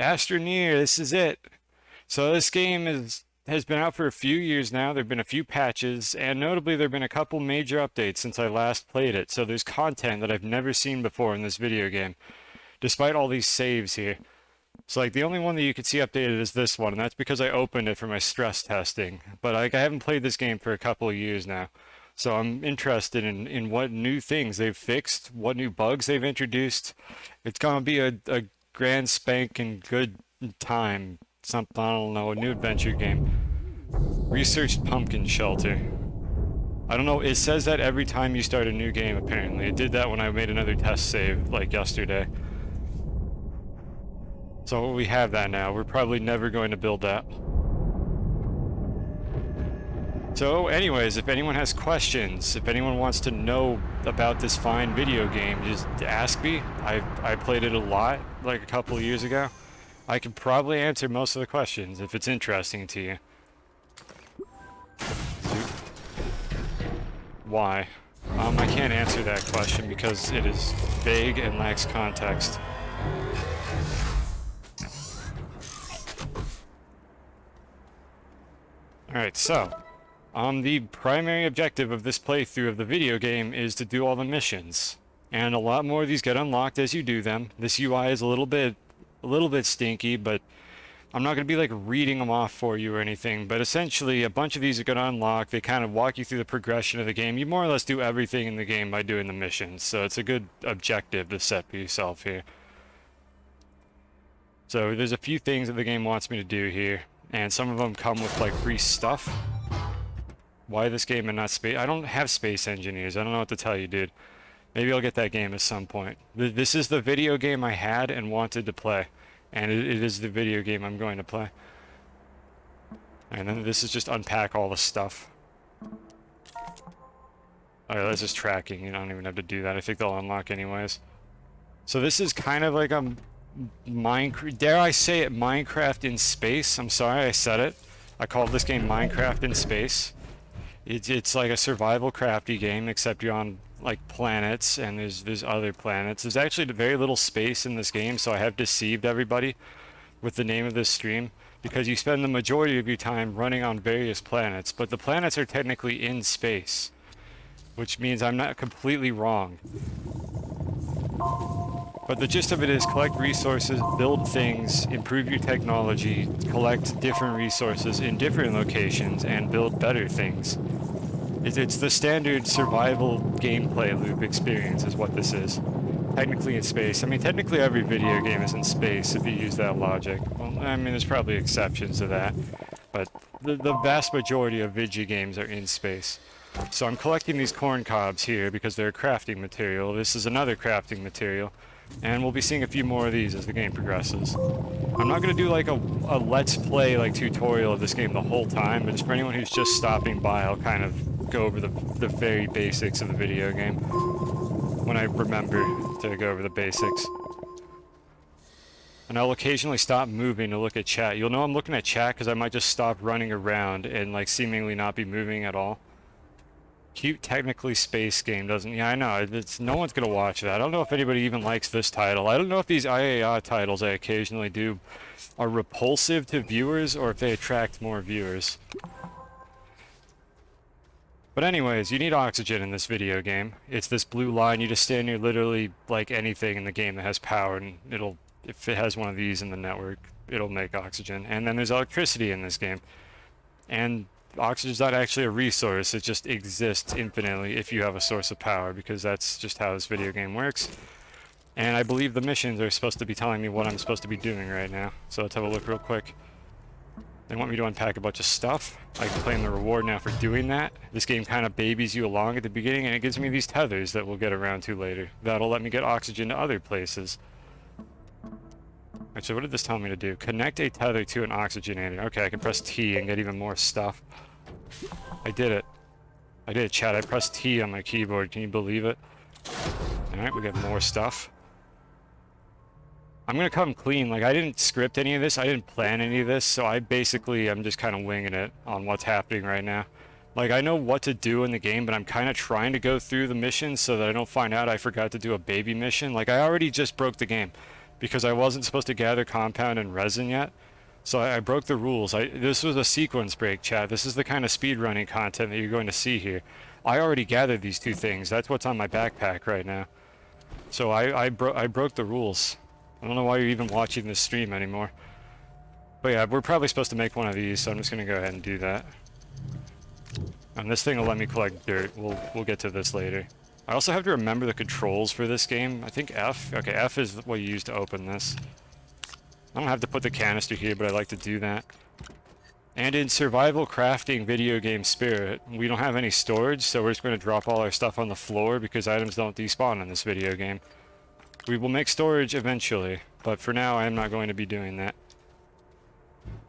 Astroneer, this is it. So this game has been out for a few years now. There've been a few patches, and notably there've been a couple major updates since I last played it. So there's content that I've never seen before in this video game, despite all these saves here. So like the only one that you can see updated is this one, and that's because I opened it for my stress testing. But like I haven't played this game for a couple of years now. So I'm interested in what new things they've fixed, what new bugs they've introduced. It's gonna be a grand spanking good time. Something, I don't know, a new adventure game. Researched pumpkin shelter. I don't know, it says that every time you start a new game apparently. It did that when I made another test save like yesterday. So we have that now. We're probably never going to build that. So anyways, if anyone has questions, if anyone wants to know about this fine video game, just ask me. I played it a lot, like a couple of years ago. I can probably answer most of the questions if it's interesting to you. Why? I can't answer that question because it is vague and lacks context. Alright, so the primary objective of this playthrough of the video game is to do all the missions. And a lot more of these get unlocked as you do them. This UI is a little bit stinky, but I'm not going to be like reading them off for you or anything. But essentially, a bunch of these are going to unlock. They kind of walk you through the progression of the game. You more or less do everything in the game by doing the missions. So it's a good objective to set for yourself here. So there's a few things that the game wants me to do here. And some of them come with like free stuff. Why this game and not space? I don't have space engineers. I don't know what to tell you, dude. Maybe I'll get that game at some point. This is the video game I had and wanted to play. And it is the video game I'm going to play. And then this is just unpack all the stuff. Alright, that's just tracking. You don't even have to do that. I think they'll unlock anyways. So this is kind of like a Minecraft, dare I say it, Minecraft in space. I'm sorry I said it. I called this game Minecraft in space. It's like a survival crafty game, except you're on like planets, and there's other planets. There's actually very little space in this game, so I have deceived everybody with the name of this stream, because you spend the majority of your time running on various planets, but the planets are technically in space, which means I'm not completely wrong. But the gist of it is collect resources, build things, improve your technology, collect different resources in different locations, and build better things. It's the standard survival gameplay loop experience is what this is. Technically in space. I mean, technically every video game is in space if you use that logic. Well, I mean, there's probably exceptions to that. But the vast majority of video games are in space. So I'm collecting these corn cobs here because they're a crafting material. This is another crafting material. And we'll be seeing a few more of these as the game progresses. I'm not going to do like a let's play like tutorial of this game the whole time, but just for anyone who's just stopping by, I'll kind of go over the very basics of the video game when I remember to go over the basics. And I'll occasionally stop moving to look at chat. You'll know I'm looking at chat because I might just stop running around and like seemingly not be moving at all. Cute, technically space game doesn't. Yeah, I know. No one's gonna watch that. I don't know if anybody even likes this title. I don't know if these IAR titles I occasionally do are repulsive to viewers or if they attract more viewers. But anyways, you need oxygen in this video game. It's this blue line. You just stand near literally like anything in the game that has power, and it'll, if it has one of these in the network, it'll make oxygen. And then there's electricity in this game. And oxygen's not actually a resource, it just exists infinitely if you have a source of power, because that's just how this video game works. And I believe the missions are supposed to be telling me what I'm supposed to be doing right now. So let's have a look real quick. They want me to unpack a bunch of stuff. I can claim the reward now for doing that. This game kind of babies you along at the beginning, and it gives me these tethers that we'll get around to later. That'll let me get oxygen to other places. Alright, so what did this tell me to do? Connect a tether to an oxygenator. Okay, I can press T and get even more stuff. I did it. I did it, chat. I pressed T on my keyboard. Can you believe it? Alright, we got more stuff. I'm gonna come clean. Like, I didn't script any of this. I didn't plan any of this. So I'm just kind of winging it on what's happening right now. Like, I know what to do in the game, but I'm kind of trying to go through the missions so that I don't find out I forgot to do a baby mission. Like, I already just broke the game. because I wasn't supposed to gather compound and resin yet. So I broke the rules. This was a sequence break, chat. This is the kind of speedrunning content that you're going to see here. I already gathered these two things. That's what's on my backpack right now. So I broke the rules. I don't know why you're even watching this stream anymore. But yeah, we're probably supposed to make one of these, so I'm just gonna go ahead and do that. And this thing will let me collect dirt. We'll get to this later. I also have to remember the controls for this game. I think F. Okay, F is what you use to open this. I don't have to put the canister here, but I like to do that. And in survival crafting video game spirit, we don't have any storage, so we're just going to drop all our stuff on the floor because items don't despawn in this video game. We will make storage eventually, but for now I am not going to be doing that.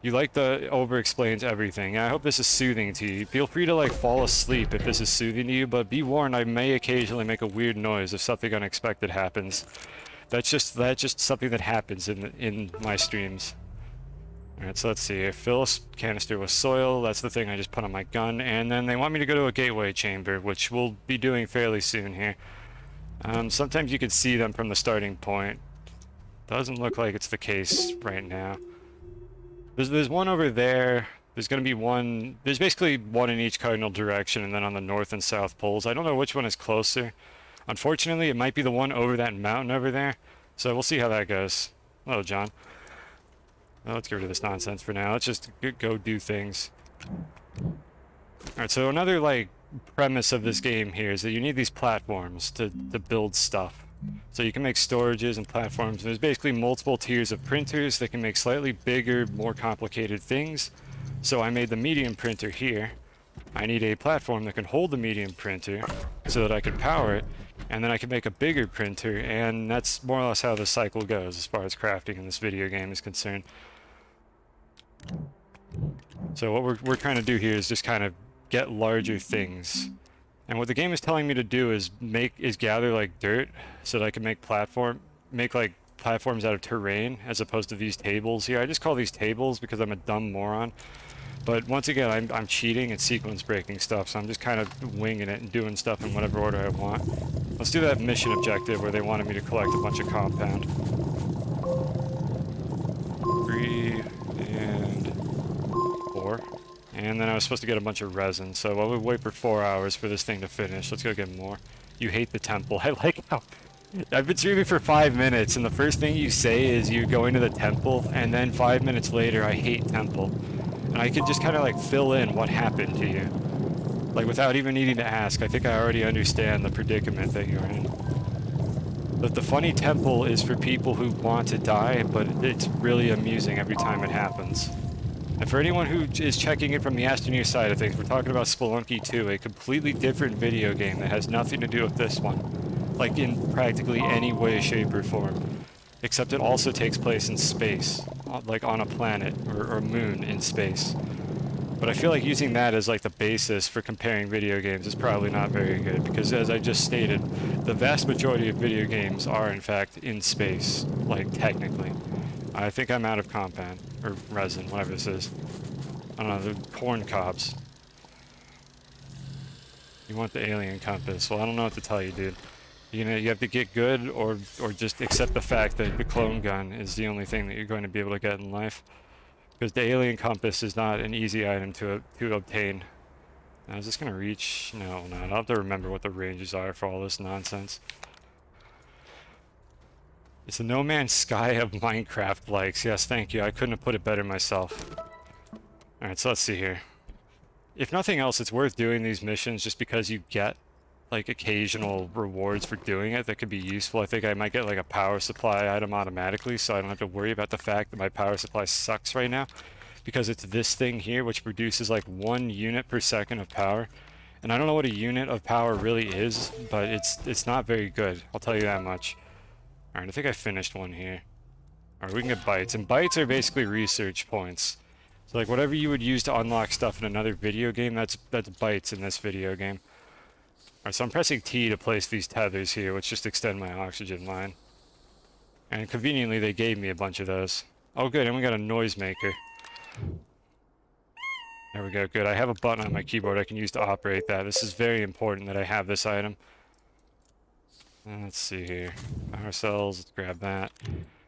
You like the over-explains everything. I hope this is soothing to you. Feel free to like fall asleep if this is soothing to you, but be warned I may occasionally make a weird noise if something unexpected happens. That's just something that happens in my streams. Alright, so let's see. Fill a canister with soil. That's the thing I just put on my gun. And then they want me to go to a gateway chamber, which we'll be doing fairly soon here. Sometimes you can see them from the starting point. Doesn't look like it's the case right now. There's one over there. There's going to be one... There's basically one in each cardinal direction, and then on the north and south poles. I don't know which one is closer. Unfortunately, it might be the one over that mountain over there. So we'll see how that goes. Hello, John. Well, let's get rid of this nonsense for now. Let's just go do things. Alright, so another, like, premise of this game here is that you need these platforms to build stuff. So you can make storages and platforms. There's basically multiple tiers of printers that can make slightly bigger, more complicated things. So I made the medium printer here. I need a platform that can hold the medium printer so that I can power it, and then I can make a bigger printer, and that's more or less how the cycle goes as far as crafting in this video game is concerned. So what we're trying to do here is just kind of get larger things. And what the game is telling me to do is gather like dirt so that I can make like platforms out of terrain as opposed to these tables here. I just call these tables because I'm a dumb moron. But once again, I'm cheating and sequence breaking stuff, so I'm just kind of winging it and doing stuff in whatever order I want. Let's do that mission objective where they wanted me to collect a bunch of compound. 3 and 4. And then I was supposed to get a bunch of resin, so I would wait for 4 hours for this thing to finish. Let's go get more. You hate the temple. I like how... I've been streaming for 5 minutes, and the first thing you say is you go into the temple, and then 5 minutes later, I hate temple. And I can just kind of like fill in what happened to you. Like without even needing to ask, I think I already understand the predicament that you're in. But the funny temple is for people who want to die, but it's really amusing every time it happens. And for anyone who is checking it from the Astroneer side of things, we're talking about Spelunky 2, a completely different video game that has nothing to do with this one. Like in practically any way, shape, or form. Except it also takes place in space, like on a planet or a moon in space. But I feel like using that as like the basis for comparing video games is probably not very good, because as I just stated, the vast majority of video games are in fact in space, like technically. I think I'm out of compound, or resin, whatever this is. I don't know, the corn cobs. You want the alien compass. Well, I don't know what to tell you, dude. You know, you have to get good or just accept the fact that the clone gun is the only thing that you're going to be able to get in life. Because the alien compass is not an easy item to obtain. Now, is this going to reach? No, no, I'll have to remember what the ranges are for all this nonsense. It's the No Man's Sky of Minecraft likes. Yes, thank you. I couldn't have put it better myself. Alright, so let's see here. If nothing else, it's worth doing these missions just because you get like occasional rewards for doing it that could be useful. I think I might get like a power supply item automatically, so I don't have to worry about the fact that my power supply sucks right now, because it's this thing here which produces like 1 unit per second of power. And I don't know what a unit of power really is, but it's not very good, I'll tell you that much. Alright, I think I finished one here. Alright, we can get bytes, and bytes are basically research points. So like whatever you would use to unlock stuff in another video game, that's bytes in this video game. Alright, so I'm pressing T to place these tethers here, which just extend my oxygen line. And conveniently, they gave me a bunch of those. Oh good, and we got a noisemaker. There we go, good. I have a button on my keyboard I can use to operate that. This is very important that I have this item. Let's see here. Power cells, let's grab that.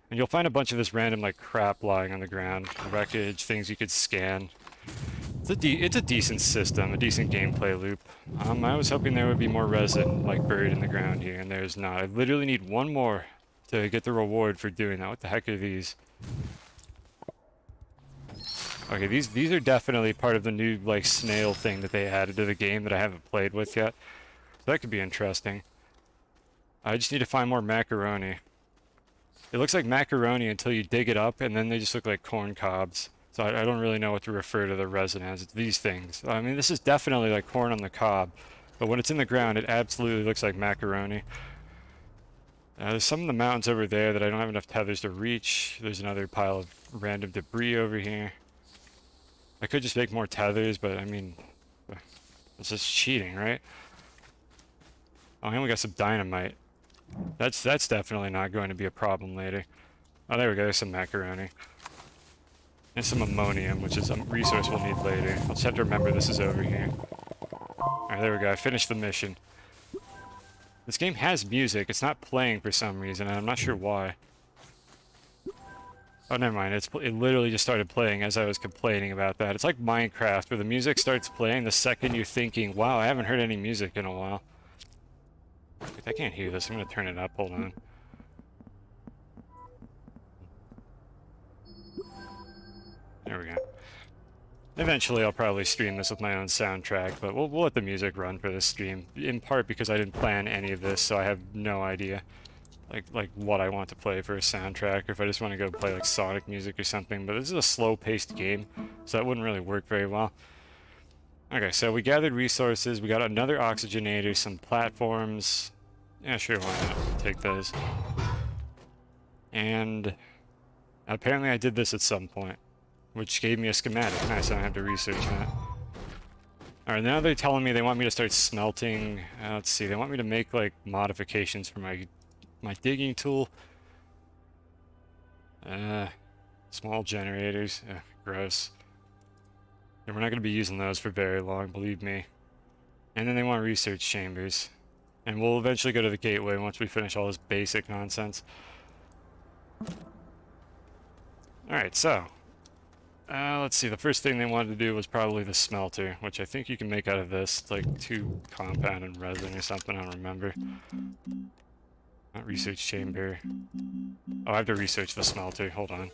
And you'll find a bunch of this random like crap lying on the ground, wreckage, things you could scan. It's a decent system, a decent gameplay loop. I was hoping there would be more resin like buried in the ground here, and there's not. I literally need one more to get the reward for doing that. What the heck are these? Okay, these are definitely part of the new like snail thing that they added to the game that I haven't played with yet. So that could be interesting. I just need to find more macaroni. It looks like macaroni until you dig it up, and then they just look like corn cobs. So I don't really know what to refer to the resin as. It's these things. I mean, this is definitely like corn on the cob, but when it's in the ground, it absolutely looks like macaroni. There's some in the mountains over there that I don't have enough tethers to reach. There's another pile of random debris over here. I could just make more tethers, but I mean, it's just cheating, right? Oh, I only got some dynamite. That's definitely not going to be a problem later. Oh, there we go. There's some macaroni. And some ammonium, which is a resource we'll need later. I'll just have to remember this is over here. Alright, there we go. I finished the mission. This game has music. It's not playing for some reason, and I'm not sure why. Oh, never mind. It literally just started playing as I was complaining about that. It's like Minecraft, where the music starts playing the second you're thinking, wow, I haven't heard any music in a while. I can't hear this. I'm going to turn it up. Hold on. There we go. Eventually, I'll probably stream this with my own soundtrack, but we'll let the music run for this stream. In part because I didn't plan any of this, so I have no idea, like what I want to play for a soundtrack, or if I just want to go play like Sonic music or something. But this is a slow-paced game, so that wouldn't really work very well. Okay, so we gathered resources. We got another oxygenator, some platforms. Yeah, sure, why not? Take those. And apparently, I did this at some point, which gave me a schematic. Nice, I don't have to research that. Alright, now they're telling me they want me to start smelting. Let's see, they want me to make, like, modifications for my digging tool. Small generators. Gross. And we're not going to be using those for very long, believe me. And then they want research chambers. And we'll eventually go to the gateway once we finish all this basic nonsense. Alright, so... let's see, the first thing they wanted to do was probably the smelter, which I think you can make out of this. It's like 2 compound and resin or something, I don't remember. Not research chamber. Oh, I have to research the smelter, hold on.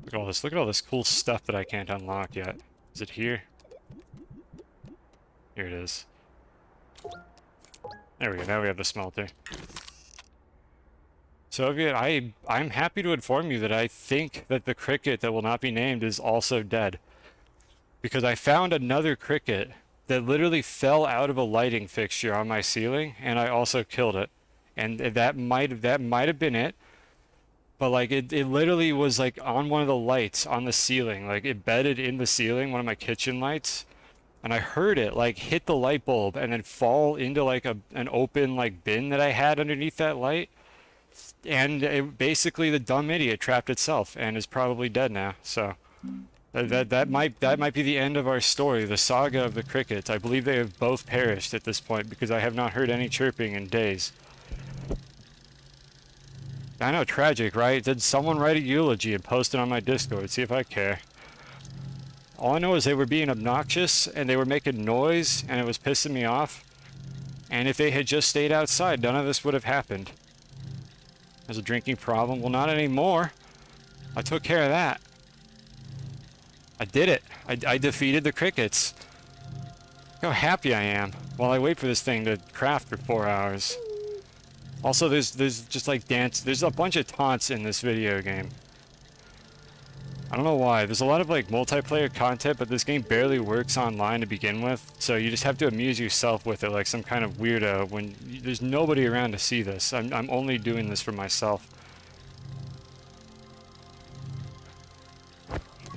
Look at all this cool stuff that I can't unlock yet. Is it here? Here it is. There we go, now we have the smelter. So I'm happy to inform you that I think that the cricket that will not be named is also dead. Because I found another cricket that literally fell out of a lighting fixture on my ceiling, and I also killed it. And that might have been it. But like it literally was like on one of the lights on the ceiling, like it bedded in the ceiling, one of my kitchen lights. And I heard it like hit the light bulb and then fall into like an open like bin that I had underneath that light. And basically the dumb idiot trapped itself and is probably dead now. So that might be the end of our story, the saga of the crickets. I believe they have both perished at this point because I have not heard any chirping in days. I know, tragic, right? Did someone write a eulogy and post it on my Discord? See if I care. All I know is they were being obnoxious and they were making noise and it was pissing me off. And if they had just stayed outside, none of this would have happened. There's a drinking problem. Well, not anymore. I took care of that. I did it. I defeated the crickets. Look how happy I am while I wait for this thing to craft for 4 hours. Also, there's just like there's a bunch of taunts in this video game. I don't know why. There's a lot of like multiplayer content, but this game barely works online to begin with, so you just have to amuse yourself with it like some kind of weirdo when there's nobody around to see this. I'm only doing this for myself.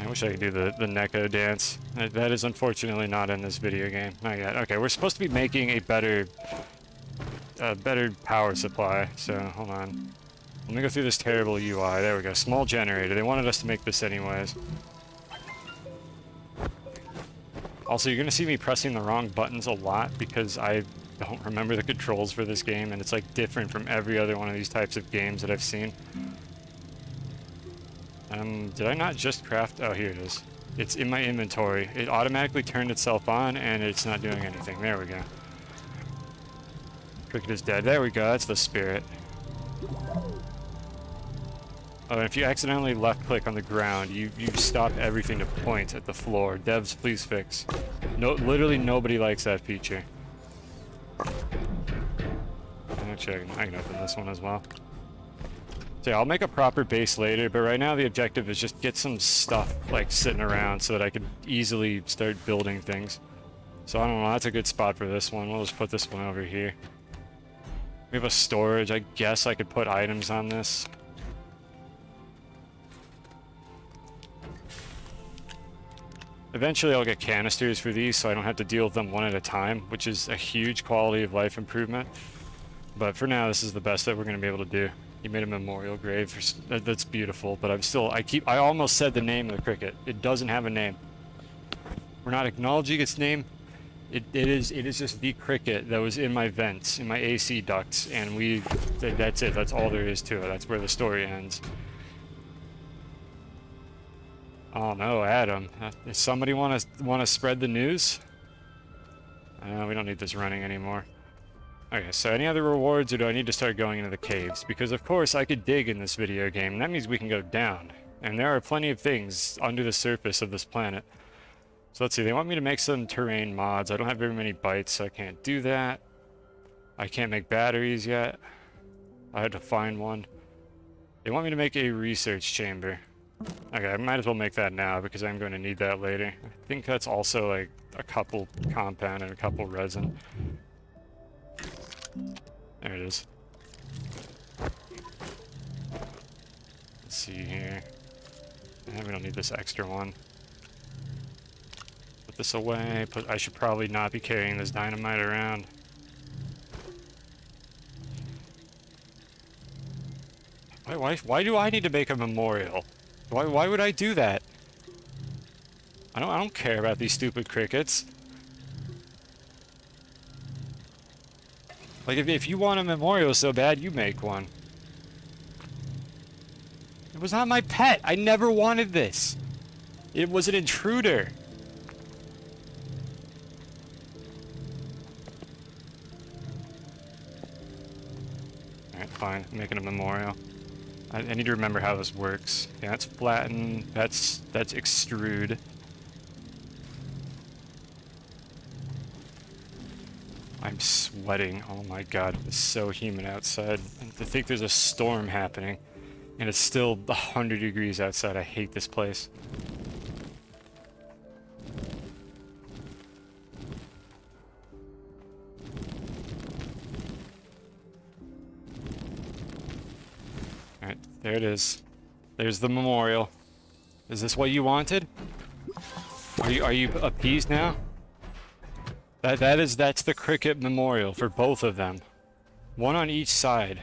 I wish I could do the Neko dance. That is unfortunately not in this video game. Not yet. Okay, we're supposed to be making a better power supply, so hold on. Let me go through this terrible UI. There we go. Small generator. They wanted us to make this anyways. Also, you're going to see me pressing the wrong buttons a lot because I don't remember the controls for this game, and it's like different from every other one of these types of games that I've seen. Did I not just craft? Oh, here it is. It's in my inventory. It automatically turned itself on, and it's not doing anything. There we go. Cricket is dead. There we go. That's the spirit. Oh, and if you accidentally left-click on the ground, you stop everything to point at the floor. Devs, please fix. No, literally nobody likes that feature. Actually, I can open this one as well. So yeah, I'll make a proper base later, but right now the objective is just get some stuff like sitting around so that I can easily start building things. So I don't know, that's a good spot for this one. We'll just put this one over here. We have a storage. I guess I could put items on this. Eventually I'll get canisters for these so I don't have to deal with them one at a time, which is a huge quality of life improvement. But for now, this is the best that we're going to be able to do. He made a memorial grave. That's beautiful, but I almost said the name of the cricket. It doesn't have a name. We're not acknowledging its name. It is just the cricket that was in my vents, in my AC ducts, and that's it. That's all there is to it. That's where the story ends. Oh no, Adam. Does somebody want to spread the news? We don't need this running anymore. Okay, so any other rewards, or do I need to start going into the caves? Because of course I could dig in this video game, and that means we can go down. And there are plenty of things under the surface of this planet. So let's see, they want me to make some terrain mods. I don't have very many bytes, so I can't do that. I can't make batteries yet. I had to find one. They want me to make a research chamber. Okay, I might as well make that now because I'm going to need that later. I think that's also like a couple compound and a couple resin. There it is. Let's see here. We don't need this extra one. Put this away. I should probably not be carrying this dynamite around. Why do I need to make a memorial? Why would I do that? I don't care about these stupid crickets. Like, if you want a memorial so bad, you make one. It was not my pet. I never wanted this. It was an intruder. Alright, fine. I'm making a memorial. I need to remember how this works. Yeah, that's flatten. That's extrude. I'm sweating. Oh my god, it's so humid outside. And to think there's a storm happening, and it's still 100 degrees outside. I hate this place. Alright, there it is. There's the memorial. Is this what you wanted? Are you appeased now? That's the cricket memorial for both of them. One on each side.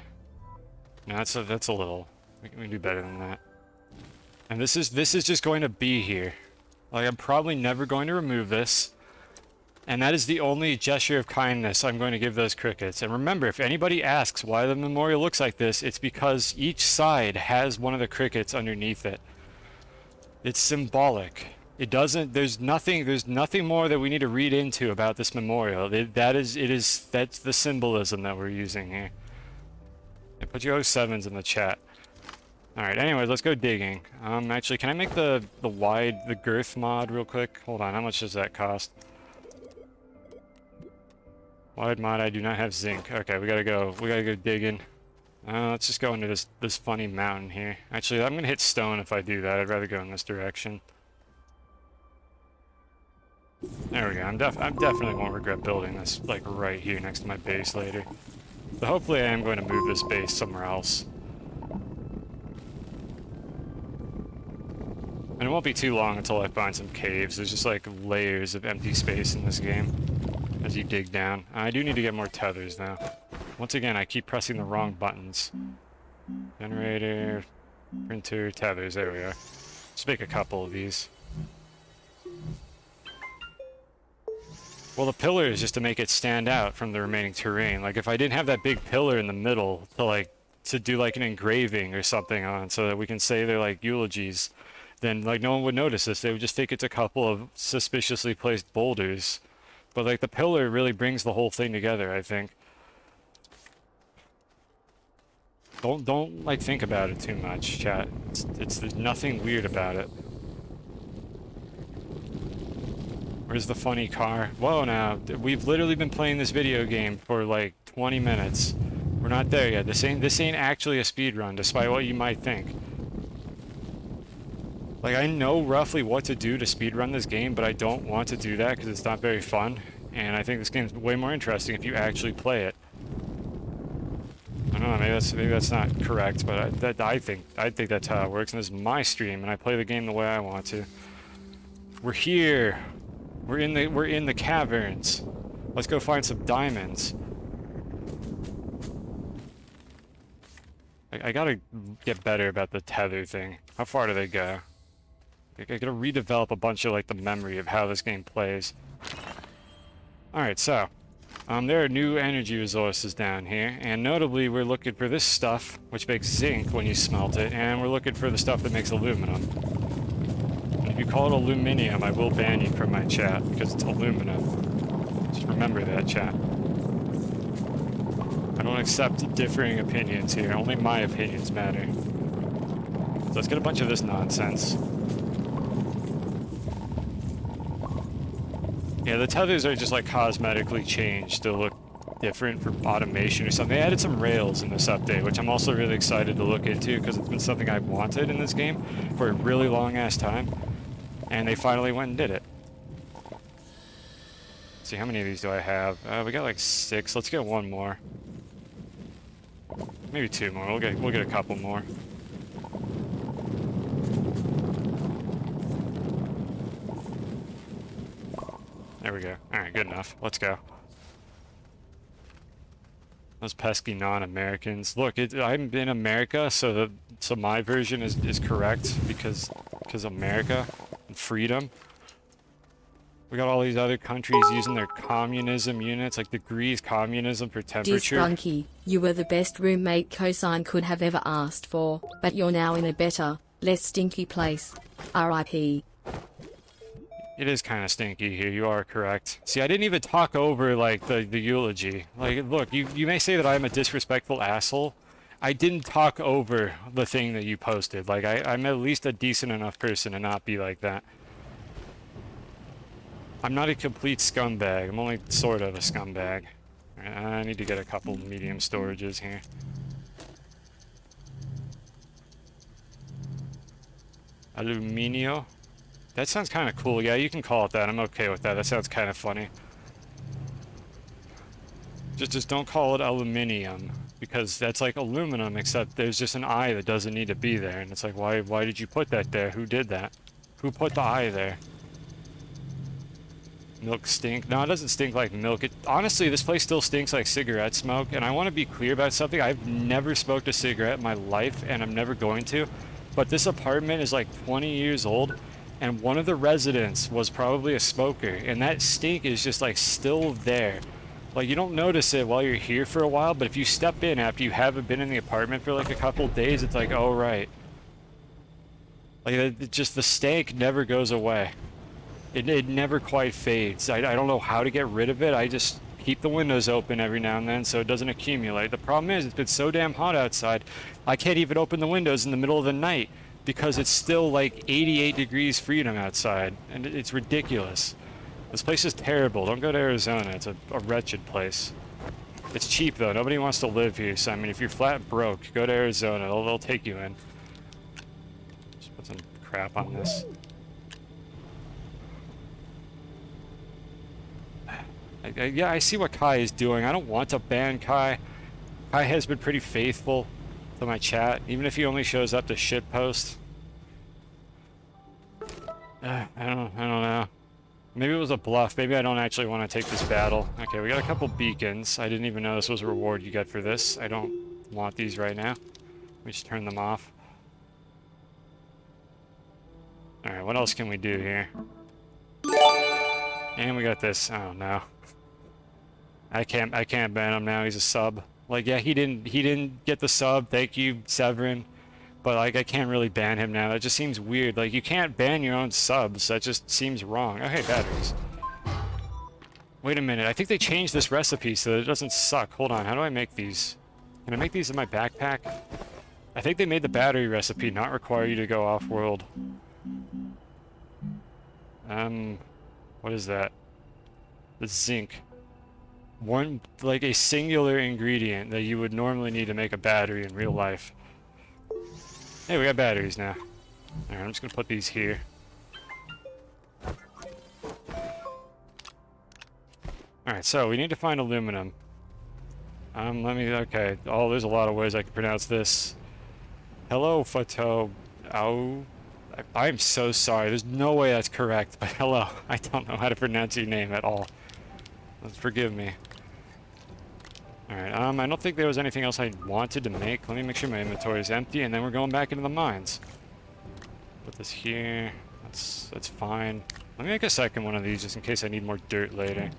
No, that's a little. We can do better than that. And this is just going to be here. Like, I'm probably never going to remove this. And that is the only gesture of kindness I'm going to give those crickets. And remember, if anybody asks why the memorial looks like this, it's because each side has one of the crickets underneath it. It's symbolic. It doesn't, there's nothing more that we need to read into about this memorial. That's the symbolism that we're using here. Yeah, put your 07s in the chat. Alright, anyways, let's go digging. Actually, can I make the girth mod real quick? Hold on, how much does that cost? Wide mod, I do not have zinc. Okay, we gotta go digging. Let's just go into this funny mountain here. Actually, I'm gonna hit stone if I do that. I'd rather go in this direction. There we go. I definitely won't regret building this, like, right here next to my base later. So hopefully I am going to move this base somewhere else. And it won't be too long until I find some caves. There's just, like, layers of empty space in this game as you dig down. I do need to get more tethers, though. Once again, I keep pressing the wrong buttons. Generator, printer, tethers. There we are. Just make a couple of these. Well, the pillar is just to make it stand out from the remaining terrain. Like, if I didn't have that big pillar in the middle to, like, to do, like, an engraving or something on so that we can say they're, like, eulogies, then, like, no one would notice this. They would just think it's a couple of suspiciously placed boulders. But, like, the pillar really brings the whole thing together, I think. Don't, like, think about it too much, chat. There's nothing weird about it. Where's the funny car? Whoa, now, we've literally been playing this video game for like 20 minutes. We're not there yet. This ain't actually a speed run, despite what you might think. Like, I know roughly what to do to speed run this game, but I don't want to do that because it's not very fun. And I think this game's way more interesting if you actually play it. I don't know, maybe that's not correct, but I think that's how it works. And this is my stream, and I play the game the way I want to. We're here. We're in the caverns. Let's go find some diamonds. I gotta get better about the tether thing. How far do they go? I gotta redevelop a bunch of like the memory of how this game plays. Alright, so there are new energy resources down here, and notably we're looking for this stuff, which makes zinc when you smelt it, and we're looking for the stuff that makes aluminum. If you call it aluminium, I will ban you from my chat, because it's aluminum. Just remember that, chat. I don't accept differing opinions here, only my opinions matter. So let's get a bunch of this nonsense. Yeah, the tethers are just like cosmetically changed to look different for automation or something. They added some rails in this update, which I'm also really excited to look into, because it's been something I've wanted in this game for a really long ass time. And they finally went and did it. Let's see, how many of these do I have? We got like 6. Let's get one more. Maybe 2 more. We'll get a couple more. There we go. Alright, good enough. Let's go. Those pesky non-Americans. Look, I'm in America, so my version is correct because America and freedom. We got all these other countries using their communism units, like degrees communism for temperature. Dear Skunky, you were the best roommate Cosine could have ever asked for, but you're now in a better, less stinky place. R.I.P. It is kind of stinky here, you are correct. See, I didn't even talk over, like, the eulogy. Like, look, you may say that I'm a disrespectful asshole. I didn't talk over the thing that you posted. Like, I'm at least a decent enough person to not be like that. I'm not a complete scumbag. I'm only sort of a scumbag. I need to get a couple medium storages here. Aluminio? That sounds kind of cool. Yeah, you can call it that. I'm okay with that. That sounds kind of funny. Just don't call it aluminium, because that's like aluminum, except there's just an I that doesn't need to be there. And it's like, why did you put that there? Who did that? Who put the I there? Milk stink? No, it doesn't stink like milk. Honestly, this place still stinks like cigarette smoke, and I want to be clear about something. I've never smoked a cigarette in my life, and I'm never going to. But this apartment is like 20 years old, and one of the residents was probably a smoker, and that stink is just like still there. Like, you don't notice it while you're here for a while, but if you step in after you haven't been in the apartment for like a couple days, it's like, oh right. Like, just the stank never goes away. It never quite fades. I don't know how to get rid of it. I just keep the windows open every now and then so it doesn't accumulate. The problem is, it's been so damn hot outside, I can't even open the windows in the middle of the night, because it's still like 88 degrees freedom outside, and it's ridiculous. This place is terrible. Don't go to Arizona. It's a wretched place. It's cheap though. Nobody wants to live here, so I mean, if you're flat broke, go to Arizona. They'll take you in. Just put some crap on this. Yeah, I see what Kai is doing. I don't want to ban Kai. Kai has been pretty faithful to my chat, even if he only shows up to shitpost. I don't know. Maybe it was a bluff. Maybe I don't actually want to take this battle. Okay, we got a couple beacons. I didn't even know this was a reward you get for this. I don't want these right now. We just turn them off. Alright, what else can we do here? And we got this. Oh no. I can't ban him now. He's a sub. Like, yeah, he didn't get the sub. Thank you, Severin. But like, I can't really ban him now. That just seems weird. Like, you can't ban your own subs. That just seems wrong. Oh, hey, batteries. Wait a minute. I think they changed this recipe so that it doesn't suck. Hold on. How do I make these? Can I make these in my backpack? I think they made the battery recipe not require you to go off-world. What is that? The zinc. One, like a singular ingredient that you would normally need to make a battery in real life. Hey, we got batteries now. Alright, I'm just gonna put these here. Alright, so we need to find aluminum. Okay. Oh, there's a lot of ways I can pronounce this. Hello, Fato. Oh, I'm so sorry. There's no way that's correct, but hello. I don't know how to pronounce your name at all. Let's forgive me. Alright, I don't think there was anything else I wanted to make. Let me make sure my inventory is empty, and then we're going back into the mines. Put this here. That's fine. Let me make a second one of these just in case I need more dirt later.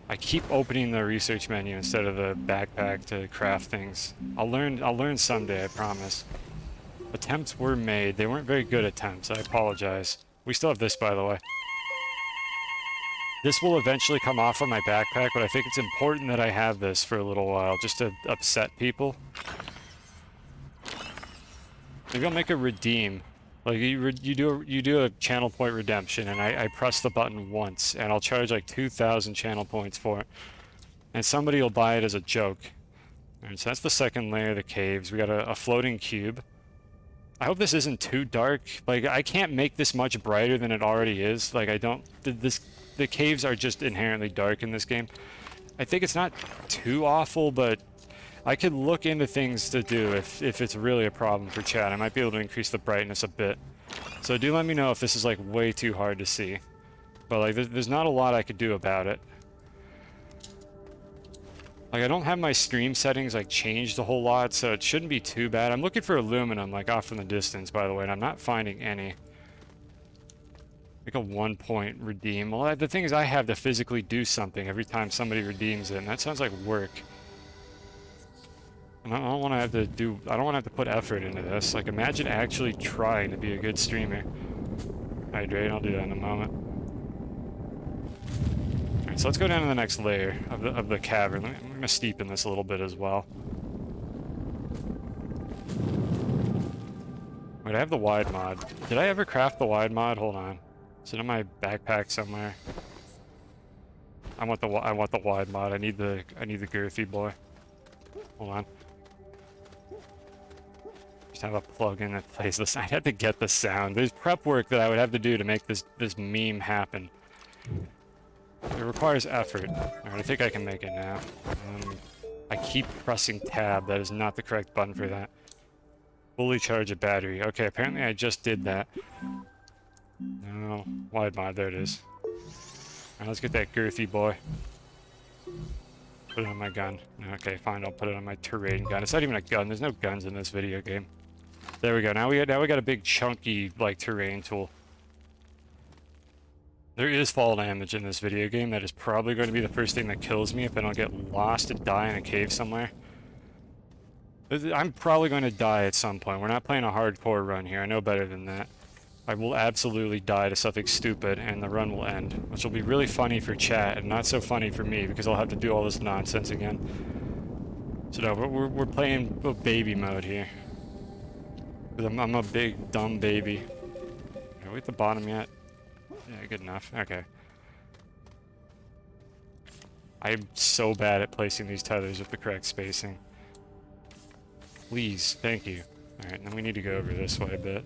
I keep opening the research menu instead of the backpack to craft things. I'll learn someday, I promise. Attempts were made. They weren't very good attempts. I apologize. We still have this, by the way. This will eventually come off of my backpack, but I think it's important that I have this for a little while, just to upset people. Maybe I'll make a redeem. Like, you do a channel point redemption, and I press the button once, and I'll charge like 2,000 channel points for it. And somebody will buy it as a joke. Alright, so that's the second layer of the caves. We got a floating cube. I hope this isn't too dark. Like, I can't make this much brighter than it already is. Like, the caves are just inherently dark in this game. I think it's not too awful, but I could look into things to do if it's really a problem for chat. I might be able to increase the brightness a bit. So do let me know if this is like way too hard to see. But like, there's not a lot I could do about it. Like, I don't have my stream settings like changed a whole lot, so it shouldn't be too bad. I'm looking for aluminum like off in the distance, by the way, and I'm not finding any. Like a 1-point redeem. Well, the thing is, I have to physically do something every time somebody redeems it, and that sounds like work. And I don't want to have to do. I don't want to have to put effort into this. Like, imagine actually trying to be a good streamer. Hydrate. I'll do that in a moment. All right, so let's go down to the next layer of the cavern. I'm gonna steepen this a little bit as well. Wait, I have the wide mod. Did I ever craft the wide mod? Hold on. Is it in my backpack somewhere? I want the wide mod. I need the girthy boy. Hold on. Just have a plug-in that plays this. I had to get the sound. There's prep work that I would have to do to make this meme happen. It requires effort. Alright, I think I can make it now. I keep pressing tab. That is not the correct button for that. Fully charge a battery. Okay, apparently I just did that. No, wide mod, there it is. Alright, let's get that girthy boy. Put it on my gun. Okay, fine, I'll put it on my terrain gun. It's not even a gun, there's no guns in this video game. There we go, now we got a big chunky, like, terrain tool. There is fall damage in this video game. That is probably going to be the first thing that kills me if I don't get lost and die in a cave somewhere. I'm probably going to die at some point. We're not playing a hardcore run here. I know better than that. I will absolutely die to something stupid, and the run will end. Which will be really funny for chat, and not so funny for me, because I'll have to do all this nonsense again. So no, we're playing baby mode here. Because I'm a big, dumb baby. Are we at the bottom yet? Yeah, good enough. Okay. I'm so bad at placing these tethers with the correct spacing. Please, thank you. Alright, then we need to go over this way a bit.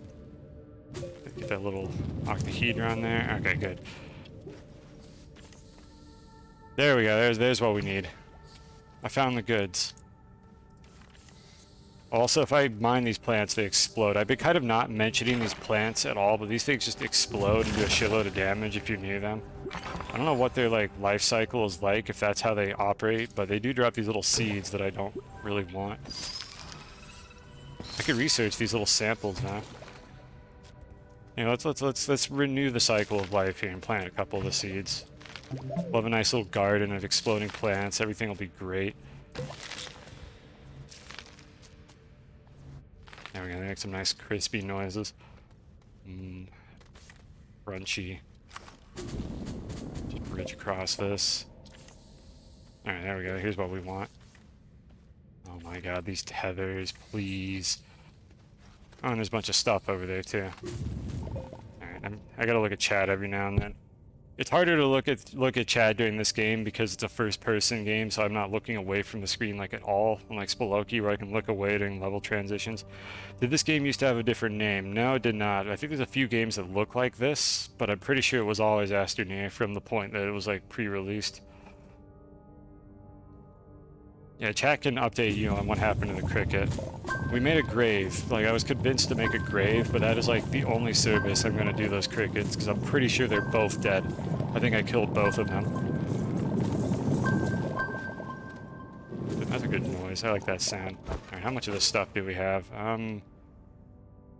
Get that little octahedron there. Okay, good. There we go. There's what we need. I found the goods. Also, if I mine these plants, they explode. I've been kind of not mentioning these plants at all, but these things just explode and do a shitload of damage if you're near them. I don't know what their like life cycle is like, if that's how they operate, but they do drop these little seeds that I don't really want. I could research these little samples now. You know, let's renew the cycle of life here and plant a couple of the seeds. We'll have a nice little garden of exploding plants. Everything will be great. Now we're gonna make some nice crispy noises. Crunchy. Just bridge across this. Alright, there we go. Here's what we want. Oh my god, these tethers, please. Oh, and there's a bunch of stuff over there too. Alright, I gotta look at chat every now and then. It's harder to look at chat during this game because it's a first-person game, so I'm not looking away from the screen like at all, unlike Spelunky, where I can look away during level transitions. Did this game used to have a different name? No, it did not. I think there's a few games that look like this, but I'm pretty sure it was always Astroneer from the point that it was like pre-released. Yeah, chat can update you on what happened to the cricket. We made a grave. Like, I was convinced to make a grave, but that is like the only service I'm gonna do those crickets, because I'm pretty sure they're both dead. I think I killed both of them. That's a good noise. I like that sound. Alright, how much of this stuff do we have?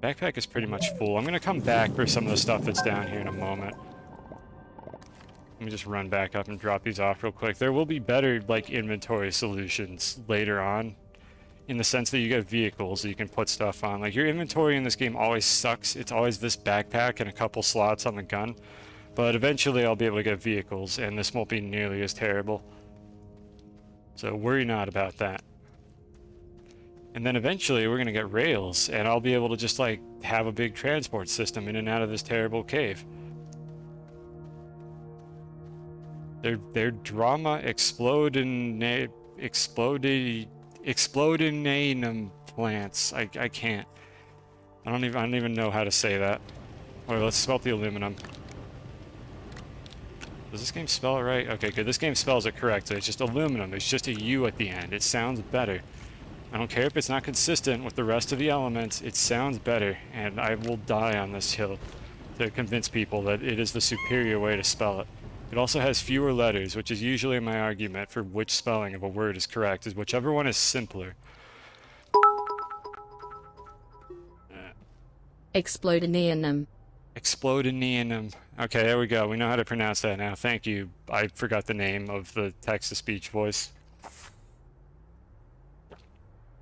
Backpack is pretty much full. I'm gonna come back for some of the stuff that's down here in a moment. Let me just run back up and drop these off real quick. There will be better, like, inventory solutions later on, in the sense that you get vehicles that you can put stuff on. Like, your inventory in this game always sucks. It's always this backpack and a couple slots on the gun. But eventually I'll be able to get vehicles, and this won't be nearly as terrible. So worry not about that. And then eventually we're gonna get rails, and I'll be able to just, like, have a big transport system in and out of this terrible cave. They're drama explodinanum plants. I can't. I don't even know how to say that. Alright, let's smelt the aluminum. Does this game spell it right? Okay, good. This game spells it correctly. It's just aluminum. There's just a U at the end. It sounds better. I don't care if it's not consistent with the rest of the elements. It sounds better, and I will die on this hill to convince people that it is the superior way to spell it. It also has fewer letters, which is usually my argument for which spelling of a word is correct, is whichever one is simpler. Explodinianum. Explodinianum. Okay, there we go. We know how to pronounce that now. Thank you. I forgot the name of the text-to-speech voice.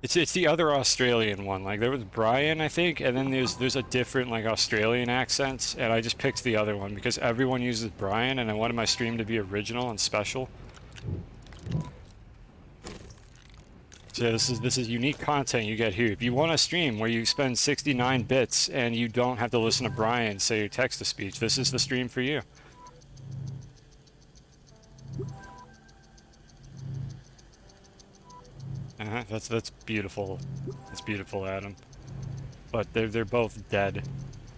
It's the other Australian one. Like, there was Brian, I think, and then there's a different, like, Australian accent, and I just picked the other one because everyone uses Brian, and I wanted my stream to be original and special. So this is unique content you get here. If you want a stream where you spend 69 bits and you don't have to listen to Brian say your text-to-speech, this is the stream for you. That's beautiful. That's beautiful, Adam. But they're both dead.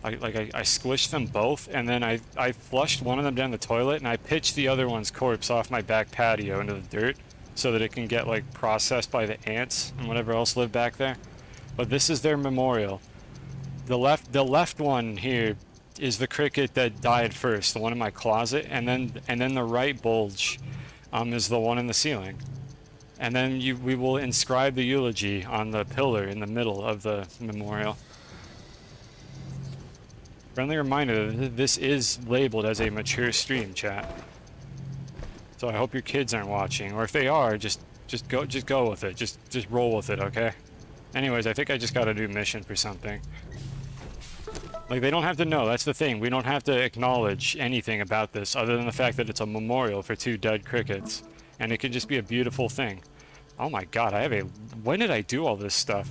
I squished them both, and then I flushed one of them down the toilet, and I pitched the other one's corpse off my back patio into the dirt, so that it can get, like, processed by the ants and whatever else live back there. But this is their memorial. The left one here is the cricket that died first, the one in my closet, and then the right bulge is the one in the ceiling. And then we will inscribe the eulogy on the pillar in the middle of the memorial. Friendly reminder that this is labeled as a mature stream, chat. So I hope your kids aren't watching, or if they are, just go with it. Just roll with it, okay? Anyways, I think I just got a new mission for something. Like, they don't have to know. That's the thing. We don't have to acknowledge anything about this other than the fact that it's a memorial for 2 dead crickets. And it could just be a beautiful thing. Oh my god, when did I do all this stuff?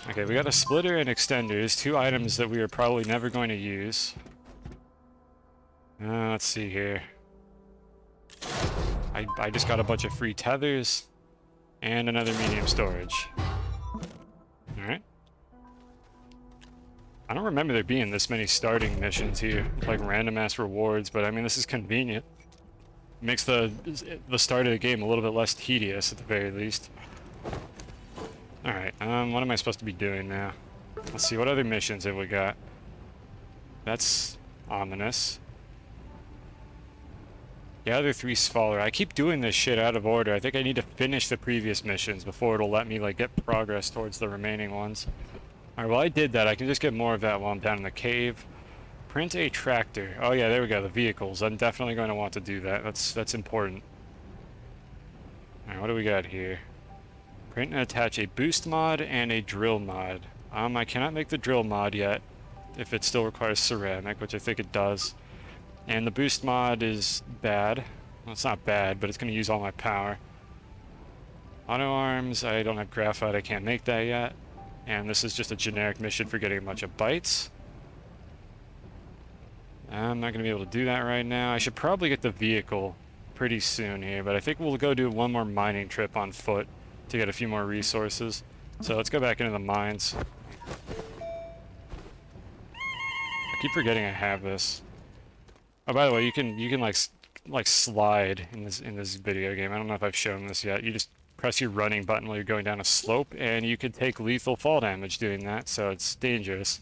Okay, we got a splitter and extenders, 2 items that we are probably never going to use. Let's see here. I just got a bunch of free tethers and another medium storage. Alright. I don't remember there being this many starting missions here, like random ass rewards, but I mean, this is convenient. Makes the start of the game a little bit less tedious at the very least. Alright, what am I supposed to be doing now? Let's see, what other missions have we got? That's ominous. Gather 3 Svaller. I keep doing this shit out of order. I think I need to finish the previous missions before it'll let me, like, get progress towards the remaining ones. Alright, well I did that. I can just get more of that while I'm down in the cave. Print a tractor. Oh yeah, there we go, the vehicles. I'm definitely going to want to do that. That's important. Alright, what do we got here? Print and attach a boost mod and a drill mod. I cannot make the drill mod yet, if it still requires ceramic, which I think it does. And the boost mod is bad. Well, it's not bad, but it's going to use all my power. Auto arms, I don't have graphite, I can't make that yet. And this is just a generic mission for getting a bunch of bytes. I'm not going to be able to do that right now. I should probably get the vehicle pretty soon here, but I think we'll go do one more mining trip on foot to get a few more resources. So let's go back into the mines. I keep forgetting I have this. Oh, by the way, you can like slide in this video game. I don't know if I've shown this yet. You just press your running button while you're going down a slope, and you can take lethal fall damage doing that, so it's dangerous.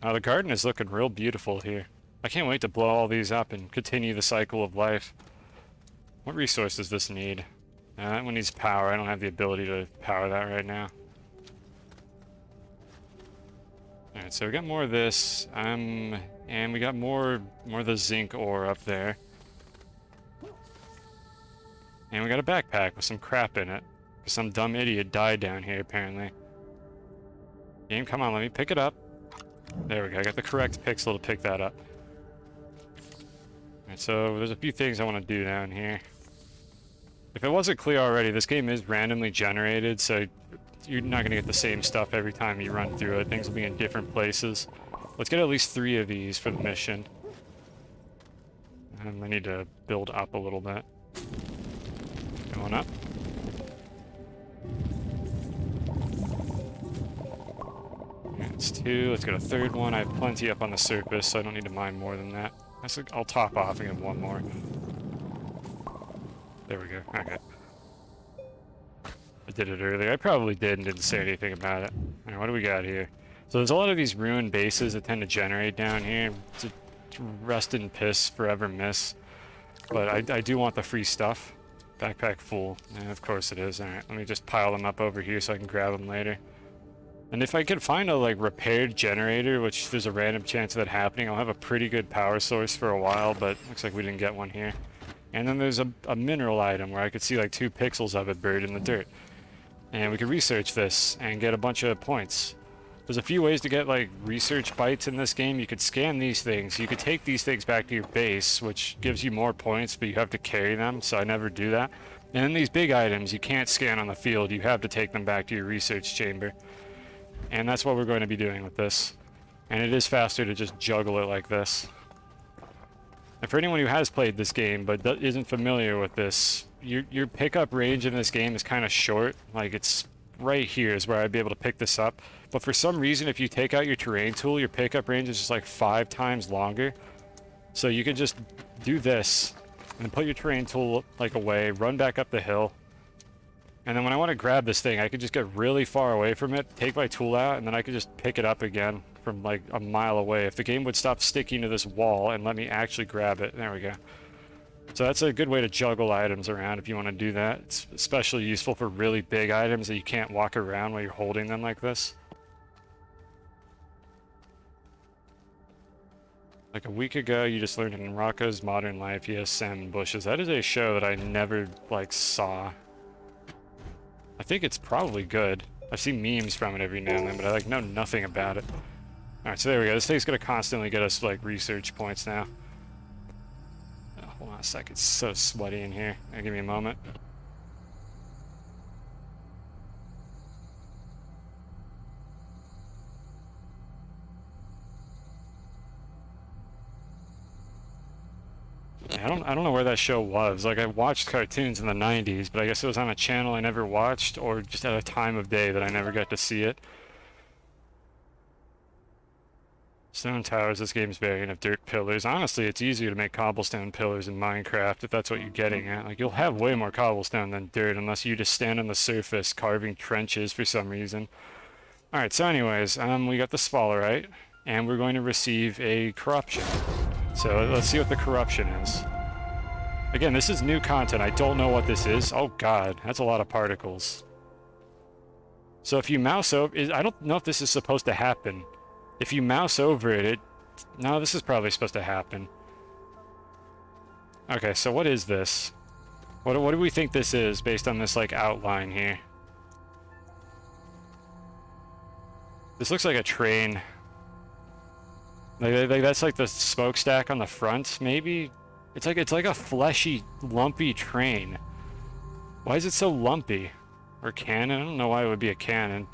The garden is looking real beautiful here. I can't wait to blow all these up and continue the cycle of life. What resource does this need? That one needs power. I don't have the ability to power that right now. Alright, so we got more of this. And we got more of the zinc ore up there. And we got a backpack with some crap in it. Some dumb idiot died down here, apparently. Game, come on, let me pick it up. There we go, I got the correct pixel to pick that up. Alright, so there's a few things I want to do down here. If it wasn't clear already, this game is randomly generated, so you're not going to get the same stuff every time you run through it. Things will be in different places. Let's get at least 3 of these for the mission. I need to build up a little bit. Going up. That's 2. Let's get a 3rd one. I have plenty up on the surface, so I don't need to mine more than that. I'll top off and get 1 more. There we go. Okay. I did it earlier. I probably did and didn't say anything about it. Alright, what do we got here? So there's a lot of these ruined bases that tend to generate down here. It's a rest in piss, forever miss. But I do want the free stuff. Backpack full. Yeah, of course it is. Alright, let me just pile them up over here so I can grab them later. And if I could find a like repaired generator, which there's a random chance of that happening, I'll have a pretty good power source for a while, but looks like we didn't get one here. And then there's a mineral item where I could see like 2 pixels of it buried in the dirt. And we could research this and get a bunch of points. There's a few ways to get like research bytes in this game. You could scan these things. You could take these things back to your base, which gives you more points, but you have to carry them, so I never do that. And then these big items, you can't scan on the field. You have to take them back to your research chamber. And that's what we're going to be doing with this. And it is faster to just juggle it like this. And for anyone who has played this game but isn't familiar with this, your pickup range in this game is kind of short. Like, it's right here is where I'd be able to pick this up. But for some reason, if you take out your terrain tool, your pickup range is just like 5 times longer. So you can just do this and put your terrain tool like away, run back up the hill. And then when I want to grab this thing, I could just get really far away from it, take my tool out, and then I could just pick it up again from like a mile away. If the game would stop sticking to this wall and let me actually grab it. There we go. So that's a good way to juggle items around if you want to do that. It's especially useful for really big items that you can't walk around while you're holding them like this. Like a week ago, you just learned in Rocco's Modern Life he has salmon bushes. That is a show that I never, like, saw. I think it's probably good. I've seen memes from it every now and then, but I, like, know nothing about it. Alright, so there we go. This thing's gonna constantly get us, like, research points now. Oh, hold on a sec. It's so sweaty in here. Give me a moment. I don't know where that show was. Like, I watched cartoons in the 90s, but I guess it was on a channel I never watched, or just at a time of day that I never got to see it. Stone towers, this game's variant of dirt pillars. Honestly, it's easier to make cobblestone pillars in Minecraft, if that's what you're getting at. Like, you'll have way more cobblestone than dirt, unless you just stand on the surface carving trenches for some reason. Alright, so anyways, we got the sphalerite, and we're going to receive a corruption. So let's see what the corruption is. Again, this is new content. I don't know what this is. Oh god, that's a lot of particles. So if you mouse over, I don't know if this is supposed to happen. If you mouse over it, no, this is probably supposed to happen. Okay, so what is this? What do we think this is based on this, like, outline here? This looks like a train. Like that's like the smokestack on the front, maybe? It's like a fleshy, lumpy train. Why is it so lumpy? Or cannon? I don't know why it would be a cannon.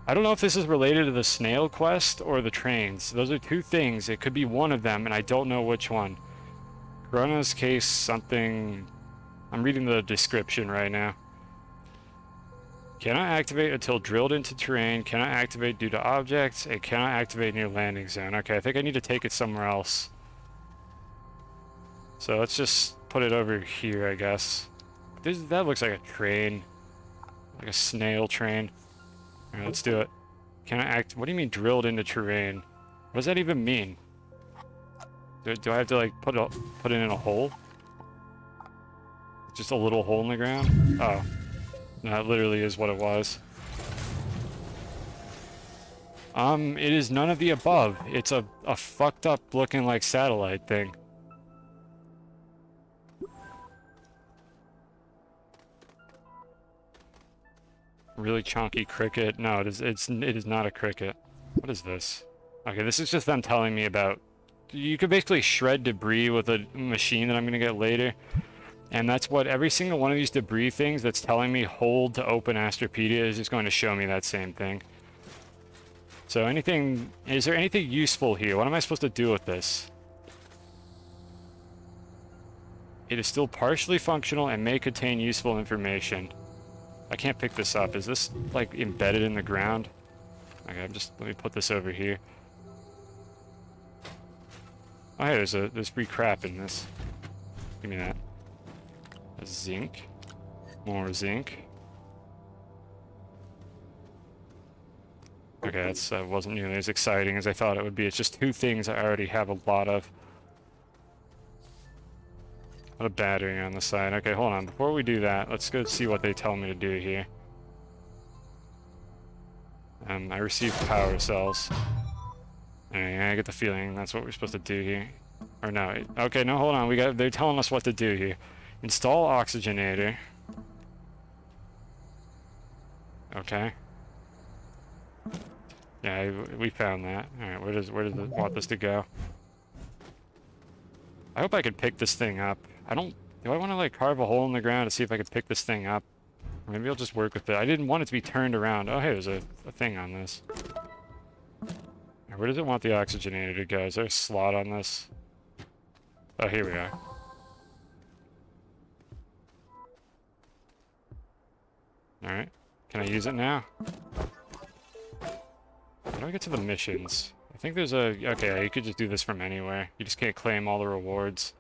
I don't know if this is related to the snail quest or the trains. Those are two things. It could be one of them, and I don't know which one. Corona's case something... I'm reading the description right now. Cannot activate until drilled into terrain. Cannot activate due to objects. It cannot activate near landing zone. Okay, I think I need to take it somewhere else. So let's just put it over here, I guess. That looks like a train. Like a snail train. Alright, let's do it. Cannot act... What do you mean drilled into terrain? What does that even mean? Do I have to, like, put it in a hole? Just a little hole in the ground? Oh. No, that literally is what it was. It is none of the above. It's a fucked up looking, like, satellite thing. Really chunky cricket. No, it is not a cricket. What is this? Okay, this is just them telling me about... You could basically shred debris with a machine that I'm going to get later. And that's what every single one of these debris things that's telling me hold to open Astropedia is just going to show me that same thing. So anything... Is there anything useful here? What am I supposed to do with this? It is still partially functional and may contain useful information. I can't pick this up. Is this, like, embedded in the ground? Okay, let me put this over here. Oh, hey, there's free crap in this. Give me that. Zinc. More zinc. Okay, that wasn't nearly as exciting as I thought it would be. It's just two things I already have a lot of. A battery on the side. Okay, hold on. Before we do that, let's go see what they tell me to do here. I received power cells. I get the feeling that's what we're supposed to do here. Or no. Okay, no, hold on. They're telling us what to do here. Install oxygenator. Okay. Yeah, we found that. Alright, where does it want this to go? I hope I could pick this thing up. Do I want to, like, carve a hole in the ground to see if I could pick this thing up? Or maybe I'll just work with it. I didn't want it to be turned around. Oh, hey, there's a thing on this. Where does it want the oxygenator to go? Is there a slot on this? Oh, here we are. Alright. Can I use it now? How do I get to the missions? I think there's a... Okay, you could just do this from anywhere. You just can't claim all the rewards.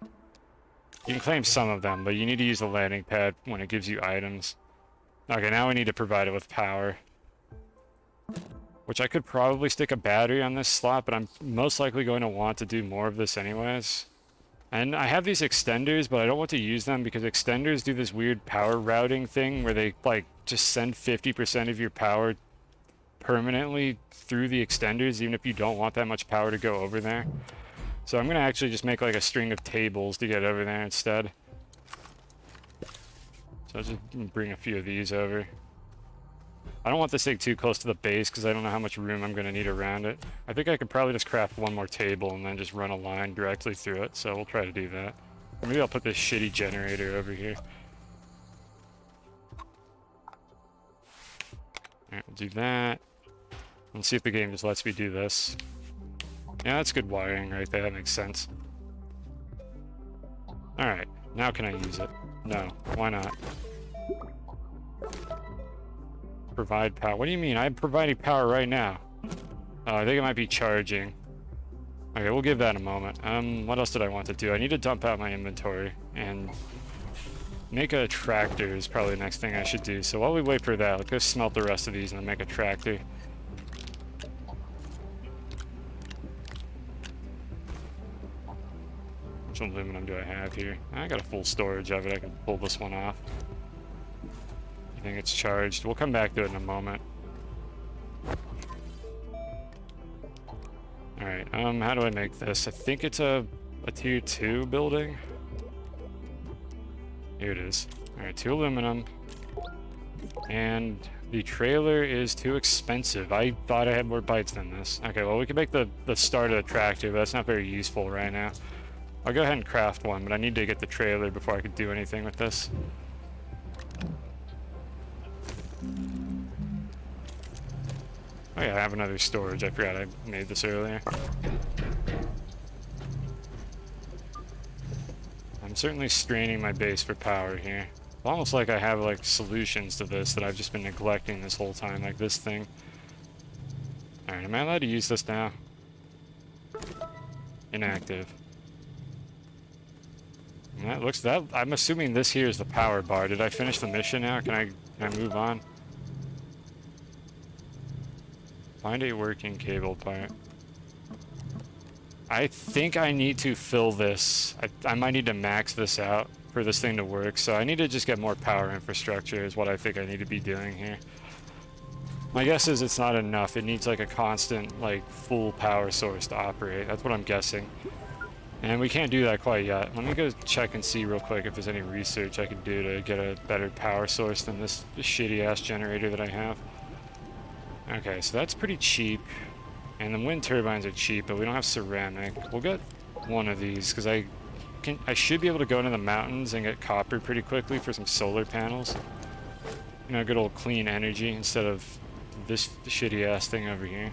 You can claim some of them, but you need to use the landing pad when it gives you items. Okay, now we need to provide it with power. Which I could probably stick a battery on this slot, but I'm most likely going to want to do more of this anyways. And I have these extenders, but I don't want to use them because extenders do this weird power routing thing where they, like, just send 50% of your power permanently through the extenders, even if you don't want that much power to go over there. So I'm going to actually just make, like, a string of tables to get over there instead. So I'll just bring a few of these over. I don't want this thing too close to the base because I don't know how much room I'm going to need around it. I think I could probably just craft one more table and then just run a line directly through it, so we'll try to do that. Or maybe I'll put this shitty generator over here. Alright, we'll do that. Let's see if the game just lets me do this. Yeah, that's good wiring right there, that makes sense. Alright, now can I use it? No, why not? Provide power. What do you mean? I'm providing power right now. Oh, I think it might be charging. Okay, we'll give that a moment. What else did I want to do? I need to dump out my inventory and make a tractor is probably the next thing I should do. So while we wait for that, let's go smelt the rest of these and then make a tractor. Which aluminum do I have here? I got a full storage of it. I can pull this one off. I think it's charged. We'll come back to it in a moment. Alright, how do I make this? I think it's a tier 2 building. Here it is. Alright, 2 aluminum. And the trailer is too expensive. I thought I had more bytes than this. Okay, well we can make the start of the tractor, but that's not very useful right now. I'll go ahead and craft one, but I need to get the trailer before I can do anything with this. Oh yeah, I have another storage. I forgot I made this earlier. I'm certainly straining my base for power here. It's almost like I have like solutions to this that I've just been neglecting this whole time, like this thing. Alright, am I allowed to use this now? Inactive. And that looks that I'm assuming this here is the power bar. Did I finish the mission now? Can I move on? Find a working cable part. I think I need to fill this. I might need to max this out for this thing to work, so I need to just get more power infrastructure is what I think I need to be doing here. My guess is it's not enough. It needs like a constant, like, full power source to operate. That's what I'm guessing. And we can't do that quite yet. Let me go check and see real quick if there's any research I can do to get a better power source than this shitty-ass generator that I have. Okay, so that's pretty cheap. And the wind turbines are cheap, but we don't have ceramic. We'll get one of these, because I should be able to go into the mountains and get copper pretty quickly for some solar panels. You know, good old clean energy instead of this shitty-ass thing over here.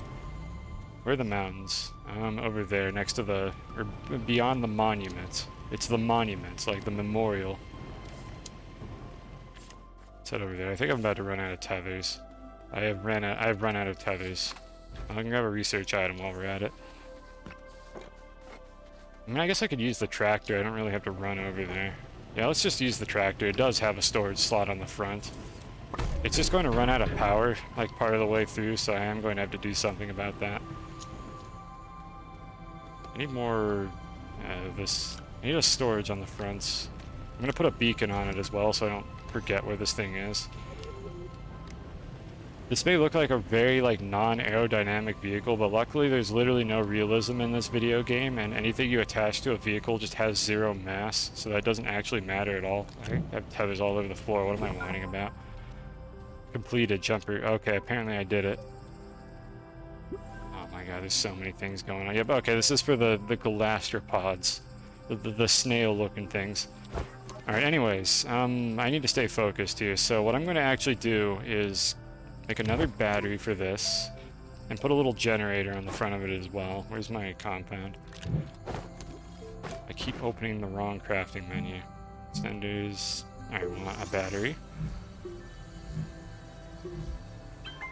Where are the mountains? Over there, next to the... or beyond the monument. It's the monument, like the memorial. It's that over there. I think I'm about to run out of tethers. I've run out of tethers. I can grab a research item while we're at it. I mean, I guess I could use the tractor. I don't really have to run over there. Yeah, let's just use the tractor. It does have a storage slot on the front. It's just going to run out of power, like, part of the way through, so I am going to have to do something about that. I need more... I need a storage on the fronts. I'm going to put a beacon on it as well, so I don't forget where this thing is. This may look like a very, like, non-aerodynamic vehicle, but luckily there's literally no realism in this video game, and anything you attach to a vehicle just has 0 mass, so that doesn't actually matter at all. I have tethers all over the floor. What am I whining about? Completed jumper. Okay, apparently I did it. Oh my god, there's so many things going on. Yep, okay, this is for the galastropods. The snail-looking things. Alright, anyways, I need to stay focused here, so what I'm going to actually do is make another battery for this, and put a little generator on the front of it as well. Where's my compound? I keep opening the wrong crafting menu. Senders... Alright, we want a battery.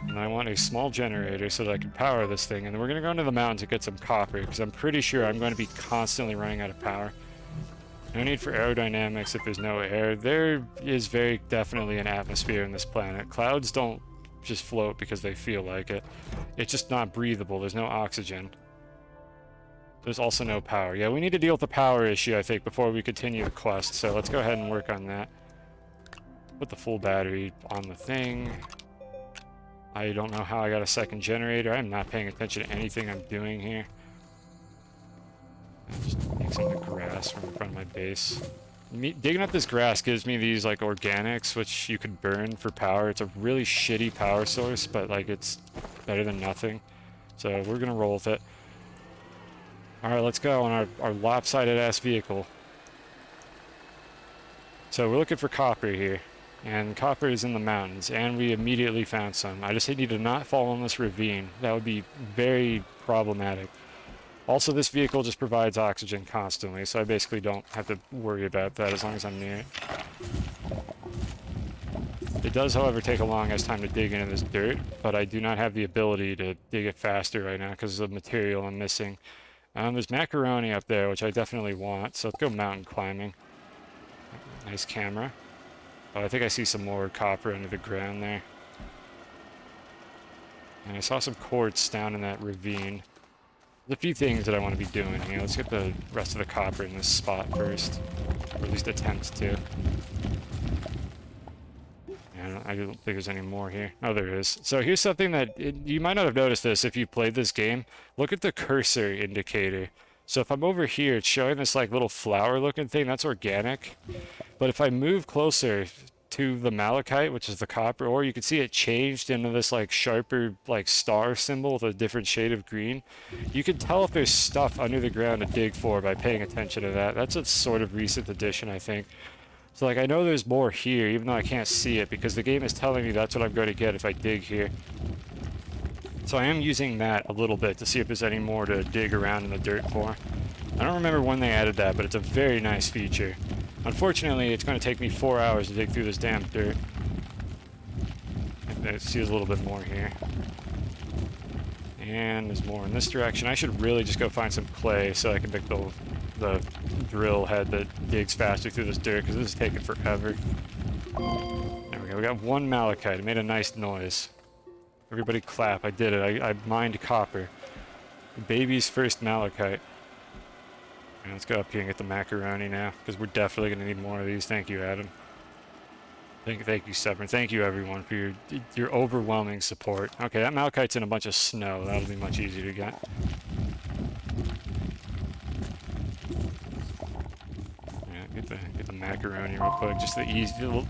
And I want a small generator so that I can power this thing, and then we're going to go into the mountains to get some copper, because I'm pretty sure I'm going to be constantly running out of power. No need for aerodynamics if there's no air. There is very definitely an atmosphere in this planet. Clouds don't just float because they feel like it. It's just not breathable. There's no oxygen. There's also no power. Yeah, we need to deal with the power issue, I think, before we continue the quest, so let's go ahead and work on that. Put the full battery on the thing. I don't know how I got a second generator. I'm not paying attention to anything I'm doing here. Just take some of the grass from in front of my base. Digging up this grass gives me these, like, organics, which you could burn for power. It's a really shitty power source, but, like, it's better than nothing. So we're gonna roll with it. Alright, let's go on our lopsided-ass vehicle. So we're looking for copper here. And copper is in the mountains, and we immediately found some. I just need to not fall in this ravine. That would be very problematic. Also, this vehicle just provides oxygen constantly, so I basically don't have to worry about that as long as I'm near it. It does, however, take a long-ass time to dig into this dirt, but I do not have the ability to dig it faster right now because of the material I'm missing. There's macaroni up there, which I definitely want, so let's go mountain climbing. Nice camera. Oh, I think I see some more copper under the ground there. And I saw some quartz down in that ravine. There's a few things that I want to be doing here. Let's get the rest of the copper in this spot first. Or at least attempt to. I don't think there's any more here. Oh, there is. So here's something that you might not have noticed this if you played this game. Look at the cursor indicator. So if I'm over here, it's showing this like little flower looking thing. That's organic. But if I move closer to the malachite, which is the copper ore, you can see it changed into this like sharper like star symbol with a different shade of green. You can tell if there's stuff under the ground to dig for by paying attention to that. That's a sort of recent addition, I think. So like I know there's more here, even though I can't see it, because the game is telling me that's what I'm going to get if I dig here. So I am using that a little bit to see if there's any more to dig around in the dirt for. I don't remember when they added that, but it's a very nice feature. Unfortunately, it's going to take me 4 hours to dig through this damn dirt. I see there's a little bit more here. And there's more in this direction. I should really just go find some clay so I can pick the drill head that digs faster through this dirt, because this is taking forever. There we go. We got one malachite. It made a nice noise. Everybody clap. I did it. I mined copper. Baby's first malachite. Right, let's go up here and get the macaroni now, because we're definitely going to need more of these. Thank you, Adam. Thank you, Stubborn. Thank you, everyone, for your overwhelming support. Okay, that malachite's in a bunch of snow. That'll be much easier to get. Get the macaroni real quick. Just the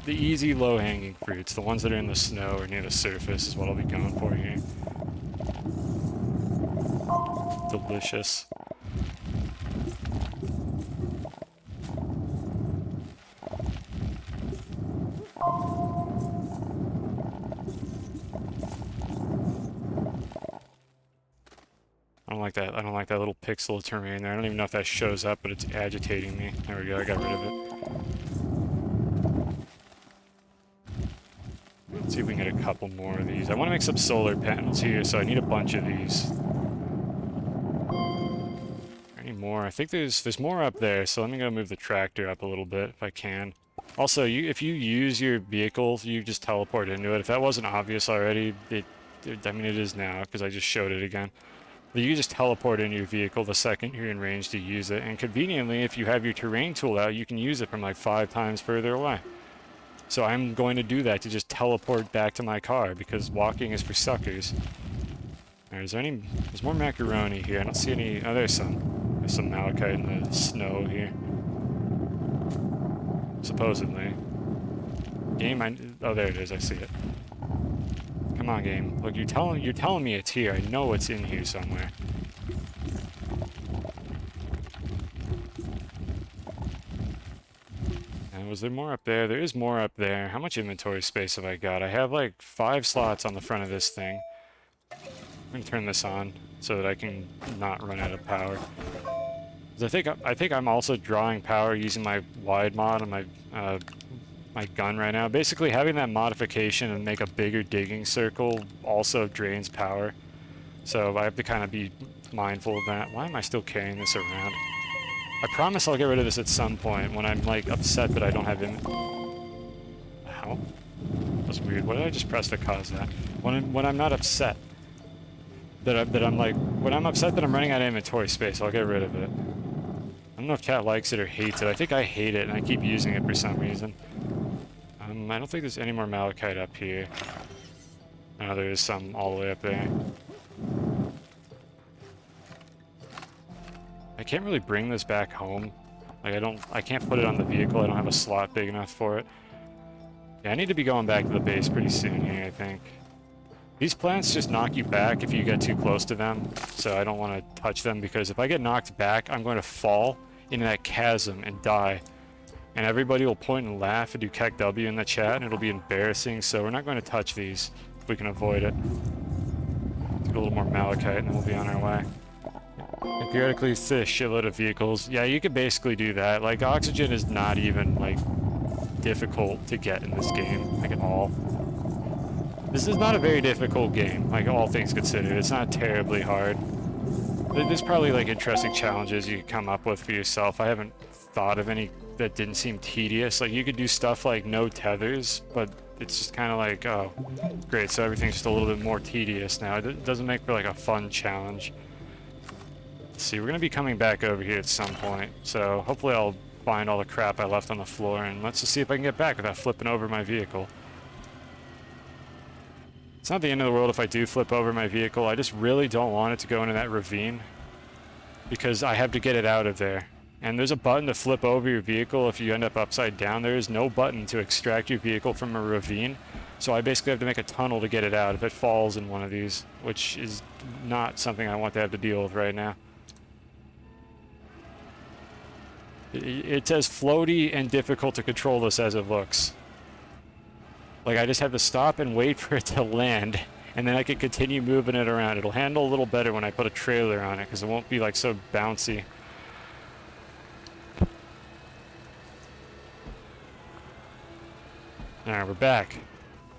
easy low-hanging fruits. The ones that are in the snow or near the surface is what I'll be going for here. Delicious. I don't like that. I don't like that little pixel of terrain there. I don't even know if that shows up, but it's agitating me. There we go. I got rid of it. Let's see if we can get a couple more of these. I want to make some solar panels here, so I need a bunch of these. Any more? I think there's more up there, so let me go move the tractor up a little bit if I can. Also, if you use your vehicle, you just teleport into it. If that wasn't obvious already, I mean it is now because I just showed it again. But you just teleport into your vehicle the second you're in range to use it. And conveniently, if you have your terrain tool out, you can use it from like 5 times further away. So I'm going to do that to just teleport back to my car because walking is for suckers. There's more macaroni here. I don't see any. Oh, there's some malachite in the snow here. Supposedly. Game, oh, there it is. I see it. Come on, game. Look, you're telling me it's here. I know it's in here somewhere. And was there more up there? There is more up there. How much inventory space have I got? I have like 5 slots on the front of this thing. I'm gonna turn this on so that I can not run out of power. 'Cause I think I'm also drawing power using my wide mod on my my gun right now. Basically, having that modification and make a bigger digging circle also drains power. So I have to kind of be mindful of that. Why am I still carrying this around? I promise I'll get rid of this at some point when I'm like upset that I don't have How? That's weird. What did I just press to cause that? When I'm not upset that when I'm upset that I'm running out of inventory space, I'll get rid of it. I don't know if chat likes it or hates it. I think I hate it and I keep using it for some reason. I don't think there's any more malachite up here. No, there is some all the way up there. I can't really bring this back home. Like I can't put it on the vehicle. I don't have a slot big enough for it. Yeah, I need to be going back to the base pretty soon here, I think. These plants just knock you back if you get too close to them, so I don't want to touch them because if I get knocked back, I'm going to fall into that chasm and die. And everybody will point and laugh and do Keck W in the chat, and it'll be embarrassing, so we're not going to touch these if we can avoid it. Let's get a little more malachite and then we'll be on our way. And periodically it's a shitload of vehicles. Yeah, you could basically do that. Like, oxygen is not even, like, difficult to get in this game, like, at all. This is not a very difficult game, like, all things considered. It's not terribly hard. There's probably, like, interesting challenges you could come up with for yourself. I haven't thought of any that didn't seem tedious. Like, you could do stuff like no tethers, but it's just kind of like, oh, great, so everything's just a little bit more tedious now. It doesn't make for, like, a fun challenge. Let's see, we're going to be coming back over here at some point, so hopefully I'll find all the crap I left on the floor, and let's just see if I can get back without flipping over my vehicle. It's not the end of the world if I do flip over my vehicle. I just really don't want it to go into that ravine because I have to get it out of there. And there's a button to flip over your vehicle if you end up upside down. There is no button to extract your vehicle from a ravine. So I basically have to make a tunnel to get it out if it falls in one of these, which is not something I want to have to deal with right now. It's as floaty and difficult to control this as it looks. Like, I just have to stop and wait for it to land, and then I can continue moving it around. It'll handle a little better when I put a trailer on it, because it won't be, like, so bouncy. Alright, we're back.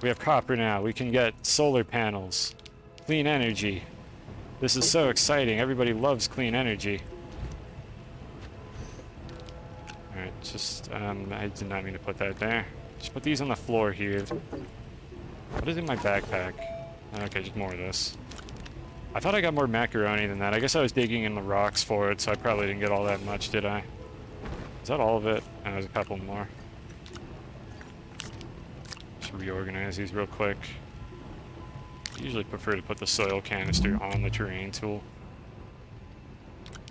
We have copper now. We can get solar panels. Clean energy. This is so exciting. Everybody loves clean energy. Alright, just, I did not mean to put that there. Just put these on the floor here. What is in my backpack? Okay, just more of this. I thought I got more macaroni than that. I guess I was digging in the rocks for it, so I probably didn't get all that much, did I? Is that all of it? Oh, there's a couple more. Just reorganize these real quick. I usually prefer to put the soil canister on the terrain tool.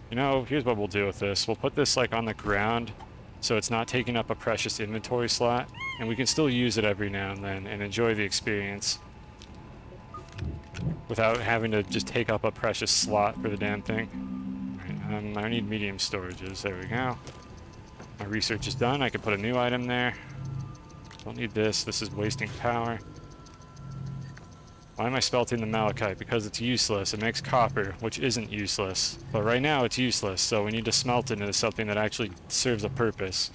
You know, here's what we'll do with this. We'll put this, like, on the ground, so it's not taking up a precious inventory slot, and we can still use it every now and then and enjoy the experience without having to just take up a precious slot for the damn thing. Right, I need medium storages. There we go. My research is done. I can put a new item there. Don't need this. This is wasting power. Why am I smelting the malachite? Because it's useless. It makes copper, which isn't useless. But right now it's useless, so we need to smelt it into something that actually serves a purpose.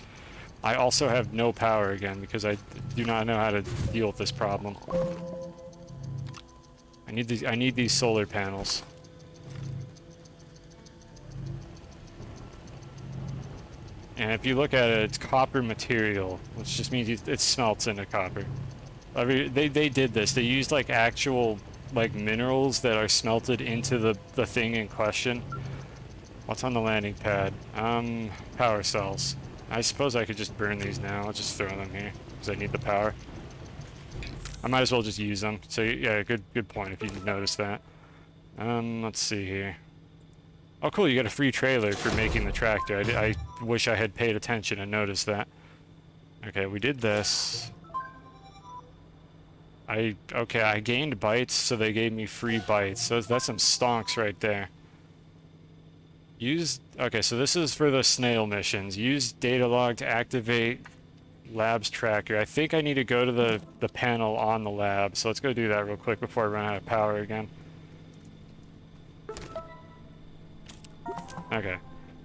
I also have no power again because I do not know how to deal with this problem. I need these solar panels. And if you look at it, it's copper material, which just means it smelts into copper. I mean, they did this. They used, like, actual, like, minerals that are smelted into the thing in question. What's on the landing pad? Power cells. I suppose I could just burn these now. I'll just throw them here, because I need the power. I might as well just use them. So, yeah, good point if you noticed that. Let's see here. Oh, cool, you got a free trailer for making the tractor. I wish I had paid attention and noticed that. Okay, we did this. Okay, I gained bytes, so they gave me free bytes. So that's some stonks right there. Okay, so this is for the snail missions. Use data log to activate labs tracker. I think I need to go to the panel on the lab, so let's go do that real quick before I run out of power again. Okay.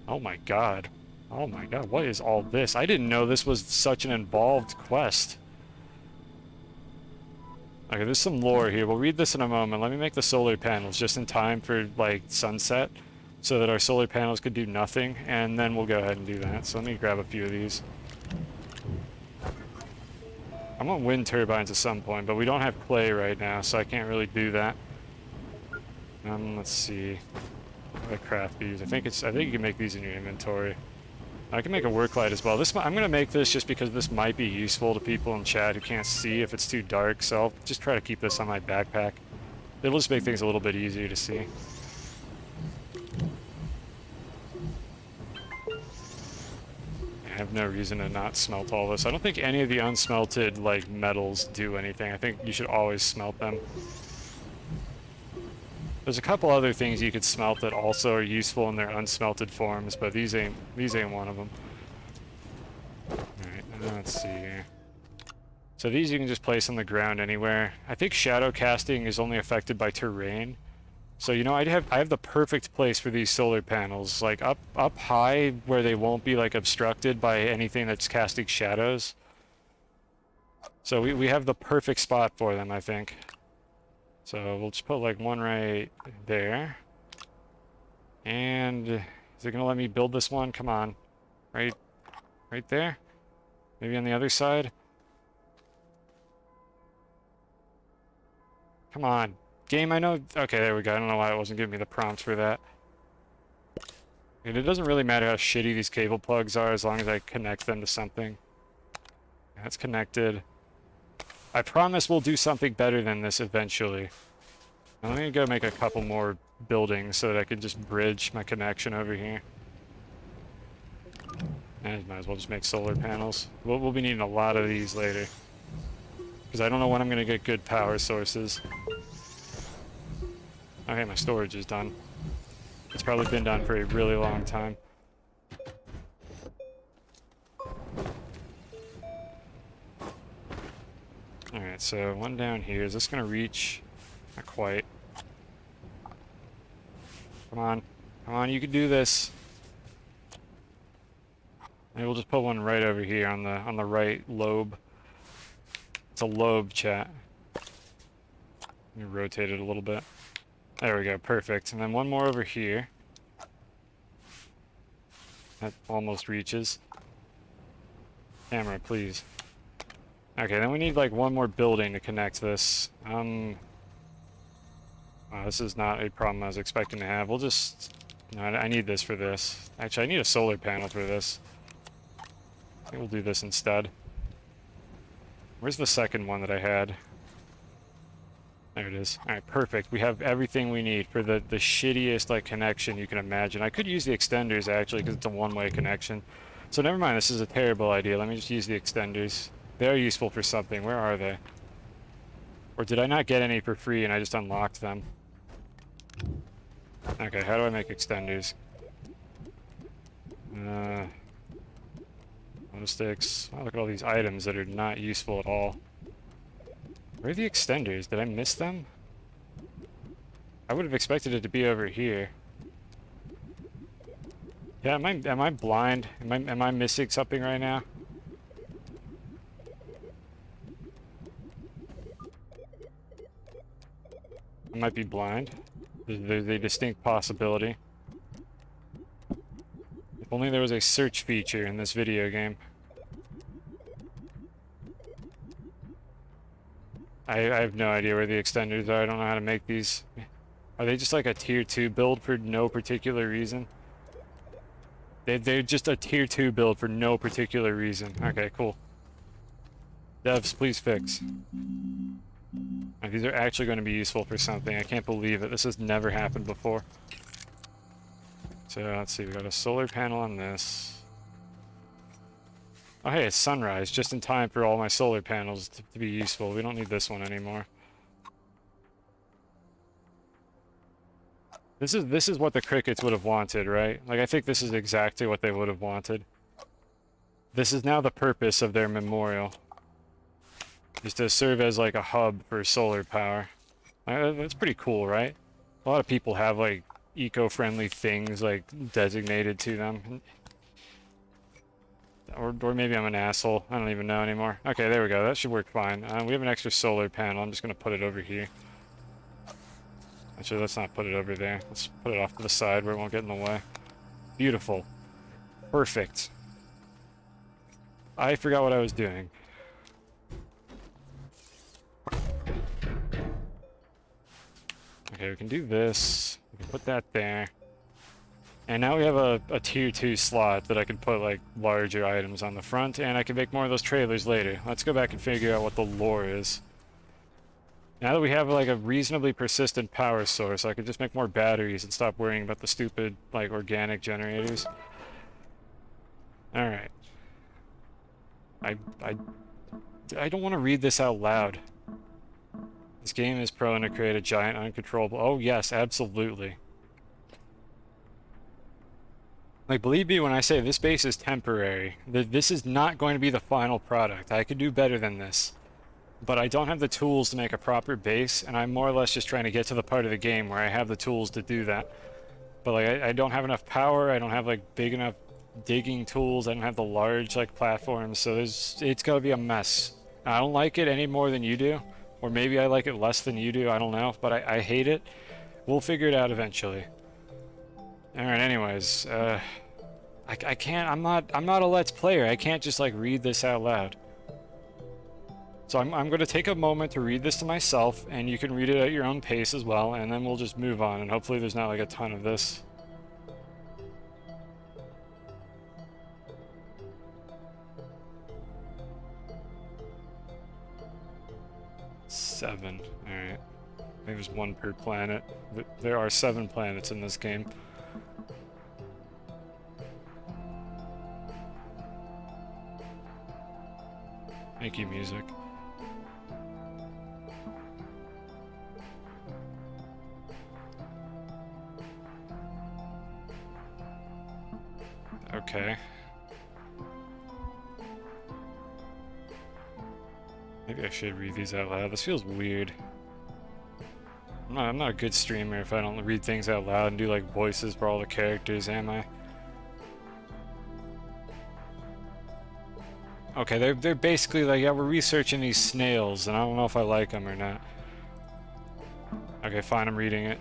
Oh my god. Oh my god, what is all this? I didn't know this was such an involved quest. Okay, there's some lore here. We'll read this in a moment. Let me make the solar panels just in time for, like, sunset, so that our solar panels could do nothing, and then we'll go ahead and do that. So let me grab a few of these. I want wind turbines at some point, but we don't have clay right now, so I can't really do that. Let's see. How do I craft these? I think you can make these in your inventory. I can make a work light as well. I'm going to make this just because this might be useful to people in chat who can't see if it's too dark, so I'll just try to keep this on my backpack. It'll just make things a little bit easier to see. I have no reason to not smelt all this. I don't think any of the unsmelted, like, metals do anything. I think you should always smelt them. There's a couple other things you could smelt that also are useful in their unsmelted forms, but these ain't one of them. Alright, let's see here. So these you can just place on the ground anywhere. I think shadow casting is only affected by terrain. So, you know, I have the perfect place for these solar panels, like up high where they won't be, like, obstructed by anything that's casting shadows. So we have the perfect spot for them, I think. So we'll just put, like, one right there. And is it gonna let me build this one? Come on. Right there? Maybe on the other side? Come on. Game, I know... Okay, there we go. I don't know why it wasn't giving me the prompts for that. And it doesn't really matter how shitty these cable plugs are as long as I connect them to something. That's connected. I promise we'll do something better than this eventually. I'm gonna go make a couple more buildings so that I can just bridge my connection over here. And might as well just make solar panels. We'll be needing a lot of these later. Because I don't know when I'm gonna get good power sources. Okay, my storage is done. It's probably been done for a really long time. Alright, so one down here. Is this gonna reach? Not quite. Come on. Come on, you can do this. Maybe we'll just put one right over here on the right lobe. It's a lobe, chat. Let me rotate it a little bit. There we go, perfect. And then one more over here. That almost reaches. Camera, please. Okay, then we need like one more building to connect this. This is not a problem I was expecting to have. We'll just... No, I need this for this. Actually, I need a solar panel for this. I think we'll do this instead. Where's the second one that I had? There it is. Alright, perfect. We have everything we need for the shittiest like connection you can imagine. I could use the extenders actually because it's a one-way connection. So never mind, this is a terrible idea. Let me just use the extenders. They are useful for something. Where are they? Or did I not get any for free and I just unlocked them? Okay, how do I make extenders? Sticks. Oh, look at all these items that are not useful at all. Where are the extenders? Did I miss them? I would have expected it to be over here. Yeah, am I blind? Am I missing something right now? I might be blind. There's a distinct possibility. If only there was a search feature in this video game. I have no idea where the extenders are. I don't know how to make these. Are they just like a tier 2 build for no particular reason? They're just a tier 2 build for no particular reason. Okay, cool. Devs, please fix. These are actually going to be useful for something. I can't believe it. This has never happened before. So let's see, we got a solar panel on this. Oh hey, it's sunrise, just in time for all my solar panels to be useful. We don't need this one anymore. This is what the crickets would have wanted, right? Like, I think this is exactly what they would have wanted. This is now the purpose of their memorial. Is to serve as like a hub for solar power. That's pretty cool, right? A lot of people have like eco-friendly things like designated to them. Or maybe I'm an asshole. I don't even know anymore. Okay, there we go. That should work fine. We have an extra solar panel. I'm just going to put it over here. Actually, let's not put it over there. Let's put it off to the side where it won't get in the way. Beautiful. Perfect. I forgot what I was doing. Okay, we can do this. We can put that there. And now we have a tier 2 slot that I can put like larger items on the front, and I can make more of those trailers later. Let's go back and figure out what the lore is. Now that we have like a reasonably persistent power source, I could just make more batteries and stop worrying about the stupid like organic generators. Alright. I don't want to read this out loud. This game is prone to create a giant uncontrollable... Oh yes, absolutely. Like, believe me when I say this base is temporary. This is not going to be the final product. I could do better than this. But I don't have the tools to make a proper base, and I'm more or less just trying to get to the part of the game where I have the tools to do that. But like, I don't have enough power, I don't have like big enough digging tools, I don't have the large like platforms, so it's gotta be a mess. I don't like it any more than you do, or maybe I like it less than you do, I don't know, but I hate it. We'll figure it out eventually. Alright, anyways, I can't, I'm not a Let's Player, I can't just like read this out loud. So I'm going to take a moment to read this to myself, and you can read it at your own pace as well, and then we'll just move on, and hopefully there's not like a ton of this. 7. Alright. Maybe there's 1 per planet. There are 7 planets in this game. Thank you, music. Okay. Maybe I should read these out loud. This feels weird. I'm not a good streamer if I don't read things out loud and do like voices for all the characters, am I? Okay, they're basically like, yeah, we're researching these snails, and I don't know if I like them or not. Okay, fine, I'm reading it.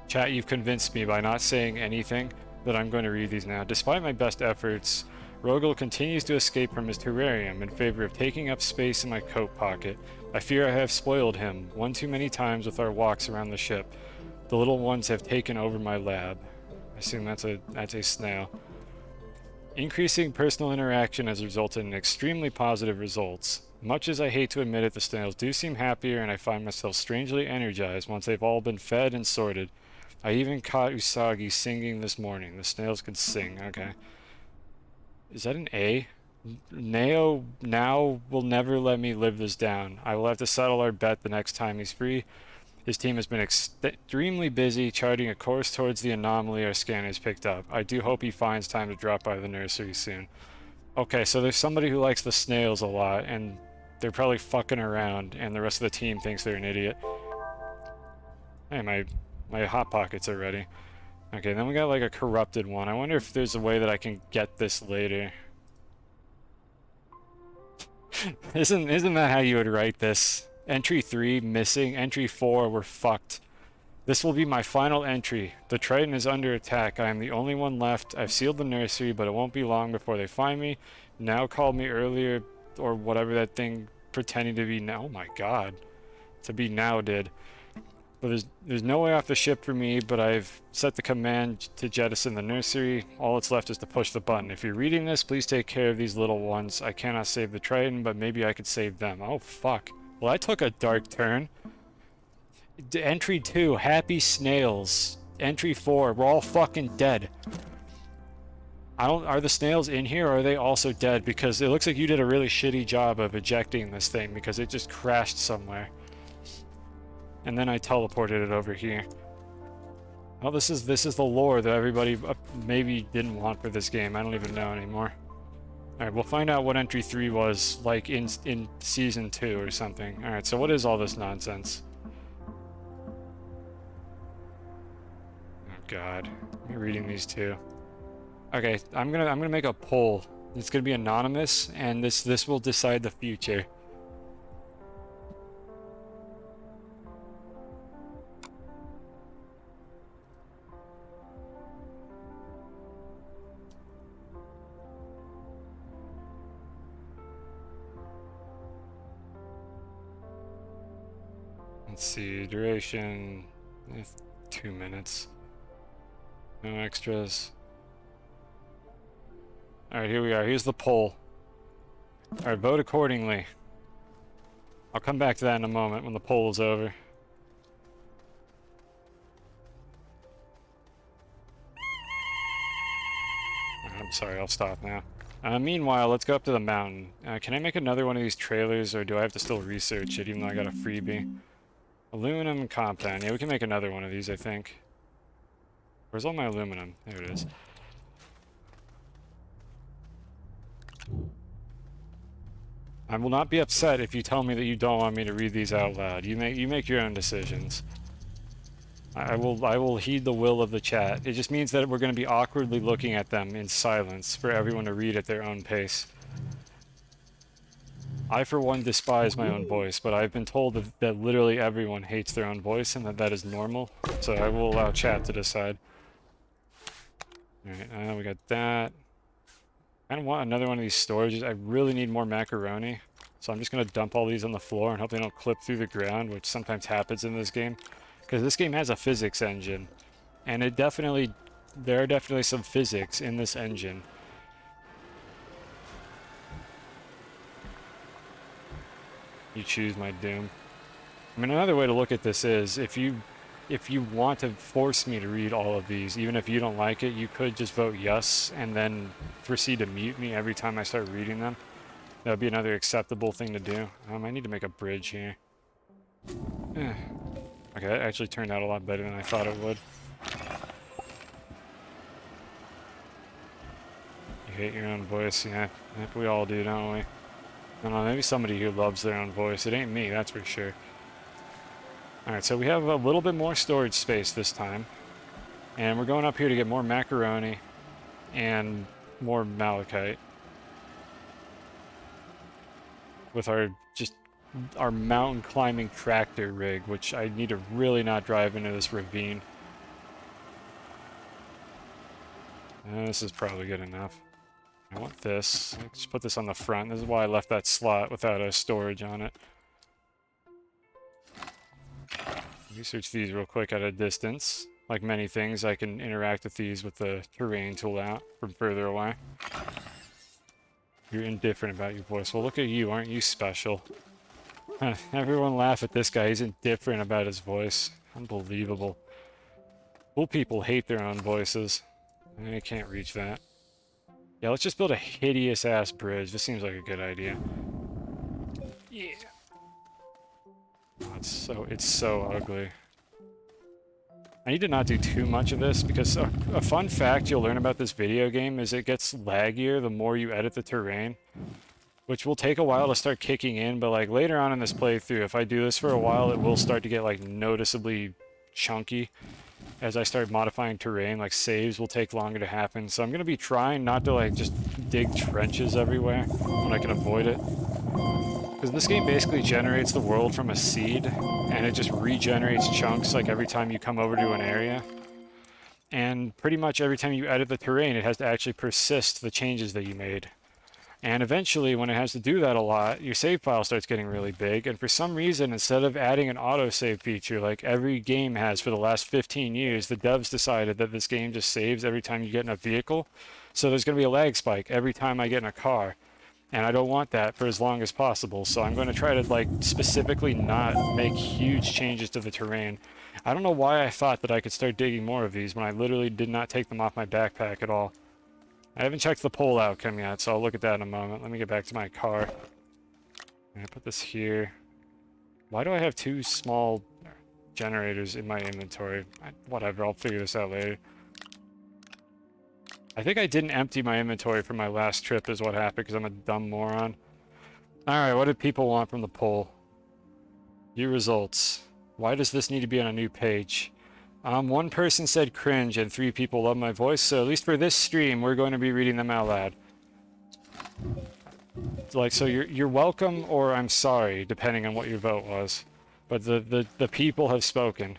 Chat, you've convinced me by not saying anything that I'm going to read these now. Despite my best efforts, Rogel continues to escape from his terrarium in favor of taking up space in my coat pocket. I fear I have spoiled him one too many times with our walks around the ship. The little ones have taken over my lab. I assume that's a snail. Increasing personal interaction has resulted in extremely positive results. Much as I hate to admit it, the snails do seem happier, and I find myself strangely energized once they've all been fed and sorted. I even caught Usagi singing this morning. The snails can sing. Okay. Is that an A? Nao now will never let me live this down. I will have to settle our bet the next time he's free. His team has been extremely busy charting a course towards the anomaly our scanners picked up. I do hope he finds time to drop by the nursery soon. Okay, so there's somebody who likes the snails a lot, and they're probably fucking around, and the rest of the team thinks they're an idiot. Hey, my hot pockets are ready. Okay, then we got like a corrupted one. I wonder if there's a way that I can get this later. Isn't that how you would write this? Entry 3 missing. Entry 4 we're fucked. This will be my final entry. The Triton is under attack. I am the only one left. I've sealed the nursery, but it won't be long before they find me. Now called me earlier, or whatever that thing pretending to be now. Oh my god. To be now did. But there's no way off the ship for me, but I've set the command to jettison the nursery. All that's left is to push the button. If you're reading this, please take care of these little ones. I cannot save the Triton, but maybe I could save them. Oh, fuck. Well, I took a dark turn. Entry 2, happy snails. Entry 4, we're all fucking dead. Are the snails in here, or are they also dead? Because it looks like you did a really shitty job of ejecting this thing, because it just crashed somewhere. And then I teleported it over here. Well, this is the lore that everybody maybe didn't want for this game. I don't even know anymore. Alright, we'll find out what entry 3 was like in season 2 or something. Alright, so what is all this nonsense? Oh god. I'm reading these two. Okay, I'm gonna make a poll. It's gonna be anonymous, and this will decide the future. Let's see, duration, 2 minutes. No extras. Alright, here we are. Here's the poll. Alright, vote accordingly. I'll come back to that in a moment when the poll is over. I'm sorry, I'll stop now. Meanwhile, let's go up to the mountain. Can I make another one of these trailers, or do I have to still research it even though I got a freebie? Aluminum compound. Yeah, we can make another one of these, I think. Where's all my aluminum? There it is. I will not be upset if you tell me that you don't want me to read these out loud. You make your own decisions. I will heed the will of the chat. It just means that we're going to be awkwardly looking at them in silence for everyone to read at their own pace. I, for one, despise my own voice, but I've been told that literally everyone hates their own voice and that is normal, so I will allow chat to decide. Alright, we got that. I don't want another one of these storages. I really need more macaroni, so I'm just going to dump all these on the floor and hope they don't clip through the ground, which sometimes happens in this game. Because this game has a physics engine, and there are definitely some physics in this engine. You choose my doom. I mean, another way to look at this is if you want to force me to read all of these, even if you don't like it, you could just vote yes and then proceed to mute me every time I start reading them. That would be another acceptable thing to do. I need to make a bridge here. Eh. Okay, that actually turned out a lot better than I thought it would. You hate your own voice, yeah. We all do, don't we? I don't know, maybe somebody who loves their own voice. It ain't me, that's for sure. Alright, so we have a little bit more storage space this time. And we're going up here to get more macaroni and more malachite. With our mountain climbing tractor rig, which I need to really not drive into this ravine. This is probably good enough. I want this. Let's put this on the front. This is why I left that slot without a storage on it. Research these real quick at a distance. Like many things, I can interact with these with the terrain tool out from further away. You're indifferent about your voice. Well, look at you. Aren't you special? Everyone laugh at this guy. He's indifferent about his voice. Unbelievable. Cool people hate their own voices. I can't reach that. Yeah, let's just build a hideous-ass bridge. This seems like a good idea. Yeah. Oh, it's so ugly. I need to not do too much of this, because a fun fact you'll learn about this video game is it gets laggier the more you edit the terrain. Which will take a while to start kicking in, but like later on in this playthrough, if I do this for a while, it will start to get like noticeably chunky. As I start modifying terrain, like saves will take longer to happen. So I'm going to be trying not to like just dig trenches everywhere when I can avoid it. Because this game basically generates the world from a seed, and it just regenerates chunks like every time you come over to an area. And pretty much every time you edit the terrain, it has to actually persist the changes that you made. And eventually, when it has to do that a lot, your save file starts getting really big, and for some reason, instead of adding an autosave feature like every game has for the last 15 years, the devs decided that this game just saves every time you get in a vehicle. So there's going to be a lag spike every time I get in a car. And I don't want that for as long as possible, so I'm going to try to like specifically not make huge changes to the terrain. I don't know why I thought that I could start digging more of these when I literally did not take them off my backpack at all. I haven't checked the pole outcome yet, so I'll look at that in a moment. Let me get back to my car. I'm gonna put this here. Why do I have two small generators in my inventory? Whatever, I'll figure this out later. I think I didn't empty my inventory from my last trip is what happened, because I'm a dumb moron. Alright, what did people want from the poll? View results. Why does this need to be on a new page? One person said cringe and 3 people love my voice, so at least for this stream, we're going to be reading them out loud. Like, so you're welcome or I'm sorry, depending on what your vote was. But the people have spoken.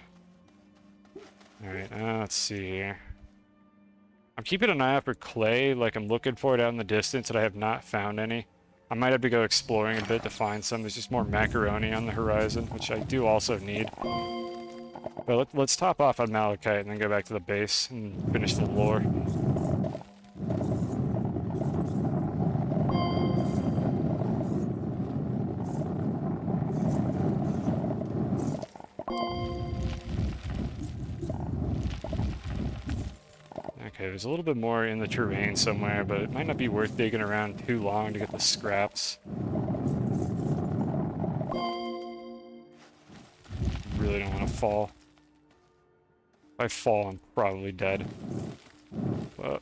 Alright, let's see here. I'm keeping an eye out for clay, like I'm looking for it out in the distance, and I have not found any. I might have to go exploring a bit to find some. There's just more macaroni on the horizon, which I do also need. But let's top off on malachite and then go back to the base and finish the lore. Okay, there's a little bit more in the terrain somewhere, but it might not be worth digging around too long to get the scraps. Really don't want to fall. If I fall, I'm probably dead.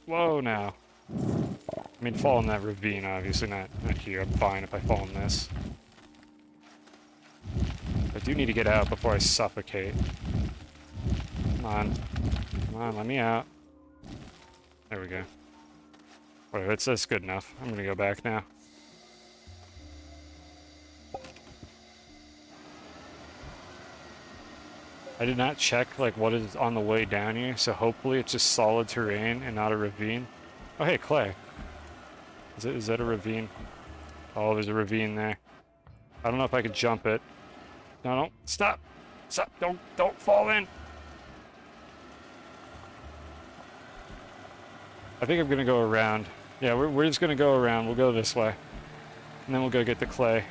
Whoa, now. I mean, fall in that ravine, obviously, not here. I'm fine if I fall in this. I do need to get out before I suffocate. Come on. Come on, let me out. There we go. Whatever, that's good enough. I'm gonna go back now. I did not check like what is on the way down here, so hopefully it's just solid terrain and not a ravine. Oh hey, clay. Is that a ravine? Oh, there's a ravine there. I don't know if I could jump it. No, stop! Stop! Don't fall in! I think I'm gonna go around. Yeah, we're just gonna go around. We'll go this way. And then we'll go get the clay.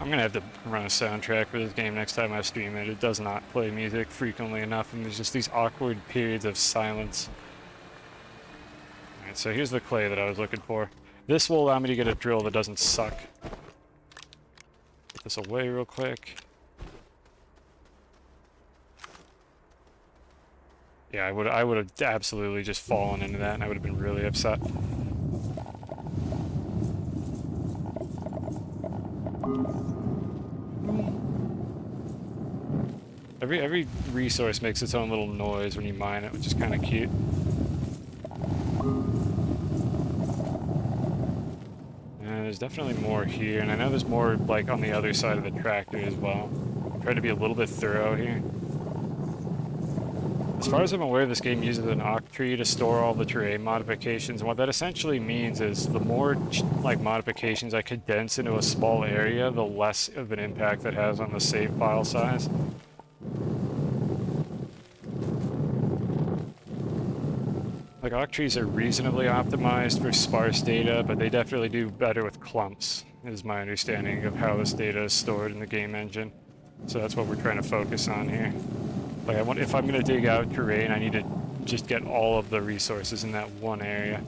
I'm gonna have to run a soundtrack for this game next time I stream it. It does not play music frequently enough, and there's just these awkward periods of silence. Alright, so here's the clay that I was looking for. This will allow me to get a drill that doesn't suck. Put this away real quick. Yeah, I would have absolutely just fallen into that, and I would have been really upset. Every resource makes its own little noise when you mine it, which is kind of cute. And there's definitely more here, and I know there's more like on the other side of the tractor as well. I'm trying to be a little bit thorough here. As far as I'm aware, this game uses an octree tree to store all the terrain modifications, and what that essentially means is the more like modifications I condense into a small area, the less of an impact that has on the save file size. Like, octrees are reasonably optimized for sparse data, but they definitely do better with clumps, is my understanding of how this data is stored in the game engine. So that's what we're trying to focus on here. Like, if I'm going to dig out terrain, I need to just get all of the resources in that one area.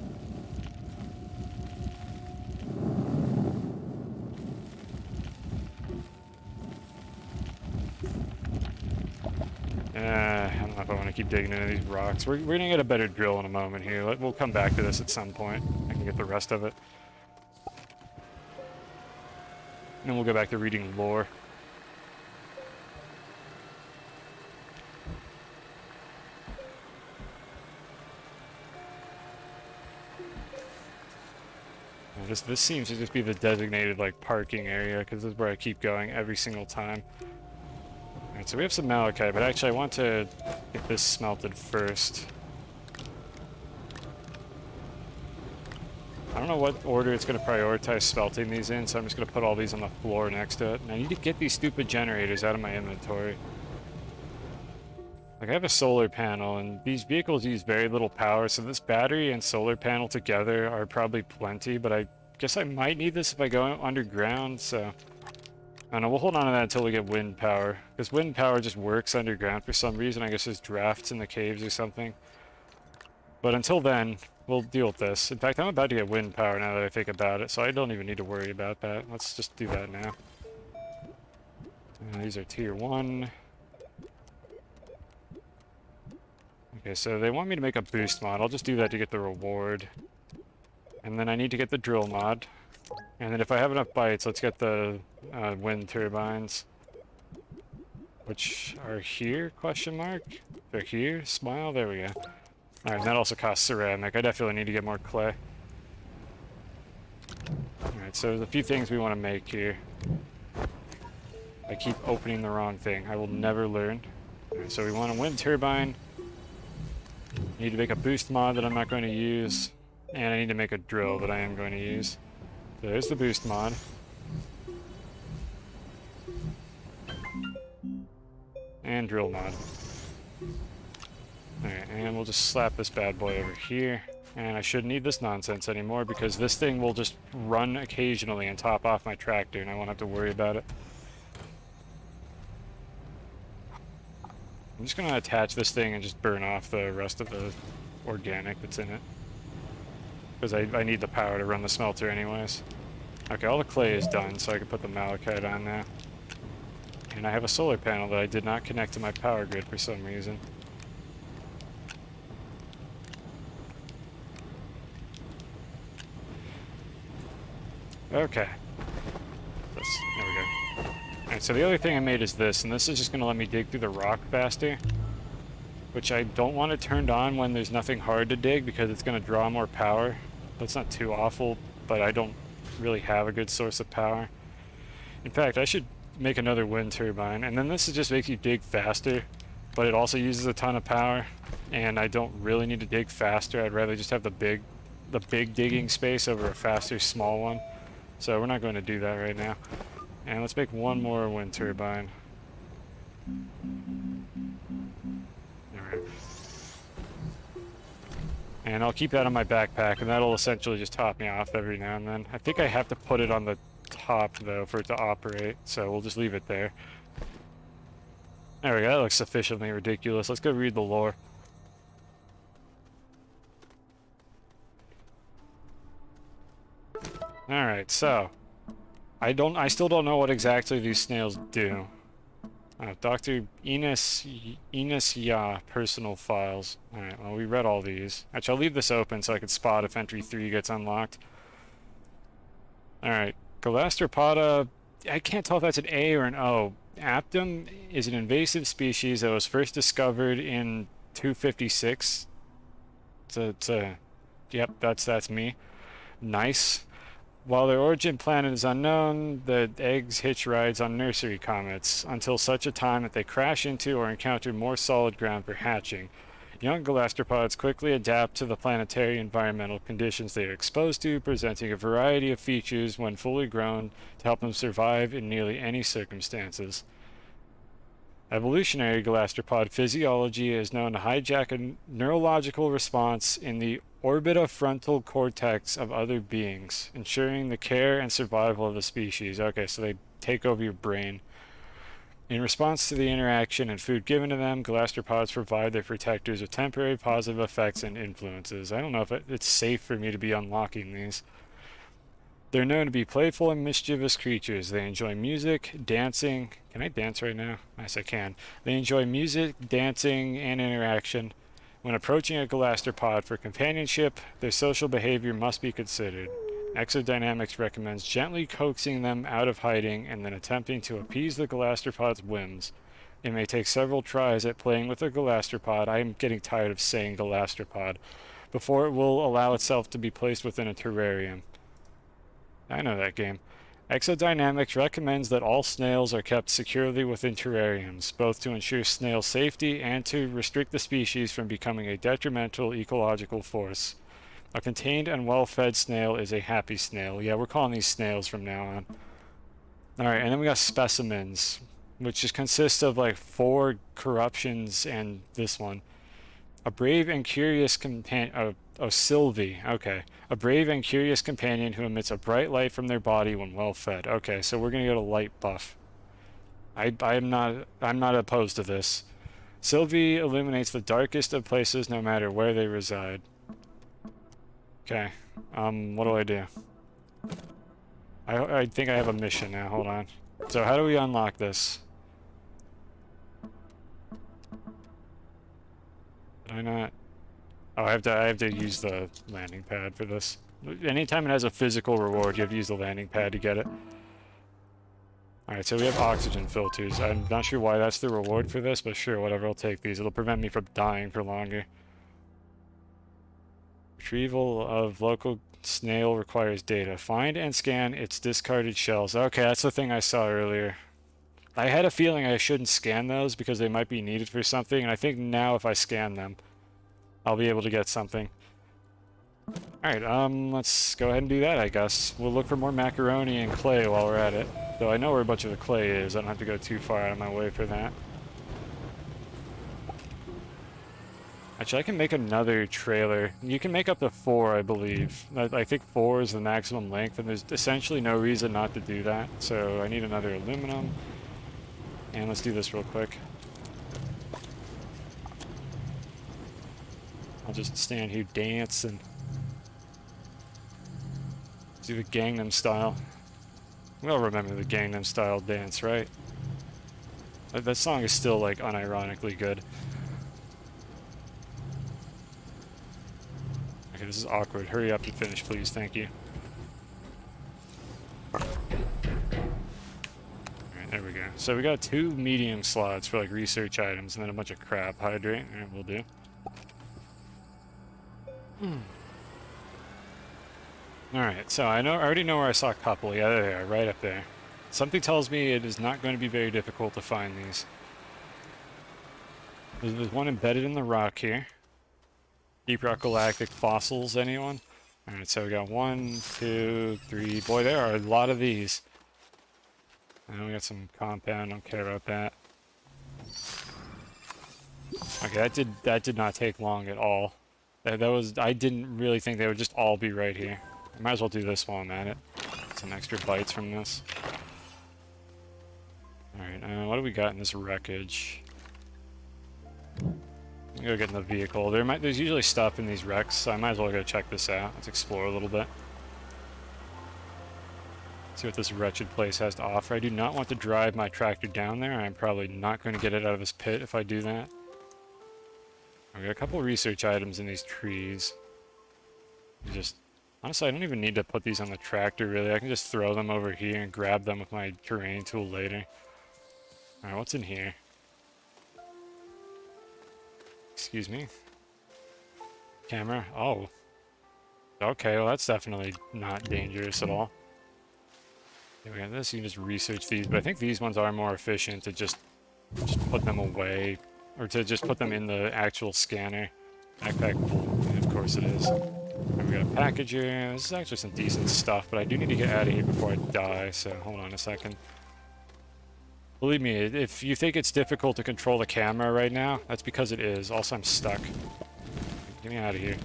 I don't know if I want to keep digging into these rocks. We're going to get a better drill in a moment here. We'll come back to this at some point. I can get the rest of it. And then we'll go back to reading lore. This seems to just be the designated like parking area, because this is where I keep going every single time. Alright, so we have some malachite, but actually I want to get this smelted first. I don't know what order it's going to prioritize smelting these in, so I'm just going to put all these on the floor next to it. And I need to get these stupid generators out of my inventory. Like, I have a solar panel, and these vehicles use very little power, so this battery and solar panel together are probably plenty, but I guess I might need this if I go underground, so... I don't know, we'll hold on to that until we get wind power, because wind power just works underground for some reason. I guess there's drafts in the caves or something. But until then, we'll deal with this. In fact, I'm about to get wind power now that I think about it, so I don't even need to worry about that. Let's just do that now. These are tier 1. Okay, so they want me to make a boost mod. I'll just do that to get the reward. And then I need to get the drill mod. And then if I have enough bytes, let's get the wind turbines. Which are here, question mark? They're here, smile, there we go. Alright, that also costs ceramic. I definitely need to get more clay. Alright, so there's a few things we want to make here. I keep opening the wrong thing. I will never learn. Alright, so we want a wind turbine. I need to make a boost mod that I'm not going to use. And I need to make a drill that I am going to use. So there's the boost mod. And drill mod. Alright, and we'll just slap this bad boy over here. And I shouldn't need this nonsense anymore, because this thing will just run occasionally and top off my tractor, and I won't have to worry about it. I'm just going to attach this thing and just burn off the rest of the organic that's in it. Because I need the power to run the smelter anyways. Okay, all the clay is done, so I can put the malachite on now. And I have a solar panel that I did not connect to my power grid for some reason. Okay. There we go. Alright, so the other thing I made is this, and this is just going to let me dig through the rock faster. Which I don't want it turned on when there's nothing hard to dig, because it's going to draw more power. That's not too awful, but I don't really have a good source of power. In fact, I should make another wind turbine, and then this just makes you dig faster, but it also uses a ton of power, and I don't really need to dig faster. I'd rather just have the big digging space over a faster small one. So we're not going to do that right now. And let's make one more wind turbine. Alright. And I'll keep that on my backpack, and that'll essentially just top me off every now and then. I think I have to put it on the top, though, for it to operate, so we'll just leave it there. There we go, that looks sufficiently ridiculous. Let's go read the lore. Alright, so I still don't know what exactly these snails do. Dr. Enos Ya, personal files. Alright, well, we read all these. Actually, I'll leave this open so I can spot if entry 3 gets unlocked. Alright, Galastropoda, I can't tell if that's an A or an O. Aptum is an invasive species that was first discovered in 256. Yep, that's me. Nice. While their origin planet is unknown, the eggs hitch rides on nursery comets until such a time that they crash into or encounter more solid ground for hatching. Young galastropods quickly adapt to the planetary environmental conditions they are exposed to, presenting a variety of features when fully grown to help them survive in nearly any circumstances. Evolutionary galastropod physiology is known to hijack a neurological response in the orbitofrontal cortex of other beings, ensuring the care and survival of the species. Okay, so they take over your brain. In response to the interaction and food given to them, galastropods provide their protectors with temporary positive effects and influences. I don't know if it's safe for me to be unlocking these. They're known to be playful and mischievous creatures. They enjoy music, dancing. Can I dance right now? Yes, I can. They enjoy music, dancing, and interaction. When approaching a galastropod for companionship, their social behavior must be considered. Exodynamics recommends gently coaxing them out of hiding and then attempting to appease the galastropod's whims. It may take several tries at playing with a galastropod, I am getting tired of saying galastropod, before it will allow itself to be placed within a terrarium. I know that game. Exodynamics recommends that all snails are kept securely within terrariums, both to ensure snail safety and to restrict the species from becoming a detrimental ecological force. A contained and well-fed snail is a happy snail. Yeah, we're calling these snails from now on. Alright, and then we got specimens, which just consists of like 4 corruptions and this one. A brave and curious companion... Oh, Sylvie. Okay. A brave and curious companion who emits a bright light from their body when well fed. Okay, so we're gonna get a light buff. I'm not opposed to this. Sylvie illuminates the darkest of places no matter where they reside. Okay. What do I do? I think I have a mission now. Hold on. So how do we unlock this? Did I not? Oh, I have to use the landing pad for this. Anytime it has a physical reward, you have to use the landing pad to get it. Alright, so we have oxygen filters. I'm not sure why that's the reward for this, but sure, whatever, I'll take these. It'll prevent me from dying for longer. Retrieval of local snail requires data. Find and scan its discarded shells. Okay, that's the thing I saw earlier. I had a feeling I shouldn't scan those because they might be needed for something, and I think now if I scan them, I'll be able to get something. Alright, let's go ahead and do that, I guess. We'll look for more macaroni and clay while we're at it. Though I know where a bunch of the clay is, I don't have to go too far out of my way for that. Actually, I can make another trailer. You can make up to 4, I believe. I think 4 is the maximum length, and there's essentially no reason not to do that. So I need another aluminum. And let's do this real quick. I'll just stand here dancing. Do the Gangnam Style. We all remember the Gangnam Style dance, right? That song is still, like, unironically good. Okay, this is awkward. Hurry up and finish, please. Thank you. Alright, there we go. So we got 2 medium slots for, like, research items, and then a bunch of crap. Hydrate. Alright, we'll do. Alright, so I already know where I saw a couple. Yeah, there they are, right up there. Something tells me it is not going to be very difficult to find these. There's one embedded in the rock here. Deep Rock Galactic fossils, anyone? Alright, so we got 1, 2, 3. Boy, there are a lot of these. And we got some compound, don't care about that. Okay, that did not take long at all. That was, I didn't really think they would just all be right here. I might as well do this while I'm at it. Get some extra bites from this. Alright, what do we got in this wreckage? I'm gonna go get in the vehicle. There's usually stuff in these wrecks, so I might as well go check this out. Let's explore a little bit. See what this wretched place has to offer. I do not want to drive my tractor down there. I'm probably not going to get it out of this pit if I do that. We got a couple research items in these trees. Honestly, I don't even need to put these on the tractor, really. I can just throw them over here and grab them with my terrain tool later. Alright, what's in here? Excuse me? Camera? Oh. Okay, well that's definitely not dangerous at all. Okay, we got this, you can just research these, but I think these ones are more efficient to just put them away, or to just put them in the actual scanner. Backpack full, and of course it is. And we got a package here. This is actually some decent stuff, but I do need to get out of here before I die, so hold on a second. Believe me, if you think it's difficult to control the camera right now, that's because it is. Also, I'm stuck. Get me out of here.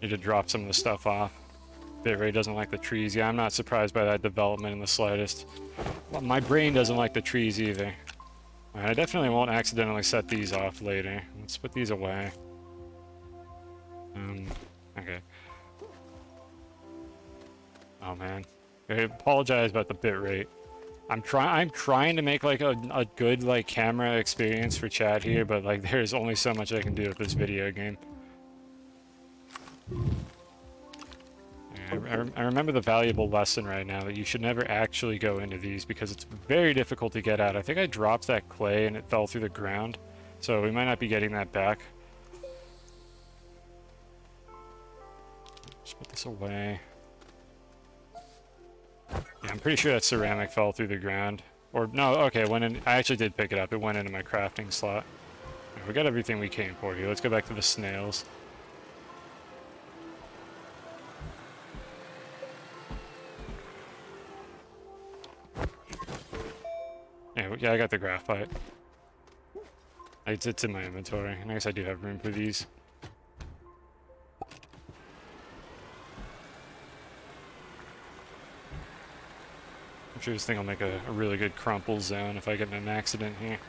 Need to drop some of the stuff off. Bitrate doesn't like the trees. Yeah, I'm not surprised by that development in the slightest. Well, my brain doesn't like the trees either. Alright, I definitely won't accidentally set these off later. Let's put these away. Okay. Oh man. I apologize about the bitrate. I'm trying to make like a good like camera experience for chat here, but like there's only so much I can do with this video game. I remember the valuable lesson right now that you should never actually go into these because it's very difficult to get out. I think I dropped that clay and it fell through the ground, so we might not be getting that back. Just put this away. Yeah, I'm pretty sure that ceramic fell through the ground. Or, no, okay, it went in. I actually did pick it up. It went into my crafting slot. Right, we got everything we came for here. Let's go back to the snails. Yeah, I got the graphite. It's in my inventory. I guess I do have room for these. I'm sure this thing will make a really good crumple zone if I get in an accident here.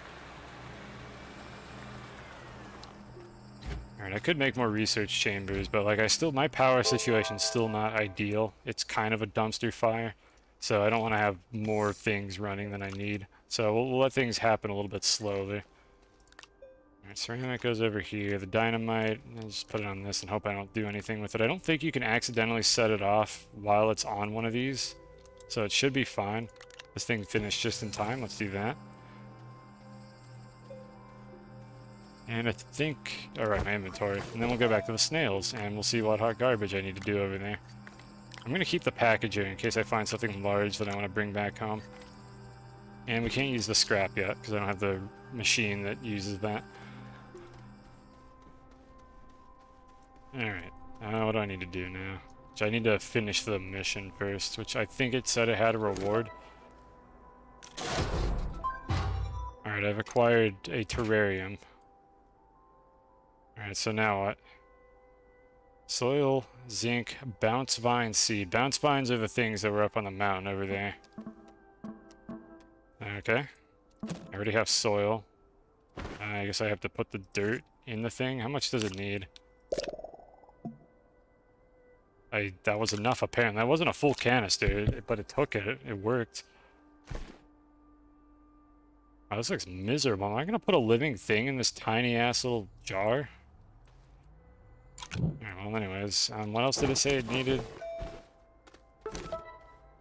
Alright, I could make more research chambers, but like my power situation's still not ideal. It's kind of a dumpster fire, so I don't want to have more things running than I need. So we'll let things happen a little bit slowly. Alright, ceramic goes over here. The dynamite, I'll just put it on this and hope I don't do anything with it. I don't think you can accidentally set it off while it's on one of these, so it should be fine. This thing finished just in time. Let's do that. And I think... Alright, my inventory. And then we'll go back to the snails, and we'll see what hot garbage I need to do over there. I'm going to keep the package here in case I find something large that I want to bring back home. And we can't use the scrap yet, because I don't have the machine that uses that. Alright, what do I need to do now? I need to finish the mission first, which I think it said it had a reward. Alright, I've acquired a terrarium. Alright, so now what? Soil, zinc, bounce vine seed. Bounce vines are the things that were up on the mountain over there. Okay. I already have soil. I guess I have to put the dirt in the thing. How much does it need? That was enough apparently. That wasn't a full canister, but it took it. It worked. Oh, this looks miserable. Am I gonna put a living thing in this tiny ass little jar? Alright, well anyways, what else did it say it needed?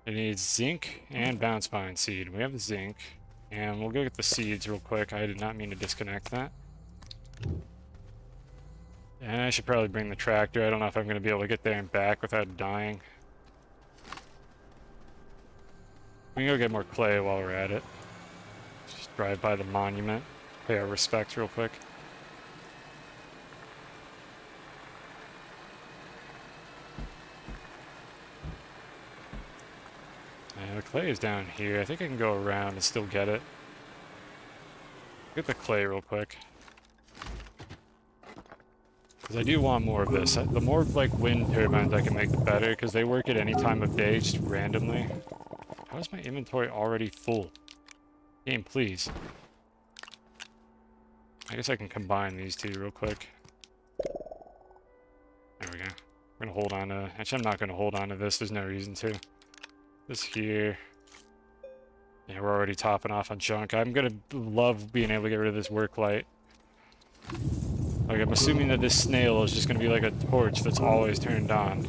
It needs zinc and bounce vine seed. We have the zinc, and we'll go get the seeds real quick. I did not mean to disconnect that. And I should probably bring the tractor. I don't know if I'm going to be able to get there and back without dying. We can go get more clay while we're at it. Just drive by the monument, pay our respects real quick. And the clay is down here. I think I can go around and still get it. Get the clay real quick. Because I do want more of this. The more, like, wind turbines I can make, the better, because they work at any time of day, just randomly. How is my inventory already full? Game, please. I guess I can combine these two real quick. There we go. We're gonna hold on to... Actually, I'm not gonna hold on to this. There's no reason to. This here... Yeah, we're already topping off on junk. I'm gonna love being able to get rid of this work light. Like, I'm assuming that this snail is just gonna be like a torch that's always turned on.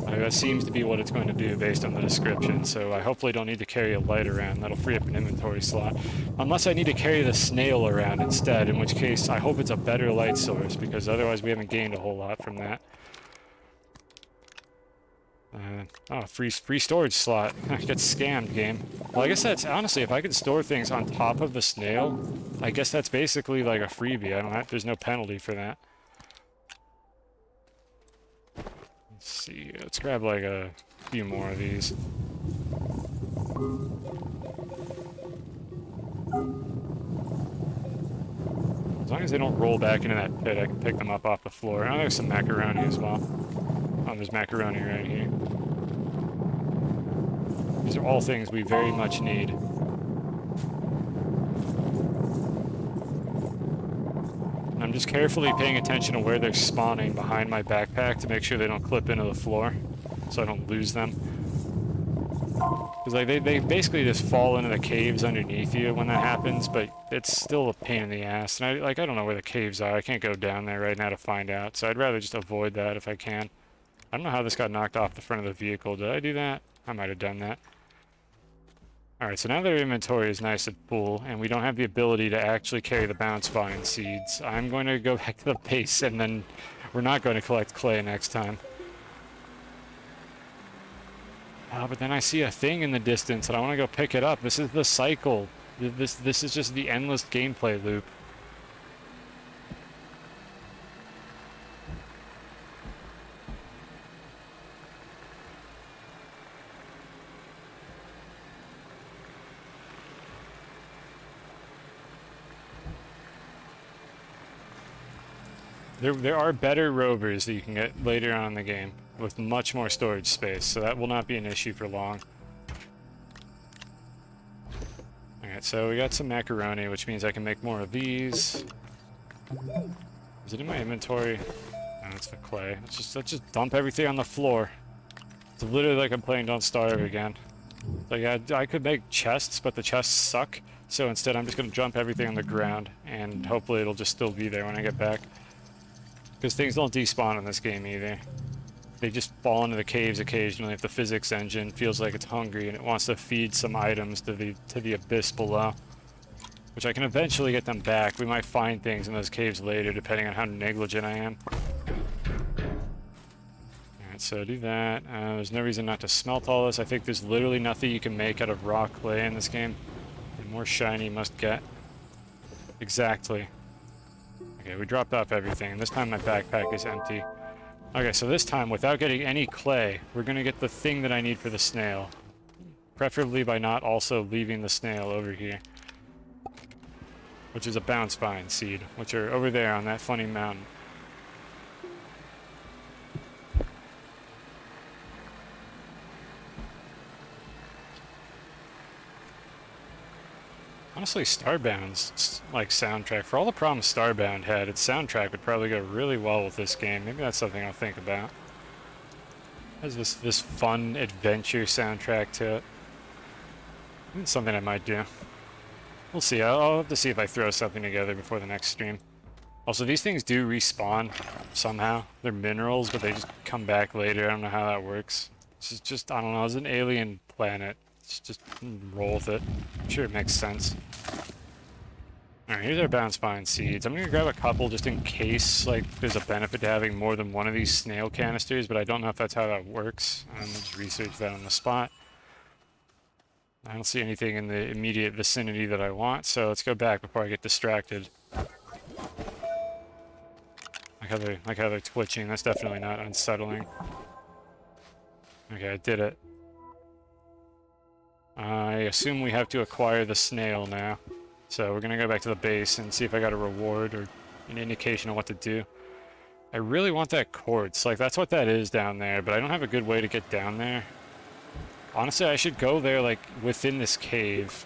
Like, that seems to be what it's going to do based on the description, so I hopefully don't need to carry a light around. That'll free up an inventory slot. Unless I need to carry the snail around instead, in which case I hope it's a better light source, because otherwise we haven't gained a whole lot from that. Oh, free storage slot. I get scammed, game. Well, I guess that's, honestly, if I could store things on top of the snail, I guess that's basically like a freebie. I don't have, there's no penalty for that. Let's see, let's grab like a few more of these. As long as they don't roll back into that pit, I can pick them up off the floor. Oh, there's some macaroni as well. Oh, there's macaroni right here. These are all things we very much need. And I'm just carefully paying attention to where they're spawning behind my backpack to make sure they don't clip into the floor, so I don't lose them. Because like they basically just fall into the caves underneath you when that happens, but it's still a pain in the ass. And I don't know where the caves are. I can't go down there right now to find out, so I'd rather just avoid that if I can. I don't know how this got knocked off the front of the vehicle. Did I do that? I might have done that. Alright, so now their inventory is nice and full, and we don't have the ability to actually carry the bounce vine seeds. I'm going to go back to the base, and then we're not going to collect clay next time. Oh, but then I see a thing in the distance, and I want to go pick it up. This is the cycle. This is just the endless gameplay loop. There are better rovers that you can get later on in the game with much more storage space, so that will not be an issue for long. Alright, so we got some macaroni, which means I can make more of these. Is it in my inventory? No, it's the clay. Let's just dump everything on the floor. It's literally like I'm playing Don't Starve again. Like, I could make chests, but the chests suck, so instead I'm just going to dump everything on the ground, and hopefully it'll just still be there when I get back. Because things don't despawn in this game either. They just fall into the caves occasionally if the physics engine feels like it's hungry and it wants to feed some items to the abyss below. Which I can eventually get them back. We might find things in those caves later depending on how negligent I am. Alright, so do that. There's no reason not to smelt all this. I think there's literally nothing you can make out of raw clay in this game. The more shiny you must get. Exactly. Okay, we dropped off everything. This time my backpack is empty. Okay, so this time, without getting any clay, we're gonna get the thing that I need for the snail. Preferably by not also leaving the snail over here. Which is a bounce vine seed, which are over there on that funny mountain. Honestly, Starbound's like soundtrack, for all the problems Starbound had, its soundtrack would probably go really well with this game. Maybe that's something I'll think about. It has this fun adventure soundtrack to it. It's something I might do. We'll see. I'll have to see if I throw something together before the next stream. Also, these things do respawn somehow. They're minerals, but they just come back later. I don't know how that works. It's just I don't know. It's an alien planet. Just roll with it. I'm sure it makes sense. Alright, here's our bounce vine seeds. I'm gonna grab a couple just in case like there's a benefit to having more than one of these snail canisters, but I don't know if that's how that works. I'm gonna just research that on the spot. I don't see anything in the immediate vicinity that I want, so let's go back before I get distracted. Like how they're twitching. That's definitely not unsettling. Okay, I did it. I assume we have to acquire the snail now. So we're gonna go back to the base and see if I got a reward or an indication of what to do. I really want that quartz. Like, that's what that is down there, but I don't have a good way to get down there. Honestly, I should go there, like, within this cave.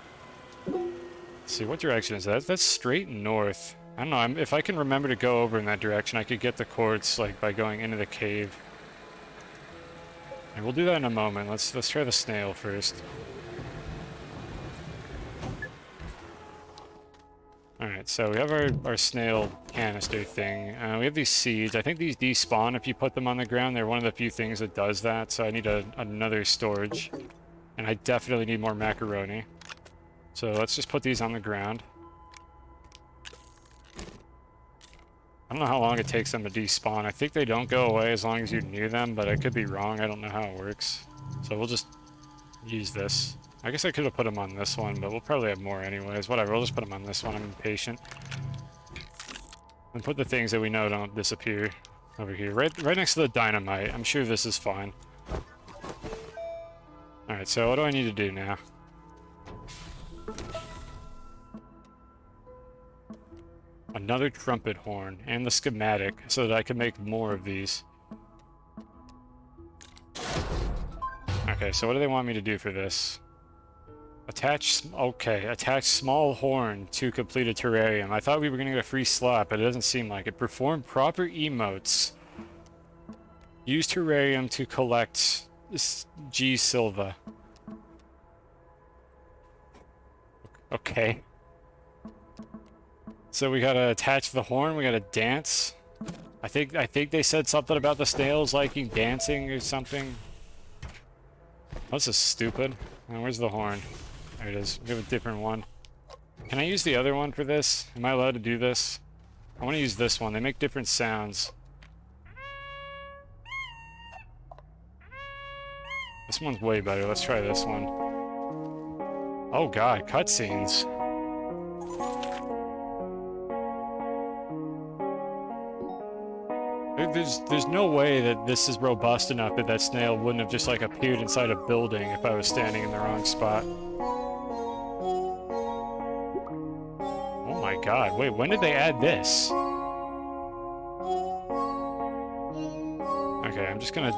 Let's see, what direction is that? That's straight north. I don't know, if I can remember to go over in that direction, I could get the quartz, like, by going into the cave. And we'll do that in a moment. Let's try the snail first. Alright, so we have our snail canister thing. We have these seeds. I think these despawn if you put them on the ground. They're one of the few things that does that, so I need another storage. And I definitely need more macaroni. So let's just put these on the ground. I don't know how long it takes them to despawn. I think they don't go away as long as you're near them, but I could be wrong. I don't know how it works. So we'll just use this. I guess I could have put them on this one, but we'll probably have more anyways. Whatever, we'll just put them on this one. I'm impatient. And put the things that we know don't disappear over here. Right next to the dynamite. I'm sure this is fine. Alright, so what do I need to do now? Another trumpet horn and the schematic so that I can make more of these. Okay, so what do they want me to do for this? Attach small horn to complete a terrarium. I thought we were gonna get a free slot, but it doesn't seem like it. Perform proper emotes. Use terrarium to collect G Silva. Okay. So we gotta attach the horn, we gotta dance. I think they said something about the snails liking dancing or something. Oh, this is stupid. Oh, where's the horn? There it is. We have a different one. Can I use the other one for this? Am I allowed to do this? I want to use this one. They make different sounds. This one's way better. Let's try this one. Oh god, cutscenes. There's no way that this is robust enough that that snail wouldn't have just like appeared inside a building if I was standing in the wrong spot. Oh my god, wait, when did they add this? Okay, I'm just gonna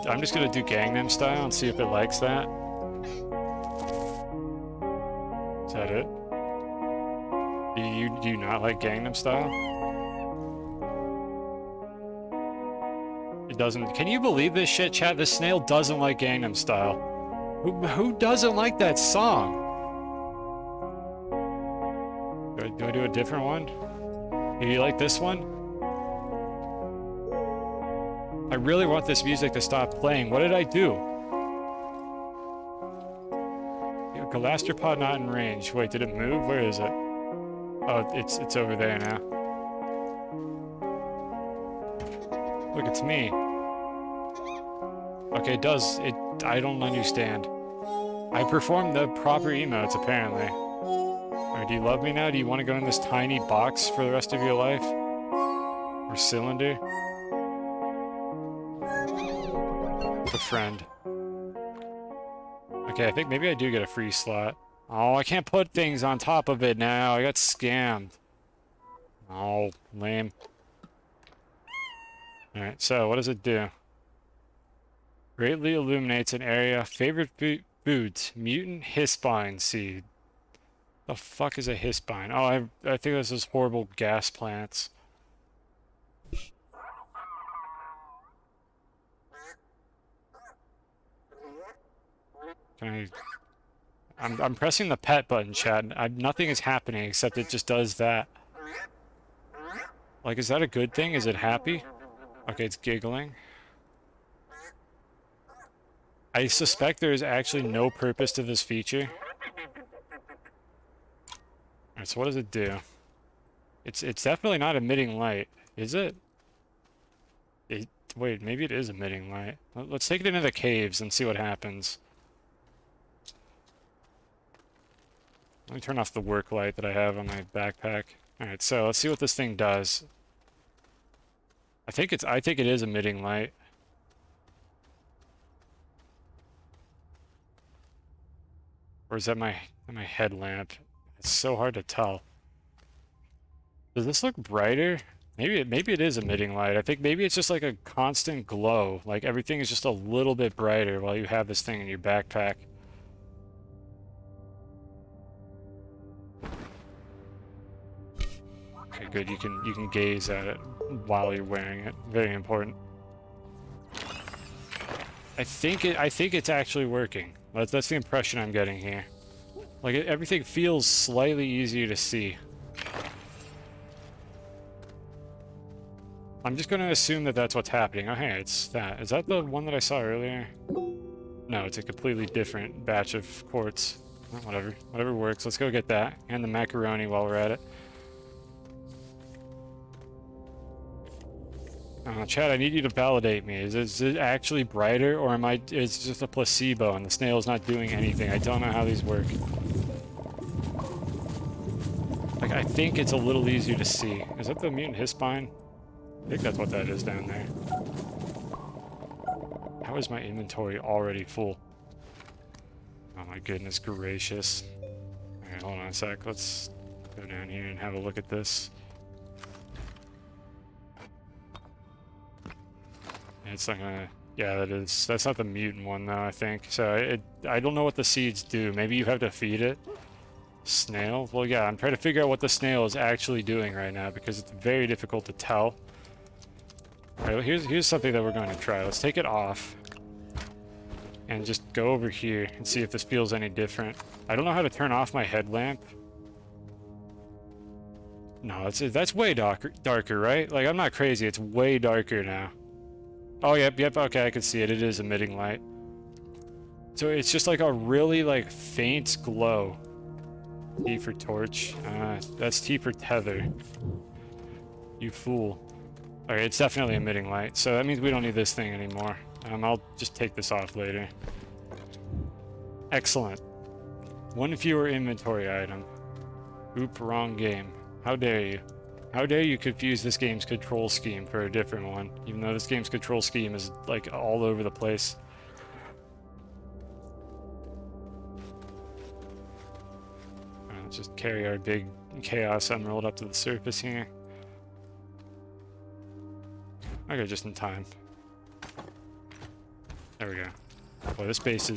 do Gangnam Style and see if it likes that. Is that it? Do you not like Gangnam Style? It doesn't. Can you believe this shit, chat? This snail doesn't like Gangnam Style. Who doesn't like that song? Do I do a different one? Do you like this one? I really want this music to stop playing. What did I do? Galastropod not in range. Wait, did it move? Where is it? Oh, it's over there now. Look, it's me. Okay, it does. I don't understand. I performed the proper emotes, apparently. Or do you love me now? Do you want to go in this tiny box for the rest of your life? Or cylinder? With a friend. Okay, I think maybe I do get a free slot. Oh, I can't put things on top of it now. I got scammed. Oh, lame. Alright, so what does it do? Greatly illuminates an area. Favorite foods. Mutant hispine seed. The fuck is a hispine? Oh, I think this is horrible gas plants. I'm pressing the pet button, chat. Nothing is happening except it just does that. Like, is that a good thing? Is it happy? Okay, it's giggling. I suspect there is actually no purpose to this feature. Alright, so what does it do? It's definitely not emitting light, is it? Wait, maybe it is emitting light. Let's take it into the caves and see what happens. Let me turn off the work light that I have on my backpack. Alright, so let's see what this thing does. I think it is emitting light. Or is that my headlamp? It's so hard to tell. Does this look brighter? Maybe it is emitting light. I think maybe it's just like a constant glow. Like everything is just a little bit brighter while you have this thing in your backpack. Okay, good. You can gaze at it while you're wearing it. Very important. I think it's actually working. That's the impression I'm getting here. Like everything feels slightly easier to see. I'm just going to assume that that's what's happening. Oh, hey, it's that. Is that the one that I saw earlier? No, it's a completely different batch of quartz. Oh, whatever. Whatever works. Let's go get that. And the macaroni while we're at it. Chad, I need you to validate me. Is it actually brighter, or is it just a placebo and the snail's not doing anything? I don't know how these work. Like, I think it's a little easier to see. Is that the mutant hispine? I think that's what that is down there. How is my inventory already full? Oh my goodness gracious. Alright, hold on a sec. Let's go down here and have a look at this. It's not gonna... Yeah, that's not the mutant one though, I think. So I don't know what the seeds do. Maybe you have to feed it. Snail? Well, yeah, I'm trying to figure out what the snail is actually doing right now because it's very difficult to tell. Alright, well, here's something that we're going to try. Let's take it off and just go over here and see if this feels any different. I don't know how to turn off my headlamp. No, that's way darker, right? Like, I'm not crazy. It's way darker now. Oh, yep, okay, I can see it. It is emitting light. So it's just like a really, like, faint glow. T for torch. That's T for tether. You fool. Alright, it's definitely emitting light, so that means we don't need this thing anymore. I'll just take this off later. Excellent. One fewer inventory item. Oop, wrong game. How dare you? How dare you confuse this game's control scheme for a different one, even though this game's control scheme is, like, all over the place. Alright, let's just carry our big Chaos Emerald up to the surface here. Okay, just in time. There we go. Boy, this base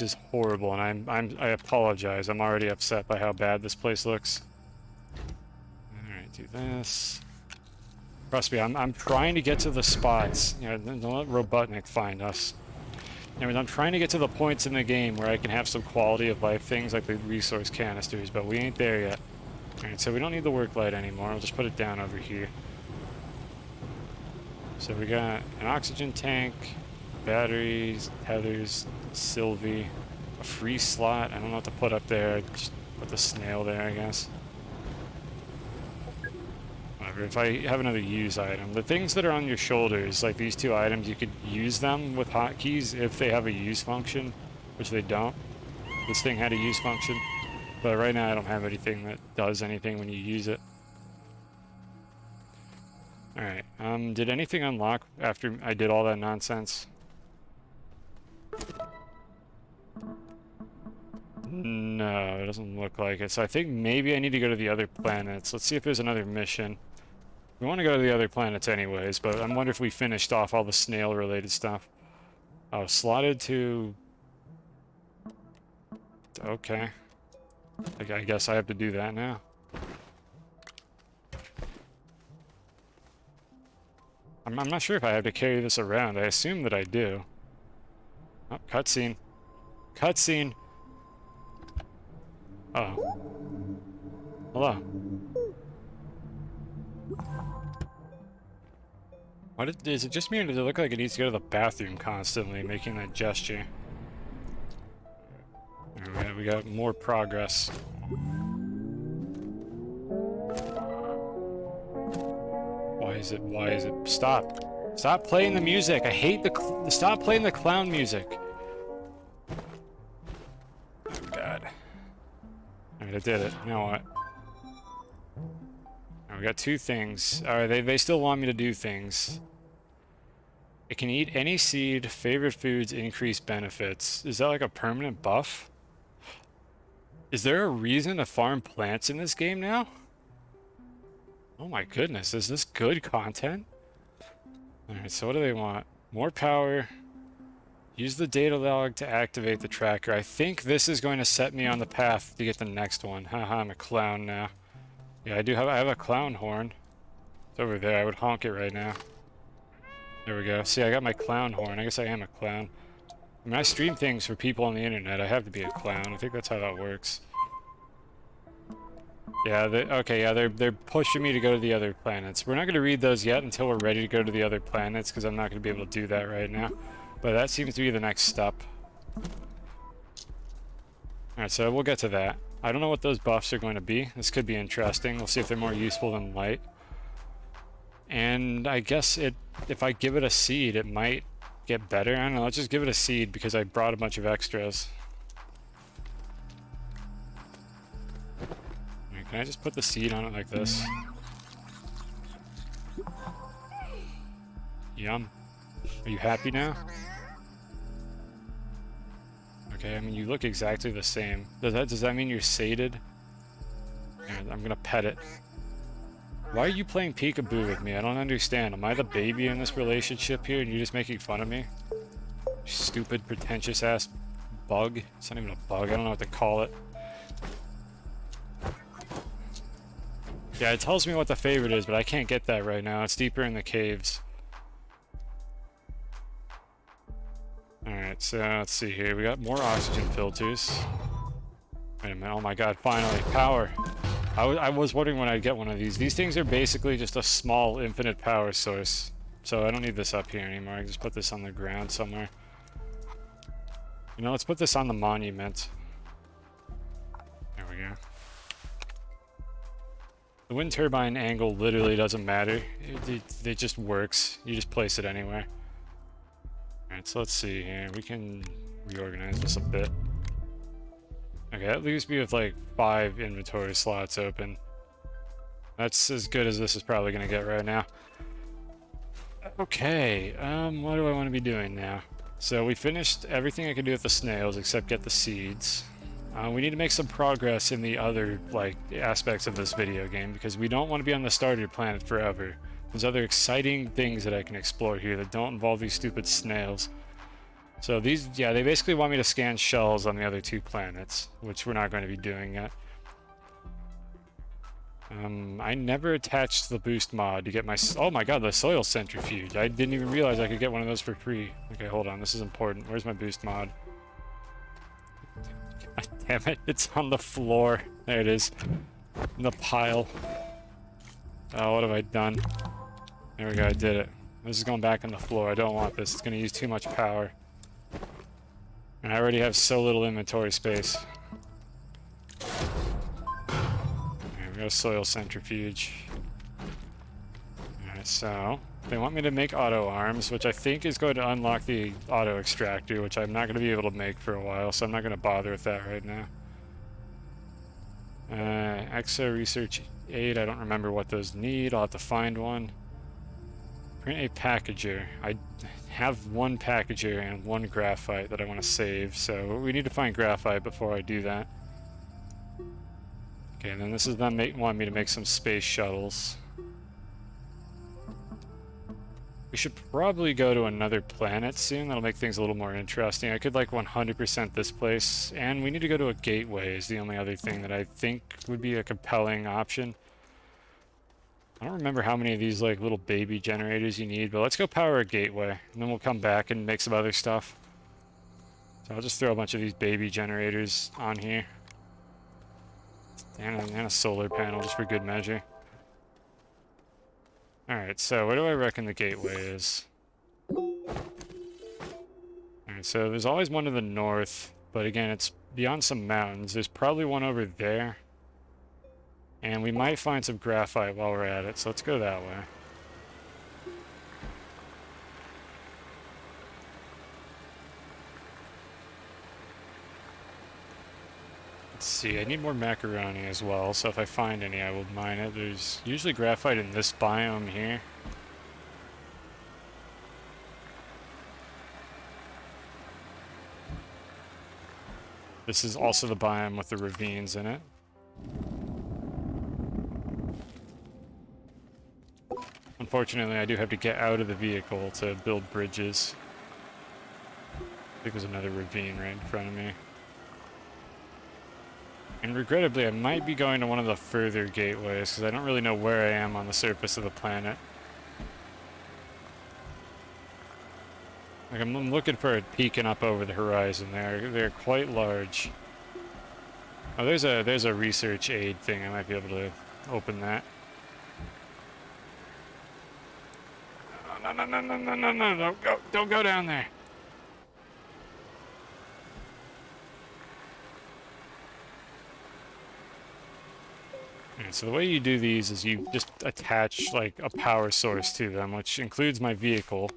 is horrible, and I apologize. I'm already upset by how bad this place looks. Alright, do this. Trust me, I'm trying to get to the spots. You know, don't let Robotnik find us. Anyways, I'm trying to get to the points in the game where I can have some quality of life things like the resource canisters, but we ain't there yet. Alright, so we don't need the work light anymore. I'll just put it down over here. So we got an oxygen tank, batteries, tethers, Sylvie, a free slot. I don't know what to put up there. Just put the snail there, I guess. Whatever. If I have another use item, the things that are on your shoulders, like these two items, you could use them with hotkeys if they have a use function, which they don't. This thing had a use function, but right now I don't have anything that does anything when you use it. Alright, did anything unlock after I did all that nonsense? No, it doesn't look like it. So I think maybe I need to go to the other planets. Let's see if there's another mission. We want to go to the other planets anyways, but I wonder if we finished off all the snail-related stuff. Oh, slotted to... Okay. I guess I have to do that now. I'm not sure if I have to carry this around. I assume that I do. Oh, cutscene. Cutscene! Uh-oh. Hello. Is it just me, or does it look like it needs to go to the bathroom constantly, making that gesture? Alright, we got more progress. Why is it? Stop. Stop playing the music. I hate stop playing the clown music. Oh god. Alright, I did it. You know what? Alright, we got two things. Alright, they still want me to do things. It can eat any seed, favorite foods, increase benefits. Is that like a permanent buff? Is there a reason to farm plants in this game now? Oh my goodness, is this good content? Alright, so what do they want? More power. Use the data log to activate the tracker. I think this is going to set me on the path to get the next one. Haha, I'm a clown now. Yeah, I have a clown horn. It's over there. I would honk it right now. There we go. See, I got my clown horn. I guess I am a clown. I mean, I stream things for people on the internet. I have to be a clown. I think that's how that works. Yeah, okay, yeah, they're pushing me to go to the other planets. We're not going to read those yet until we're ready to go to the other planets, because I'm not going to be able to do that right now. But that seems to be the next step. Alright, so we'll get to that. I don't know what those buffs are going to be. This could be interesting. We'll see if they're more useful than light. And I guess if I give it a seed, it might get better. I don't know, let's just give it a seed because I brought a bunch of extras. Can I just put the seed on it like this? Yum. Are you happy now? Okay, I mean, you look exactly the same. Does that mean you're sated? And I'm gonna pet it. Why are you playing peekaboo with me? I don't understand. Am I the baby in this relationship here and you're just making fun of me? Stupid, pretentious ass bug. It's not even a bug, I don't know what to call it. Yeah, it tells me what the favorite is, but I can't get that right now. It's deeper in the caves. Alright, so let's see here. We got more oxygen filters. Wait a minute. Oh my god, finally. Power. I was wondering when I'd get one of these. These things are basically just a small infinite power source. So I don't need this up here anymore. I can just put this on the ground somewhere. You know, let's put this on the monument. There we go. The wind turbine angle literally doesn't matter. It just works. You just place it anywhere. Alright, so let's see here. We can reorganize this a bit. Okay, that leaves me with like 5 inventory slots open. That's as good as this is probably going to get right now. Okay, what do I want to be doing now? So we finished everything I could do with the snails except get the seeds. We need to make some progress in the other, like, aspects of this video game because we don't want to be on the starter planet forever. There's other exciting things that I can explore here that don't involve these stupid snails. So these, yeah, they basically want me to scan shells on the other 2 planets, which we're not going to be doing yet. I never attached the boost mod to get my... Oh my god, the soil centrifuge. I didn't even realize I could get one of those for free. Okay, hold on, this is important. Where's my boost mod? God damn it, it's on the floor. There it is. In the pile. Oh, what have I done? There we go, I did it. This is going back on the floor. I don't want this. It's going to use too much power. And I already have so little inventory space. Alright, we got a soil centrifuge. Alright, so... they want me to make auto arms, which I think is going to unlock the auto extractor, which I'm not going to be able to make for a while, so I'm not going to bother with that right now. Exo Research Aid, I don't remember what those need. I'll have to find one. Print a packager. I have 1 packager and 1 graphite that I want to save, so we need to find graphite before I do that. Okay, and then this is them wanting me to make some space shuttles. We should probably go to another planet soon. That'll make things a little more interesting. I could like 100% this place, and we need to go to a gateway is the only other thing that I think would be a compelling option. I don't remember how many of these like little baby generators you need, but let's go power a gateway, and then we'll come back and make some other stuff. So I'll just throw a bunch of these baby generators on here. And a solar panel just for good measure. Alright, so where do I reckon the gateway is? Alright, so there's always one to the north, but again, it's beyond some mountains. There's probably one over there. And we might find some graphite while we're at it, so let's go that way. Let's see, I need more macaroni as well, so if I find any, I will mine it. There's usually graphite in this biome here. This is also the biome with the ravines in it. unfortunately, I do have to get out of the vehicle to build bridges. I think there's another ravine right in front of me. And regrettably, I might be going to one of the further gateways, because I don't really know where I am on the surface of the planet. Like, I'm looking for it peeking up over the horizon. They're quite large. Oh, there's a research aid thing. I might be able to open that. No, no, no, no, no, no, no, don't go down there. Alright, so the way you do these is you just attach, like, a power source to them, which includes my vehicle.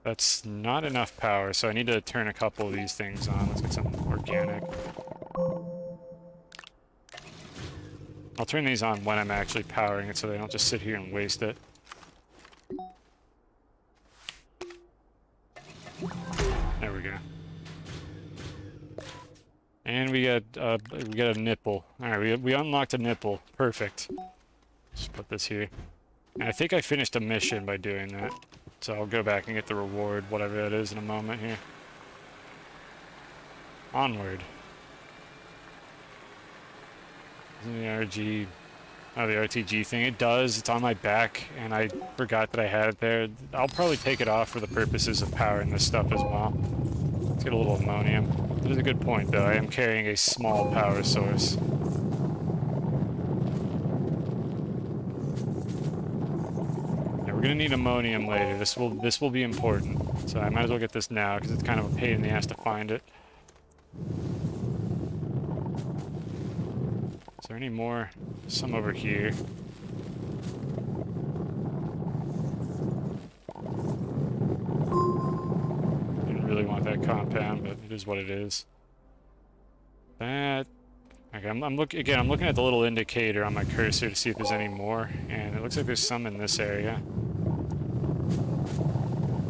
That's not enough power, so I need to turn a couple of these things on. Let's get some organic. I'll turn these on when I'm actually powering it so they don't just sit here and waste it. There we go. And we got a nipple. Alright, we unlocked a nipple. Perfect. Just put this here. And I think I finished a mission by doing that. So I'll go back and get the reward, whatever that is, in a moment here. Onward. Isn't the RG... Oh, the RTG thing. It does. It's on my back, and I forgot that I had it there. I'll probably take it off for the purposes of powering this stuff as well. Let's get a little ammonium. That is a good point, though. I am carrying a small power source. We're gonna need ammonium later. This will be important. So I might as well get this now because it's kind of a pain in the ass to find it. Is there any more? Some over here. Didn't really want that compound, but it is what it is. That. Okay, I'm looking at the little indicator on my cursor to see if there's any more, and it looks like there's some in this area.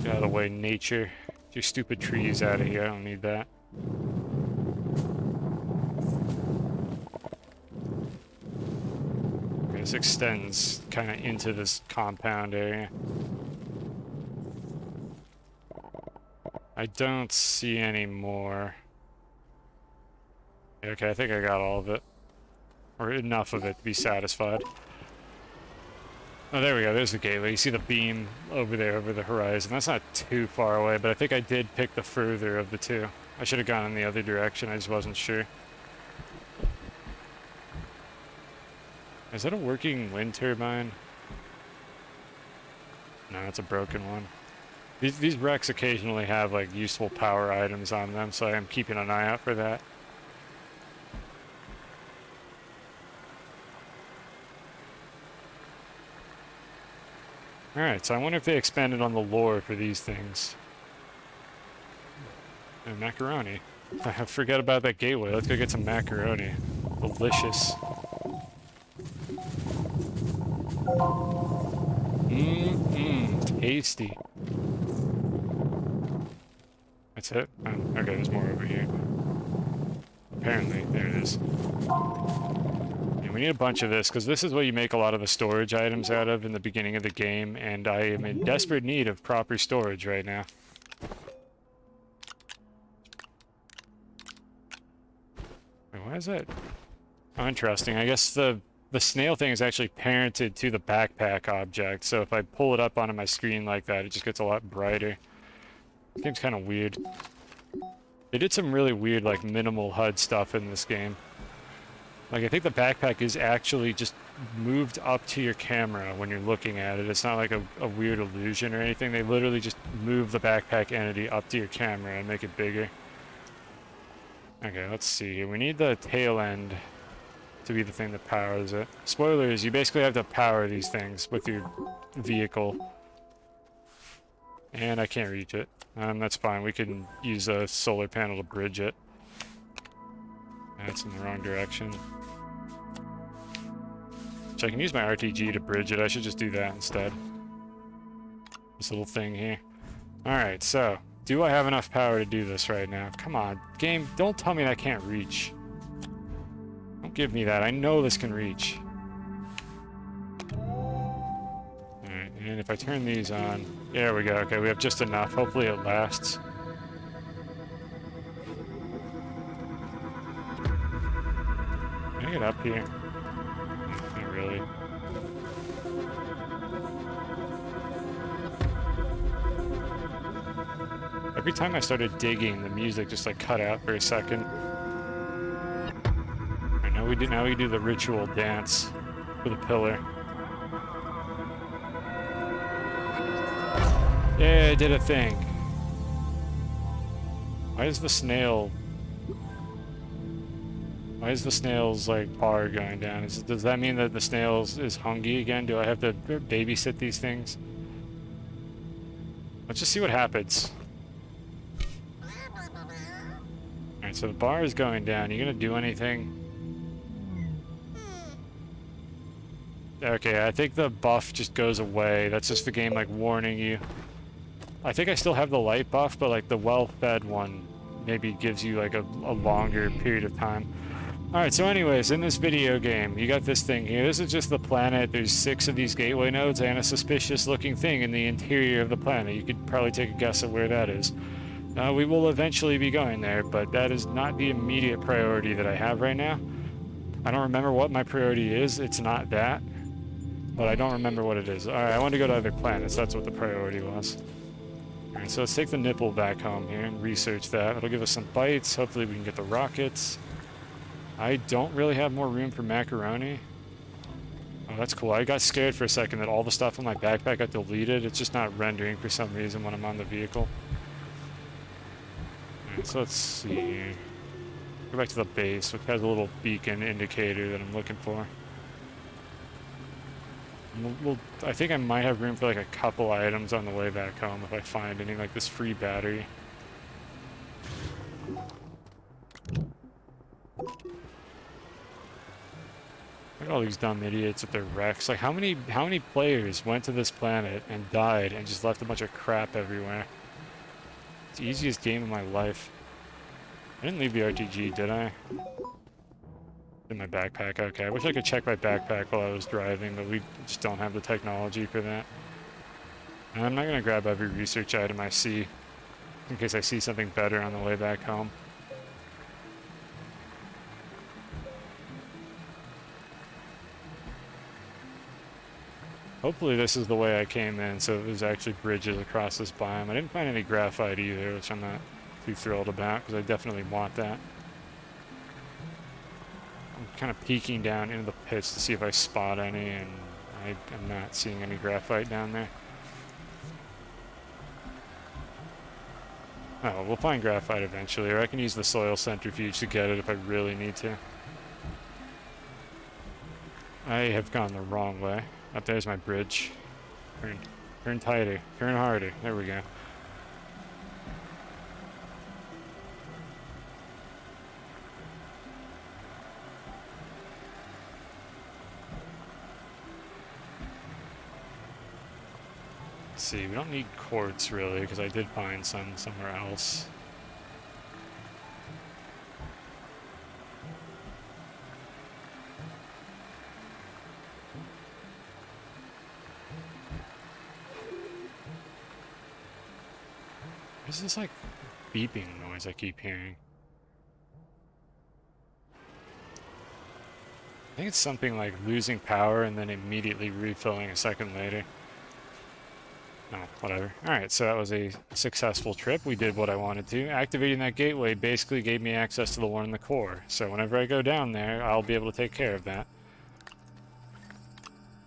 Get out of the way, nature. Get your stupid trees out of here. I don't need that. Okay, this extends kind of into this compound area. I don't see any more. Okay, I think I got all of it. Or enough of it to be satisfied. Oh, there we go. There's the gateway. You see the beam over there, over the horizon. That's not too far away, but I think I did pick the further of the two. I should have gone in the other direction. I just wasn't sure. Is that a working wind turbine? No, it's a broken one. These wrecks occasionally have, like, useful power items on them, so I am keeping an eye out for that. Alright, so I wonder if they expanded on the lore for these things. And macaroni. I forgot about that gateway. Let's go get some macaroni. Delicious. Mmm, tasty. That's it? Oh, okay, there's more over here. Apparently, there it is. We need a bunch of this, because this is what you make a lot of the storage items out of in the beginning of the game, and I am in desperate need of proper storage right now. Wait, why is that? Oh, interesting. I guess the snail thing is actually parented to the backpack object, so if I pull it up onto my screen like that, it just gets a lot brighter. Seems kind of weird. They did some really weird, like, minimal HUD stuff in this game. Like, I think the backpack is actually just moved up to your camera when you're looking at it. It's not like a weird illusion or anything. They literally just move the backpack entity up to your camera and make it bigger. Okay, let's see here. We need the tail end to be the thing that powers it. Spoilers, you basically have to power these things with your vehicle. And I can't reach it. That's fine. We can use a solar panel to bridge it. That's in the wrong direction. So I can use my RTG to bridge it. I should just do that instead. This little thing here. Alright, so, do I have enough power to do this right now? Come on, game, don't tell me that can't reach. Don't give me that. I know this can reach. if I turn these on, there we go. Okay, we have just enough. Hopefully it lasts. Can I get up here? Not really. Every time I started digging, the music just like cut out for a second. I know we do. Now we do the ritual dance for the pillar. Yeah, I did a thing. Why is the snail? Why is the snail's like bar going down? Does that mean that the snails is hungry again? Do I have to babysit these things? Let's just see what happens. Alright, so the bar is going down. You gonna do anything? Okay, I think the buff just goes away. That's just the game like warning you. I think I still have the light buff, but like the well-fed one maybe gives you like a longer period of time. Alright, so anyways, in this video game, you got this thing here. This is just the planet. There's 6 of these gateway nodes and a suspicious looking thing in the interior of the planet. You could probably take a guess at where that is. We will eventually be going there, but that is not the immediate priority that I have right now. I don't remember what my priority is. It's not that, but I don't remember what it is. Alright, I want to go to other planets. That's what the priority was. Alright, so let's take the nipple back home here and research that. It'll give us some bites. Hopefully we can get the rockets. I don't really have more room for macaroni. Oh, that's cool. I got scared for a second that all the stuff in my backpack got deleted. It's just not rendering for some reason when I'm on the vehicle. Alright, so let's see here. Go back to the base, which has a little beacon indicator that I'm looking for. I think I might have room for like a couple items on the way back home if I find any, like this free battery. Look at all these dumb idiots with their wrecks. Like how many players went to this planet and died and just left a bunch of crap everywhere? It's the easiest game of my life. I didn't leave the RTG, did I? In my backpack, okay. I wish I could check my backpack while I was driving, but we just don't have the technology for that. And I'm not gonna grab every research item I see, in case I see something better on the way back home. Hopefully this is the way I came in, so there's actually bridges across this biome. I didn't find any graphite either, which I'm not too thrilled about, because I definitely want that. I'm kind of peeking down into the pits to see if I spot any, and I am not seeing any graphite down there. Oh, we'll find graphite eventually, or I can use the soil centrifuge to get it if I really need to. I have gone the wrong way. Up there's my bridge. Turn tighter. Turn harder. There we go. Let's see, we don't need quartz really, because I did find some somewhere else. What is this like beeping noise I keep hearing? I think it's something like losing power and then immediately refilling a second later. Oh, whatever. Alright, so that was a successful trip. We did what I wanted to. Activating that gateway basically gave me access to the one in the core. So whenever I go down there, I'll be able to take care of that.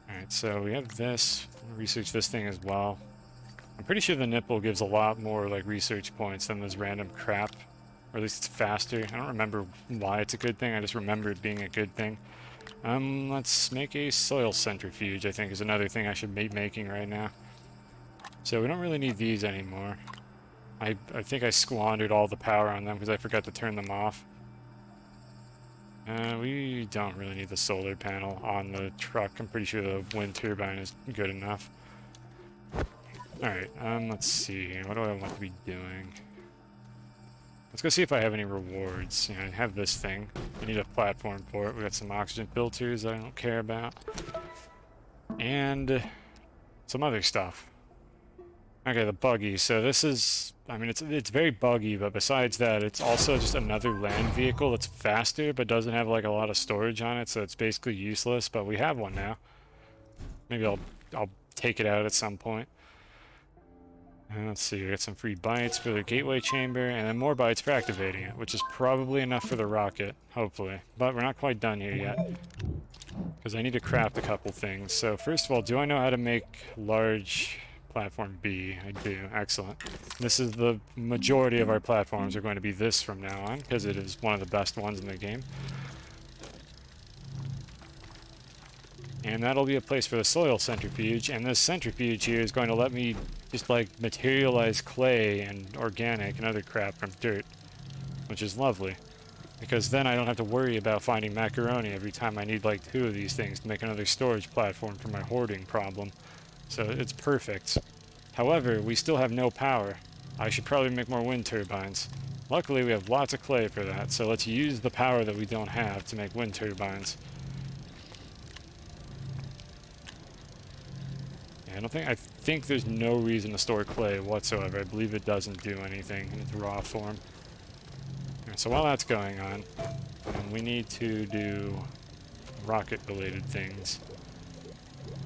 Alright, so we have this. Research this thing as well. I'm pretty sure the nipple gives a lot more like research points than this random crap. Or at least it's faster. I don't remember why it's a good thing. I just remember it being a good thing. Let's make a soil centrifuge, I think is another thing I should be making right now. So we don't really need these anymore. I think I squandered all the power on them because I forgot to turn them off. We don't really need the solar panel on the truck. I'm pretty sure the wind turbine is good enough. Alright, let's see here. What do I want to be doing? Let's go see if I have any rewards. You know, I have this thing. I need a platform for it. We got some oxygen filters I don't care about. And, let's see, what do I want to be doing? Let's go see if I have any rewards. You know, I have this thing. I need a platform for it. We got some oxygen filters I don't care about. And some other stuff. Okay, the buggy. So this is, I mean, it's very buggy, but besides that, it's also just another land vehicle that's faster, but doesn't have like a lot of storage on it, so it's basically useless, but we have one now. Maybe I'll take it out at some point. And let's see, we got some free bytes for the gateway chamber, and then more bytes for activating it, which is probably enough for the rocket, hopefully. But we're not quite done here yet, because I need to craft a couple things. So first of all, do I know how to make large platform B? I do, excellent. This is the majority of our platforms are going to be this from now on, because it is one of the best ones in the game. And that'll be a place for the soil centrifuge, and this centrifuge here is going to let me just like materialize clay and organic and other crap from dirt, which is lovely, because then I don't have to worry about finding macaroni every time I need like 2 of these things to make another storage platform for my hoarding problem. So it's perfect. However, we still have no power. I should probably make more wind turbines. Luckily we have lots of clay for that, so let's use the power that we don't have to make wind turbines. I think there's no reason to store clay whatsoever. I believe it doesn't do anything in its raw form. Right, so while that's going on, we need to do rocket-related things.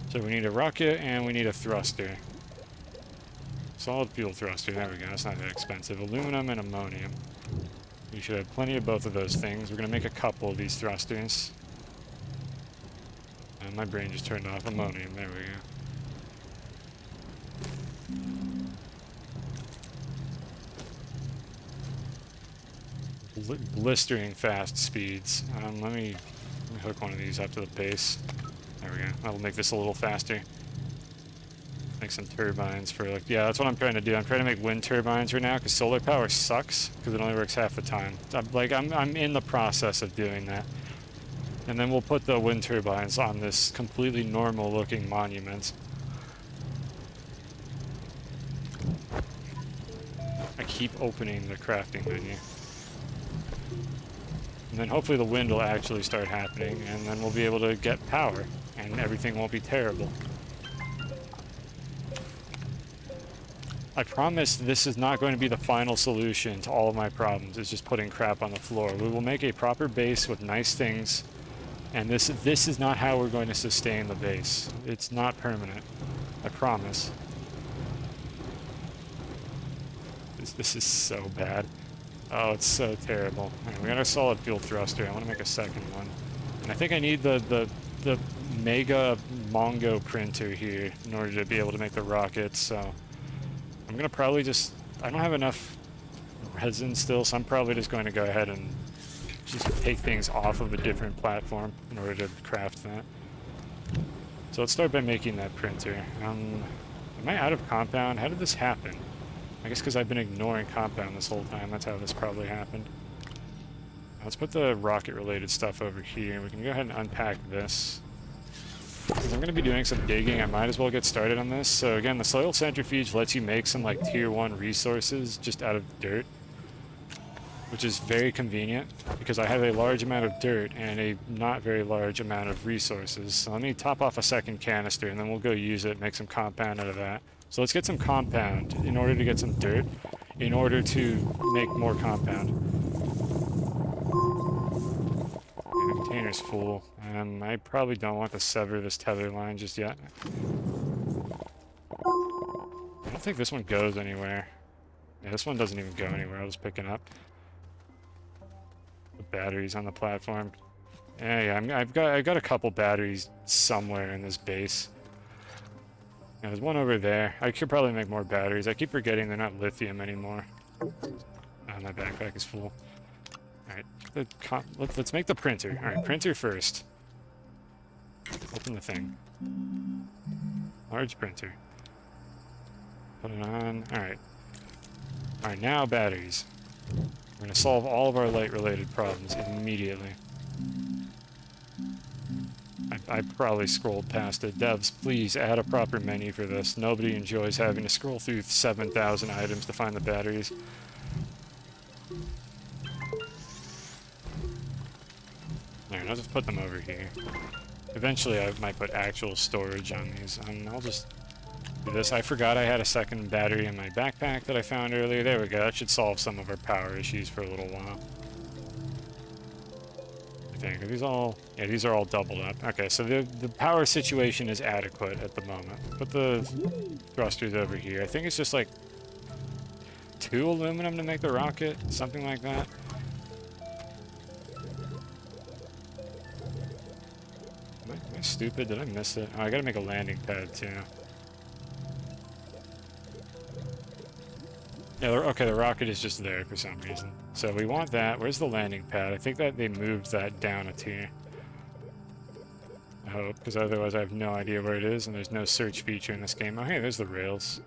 So we need a rocket and we need a thruster. Solid fuel thruster, there we go, it's not that expensive. Aluminum and ammonium. We should have plenty of both of those things. We're going to make a couple of these thrusters. And my brain just turned off. Ammonium, there we go. Blistering fast speeds. Let me hook one of these up to the base. There we go. That'll make this a little faster. Make some turbines for like, yeah, that's what I'm trying to do. I'm trying to make wind turbines right now because solar power sucks because it only works half the time. I'm in the process of doing that. And then we'll put the wind turbines on this completely normal looking monument. I keep opening the crafting menu. And then hopefully the wind will actually start happening, and then we'll be able to get power, and everything won't be terrible. I promise this is not going to be the final solution to all of my problems. It's just putting crap on the floor. We will make a proper base with nice things, and this is not how we're going to sustain the base. It's not permanent. I promise. This is so bad. Oh, it's so terrible. Right, we got our solid fuel thruster. I want to make a second one. And I think I need the mega Mongo printer here in order to be able to make the rockets, so I'm going to probably just... I don't have enough resin still, so I'm probably just going to go ahead and just take things off of a different platform in order to craft that. So let's start by making that printer. Am I out of compound? How did this happen? I guess because I've been ignoring compound this whole time. That's how this probably happened. Let's put the rocket-related stuff over here. We can go ahead and unpack this. Because I'm going to be doing some digging, I might as well get started on this. So again, the soil centrifuge lets you make some like tier 1 resources just out of dirt, which is very convenient because I have a large amount of dirt and a not very large amount of resources. So let me top off a second canister and then we'll go use it, make some compound out of that. So let's get some compound in order to get some dirt, in order to make more compound. Okay, the container's full. I probably don't want to sever this tether line just yet. I don't think this one goes anywhere. Yeah, this one doesn't even go anywhere. I'll just pick it up. The batteries on the platform. Yeah, I've got a couple batteries somewhere in this base. Yeah, there's one over there. I could probably make more batteries. I keep forgetting they're not lithium anymore. Oh, my backpack is full. Alright, let's make the printer. Alright, printer first. Open the thing. Large printer. Put it on. Alright. Alright, now batteries. We're going to solve all of our light-related problems immediately. I probably scrolled past it. Devs, please add a proper menu for this. Nobody enjoys having to scroll through 7,000 items to find the batteries. Alright, I'll just put them over here. Eventually I might put actual storage on these. I'll just Do this. I forgot I had a second battery in my backpack that I found earlier. There we go. That should solve some of our power issues for a little while. I think. Are these all... Yeah, these are all doubled up. Okay, so the power situation is adequate at the moment. Put the thrusters over here. I think it's just like 2 aluminum to make the rocket. Something like that. Am I stupid? Did I miss it? Oh, I gotta make a landing pad too. Yeah, okay, the rocket is just there for some reason. So we want that. Where's the landing pad? I think that they moved that down a tier. I hope, because otherwise I have no idea where it is, and there's no search feature in this game. Oh, hey, there's the rails.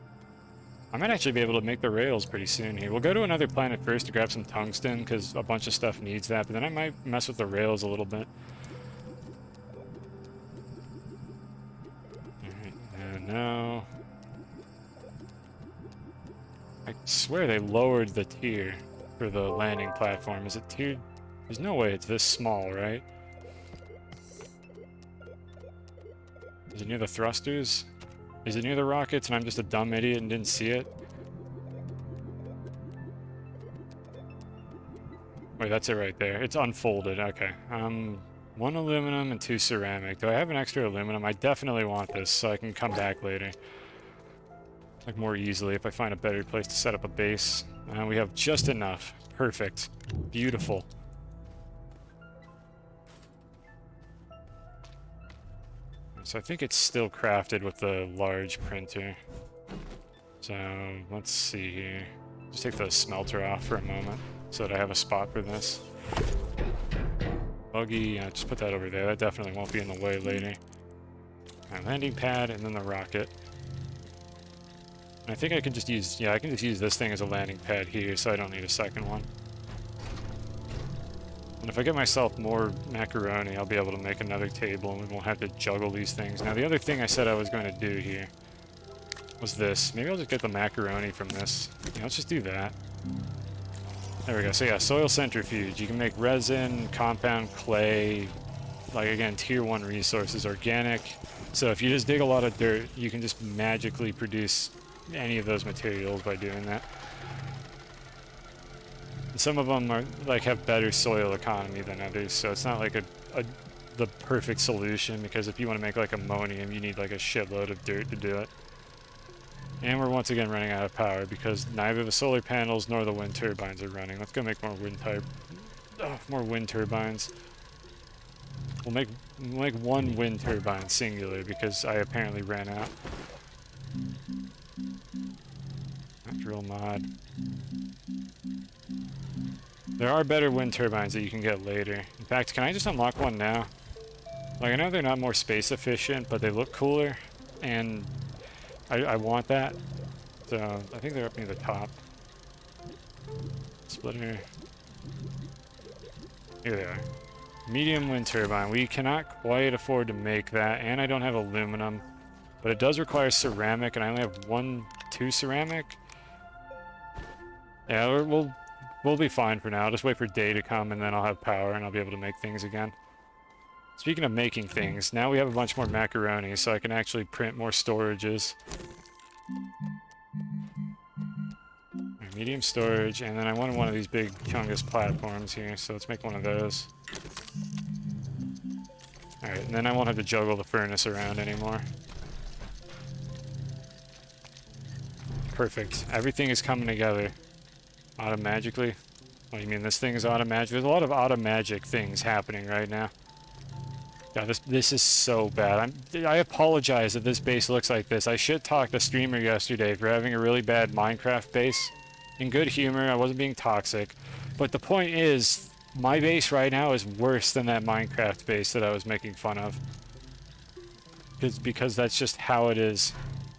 I might actually be able to make the rails pretty soon here. We'll go to another planet first to grab some tungsten, because a bunch of stuff needs that, but then I might mess with the rails a little bit. Alright, and now... I swear they lowered the tier for the landing platform. Is it tiered? There's no way it's this small, right? Is it near the thrusters? Is it near the rockets and I'm just a dumb idiot and didn't see it? Wait, that's it right there. It's unfolded, okay. 1 aluminum and 2 ceramic. Do I have an extra aluminum? I definitely want this so I can come back later. Like more easily if I find a better place to set up a base. We have just enough. Perfect. Beautiful. So I think it's still crafted with the large printer. So let's see here. Just take the smelter off for a moment so that I have a spot for this. Buggy, just put that over there. That definitely won't be in the way later. Landing pad and then the rocket. I think I can just use, yeah, I can just use this thing as a landing pad here, so I don't need a second one. And if I get myself more macaroni, I'll be able to make another table, and we won't have to juggle these things. Now, the other thing I said I was going to do here was this. Maybe I'll just get the macaroni from this. Yeah, let's just do that. There we go. So yeah, soil centrifuge. You can make resin, compound clay, like again, tier 1 resources, organic. So if you just dig a lot of dirt, you can just magically produce any of those materials by doing that. And some of them are like have better soil economy than others, so it's not like the perfect solution, because if you want to make like ammonium, you need like a shitload of dirt to do it. And we're once again running out of power because neither the solar panels nor the wind turbines are running. Let's go make more wind turbines. We'll make 1 wind turbine singular because I apparently ran out. Drill mod. There are better wind turbines that you can get later. In fact, can I just unlock one now? Like, I know they're not more space efficient, but they look cooler, and I want that. So, I think they're up near the top. Splitter. Here they are. Medium wind turbine. We cannot quite afford to make that, and I don't have aluminum. But it does require ceramic, and I only have 2 ceramic. Yeah, we'll be fine for now. I'll just wait for day to come, and then I'll have power, and I'll be able to make things again. Speaking of making things, now we have a bunch more macaroni, so I can actually print more storages. Medium storage, and then I wanted one of these big Chungus platforms here, so let's make one of those. Alright, and then I won't have to juggle the furnace around anymore. Perfect. Everything is coming together. Automagically? What do you mean, this thing is automagic? There's a lot of automagic things happening right now. God, this is so bad. I apologize that this base looks like this. I shit-talked a streamer yesterday for having a really bad Minecraft base. In good humor, I wasn't being toxic. But the point is, my base right now is worse than that Minecraft base that I was making fun of. Because that's just how it is.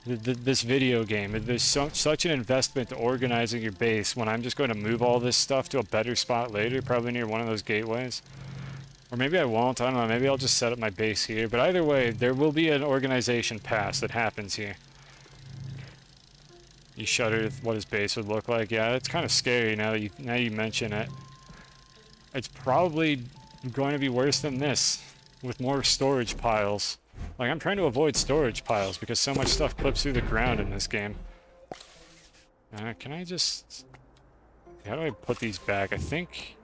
This video game, there's such an investment to organizing your base when I'm just going to move all this stuff to a better spot later, probably near one of those gateways. Or maybe I won't, I don't know, maybe I'll just set up my base here. But either way, there will be an organization pass that happens here. You shudder what his base would look like. Yeah, it's kind of scary now that you mention it. It's probably going to be worse than this, with more storage piles. Like, I'm trying to avoid storage piles because so much stuff clips through the ground in this game. Can I just... How do I put these back? I think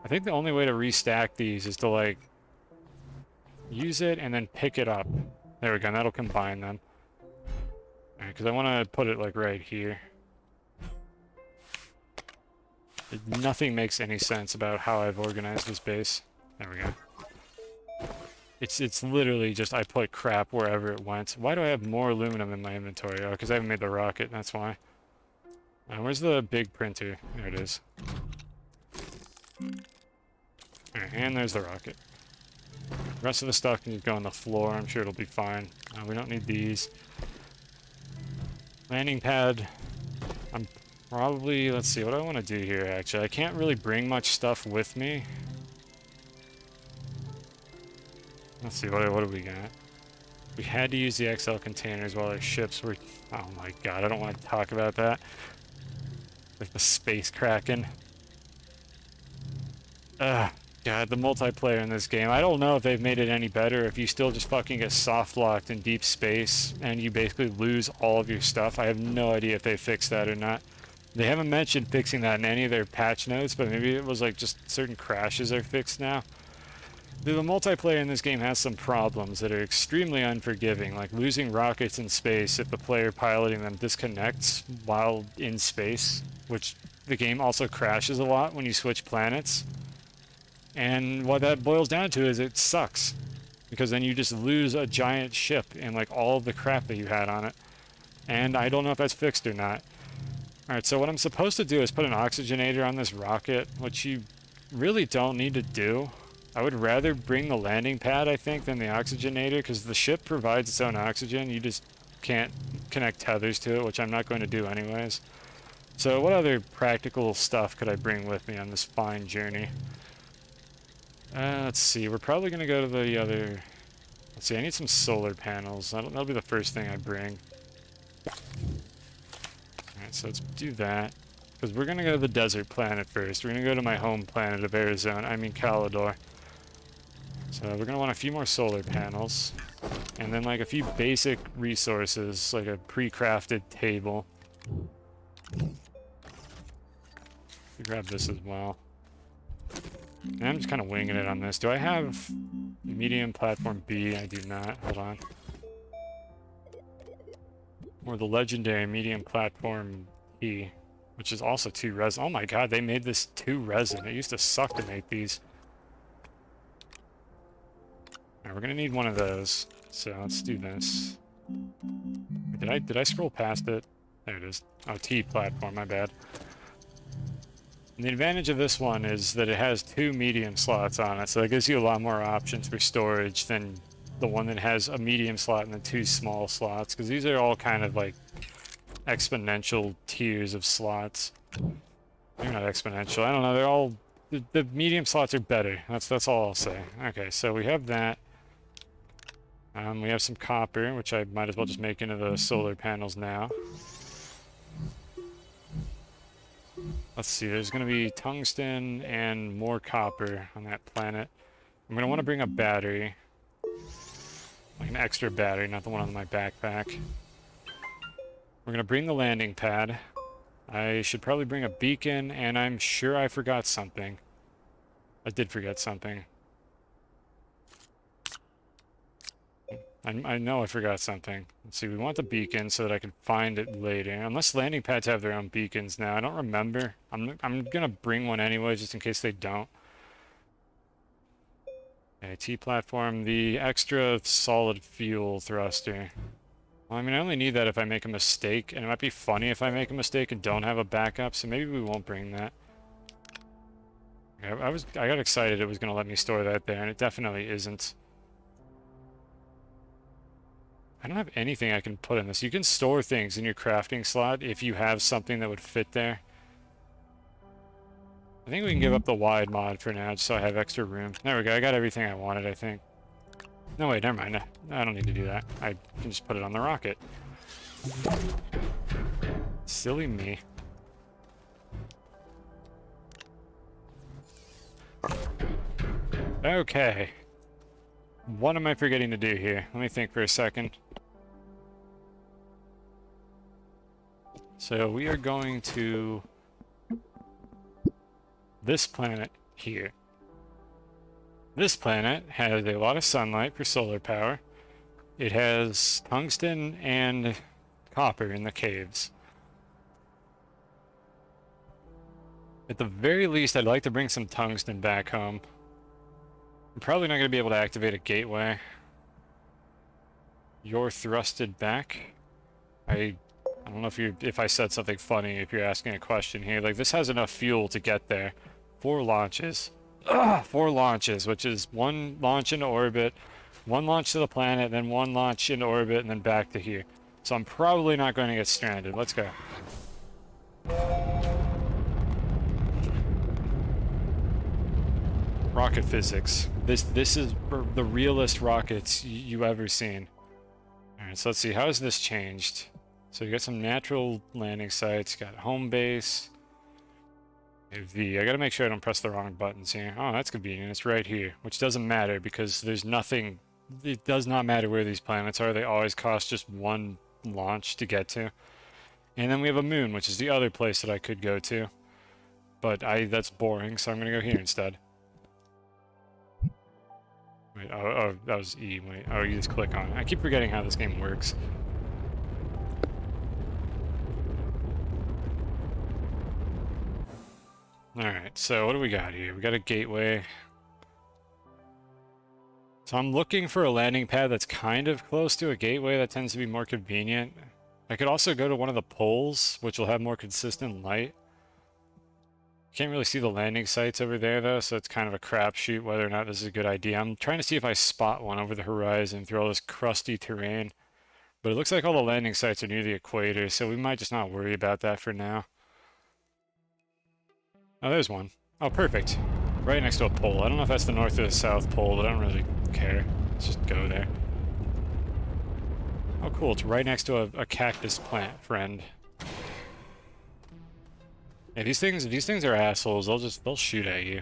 the only way to restack these is to, like, use it and then pick it up. There we go, and that'll combine them. Alright, because I want to put it, like, right here. Nothing makes any sense about how I've organized this base. There we go. It's literally just I put crap wherever it went. Why do I have more aluminum in my inventory? Oh, because I haven't made the rocket, that's why. Where's the big printer? There it is. Alright, and there's the rocket. The rest of the stuff can just go on the floor. I'm sure it'll be fine. We don't need these. Landing pad. I'm probably... Let's see, what do I want to do here, actually? I can't really bring much stuff with me. Let's see, what do we got? We had to use the XL containers while our ships were... Oh my god, I don't want to talk about that. Like the space kraken. Ugh, god, the multiplayer in this game. I don't know if they've made it any better, if you still just fucking get soft-locked in deep space and you basically lose all of your stuff. I have no idea if they fixed that or not. They haven't mentioned fixing that in any of their patch notes, but maybe it was like just certain crashes are fixed now. The multiplayer in this game has some problems that are extremely unforgiving, like losing rockets in space if the player piloting them disconnects while in space, which the game also crashes a lot when you switch planets. And what that boils down to is it sucks, because then you just lose a giant ship and like all of the crap that you had on it. And I don't know if that's fixed or not. Alright, so what I'm supposed to do is put an oxygenator on this rocket, which you really don't need to do. I would rather bring the landing pad, I think, than the oxygenator, because the ship provides its own oxygen. You just can't connect tethers to it, which I'm not going to do anyways. So what other practical stuff could I bring with me on this fine journey? Let's see. We're probably going to go to the other... Let's see, I need some solar panels. That'll be the first thing I bring. Alright, so let's do that. Because we're going to go to the desert planet first. We're going to go to my home planet of Arizona. I mean, Calidor. So we're going to want a few more solar panels. And then, like, a few basic resources, like a pre-crafted table. Grab this as well. And I'm just kind of winging it on this. Do I have medium platform B? I do not. Hold on. Or the legendary medium platform E, which is also 2 resin. Oh my god, they made this 2 resin. It used to suck to make these. Alright, we're gonna need one of those. So let's do this. Did I scroll past it? There it is. Oh, T platform, my bad. And the advantage of this one is that it has 2 medium slots on it, so that gives you a lot more options for storage than the one that has a medium slot and then 2 small slots, because these are all kind of like exponential tiers of slots. They're not exponential. I don't know. They're all... The medium slots are better. That's all I'll say. Okay, so we have that. We have some copper, which I might as well just make into the solar panels now. Let's see, there's going to be tungsten and more copper on that planet. I'm going to want to bring a battery. Like an extra battery, not the one on my backpack. We're going to bring the landing pad. I should probably bring a beacon, and I'm sure I forgot something. I did forget something. I know I forgot something. Let's see, we want the beacon so that I can find it later. Unless landing pads have their own beacons now. I don't remember. I'm gonna bring one anyway, just in case they don't. Okay, T-platform, the extra solid fuel thruster. Well, I mean, I only need that if I make a mistake, and it might be funny if I make a mistake and don't have a backup, so maybe we won't bring that. Okay, I got excited it was gonna let me store that there, and it definitely isn't. I don't have anything I can put in this. You can store things in your crafting slot if you have something that would fit there. I think we can give up the wide mod for now, just so I have extra room. There we go, I got everything I wanted, I think. No, wait, never mind. I don't need to do that. I can just put it on the rocket. Silly me. Okay. What am I forgetting to do here? Let me think for a second. So we are going to this planet here. This planet has a lot of sunlight for solar power. It has tungsten and copper in the caves. At the very least, I'd like to bring some tungsten back home. I'm probably not going to be able to activate a gateway. You're thrusted back. I don't know if I said something funny, if you're asking a question here. Like, this has enough fuel to get there. 4 launches. Ugh, 4 launches, which is 1 launch into orbit, 1 launch to the planet, then 1 launch into orbit, and then back to here. So I'm probably not going to get stranded. Let's go. Rocket physics. This is the realest rockets you ever seen. Alright, so let's see. How has this changed? So you got some natural landing sites, got home base. V. I gotta make sure I don't press the wrong buttons here. Oh, that's convenient. It's right here, which doesn't matter because there's nothing. It does not matter where these planets are. They always cost just 1 launch to get to. And then we have a moon, which is the other place that I could go to. But that's boring, so I'm gonna go here instead. Wait, oh, that was E. Wait, oh, you just click on it. I keep forgetting how this game works. Alright, so what do we got here? We got a gateway. So I'm looking for a landing pad that's kind of close to a gateway. That tends to be more convenient. I could also go to one of the poles, which will have more consistent light. Can't really see the landing sites over there, though, so it's kind of a crapshoot whether or not this is a good idea. I'm trying to see if I spot one over the horizon through all this crusty terrain. But it looks like all the landing sites are near the equator, so we might just not worry about that for now. Oh, there's one. Oh, perfect. Right next to a pole. I don't know if that's the north or the south pole, but I don't really care. Let's just go there. Oh, cool. It's right next to a cactus plant, friend. Yeah, these things are assholes. They'll shoot at you.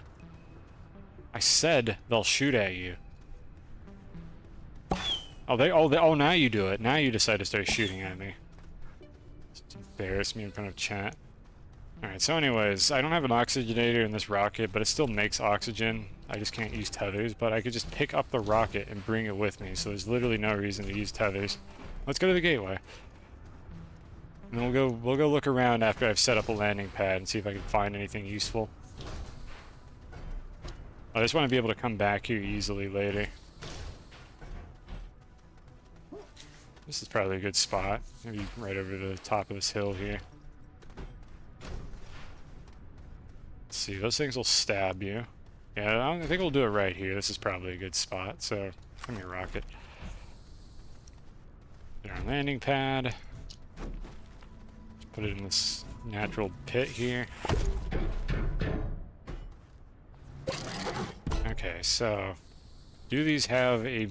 I said they'll shoot at you. Oh, now you do it. Now you decide to start shooting at me. Just embarrass me in front of chat. Alright, so anyways, I don't have an oxygenator in this rocket, but it still makes oxygen. I just can't use tethers, but I could just pick up the rocket and bring it with me, so there's literally no reason to use tethers. Let's go to the gateway. And then we'll go look around after I've set up a landing pad and see if I can find anything useful. I just want to be able to come back here easily later. This is probably a good spot. Maybe right over the top of this hill here. Let's see, those things will stab you. Yeah, I think we'll do it right here. This is probably a good spot, so come here, rocket. Get our landing pad. Just put it in this natural pit here. Okay, so do these have a...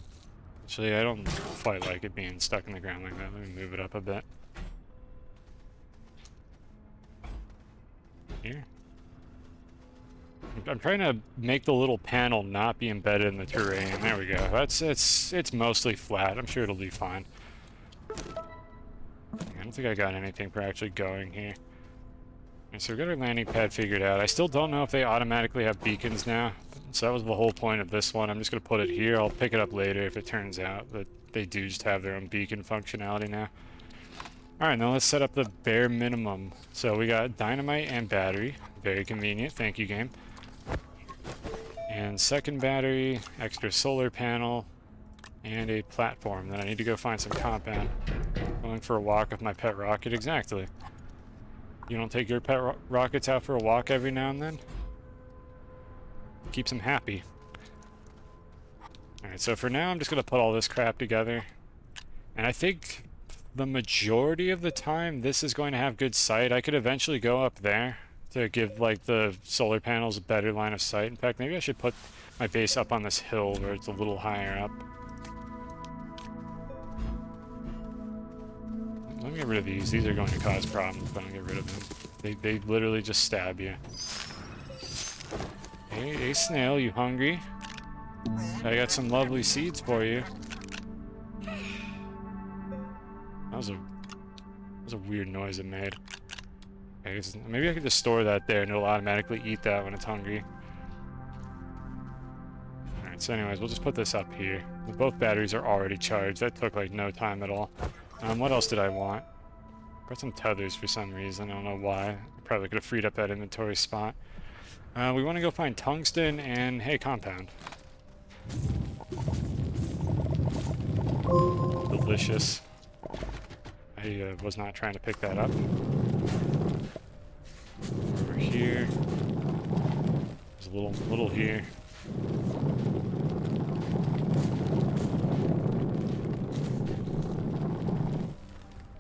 Actually, I don't quite like it being stuck in the ground like that. Let me move it up a bit. Here. I'm trying to make the little panel not be embedded in the terrain. There we go. It's mostly flat. I'm sure it'll be fine. I don't think I got anything for actually going here. Okay, so we got our landing pad figured out. I still don't know if they automatically have beacons now. So that was the whole point of this one. I'm just going to put it here. I'll pick it up later if it turns out that they do just have their own beacon functionality now. Alright, now let's set up the bare minimum. So we got dynamite and battery. Very convenient. Thank you, game. And second battery, extra solar panel, and a platform. Then I need to go find some compound. Going for a walk with my pet rocket. Exactly. You don't take your pet rockets out for a walk every now and then? Keeps them happy. Alright, so for now I'm just going to put all this crap together. And I think the majority of the time this is going to have good sight. I could eventually go up there to give like the solar panels a better line of sight. In fact, maybe I should put my base up on this hill where it's a little higher up. Let me get rid of these. These are going to cause problems if I don't get rid of them. They literally just stab you. Hey, snail, you hungry? I got some lovely seeds for you. That was a weird noise it made. Okay, maybe I could just store that there and it'll automatically eat that when it's hungry. Alright, so anyways, we'll just put this up here. Both batteries are already charged. That took like no time at all. What else did I want? Got some tethers for some reason. I don't know why. I probably could have freed up that inventory spot. We want to go find tungsten and hay compound. Delicious. I was not trying to pick that up. Over here. There's a little here.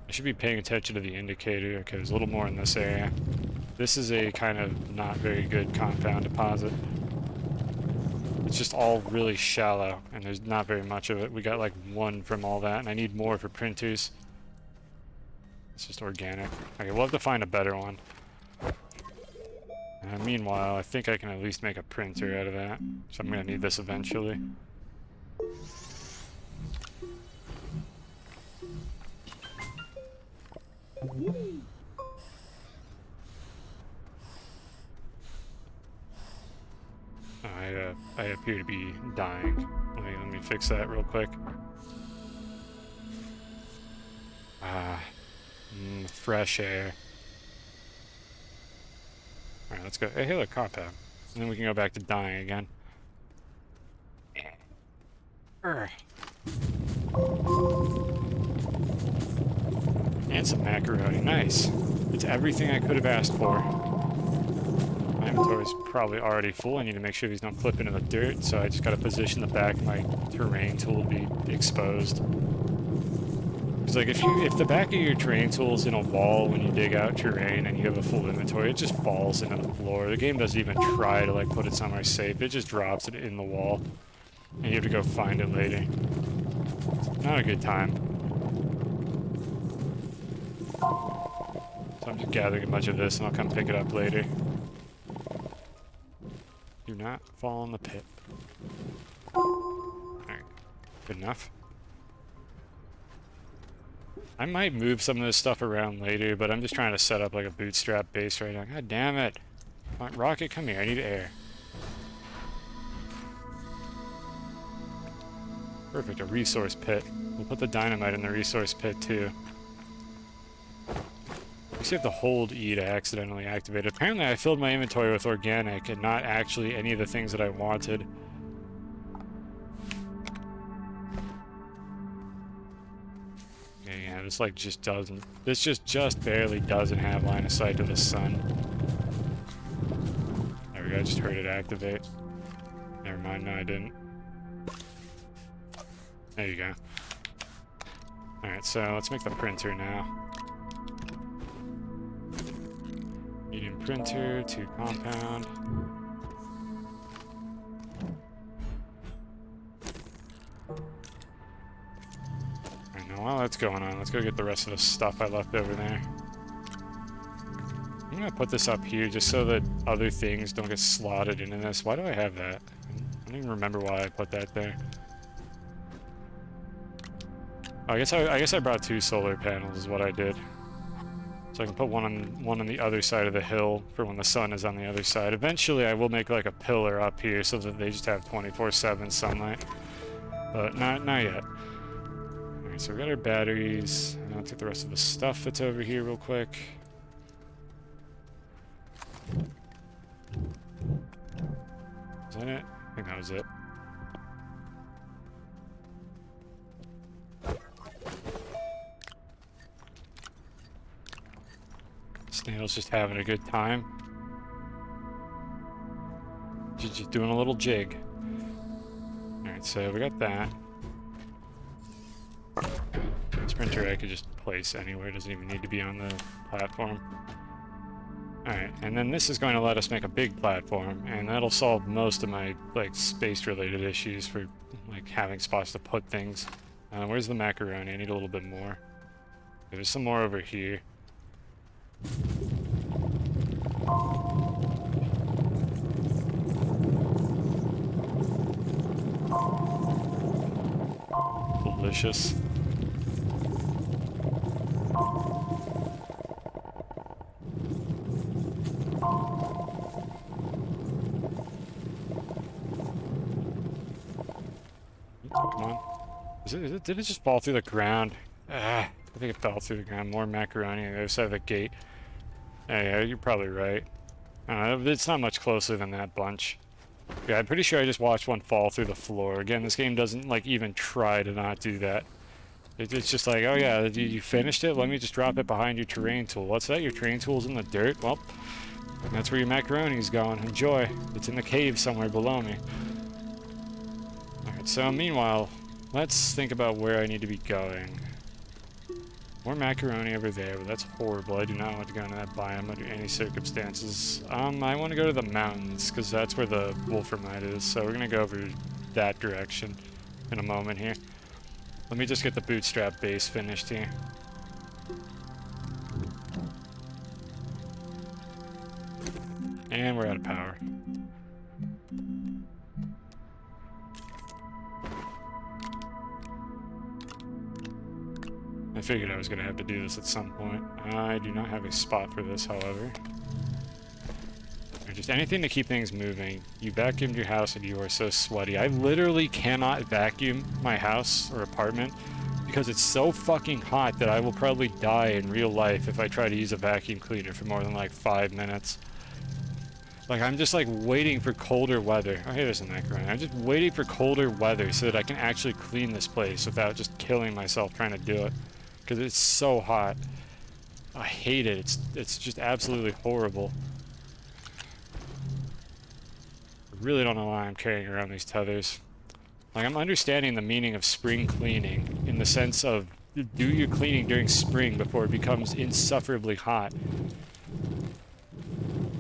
I should be paying attention to the indicator. Okay, there's a little more in this area. This is a kind of not very good compound deposit. It's just all really shallow, and there's not very much of it. We got like 1 from all that, and I need more for printers. It's just organic. Okay, we'll have to find a better one. Meanwhile, I think I can at least make a printer out of that. So I'm gonna need this eventually. I appear to be dying. Let me fix that real quick. Fresh air. Alright, let's go. Hey, look, compound. And then we can go back to dying again. And some macaroni. Nice. It's everything I could have asked for. My inventory is probably already full. I need to make sure these don't clip into the dirt, so I just got to position the back of my terrain tool to be exposed. Because like if the back of your terrain tool is in a wall when you dig out terrain and you have a full inventory, it just falls into the floor. The game doesn't even try to like put it somewhere safe. It just drops it in the wall, and you have to go find it later. It's not a good time. So I'm just gathering a bunch of this, and I'll come pick it up later. Do not fall in the pit. Alright, good enough. I might move some of this stuff around later, but I'm just trying to set up like a bootstrap base right now. God damn it. Rocket, come here. I need air. Perfect, a resource pit. We'll put the dynamite in the resource pit too. You see, have to hold E to accidentally activate it. Apparently I filled my inventory with organic and not actually any of the things that I wanted. Yeah, this like just doesn't. This just barely doesn't have line of sight to the sun. There we go. I just heard it activate. Never mind. No, I didn't. There you go. All right, so let's make the printer now. Medium printer, 2 compound. While that's going on, let's go get the rest of the stuff I left over there. I'm gonna put this up here just so that other things don't get slotted into this. Why do I have that? I don't even remember why I put that there. Oh, I guess I brought 2 solar panels is what I did. So I can put one on the other side of the hill for when the sun is on the other side. Eventually I will make like a pillar up here so that they just have 24/7 sunlight. But not yet. So we got our batteries. I'll take the rest of the stuff that's over here real quick. Is that it? I think that was it. Snail's just having a good time. She's just doing a little jig. Alright, so we got that. This printer I could just place anywhere, it doesn't even need to be on the platform. Alright, and then this is going to let us make a big platform, and that'll solve most of my like space related issues for like having spots to put things. Where's the macaroni? I need a little bit more. There's some more over here. Delicious. Come on. Did it just fall through the ground? Ah, I think it fell through the ground. More macaroni on the other side of the gate. Yeah, you're probably right. It's not much closer than that bunch. Yeah, I'm pretty sure I just watched one fall through the floor. Again, this game doesn't, like, even try to not do that. It's just like, oh yeah, you finished it? Let me just drop it behind your terrain tool. What's that? Your terrain tool's in the dirt? Well, that's where your macaroni's going. Enjoy. It's in the cave somewhere below me. Alright, so meanwhile, let's think about where I need to be going. More macaroni over there, but that's horrible. I do not want to go into that biome under any circumstances. I want to go to the mountains, because that's where the wolframite is, so we're going to go over that direction in a moment here. Let me just get the bootstrap base finished here. And we're out of power. I figured I was going to have to do this at some point. I do not have a spot for this, however. Or just anything to keep things moving. You vacuumed your house and you are so sweaty. I literally cannot vacuum my house or apartment because it's so fucking hot that I will probably die in real life if I try to use a vacuum cleaner for more than like 5 minutes. Like, I'm just like waiting for colder weather. Oh, hey, there's a macaroni. I'm just waiting for colder weather so that I can actually clean this place without just killing myself trying to do it. Because it's so hot. I hate it. It's just absolutely horrible. I really don't know why I'm carrying around these tethers. Like, I'm understanding the meaning of spring cleaning in the sense of do your cleaning during spring before it becomes insufferably hot.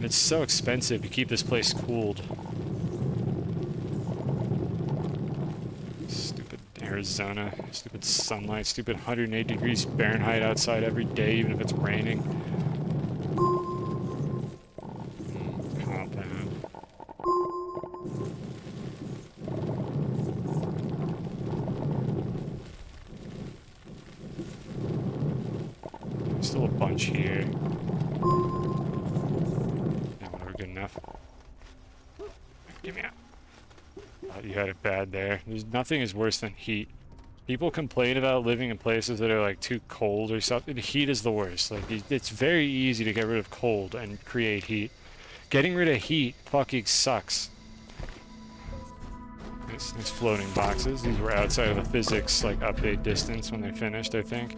It's so expensive to keep this place cooled. Stupid Arizona, stupid sunlight, stupid 108 degrees Fahrenheit outside every day, even if it's raining. Compound. Still a bunch here. Good enough. Give me out. Oh, you had it bad there. There's nothing is worse than heat. People complain about living in places that are like too cold or something. Heat is the worst. Like, it's very easy to get rid of cold and create heat. Getting rid of heat fucking sucks. Nice floating boxes. These were outside of the physics like update distance when they finished, I think.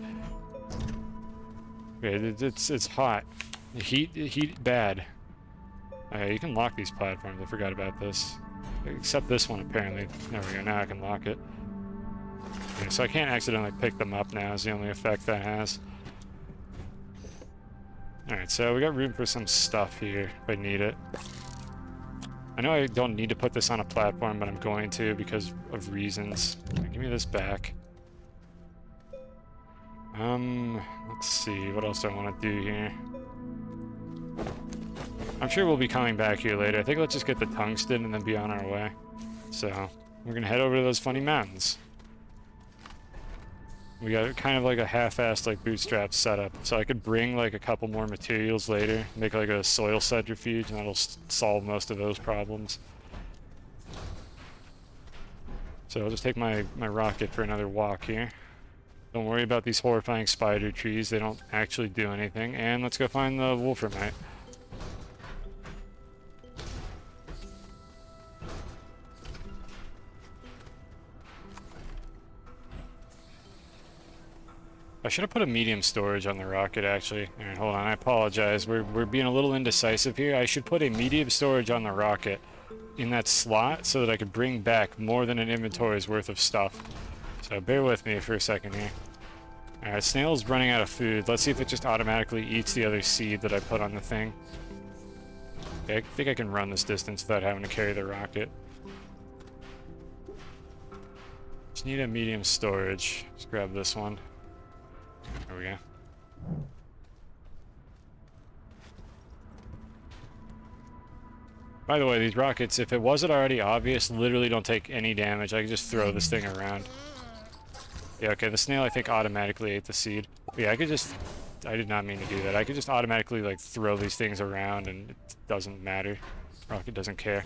Okay, it's hot. The heat bad. You can lock these platforms. I forgot about this. Except this one, apparently. There we go. Now I can lock it. Okay, so I can't accidentally pick them up now is the only effect that has. Alright, so we got room for some stuff here if I need it. I know I don't need to put this on a platform, but I'm going to because of reasons. Give me this back. Let's see. What else do I want to do here? I'm sure we'll be coming back here later. I think let's just get the tungsten and then be on our way. So, we're gonna head over to those funny mountains. We got kind of like a half-assed like bootstrap setup. So I could bring like a couple more materials later, make like a soil centrifuge, and that'll solve most of those problems. So I'll just take my rocket for another walk here. Don't worry about these horrifying spider trees. They don't actually do anything. And let's go find the wolframite. I should have put a medium storage on the rocket, actually. Alright, hold on, I apologize. We're being a little indecisive here. I should put a medium storage on the rocket in that slot so that I could bring back more than an inventory's worth of stuff. So bear with me for a second here. Alright, snail's running out of food. Let's see if it just automatically eats the other seed that I put on the thing. Okay, I think I can run this distance without having to carry the rocket. Just need a medium storage. Let's grab this one. There we go. By the way, these rockets, if it wasn't already obvious, literally don't take any damage. I can just throw this thing around. Yeah, okay, the snail I think automatically ate the seed. But yeah, I could just... I did not mean to do that. I could just automatically, like, throw these things around and it doesn't matter. Rocket doesn't care.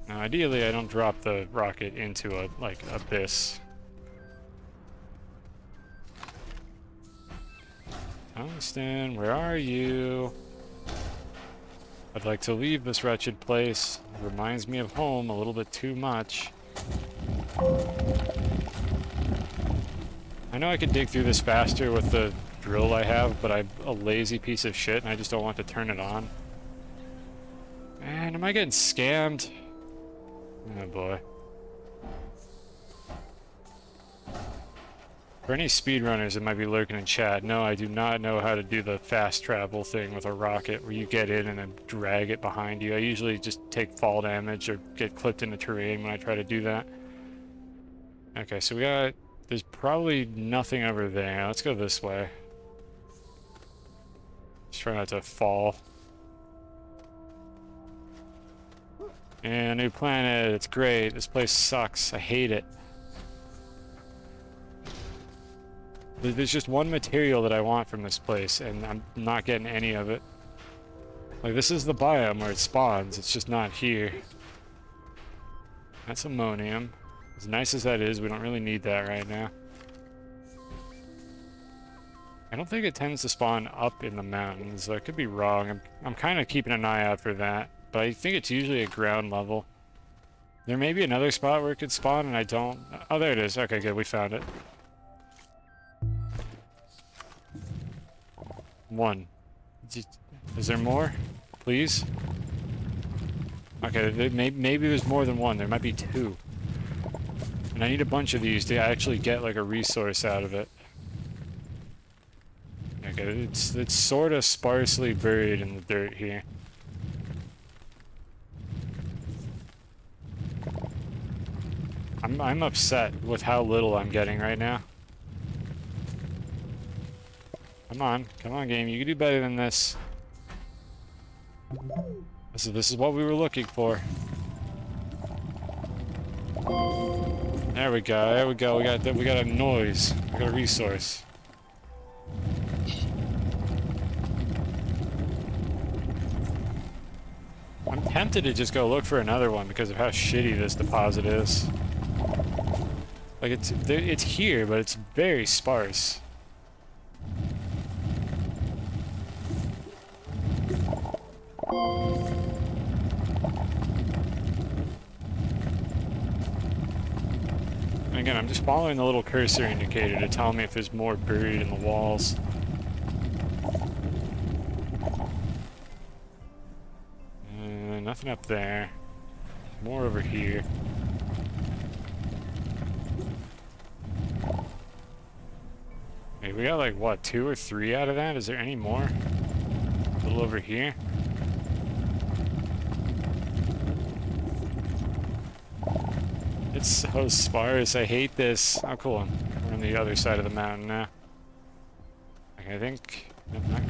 Now, ideally, I don't drop the rocket into a, like, abyss. Tungsten, where are you? I'd like to leave this wretched place. It reminds me of home a little bit too much. I know I could dig through this faster with the drill I have, but I'm a lazy piece of shit and I just don't want to turn it on. Man, am I getting scammed? Oh boy. For any speedrunners that might be lurking in chat, no, I do not know how to do the fast travel thing with a rocket where you get in and then drag it behind you. I usually just take fall damage or get clipped in the terrain when I try to do that. Okay, so we got... There's probably nothing over there. Let's go this way. Just try not to fall. And new planet, it's great. This place sucks. I hate it. There's just one material that I want from this place, and I'm not getting any of it. Like, this is the biome where it spawns. It's just not here. That's ammonium. As nice as that is, we don't really need that right now. I don't think it tends to spawn up in the mountains. I could be wrong. I'm kind of keeping an eye out for that. But I think it's usually at ground level. There may be another spot where it could spawn, and I don't... Oh, there it is. Okay, good. We found it. One. Is there more? Please? Okay, maybe there's more than one. There might be two. And I need a bunch of these to actually get, like, a resource out of it. Okay, it's sort of sparsely buried in the dirt here. I'm upset with how little I'm getting right now. Come on, game. You can do better than this. This is what we were looking for. There we go. There we go. We got a noise. We got a resource. I'm tempted to just go look for another one because of how shitty this deposit is. Like, it's here, but it's very sparse. And again, I'm just following the little cursor indicator to tell me if there's more buried in the walls. Nothing up there. More over here. Hey, we got like, what, 2 or 3 out of that? Is there any more? A little over here. It's so sparse. I hate this. Oh, cool. We're on the other side of the mountain now. Okay, I think...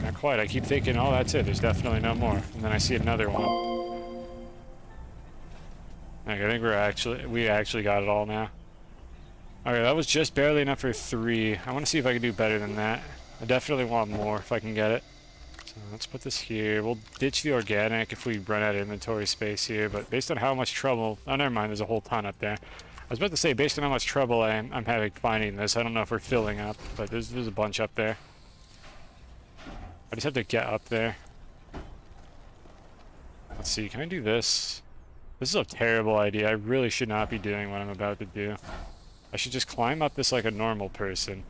Not quite. I keep thinking, oh, that's it. There's definitely no more. And then I see another one. Okay, I think we actually got it all now. Okay, that was just barely enough for 3. I want to see if I can do better than that. I definitely want more if I can get it. So let's put this here. We'll ditch the organic if we run out of inventory space here, but based on how much trouble... Oh, never mind, there's a whole ton up there. I was about to say, based on how much trouble I'm having finding this, I don't know if we're filling up, but there's a bunch up there. I just have to get up there. Let's see, can I do this? This is a terrible idea. I really should not be doing what I'm about to do. I should just climb up this like a normal person.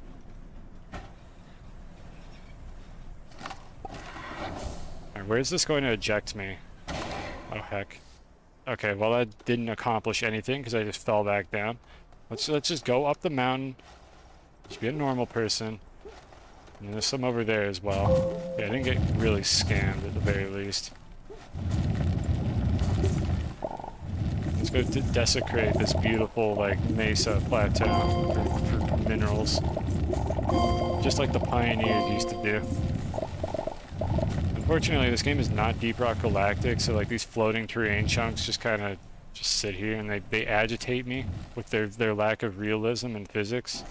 Alright, where is this going to eject me? Oh, heck. Okay, well that didn't accomplish anything because I just fell back down. Let's just go up the mountain. Just be a normal person. And there's some over there as well. Yeah, I didn't get really scammed at the very least. Let's go desecrate this beautiful, like, mesa plateau for minerals. Just like the pioneers used to do. Unfortunately, this game is not Deep Rock Galactic, so like these floating terrain chunks just kind of just sit here and they agitate me with their lack of realism and physics.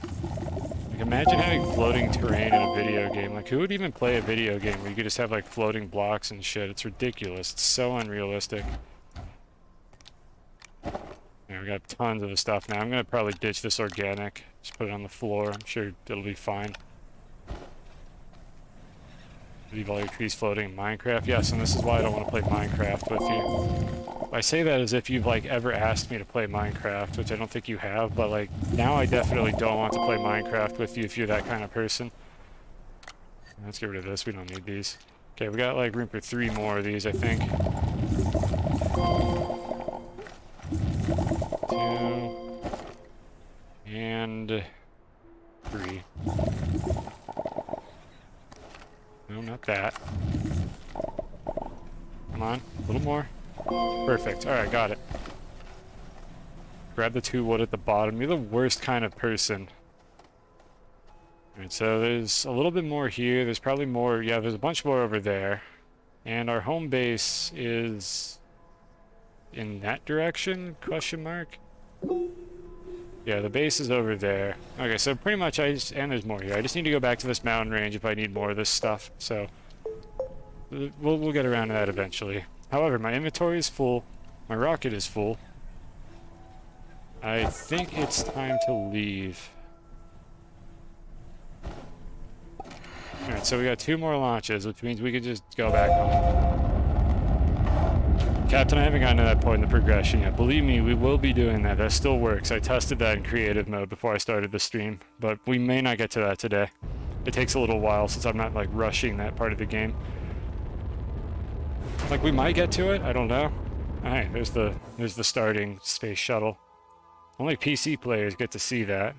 Like imagine having floating terrain in a video game. Like who would even play a video game where you could just have like floating blocks and shit? It's ridiculous. It's so unrealistic. Yeah, we got tons of the stuff now. I'm gonna probably ditch this organic. Just put it on the floor. I'm sure it'll be fine. Leave all your trees floating in Minecraft. Yes, and this is why I don't want to play Minecraft with you. I say that as if you've like ever asked me to play Minecraft, which I don't think you have, but like now I definitely don't want to play Minecraft with you if you're that kind of person. Let's get rid of this. We don't need these. Okay, we got like room for 3 more of these, I think. 2 and 3. No, not that. Come on, a little more. Perfect. Alright, got it. Grab the 2 wood at the bottom. You're the worst kind of person. Alright, so there's a little bit more here. There's probably more. Yeah, there's a bunch more over there. And our home base is in that direction? Question mark? Yeah, the base is over there. Okay, so pretty much and there's more here. I just need to go back to this mountain range if I need more of this stuff. So we'll get around to that eventually. However, my inventory is full. My rocket is full. I think it's time to leave. Alright, so we got 2 more launches, which means we could just go back home. Captain, I haven't gotten to that point in the progression yet. Believe me, we will be doing that. That still works. I tested that in creative mode before I started the stream, but we may not get to that today. It takes a little while since I'm not like rushing that part of the game. Like we might get to it, I don't know. Alright, there's the starting space shuttle. Only PC players get to see that.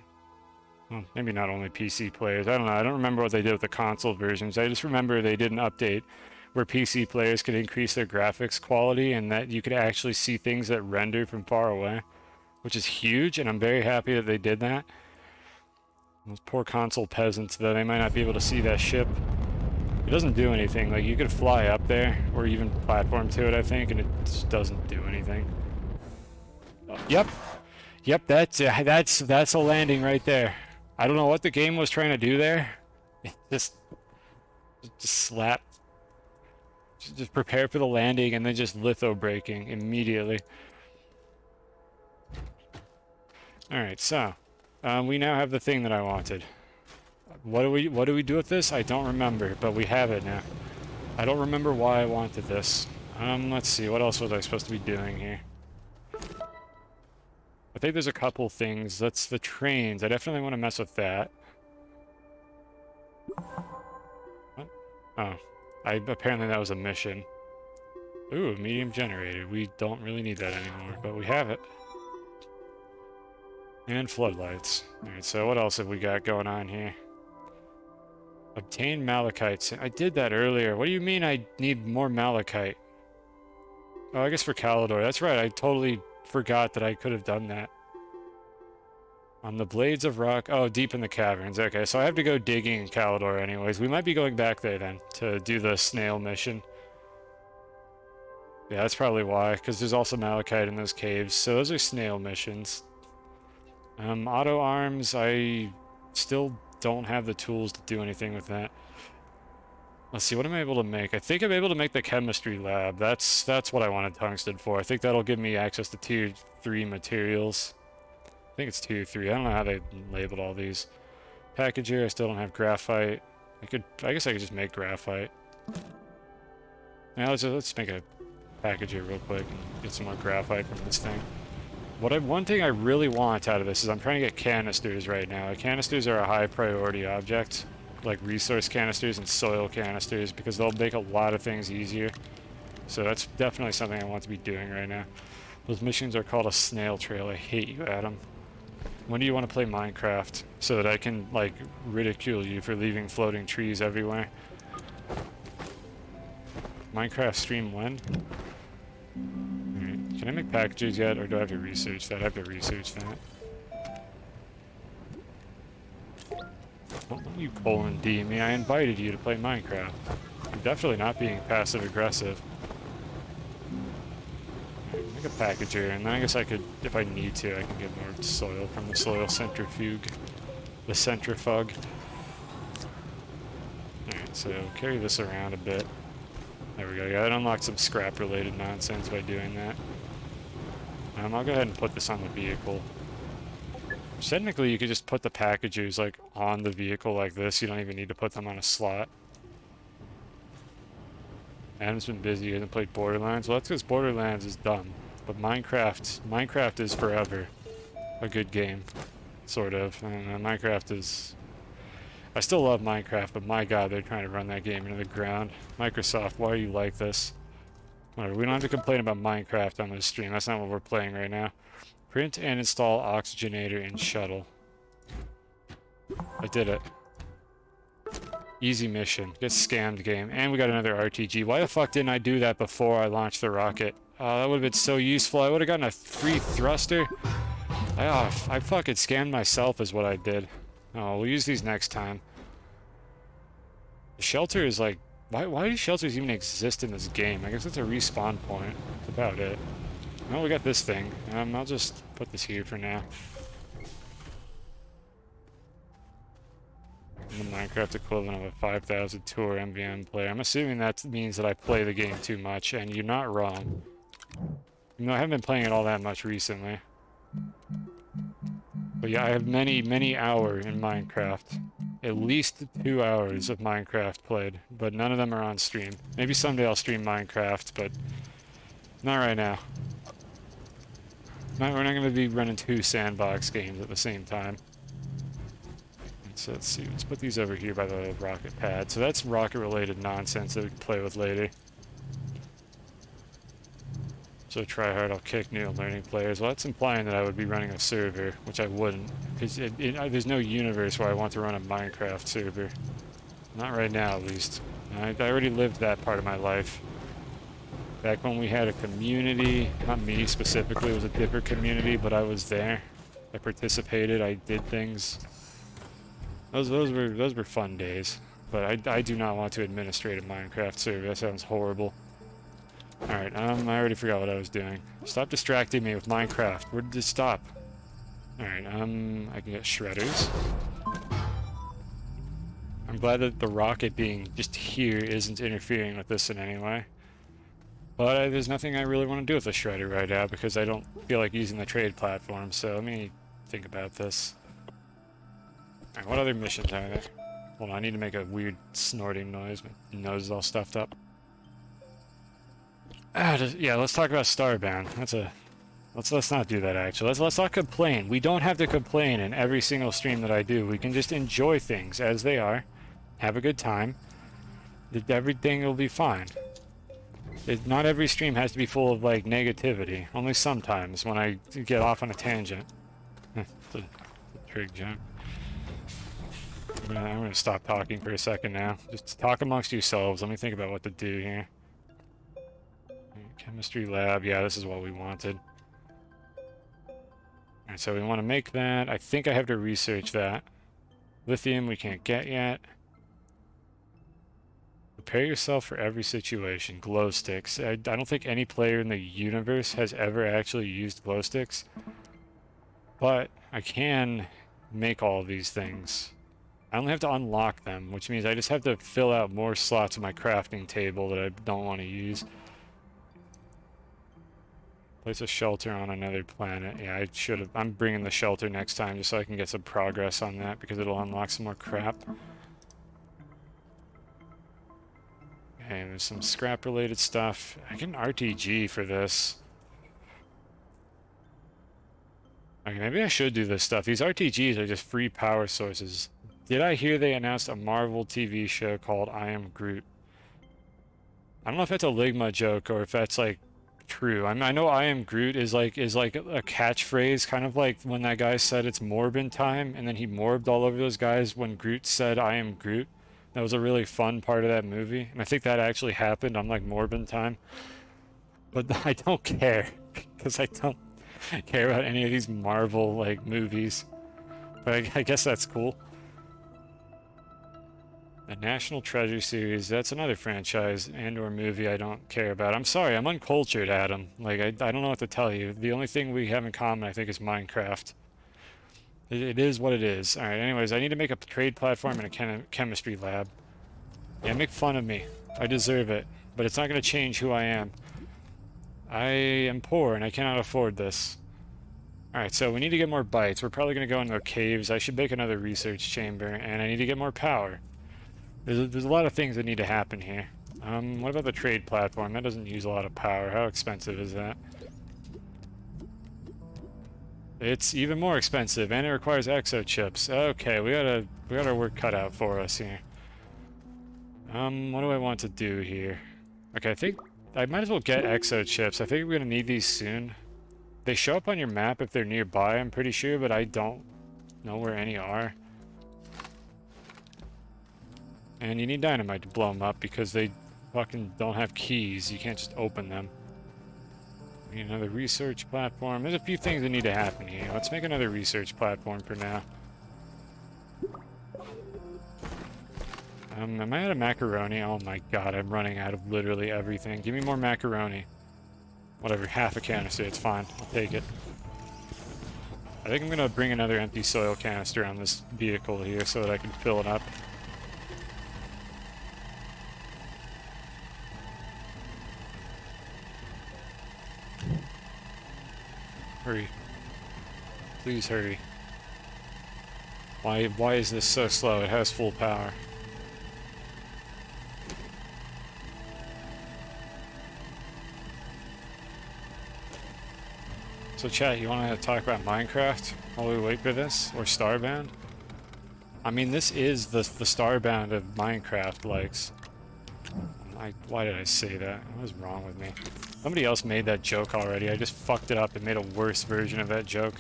Well, maybe not only PC players. I don't know. I don't remember what they did with the console versions. I just remember they did an update where PC players could increase their graphics quality and that you could actually see things that render from far away, which is huge, and I'm very happy that they did that. Those poor console peasants, though, they might not be able to see that ship. It doesn't do anything. Like, you could fly up there, or even platform to it, I think, and it just doesn't do anything. Oh, yep, that's a landing right there. I don't know what the game was trying to do there. It just slap. Just prepare for the landing and then just litho braking immediately. Alright, so we now have the thing that I wanted. What do we do with this? I don't remember, but we have it now. I don't remember why I wanted this. Let's see, what else was I supposed to be doing here? I think there's a couple things. That's the trains. I definitely want to mess with that. What? Oh. Apparently that was a mission. Ooh, medium generated. We don't really need that anymore, but we have it. And floodlights. Alright, so what else have we got going on here? Obtain malachite. I did that earlier. What do you mean I need more malachite? Oh, I guess for Calidor. That's right, I totally forgot that I could have done that. On the blades of rock. Oh, deep in the caverns. Okay, so I have to go digging in Calidor anyways. We might be going back there then to do the snail mission. Yeah, that's probably why, because there's also malachite in those caves. So those are snail missions. Auto arms, I still don't have the tools to do anything with that. Let's see, what am I able to make? I think I'm able to make the chemistry lab. That's what I wanted tungsten for. I think that'll give me access to tier 3 materials. I think it's tier 3. I don't know how they labeled all these. Packager, I still don't have graphite. I guess I could just make graphite. Now let's make a packager real quick and get some more graphite from this thing. One thing I really want out of this is I'm trying to get canisters right now. Canisters are a high priority object, like resource canisters and soil canisters, because they'll make a lot of things easier. So that's definitely something I want to be doing right now. Those missions are called a snail trail. I hate you, Adam. When do you want to play Minecraft so that I can, like, ridicule you for leaving floating trees everywhere? Minecraft stream when? Alright, can I make packages yet, or do I have to research that? I have to research that. Don't you colon D me, I invited you to play Minecraft. I'm definitely not being passive aggressive. Make a packager, and then I guess I could, if I need to, I can get more soil from the soil centrifuge. The centrifug. Alright, so carry this around a bit. There we go. Yeah, it unlocked some scrap-related nonsense by doing that. I'll go ahead and put this on the vehicle. Technically, you could just put the packagers, like, on the vehicle like this. You don't even need to put them on a slot. Adam's been busy. He hasn't played Borderlands. Well, that's because Borderlands is dumb. But Minecraft is forever a good game. Sort of. I don't know, Minecraft is... I still love Minecraft, but my god, they're trying to run that game into the ground. Microsoft, why are you like this? Whatever, we don't have to complain about Minecraft on this stream. That's not what we're playing right now. Print and install oxygenator and shuttle. I did it. Easy mission. Get scammed game. And we got another RTG. Why the fuck didn't I do that before I launched the rocket? That would have been so useful. I would have gotten a free thruster. I fucking scammed myself is what I did. Oh, we'll use these next time. The shelter is like... Why do shelters even exist in this game? I guess it's a respawn point. That's about it. Well, we got this thing. I'll just put this here for now. The Minecraft equivalent of a 5,000 tour MVM player. I'm assuming that means that I play the game too much, and you're not wrong. You know, I haven't been playing it all that much recently. But yeah, I have many hours in Minecraft. At least 2 hours of Minecraft played, but none of them are on stream. Maybe someday I'll stream Minecraft, but not right now. We're not going to be running 2 sandbox games at the same time. So let's see, let's put these over here by the rocket pad. So that's rocket-related nonsense that we can play with later. So try hard, I'll kick new learning players. Well, that's implying that I would be running a server, which I wouldn't. Because there's no universe where I want to run a Minecraft server. Not right now, at least. I already lived that part of my life. Back when we had a community, not me specifically, it was a different community, but I was there. I participated, I did things. Those were fun days. But I do not want to administrate a Minecraft server, that sounds horrible. Alright, I already forgot what I was doing. Stop distracting me with Minecraft. Where did it stop? Alright, I can get shredders. I'm glad that the rocket being just here isn't interfering with this in any way. But there's nothing I really want to do with the shredder right now because I don't feel like using the trade platform, so let me think about this. Alright, what other missions are there? Hold on, I need to make a weird snorting noise. My nose is all stuffed up. Yeah, let's talk about Starbound. Let's not do that actually. Let's not complain. We don't have to complain in every single stream that I do. We can just enjoy things as they are. Have a good time. Everything will be fine. Not every stream has to be full of like negativity. Only sometimes when I get off on a tangent. It's a trig joke. I'm gonna stop talking for a second now. Just talk amongst yourselves. Let me think about what to do here. Chemistry lab, yeah, this is what we wanted. Alright, so we want to make that. I think I have to research that. Lithium we can't get yet. Prepare yourself for every situation. Glow sticks. I don't think any player in the universe has ever actually used glow sticks. But I can make all of these things. I only have to unlock them, which means I just have to fill out more slots of my crafting table that I don't want to use. Place a shelter on another planet. Yeah, I should have. I'm bringing the shelter next time just so I can get some progress on that because it'll unlock some more crap. Okay, there's some scrap related stuff. I get an RTG for this. Okay, maybe I should do this stuff. These RTGs are just free power sources. Did I hear they announced a Marvel TV show called I Am Groot? I don't know if that's a Ligma joke or if that's like true. I know I Am Groot is like a catchphrase, kind of like when that guy said it's Morbin time, and then he morbed all over those guys when Groot said I am Groot. That was a really fun part of that movie, and I think that actually happened on like Morbin time. But I don't care, because I don't care about any of these Marvel like movies. But I guess that's cool. The National Treasure series, that's another franchise and or movie I don't care about. I'm sorry, I'm uncultured, Adam. Like, I don't know what to tell you. The only thing we have in common, I think, is Minecraft. It is what it is. Alright, anyways, I need to make a trade platform and a chemistry lab. Yeah, make fun of me. I deserve it. But it's not going to change who I am. I am poor and I cannot afford this. Alright, so we need to get more bytes. We're probably going to go into caves. I should make another research chamber, and I need to get more power. There's a lot of things that need to happen here. What about the trade platform? That doesn't use a lot of power. How expensive is that? It's even more expensive, and it requires exo chips. Okay, we got our work cut out for us here. What do I want to do here? Okay, I think I might as well get exo chips. I think we're gonna need these soon. They show up on your map if they're nearby, I'm pretty sure, but I don't know where any are. And you need dynamite to blow them up because they fucking don't have keys. You can't just open them. We need another research platform. There's a few things that need to happen here. Let's make another research platform for now. Am I out of macaroni? Oh my god, I'm running out of literally everything. Give me more macaroni. Whatever, half a canister, it's fine. I'll take it. I think I'm gonna bring another empty soil canister on this vehicle here so that I can fill it up. Hurry. Please hurry. Why is this so slow? It has full power. So chat, you want to talk about Minecraft while we wait for this? Or Starbound? I mean, this is the Starbound of Minecraft likes. Why did I say that? What was wrong with me? Somebody else made that joke already. I just fucked it up and made a worse version of that joke.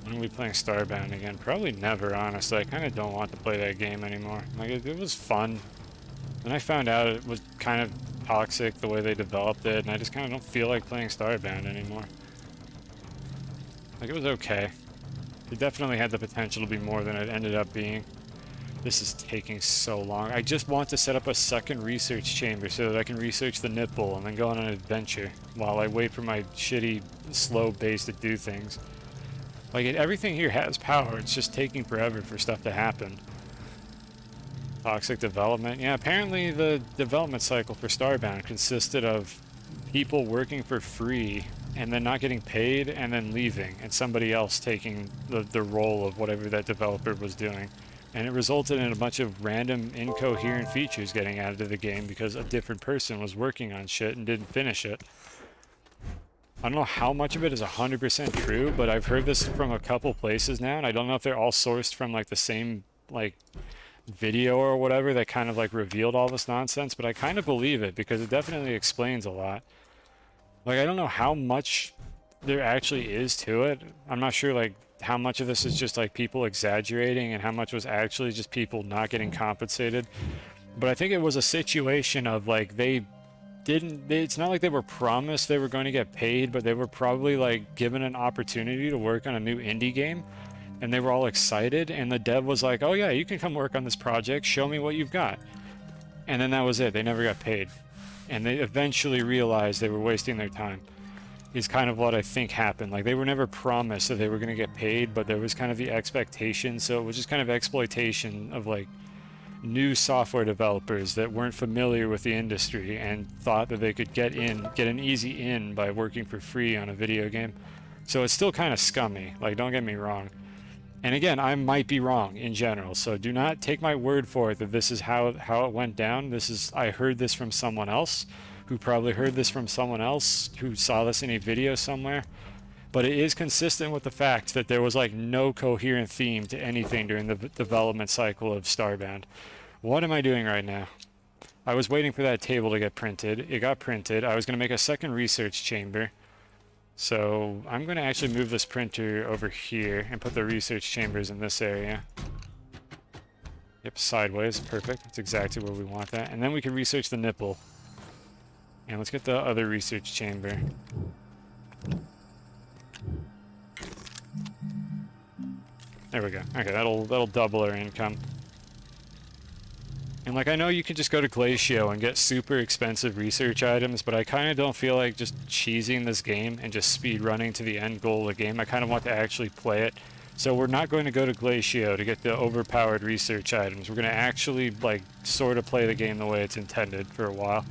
When are we playing Starbound again? Probably never, honestly. I kind of don't want to play that game anymore. Like, it was fun. Then I found out it was kind of toxic the way they developed it, and I just kind of don't feel like playing Starbound anymore. Like, it was okay. It definitely had the potential to be more than it ended up being. This is taking so long. I just want to set up a second research chamber so that I can research the nipple and then go on an adventure while I wait for my shitty, slow base to do things. Like, everything here has power, it's just taking forever for stuff to happen. Toxic development. Yeah, apparently the development cycle for Starbound consisted of people working for free and then not getting paid and then leaving, and somebody else taking the role of whatever that developer was doing. And it resulted in a bunch of random incoherent features getting added to the game because a different person was working on shit and didn't finish it. I don't know how much of it is 100% true, but I've heard this from a couple places now, and I don't know if they're all sourced from like the same like video or whatever that kind of like revealed all this nonsense, but I kind of believe it because it definitely explains a lot. Like, I don't know how much there actually is to it. I'm not sure like how much of this is just like people exaggerating and how much was actually just people not getting compensated. But I think it was a situation of like it's not like they were promised they were going to get paid, but they were probably like given an opportunity to work on a new indie game, and they were all excited, and the dev was like, oh yeah, you can come work on this project, show me what you've got. And then that was it. They never got paid, and they eventually realized they were wasting their time, is kind of what I think happened. Like, they were never promised that they were going to get paid, but there was kind of the expectation, so it was just kind of exploitation of like new software developers that weren't familiar with the industry and thought that they could get an easy in by working for free on a video game. So it's still kind of scummy, like, don't get me wrong. And again, I might be wrong in general, so do not take my word for it that this is how it went down. I heard this from someone else, who probably heard this from someone else, who saw this in a video somewhere. But it is consistent with the fact that there was like no coherent theme to anything during the development cycle of Starbound. What am I doing right now? I was waiting for that table to get printed. It got printed. I was going to make a second research chamber. So I'm going to actually move this printer over here and put the research chambers in this area. Yep, sideways. Perfect. That's exactly where we want that. And then we can research the nipple. And let's get the other research chamber. There we go. Okay, that'll double our income. And like, I know you can just go to Glacio and get super expensive research items, but I kind of don't feel like just cheesing this game and just speed running to the end goal of the game. I kind of want to actually play it. So we're not going to go to Glacio to get the overpowered research items. We're going to actually, like, sort of play the game the way it's intended for a while.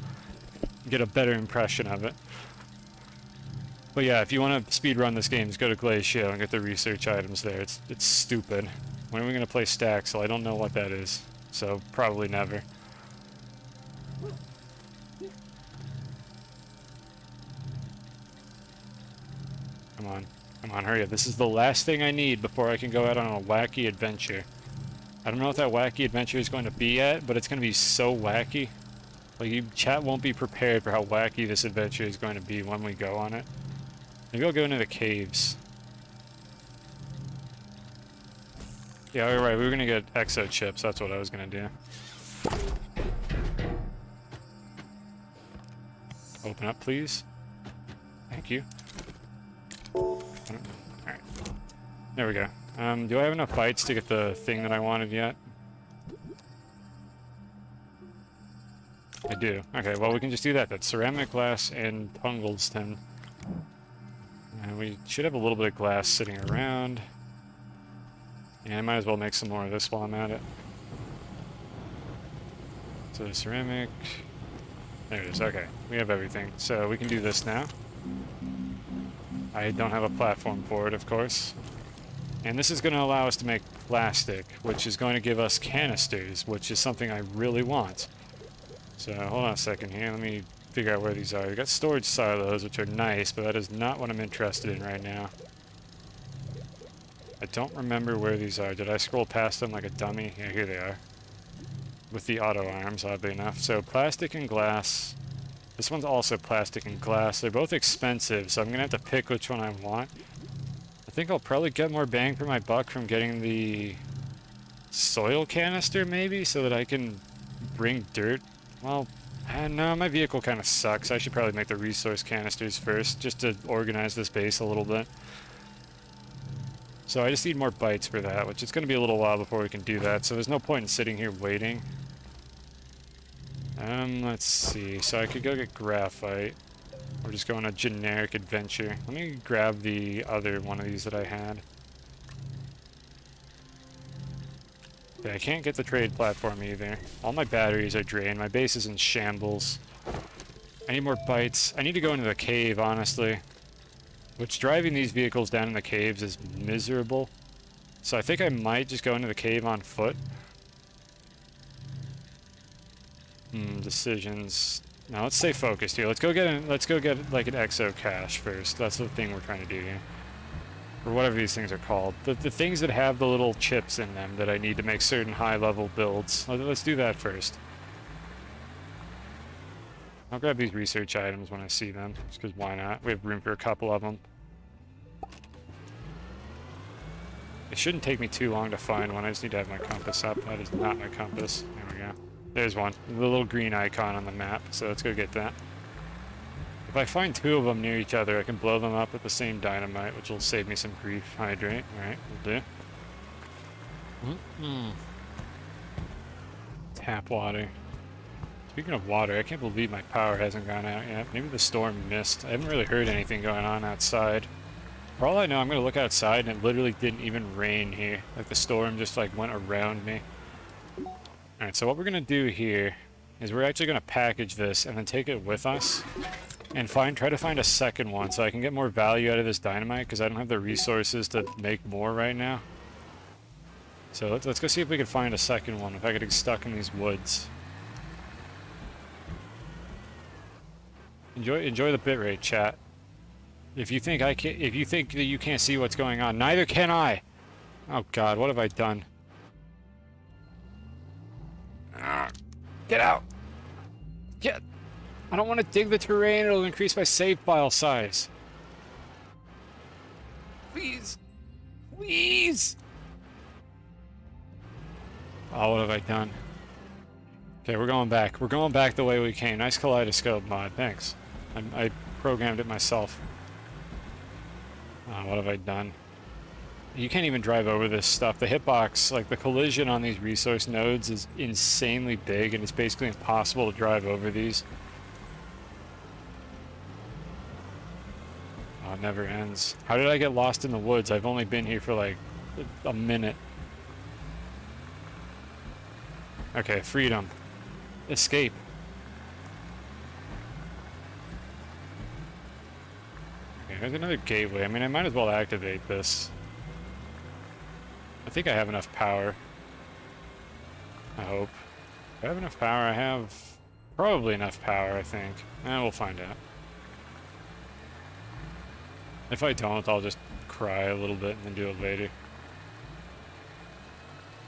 Get a better impression of it. But yeah, if you want to speed run this game, just go to Glacio and get the research items there. It's stupid. When are we going to play Staxel? I don't know what that is. So, probably never. Come on. Come on, hurry up. This is the last thing I need before I can go out on a wacky adventure. I don't know what that wacky adventure is going to be yet, but it's going to be so wacky. Like, chat won't be prepared for how wacky this adventure is going to be when we go on it. Maybe I'll go into the caves. Yeah, alright, we were gonna get exo chips, that's what I was gonna do. Open up, please. Thank you. Alright. There we go. Do I have enough bites to get the thing that I wanted yet? I do. Okay, well we can just do that. That's ceramic glass and tungsten. And we should have a little bit of glass sitting around. Yeah, I might as well make some more of this while I'm at it. So ceramic. There it is. Okay, we have everything. So we can do this now. I don't have a platform for it, of course. And this is going to allow us to make plastic, which is going to give us canisters, which is something I really want. So hold on a second here. Let me figure out where these are. We got storage silos, which are nice, but that is not what I'm interested in right now. I don't remember where these are. Did I scroll past them like a dummy? Yeah, here they are. With the auto arms, oddly enough. So plastic and glass. This one's also plastic and glass. They're both expensive, so I'm going to have to pick which one I want. I think I'll probably get more bang for my buck from getting the soil canister, maybe, so that I can bring dirt. Well, no, my vehicle kind of sucks. I should probably make the resource canisters first, just to organize this base a little bit. So I just need more bites for that, which is going to be a little while before we can do that, so there's no point in sitting here waiting. Let's see. So I could go get graphite, or just go on a generic adventure. Let me grab the other one of these that I had. Okay, I can't get the trade platform either. All my batteries are drained. My base is in shambles. I need more bites. I need to go into the cave, honestly. Which, driving these vehicles down in the caves is miserable. So I think I might just go into the cave on foot. Decisions. Now let's stay focused here. Let's go get like an exo cache first. That's the thing we're trying to do here. Or whatever these things are called. The things that have the little chips in them that I need to make certain high-level builds. Let's do that first. I'll grab these research items when I see them, just because why not? We have room for a couple of them. It shouldn't take me too long to find one. I just need to have my compass up. That is not my compass. There we go. There's one. The little green icon on the map. So let's go get that. If I find two of them near each other, I can blow them up with the same dynamite, which will save me some grief. Hydrate. Alright, will do. Tap water. Speaking of water, I can't believe my power hasn't gone out yet. Maybe the storm missed. I haven't really heard anything going on outside. For all I know, I'm going to look outside and it literally didn't even rain here. Like the storm just like went around me. Alright, so what we're going to do here is we're actually going to package this and then take it with us. And try to find a second one so I can get more value out of this dynamite because I don't have the resources to make more right now. So let's go see if we can find a second one, if I could get stuck in these woods. Enjoy the bitrate, chat. If you think that you can't see what's going on, neither can I. Oh God, what have I done? Get out! Get! I don't want to dig the terrain. It'll increase my save file size. Please, please. Oh, what have I done? Okay, we're going back. We're going back the way we came. Nice kaleidoscope mod. Thanks. I programmed it myself. Oh, what have I done? You can't even drive over this stuff. The hitbox, like the collision on these resource nodes is insanely big, and it's basically impossible to drive over these. Oh, it never ends. How did I get lost in the woods? I've only been here for like a minute. Okay, freedom. Escape. Okay, there's another gateway. I mean, I might as well activate this. I think I have enough power. I hope. Do I have enough power? I have probably enough power, I think. We'll find out. If I don't, I'll just cry a little bit and then do it later.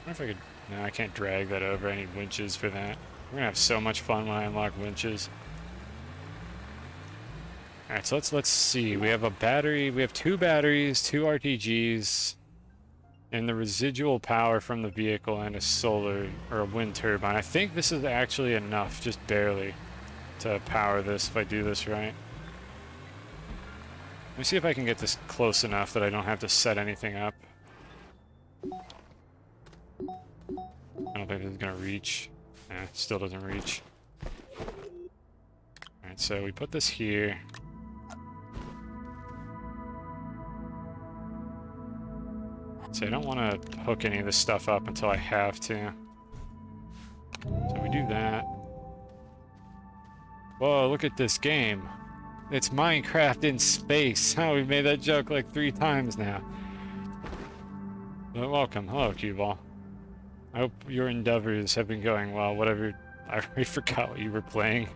I wonder if I could... No, I can't drag that over. I need winches for that. We're gonna have so much fun when I unlock winches. Alright, so let's see. We have a battery. We have 2 batteries, 2 RTGs, and the residual power from the vehicle and a solar or a wind turbine. I think this is actually enough, just barely, to power this if I do this right. Let me see if I can get this close enough that I don't have to set anything up. I don't think this is gonna reach. It still doesn't reach. Alright, so we put this here. So I don't want to hook any of this stuff up until I have to. So we do that. Whoa, look at this game. It's Minecraft in space. Oh, we've made that joke like 3 times now. Well, welcome. Hello, Cuball. I hope your endeavors have been going well. Whatever. I already forgot what you were playing.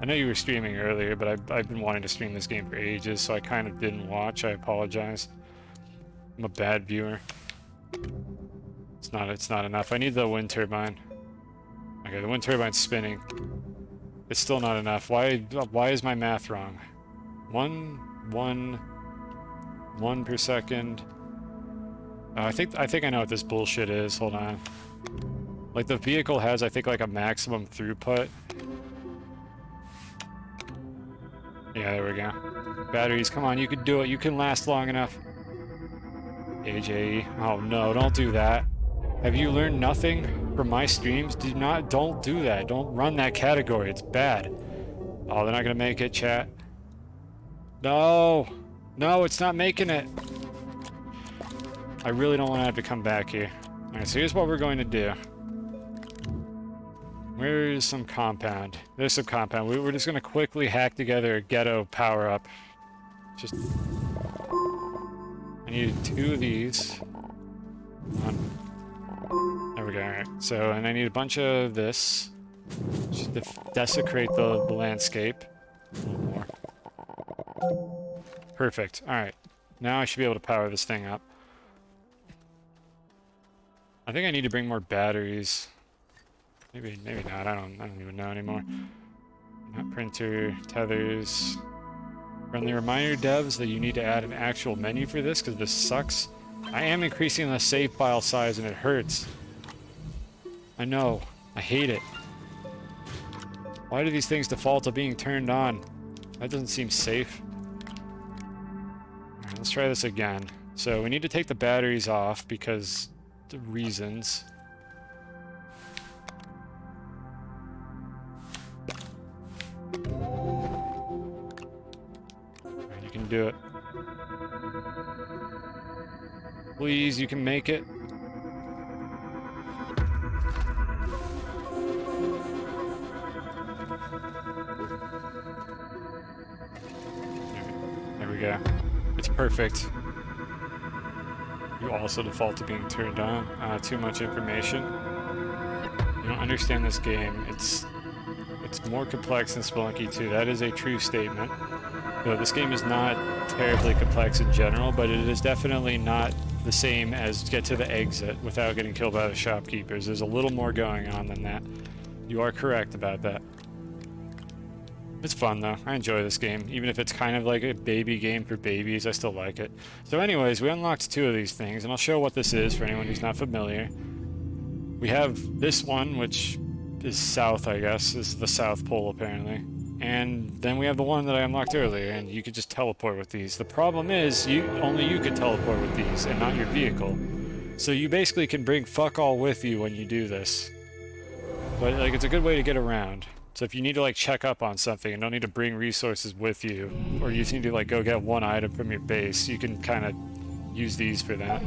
I know you were streaming earlier, but I've been wanting to stream this game for ages, so I kind of didn't watch. I apologize. I'm a bad viewer. It's not enough. I need the wind turbine. Okay, the wind turbine's spinning. It's still not enough. Why is my math wrong? 1 per second. I think I know what this bullshit is. Hold on. Like the vehicle has, I think, like a maximum throughput. Yeah, there we go. Batteries, come on, you can do it. You can last long enough. AJ, oh no, don't do that. Have you learned nothing from my streams? Don't do that. Don't run that category. It's bad. Oh, they're not gonna make it, chat. No, no, it's not making it. I really don't want to have to come back here. All right, so here's what we're going to do. Where's some compound? There's some compound. We're just gonna quickly hack together a ghetto power-up. Just... I need 2 of these. There we go, alright. So, and I need a bunch of this. Just to desecrate the landscape. A little more. Perfect. Alright. Now I should be able to power this thing up. I think I need to bring more batteries. Maybe not. I don't even know anymore. Not printer, tethers. Friendly reminder, devs, that you need to add an actual menu for this because this sucks. I am increasing the save file size and it hurts. I know. I hate it. Why do these things default to being turned on? That doesn't seem safe. Alright, let's try this again. So we need to take the batteries off because the reasons. You can do it. Please, you can make it. There we go. It's perfect. You also default to being turned on. Too much information. You don't understand this game. It's more complex than Spelunky 2. That is a true statement. Though this game is not terribly complex in general, but it is definitely not the same as get to the exit without getting killed by the shopkeepers. There's a little more going on than that. You are correct about that. It's fun though. I enjoy this game. Even if it's kind of like a baby game for babies, I still like it. So anyways, we unlocked 2 of these things, and I'll show what this is for anyone who's not familiar. We have this one, which is south, I guess. This is the South Pole, apparently. And then we have the one that I unlocked earlier, and you could just teleport with these. The problem is, only you could teleport with these, and not your vehicle. So you basically can bring fuck all with you when you do this. But like, it's a good way to get around. So if you need to like check up on something and don't need to bring resources with you, or you just need to like go get one item from your base, you can kind of use these for that.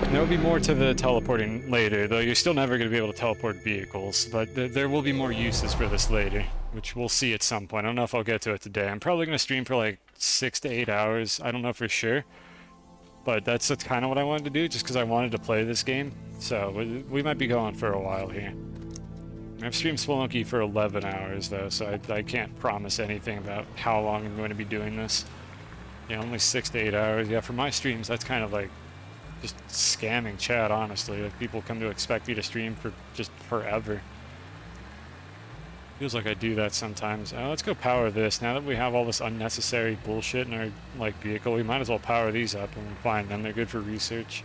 And there will be more to the teleporting later, though you're still never going to be able to teleport vehicles, but there will be more uses for this later, which we'll see at some point. I don't know if I'll get to it today. I'm probably going to stream for like 6 to 8 hours. I don't know for sure. But that's kind of what I wanted to do, just because I wanted to play this game. So we might be going for a while here. I've streamed Spelunky for 11 hours, though, so I can't promise anything about how long I'm going to be doing this. Yeah, only 6 to 8 hours. Yeah, for my streams, that's kind of like just scamming chat, honestly. Like, people come to expect me to stream for just forever. Feels like I do that sometimes. Let's go power this. Now that we have all this unnecessary bullshit in our like vehicle, we might as well power these up when we find them. They're good for research.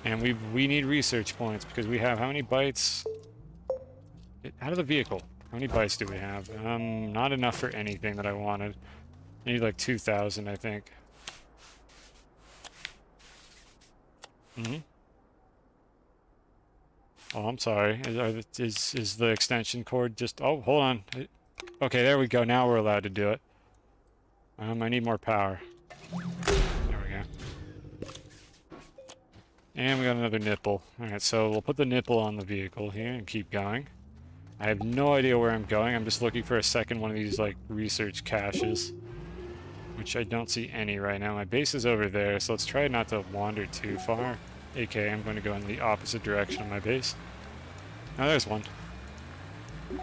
And we need research points because we have how many bytes? Out of the vehicle. How many bytes do we have? Not enough for anything that I wanted. I need like 2,000, I think. Oh, I'm sorry. Is the extension cord just... Oh, hold on. Okay, there we go. Now we're allowed to do it. I need more power. There we go. And we got another nipple. Alright, so we'll put the nipple on the vehicle here and keep going. I have no idea where I'm going. I'm just looking for a second one of these, like, research caches. Which I don't see any right now. My base is over there, so let's try not to wander too far. AKA, I'm going to go in the opposite direction of my base. Oh, there's one. I'm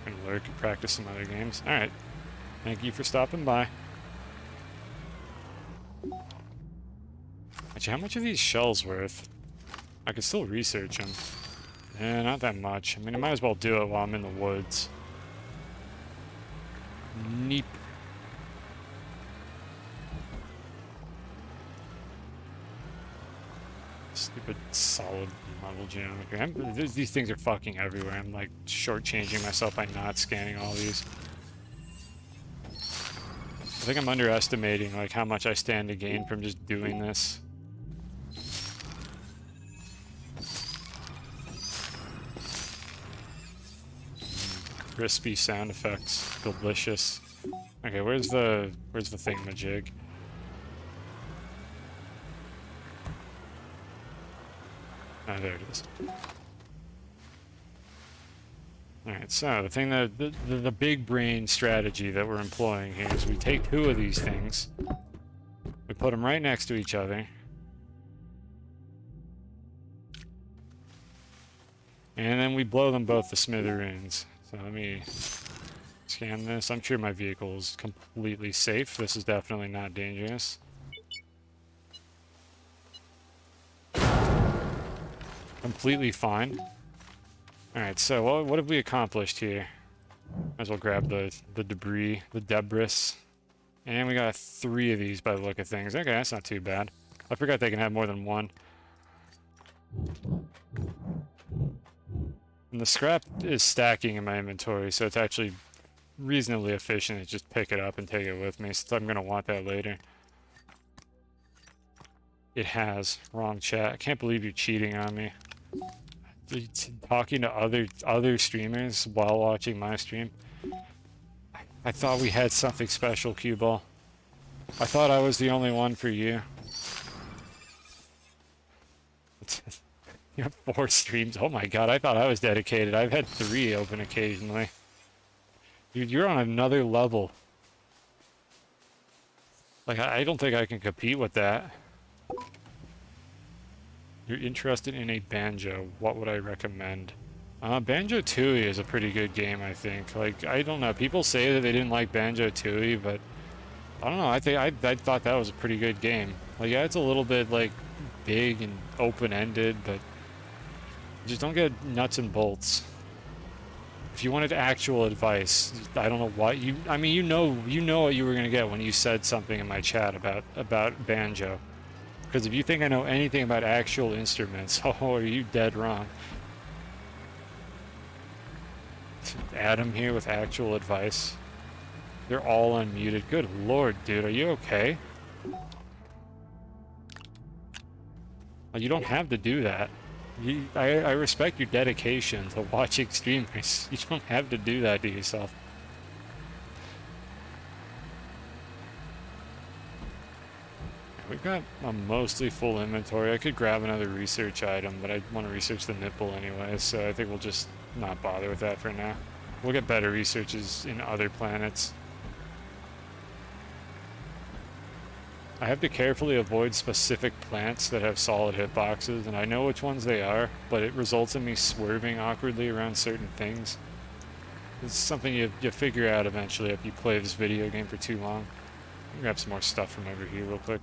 going to lurk and practice some other games. Alright. Thank you for stopping by. Actually, how much are these shells worth? I could still research them. Not that much. I mean, I might as well do it while I'm in the woods. Neep. Stupid solid model geometry. These things are fucking everywhere. I'm like shortchanging myself by not scanning all these. I think I'm underestimating like how much I stand to gain from just doing this. Crispy sound effects, delicious. Okay, where's the thingamajig? Ah, there it is. Alright, so the thing that the big brain strategy that we're employing here is we take 2 of these things, we put them right next to each other, and then we blow them both to smithereens. So let me scan this. I'm sure my vehicle is completely safe. This is definitely not dangerous. Completely fine. Alright, so what have we accomplished here? Might as well grab the debris, the debris. And we got 3 of these by the look of things. Okay, that's not too bad. I forgot they can have more than one. And the scrap is stacking in my inventory, so it's actually reasonably efficient to just pick it up and take it with me, so I'm going to want that later. It has. Wrong chat. I can't believe you're cheating on me. Talking to other streamers while watching my stream. I thought we had something special, Cue Ball. I thought I was the only one for you. You have 4 streams. Oh my god, I thought I was dedicated. I've had 3 open occasionally. Dude, you're on another level. Like, I don't think I can compete with that. You're interested in a banjo. What would I recommend? Banjo-Tooie is a pretty good game, I think. Like, I don't know. People say that they didn't like Banjo-Tooie, but I don't know. I think I thought that was a pretty good game. Like, yeah, it's a little bit, like, big and open-ended, but just don't get nuts and bolts. If you wanted actual advice, I don't know what you... I mean, you know what you were gonna get when you said something in my chat about Banjo. Because if you think I know anything about actual instruments, oh, are you dead wrong. Adam here with actual advice. They're all unmuted. Good lord, dude, are you okay? You don't have to do that. I respect your dedication to watching streamers. You don't have to do that to yourself. We've got a mostly full inventory. I could grab another research item, but I want to research the nipple anyway, so I think we'll just not bother with that for now. We'll get better researches in other planets. I have to carefully avoid specific plants that have solid hitboxes, and I know which ones they are, but it results in me swerving awkwardly around certain things. It's something you figure out eventually if you play this video game for too long. I'll grab some more stuff from over here real quick.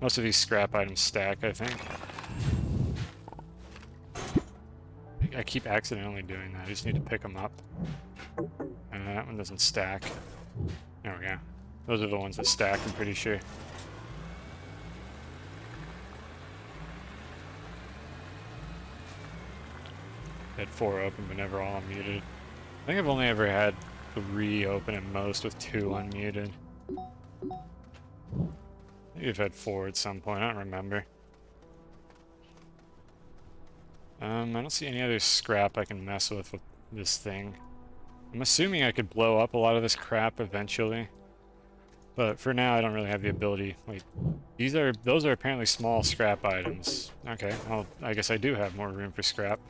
Most of these scrap items stack, I think. I keep accidentally doing that. I just need to pick them up. And that one doesn't stack. There we go. Those are the ones that stack, I'm pretty sure. Had 4 open, but never all unmuted. I think I've only ever had 3 open at most, with 2 unmuted. I think I've had 4 at some point, I don't remember. I don't see any other scrap I can mess with this thing. I'm assuming I could blow up a lot of this crap eventually. But for now, I don't really have the ability. Wait, those are apparently small scrap items. Okay, well, I guess I do have more room for scrap.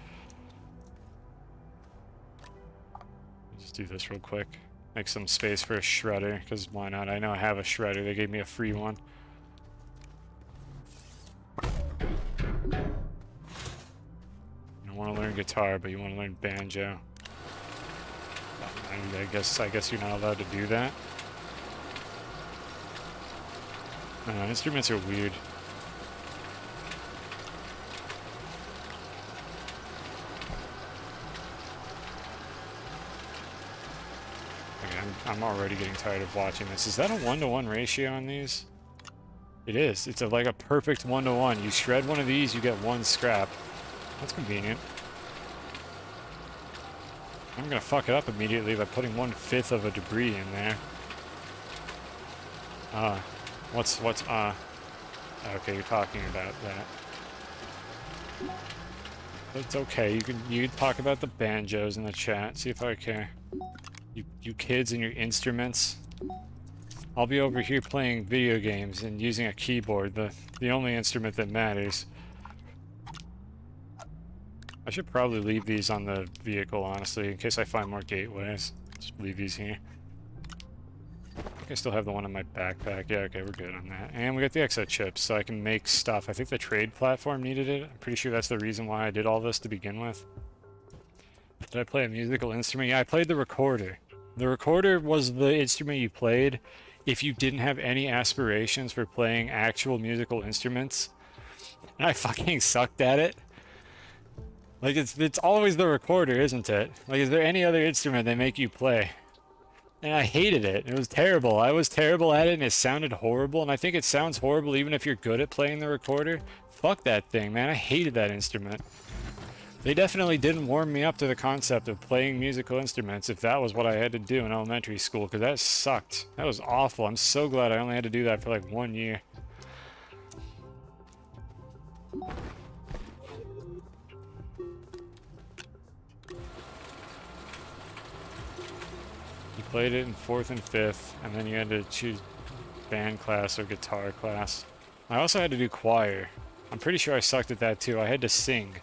Just do this real quick. Make some space for a shredder, because why not? I know I have a shredder. They gave me a free one. You don't want to learn guitar, but you want to learn banjo. I guess you're not allowed to do that. Instruments are weird. Okay, I'm already getting tired of watching this. Is that a 1-to-1 ratio on these? It is. It's like a perfect 1-to-1. You shred one of these, you get 1 scrap. That's convenient. I'm gonna fuck it up immediately by putting 1/5 of a debris in there. Okay, you're talking about that. It's okay, you can talk about the banjos in the chat, see if I care. You kids and your instruments. I'll be over here playing video games and using a keyboard, the only instrument that matters. I should probably leave these on the vehicle, honestly, in case I find more gateways. Just leave these here. I think I still have the one in my backpack. Yeah, okay, we're good on that. And we got the exo chips, so I can make stuff. I think the trade platform needed it. I'm pretty sure that's the reason why I did all this to begin with. Did I play a musical instrument? Yeah, I played the recorder. The recorder was the instrument you played if you didn't have any aspirations for playing actual musical instruments. And I fucking sucked at it. Like, it's always the recorder, isn't it? Like, is there any other instrument they make you play? And I hated it. It was terrible. I was terrible at it, and it sounded horrible. And I think it sounds horrible even if you're good at playing the recorder. Fuck that thing, man. I hated that instrument. They definitely didn't warm me up to the concept of playing musical instruments if that was what I had to do in elementary school, because that sucked. That was awful. I'm so glad I only had to do that for like 1 year. Played it in 4th and 5th, and then you had to choose band class or guitar class. I also had to do choir. I'm pretty sure I sucked at that too. I had to sing.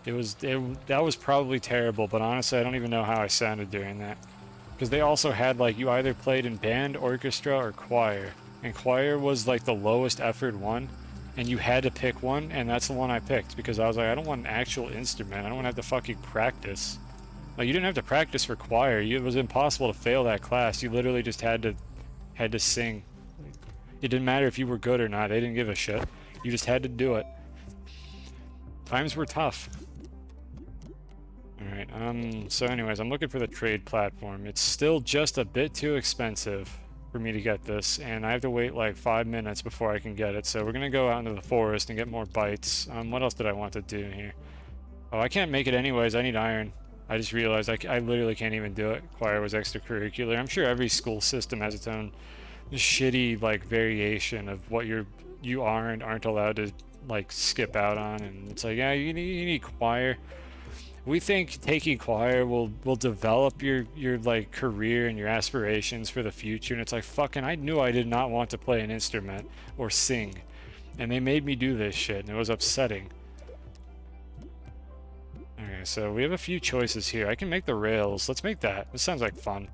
That was probably terrible, but honestly I don't even know how I sounded during that. Because they also had, like, you either played in band, orchestra, or choir. And choir was like the lowest effort one, and you had to pick one, and that's the one I picked because I was like, I don't want an actual instrument. I don't want to have to fucking practice. Like, you didn't have to practice for choir. It was impossible to fail that class. You literally just had to sing. It didn't matter if you were good or not. They didn't give a shit. You just had to do it. Times were tough. Alright, so anyways, I'm looking for the trade platform. It's still just a bit too expensive. for me to get this, and I have to wait like 5 minutes before I can get it. So we're gonna go out into the forest and get more bites. What else did I want to do here? Oh, I can't make it anyways. I need iron. I just realized I literally can't even do it. Choir was extracurricular. I'm sure every school system has its own shitty like variation of what you are and aren't allowed to like skip out on, and it's like, yeah, you need choir. We think taking choir will develop your like career and your aspirations for the future, and it's like, fucking, I knew I did not want to play an instrument or sing, and they made me do this shit, and it was upsetting. Okay, so we have a few choices here. I can make the rails. Let's make that. This sounds like fun.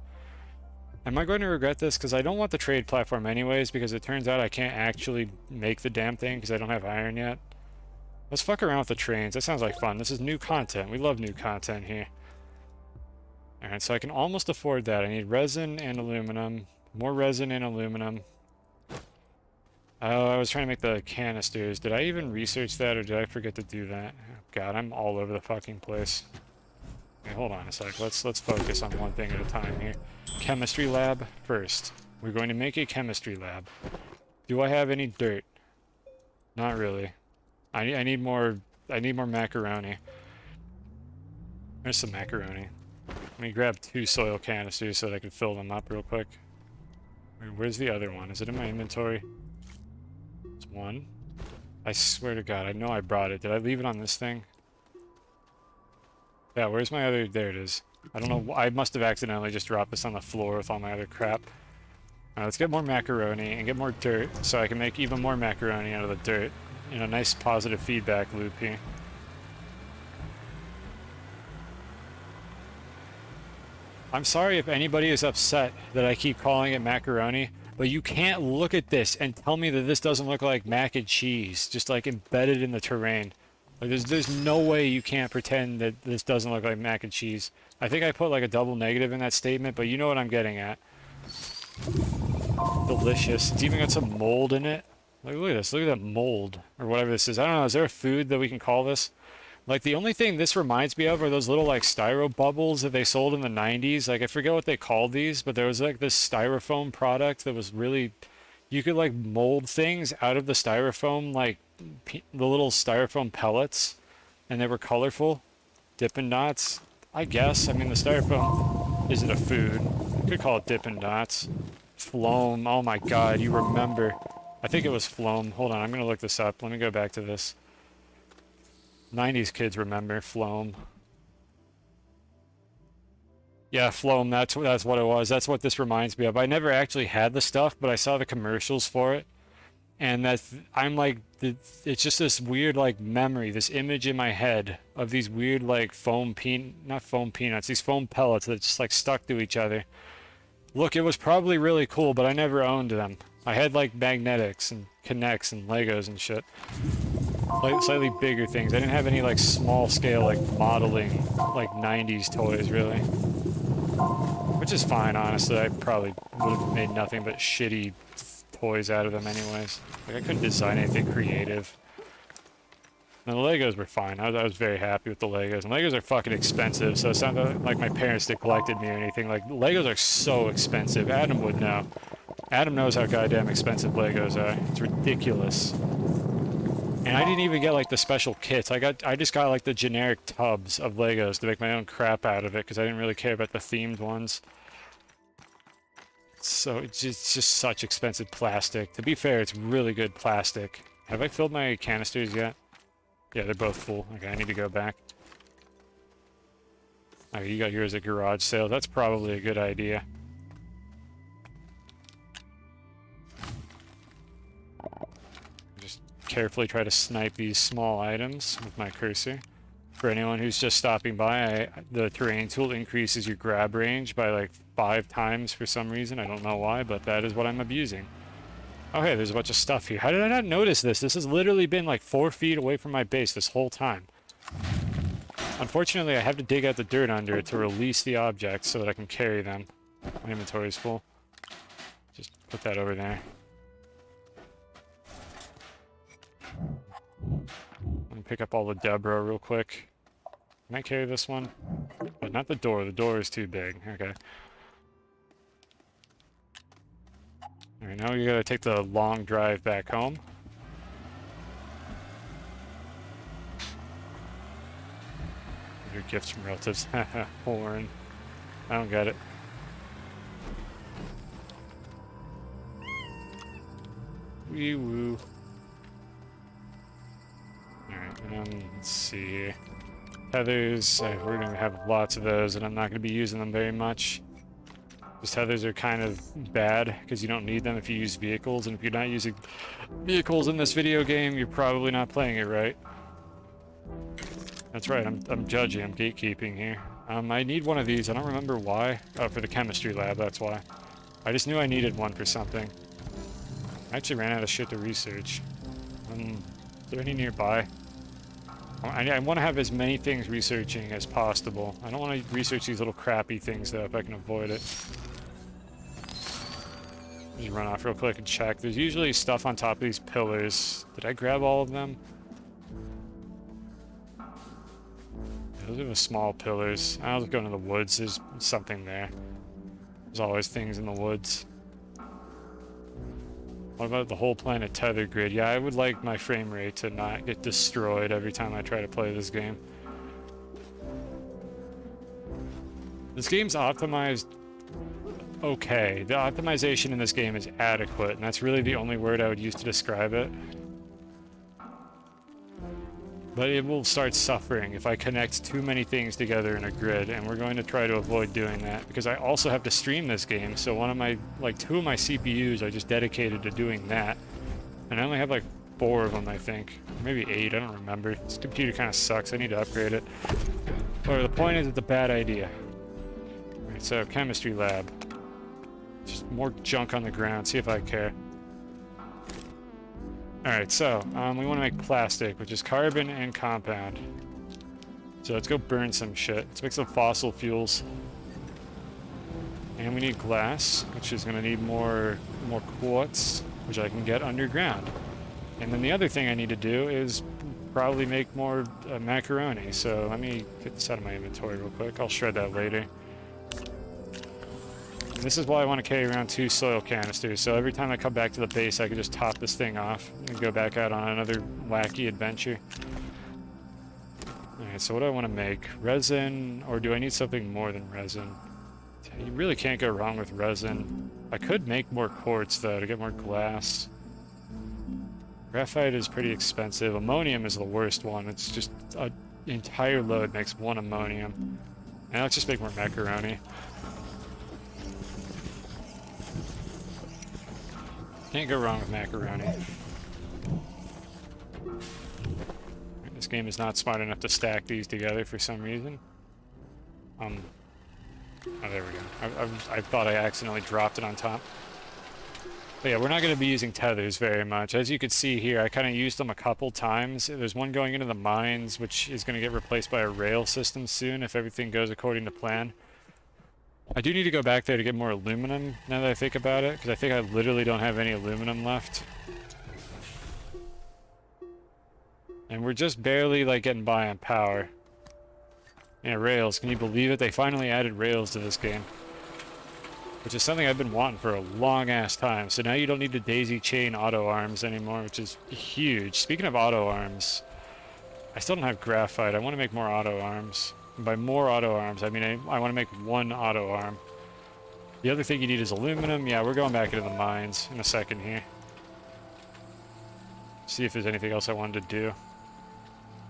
Am I going to regret this? Because I don't want the trade platform anyways, because it turns out I can't actually make the damn thing because I don't have iron yet. Let's fuck around with the trains. That sounds like fun. This is new content. We love new content here. Alright, so I can almost afford that. I need resin and aluminum. More resin and aluminum. Oh, I was trying to make the canisters. Did I even research that, or did I forget to do that? Oh, God, I'm all over the fucking place. Okay, hold on a sec. Let's focus on one thing at a time here. Chemistry lab first. We're going to make a chemistry lab. Do I have any dirt? Not really. I need more macaroni. There's some macaroni. Let me grab 2 soil canisters so that I can fill them up real quick. Where's the other one? Is it in my inventory? It's 1. I swear to God, I know I brought it. Did I leave it on this thing? Yeah, where's my other... There it is. I don't know. I must have accidentally just dropped this on the floor with all my other crap. Alright, let's get more macaroni and get more dirt so I can make even more macaroni out of the dirt. In a nice positive feedback loop here. I'm sorry if anybody is upset that I keep calling it macaroni, but you can't look at this and tell me that this doesn't look like mac and cheese, just like embedded in the terrain. Like there's no way you can't pretend that this doesn't look like mac and cheese. I think I put like a double negative in that statement, but you know what I'm getting at. Delicious. It's even got some mold in it. Like, look at this. Look at that mold, or whatever this is. I don't know. Is there a food that we can call this? Like, the only thing this reminds me of are those little, like, styro bubbles that they sold in the 90s. Like, I forget what they called these, but there was, like, this styrofoam product that was really... You could, like, mold things out of the styrofoam, like, the little styrofoam pellets, and they were colorful. Dippin' Dots, I guess. I mean, the styrofoam isn't a food. You could call it Dippin' Dots. Floam. Oh, my God. You remember... I think it was Floam. Hold on, I'm gonna look this up. Let me go back to this. 90s kids remember Floam. Yeah, Floam, that's what it was. That's what this reminds me of. I never actually had the stuff, but I saw the commercials for it. And I'm like, it's just this weird like memory, this image in my head of these weird like not foam peanuts, these foam pellets that just like stuck to each other. Look, it was probably really cool, but I never owned them. I had like magnetics and Connects and Legos and shit. Like slightly bigger things. I didn't have any like small scale like modeling like 90s toys really. Which is fine, honestly. I probably would have made nothing but shitty toys out of them anyways. Like I couldn't design anything creative. And the Legos were fine. I was very happy with the Legos. And Legos are fucking expensive, so it's not like my parents neglected me or anything. Like, Legos are so expensive. Adam would know. Adam knows how goddamn expensive Legos are. It's ridiculous. And I didn't even get, like, the special kits. I just got, like, the generic tubs of Legos to make my own crap out of it, because I didn't really care about the themed ones. So, it's just such expensive plastic. To be fair, it's really good plastic. Have I filled my canisters yet? Yeah, they're both full. Okay, I need to go back. Oh, you got yours at garage sale. That's probably a good idea. Just carefully try to snipe these small items with my cursor. For anyone who's just stopping by, the terrain tool increases your grab range by like 5 times for some reason. I don't know why, but that is what I'm abusing. Oh, hey, there's a bunch of stuff here. How did I not notice this? This has literally been like 4 feet away from my base this whole time. Unfortunately, I have to dig out the dirt under it to release the objects so that I can carry them. My inventory's full. Just put that over there. Let me pick up all the Deborah real quick. Can I carry this one? But not the door. The door is too big. Okay. Alright, now we gotta take the long drive back home. Your gifts from relatives. Haha, porn. I don't get it. Wee woo. Alright, let's see here. Tethers, we're gonna have lots of those, and I'm not gonna be using them very much. Because tethers are kind of bad, because you don't need them if you use vehicles, and if you're not using vehicles in this video game, you're probably not playing it right. That's right, I'm judging, I'm gatekeeping here. I need one of these, I don't remember why. Oh, for the chemistry lab, that's why. I just knew I needed one for something. I actually ran out of shit to research. Is there any nearby? I want to have as many things researching as possible. I don't want to research these little crappy things, though, if I can avoid it. Just run off real quick and check. There's usually stuff on top of these pillars. Did I grab all of them? Those are the small pillars. I'll just go into the woods. There's something there. There's always things in the woods. What about the whole planet tether grid? Yeah, I would like my frame rate to not get destroyed every time I try to play this game. This game's optimized okay. The optimization in this game is adequate, and that's really the only word I would use to describe it. But it will start suffering if I connect too many things together in a grid, and we're going to try to avoid doing that, because I also have to stream this game, so one of my, like, 2 of my CPUs are just dedicated to doing that. And I only have, like, 4 of them, I think. Maybe 8, I don't remember. This computer kind of sucks, I need to upgrade it. But the point is, it's a bad idea. Alright, so, chemistry lab. Just more junk on the ground, see if I care. Alright, so, we want to make plastic, which is carbon and compound. So let's go burn some shit. Let's make some fossil fuels. And we need glass, which is going to need more quartz, which I can get underground. And then the other thing I need to do is probably make more macaroni. So let me get this out of my inventory real quick. I'll shred that later. And this is why I want to carry around 2 soil canisters, so every time I come back to the base I can just top this thing off and go back out on another wacky adventure. Alright, so what do I want to make? Resin, or do I need something more than resin? You really can't go wrong with resin. I could make more quartz though to get more glass. Graphite is pretty expensive. Ammonium is the worst one. It's just an entire load makes 1 ammonium. Now let's just make more macaroni. Can't go wrong with macaroni. This game is not smart enough to stack these together for some reason. Oh, there we go. I thought I accidentally dropped it on top. But yeah, we're not going to be using tethers very much. As you can see here, I kind of used them a couple times. There's one going into the mines, which is going to get replaced by a rail system soon if everything goes according to plan. I do need to go back there to get more aluminum, now that I think about it, because I think I literally don't have any aluminum left. And we're just barely, like, getting by on power. Yeah, rails. Can you believe it? They finally added rails to this game. Which is something I've been wanting for a long-ass time. So now you don't need to daisy chain auto arms anymore, which is huge. Speaking of auto arms, I still don't have graphite. I want to make more auto arms. And by more auto arms, I mean I want to make 1 auto arm. The other thing you need is aluminum. Yeah, we're going back into the mines in a second here. See if there's anything else I wanted to do.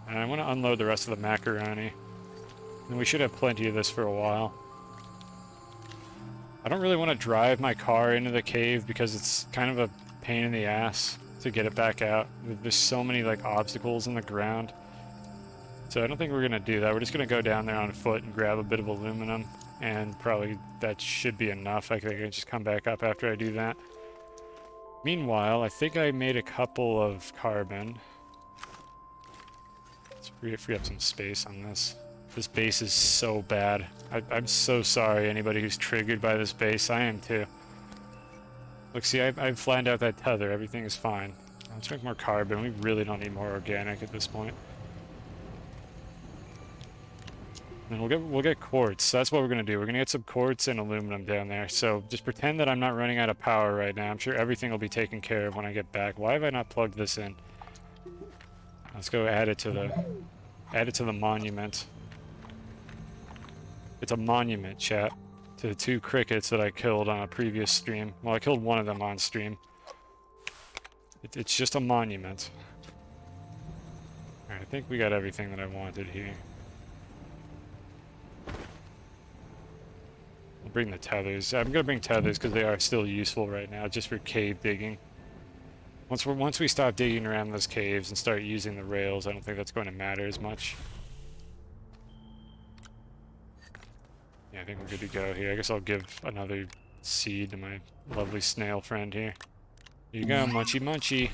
And I want to unload the rest of the macaroni. And we should have plenty of this for a while. I don't really want to drive my car into the cave because it's kind of a pain in the ass to get it back out. There's so many like obstacles in the ground. So I don't think we're going to do that. We're just going to go down there on foot and grab a bit of aluminum. And probably that should be enough. I think I can just come back up after I do that. Meanwhile, I think I made a couple of carbon. Let's free up some space on this. This base is so bad. I'm so sorry anybody who's triggered by this base. I am too. Look, see, I've flattened out that tether. Everything is fine. Let's make more carbon. We really don't need more organic at this point. And we'll get quartz. So that's what we're gonna do. We're gonna get some quartz and aluminum down there. So just pretend that I'm not running out of power right now. I'm sure everything will be taken care of when I get back. Why have I not plugged this in? Let's go add it to the monument. It's a monument, chat, to the 2 crickets that I killed on a previous stream. Well, I killed one of them on stream. It's just a monument. Alright, I think we got everything that I wanted here. I'll bring the tethers. I'm gonna bring tethers because they are still useful right now, just for cave digging. Once we stop digging around those caves and start using the rails, I don't think that's going to matter as much. Yeah, I think we're good to go here. I guess I'll give another seed to my lovely snail friend here. Here you go, munchy munchy.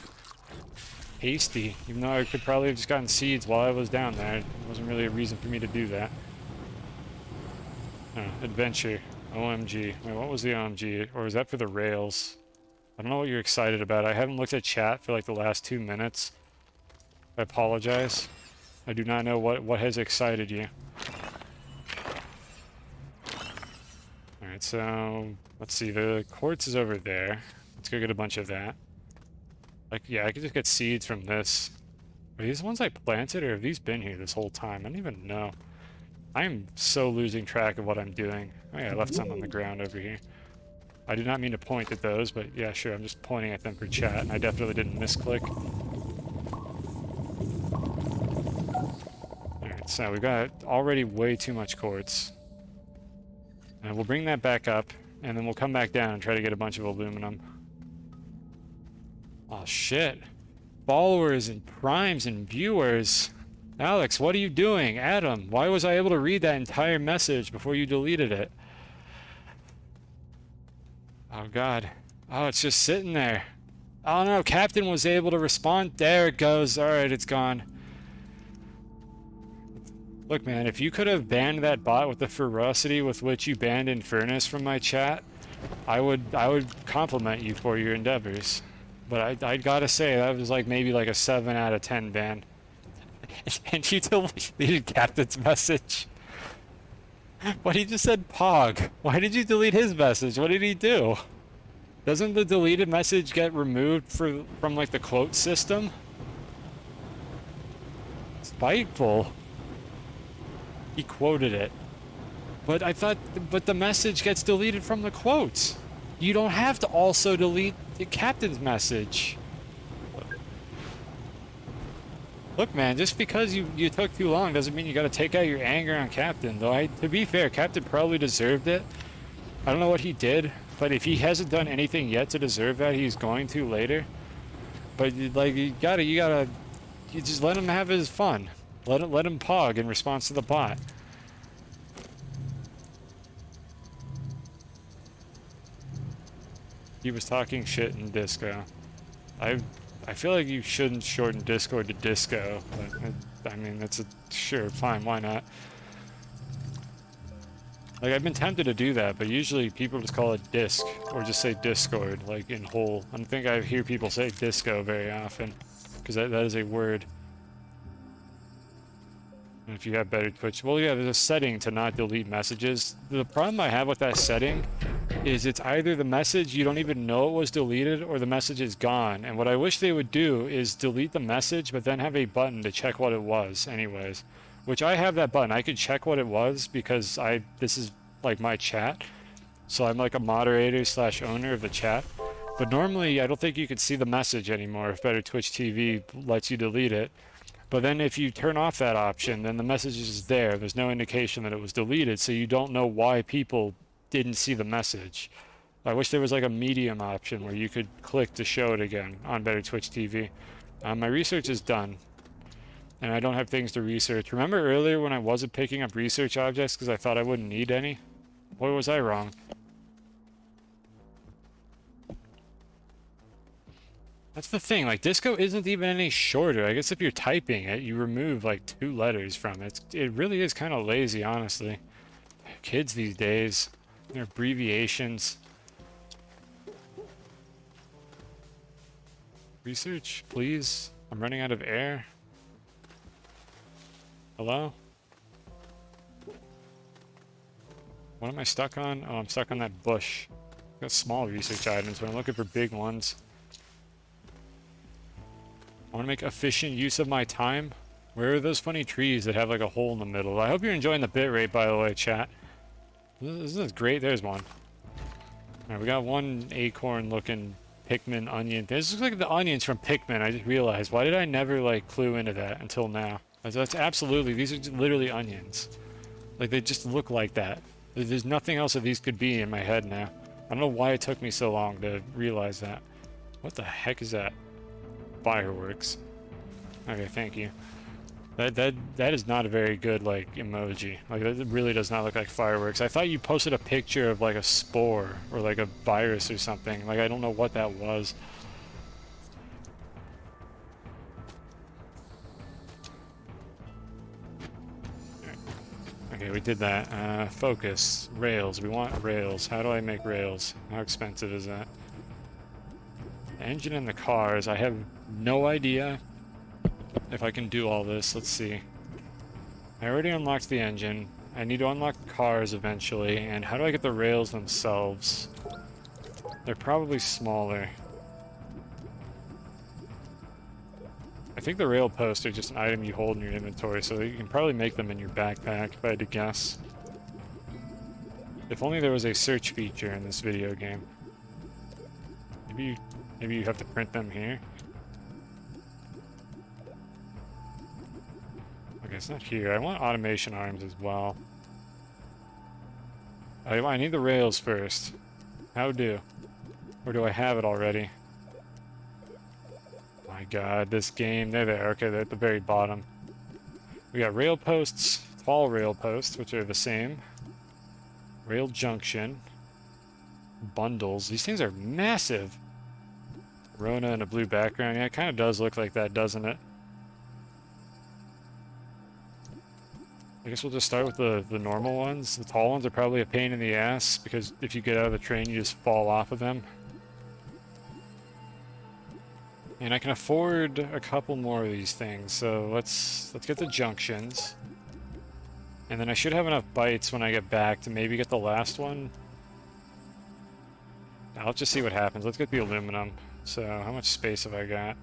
Hasty, even though I could probably have just gotten seeds while I was down there. It wasn't really a reason for me to do that. Oh, adventure. OMG. Wait, what was the OMG? Or is that for the rails? I don't know what you're excited about. I haven't looked at chat for like the last 2 minutes. I apologize. I do not know what has excited you. Alright, so let's see. The quartz is over there. Let's go get a bunch of that. Like, yeah, I could just get seeds from this. Are these ones I planted, or have these been here this whole time? I don't even know. I'm so losing track of what I'm doing. Oh yeah, I left some on the ground over here. I did not mean to point at those, but yeah, sure, I'm just pointing at them for chat, and I definitely didn't misclick. Alright, so we've got already way too much quartz. And we'll bring that back up, and then we'll come back down and try to get a bunch of aluminum. Oh shit. Followers and primes and viewers. Alex, what are you doing? Adam, why was I able to read that entire message before you deleted it? Oh god. Oh, it's just sitting there. Oh no, Captain was able to respond. There it goes. Alright, it's gone. Look, man, if you could have banned that bot with the ferocity with which you banned Infernus from my chat, I would compliment you for your endeavors. But I gotta say, that was like maybe like a 7 out of 10 ban. And you deleted Captain's message. But he just said Pog. Why did you delete his message? What did he do? Doesn't the deleted message get removed from like the quote system? Spiteful. He quoted it. But the message gets deleted from the quotes. You don't have to also delete the Captain's message. Look, man, just because you took too long doesn't mean you gotta take out your anger on Captain, though. To be fair, Captain probably deserved it. I don't know what he did, but if he hasn't done anything yet to deserve that, he's going to later. But like you just let him have his fun. Let him pog in response to the bot. He was talking shit in disco. I feel like you shouldn't shorten Discord to disco, but I mean, that's sure, fine, why not? Like, I've been tempted to do that, but usually people just call it disc, or just say Discord, like in whole. I don't think I hear people say disco very often, because that is a word. And if you have better Twitch, well, yeah, there's a setting to not delete messages. The problem I have with that setting is it's either the message you don't even know it was deleted, or the message is gone. And what I wish they would do is delete the message, but then have a button to check what it was anyways. Which I have that button. I could check what it was because this is like my chat. So I'm like a moderator / owner of the chat. But normally I don't think you could see the message anymore if Better Twitch TV lets you delete it. But then if you turn off that option, then the message is there. There's no indication that it was deleted, so you don't know why people didn't see the message. I wish there was like a medium option where you could click to show it again on Better Twitch TV. My research is done, and I don't have things to research. Remember earlier when I wasn't picking up research objects because I thought I wouldn't need any? Boy, was I wrong. That's the thing, like, disco isn't even any shorter. I guess if you're typing it, you remove like 2 letters from it. It really is kind of lazy, honestly. Kids these days, their abbreviations. Research, please. I'm running out of air. Hello? What am I stuck on? Oh, I'm stuck on that bush. Got small research items, but I'm looking for big ones. I want to make efficient use of my time. Where are those funny trees that have like a hole in the middle? I hope you're enjoying the bitrate, by the way, chat. This is great. There's one. Alright, we got one acorn-looking Pikmin onion. This looks like the onions from Pikmin. I just realized. Why did I never, like, clue into that until now? That's absolutely... These are just literally onions. Like, they just look like that. There's nothing else that these could be in my head now. I don't know why it took me so long to realize that. What the heck is that? Fireworks. Okay, thank you. That is not a very good, like, emoji. Like, that really does not look like fireworks. I thought you posted a picture of, like, a spore or, like, a virus or something. Like, I don't know what that was. Okay, we did that. Focus. Rails. We want rails. How do I make rails? How expensive is that? The engine and the cars. I have no idea if I can do all this. Let's see. I already unlocked the engine. I need to unlock the cars eventually. And how do I get the rails themselves? They're probably smaller. I think the rail posts are just an item you hold in your inventory, so you can probably make them in your backpack, if I had to guess. If only there was a search feature in this video game. Maybe you have to print them here. Okay, it's not here. I want automation arms as well. I need the rails first. How do? Or do I have it already? My god, this game. They're there. Okay, they're at the very bottom. We got rail posts, tall rail posts, which are the same. Rail junction. Bundles. These things are massive. Rona in a blue background. Yeah, it kind of does look like that, doesn't it? I guess we'll just start with the normal ones. The tall ones are probably a pain in the ass, because if you get out of the train, you just fall off of them. And I can afford a couple more of these things, so let's get the junctions. And then I should have enough bytes when I get back to maybe get the last one. I'll just see what happens. Let's get the aluminum. So, how much space have I got?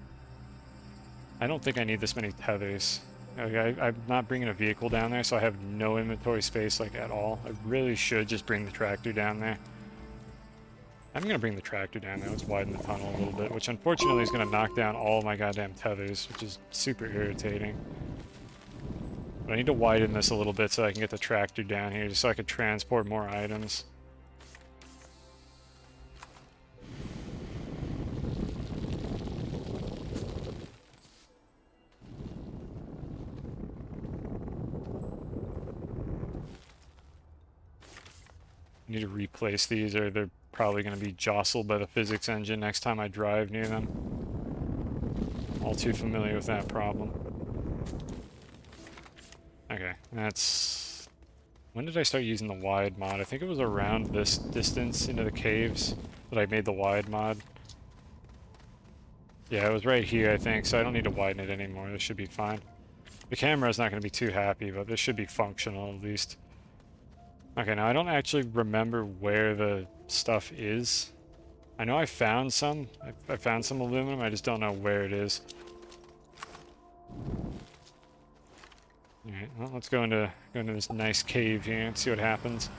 I don't think I need this many tethers. Okay, I'm not bringing a vehicle down there, so I have no inventory space, like, at all. I really should just bring the tractor down there. I'm gonna bring the tractor down there. Let's widen the tunnel a little bit, which unfortunately is gonna knock down all my goddamn tethers, which is super irritating. But I need to widen this a little bit so I can get the tractor down here, just so I can transport more items. I need to replace these, or they're probably going to be jostled by the physics engine next time I drive near them. All too familiar with that problem. Okay, that's... When did I start using the wide mod? I think it was around this distance into the caves that I made the wide mod. Yeah, it was right here, I think, so I don't need to widen it anymore. This should be fine. The camera's not going to be too happy, but this should be functional at least. Okay, now I don't actually remember where the stuff is. I know I found some. I found some aluminum, I just don't know where it is. Alright, well, let's go into this nice cave here and see what happens.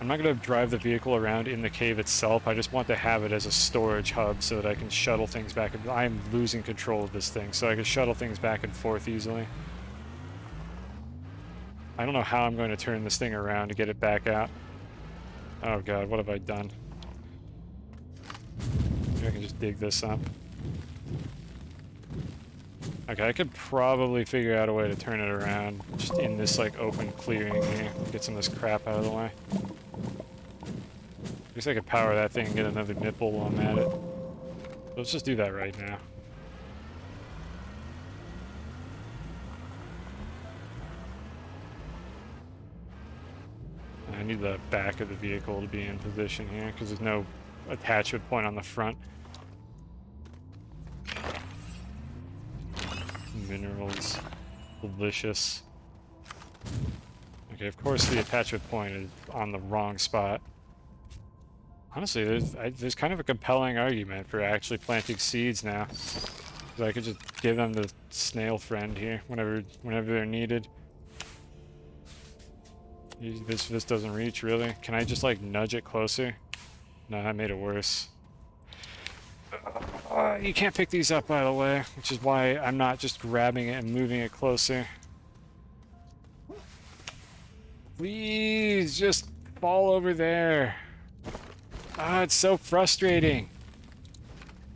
I'm not going to drive the vehicle around in the cave itself. I just want to have it as a storage hub so that I can shuttle things back. I am losing control of this thing, so I can shuttle things back and forth easily. I don't know how I'm going to turn this thing around to get it back out. Oh god, what have I done? Maybe I can just dig this up. Okay, I could probably figure out a way to turn it around just in this, like, open clearing here. Get some of this crap out of the way. I guess I could power that thing and get another nipple while I'm at it. Let's just do that right now. I need the back of the vehicle to be in position here, because there's no attachment point on the front. Minerals. Delicious. Okay, of course the attachment point is on the wrong spot. Honestly, there's kind of a compelling argument for actually planting seeds now. So I could just give them the snail friend here whenever they're needed. This doesn't reach, really. Can I just like nudge it closer? No, that made it worse. You can't pick these up, by the way, which is why I'm not just grabbing it and moving it closer. Please, just fall over there. Ah, it's so frustrating.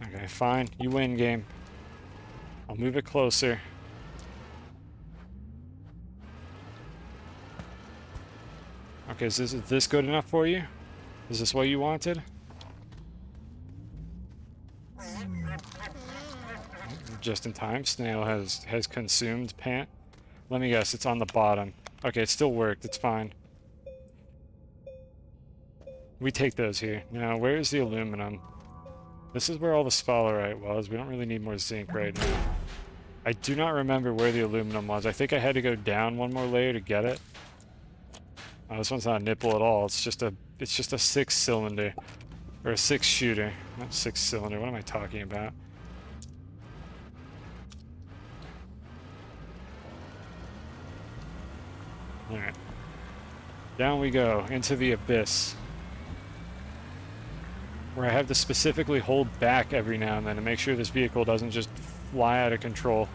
Okay, fine. You win, game. I'll move it closer. Okay, is this good enough for you? Is this what you wanted? Just in time. Snail has consumed pant. Let me guess, it's on the bottom. Okay, it still worked. It's fine. We take those here. Now, where is the aluminum? This is where all the sphalerite was. We don't really need more zinc right now. I do not remember where the aluminum was. I think I had to go down one more layer to get it. Oh, this one's not a nipple at all. It's just a 6-cylinder. Or a 6-shooter. Not 6-cylinder. What am I talking about? Alright. Down we go, into the abyss. Where I have to specifically hold back every now and then to make sure this vehicle doesn't just fly out of control.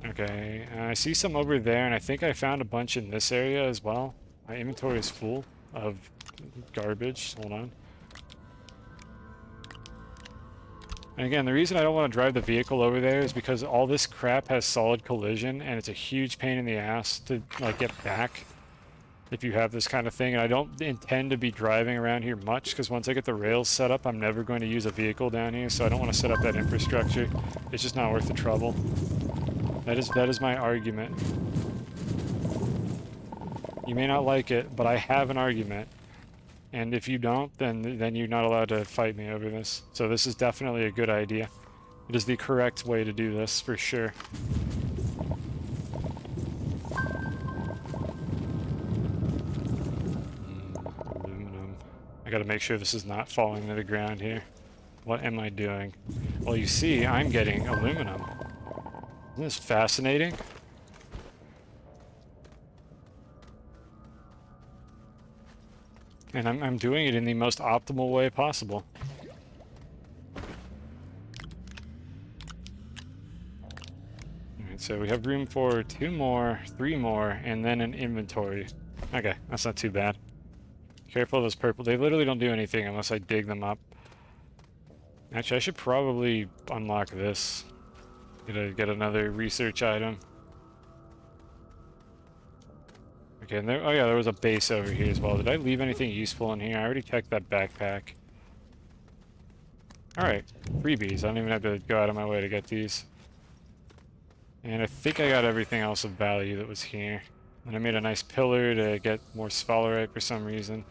Okay, I see some over there, and I think I found a bunch in this area as well. My inventory is full of garbage. Hold on. And again, the reason I don't want to drive the vehicle over there is because all this crap has solid collision, and it's a huge pain in the ass to like get back if you have this kind of thing. And I don't intend to be driving around here much, because once I get the rails set up, I'm never going to use a vehicle down here, so I don't want to set up that infrastructure. It's just not worth the trouble. That is my argument. You may not like it, but I have an argument. And if you don't, then you're not allowed to fight me over this. So this is definitely a good idea. It is the correct way to do this, for sure. Aluminum. I gotta make sure this is not falling to the ground here. What am I doing? Well, you see, I'm getting aluminum. Isn't this fascinating? And I'm doing it in the most optimal way possible. Alright, so we have room for 2 more, 3 more, and then an inventory. Okay, that's not too bad. Careful of those purple. They literally don't do anything unless I dig them up. Actually, I should probably unlock this. Get another research item. Okay, and there, oh yeah, there was a base over here as well. Did I leave anything useful in here? I already checked that backpack. Alright, freebies. I don't even have to go out of my way to get these. And I think I got everything else of value that was here. And I made a nice pillar to get more sphalerite for some reason.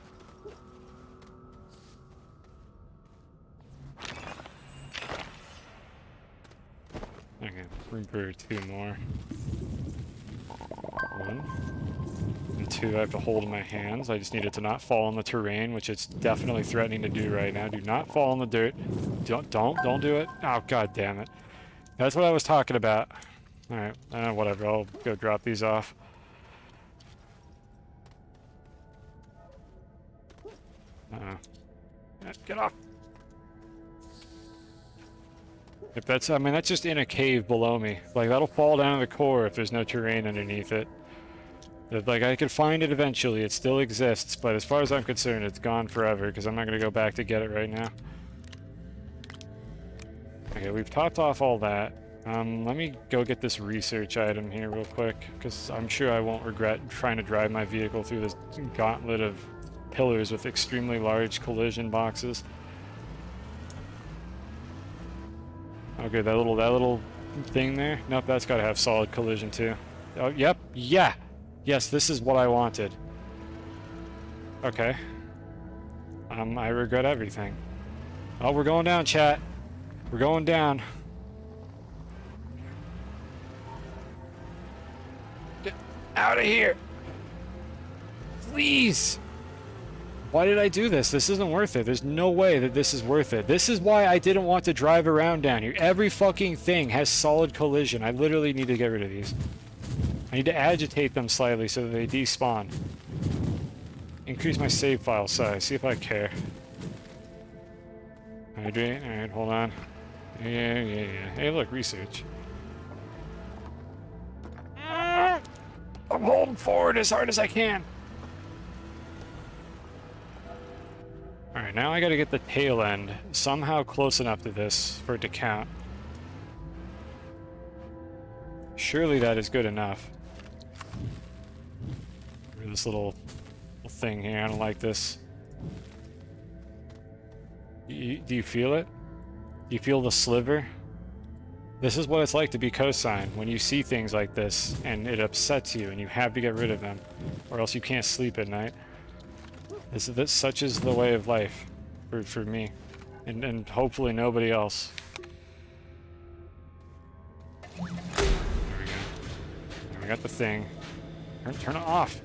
Okay, room for 2 more. 1. And 2, I have to hold in my hands. I just need it to not fall in the terrain, which it's definitely threatening to do right now. Do not fall in the dirt. Don't do it. Oh, god damn it. That's what I was talking about. Alright, whatever. I'll go drop these off. Get off. If that's, I mean, that's just in a cave below me. Like, that'll fall down to the core if there's no terrain underneath it. Like, I could find it eventually. It still exists, but as far as I'm concerned, it's gone forever, because I'm not going to go back to get it right now. Okay, we've topped off all that. Let me go get this research item here real quick, because I'm sure I won't regret trying to drive my vehicle through this gauntlet of pillars with extremely large collision boxes. Okay, that little thing there? Nope, that's got to have solid collision too. Oh, yep, yeah! Yes, this is what I wanted. Okay. I regret everything. Oh, we're going down, chat. We're going down. Out of here! Please! Why did I do this? This isn't worth it. There's no way that this is worth it. This is why I didn't want to drive around down here. Every fucking thing has solid collision. I literally need to get rid of these. I need to agitate them slightly so that they despawn. Increase my save file size. See if I care. Hydrate. Alright, hold on. Yeah. Hey, look, research. I'm holding forward as hard as I can. Alright, now I gotta get the tail end somehow close enough to this for it to count. Surely that is good enough. This little thing here, I don't like this. Do you feel it? Do you feel the sliver? This is what it's like to be cosine, when you see things like this, and it upsets you, and you have to get rid of them, or else you can't sleep at night. Such is the way of life, for me, and hopefully nobody else. There we go. I got the thing. Turn it off!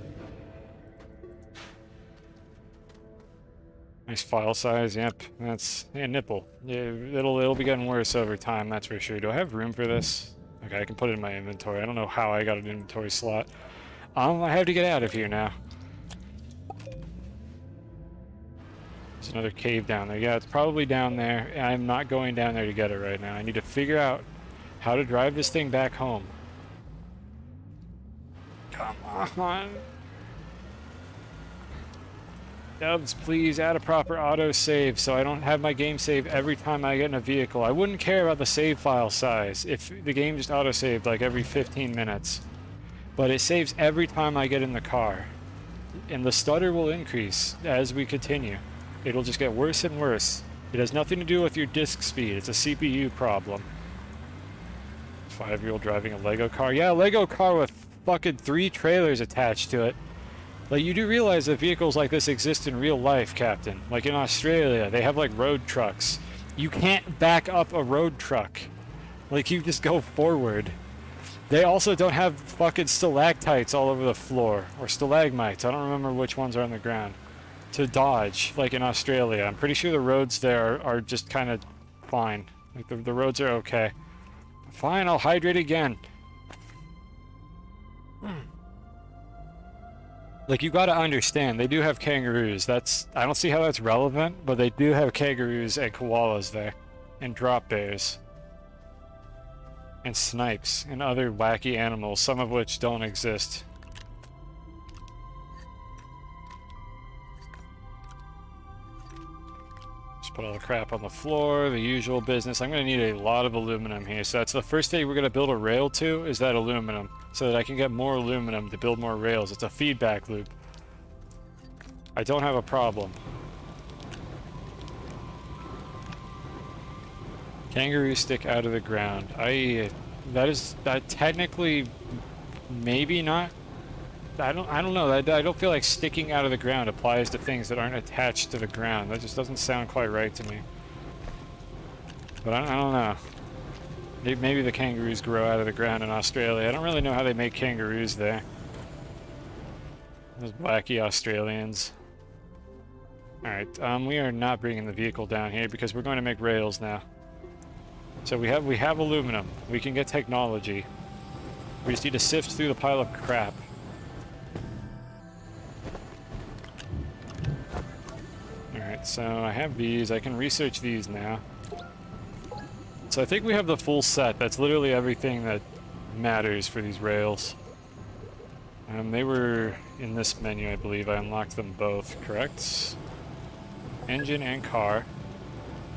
Nice file size, yep. That's nipple. Yeah, it'll be getting worse over time, that's for sure. Do I have room for this? Okay, I can put it in my inventory. I don't know how I got an inventory slot. I have to get out of here now. There's another cave down there. Yeah, it's probably down there. I'm not going down there to get it right now. I need to figure out how to drive this thing back home. Come on. Dubs, please add a proper auto-save so I don't have my game save every time I get in a vehicle. I wouldn't care about the save file size if the game just auto-saved like every 15 minutes. But it saves every time I get in the car. And the stutter will increase as we continue. It'll just get worse and worse. It has nothing to do with your disk speed. It's a CPU problem. 5-year-old driving a Lego car. Yeah, a Lego car with fucking 3 trailers attached to it. Like, you do realize that vehicles like this exist in real life, Captain. Like in Australia, they have like road trucks. You can't back up a road truck. Like, you just go forward. They also don't have fucking stalactites all over the floor. Or stalagmites, I don't remember which ones are on the ground. To dodge, like in Australia. I'm pretty sure the roads there are just kind of fine. Like, the roads are okay. Fine, I'll hydrate again. Like, you gotta understand, they do have kangaroos. I don't see how that's relevant, but they do have kangaroos and koalas there. And drop bears. And snipes, and other wacky animals, some of which don't exist. Just put all the crap on the floor, the usual business. I'm gonna need a lot of aluminum here, so that's the first thing we're gonna build a rail to, is that aluminum. So that I can get more aluminum to build more rails. It's a feedback loop. I don't have a problem. Kangaroos stick out of the ground. That technically, maybe not. I don't know. I don't feel like sticking out of the ground applies to things that aren't attached to the ground. That just doesn't sound quite right to me. But I don't know. Maybe the kangaroos grow out of the ground in Australia. I don't really know how they make kangaroos there. Those wacky Australians. Alright, we are not bringing the vehicle down here because we're going to make rails now. So we have aluminum. We can get technology. We just need to sift through the pile of crap. Alright, so I have these. I can research these now. So I think we have the full set. That's literally everything that matters for these rails. They were in this menu, I believe. I unlocked them both, correct? Engine and car.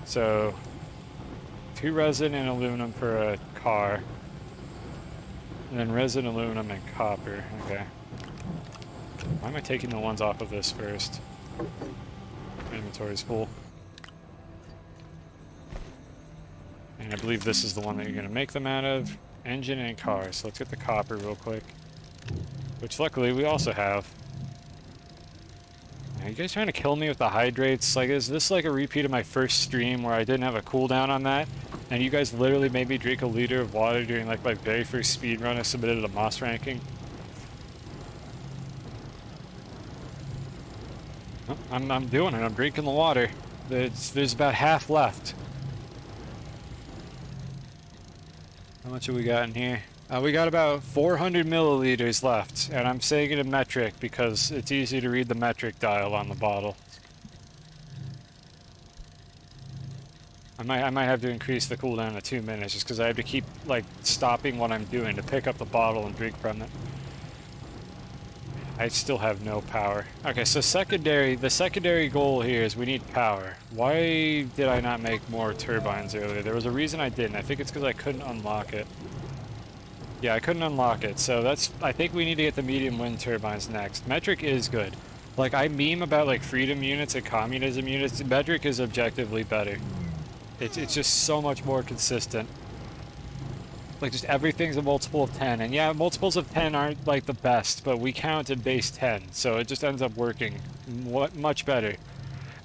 So 2 resin and aluminum for a car. And then resin, aluminum, and copper. Okay. Why am I taking the ones off of this first? My inventory's full. And I believe this is the one that you're going to make them out of. Engine and car. So let's get the copper real quick. Which luckily we also have. Are you guys trying to kill me with the hydrates? Like, is this like a repeat of my first stream where I didn't have a cooldown on that? And you guys literally made me drink a liter of water during like my very first speedrun I submitted a Moss ranking? I'm doing it. I'm drinking the water. There's about half left. How much have we got in here? We got about 400 milliliters left, and I'm saying it in metric because it's easy to read the metric dial on the bottle. I might have to increase the cooldown to 2 minutes just because I have to keep like stopping what I'm doing to pick up the bottle and drink from it. I still have no power. Okay, so the secondary goal here is we need power. Why did I not make more turbines earlier? There was a reason I didn't. I think it's because I couldn't unlock it. Yeah, I couldn't unlock it, so I think we need to get the medium wind turbines next. Metric is good. Like, I meme about, like, freedom units and communism units. Metric is objectively better. It's just so much more consistent. Like, just everything's a multiple of 10. And yeah, multiples of 10 aren't, like, the best, but we count in base 10, so it just ends up working much better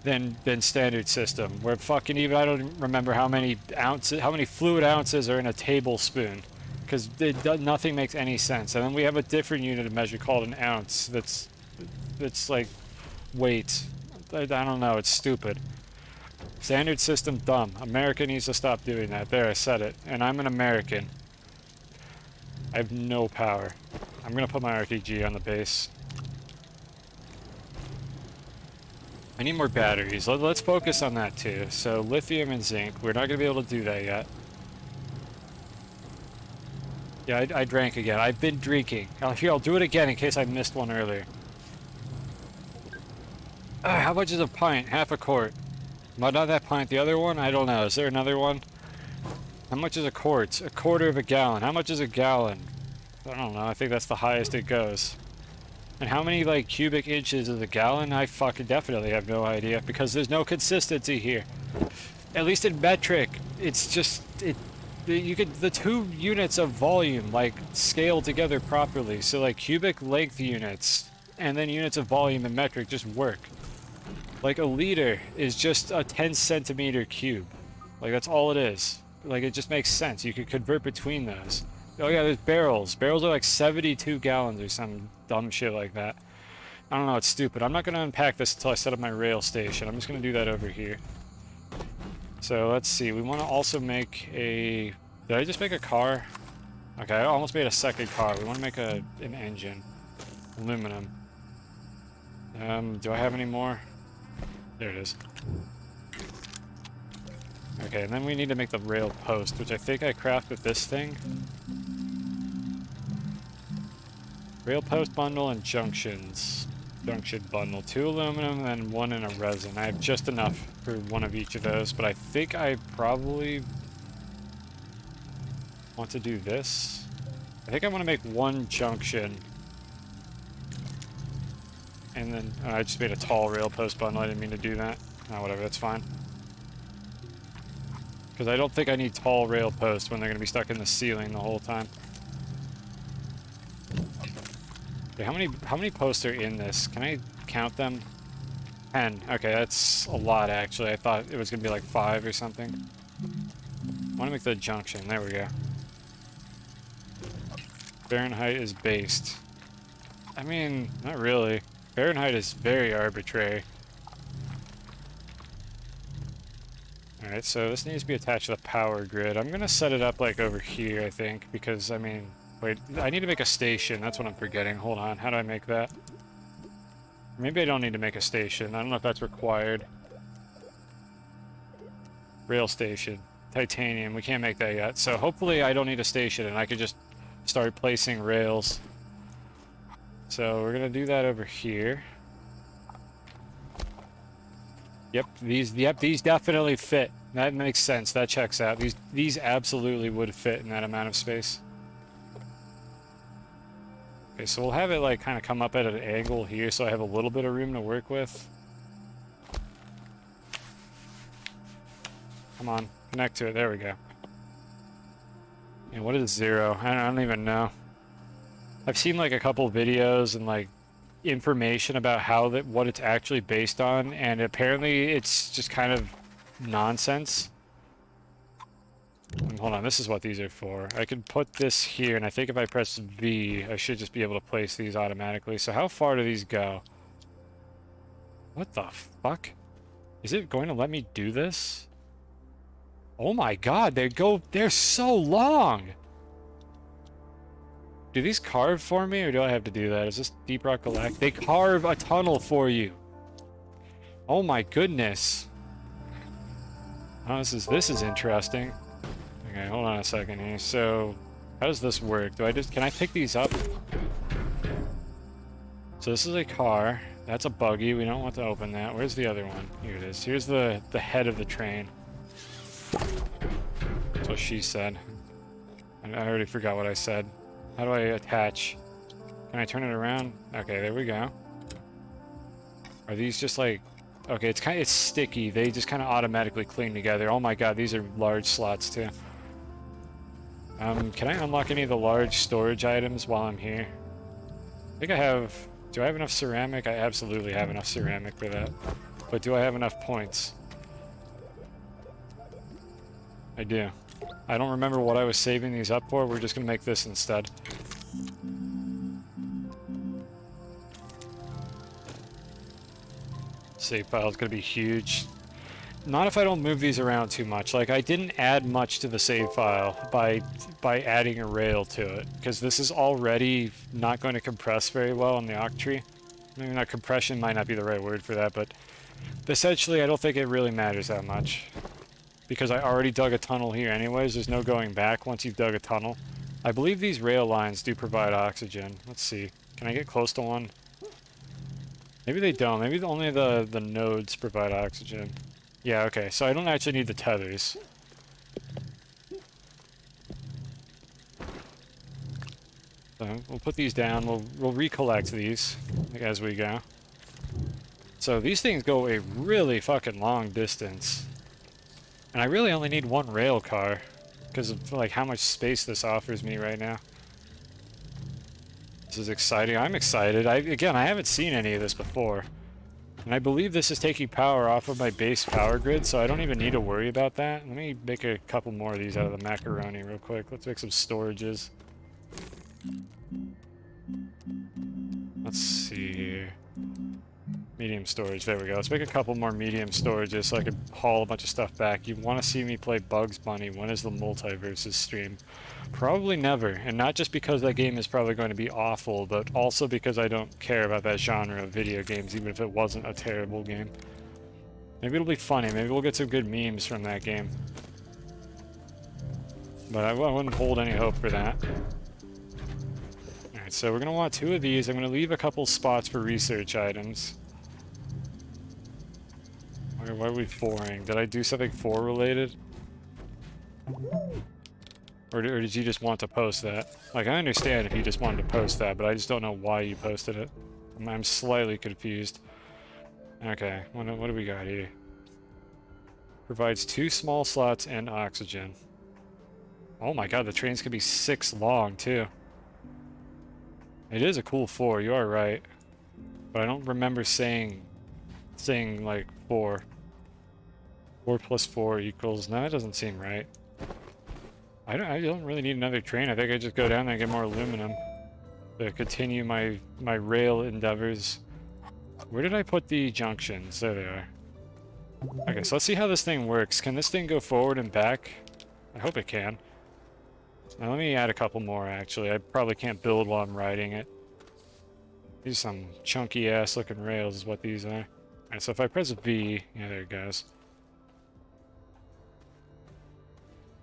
than standard system. Where fucking even, I don't remember how many fluid ounces are in a tablespoon. Because nothing makes any sense. And then we have a different unit of measure called an ounce that's like weight. I don't know, it's stupid. Standard system dumb. America needs to stop doing that. There, I said it. And I'm an American. I have no power. I'm gonna put my RPG on the base. I need more batteries. Let's focus on that too. So lithium and zinc. We're not gonna be able to do that yet. Yeah, I drank again. I've been drinking. Here, I'll do it again in case I missed one earlier. How much is a pint? Half a quart. Not that pint. The other one? I don't know. Is there another one? How much is a quart? A quarter of a gallon. How much is a gallon? I don't know. I think that's the highest it goes. And how many, like, cubic inches is a gallon? I fucking definitely have no idea because there's no consistency here. At least in metric, it's just... the two units of volume like scale together properly, so like cubic length units and then units of volume in metric just work. Like a liter is just a 10 centimeter cube, like that's all it is. Like it just makes sense. You could convert between those. Oh yeah, there's barrels are like 72 gallons or some dumb shit like that. I don't know, it's stupid. I'm not going to unpack this until I set up my rail station. I'm just going to do that over here. So let's see, we want to also make a... Did I just make a car? Okay, I almost made a second car. We want to make an engine. Aluminum. Do I have any more? There it is. Okay, and then we need to make the rail post, which I think I craft with this thing. Rail post bundle and junctions. Junction bundle. 2 aluminum and 1 in a resin. I have just enough for one of each of those, but I think I probably want to do this. I think I want to make 1 junction. And then I just made a tall rail post bundle. I didn't mean to do that. Oh, whatever, that's fine. Because I don't think I need tall rail posts when they're going to be stuck in the ceiling the whole time. Okay, how many posts are in this? Can I count them? 10. Okay, that's a lot actually. I thought it was gonna be like 5 or something. I want to make the junction. There we go. Fahrenheit is based. I mean, not really. Fahrenheit is very arbitrary. Alright, so this needs to be attached to the power grid. I'm gonna set it up like over here, I think, because I mean, wait, I need to make a station. That's what I'm forgetting. Hold on, how do I make that? Maybe I don't need to make a station. I don't know if that's required. Rail station. Titanium. We can't make that yet. So hopefully I don't need a station and I can just start placing rails. So we're going to do that over here. Yep, these definitely fit. That makes sense. That checks out. These absolutely would fit in that amount of space. Okay, so we'll have it like kind of come up at an angle here so I have a little bit of room to work with. Come on, connect to it. There we go. And what is 0? I don't even know. I've seen like a couple videos and like information about what it's actually based on, and apparently it's just kind of nonsense. Hold on, this is what these are for. I can put this here, and I think if I press V, I should just be able to place these automatically. So how far do these go? What the fuck? Is it going to let me do this? Oh my god, they're so long! Do these carve for me, or do I have to do that? Is this Deep Rock Galactic? They carve a tunnel for you! Oh my goodness! Oh, this is interesting. Okay, hold on a second here. So, how does this work? Can I pick these up? So this is a car. That's a buggy. We don't want to open that. Where's the other one? Here it is. Here's the head of the train. That's what she said. I already forgot what I said. How do I attach? Can I turn it around? Okay, there we go. Are these just like... Okay, it's sticky. They just kind of automatically clean together. Oh my god, these are large slots too. Can I unlock any of the large storage items while I'm here? I think I have... Do I have enough ceramic? I absolutely have enough ceramic for that. But do I have enough points? I do. I don't remember what I was saving these up for. We're just gonna make this instead. Save file is gonna be huge. Not if I don't move these around too much. Like, I didn't add much to the save file by adding a rail to it, because this is already not going to compress very well on the Octree. Maybe not compression might not be the right word for that, but essentially I don't think it really matters that much. Because I already dug a tunnel here anyways, there's no going back once you've dug a tunnel. I believe these rail lines do provide oxygen. Let's see. Can I get close to one? Maybe they don't. Maybe only the nodes provide oxygen. Yeah, okay, so I don't actually need the tethers. So we'll put these down, we'll recollect these as we go. So these things go a really fucking long distance. And I really only need one rail car, because of like how much space this offers me right now. This is exciting. I'm excited. Again, I haven't seen any of this before. And I believe this is taking power off of my base power grid, so I don't even need to worry about that. Let me make a couple more of these out of the macaroni real quick. Let's make some storages. Let's see here. Medium storage, there we go. Let's make a couple more medium storages so I can haul a bunch of stuff back. You want to see me play Bugs Bunny? When is the Multiverses stream? Probably never, and not just because that game is probably going to be awful, but also because I don't care about that genre of video games, even if it wasn't a terrible game. Maybe it'll be funny, maybe we'll get some good memes from that game. But I wouldn't hold any hope for that. Alright, so we're going to want 2 of these. I'm going to leave a couple spots for research items. Why are we 4ing? Did I do something 4 related? Or did you just want to post that? Like, I understand if you just wanted to post that, but I just don't know why you posted it. I'm slightly confused. Okay, what do we got here? Provides 2 small slots and oxygen. Oh my god, the trains could be 6 long, too. It is a cool 4, you are right. But I don't remember saying like 4. 4 plus 4 equals... No, that doesn't seem right. I don't really need another train. I think I just go down there and get more aluminum to continue my rail endeavors. Where did I put the junctions? There they are. Okay, so let's see how this thing works. Can this thing go forward and back? I hope it can. Now let me add a couple more, actually. I probably can't build while I'm riding it. These are some chunky ass looking rails is what these are. Alright, so if I press V, yeah, there it goes.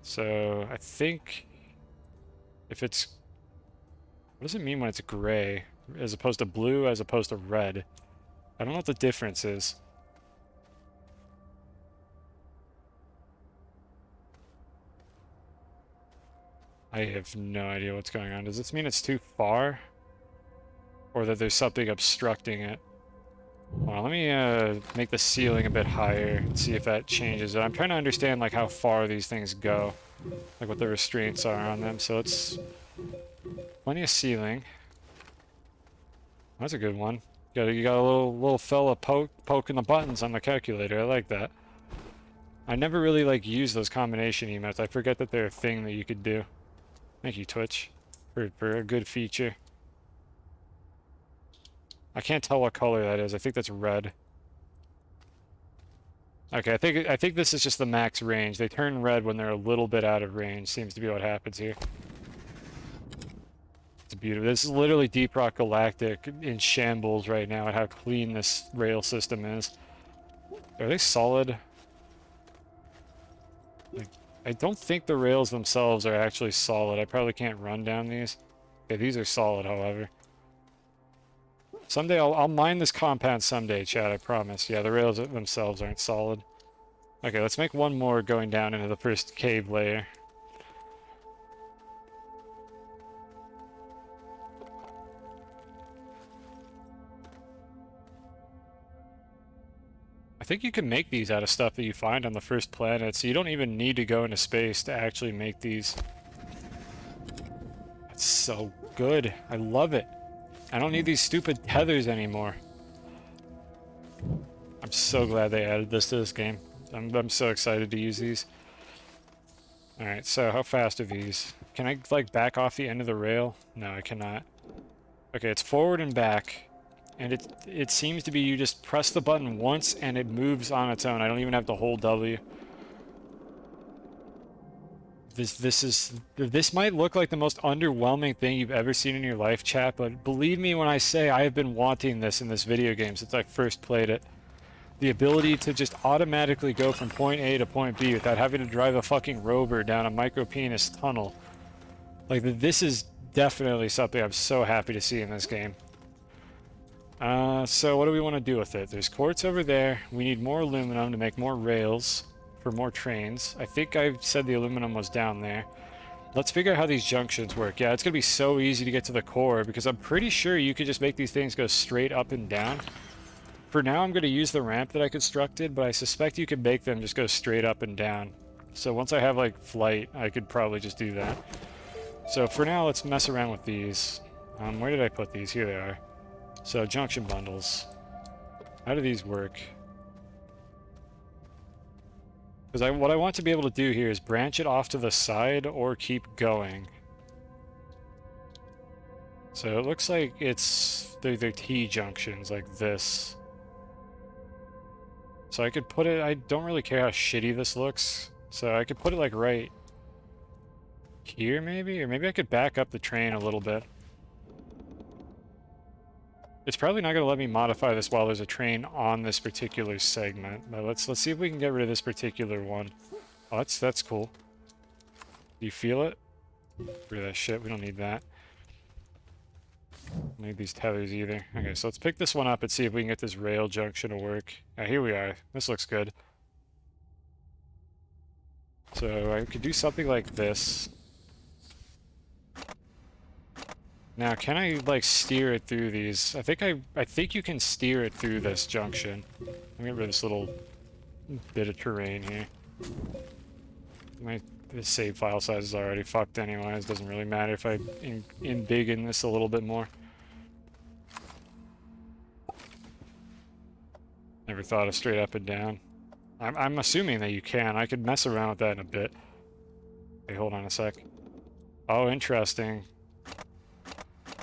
So I think if it's... What does it mean when it's gray as opposed to blue as opposed to red? I don't know what the difference is. I have no idea what's going on. Does this mean it's too far? Or that there's something obstructing it? Well, let me make the ceiling a bit higher and see if that changes it. I'm trying to understand like how far these things go. Like what the restraints are on them. So it's plenty of ceiling. That's a good one. You got a little fella poking the buttons on the calculator. I like that. I never really like use those combination emotes. I forget that they're a thing that you could do. Thank you, Twitch, for a good feature. I can't tell what color that is. I think that's red. Okay, I think this is just the max range. They turn red when they're a little bit out of range. Seems to be what happens here. It's beautiful. This is literally Deep Rock Galactic in shambles right now at how clean this rail system is. Are they solid? Like, I don't think the rails themselves are actually solid. I probably can't run down these. Okay, these are solid, however. Someday I'll mine this compound someday, Chad, I promise. Yeah, the rails themselves aren't solid. Okay, let's make one more going down into the first cave layer. I think you can make these out of stuff that you find on the first planet, so you don't even need to go into space to actually make these. That's so good. I love it. I don't need these stupid tethers anymore. I'm so glad they added this to this game. I'm so excited to use these. Alright, so how fast are these? Can I, like, back off the end of the rail? No, I cannot. Okay, it's forward and back. And it seems to be you just press the button once and it moves on its own. I don't even have to hold W. This might look like the most underwhelming thing you've ever seen in your life, chat, but believe me when I say I have been wanting this in this video game since I first played it. The ability to just automatically go from point A to point B without having to drive a fucking rover down a micro-penis tunnel. Like, this is definitely something I'm so happy to see in this game. So what do we want to do with it? There's quartz over there. We need more aluminum to make more rails for more trains. I think I said the aluminum was down there. Let's figure out how these junctions work. Yeah, it's going to be so easy to get to the core because I'm pretty sure you could just make these things go straight up and down. For now, I'm going to use the ramp that I constructed, but I suspect you could make them just go straight up and down. So once I have, like, flight, I could probably just do that. So for now, let's mess around with these. Where did I put these? Here they are. So, junction bundles. How do these work? Because what I want to be able to do here is branch it off to the side or keep going. So it looks like they're T-junctions like this. So I could put it, I don't really care how shitty this looks. So I could put it like right here maybe? Or maybe I could back up the train a little bit. It's probably not going to let me modify this while there's a train on this particular segment. But let's see if we can get rid of this particular one. Oh, that's cool. Do you feel it? Get rid of that shit. We don't need that. Don't need these tethers either. Okay, so let's pick this one up and see if we can get this rail junction to work. Here we are. This looks good. So I could do something like this. Now, can I, like, steer it through these? I think you can steer it through this junction. Let me get rid of this little bit of terrain here. The save file size is already fucked anyways. Doesn't really matter if I embiggen this a little bit more. Never thought of straight up and down. I'm assuming that you can. I could mess around with that in a bit. Okay, hold on a sec. Oh, interesting.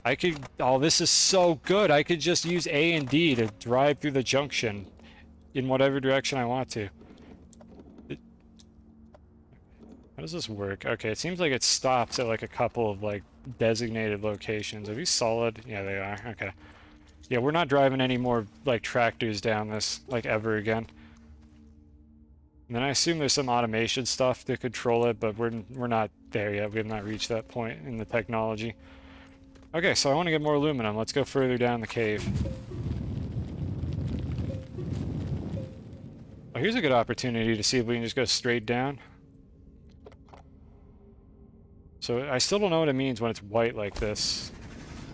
I could... Oh, this is so good! I could just use A and D to drive through the junction in whatever direction I want to. How does this work? Okay, it seems like it stops at like a couple of like designated locations. Are these solid? Yeah, they are. Okay. Yeah, we're not driving any more like tractors down this like ever again. And then I assume there's some automation stuff to control it, but we're not there yet. We have not reached that point in the technology. Okay, so I want to get more aluminum. Let's go further down the cave. Oh, here's a good opportunity to see if we can just go straight down. So I still don't know what it means when it's white like this.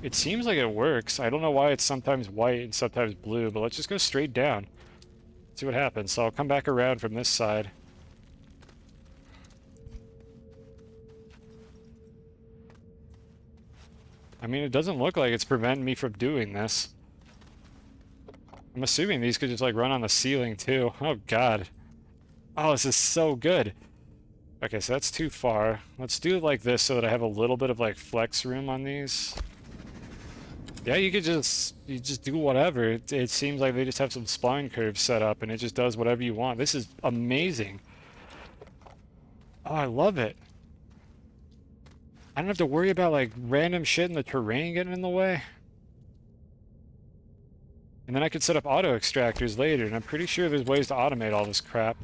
It seems like it works. I don't know why it's sometimes white and sometimes blue, but let's just go straight down. See what happens. So I'll come back around from this side. I mean, it doesn't look like it's preventing me from doing this. I'm assuming these could just like run on the ceiling too. Oh god. Oh, this is so good. Okay, so that's too far. Let's do it like this so that I have a little bit of like flex room on these. Yeah, you just do whatever. It seems like they just have some spline curves set up and it just does whatever you want. This is amazing. Oh, I love it. I don't have to worry about like random shit in the terrain getting in the way. And then I could set up auto extractors later, and I'm pretty sure there's ways to automate all this crap.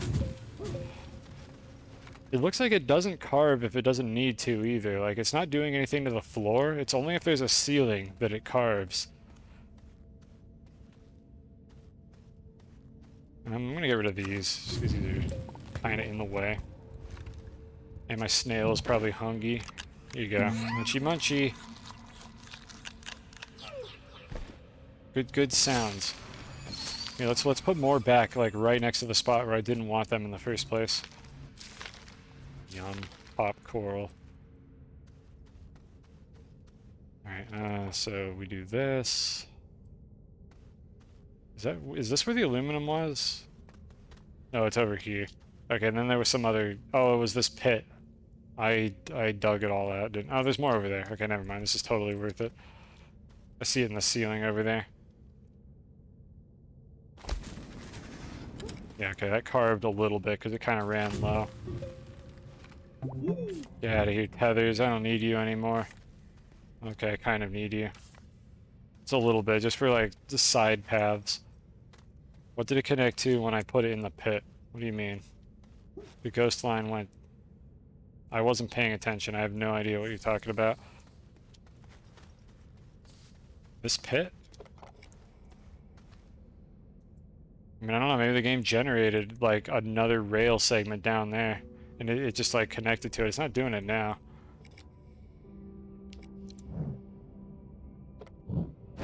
It looks like it doesn't carve if it doesn't need to either. Like, it's not doing anything to the floor. It's only if there's a ceiling that it carves. And I'm gonna get rid of these, because these are kind of in the way. And my snail is probably hungry. Here you go. Munchy munchy. Good sounds. Yeah, let's put more back, like, right next to the spot where I didn't want them in the first place. Yum. Pop coral. Alright, so we do this. Is this where the aluminum was? No, it's over here. Okay, and then there was some other... Oh, it was this pit. I dug it all out, didn't... Oh, there's more over there. Okay, never mind. This is totally worth it. I see it in the ceiling over there. Yeah, okay, that carved a little bit because it kind of ran low. Get out of here, tethers. I don't need you anymore. Okay, I kind of need you. It's a little bit, just for, like, the side paths. What did it connect to when I put it in the pit? What do you mean? The ghost line went... I wasn't paying attention. I have no idea what you're talking about. This pit? I mean, I don't know, maybe the game generated, like, another rail segment down there. And it just, like, connected to it. It's not doing it now.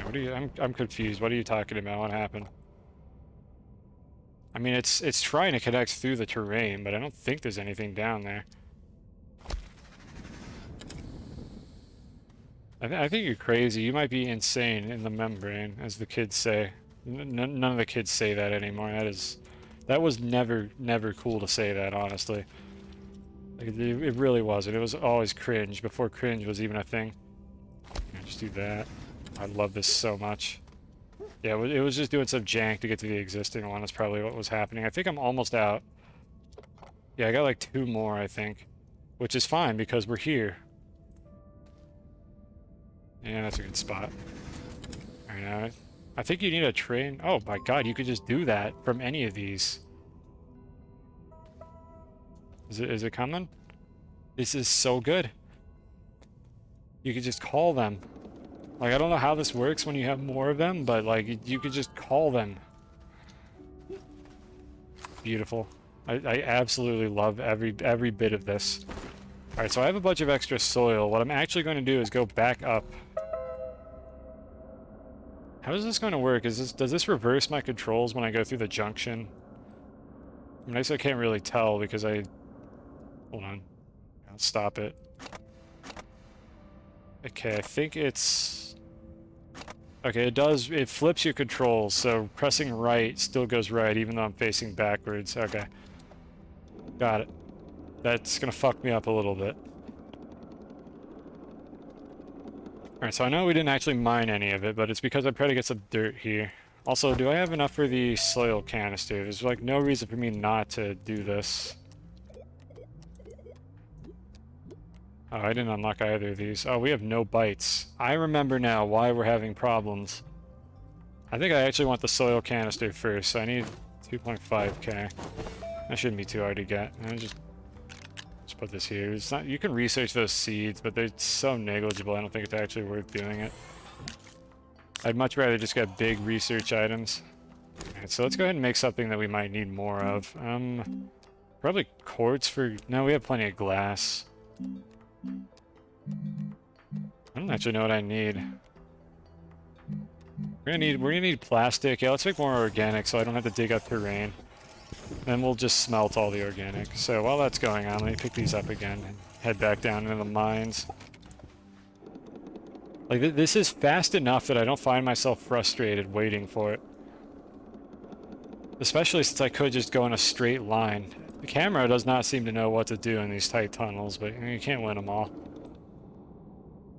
What are you... I'm confused. What are you talking about? What happened? I mean, it's trying to connect through the terrain, but I don't think there's anything down there. I think you're crazy. You might be insane in the membrane, as the kids say. None of the kids say that anymore. That was never cool to say that, honestly. Like, it really wasn't. It was always cringe before cringe was even a thing. Just do that. I love this so much. Yeah, it was just doing some jank to get to the existing one. That's probably what was happening. I think I'm almost out. Yeah, I got like 2 more, I think. Which is fine, because we're here. Yeah, that's a good spot. Alright, I think you need a train. Oh my god, you could just do that from any of these. Is it coming? This is so good. You could just call them. Like, I don't know how this works when you have more of them, but, like, you could just call them. Beautiful. I absolutely love every bit of this. Alright, so I have a bunch of extra soil. What I'm actually going to do is go back up. How is this going to work? Does this reverse my controls when I go through the junction? I mean, I guess I can't really tell because I... Hold on. I'll stop it. Okay, I think it's... Okay, it flips your controls, so pressing right still goes right, even though I'm facing backwards. Okay. Got it. That's gonna fuck me up a little bit. Alright, so I know we didn't actually mine any of it, but it's because I tried to get some dirt here. Also, do I have enough for the soil canister? There's, like, no reason for me not to do this. Oh, I didn't unlock either of these. Oh, we have no bites. I remember now why we're having problems. I think I actually want the soil canister first, so I need 2.5k. That shouldn't be too hard to get. And just put this here. It's not, you can research those seeds, but they're so negligible, I don't think it's actually worth doing it. I'd much rather just get big research items. Alright, so let's go ahead and make something that we might need more of. Probably quartz for... No, we have plenty of glass. I don't actually know what I need. We're gonna need plastic. Yeah, let's make more organic so I don't have to dig up terrain. Then we'll just smelt all the organic. So while that's going on, let me pick these up again and head back down into the mines. Like, this is fast enough that I don't find myself frustrated waiting for it. Especially since I could just go in a straight line. The camera does not seem to know what to do in these tight tunnels, but you can't win them all.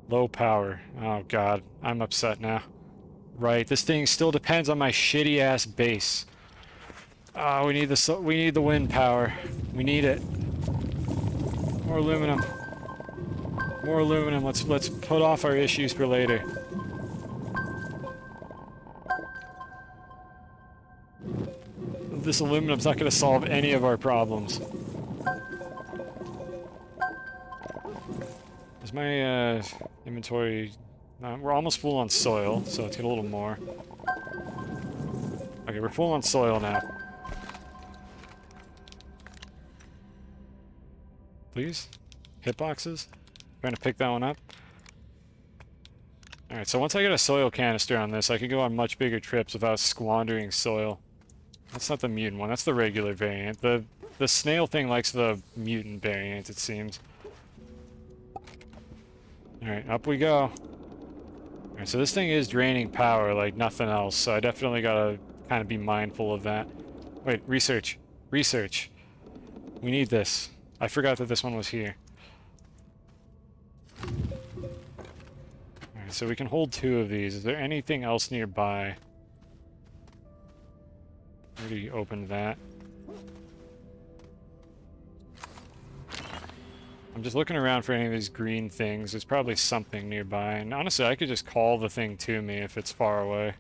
Low power. Oh god, I'm upset now. Right, this thing still depends on my shitty ass base. Ah, we need the wind power. We need it. More aluminum. More aluminum. Let's put off our issues for later. This aluminum's not going to solve any of our problems. Is my inventory... we're almost full on soil, so let's get a little more. Okay, we're full on soil now. Please? Hitboxes? Trying to pick that one up. Alright, so once I get a soil canister on this, I can go on much bigger trips without squandering soil. That's not the mutant one, that's the regular variant. The snail thing likes the mutant variant, it seems. Alright, up we go. Alright, so this thing is draining power like nothing else, so I definitely gotta kind of be mindful of that. Wait, research. Research. We need this. I forgot that this one was here. Alright, so we can hold 2 of these. Is there anything else nearby? Already opened that. I'm just looking around for any of these green things. There's probably something nearby. And honestly, I could just call the thing to me if it's far away.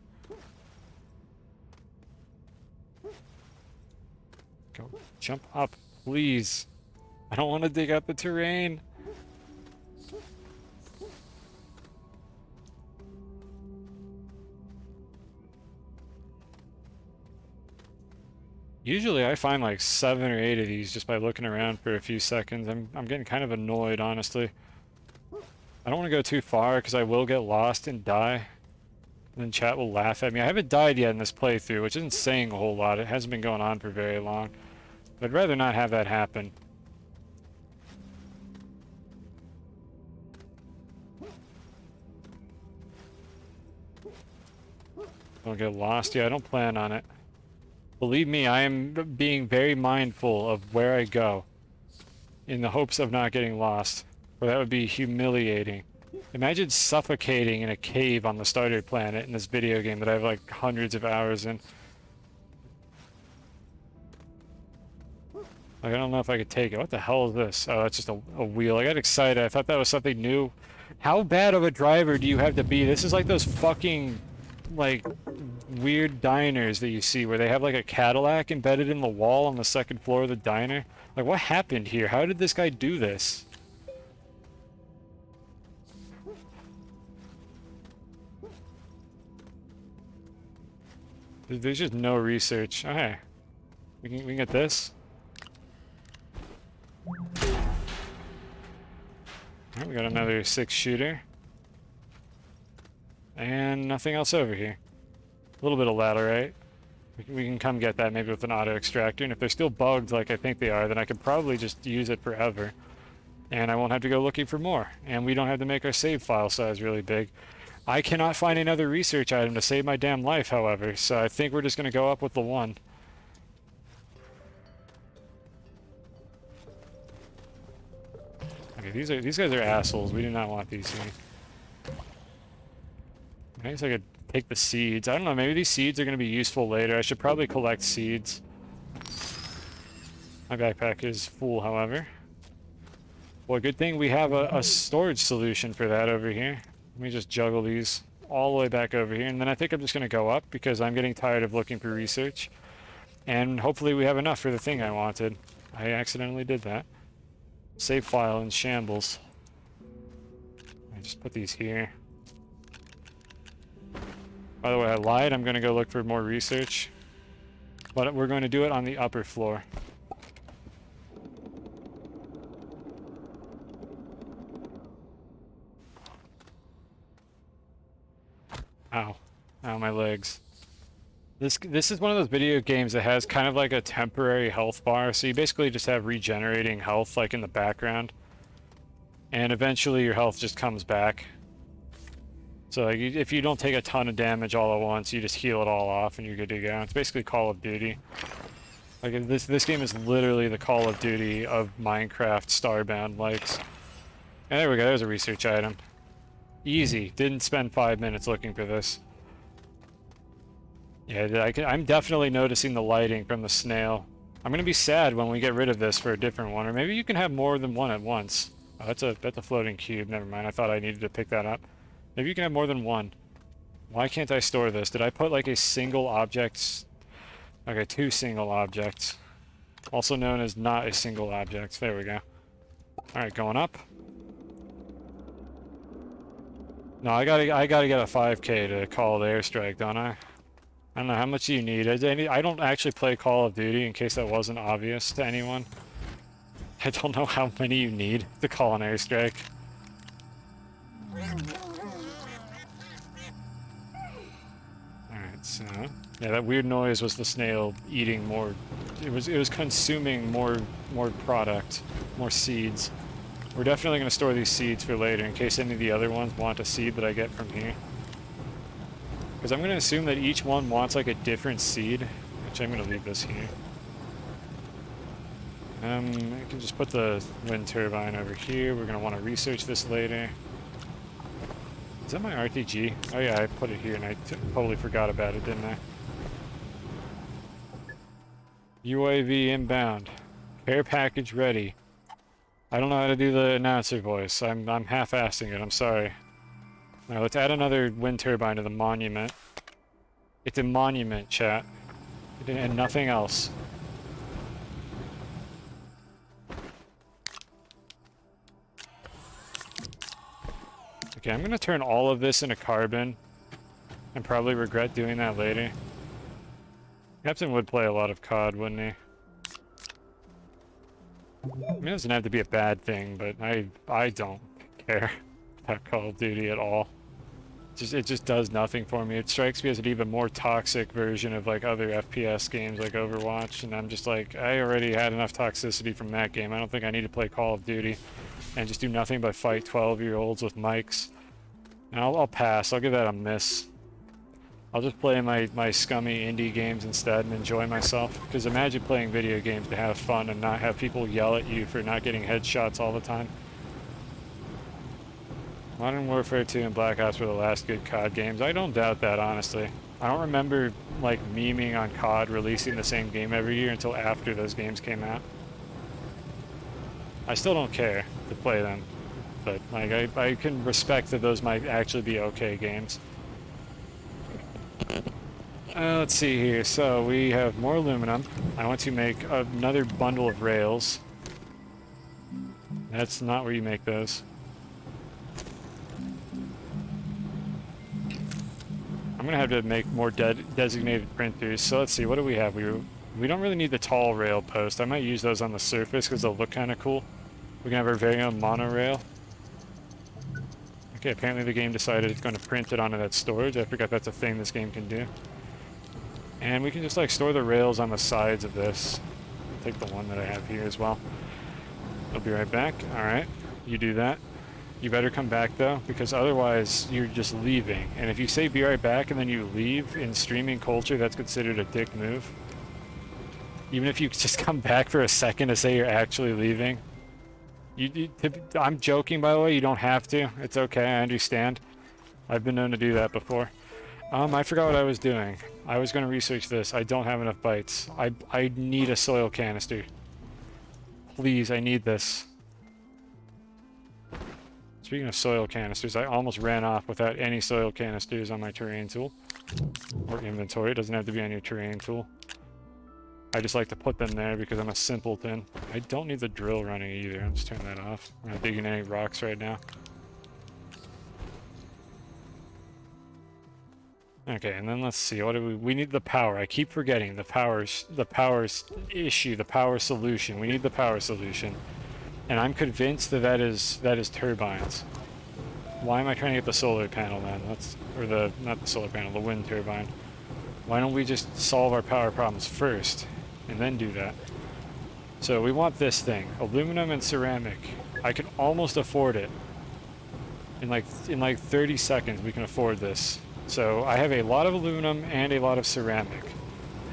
Go. Jump up, please. I don't want to dig out the terrain. Usually I find like 7 or 8 of these just by looking around for a few seconds. I'm getting kind of annoyed, honestly. I don't want to go too far because I will get lost and die. And then chat will laugh at me. I haven't died yet in this playthrough, which isn't saying a whole lot. It hasn't been going on for very long. But I'd rather not have that happen. Don't get lost. Yeah, I don't plan on it. Believe me, I am being very mindful of where I go in the hopes of not getting lost, or that would be humiliating. Imagine suffocating in a cave on the starter planet in this video game that I have like hundreds of hours in. Like, I don't know if I could take it. What the hell is this? Oh, that's just a wheel. I got excited. I thought that was something new. How bad of a driver do you have to be? This is like those fucking, like, weird diners that you see where they have like a Cadillac embedded in the wall on the second floor of the diner. Like, what happened here? How did this guy do this? There's just no research. Okay. We can get this. Alright, we got another 6-shooter. And nothing else over here. A little bit of laterite. We can come get that maybe with an auto extractor, and if they're still bugged like I think they are, then I could probably just use it forever. And I won't have to go looking for more. And we don't have to make our save file size really big. I cannot find another research item to save my damn life, however, so I think we're just going to go up with the one. Okay, these guys are assholes. We do not want these here. I guess I could take the seeds. I don't know, maybe these seeds are going to be useful later. I should probably collect seeds. My backpack is full, however. Well, good thing we have a storage solution for that over here. Let me just juggle these all the way back over here, and then I think I'm just going to go up because I'm getting tired of looking for research. And hopefully we have enough for the thing I wanted. I accidentally did that. Save file in shambles. I just put these here. By the way, I lied. I'm going to go look for more research. But we're going to do it on the upper floor. Ow. Ow, my legs. This is one of those video games that has kind of like a temporary health bar, so you basically just have regenerating health like in the background. And eventually your health just comes back. So like, if you don't take a ton of damage all at once, you just heal it all off and you're good to go. It's basically Call of Duty. Like this game is literally the Call of Duty of Minecraft Starbound likes. And there we go, there's a research item. Easy. Didn't spend 5 minutes looking for this. Yeah, I'm definitely noticing the lighting from the snail. I'm gonna be sad when we get rid of this for a different one, or maybe you can have more than one at once. Oh, that's a floating cube. Never mind. I thought I needed to pick that up. Maybe you can have more than one. Why can't I store this? Did I put like a single object? Okay, 2 single objects. Also known as not a single object. There we go. Alright, going up. No, I gotta get a 5K to call the airstrike, don't I? I don't know, how much do you need? I don't actually play Call of Duty, in case that wasn't obvious to anyone. I don't know how many you need to call an airstrike. Alright, so... yeah, that weird noise was the snail eating more... It was consuming more product, more seeds. We're definitely going to store these seeds for later, in case any of the other ones want a seed that I get from here. Because I'm going to assume that each one wants like a different seed. Actually, I'm going to leave this here. I can just put the wind turbine over here. We're going to want to research this later. Is that my RTG? Oh yeah, I put it here and I totally forgot about it, didn't I? UAV inbound. Care package ready. I don't know how to do the announcer voice. I'm half-assing it, I'm sorry. Now let's add another wind turbine to the monument. It's a monument, chat. And nothing else. Okay, I'm gonna turn all of this into carbon. And probably regret doing that later. Captain would play a lot of COD, wouldn't he? I mean, it doesn't have to be a bad thing, but I don't care about Call of Duty at all. It just does nothing for me. It strikes me as an even more toxic version of like other FPS games like Overwatch, and I'm just like, I already had enough toxicity from that game. I don't think I need to play Call of Duty and just do nothing but fight 12-year-olds with mics. And I'll pass. I'll give that a miss. I'll just play my scummy indie games instead and enjoy myself. Because imagine playing video games to have fun and not have people yell at you for not getting headshots all the time. Modern Warfare 2 and Black Ops were the last good COD games. I don't doubt that, honestly. I don't remember, like, memeing on COD releasing the same game every year until after those games came out. I still don't care to play them. But, like, I can respect that those might actually be okay games. Let's see here. So we have more aluminum. I want to make another bundle of rails. That's not where you make those. I'm gonna have to make more designated printers. So let's see. What do we have? We don't really need the tall rail post. I might use those on the surface because they'll look kind of cool. We can have our very own monorail. Okay, apparently the game decided it's going to print it onto that storage. I forgot that's a thing this game can do. And we can just like store the rails on the sides of this. I'll take the one that I have here as well. I'll be right back. Alright, you do that. You better come back though, because otherwise you're just leaving. And if you say be right back and then you leave in streaming culture, that's considered a dick move. Even if you just come back for a second to say you're actually leaving. I'm joking, by the way. You don't have to. It's okay. I understand. I've been known to do that before. I forgot what I was doing. I was going to research this. I don't have enough bytes. I need a soil canister. Please, I need this. Speaking of soil canisters, I almost ran off without any soil canisters on my terrain tool. Or inventory. It doesn't have to be on your terrain tool. I just like to put them there because I'm a simpleton. I don't need the drill running either. I'm just turning that off. I'm not digging any rocks right now. Okay, and then let's see. What do we need the power. I keep forgetting the power issue, the power solution. We need the power solution. And I'm convinced that that is turbines. Why am I trying to get the solar panel then? Not the solar panel, the wind turbine. Why don't we just solve our power problems first and then do that? So we want this thing, aluminum and ceramic. I can almost afford it. In like 30 seconds we can afford this. So I have a lot of aluminum and a lot of ceramic.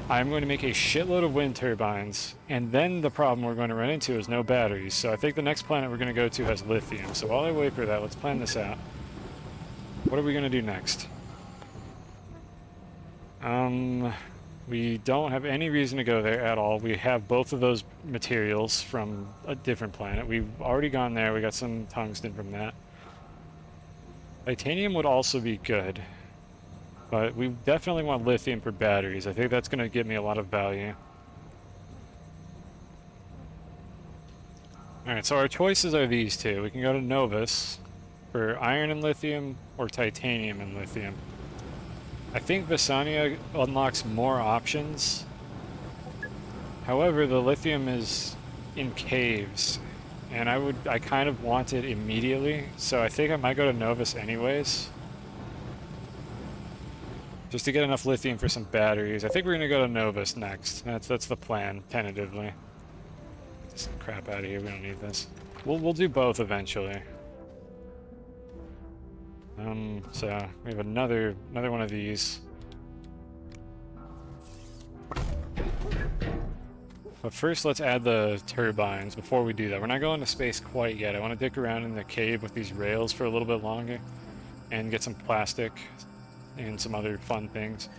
I'm going to make a shitload of wind turbines, and then the problem we're going to run into is no batteries. So I think the next planet we're going to go to has lithium. So while I wait for that, let's plan this out. What are we gonna do next? We don't have any reason to go there at all. We have both of those materials from a different planet. We've already gone there. We got some tungsten from that. Titanium would also be good, but we definitely want lithium for batteries. I think that's going to give me a lot of value. Alright, so our choices are these two. We can go to Novus for iron and lithium, or titanium and lithium. I think Visania unlocks more options. However, the lithium is in caves, and I kind of want it immediately, so I think I might go to Novus anyways. Just to get enough lithium for some batteries. I think we're gonna go to Novus next. That's the plan, tentatively. Get some crap out of here, we don't need this. We'll do both eventually. So we have another one of these. But first, let's add the turbines before we do that. We're not going to space quite yet. I want to dick around in the cave with these rails for a little bit longer and get some plastic and some other fun things.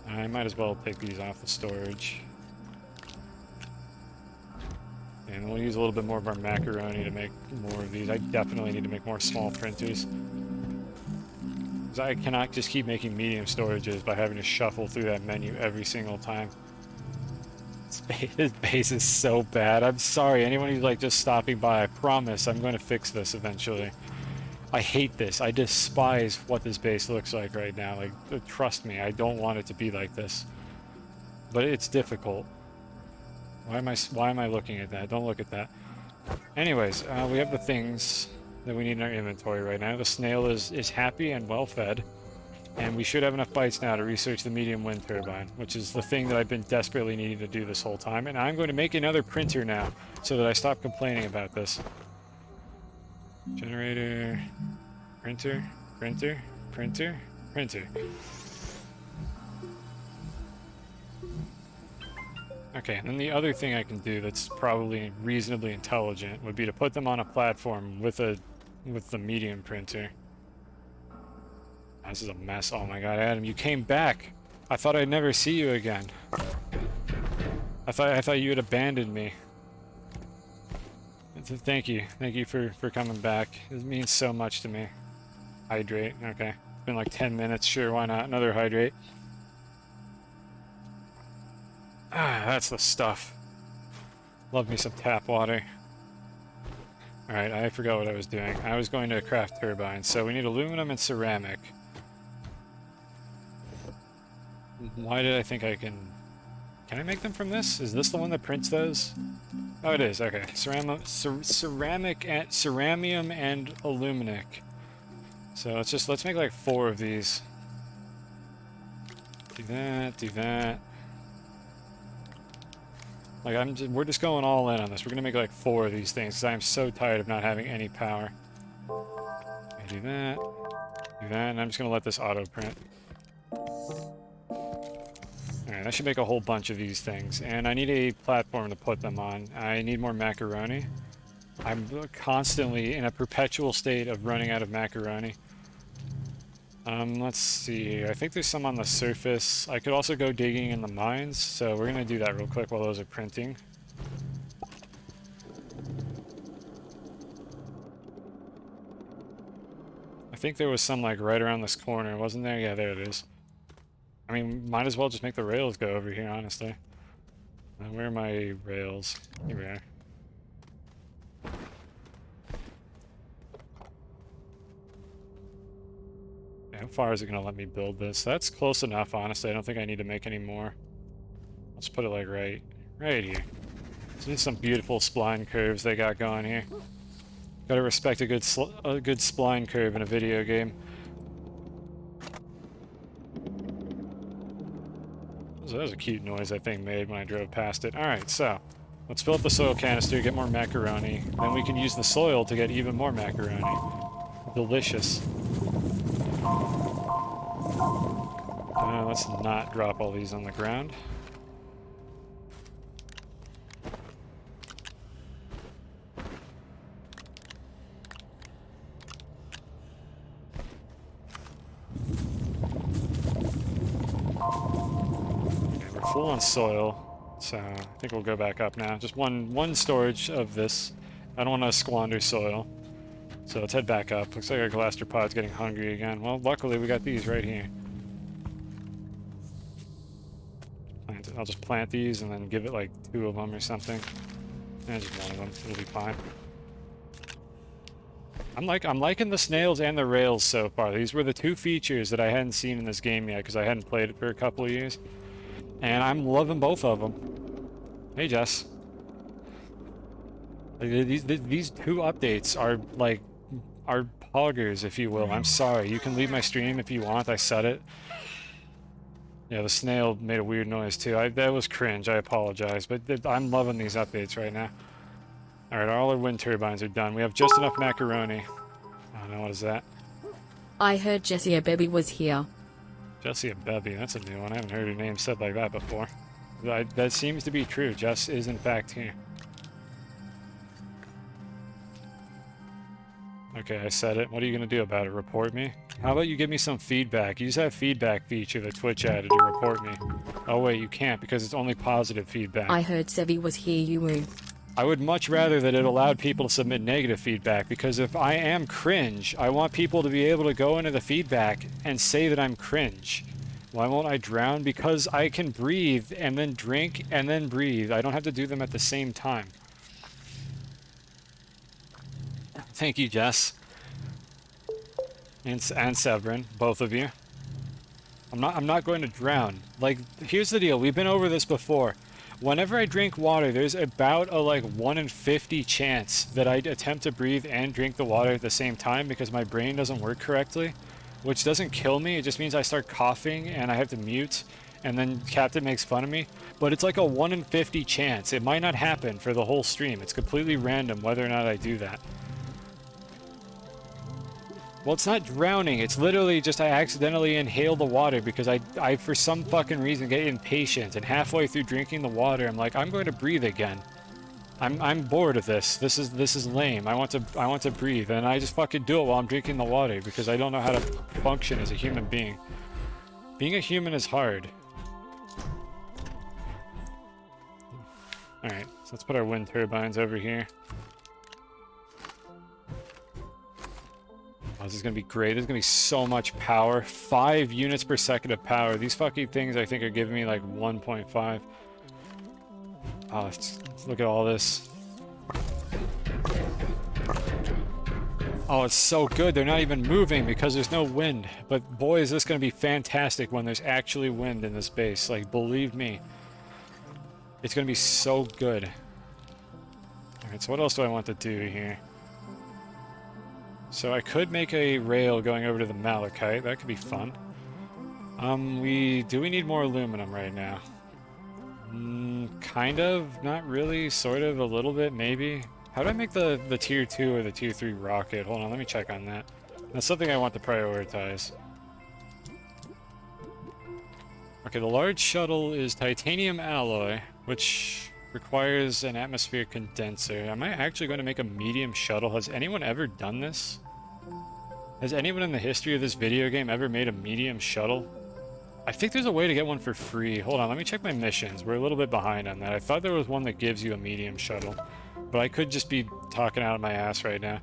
I might as well take these off the storage. And we'll use a little bit more of our macaroni to make more of these. I definitely need to make more small printers. I cannot just keep making medium storages by having to shuffle through that menu every single time. This base is so bad. I'm sorry, anyone who's like just stopping by, I promise I'm going to fix this eventually. I hate this. I despise what this base looks like right now. Like, trust me, I don't want it to be like this. But it's difficult. Why am I looking at that? Don't look at that. Anyways, we have the things that we need in our inventory right now. The snail is happy and well fed, and we should have enough bites now to research the medium wind turbine, which is the thing that I've been desperately needing to do this whole time. And I'm going to make another printer now so that I stop complaining about this. Generator, printer, printer, printer, printer. Okay, and then the other thing I can do that's probably reasonably intelligent would be to put them on a platform with the medium printer. This is a mess. Oh my god, Adam, you came back. I thought I'd never see you again. I thought you had abandoned me. Thank you for coming back. It means so much to me. Hydrate. Okay, it's been like 10 minutes. Sure, why not? Another hydrate. Ah, that's the stuff. Love me some tap water. Alright, I forgot what I was doing. I was going to craft turbines, so we need aluminum and ceramic. Why did I think I can... Can I make them from this? Is this the one that prints those? Oh, it is. Okay. Ceramic and ceramium and aluminic. So let's make like 4 of these. Do that, do that. Like we're just going all in on this. We're gonna make like 4 of these things because I am so tired of not having any power. Okay, do that, and I'm just gonna let this auto print. Alright, that should make a whole bunch of these things, and I need a platform to put them on. I need more macaroni. I'm constantly in a perpetual state of running out of macaroni. Let's see. I think there's some on the surface. I could also go digging in the mines, so we're gonna do that real quick while those are printing. I think there was some like right around this corner, wasn't there? Yeah, there it is. I mean, might as well just make the rails go over here, honestly. Where are my rails? Here we are. How far is it going to let me build this? That's close enough, honestly. I don't think I need to make any more. Let's put it like right here. So these are some beautiful spline curves they got going here. Gotta respect a good spline curve in a video game. So that was a cute noise that thing made when I drove past it. Alright, so let's fill up the soil canister, get more macaroni. Then we can use the soil to get even more macaroni. Delicious. Let's not drop all these on the ground. full on soil. So I think we'll go back up now. Just one storage of this. I don't want to squander soil. So let's head back up. Looks like our galastropod's getting hungry again. Well, luckily we got these right here. I'll just plant these and then give it like 2 of them or something. And just 1 of them. It'll be fine. I'm liking the snails and the rails so far. These were the 2 features that I hadn't seen in this game yet because I hadn't played it for a couple of years. And I'm loving both of them. Hey, Jess. These 2 updates are like, are poggers, if you will. I'm sorry. You can leave my stream if you want. I said it. Yeah, the snail made a weird noise too. That was cringe. I apologize. But I'm loving these updates right now. Alright, all our wind turbines are done. We have just enough macaroni. I don't know, what is that? I heard Jessie a baby was here. Jessie a Bebby, that's a new one. I haven't heard her name said like that before. That seems to be true. Jess is in fact here. Okay, I said it. What are you going to do about it? Report me? How about you give me some feedback? Use that feedback feature that Twitch added to report me. Oh wait, you can't because it's only positive feedback. I heard Sevi was here, you woo. I would much rather that it allowed people to submit negative feedback, because if I am cringe, I want people to be able to go into the feedback and say that I'm cringe. Why won't I drown? Because I can breathe and then drink and then breathe. I don't have to do them at the same time. Thank you, Jess. And Severin, both of you. I'm not going to drown. Like, here's the deal. We've been over this before. Whenever I drink water, there's about a like 1 in 50 chance that I attempt to breathe and drink the water at the same time because my brain doesn't work correctly, which doesn't kill me. It just means I start coughing and I have to mute, and then Captain makes fun of me. But it's like a 1 in 50 chance. It might not happen for the whole stream. It's completely random whether or not I do that. Well, it's not drowning. It's literally just I accidentally inhale the water because I for some fucking reason get impatient, and halfway through drinking the water, I'm like, I'm going to breathe again. I'm bored of this. This is lame. I want to breathe, and I just fucking do it while I'm drinking the water because I don't know how to function as a human being. Being a human is hard. All right, so let's put our wind turbines over here. Oh, this is going to be great. There's going to be so much power. 5 units per second of power. These fucking things, I think, are giving me like 1.5. Oh, let's look at all this. Oh, it's so good. They're not even moving because there's no wind. But boy, is this going to be fantastic when there's actually wind in this base. Like, believe me. It's going to be so good. Alright, so what else do I want to do here? So I could make a rail going over to the malachite. That could be fun. Do we need more aluminum right now? Kind of, not really, sort of, a little bit, maybe. How do I make the tier 2 or the tier 3 rocket? Hold on, let me check on that. That's something I want to prioritize. Okay, the large shuttle is titanium alloy, which requires an atmospheric condenser. Am I actually going to make a medium shuttle? Has anyone ever done this? Has anyone in the history of this video game ever made a medium shuttle? I think there's a way to get one for free. Hold on, let me check my missions. We're a little bit behind on that. I thought there was one that gives you a medium shuttle, but I could just be talking out of my ass right now.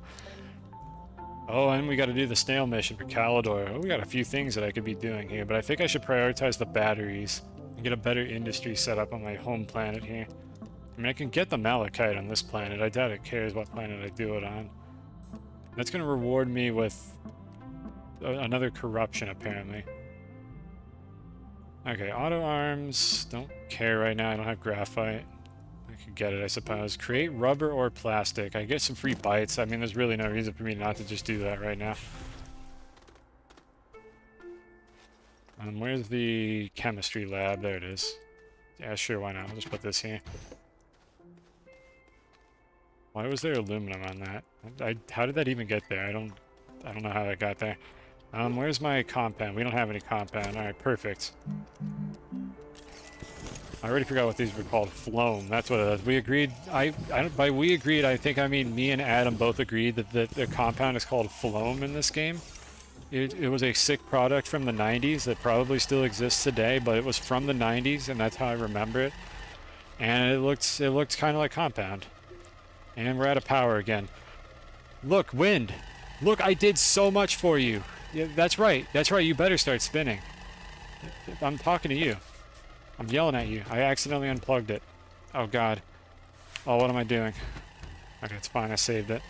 Oh, and we got to do the snail mission for Calidor. Oh, we got a few things that I could be doing here, but I think I should prioritize the batteries and get a better industry set up on my home planet here. I mean, I can get the malachite on this planet. I doubt it cares what planet I do it on. That's going to reward me with another corruption, apparently. Okay, auto arms. Don't care right now. I don't have graphite. I could get it, I suppose. Create rubber or plastic. I get some free bites. I mean, there's really no reason for me not to just do that right now. Where's the chemistry lab? There it is. Yeah, sure, why not? I'll just put this here. Why was there aluminum on that? How did that even get there? I don't know how that got there. Where's my compound? We don't have any compound. Alright, perfect. I already forgot what these were called. Phloem. That's what it is. We agreed. By we agreed, I think I mean me and Adam both agreed that the compound is called phloem in this game. It was a sick product from the 90s that probably still exists today, but it was from the 90s, and that's how I remember it. And it looked kind of like Compound. And we're out of power again. Look, wind. Look, I did so much for you. Yeah, that's right. That's right. You better start spinning. I'm talking to you. I'm yelling at you. I accidentally unplugged it. Oh, God. Oh, what am I doing? Okay, it's fine. I saved it.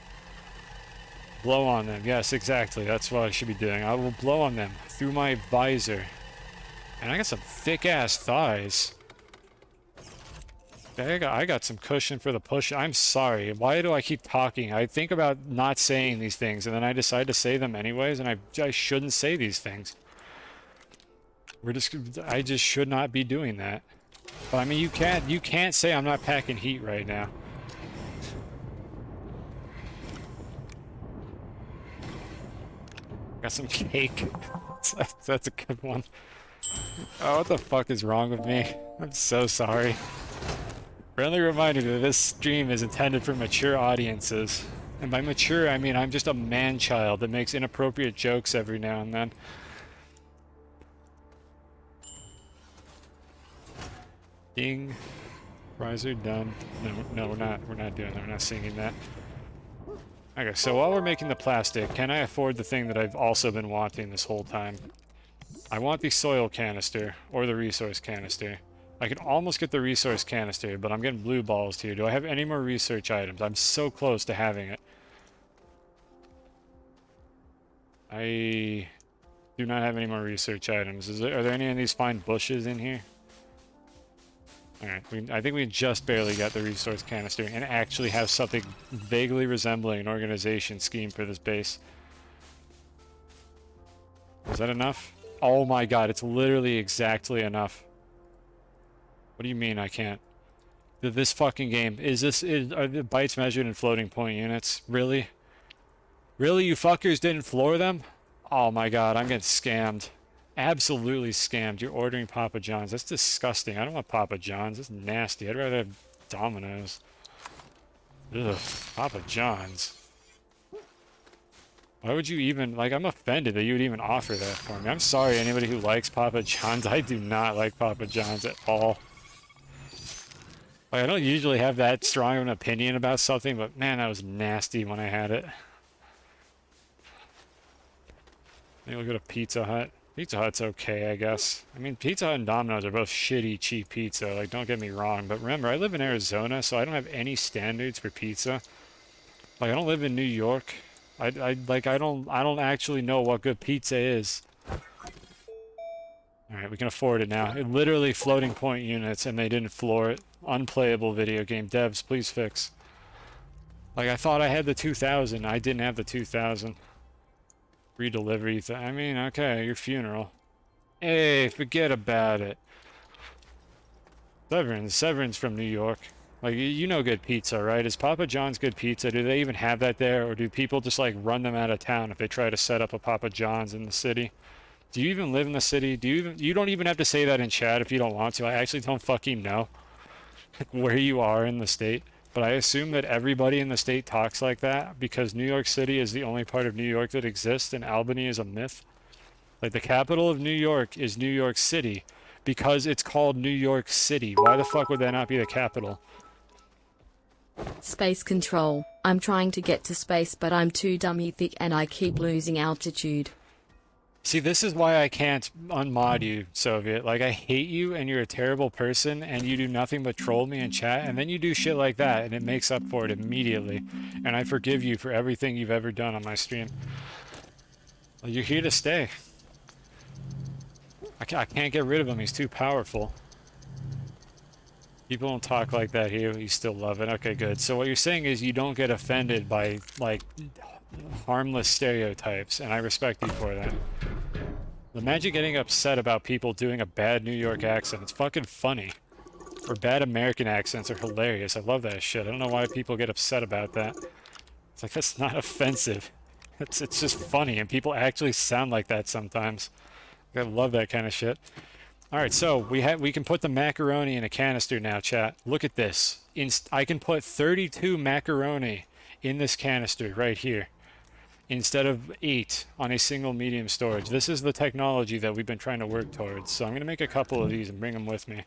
Blow on them. Yes, exactly. That's what I should be doing. I will blow on them through my visor. And I got some thick-ass thighs. I got some cushion for the push. I'm sorry. Why do I keep talking? I think about not saying these things, and then I decide to say them anyways, and I shouldn't say these things. I just should not be doing that. But I mean, you can't say I'm not packing heat right now. Got some cake. That's a good one. Oh, what the fuck is wrong with me? I'm so sorry. Friendly reminder that this stream is intended for mature audiences. And by mature, I mean I'm just a man-child that makes inappropriate jokes every now and then. Ding. Fries are done. No, we're not doing that. We're not singing that. Okay, so while we're making the plastic, can I afford the thing that I've also been wanting this whole time? I want the soil canister, or the resource canister. I can almost get the resource canister, but I'm getting blue balls here. Do I have any more research items? I'm so close to having it. I do not have any more research items. Are there any of these fine bushes in here? Alright, I think we just barely got the resource canister and actually have something vaguely resembling an organization scheme for this base. Is that enough? Oh my god, it's literally exactly enough. What do you mean I can't? This fucking game, are the bytes measured in floating point units? Really? Really, you fuckers didn't floor them? Oh my god, I'm getting scammed. Absolutely scammed. You're ordering Papa John's. That's disgusting. I don't want Papa John's. That's nasty. I'd rather have Domino's. Ugh, Papa John's. Why would you even, like, I'm offended that you would even offer that for me. I'm sorry, anybody who likes Papa John's. I do not like Papa John's at all. Like, I don't usually have that strong of an opinion about something, but man, that was nasty when I had it. Maybe we'll go to Pizza Hut. Pizza Hut's okay, I guess. I mean, Pizza Hut and Domino's are both shitty, cheap pizza. Like, don't get me wrong. But remember, I live in Arizona, so I don't have any standards for pizza. Like, I don't live in New York. I don't actually know what good pizza is. Alright, we can afford it now. It literally floating point units, and they didn't floor it. Unplayable video game. Devs, please fix. Like, I thought I had the 2000. I didn't have the 2000. Free delivery. I mean, okay, your funeral. Hey, forget about it. Severin's from New York. Like, you know good pizza, right? Is Papa John's good pizza? Do they even have that there? Or do people just, like, run them out of town if they try to set up a Papa John's in the city? Do you even live in the city? You don't even have to say that in chat if you don't want to. I actually don't fucking know where you are in the state. But I assume that everybody in the state talks like that because New York City is the only part of New York that exists and Albany is a myth. Like, the capital of New York is New York City because it's called New York City. Why the fuck would that not be the capital? Space control. I'm trying to get to space, but I'm too dummy thick and I keep losing altitude. See, this is why I can't unmod you, Soviet. Like, I hate you and you're a terrible person and you do nothing but troll me in chat and then you do shit like that and it makes up for it immediately. And I forgive you for everything you've ever done on my stream. Well, you're here to stay. I can't get rid of him. He's too powerful. People don't talk like that here, but you still love it. Okay, good. So what you're saying is you don't get offended by, like, harmless stereotypes, and I respect you for that. Imagine getting upset about people doing a bad New York accent. It's fucking funny. Or bad American accents are hilarious. I love that shit. I don't know why people get upset about that. It's like, that's not offensive. It's just funny, and people actually sound like that sometimes. I love that kind of shit. Alright, so we can put the macaroni in a canister now, chat. Look at this. I can put 32 macaroni in this canister right here. instead of 8 on a single medium storage. This is the technology that we've been trying to work towards. So I'm going to make a couple of these and bring them with me.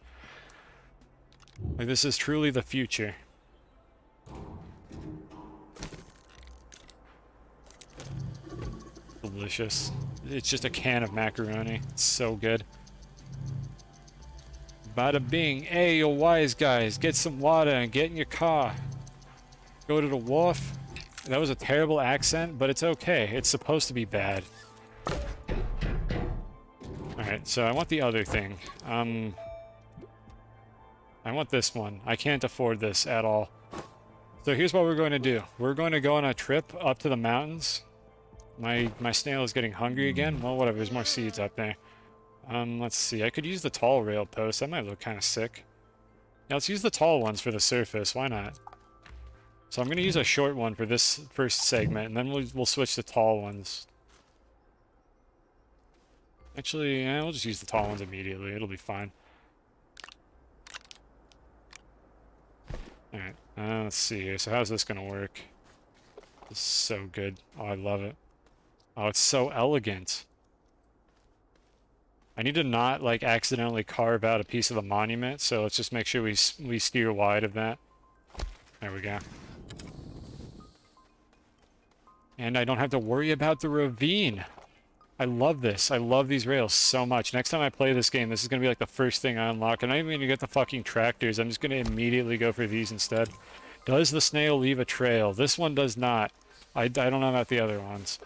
Like, this is truly the future. Delicious. It's just a can of macaroni. It's so good. Bada bing. Hey, you wise guys, get some water and get in your car. Go to the wharf. That was a terrible accent, but it's okay. It's supposed to be bad. Alright, so I want the other thing. I want this one. I can't afford this at all. So here's what we're going to do. We're going to go on a trip up to the mountains. My snail is getting hungry again. Well, whatever. There's more seeds up there. Let's see. I could use the tall rail post. That might look kind of sick. Yeah, let's use the tall ones for the surface. Why not? So I'm going to use a short one for this first segment, and then we'll switch to tall ones. Actually, yeah, we'll just use the tall ones immediately. It'll be fine. Alright, let's see here. So how's this going to work? This is so good. Oh, I love it. Oh, it's so elegant. I need to not, like, accidentally carve out a piece of the monument, so let's just make sure we steer wide of that. There we go. And I don't have to worry about the ravine. I love this. I love these rails so much. Next time I play this game, this is going to be like the first thing I unlock. I'm not even going to get the fucking tractors. I'm just going to immediately go for these instead. Does the snail leave a trail? This one does not. I don't know about the other ones.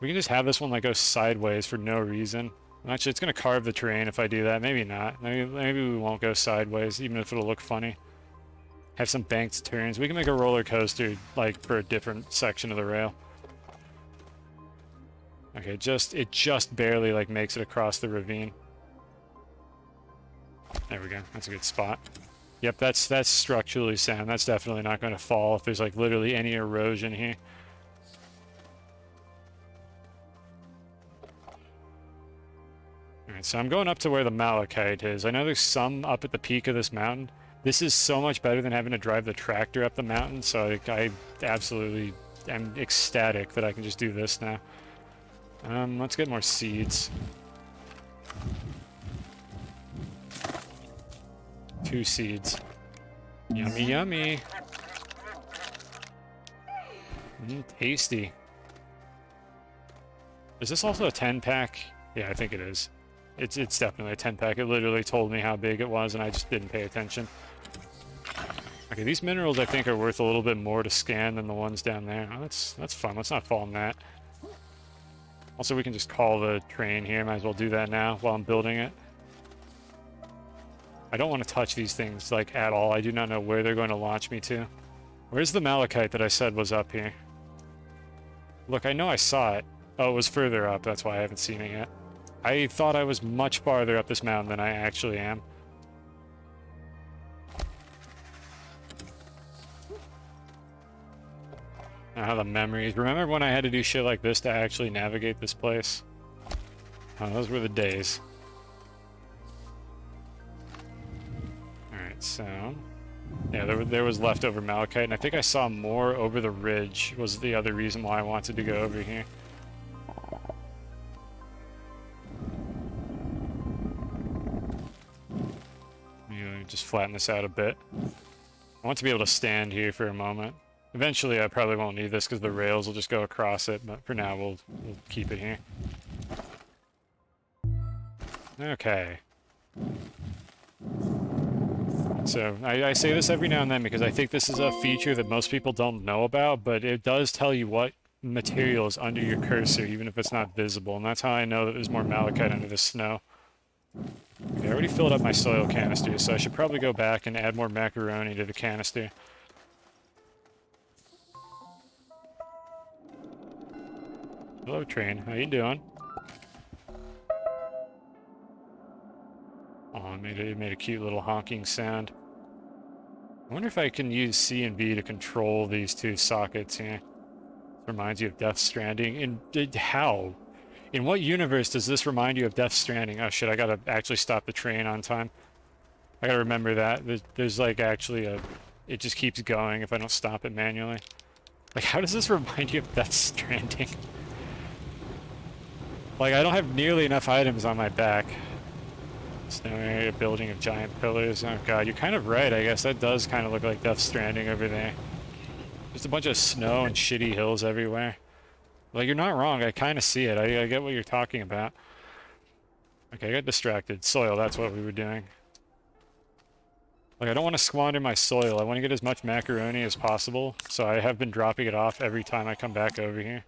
We can just have this one like go sideways for no reason. Actually, it's going to carve the terrain if I do that. Maybe not. Maybe we won't go sideways, even if it'll look funny. Have some banked turns. We can make a roller coaster, like, for a different section of the rail. Okay, it just barely, like, makes it across the ravine. There we go. That's a good spot. Yep, that's structurally sound. That's definitely not going to fall if there's, like, literally any erosion here. Alright, so I'm going up to where the malachite is. I know there's some up at the peak of this mountain. This is so much better than having to drive the tractor up the mountain, so I absolutely am ecstatic that I can just do this now. Let's get more seeds. 2 seeds. Yummy, yummy. Tasty. Is this also a 10-pack? Yeah, I think it is. It's definitely a 10-pack. It literally told me how big it was, and I just didn't pay attention. Okay, these minerals I think are worth a little bit more to scan than the ones down there. Oh, that's fun. Let's not fall in that. Also, we can just call the train here. Might as well do that now while I'm building it. I don't want to touch these things, like, at all. I do not know where they're going to launch me to. Where's the malachite that I said was up here? Look, I know I saw it. Oh, it was further up. That's why I haven't seen it yet. I thought I was much farther up this mountain than I actually am. Now the memories. Remember when I had to do shit like this to actually navigate this place? Oh, those were the days. Alright, so... yeah, there was leftover malachite, and I think I saw more over the ridge was the other reason why I wanted to go over here. Just flatten this out a bit. I want to be able to stand here for a moment. Eventually I probably won't need this because the rails will just go across it, but for now we'll keep it here. Okay. So I say this every now and then because I think this is a feature that most people don't know about, but it does tell you what material is under your cursor even if it's not visible, and that's how I know that there's more malachite under the snow. Okay, I already filled up my soil canister, so I should probably go back and add more macaroni to the canister. Hello, train. How you doing? Oh, it made a cute little honking sound. I wonder if I can use C and B to control these 2 sockets here. Reminds you of Death Stranding. How? In what universe does this remind you of Death Stranding? Oh shit, I gotta actually stop the train on time. I gotta remember that. There's like actually a... it just keeps going if I don't stop it manually. Like, how does this remind you of Death Stranding? Like, I don't have nearly enough items on my back. Snow area, building of giant pillars. Oh god, you're kind of right. I guess that does kind of look like Death Stranding over there. Just a bunch of snow and shitty hills everywhere. Like, you're not wrong. I kind of see it. I get what you're talking about. Okay, I got distracted. Soil, that's what we were doing. Like, I don't want to squander my soil. I want to get as much macaroni as possible, so I have been dropping it off every time I come back over here.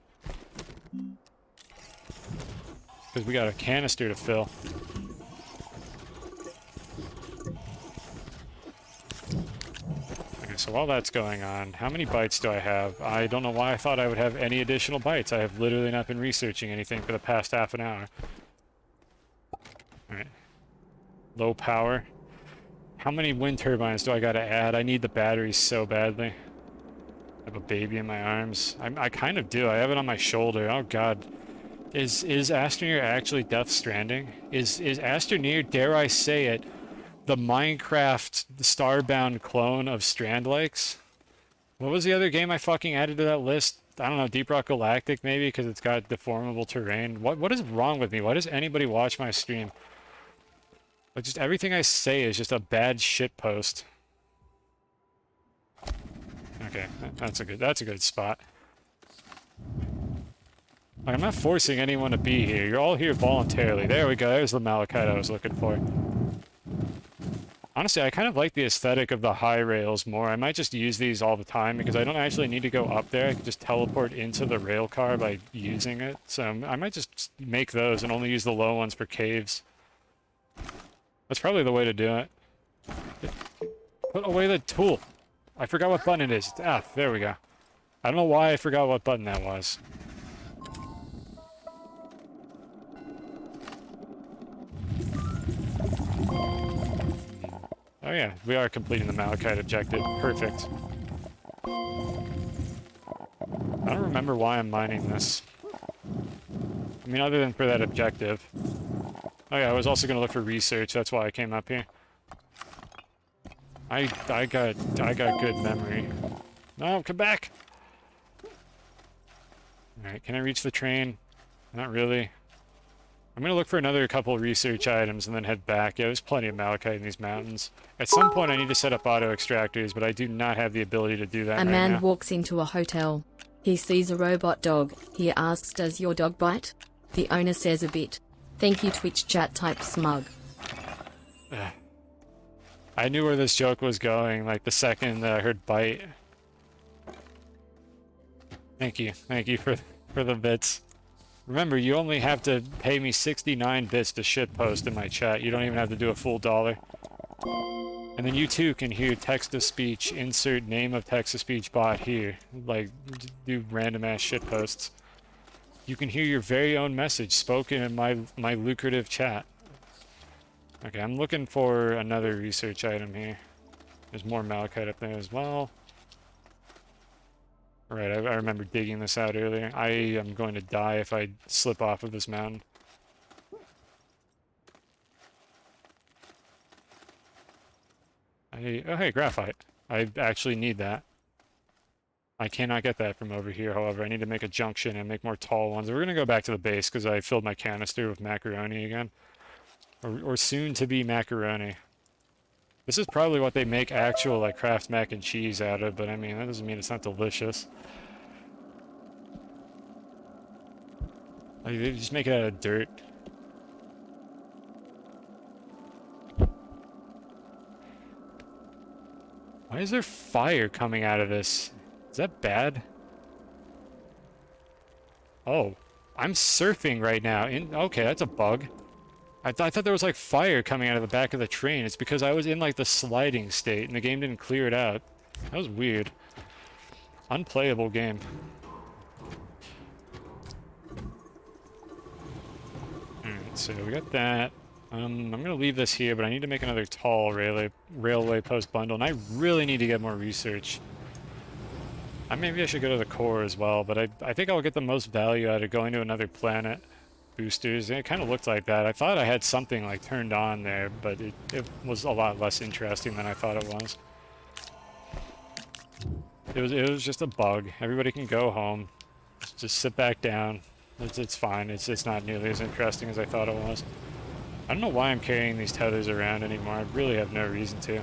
Because we got a canister to fill. Okay, so while that's going on, how many bytes do I have? I don't know why I thought I would have any additional bytes. I have literally not been researching anything for the past half an hour. Alright. Low power. How many wind turbines do I gotta add? I need the batteries so badly. I have a baby in my arms. I kind of do. I have it on my shoulder. Oh god. Is Astroneer actually Death Stranding? Is Astroneer, dare I say it, the Minecraft Starbound clone of Strand Lakes? What was the other game I fucking added to that list? I don't know, Deep Rock Galactic maybe, because it's got deformable terrain. What is wrong with me? Why does anybody watch my stream? Like, just everything I say is just a bad shit post. Okay, that's a good spot. Like, I'm not forcing anyone to be here. You're all here voluntarily. There we go. There's the malachite I was looking for. Honestly, I kind of like the aesthetic of the high rails more. I might just use these all the time because I don't actually need to go up there. I can just teleport into the rail car by using it. So I might just make those and only use the low ones for caves. That's probably the way to do it. Put away the tool. I forgot what button it is. Ah, there we go. I don't know why I forgot what button that was. Oh yeah, we are completing the malachite objective. Perfect. I don't remember why I'm mining this. I mean, other than for that objective. Oh yeah, I was also gonna look for research. That's why I came up here. I got good memory. No, come back. All right, can I reach the train? Not really. I'm gonna look for another couple research items and then head back. Yeah, there's plenty of malachite in these mountains. At some point, I need to set up auto extractors, but I do not have the ability to do that A right man now. walks into a hotel. He sees a robot dog. He asks, "Does your dog bite?" The owner says, "A bit." Thank you, Twitch chat type smug. I knew where this joke was going, like the second that I heard bite. Thank you for the bits. Remember, you only have to pay me 69 bits to shitpost in my chat. You don't even have to do a full $1. And then you too can hear text-to-speech, insert name of text-to-speech bot here. Like, do random ass shitposts. You can hear your very own message spoken in my lucrative chat. Okay, I'm looking for another research item here. There's more malachite up there as well. Alright, I remember digging this out earlier. I am going to die if I slip off of this mountain. Oh hey, graphite. I actually need that. I cannot get that from over here, however. I need to make a junction and make more tall ones. We're gonna go back to the base because I filled my canister with macaroni again. Or soon to be macaroni. This is probably what they make actual, like, Kraft mac and cheese out of, but I mean, that doesn't mean it's not delicious. Like, they just make it out of dirt. Why is there fire coming out of this? Is that bad? Oh, I'm surfing right now. Okay, that's a bug. I thought there was like fire coming out of the back of the train. It's because I was in like the sliding state and the game didn't clear it out. That was weird. Unplayable game. Alright, so we got that. I'm gonna leave this here, but I need to make another tall railway post bundle, and I really need to get more research. Maybe I should go to the core as well, but I think I'll get the most value out of going to another planet. Boosters. It kind of looked like that. I thought I had something like turned on there, but it was a lot less interesting than I thought it was. It was just a bug. Everybody can go home. Just sit back down. It's fine. It's not nearly as interesting as I thought it was. I don't know why I'm carrying these tethers around anymore. I really have no reason to.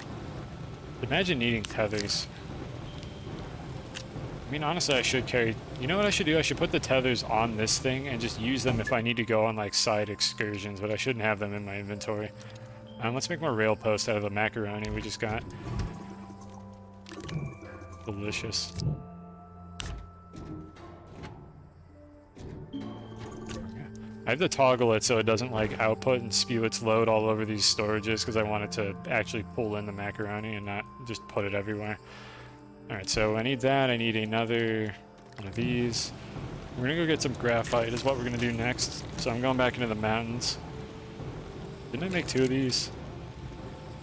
Imagine needing tethers. I mean, honestly, I should carry... You know what I should do? I should put the tethers on this thing and just use them if I need to go on, like, side excursions, but I shouldn't have them in my inventory. Let's make more rail posts out of the macaroni we just got. Delicious. I have to toggle it so it doesn't, like, output and spew its load all over these storages because I want it to actually pull in the macaroni and not just put it everywhere. Alright, so I need that. I need another one of these. We're gonna go get some graphite is what we're gonna do next. So I'm going back into the mountains. Didn't I make 2 of these?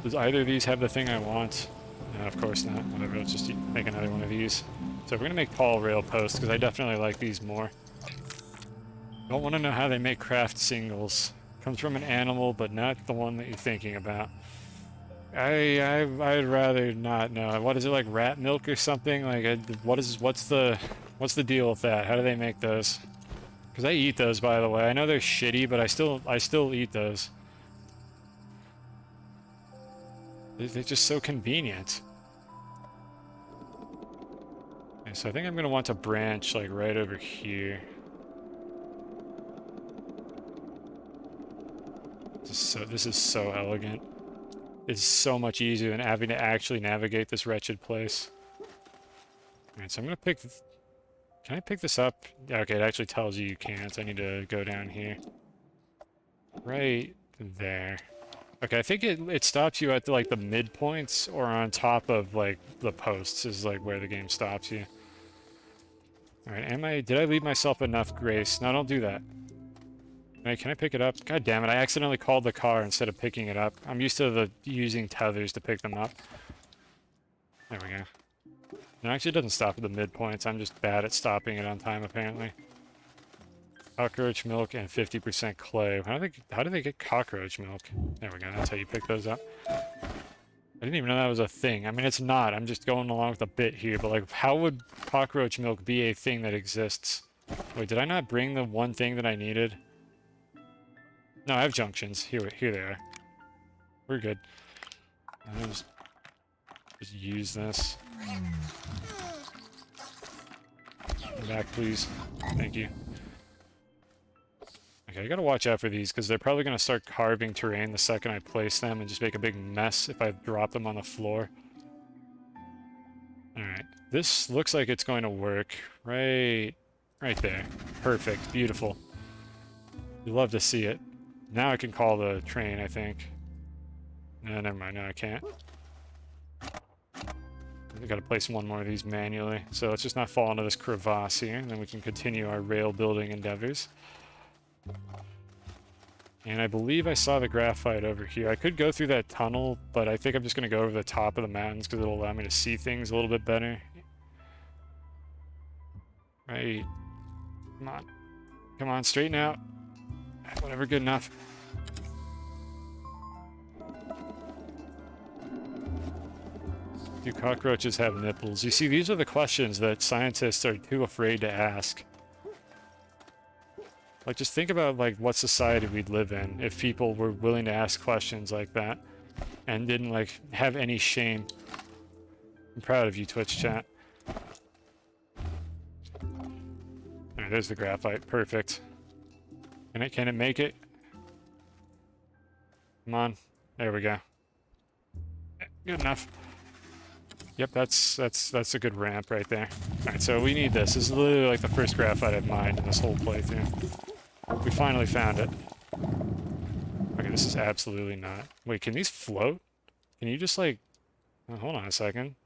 Does either of these have the thing I want? No, of course not. Whatever, let's just make another one of these. So we're gonna make tall rail posts because I definitely like these more. Don't want to know how they make craft singles. Comes from an animal, but not the one that you're thinking about. I'd rather not know. What is it, like rat milk or something? Like, what's the deal with that? How do they make those? Because I eat those, by the way. I know they're shitty, but I still eat those. They're just so convenient. Okay, so I think I'm gonna want to branch like right over here. This is so elegant. It's so much easier than having to actually navigate this wretched place. Alright, so I'm gonna pick... Can I pick this up? Yeah, okay, it actually tells you can't. I need to go down here. Right there. Okay, I think it stops you at like the midpoints or on top of like the posts is like where the game stops you. Alright, did I leave myself enough grace? No, don't do that. Can I pick it up? God damn it, I accidentally called the car instead of picking it up. I'm used to using tethers to pick them up. There we go. No, actually it doesn't stop at the midpoints. I'm just bad at stopping it on time, apparently. Cockroach milk and 50% clay. How do they get cockroach milk? There we go, that's how you pick those up. I didn't even know that was a thing. I mean, it's not. I'm just going along with a bit here, but like, how would cockroach milk be a thing that exists? Wait, did I not bring the one thing that I needed? No, I have junctions. Here they are. We're good. I'll just use this. Come back, please. Thank you. Okay, I gotta watch out for these, because they're probably gonna start carving terrain the second I place them and just make a big mess if I drop them on the floor. Alright. This looks like it's going to work. Right there. Perfect. Beautiful. You'd love to see it. Now I can call the train, I think. No, never mind. No, I can't. I gotta place one more of these manually. So let's just not fall into this crevasse here, and then we can continue our rail building endeavors. And I believe I saw the graphite over here. I could go through that tunnel, but I think I'm just gonna go over the top of the mountains because it'll allow me to see things a little bit better. Right. Come on. Come on, straighten out. Whatever, good enough. Do cockroaches have nipples? You see, these are the questions that scientists are too afraid to ask. Like, just think about, like, what society we'd live in if people were willing to ask questions like that and didn't, like, have any shame. I'm proud of you, Twitch chat. Alright, there's the graphite. Perfect. Can it make it? Come on. There we go. Good enough. Yep, that's a good ramp right there. Alright, so we need this. This is literally like the first graphite I've mined in this whole playthrough. We finally found it. Okay, this is absolutely not... Wait, can these float? Can you just like... Oh, hold on a second.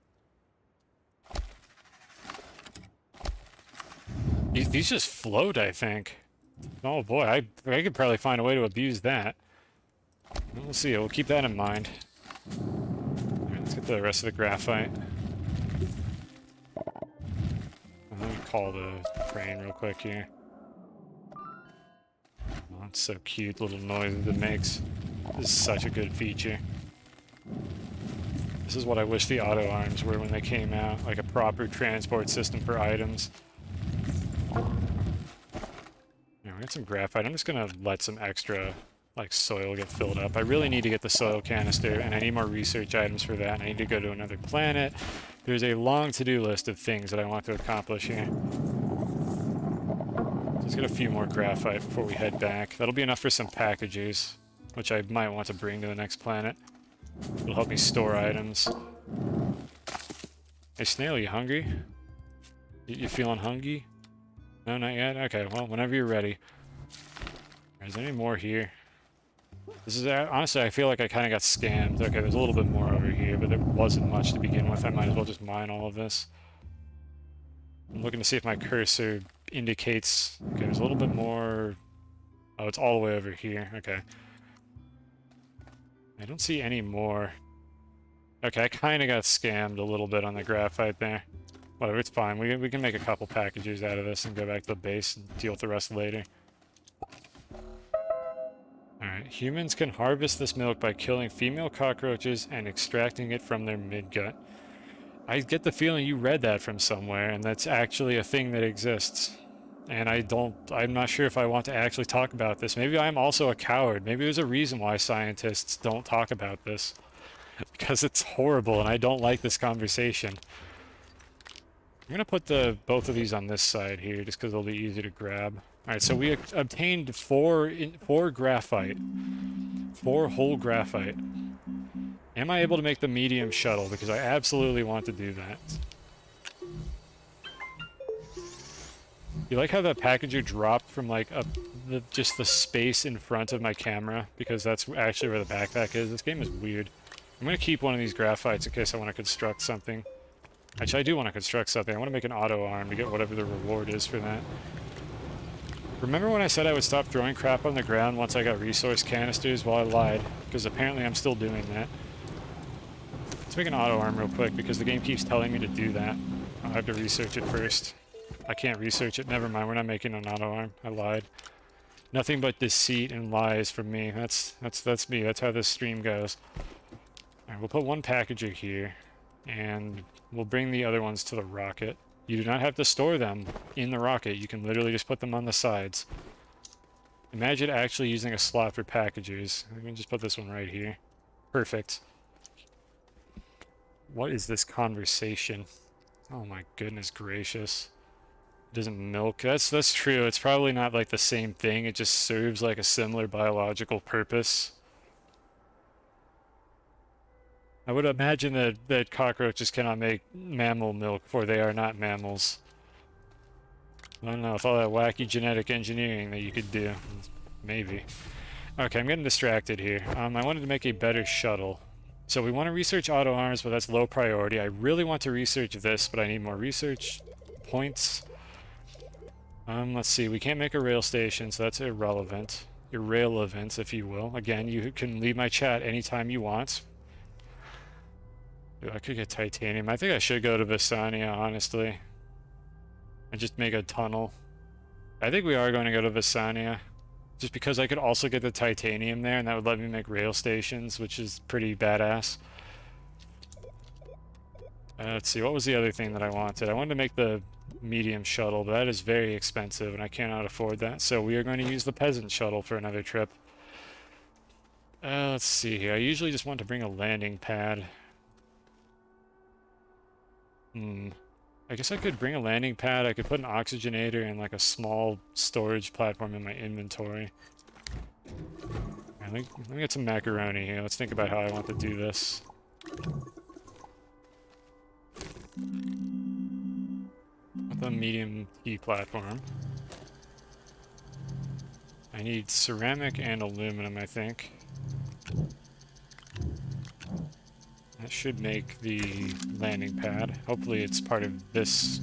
These just float, I think. Oh boy, I could probably find a way to abuse that. We'll see. We'll keep that in mind. Alright, let's get the rest of the graphite. Let me call the train real quick here. Oh, it's so cute, little noises it makes. This is such a good feature. This is what I wish the auto arms were when they came out, like a proper transport system for items. Yeah, we got some graphite. I'm just gonna let some extra, like, soil get filled up. I really need to get the soil canister, and I need more research items for that. And I need to go to another planet. There's a long to-do list of things that I want to accomplish here. Let's get a few more graphite before we head back. That'll be enough for some packages, which I might want to bring to the next planet. It'll help me store items. Hey, Snail, you hungry? You feeling hungry? No, not yet? Okay, well, whenever you're ready. Is there any more here? This is, honestly, I feel like I kind of got scammed. Okay, there's a little bit more over here, but there wasn't much to begin with. I might as well just mine all of this. I'm looking to see if my cursor indicates... Okay, there's a little bit more... Oh, it's all the way over here. Okay. I don't see any more. Okay, I kind of got scammed a little bit on the graphite there. Whatever, it's fine. We can make a couple packages out of this and go back to the base and deal with the rest later. Alright, humans can harvest this milk by killing female cockroaches and extracting it from their midgut. I get the feeling you read that from somewhere, and that's actually a thing that exists. And I'm not sure if I want to actually talk about this. Maybe I'm also a coward. Maybe there's a reason why scientists don't talk about this. Because it's horrible, and I don't like this conversation. I'm gonna put both of these on this side here, just because they'll be easy to grab. Alright, so we obtained four graphite. 4 whole graphite. Am I able to make the medium shuttle? Because I absolutely want to do that. You like how that packager dropped from like just the space in front of my camera? Because that's actually where the backpack is. This game is weird. I'm gonna keep one of these graphites in case I want to construct something. Actually, I do want to construct something. I want to make an auto arm to get whatever the reward is for that. Remember when I said I would stop throwing crap on the ground once I got resource canisters? Well, I lied, because apparently I'm still doing that. Let's make an auto arm real quick, because the game keeps telling me to do that. I'll have to research it first. I can't research it. Never mind, we're not making an auto arm. I lied. Nothing but deceit and lies from me. That's me. That's how this stream goes. Alright, we'll put one packager here, and we'll bring the other ones to the rocket. You do not have to store them in the rocket. You can literally just put them on the sides. Imagine actually using a slot for packagers. I can just put this one right here. Perfect. What is this conversation? Oh my goodness gracious. It doesn't milk. That's true. It's probably not like the same thing. It just serves like a similar biological purpose. I would imagine that cockroaches cannot make mammal milk, for they are not mammals. I don't know, with all that wacky genetic engineering that you could do. Maybe. Okay, I'm getting distracted here. I wanted to make a better shuttle. So we want to research auto arms, but that's low priority. I really want to research this, but I need more research points. Let's see, we can't make a rail station, so that's irrelevant. Irrelevant, if you will. Again, you can leave my chat anytime you want. Ooh, I could get titanium. I think I should go to Visania, honestly. And just make a tunnel. I think we are going to go to Visania. Just because I could also get the titanium there, and that would let me make rail stations, which is pretty badass. Let's see, what was the other thing that I wanted? I wanted to make the medium shuttle, but that is very expensive, and I cannot afford that. So we are going to use the peasant shuttle for another trip. Let's see here. I usually just want to bring a landing pad. I guess I could bring a landing pad. I could put an oxygenator and like a small storage platform in my inventory. Let me get some macaroni here. Let's think about how I want to do this. With a medium T platform. I need ceramic and aluminum, I think. That should make the landing pad. Hopefully it's part of this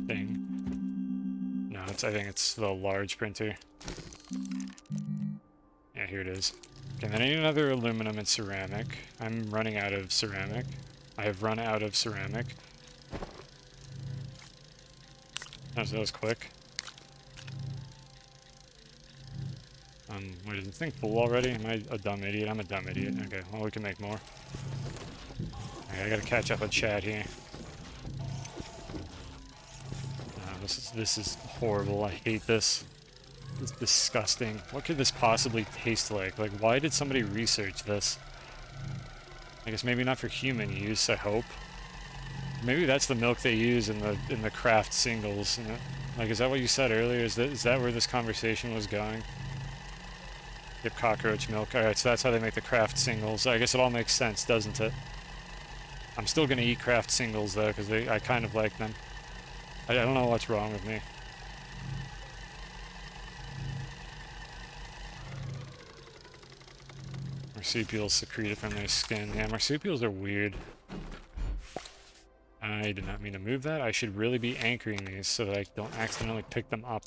thing. No, I think it's the large printer. Yeah, here it is. Okay, then I need another aluminum and ceramic. I'm running out of ceramic. I have run out of ceramic. That was quick. Wait, is the thing full already? Am I a dumb idiot? I'm a dumb idiot. Okay, well we can make more. Okay, I gotta catch up with chat here. This is horrible. I hate this. It's disgusting. What could this possibly taste like? Like, why did somebody research this? I guess maybe not for human use, I hope. Maybe that's the milk they use in the craft singles. Like, is that what you said earlier? Is that where this conversation was going? Yep, cockroach milk. Alright, so that's how they make the craft singles. I guess it all makes sense, doesn't it? I'm still gonna eat craft singles, though, because I kind of like them. I don't know what's wrong with me. Marsupials secrete it from their skin. Yeah, marsupials are weird. I did not mean to move that. I should really be anchoring these so that I don't accidentally pick them up.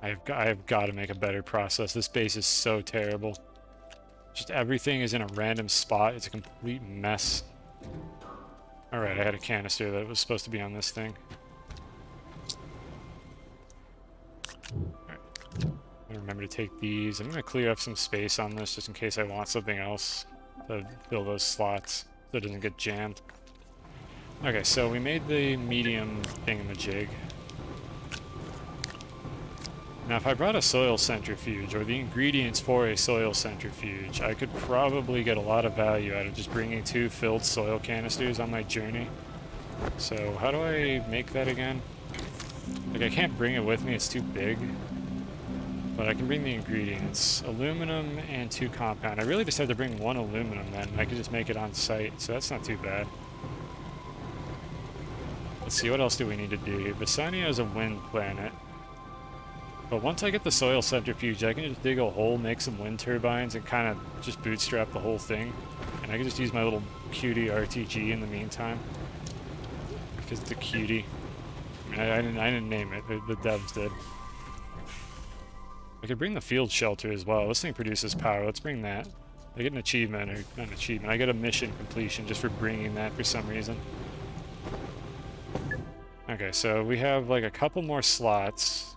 I've got to make a better process. This base is so terrible. Just everything is in a random spot. It's a complete mess. Alright, I had a canister that was supposed to be on this thing. Alright. Remember to take these. I'm going to clear up some space on this just in case I want something else to fill those slots so it doesn't get jammed. Okay, so we made the medium thingamajig. Now, if I brought a soil centrifuge, or the ingredients for a soil centrifuge, I could probably get a lot of value out of just bringing 2 filled soil canisters on my journey. So, how do I make that again? Like, I can't bring it with me, it's too big. But I can bring the ingredients. Aluminum and 2 compound. I really just have to bring 1 aluminum then, and I could just make it on site, so that's not too bad. Let's see, what else do we need to do here? Basania is a wind planet. But once I get the soil centrifuge, I can just dig a hole, make some wind turbines, and kind of just bootstrap the whole thing. And I can just use my little cutie RTG in the meantime. Because it's a cutie. I mean, I didn't name it, the devs did. I could bring the field shelter as well. This thing produces power. Let's bring that. I get an achievement, or not an achievement, I get a mission completion just for bringing that for some reason. Okay, so we have like a couple more slots.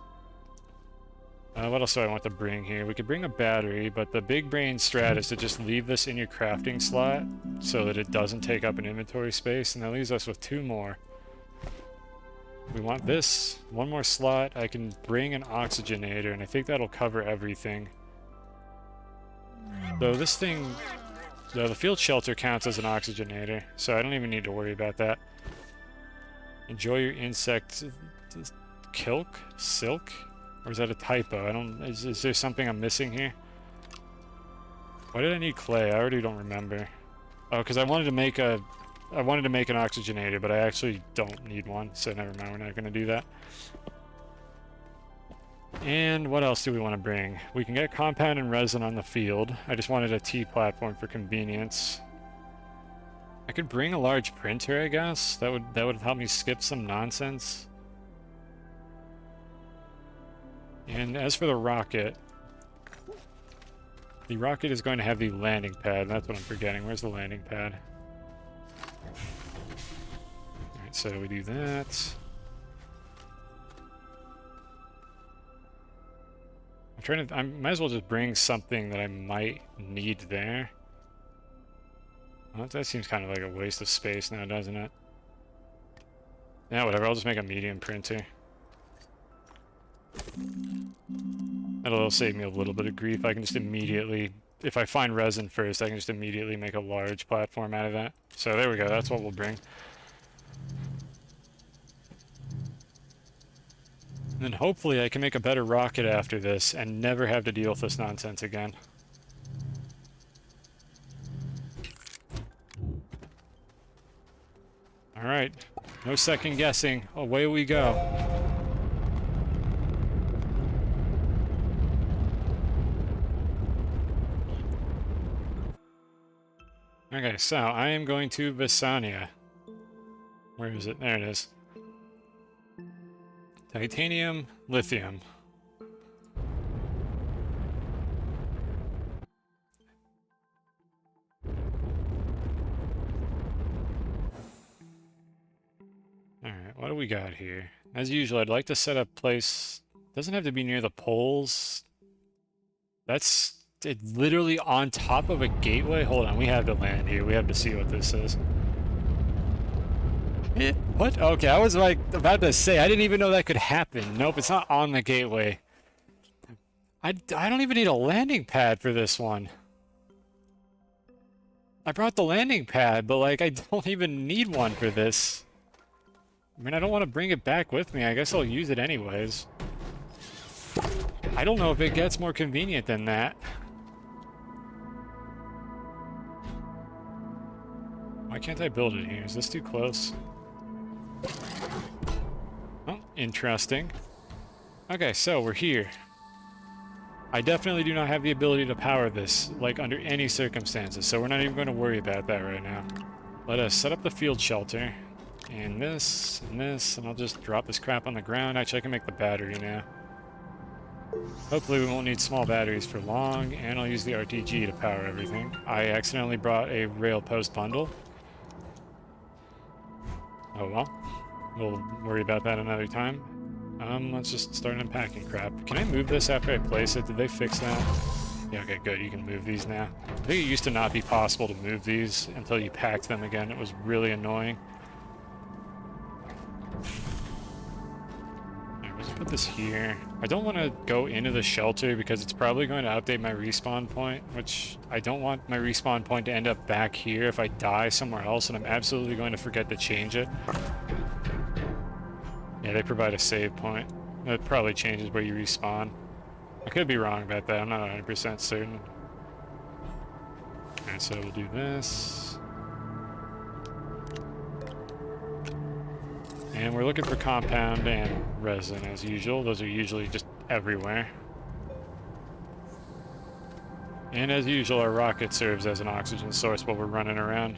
What else do I want to bring here? We could bring a battery, but the big brain strat is to just leave this in your crafting slot so that it doesn't take up an inventory space, and that leaves us with 2 more. We want this, 1 more slot. I can bring an oxygenator, and I think that'll cover everything. Though this thing, the field shelter counts as an oxygenator, so I don't even need to worry about that. Enjoy your insect... Kilk? Silk? Or is that a typo? I don't... Is there something I'm missing here? Why did I need clay? I already don't remember. Oh, because I wanted to make an oxygenator, but I actually don't need one, so never mind, we're not going to do that. And what else do we want to bring? We can get compound and resin on the field. I just wanted a T platform for convenience. I could bring a large printer, I guess. That would help me skip some nonsense. And as for the rocket is going to have the landing pad. That's what I'm forgetting. Where's the landing pad? Alright, so we do that. I might as well just bring something that I might need there. Well, that seems kind of like a waste of space now, doesn't it? Yeah, whatever. I'll just make a medium printer. That'll save me a little bit of grief. I can just immediately, if I find resin first, I can just immediately make a large platform out of that. So there we go, that's what we'll bring. And then hopefully I can make a better rocket after this and never have to deal with this nonsense again. Alright, no second guessing, away we go. Okay, so I am going to Visania. Where is it? There it is. Titanium, lithium. Alright, what do we got here? As usual, I'd like to set up place... Doesn't have to be near the poles. That's it, literally on top of a gateway? Hold on, we have to land here. We have to see what this is. What? Okay, I was like about to say, I didn't even know that could happen. Nope, it's not on the gateway. I don't even need a landing pad for this one. I brought the landing pad, but like I don't even need one for this. I mean, I don't want to bring it back with me. I guess I'll use it anyways. I don't know if it gets more convenient than that. Why can't I build it here? Is this too close? Oh, interesting. Okay, so we're here. I definitely do not have the ability to power this, like, under any circumstances, so we're not even going to worry about that right now. Let us set up the field shelter. And this, and I'll just drop this crap on the ground. Actually, I can make the battery now. Hopefully we won't need small batteries for long, and I'll use the RTG to power everything. I accidentally brought a rail post bundle. Oh well. We'll worry about that another time. Let's just start unpacking crap. Can I move this after I place it? Did they fix that? Yeah, okay, good. You can move these now. I think it used to not be possible to move these until you packed them again. It was really annoying. Alright, let's put this here. I don't want to go into the shelter because it's probably going to update my respawn point, which I don't want my respawn point to end up back here if I die somewhere else, and I'm absolutely going to forget to change it. Yeah, they provide a save point. It probably changes where you respawn. I could be wrong about that. I'm not 100% certain. Alright, so we'll do this. And we're looking for compound and resin as usual. Those are usually just everywhere. And as usual, our rocket serves as an oxygen source while we're running around.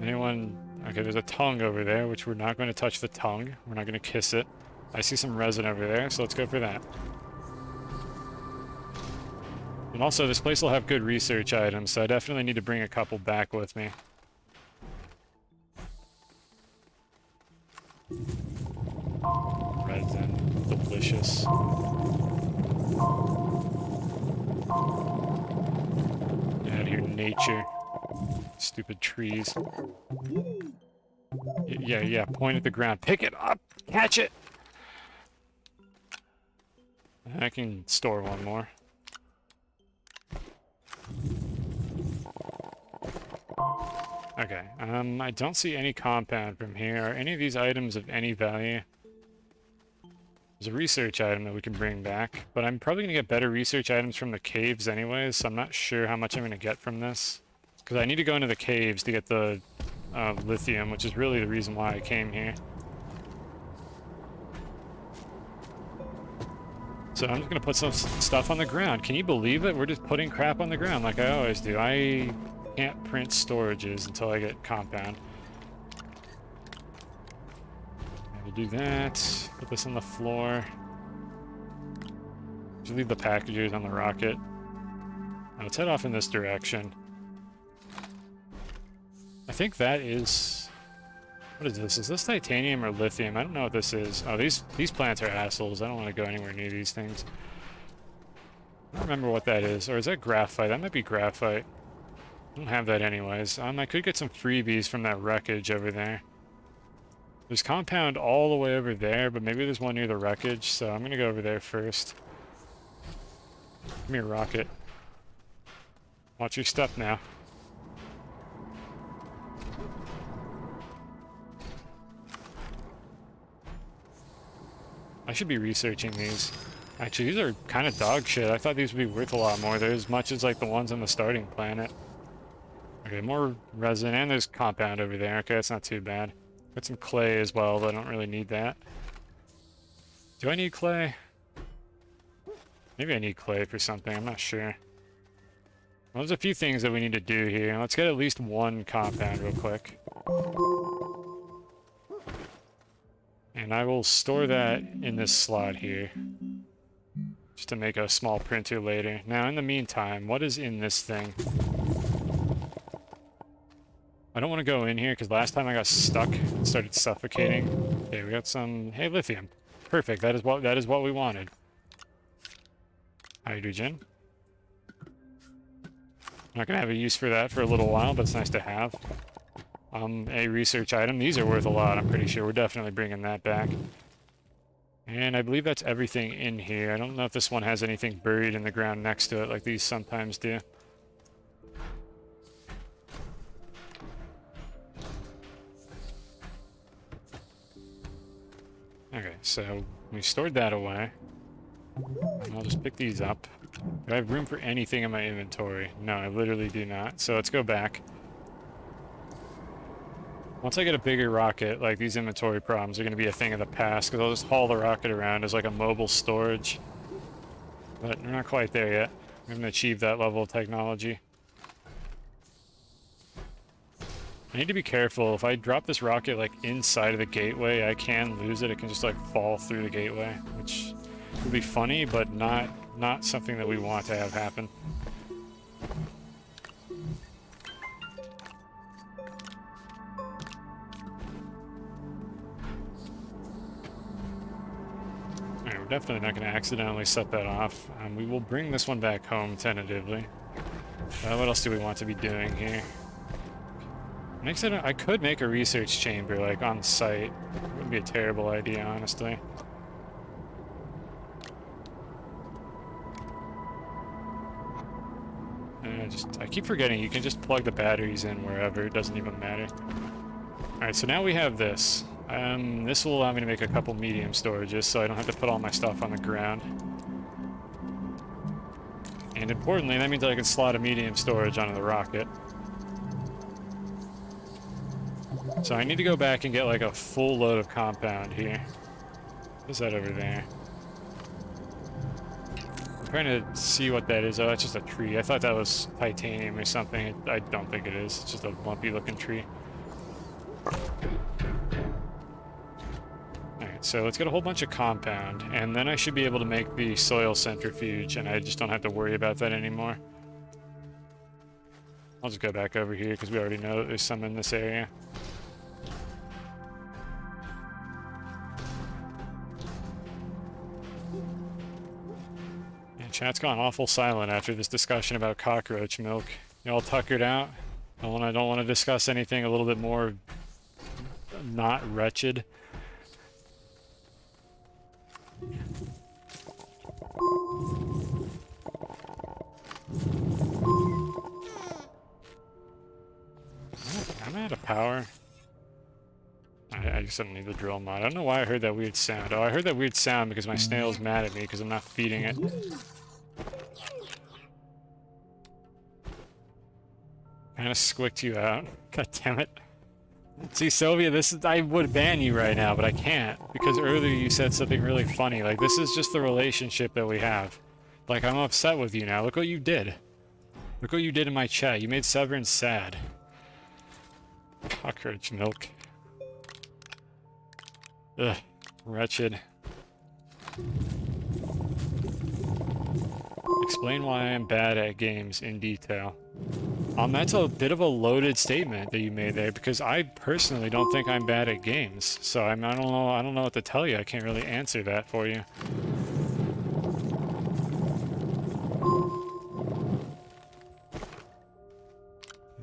Anyone... Okay, there's a tongue over there, which we're not going to touch the tongue. We're not going to kiss it. I see some resin over there, so let's go for that. And also, this place will have good research items, so I definitely need to bring a couple back with me. Resin. Delicious. Get out of here, nature. Stupid trees. Yeah, point at the ground. Pick it up! Catch it! I can store one more. Okay, I don't see any compound from here. Are any of these items of any value? There's a research item that we can bring back, but I'm probably going to get better research items from the caves anyways, so I'm not sure how much I'm going to get from this. Because I need to go into the caves to get the lithium, which is really the reason why I came here. So I'm just going to put some stuff on the ground. Can you believe it? We're just putting crap on the ground like I always do. I can't print storages until I get compound. And we'll do that. Put this on the floor. Just leave the packages on the rocket. Now let's head off in this direction. I think that is... What is this? Is this titanium or lithium? I don't know what this is. Oh, these plants are assholes. I don't want to go anywhere near these things. I don't remember what that is. Or is that graphite? That might be graphite. I don't have that anyways. I could get some freebies from that wreckage over there. There's compound all the way over there, but maybe there's one near the wreckage, so I'm going to go over there first. Give me a rocket. Watch your step now. I should be researching these. Actually, these are kind of dog shit. I thought these would be worth a lot more. They're as much as like the ones on the starting planet. Okay, more resin, and there's compound over there. Okay, that's not too bad. Got some clay as well, but I don't really need that. Do I need clay? Maybe I need clay for something, I'm not sure. Well, there's a few things that we need to do here. Let's get at least one compound real quick. And I will store that in this slot here. Just to make a small printer later. Now, in the meantime, what is in this thing? I don't want to go in here because last time I got stuck and started suffocating. Okay, we got some... Hey, lithium. Perfect, that is what we wanted. Hydrogen. Not gonna have a use for that for a little while, but it's nice to have. A research item. These are worth a lot, I'm pretty sure. We're definitely bringing that back. And I believe that's everything in here. I don't know if this one has anything buried in the ground next to it like these sometimes do. Okay, so we stored that away. I'll just pick these up. Do I have room for anything in my inventory? No, I literally do not. So let's go back. Once I get a bigger rocket, like these inventory problems are going to be a thing of the past, because I'll just haul the rocket around as like a mobile storage. But we're not quite there yet. We haven't achieved that level of technology. I need to be careful. If I drop this rocket like inside of the gateway, I can lose it. It can just like fall through the gateway, which would be funny, but not something that we want to have happen. Alright, we're definitely not going to accidentally set that off. We will bring this one back home tentatively. What else do we want to be doing here? Next, I could make a research chamber, like, on site. Wouldn't be a terrible idea, honestly. I keep forgetting you can just plug the batteries in wherever. It doesn't even matter. Alright, so now we have this. This will allow me to make a couple medium storages, so I don't have to put all my stuff on the ground. And importantly, that means I can slot a medium storage onto the rocket. So I need to go back and get like a full load of compound here. What's that over there? I'm trying to see what that is. Oh, that's just a tree. I thought that was titanium or something. I don't think it is. It's just a lumpy looking tree. Alright, so let's get a whole bunch of compound, and then I should be able to make the soil centrifuge, and I just don't have to worry about that anymore. I'll just go back over here because we already know there's some in this area. Chat's gone awful silent after this discussion about cockroach milk. You all tuckered out? I don't want to discuss anything a little bit more not wretched. I'm out of power. I just don't need the drill mod. I don't know why I heard that weird sound. Oh, I heard that weird sound because my snail's mad at me because I'm not feeding it. Kind of squicked you out. God damn it. See, Sylvia, I would ban you right now, but I can't. Because earlier you said something really funny. Like, this is just the relationship that we have. Like, I'm upset with you now. Look what you did. Look what you did in my chat. You made Severance sad. Cockroach milk. Ugh. Wretched. Explain why I am bad at games in detail. That's a bit of a loaded statement that you made there, because I personally don't think I'm bad at games. So I don't know what to tell you. I can't really answer that for you.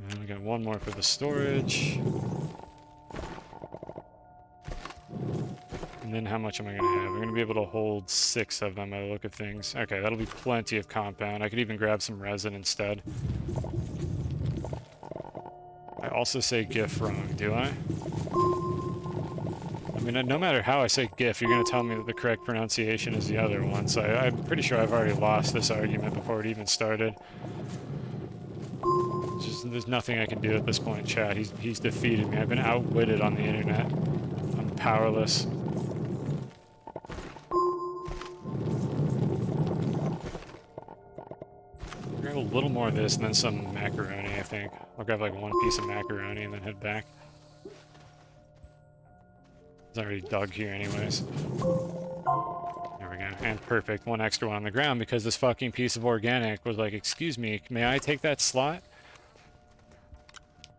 And we got one more for the storage. And then how much am I going to have? I'm going to be able to hold 6 of them by the look of things. Okay, that'll be plenty of compound. I could even grab some resin instead. I also say GIF wrong, do I? I mean, no matter how I say GIF, you're going to tell me that the correct pronunciation is the other one, so I'm pretty sure I've already lost this argument before it even started. There's nothing I can do at this point, chat. He's defeated me. I've been outwitted on the internet. I'm powerless. Grab a little more of this and then some macaroni, I think. I'll grab like one piece of macaroni and then head back. It's already dug here anyways. There we go. And perfect. One extra one on the ground because this fucking piece of organic was like, excuse me, may I take that slot?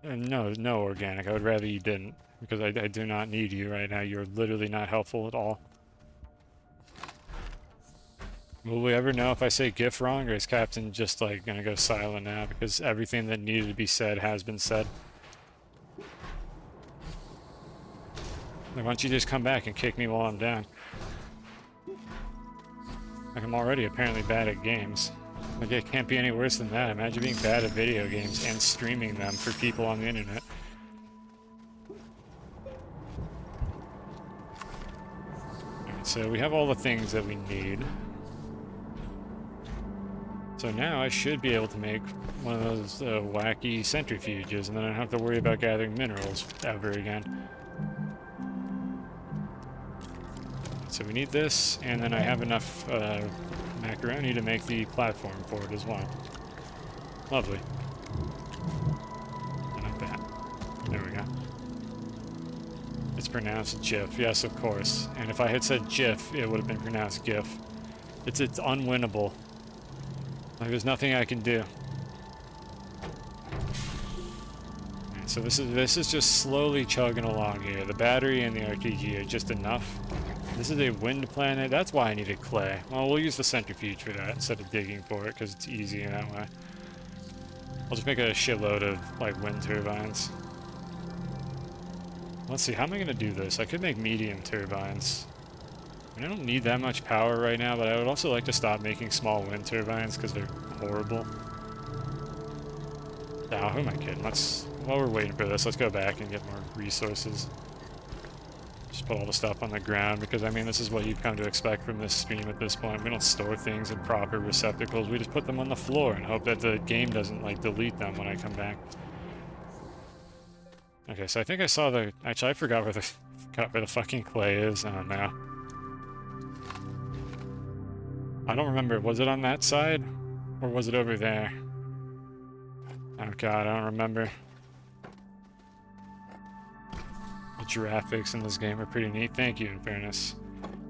No organic. I would rather you didn't. Because I do not need you right now. You're literally not helpful at all. Will we ever know if I say GIF wrong, or is Captain just like gonna go silent now because everything that needed to be said has been said? Like, why don't you just come back and kick me while I'm down? Like, I'm already apparently bad at games. Like, it can't be any worse than that. Imagine being bad at video games and streaming them for people on the internet. Alright, so we have all the things that we need. So now I should be able to make one of those wacky centrifuges, and then I don't have to worry about gathering minerals ever again. So we need this, and then I have enough macaroni to make the platform for it as well. Lovely. Like that. There we go. It's pronounced GIF. Yes, of course. And if I had said GIF, it would have been pronounced GIF. It's unwinnable. Like, there's nothing I can do. Alright, so this is just slowly chugging along here. The battery and the RPG are just enough. This is a wind planet. That's why I needed clay. Well, we'll use the centrifuge for that instead of digging for it, because it's easier that way. I'll just make a shitload of, like, wind turbines. Let's see, how am I going to do this? I could make medium turbines. I mean, I don't need that much power right now, but I would also like to stop making small wind turbines, because they're horrible. Now, who am I kidding? While we're waiting for this, let's go back and get more resources. Just put all the stuff on the ground, because I mean, this is what you've come to expect from this stream at this point. We don't store things in proper receptacles, we just put them on the floor and hope that the game doesn't like delete them when I come back. Okay, so I think I saw actually I forgot where the fucking clay is. Oh no. I don't remember, was it on that side? Or was it over there? Oh god, I don't remember. The graphics in this game are pretty neat. Thank you, in fairness.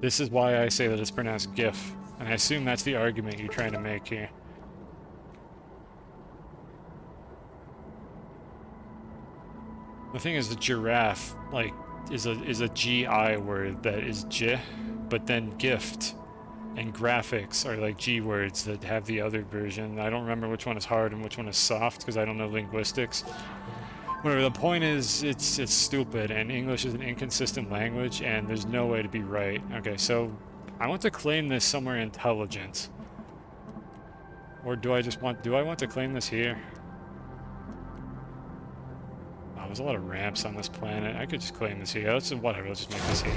This is why I say that it's pronounced GIF, and I assume that's the argument you're trying to make here. The thing is, the giraffe, like, is a GI word that is J, but then gift and graphics are like G words that have the other version. I don't remember which one is hard and which one is soft, because I don't know linguistics. Whatever, the point is, it's stupid, and English is an inconsistent language, and there's no way to be right. Okay, so I want to claim this somewhere intelligent. Or do I want to claim this here? Oh, there's a lot of ramps on this planet. I could just claim this here. Let's just make this here.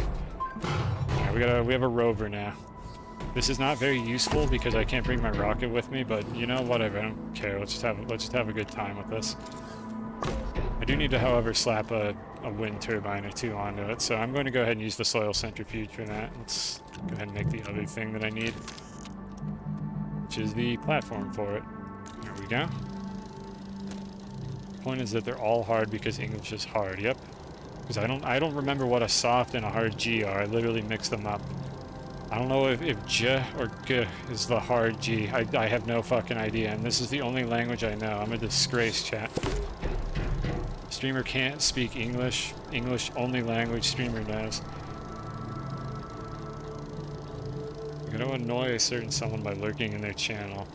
Alright, we have a rover now. This is not very useful because I can't bring my rocket with me, but you know, whatever, I don't care. Let's just have a good time with this. I do need to, however, slap a wind turbine or two onto it, so I'm going to go ahead and use the soil centrifuge for that. Let's go ahead and make the other thing that I need, which is the platform for it. There we go. Point is that they're all hard because English is hard. Yep. Because I don't remember what a soft and a hard G are. I literally mixed them up. I don't know if J or G is the hard G. I have no fucking idea, and this is the only language I know. I'm a disgrace, chat. Streamer can't speak English. English only language streamer knows. I'm gonna annoy a certain someone by lurking in their channel.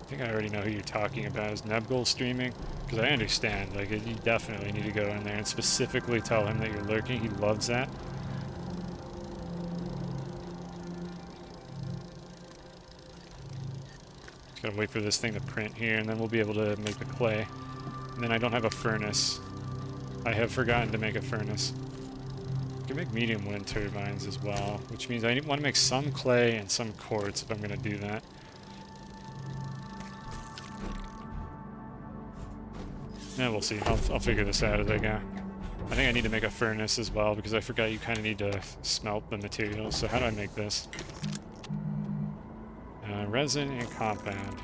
I think I already know who you're talking about. Is Nebgul streaming? Because I understand, like, you definitely need to go in there and specifically tell him that you're lurking. He loves that. Just gotta wait for this thing to print here, and then we'll be able to make the clay. And then I don't have a furnace. I have forgotten to make a furnace. I can make medium wind turbines as well, which means I want to make some clay and some quartz if I'm going to do that. Yeah, we'll see. I'll figure this out as I go. I think I need to make a furnace as well, because I forgot you kind of need to smelt the materials. So how do I make this? Resin and compound.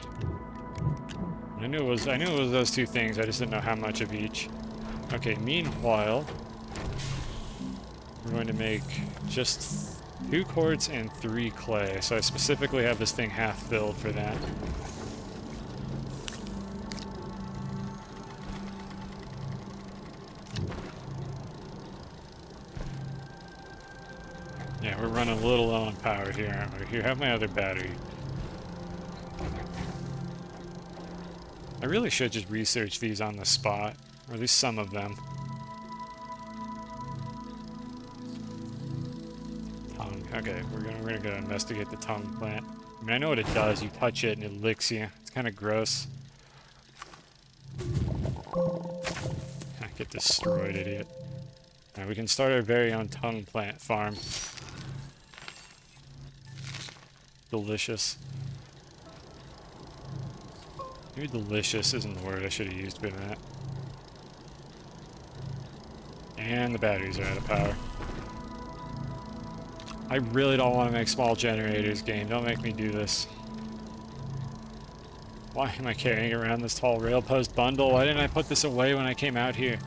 I knew it was those two things. I just didn't know how much of each. Okay, meanwhile, we're going to make just 2 quartz and 3 clay. So I specifically have this thing half filled for that. Yeah, we're running a little low on power here, aren't we? Here, have my other battery. I really should just research these on the spot, or at least some of them. Tongue. Okay, we're gonna go investigate the tongue plant. I mean, I know what it does. You touch it and it licks you. It's kind of gross. Get destroyed, idiot. Alright, we can start our very own tongue plant farm. Delicious. Maybe delicious isn't the word I should have used for that. And the batteries are out of power. I really don't want to make small generators, game. Don't make me do this. Why am I carrying around this tall rail post bundle? Why didn't I put this away when I came out here?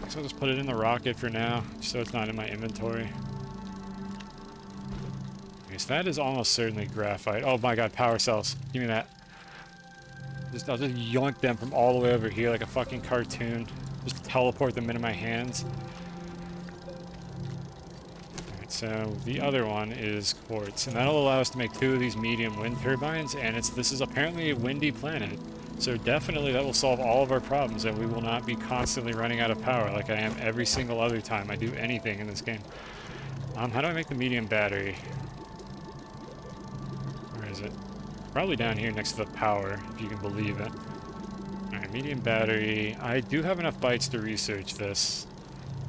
So I'll just put it in the rocket for now, so it's not in my inventory. Okay, so that is almost certainly graphite. Oh my god, power cells. Give me that. I'll just yoink them from all the way over here like a fucking cartoon. Just teleport them into my hands. Alright, so the other one is quartz, and that'll allow us to make 2 of these medium wind turbines, and this is apparently a windy planet. So definitely that will solve all of our problems, and we will not be constantly running out of power like I am every single other time I do anything in this game. How do I make the medium battery? Where is it? Probably down here next to the power, if you can believe it. Alright, medium battery. I do have enough bytes to research this.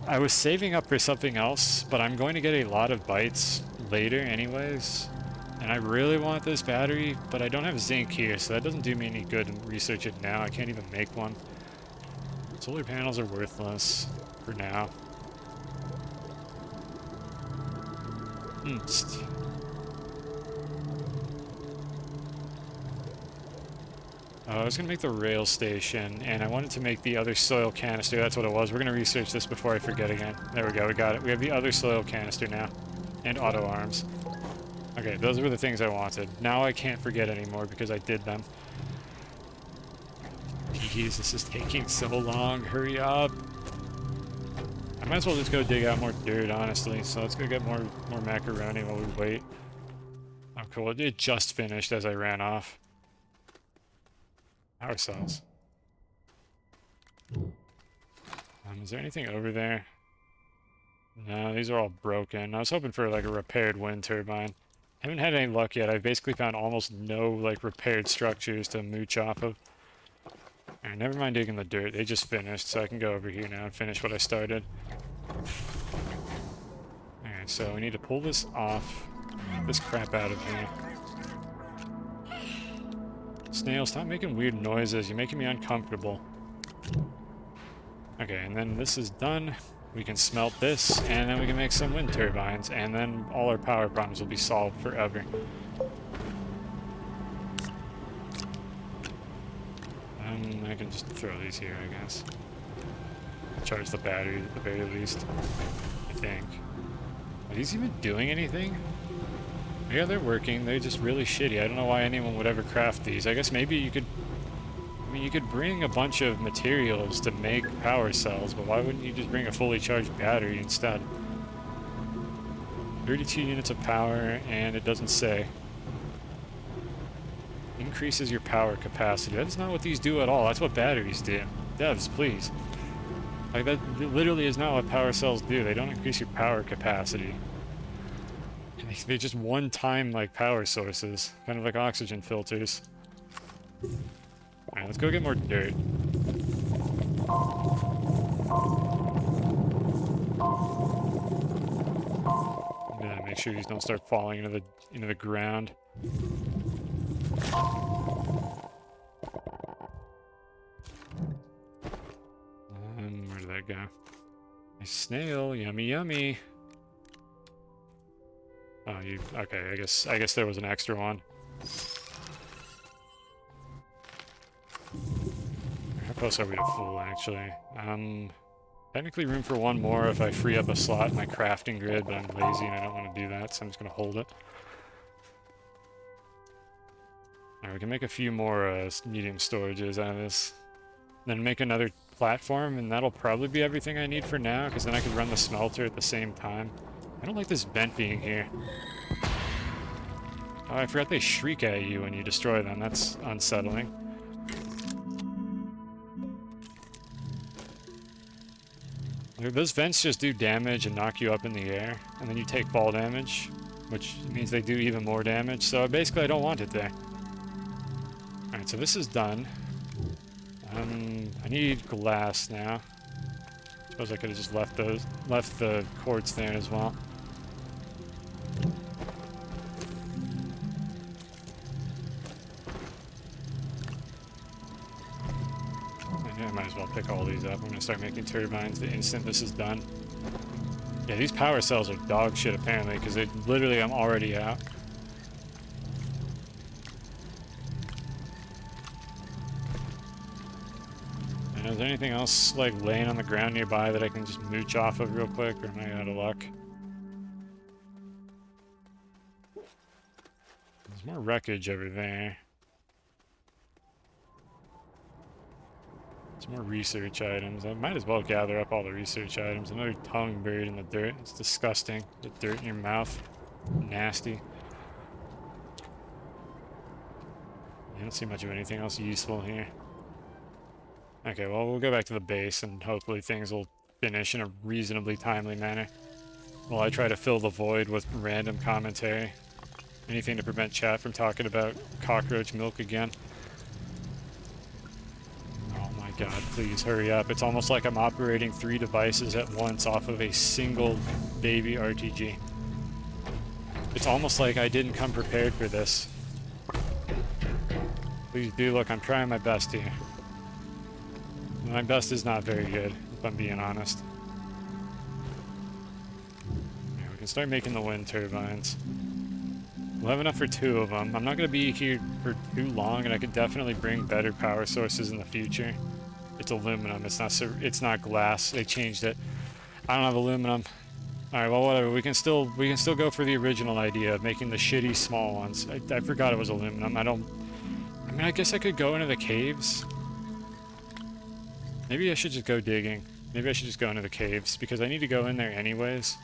I was saving up for something else, but I'm going to get a lot of bytes later anyways. And I really want this battery, but I don't have zinc here, so that doesn't do me any good to research it now. I can't even make one. Solar panels are worthless for now. I was going to make the rail station, and I wanted to make the other soil canister. That's what it was. We're going to research this before I forget again. There we go, we got it. We have the other soil canister now. And auto arms. Okay, those were the things I wanted. Now I can't forget anymore because I did them. Jeez, this is taking so long. Hurry up. I might as well just go dig out more dirt, honestly. So let's go get more macaroni while we wait. Oh, cool. It just finished as I ran off. Power cells. Is there anything over there? No, these are all broken. I was hoping for like a repaired wind turbine. Haven't had any luck yet. I've basically found almost no like repaired structures to mooch off of. Alright, never mind digging the dirt. They just finished, so I can go over here now and finish what I started. Alright, so we need to pull this off. Get this crap out of here. Snail, stop making weird noises. You're making me uncomfortable. Okay, and then this is done. We can smelt this, and then we can make some wind turbines, and then all our power problems will be solved forever. I can just throw these here, I guess. Charge the battery at the very least, I think. Are these even doing anything? Yeah, they're working. They're just really shitty. I don't know why anyone would ever craft these. I guess maybe you could... I mean, you could bring a bunch of materials to make power cells, but why wouldn't you just bring a fully charged battery instead? 32 units of power, and it doesn't say. Increases your power capacity. That's not what these do at all. That's what batteries do. Devs, please. Like, that literally is not what power cells do. They don't increase your power capacity. They're just one-time, like, power sources. Kind of like oxygen filters. Alright, let's go get more dirt. Yeah, make sure these don't start falling into the ground. Where did that go? A snail, yummy yummy. Oh, you okay? I guess there was an extra one. How close are we to full, actually? Technically room for one more if I free up a slot in my crafting grid, but I'm lazy and I don't want to do that, so I'm just going to hold it. Alright, we can make a few more medium storages out of this. Then make another platform, and that'll probably be everything I need for now, because then I can run the smelter at the same time. I don't like this vent being here. Oh, I forgot they shriek at you when you destroy them. That's unsettling. Those vents just do damage and knock you up in the air, and then you take fall damage, which means they do even more damage, so basically I don't want it there. Alright, so this is done. I need glass now. Suppose I could have just left the quartz there as well. I might as well pick all these up. I'm gonna start making turbines the instant this is done. Yeah, these power cells are dog shit apparently, because they literally I'm already out. And is there anything else like laying on the ground nearby that I can just mooch off of real quick, or am I out of luck? There's more wreckage over there. Some more research items. I might as well gather up all the research items. Another tongue buried in the dirt. It's disgusting. The dirt in your mouth. Nasty. I don't see much of anything else useful here. Okay, well, we'll go back to the base and hopefully things will finish in a reasonably timely manner. While I try to fill the void with random commentary. Anything to prevent chat from talking about cockroach milk again. God, please hurry up. It's almost like I'm operating 3 devices at once off of a single baby RTG. It's almost like I didn't come prepared for this. Please do look, I'm trying my best here. My best is not very good, if I'm being honest. Yeah, we can start making the wind turbines. We'll have enough for 2 of them. I'm not going to be here for too long, and I could definitely bring better power sources in the future. It's aluminum. It's not glass. They changed it. I don't have aluminum. All right. Well, whatever. We can still go for the original idea of making the shitty small ones. I forgot it was aluminum. I mean, I guess I could go into the caves. Maybe I should just go digging. Maybe I should just go into the caves because I need to go in there anyways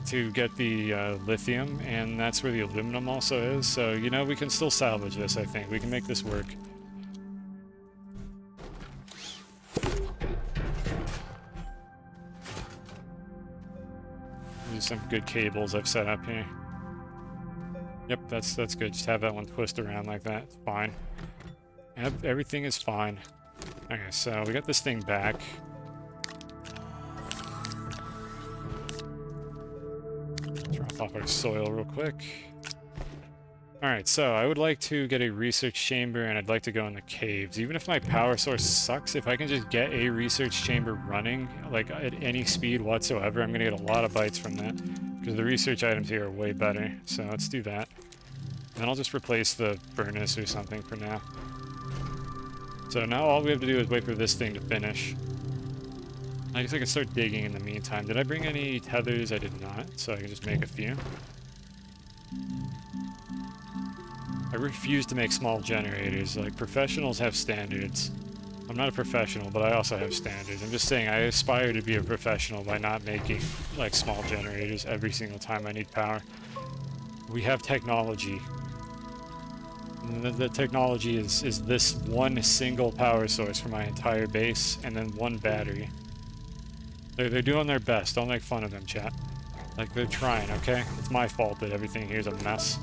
to get the lithium, and that's where the aluminum also is. So you know, we can still salvage this. I think we can make this work. Some good cables I've set up here. Yep, that's good. Just have that one twist around like that. It's fine. Everything is fine. Okay, so we got this thing back. Drop off our soil real quick. Alright, so I would like to get a research chamber and I'd like to go in the caves. Even if my power source sucks, if I can just get a research chamber running, like at any speed whatsoever, I'm gonna get a lot of bytes from that. Because the research items here are way better. So let's do that. And then I'll just replace the furnace or something for now. So now all we have to do is wait for this thing to finish. I guess I can start digging in the meantime. Did I bring any tethers? I did not, so I can just make a few. I refuse to make small generators. Like, professionals have standards. I'm not a professional, but I also have standards. I'm just saying I aspire to be a professional by not making, like, small generators every single time I need power. We have technology. And the technology is this one single power source for my entire base, and then one battery. They're doing their best. Don't make fun of them, chat. Like, they're trying, okay? It's my fault that everything here is a mess.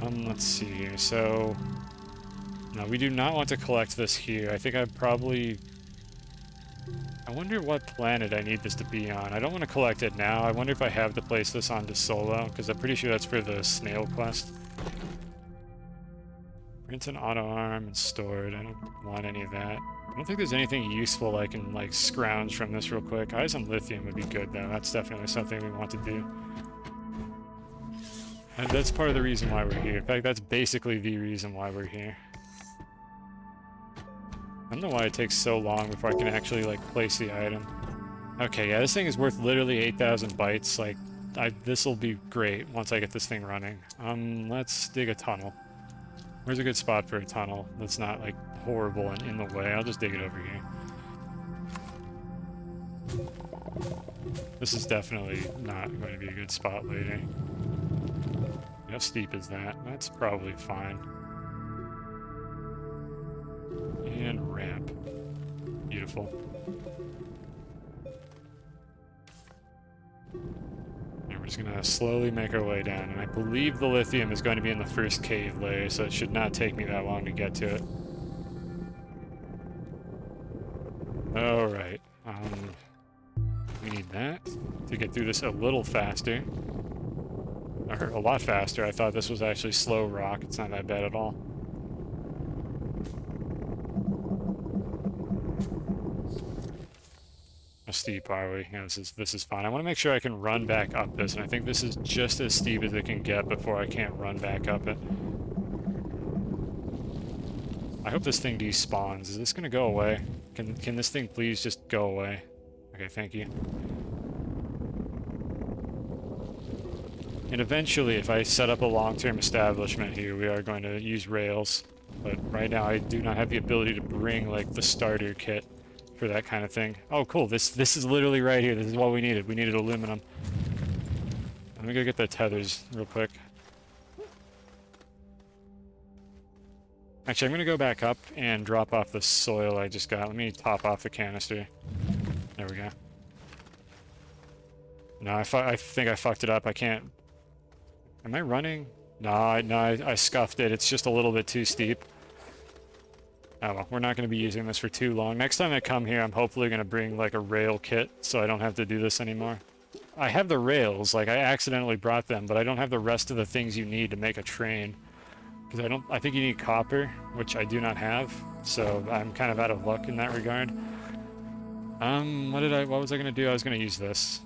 Let's see here. So, no, we do not want to collect this here. I think I wonder what planet I need this to be on. I don't want to collect it now. I wonder if I have to place this on DeSolo, because I'm pretty sure that's for the snail quest. Print an auto arm and store it. I don't want any of that. I don't think there's anything useful I can, like, scrounge from this real quick. I some lithium would be good, though. That's definitely something we want to do. And that's part of the reason why we're here. In fact, that's basically the reason why we're here. I don't know why it takes so long before I can actually, like, place the item. Okay, yeah, this thing is worth literally 8,000 bytes. Like, this'll be great once I get this thing running. Let's dig a tunnel. Where's a good spot for a tunnel that's not, like, horrible and in the way? I'll just dig it over here. This is definitely not going to be a good spot later. How steep is that? That's probably fine. And ramp. Beautiful. And we're just gonna slowly make our way down, and I believe the lithium is going to be in the first cave layer, so it should not take me that long to get to it. Alright, we need that to get through this a little faster. Or a lot faster. I thought this was actually slow rock. It's not that bad at all. How steep are we? Yeah, this is fine. I want to make sure I can run back up this, and I think this is just as steep as it can get before I can't run back up it. I hope this thing despawns. Is this gonna go away? Can this thing please just go away? Okay, thank you. And eventually, if I set up a long-term establishment here, we are going to use rails. But right now, I do not have the ability to bring, like, the starter kit for that kind of thing. Oh, cool. This is literally right here. This is what we needed. We needed aluminum. Let me go get the tethers real quick. Actually, I'm going to go back up and drop off the soil I just got. Let me top off the canister. There we go. No, I think I fucked it up. I can't... Am I running? No, I scuffed it. It's just a little bit too steep. Oh well, we're not going to be using this for too long. Next time I come here, I'm hopefully going to bring, like, a rail kit, so I don't have to do this anymore. I have the rails, like, I accidentally brought them, but I don't have the rest of the things you need to make a train. Because I think you need copper, which I do not have, so I'm kind of out of luck in that regard. What was I going to do? I was going to use this.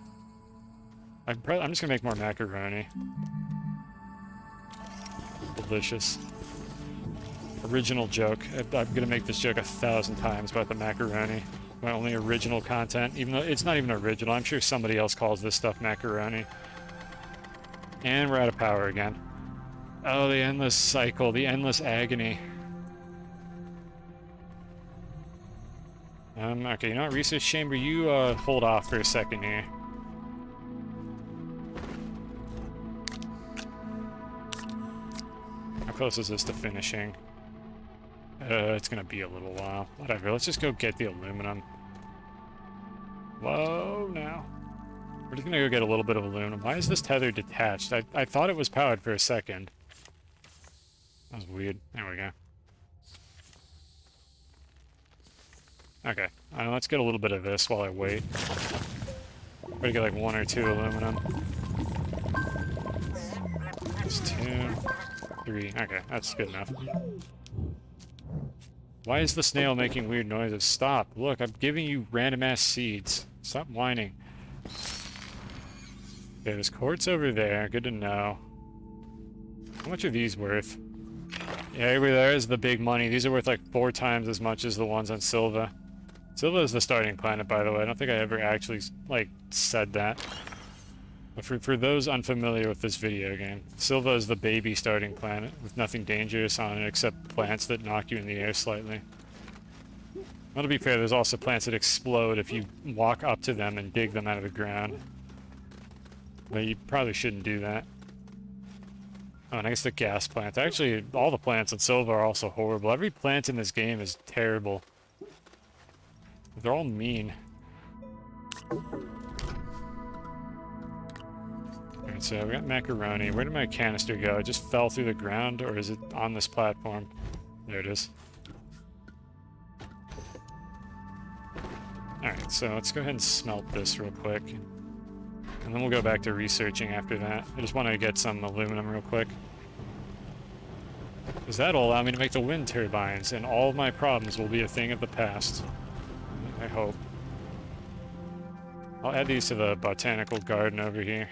I'm just going to make more macaroni. Delicious. Original joke. I'm gonna make this joke 1,000 times about the macaroni. My only original content, even though it's not even original. I'm sure somebody else calls this stuff macaroni. And we're out of power again. Oh, the endless cycle, the endless agony. Okay, you know what, research chamber, you hold off for a second here. How close is this to finishing? It's gonna be a little while. Whatever, let's just go get the aluminum. Whoa, now. We're just gonna go get a little bit of aluminum. Why is this tether detached? I thought it was powered for a second. That was weird. There we go. Okay, let's get a little bit of this while I wait. We're gonna get like 1 or 2 aluminum. That's 2, 3. Okay, that's good enough. Why is the snail making weird noises? Stop. Look, I'm giving you random-ass seeds. Stop whining. Okay, there's quartz over there. Good to know. How much are these worth? Yeah, there's the big money. These are worth like 4 times as much as the ones on Silva. Silva is the starting planet, by the way. I don't think I ever actually, like, said that. But for those unfamiliar with this video game, Silva is the baby starting planet, with nothing dangerous on it except plants that knock you in the air slightly. Well, to be fair, there's also plants that explode if you walk up to them and dig them out of the ground. But you probably shouldn't do that. Oh, and I guess the gas plants. Actually, all the plants in Silva are also horrible. Every plant in this game is terrible. They're all mean. Alright, so we got macaroni. Where did my canister go? It just fell through the ground, or is it on this platform? There it is. Alright, so let's go ahead and smelt this real quick. And then we'll go back to researching after that. I just want to get some aluminum real quick. Because that'll allow me to make the wind turbines, and all of my problems will be a thing of the past. I hope. I'll add these to the botanical garden over here.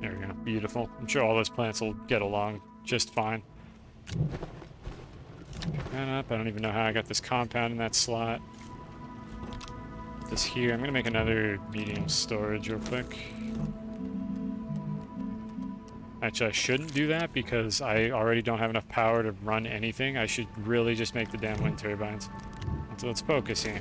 There we go. Beautiful. I'm sure all those plants will get along just fine. That up. I don't even know how I got this compound in that slot. Put this here. I'm going to make another medium storage real quick. Actually, I shouldn't do that because I already don't have enough power to run anything. I should really just make the damn wind turbines. So let's focus here.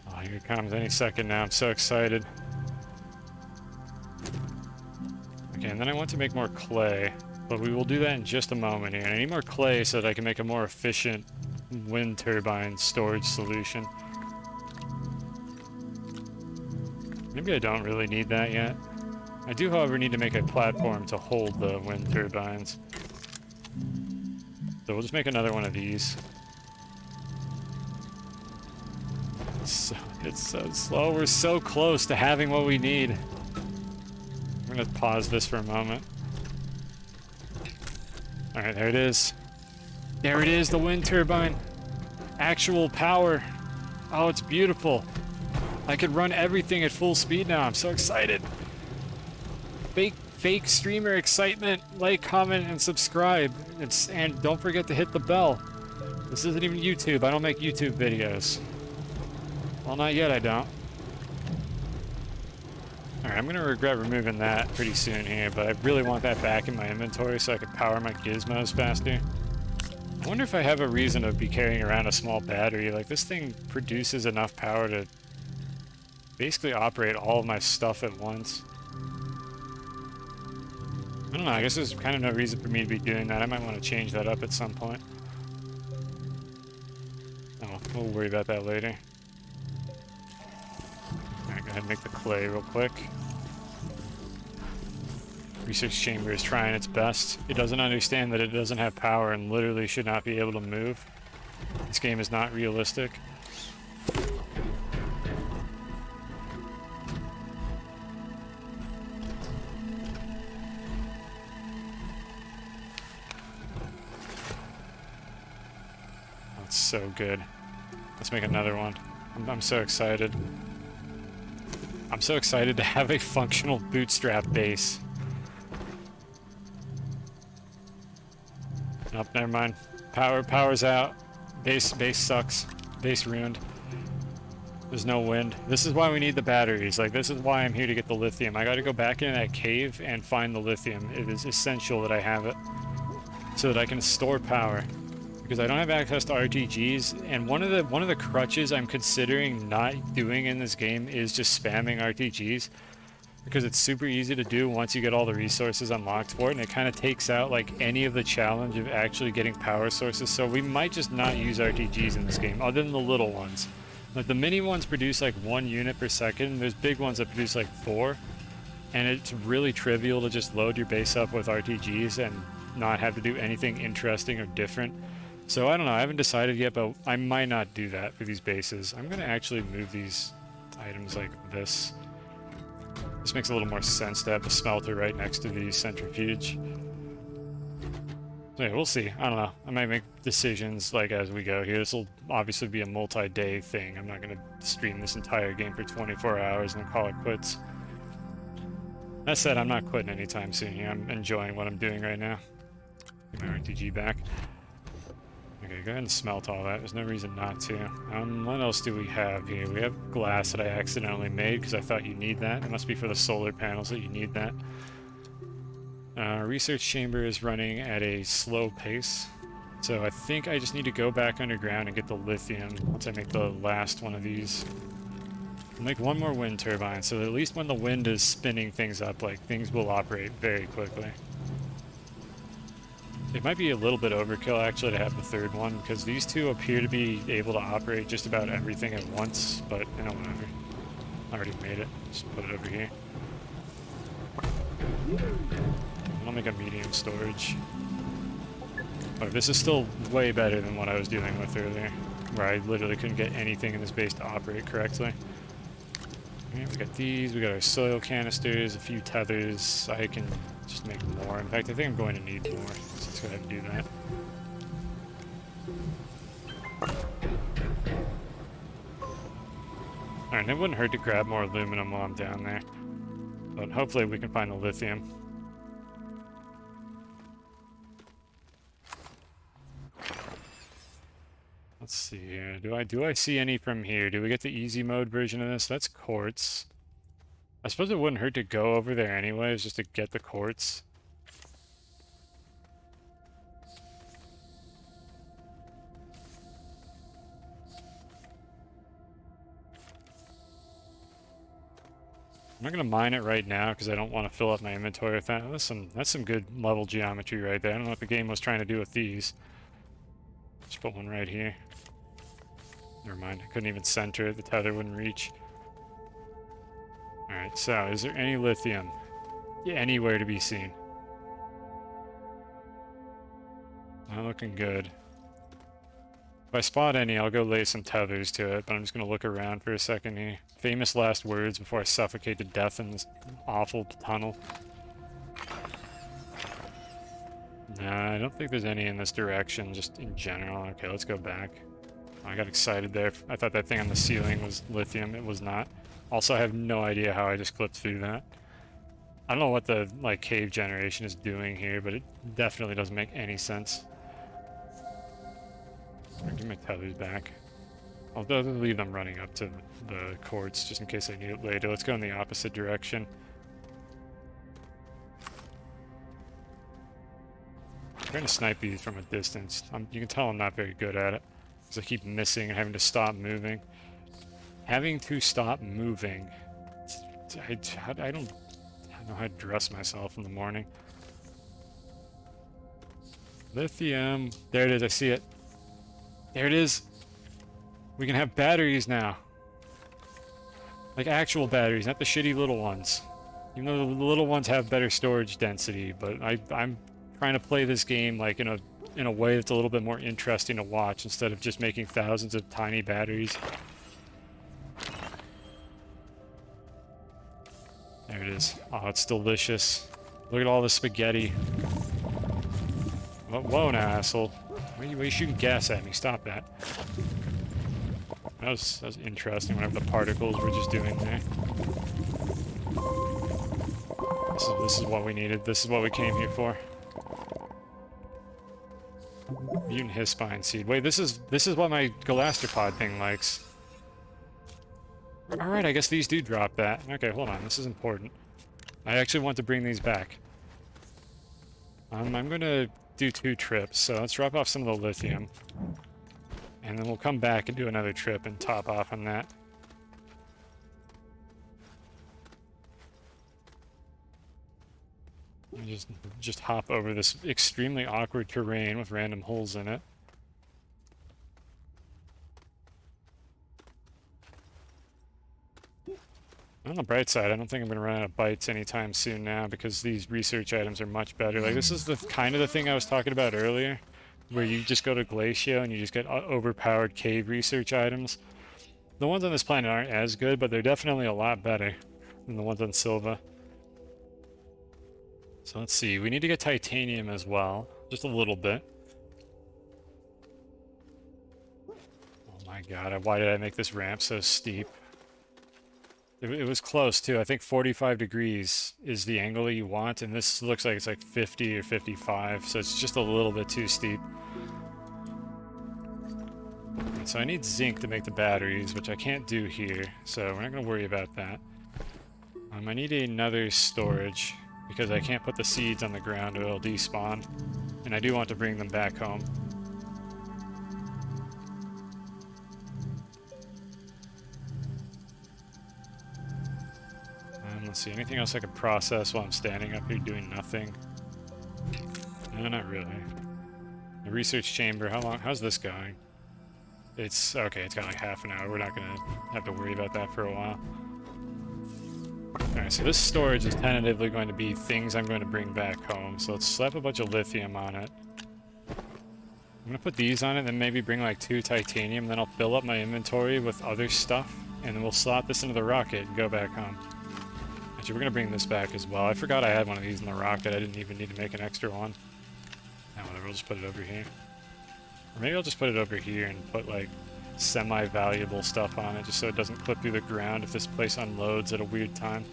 Oh, here it comes any second now. I'm so excited. Okay, and then I want to make more clay, but we will do that in just a moment here. I need more clay so that I can make a more efficient wind turbine storage solution. Maybe I don't really need that yet. I do, however, need to make a platform to hold the wind turbines. So we'll just make another one of these. It's so slow. We're so close to having what we need. I'm gonna pause this for a moment. Alright, there it is. There it is, the wind turbine. Actual power. Oh, it's beautiful. I could run everything at full speed now. I'm so excited. Fake streamer excitement. Like, comment, and subscribe. And don't forget to hit the bell. This isn't even YouTube. I don't make YouTube videos. Well, not yet, I don't. Alright, I'm gonna regret removing that pretty soon here, but I really want that back in my inventory so I can power my gizmos faster. I wonder if I have a reason to be carrying around a small battery. Like, this thing produces enough power to basically operate all of my stuff at once. I don't know, I guess there's kind of no reason for me to be doing that. I might want to change that up at some point. Oh, we'll worry about that later. Alright, go ahead and make the clay real quick. Research chamber is trying its best. It doesn't understand that it doesn't have power and literally should not be able to move. This game is not realistic. That's so good. Let's make another one. I'm so excited. I'm so excited to have a functional bootstrap base. Nope, never mind. Power's out. Base sucks. Base ruined. There's no wind. This is why we need the batteries. Like, this is why I'm here to get the lithium. I gotta go back into that cave and find the lithium. It is essential that I have it so that I can store power. Because I don't have access to RTGs, and one of the crutches I'm considering not doing in this game is just spamming RTGs. Because it's super easy to do once you get all the resources unlocked for it, and it kind of takes out like any of the challenge of actually getting power sources. So we might just not use RTGs in this game, other than the little ones. Like, the mini ones produce like 1 unit per second, there's big ones that produce like 4, and it's really trivial to just load your base up with RTGs and not have to do anything interesting or different. So I don't know, I haven't decided yet, but I might not do that for these bases. I'm gonna actually move these items like this. This makes a little more sense to have the smelter right next to the centrifuge. So yeah, we'll see. I don't know. I might make decisions like as we go here. This will obviously be a multi-day thing. I'm not going to stream this entire game for 24 hours and then call it quits. That said, I'm not quitting anytime soon here. I'm enjoying what I'm doing right now. Get my RTG back. Okay, go ahead and smelt all that. There's no reason not to. What else do we have here? We have glass that I accidentally made because I thought you need that. It must be for the solar panels that you need that. Research chamber is running at a slow pace. So I think I just need to go back underground and get the lithium once I make the last one of these. I'll make one more wind turbine so that at least when the wind is spinning things up, like, things will operate very quickly. It might be a little bit overkill actually to have the third one, because these two appear to be able to operate just about everything at once, but you know, whatever. I already made it. Just put it over here. I'll make a medium storage. But this is still way better than what I was dealing with earlier, where I literally couldn't get anything in this base to operate correctly. Okay, we got these, we got our soil canisters, a few tethers. I can just make more. In fact, I think I'm going to need more. So let's go ahead and do that. Alright, it wouldn't hurt to grab more aluminum while I'm down there. But hopefully we can find the lithium. Let's see here. Do I see any from here? Do we get the easy mode version of this? That's quartz. I suppose it wouldn't hurt to go over there anyways, just to get the quartz. I'm not gonna mine it right now because I don't want to fill up my inventory with that. That's some good level geometry right there. I don't know what the game was trying to do with these. Just put one right here. Never mind, I couldn't even center it. The tether wouldn't reach. Alright, so is there any lithium anywhere to be seen? Not looking good. If I spot any, I'll go lay some tethers to it, but I'm just going to look around for a second here. Famous last words before I suffocate to death in this awful tunnel. Nah, I don't think there's any in this direction, just in general. Okay, let's go back. I got excited there. I thought that thing on the ceiling was lithium. It was not. Also, I have no idea how I just clipped through that. I don't know what the, like, cave generation is doing here, but it definitely doesn't make any sense. I'll give my tethers back. I'll leave them running up to the quartz just in case I need it later. Let's go in the opposite direction. I'm trying to snipe these from a distance. You can tell I'm not very good at it because I keep missing and having to stop moving. Having to stop moving. I don't know how to dress myself in the morning. Lithium. There it is. I see it. There it is. We can have batteries now. Like actual batteries, not the shitty little ones. Even though the little ones have better storage density, but I'm trying to play this game like in a way that's a little bit more interesting to watch instead of just making thousands of tiny batteries. There it is. Oh, it's delicious. Look at all the spaghetti. Whoa now, asshole. Why are you shooting gas at me? Stop that. That was interesting, whatever the particles were just doing there. This is what we needed. This is what we came here for. Mutant Hispine seed. Wait, this is what my galastropod thing likes. Alright, I guess these do drop that. Okay, hold on. This is important. I actually want to bring these back. I'm gonna do 2 trips, so let's drop off some of the lithium. And then we'll come back and do another trip and top off on that. And just hop over this extremely awkward terrain with random holes in it. On the bright side, I don't think I'm going to run out of bytes anytime soon now because these research items are much better. Like, this is the kind of the thing I was talking about earlier, where you just go to Glacio and you just get overpowered cave research items. The ones on this planet aren't as good, but they're definitely a lot better than the ones on Silva. So let's see, we need to get titanium as well, just a little bit. Oh my god, why did I make this ramp so steep? It was close too. I think 45 degrees is the angle that you want, and this looks like it's like 50 or 55, so it's just a little bit too steep. So I need zinc to make the batteries, which I can't do here, so we're not going to worry about that. I need another storage, because I can't put the seeds on the ground or it'll despawn, and I do want to bring them back home. Let's see, anything else I could process while I'm standing up here doing nothing? No, not really. The research chamber, how's this going? It's, okay, it's got like half an hour. We're not gonna have to worry about that for a while. Alright, so this storage is tentatively going to be things I'm going to bring back home. So let's slap a bunch of lithium on it. I'm gonna put these on it, and then maybe bring like 2 titanium, then I'll fill up my inventory with other stuff, and then we'll slot this into the rocket and go back home. Actually, we're gonna bring this back as well. I forgot I had one of these in the rocket. I didn't even need to make an extra one. Now whatever, we'll just put it over here. Or maybe I'll just put it over here and put like semi-valuable stuff on it just so it doesn't clip through the ground if this place unloads at a weird time.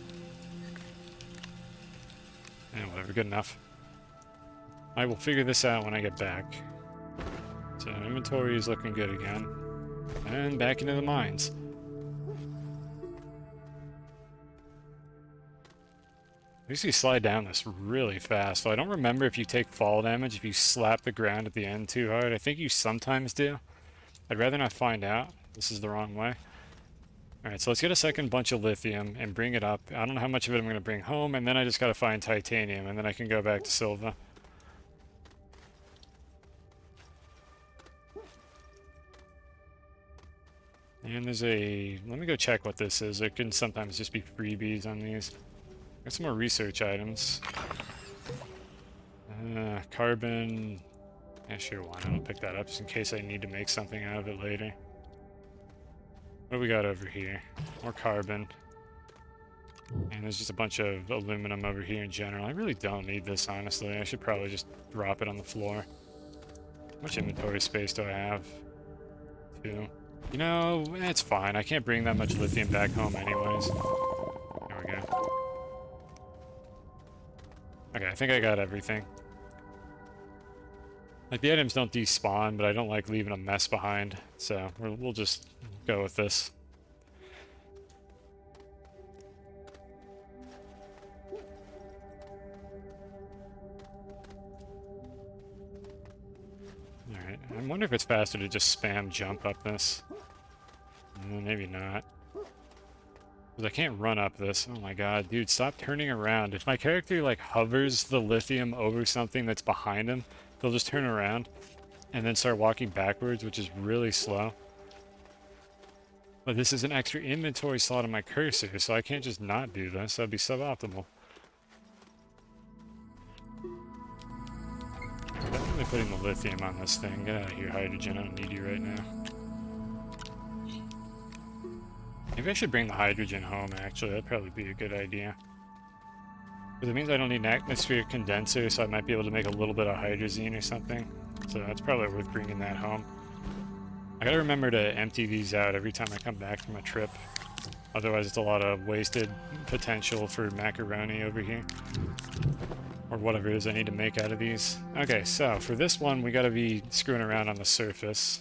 And whatever, good enough. I will figure this out when I get back. So inventory is looking good again. And back into the mines. You see slide down this really fast. So I don't remember if you take fall damage if you slap the ground at the end too hard. I think you sometimes do. I'd rather not find out. This is the wrong way. Alright, so let's get a second bunch of lithium and bring it up. I don't know how much of it I'm going to bring home, and then I just got to find titanium, and then I can go back to Silva. And there's a... let me go check what this is. There can sometimes just be freebies on these. Got some more research items. Carbon... yeah, sure, why not? I'll pick that up just in case I need to make something out of it later. What do we got over here? More carbon. And there's just a bunch of aluminum over here in general. I really don't need this, honestly. I should probably just drop it on the floor. How much inventory space do I have? 2. You know, it's fine. I can't bring that much lithium back home anyways. There we go. Okay, I think I got everything. Like, the items don't despawn, but I don't like leaving a mess behind. So, we'll just go with this. Alright, I wonder if it's faster to just spam jump up this. Maybe not. Because I can't run up this. Oh my god, dude, stop turning around. If my character, like, hovers the lithium over something that's behind him, they'll just turn around and then start walking backwards, which is really slow. But this is an extra inventory slot on my cursor, so I can't just not do this. That'd be suboptimal. Definitely putting the lithium on this thing. Get out of here, hydrogen. I don't need you right now. Maybe I should bring the hydrogen home, actually. That'd probably be a good idea. Because it means I don't need an atmospheric condenser, so I might be able to make a little bit of hydrazine or something. So that's probably worth bringing that home. I gotta remember to empty these out every time I come back from a trip. Otherwise it's a lot of wasted potential for macaroni over here. Or whatever it is I need to make out of these. Okay, so for this one we gotta be screwing around on the surface.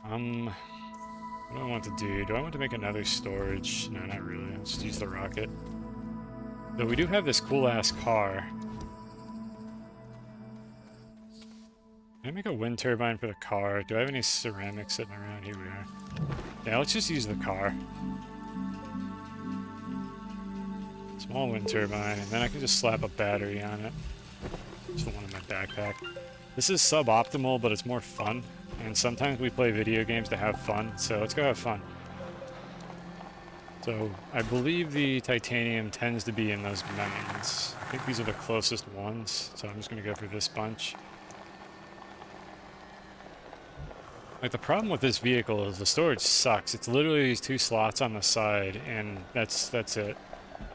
What do I want to do? Do I want to make another storage? No, not really. Let's just use the rocket. Though we do have this cool-ass car. Can I make a wind turbine for the car? Do I have any ceramics sitting around? Here we are. Yeah, let's just use the car. Small wind turbine, and then I can just slap a battery on it. Just one in my backpack. This is suboptimal, but it's more fun. And sometimes we play video games to have fun, so let's go have fun. So, I believe the titanium tends to be in those mountains. I think these are the closest ones, so I'm just going to go for this bunch. Like, the problem with this vehicle is the storage sucks. It's literally these 2 slots on the side, and that's it.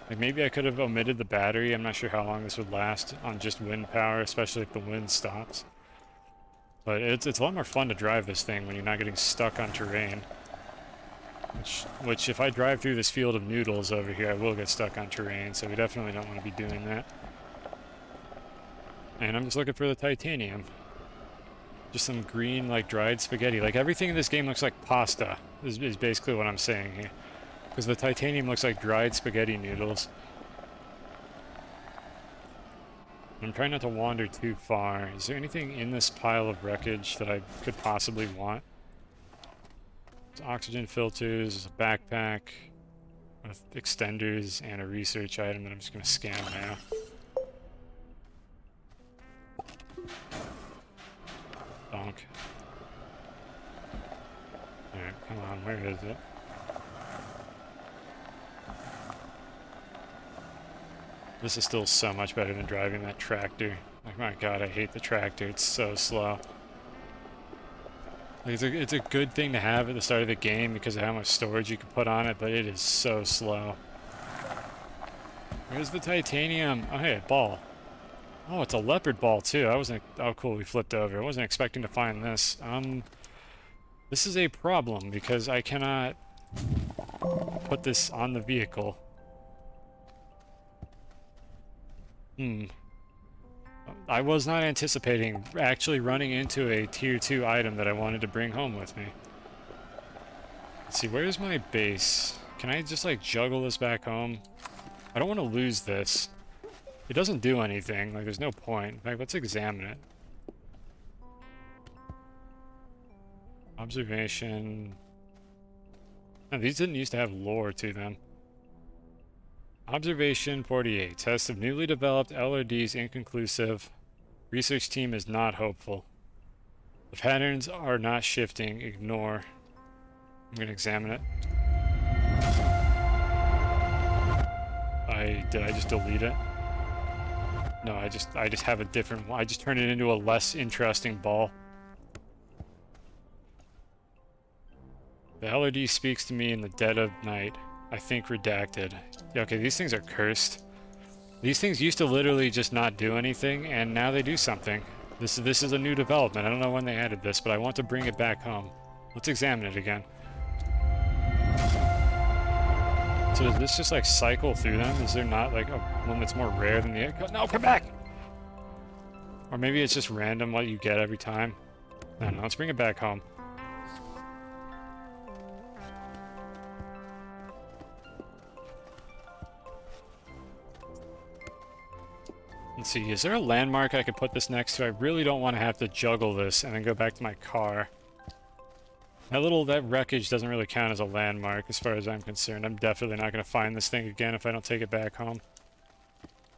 Like, maybe I could have omitted the battery. I'm not sure how long this would last on just wind power, especially if the wind stops. But it's a lot more fun to drive this thing when you're not getting stuck on terrain. Which if I drive through this field of noodles over here, I will get stuck on terrain, so we definitely don't want to be doing that. And I'm just looking for the titanium. Just some green, like, dried spaghetti. Like, everything in this game looks like pasta, is basically what I'm saying here. Because the titanium looks like dried spaghetti noodles. I'm trying not to wander too far. Is there anything in this pile of wreckage that I could possibly want? There's oxygen filters, there's a backpack with extenders, and a research item that I'm just going to scan now. Donk. Alright, come on, where is it? This is still so much better than driving that tractor. Like, my god, I hate the tractor. It's so slow. Like, it's a good thing to have at the start of the game because of how much storage you can put on it, but it is so slow. Where's the titanium? Oh, hey, a ball. Oh, it's a leopard ball, too. I wasn't... oh, cool, we flipped over. I wasn't expecting to find this. This is a problem because I cannot put this on the vehicle. I was not anticipating actually running into a tier 2 item that I wanted to bring home with me. Let's see, where's my base? Can I just like juggle this back home? I don't want to lose this. It doesn't do anything, like there's no point. In fact, let's examine it. Observation. No, these didn't used to have lore to them. Observation 48. Test of newly developed LRDs inconclusive. Research team is not hopeful. The patterns are not shifting. Ignore. I'm gonna examine it. Did I just delete it? No, I just have a different one. I just turned it into a less interesting ball. The LRD speaks to me in the dead of night. I think redacted. Yeah, okay, these things are cursed. These things used to literally just not do anything, and now they do something. This is a new development. I don't know when they added this, but I want to bring it back home. Let's examine it again. So does this just like cycle through them? Is there not like one that's more rare than the other? No, come back! Or maybe it's just random what you get every time. I don't know, let's bring it back home. Let's see, is there a landmark I could put this next to? I really don't want to have to juggle this and then go back to my car. That wreckage doesn't really count as a landmark as far as I'm concerned. I'm definitely not going to find this thing again if I don't take it back home.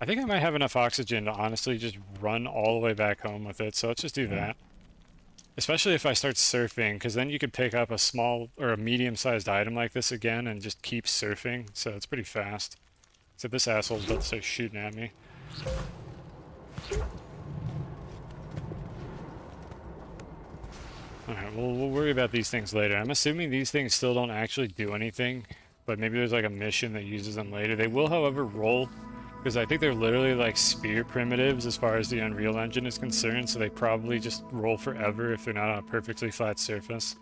I think I might have enough oxygen to honestly just run all the way back home with it, so let's just do that. Especially if I start surfing, because then you could pick up a small or a medium-sized item like this again and just keep surfing, so it's pretty fast. Except this asshole's about to start shooting at me. Alright, we'll worry about these things later. I'm assuming these things still don't actually do anything, but maybe there's like a mission that uses them later. They will, however, roll, because I think they're literally like sphere primitives as far as the Unreal Engine is concerned, so they probably just roll forever if they're not on a perfectly flat surface.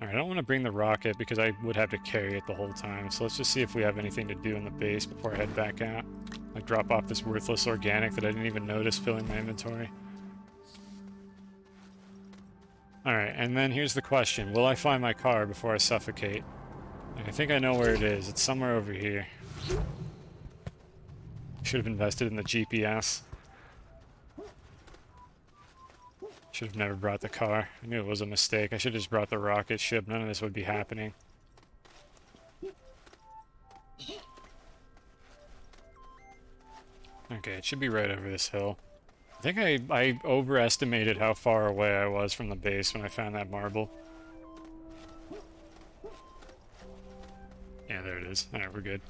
Alright, I don't want to bring the rocket because I would have to carry it the whole time, so let's just see if we have anything to do in the base before I head back out. I drop off this worthless organic that I didn't even notice filling my inventory. Alright, and then here's the question. Will I find my car before I suffocate? And I think I know where it is. It's somewhere over here. Should have invested in the GPS. Should have never brought the car. I knew it was a mistake. I should have just brought the rocket ship. None of this would be happening. Okay, it should be right over this hill. I think I overestimated how far away I was from the base when I found that marble. Yeah, there it is. Alright, we're good.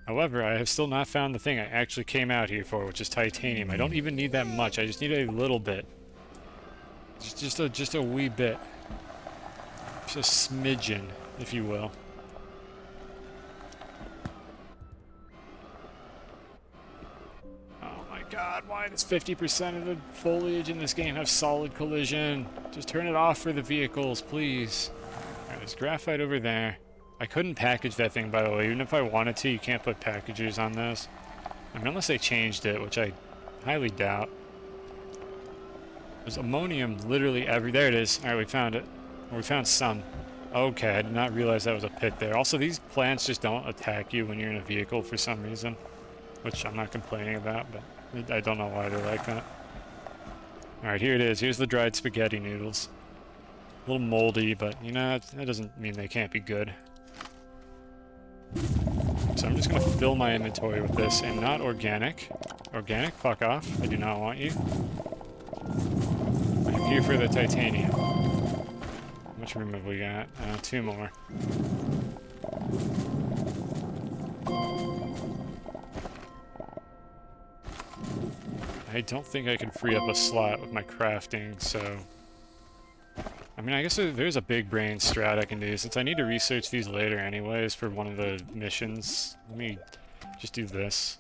However, I have still not found the thing I actually came out here for, which is titanium. I don't even need that much. I just need a little bit. Just a wee bit. Just a smidgen, if you will. God, why does 50% of the foliage in this game have solid collision? Just turn it off for the vehicles, please. Alright, there's graphite over there. I couldn't package that thing, by the way. Even if I wanted to, you can't put packagers on those. I mean, unless they changed it, which I highly doubt. There's ammonium literally every... There it is. Alright, we found it. Or we found some. Okay, I did not realize that was a pit there. Also, these plants just don't attack you when you're in a vehicle for some reason. Which I'm not complaining about, but... I don't know why they're like that. Alright, here it is. Here's the dried spaghetti noodles. A little moldy, but, you know, that doesn't mean they can't be good. So I'm just going to fill my inventory with this, and not organic. Organic, fuck off. I do not want you. I'm here for the titanium. How much room have we got? 2 more. I don't think I can free up a slot with my crafting, so... I mean, I guess there's a big brain strat I can do, since I need to research these later anyways for one of the missions. Let me just do this.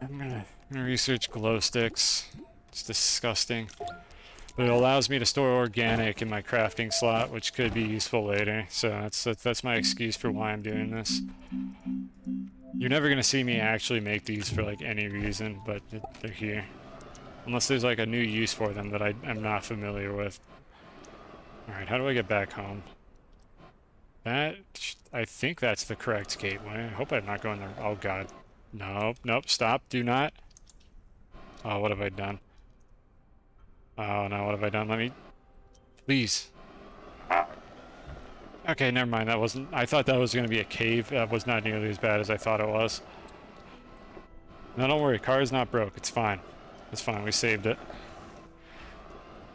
I'm gonna research glow sticks. It's disgusting. But it allows me to store organic in my crafting slot, which could be useful later, so that's my excuse for why I'm doing this. You're never gonna see me actually make these for like any reason, but they're here. Unless there's like a new use for them that I'm not familiar with. Alright, how do I get back home? I think that's the correct gateway. I hope I'm not going there. Oh god. Nope, nope, stop, do not. Oh, what have I done? Oh no, what have I done? Let me... Please. Okay, never mind, that wasn't... I thought that was gonna be a cave. That was not nearly as bad as I thought it was. No, don't worry, car is not broke. It's fine. It's fine, we saved it.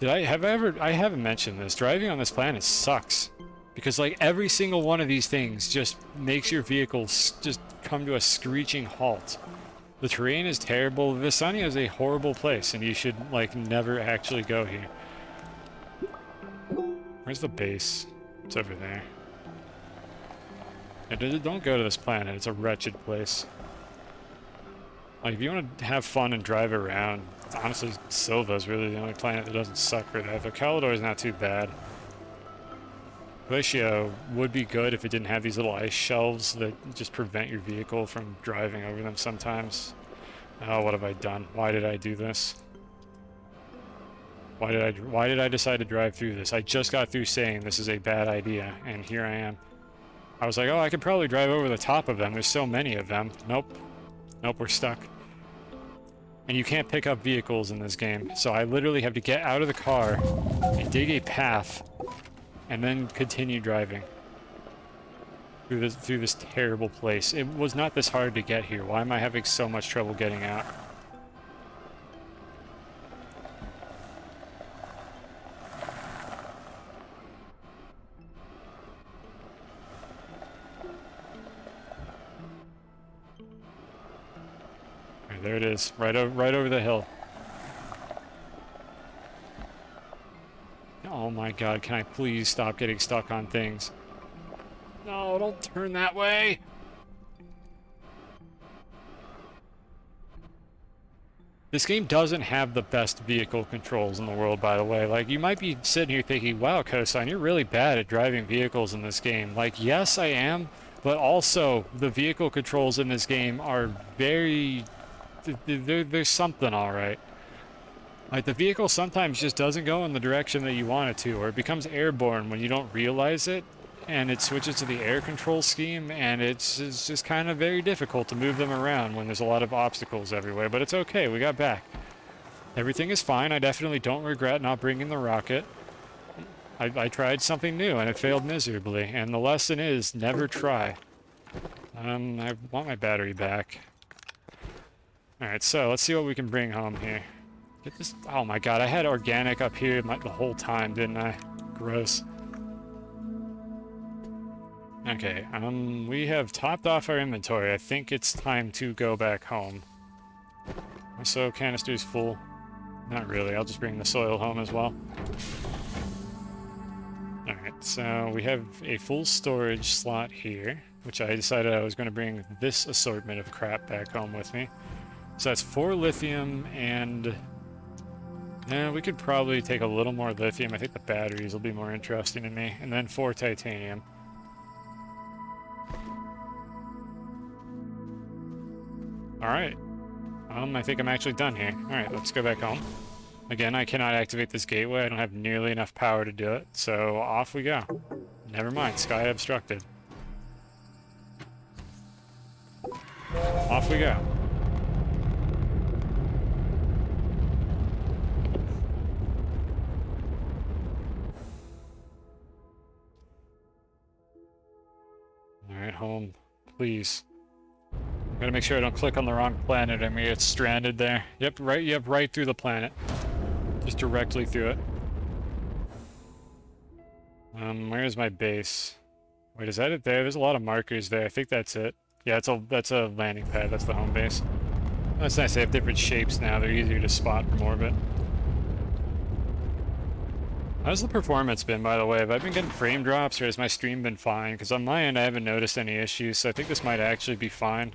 I haven't mentioned this. Driving on this planet sucks. Because, like, every single one of these things just makes your vehicle just come to a screeching halt. The terrain is terrible. Visania is a horrible place, and you should, like, never actually go here. Where's the base? It's over there. Don't go to this planet. It's a wretched place. Like, if you want to have fun and drive around, honestly, Silva is really the only planet that doesn't suck for that. But Calidor is not too bad. Glacio would be good if it didn't have these little ice shelves that just prevent your vehicle from driving over them sometimes. Oh, what have I done? Why did I do this? Why did I decide to drive through this? I just got through saying this is a bad idea, and here I am. I was like, oh, I could probably drive over the top of them. There's so many of them. Nope. Nope, we're stuck. And you can't pick up vehicles in this game, so I literally have to get out of the car and dig a path and then continue driving through this terrible place. It was not this hard to get here. Why am I having so much trouble getting out? Right, there it is, right over the hill. Oh my god, can I please stop getting stuck on things? No, don't turn that way! This game doesn't have the best vehicle controls in the world, by the way. Like, you might be sitting here thinking, wow, Kosan, you're really bad at driving vehicles in this game. Like, yes, I am, but also, the vehicle controls in this game are very... There's something alright. Like, the vehicle sometimes just doesn't go in the direction that you want it to, or it becomes airborne when you don't realize it, and it switches to the air control scheme, and it's just kind of very difficult to move them around when there's a lot of obstacles everywhere, but it's okay, we got back. Everything is fine. I definitely don't regret not bringing the rocket. I tried something new, and it failed miserably, and the lesson is, never try. I want my battery back. Alright, so let's see what we can bring home here. Get this. Oh my god, I had organic up here the whole time, didn't I? Gross. Okay, we have topped off our inventory. I think it's time to go back home. My soil canister's full. Not really, I'll just bring the soil home as well. Alright, so we have a full storage slot here, which I decided I was going to bring this assortment of crap back home with me. So that's 4 lithium and... yeah, we could probably take a little more lithium. I think the batteries will be more interesting to me. And then 4 titanium. Alright. I think I'm actually done here. Alright, let's go back home. Again, I cannot activate this gateway. I don't have nearly enough power to do it. So off we go. Never mind, sky obstructed. Off we go. Alright, home. Please. Gotta make sure I don't click on the wrong planet. I mean, it's stranded there. Yep, right through the planet. Just directly through it. Where's my base? Wait, is that it there? There's a lot of markers there. I think that's it. Yeah, that's a landing pad. That's the home base. That's nice. They have different shapes now. They're easier to spot from orbit. How's the performance been, by the way? Have I been getting frame drops, or has my stream been fine? Because on my end, I haven't noticed any issues, so I think this might actually be fine.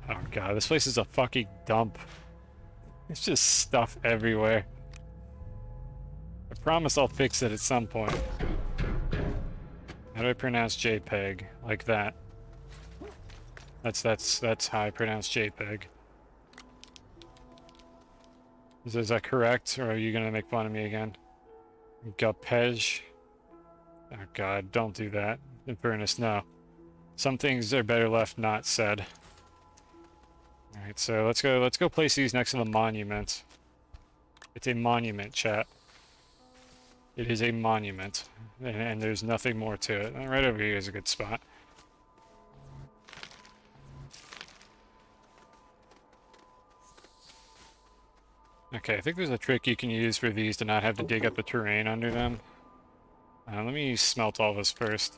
Oh god, this place is a fucking dump. It's just stuff everywhere. I promise I'll fix it at some point. How do I pronounce JPEG? Like that. That's how I pronounce JPEG. Is that correct, or are you gonna make fun of me again? Gupej. Oh God, don't do that. In fairness, no. Some things are better left not said. All right, so let's go place these next to the monument. It's a monument, chat. It is a monument, and there's nothing more to it. Right over here is a good spot. Okay, I think there's a trick you can use for these to not have to dig up the terrain under them. Let me smelt all this first.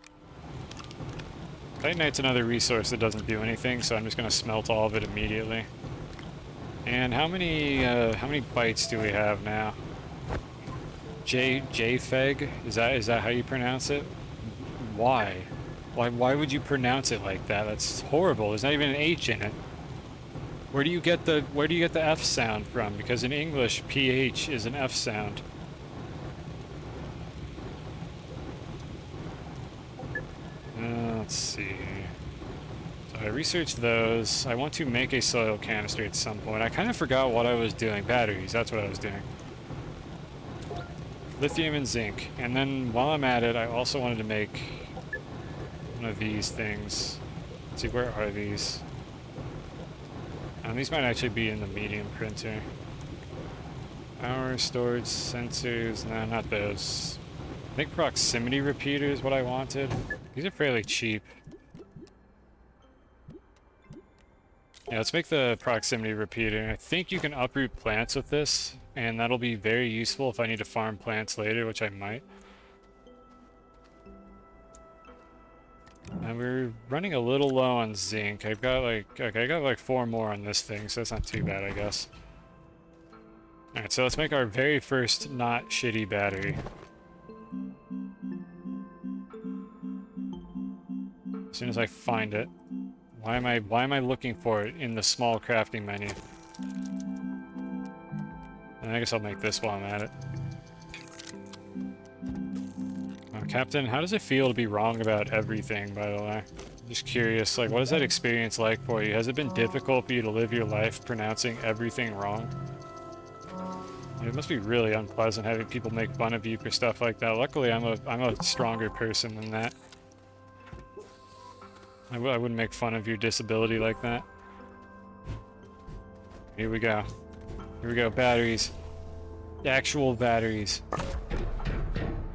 Titanite's another resource that doesn't do anything, so I'm just gonna smelt all of it immediately. And how many bytes do we have now? JFEG? Is that how you pronounce it? Why? Why would you pronounce it like that? That's horrible. There's not even an H in it. Where do you get the F sound from? Because in English, PH is an F sound. Let's see. So I researched those. I want to make a soil canister at some point. I kind of forgot what I was doing. Batteries, that's what I was doing. Lithium and zinc. And then while I'm at it, I also wanted to make one of these things. Let's see, where are these? These might actually be in the medium printer. Power storage sensors. No, not those. I think proximity repeater is what I wanted. These are fairly cheap. Yeah, let's make the proximity repeater. I think you can uproot plants with this, and that'll be very useful if I need to farm plants later, which I might. And we're running a little low on zinc. I've got like, okay, I got like 4 more on this thing, so that's not too bad, I guess. Alright, so let's make our very first not shitty battery. As soon as I find it. Why am I looking for it in the small crafting menu? And I guess I'll make this while I'm at it. Captain, how does it feel to be wrong about everything, by the way? I'm just curious, like, what is that experience like for you? Has it been difficult for you to live your life pronouncing everything wrong? It must be really unpleasant having people make fun of you for stuff like that. Luckily, I'm a stronger person than that. I wouldn't make fun of your disability like that. Here we go. Here we go, batteries. Actual batteries.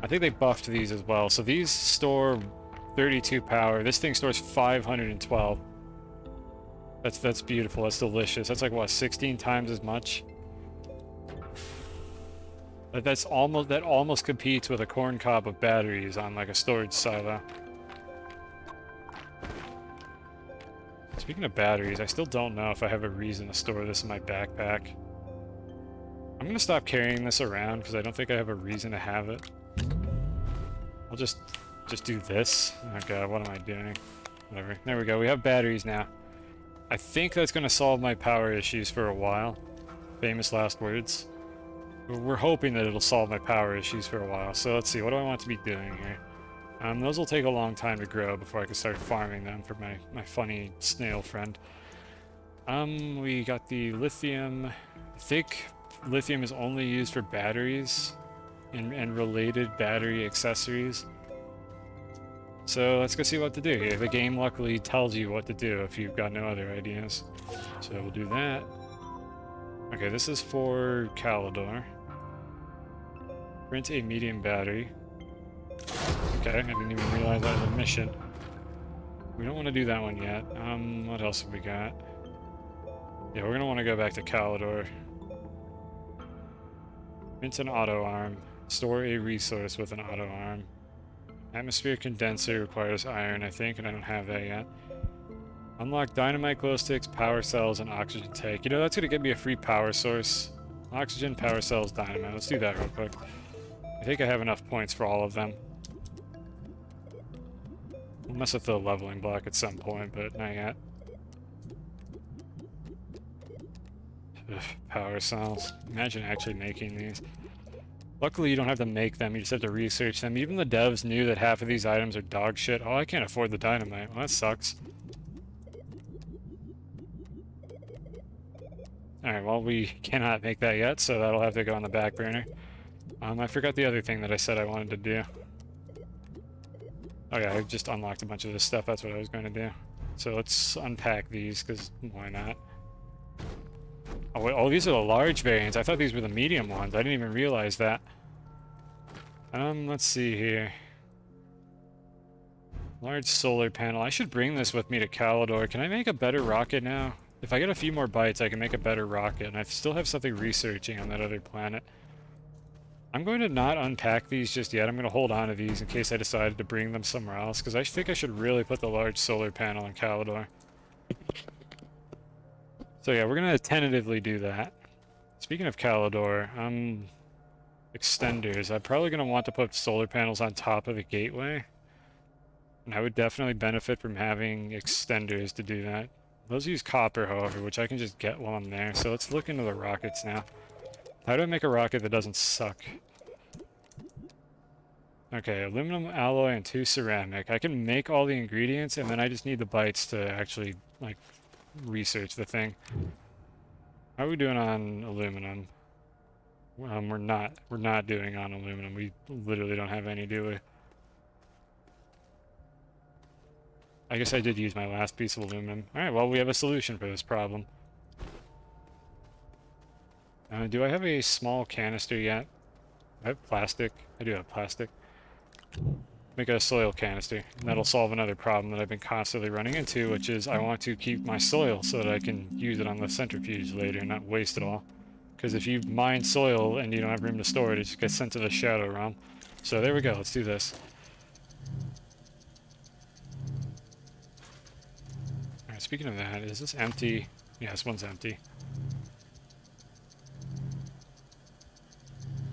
I think they buffed these as well. So these store 32 power. This thing stores 512. That's beautiful. That's delicious. That's like what, 16 times as much? That almost competes with a corn cob of batteries on like a storage silo. Speaking of batteries, I still don't know if I have a reason to store this in my backpack. I'm gonna stop carrying this around because I don't think I have a reason to have it. I'll just do this. Oh god, what am I doing? Whatever. There we go. We have batteries now. I think that's gonna solve my power issues for a while. Famous last words. We're hoping that it'll solve my power issues for a while. So let's see. What do I want to be doing here? Those will take a long time to grow before I can start farming them for my funny snail friend. We got the lithium. I think lithium is only used for batteries and related battery accessories. So let's go see what to do here. The game luckily tells you what to do if you've got no other ideas. So we'll do that. Okay, this is for Calidor. Print a medium battery. Okay, I didn't even realize that was a mission. We don't want to do that one yet. What else have we got? Yeah, we're gonna want to go back to Calidor. Print an auto arm. Store a resource with an auto arm. Atmosphere condenser requires iron, I think, and I don't have that yet. Unlock dynamite glow sticks, power cells, and oxygen tank. You know, that's gonna get me a free power source. Oxygen, power cells, dynamite. Let's do that real quick. I think I have enough points for all of them. We'll mess with the leveling block at some point, but not yet. Ugh, power cells. Imagine actually making these. Luckily, you don't have to make them, you just have to research them. Even the devs knew that half of these items are dog shit. Oh, I can't afford the dynamite. Well, that sucks. Alright, well, we cannot make that yet, so that'll have to go on the back burner. I forgot the other thing that I said I wanted to do. Oh yeah, I just unlocked a bunch of this stuff, that's what I was going to do. So let's unpack these, because why not? Oh, wait, oh, these are the large variants. I thought these were the medium ones. I didn't even realize that. Let's see here. Large solar panel. I should bring this with me to Calidor. Can I make a better rocket now? If I get a few more bites, I can make a better rocket, and I still have something researching on that other planet. I'm going to not unpack these just yet. I'm going to hold on to these in case I decided to bring them somewhere else, because I think I should really put the large solar panel in Calidor. So yeah, we're going to tentatively do that. Speaking of Calidor, extenders. I'm probably going to want to put solar panels on top of a gateway. And I would definitely benefit from having extenders to do that. Those use copper, however, which I can just get while I'm there. So let's look into the rockets now. How do I make a rocket that doesn't suck? Okay, aluminum alloy and 2 ceramic. I can make all the ingredients, and then I just need the bytes to actually, like, research the thing. How are we doing on aluminum? We're not doing on aluminum. We literally don't have any, do we? I guess I did use my last piece of aluminum. Alright, well, we have a solution for this problem. Do I have a small canister yet? I have plastic. I do have plastic. Make a soil canister, and that'll solve another problem that I've been constantly running into, which is I want to keep my soil so that I can use it on the centrifuge later and not waste it all. Because if you mine soil and you don't have room to store it, it just gets sent to the Shadow Realm. So there we go, let's do this. Alright, speaking of that, is this empty? Yeah, this one's empty.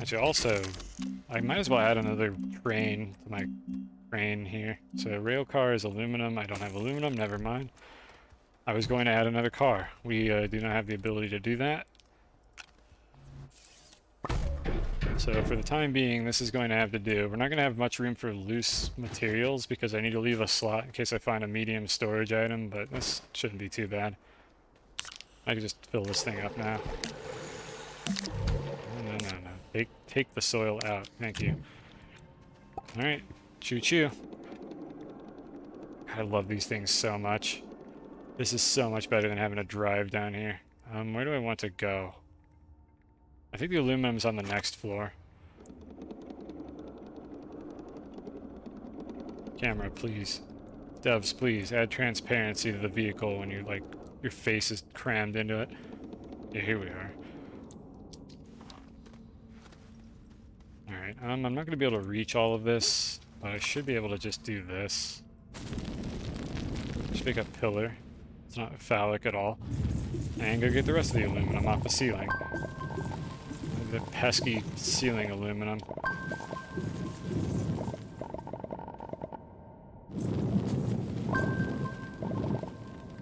Actually, also, I might as well add another train to my train here. So rail car is aluminum. I don't have aluminum, never mind. I was going to add another car. We do not have the ability to do that. So for the time being, this is going to have to do. We're not going to have much room for loose materials because I need to leave a slot in case I find a medium storage item, but this shouldn't be too bad. I can just fill this thing up now. No. Take the soil out. Thank you. Alright. Choo-choo. I love these things so much. This is so much better than having to drive down here. Where do I want to go? I think the aluminum's on the next floor. Camera, please. Devs, please, add transparency to the vehicle when you're like, your face is crammed into it. Yeah, here we are. Alright, I'm not going to be able to reach all of this, but I should be able to just do this. Just make a pillar. It's not phallic at all. And go get the rest of the aluminum off the ceiling. The pesky ceiling aluminum.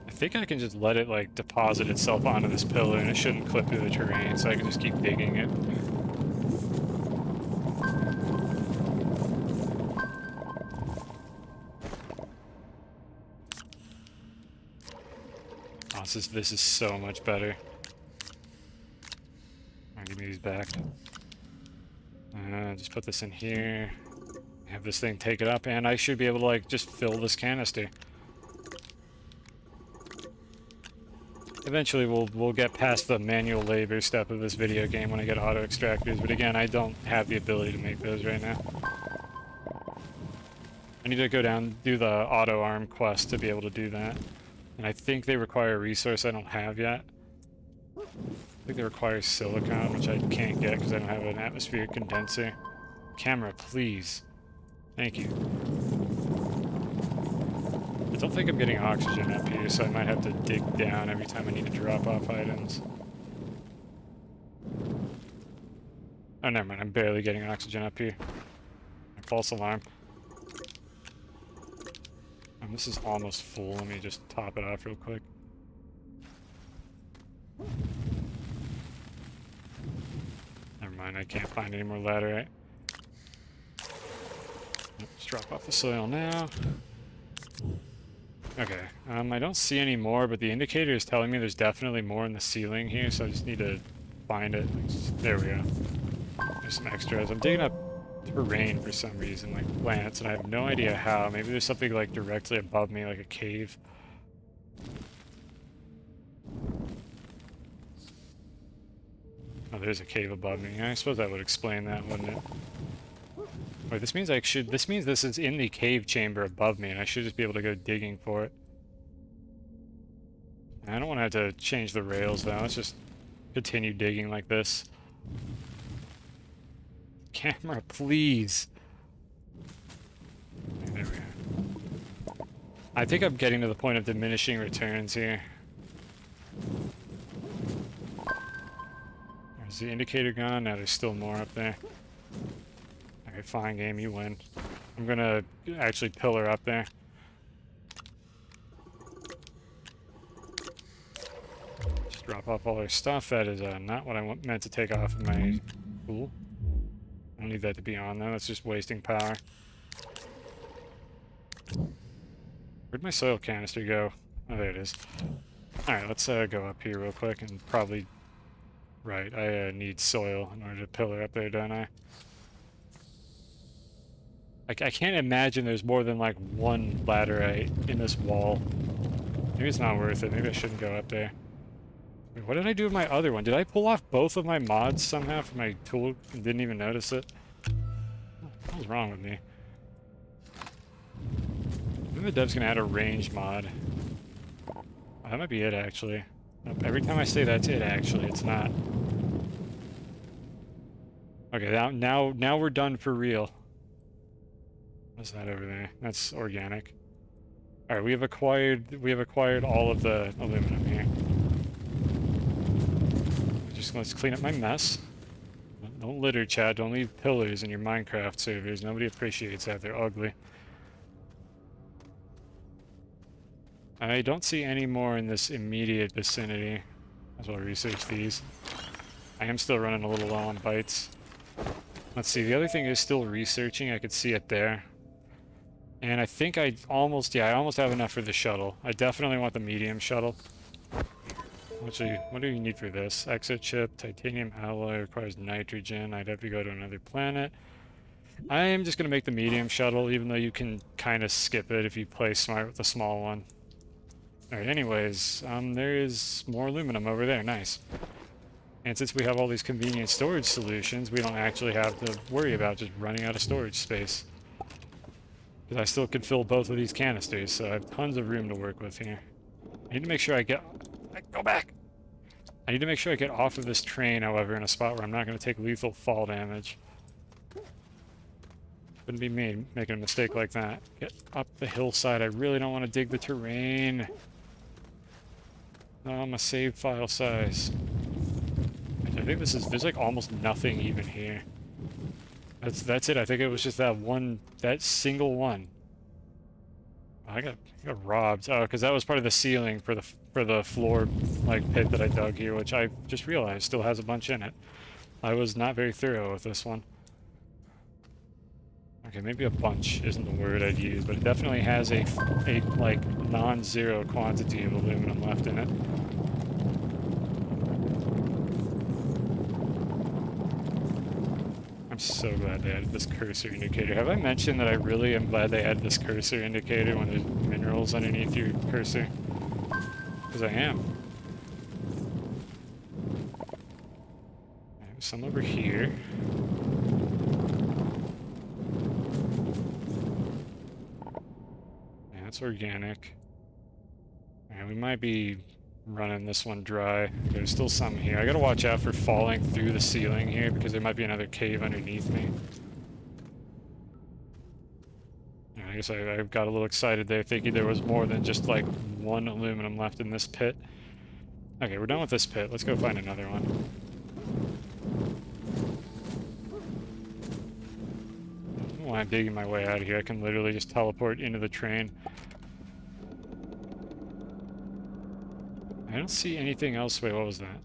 I think I can just let it like deposit itself onto this pillar and it shouldn't clip through the terrain, so I can just keep digging it. Oh, this is so much better. Give me these back. Just put this in here. Have this thing take it up, and I should be able to like just fill this canister. Eventually we'll get past the manual labor step of this video game when I get auto extractors, but again, I don't have the ability to make those right now. I need to go down, do the auto arm quest to be able to do that. And I think they require a resource I don't have yet. I think they require silicon, which I can't get because I don't have an atmospheric condenser. Camera, please. Thank you. I don't think I'm getting oxygen up here, so I might have to dig down every time I need to drop off items. Oh, never mind. I'm barely getting oxygen up here. False alarm. This is almost full. Let me just top it off real quick. Never mind, I can't find any more laterite. Let's drop off the soil now. Okay, I don't see any more, but the indicator is telling me there's definitely more in the ceiling here, so I just need to find it. There we go. There's some extras. I'm digging up terrain for some reason, like plants, and I have no idea how. Maybe there's something like directly above me, like a cave. Oh, there's a cave above me. I suppose that would explain that, wouldn't it? Wait, this means this means this is in the cave chamber above me, and I should just be able to go digging for it. I don't want to have to change the rails, though. Let's just continue digging like this. Camera, please. There we go. I think I'm getting to the point of diminishing returns here. Is the indicator gone? No, there's still more up there. Okay, fine, game, you win. I'm gonna actually pillar up there. Just drop off all our stuff. That is not what I meant to take off of my tool. I don't need that to be on though. That's just wasting power. Where'd my soil canister go? Oh, there it is. Alright, let's go up here real quick and probably... Right, I need soil in order to pillar up there, don't I? I can't imagine there's more than like one laterite in this wall. Maybe it's not worth it. Maybe I shouldn't go up there. Wait, what did I do with my other one? Did I pull off both of my mods somehow from my tool and didn't even notice it? What was wrong with me? I think the dev's gonna add a range mod. Oh, that might be it, actually. Nope, every time I say that's it, actually, it's not. Okay, now we're done for real. What's that over there? That's organic. All right, we have acquired all of the aluminum here. Let's clean up my mess. Don't litter, Chad. Don't leave pillars in your Minecraft servers. Nobody appreciates that. They're ugly. I don't see any more in this immediate vicinity. As well research these. I am still running a little low on bites. Let's see. The other thing is still researching. I could see it there. And I think I almost have enough for the shuttle. I definitely want the medium shuttle. Actually, what do you need for this? Exo chip, titanium alloy, requires nitrogen. I'd have to go to another planet. I am just going to make the medium shuttle, even though you can kind of skip it if you play smart with the small one. Alright, anyways, there is more aluminum over there. Nice. And since we have all these convenient storage solutions, we don't actually have to worry about just running out of storage space. Because I still can fill both of these canisters, so I have tons of room to work with here. I need to make sure I get... Go back! I need to make sure I get off of this train, however, in a spot where I'm not going to take lethal fall damage. Wouldn't be me making a mistake like that. Get up the hillside. I really don't want to dig the terrain. No, my save file size. I think there's like almost nothing even here. That's it. I think it was just that single one. I got robbed. Oh, because that was part of the ceiling for the floor like pit that I dug here, which I just realized still has a bunch in it. I was not very thorough with this one. Okay, maybe a bunch isn't the word I'd use, but it definitely has a like non-zero quantity of aluminum left in it. I'm so glad they added this cursor indicator. Have I mentioned that I really am glad they added this cursor indicator when there's minerals underneath your cursor? Because I am. There's some over here. Yeah, that's organic. Yeah, we might be running this one dry. There's still some here. I gotta watch out for falling through the ceiling here because there might be another cave underneath me. Yeah, I guess I got a little excited there thinking there was more than just like one aluminum left in this pit. Okay, we're done with this pit. Let's go find another one. While I'm digging my way out of here, I can literally just teleport into the train. I don't see anything else. Wait, what was that?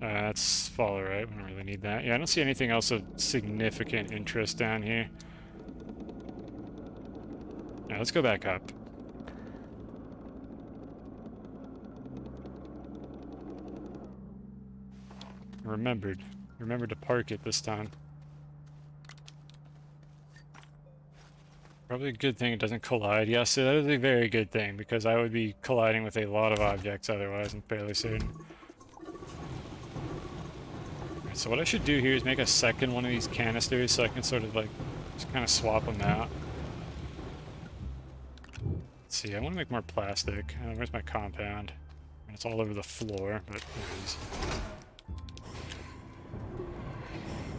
That's follow, right? We don't really need that. Yeah, I don't see anything else of significant interest down here. let's go back up. Remembered to park it this time. Probably a good thing it doesn't collide. Yes, that is a very good thing, because I would be colliding with a lot of objects otherwise, I'm fairly certain. Alright, so what I should do here is make a second one of these canisters so I can sort of like just kind of swap them out. Let's see, I want to make more plastic. Where's my compound? It's all over the floor, but anyways.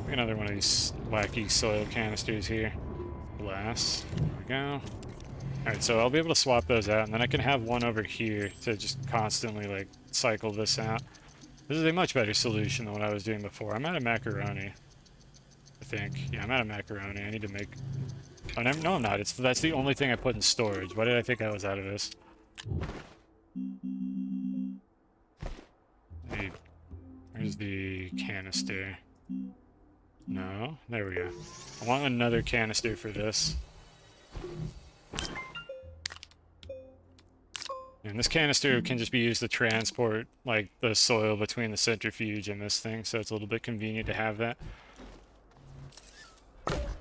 Make another one of these wacky soil canisters here. Glass. There we go. Alright, so I'll be able to swap those out, and then I can have one over here to just constantly, like, cycle this out. This is a much better solution than what I was doing before. I'm out of macaroni, I think. Yeah, I'm out of macaroni. I need to make... Oh, no, I'm not. That's the only thing I put in storage. Why did I think I was out of this? Hey, where's the canister? No, there we go. I want another canister for this. And this canister can just be used to transport, like, the soil between the centrifuge and this thing, so it's a little bit convenient to have that.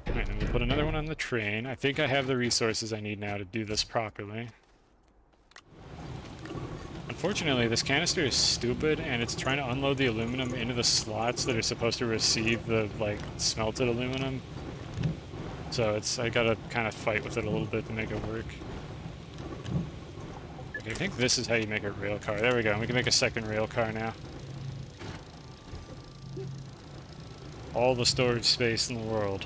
Alright, then we'll put another one on the train. I think I have the resources I need now to do this properly. Unfortunately, this canister is stupid, and it's trying to unload the aluminum into the slots that are supposed to receive the, like, smelted aluminum. So I gotta kind of fight with it a little bit to make it work. Okay, I think this is how you make a rail car. There we go. We can make a second rail car now. All the storage space in the world.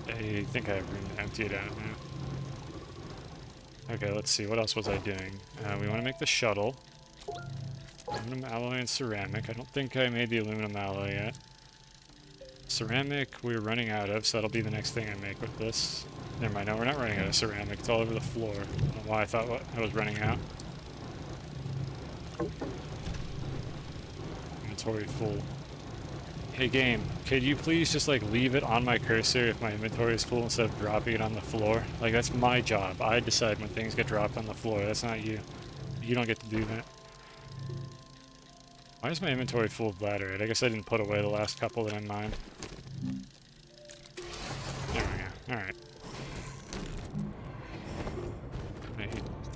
I think I have room to empty it out now. Okay, let's see. What else was I doing? We want to make the shuttle. Aluminum alloy and ceramic. I don't think I made the aluminum alloy yet. Ceramic we're running out of, so that'll be the next thing I make with this. Never mind, no, we're not running out of ceramic. It's all over the floor. I don't know why I thought I was running out. Inventory full. Hey game, could you please just like leave it on my cursor if my inventory is full instead of dropping it on the floor? Like, that's my job. I decide when things get dropped on the floor. That's not you. You don't get to do that. Why is my inventory full of bladderite? I guess I didn't put away the last couple that I mined. There we go. Alright.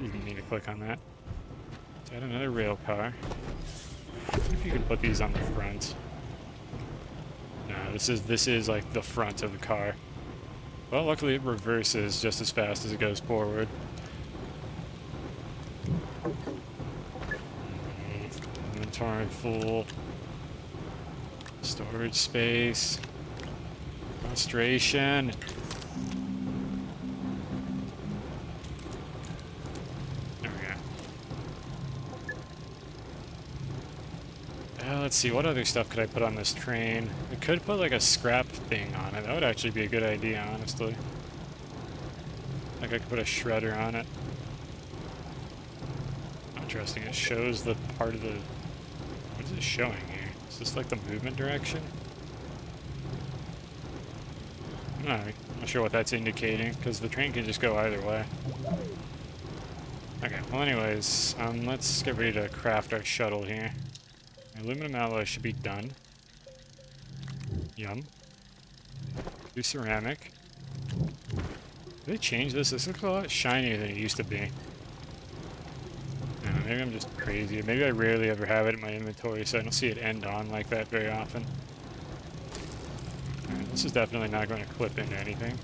You didn't need to click on that. Let's add another rail car. If you can put these on the front. No, this is like the front of the car. Well, luckily it reverses just as fast as it goes forward. Inventory full. Storage space. Frustration. There we go. Let's see, what other stuff could I put on this train? I could put like a scrap thing on it. That would actually be a good idea, honestly. Like I could put a shredder on it. Interesting, it shows the part of the... What is it showing here? Is this like the movement direction? No, I'm not sure what that's indicating, because the train can just go either way. Okay, well anyways, let's get ready to craft our shuttle here. Aluminum alloy should be done. Yum. Do ceramic. Did they change this? This looks a lot shinier than it used to be. I don't know, maybe I'm just crazy. Maybe I rarely ever have it in my inventory, so I don't see it end on like that very often. Alright, this is definitely not going to clip into anything.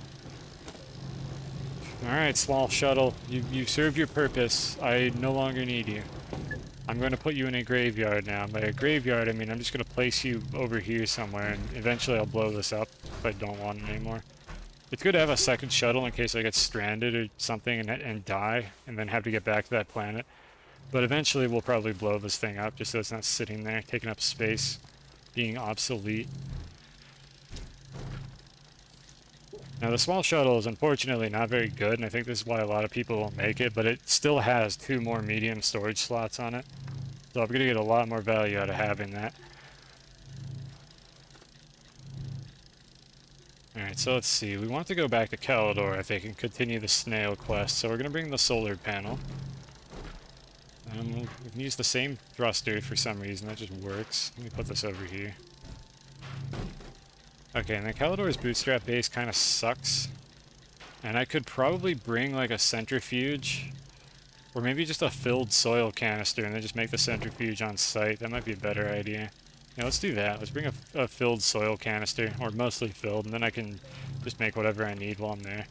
Alright, small shuttle. You've served your purpose. I no longer need you. I'm going to put you in a graveyard now. By a graveyard, I mean I'm just going to place you over here somewhere, and eventually I'll blow this up if I don't want it anymore. It's good to have a second shuttle in case I get stranded or something and die, and then have to get back to that planet. But eventually we'll probably blow this thing up just so it's not sitting there, taking up space, being obsolete. Now the small shuttle is unfortunately not very good, and I think this is why a lot of people won't make it, but it still has 2 more medium storage slots on it. So I'm going to get a lot more value out of having that. Alright, so let's see. We want to go back to Calidor, I think, and continue the snail quest. So we're going to bring the solar panel. We can use the same thruster for some reason. That just works. Let me put this over here. Okay, and then Calidor's bootstrap base kind of sucks. And I could probably bring, like, a centrifuge. Or maybe just a filled soil canister and then just make the centrifuge on site. That might be a better idea. Yeah, let's do that. Let's bring a filled soil canister, or mostly filled, and then I can just make whatever I need while I'm there.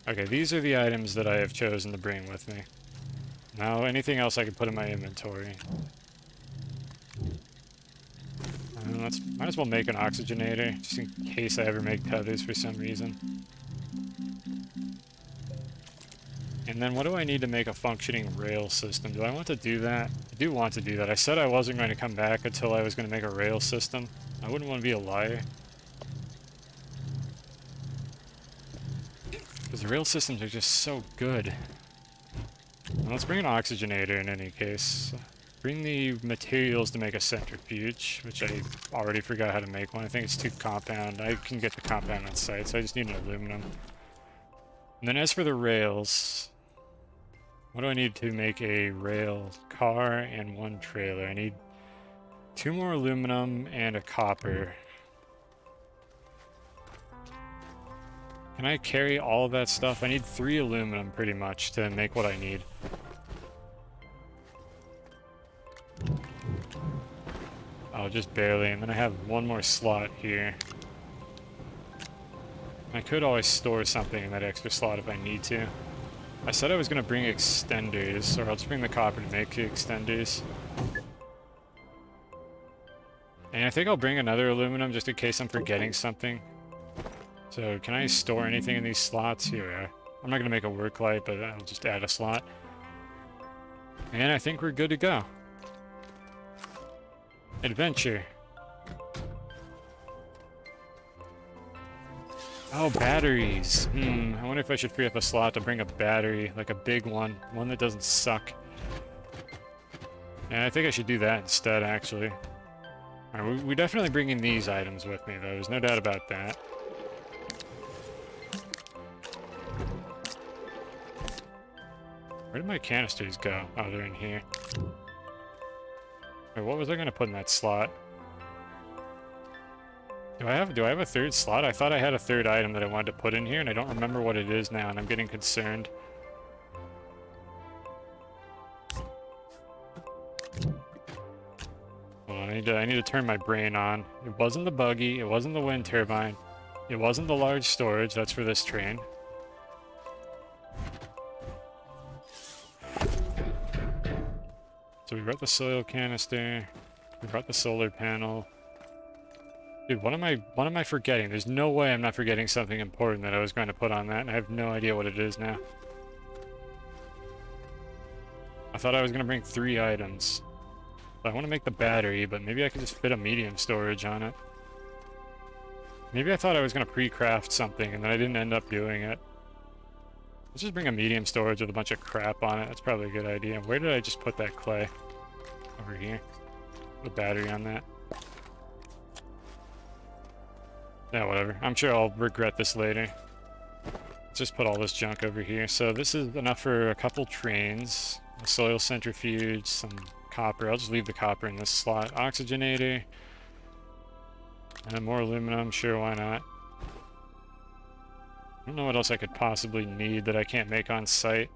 Okay, these are the items that I have chosen to bring with me. Now, anything else I can put in my inventory. Might as well make an oxygenator, just in case I ever make tethers for some reason. And then what do I need to make a functioning rail system? Do I want to do that? I do want to do that. I said I wasn't going to come back until I was going to make a rail system. I wouldn't want to be a liar. Because the rail systems are just so good. Well, let's bring an oxygenator in any case. Bring the materials to make a centrifuge, which I already forgot how to make one. I think it's too compound. I can get the compound on site, so I just need an aluminum. And then as for the rails... What do I need to make a rail car and one trailer? I need 2 more aluminum and a copper. Can I carry all of that stuff? I need 3 aluminum pretty much to make what I need. Oh, just barely. And then I have 1 more slot here. I could always store something in that extra slot if I need to. I said I was going to bring extenders, or I'll just bring the copper to make the extenders. And I think I'll bring another aluminum just in case I'm forgetting something. So can I store anything in these slots? Here, I'm not going to make a work light, but I'll just add a slot. And I think we're good to go. Adventure. Oh, batteries. I wonder if I should free up a slot to bring a battery, like a big one that doesn't suck. And I think I should do that instead, actually. Alright, we're definitely bringing these items with me, though. There's no doubt about that. Where did my canisters go? Oh, they're in here. Wait, what was I going to put in that slot? Do I have a third slot? I thought I had a third item that I wanted to put in here, and I don't remember what it is now, and I'm getting concerned. Well, I need to turn my brain on. It wasn't the buggy, it wasn't the wind turbine, it wasn't the large storage, that's for this train. So we brought the soil canister, we brought the solar panel. Dude, what am I forgetting? There's no way I'm not forgetting something important that I was going to put on that, and I have no idea what it is now. I thought I was going to bring 3 items. I want to make the battery, but maybe I can just fit a medium storage on it. Maybe I thought I was going to pre-craft something, and then I didn't end up doing it. Let's just bring a medium storage with a bunch of crap on it. That's probably a good idea. Where did I just put that clay? Over here. The battery on that. Yeah, whatever. I'm sure I'll regret this later. Let's just put all this junk over here. So this is enough for a couple trains. A soil centrifuge, some copper. I'll just leave the copper in this slot. Oxygenator. And more aluminum. Sure, why not? I don't know what else I could possibly need that I can't make on site.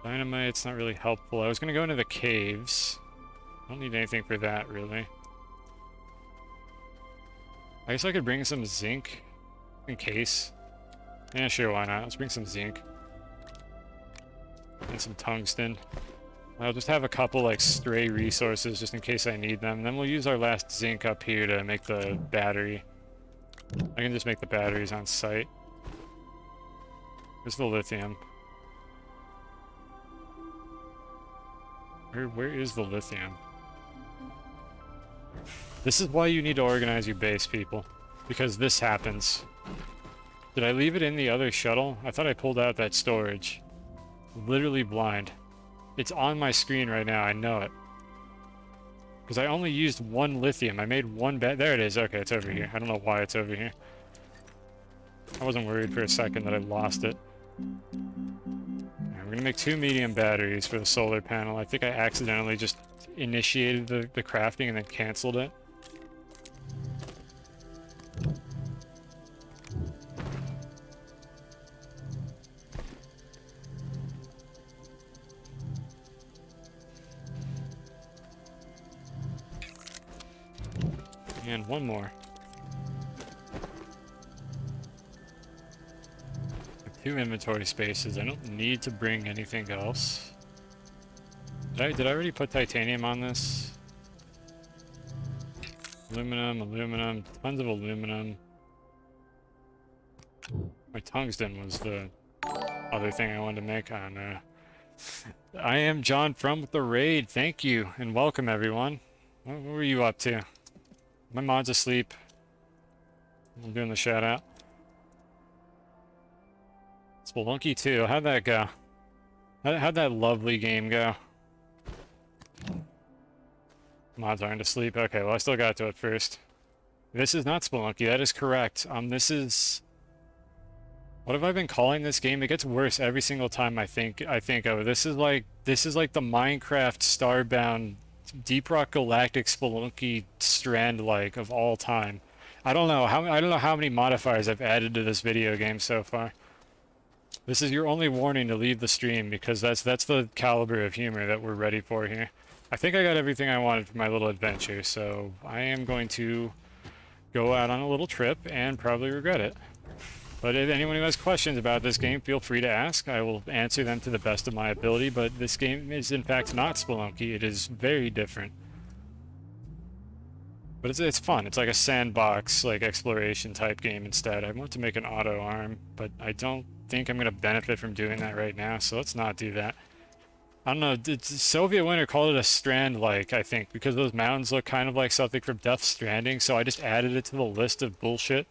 Dynamite's not really helpful. I was going to go into the caves. I don't need anything for that, really. I guess I could bring some zinc in case. Yeah, sure, why not? Let's bring some zinc. And some tungsten. I'll just have a couple, like, stray resources just in case I need them. Then we'll use our last zinc up here to make the battery. I can just make the batteries on site. Where's the lithium? Where is the lithium? This is why you need to organize your base, people. Because this happens. Did I leave it in the other shuttle? I thought I pulled out that storage. Literally blind. It's on my screen right now, I know it. Because I only used one lithium. I made one there it is. Okay, it's over here. I don't know why it's over here. I wasn't worried for a second that I lost it. Alright, we're gonna make 2 medium batteries for the solar panel. I think I accidentally just initiated the crafting and then canceled it. And one more. 2 inventory spaces. I don't need to bring anything else. Did I already put titanium on this? Aluminum, tons of aluminum. My tungsten was the other thing I wanted to make on. I am John from the raid. Thank you and welcome everyone. What were you up to? My mod's asleep. I'm doing the shout out. Spelunky 2, how'd that go? How'd that lovely game go? Mods aren't asleep. Okay, well I still got to it first. This is not Spelunky, that is correct. This is... What have I been calling this game? It gets worse every single time I think of it. This is like the Minecraft Starbound Deep Rock Galactic Spelunky Strand-like of all time. I don't know how many modifiers I've added to this video game so far. This is your only warning to leave the stream because that's the caliber of humor that we're ready for here. I think I got everything I wanted for my little adventure, so I am going to go out on a little trip and probably regret it. But if anyone who has questions about this game, feel free to ask. I will answer them to the best of my ability, but this game is in fact not Spelunky. It is very different. But it's fun. It's like a sandbox, like exploration type game instead. I want to make an auto arm, but I don't think I'm going to benefit from doing that right now, so let's not do that. I don't know, Soviet Winter called it a Strand-like, I think, because those mountains look kind of like something from Death Stranding, so I just added it to the list of bullshit.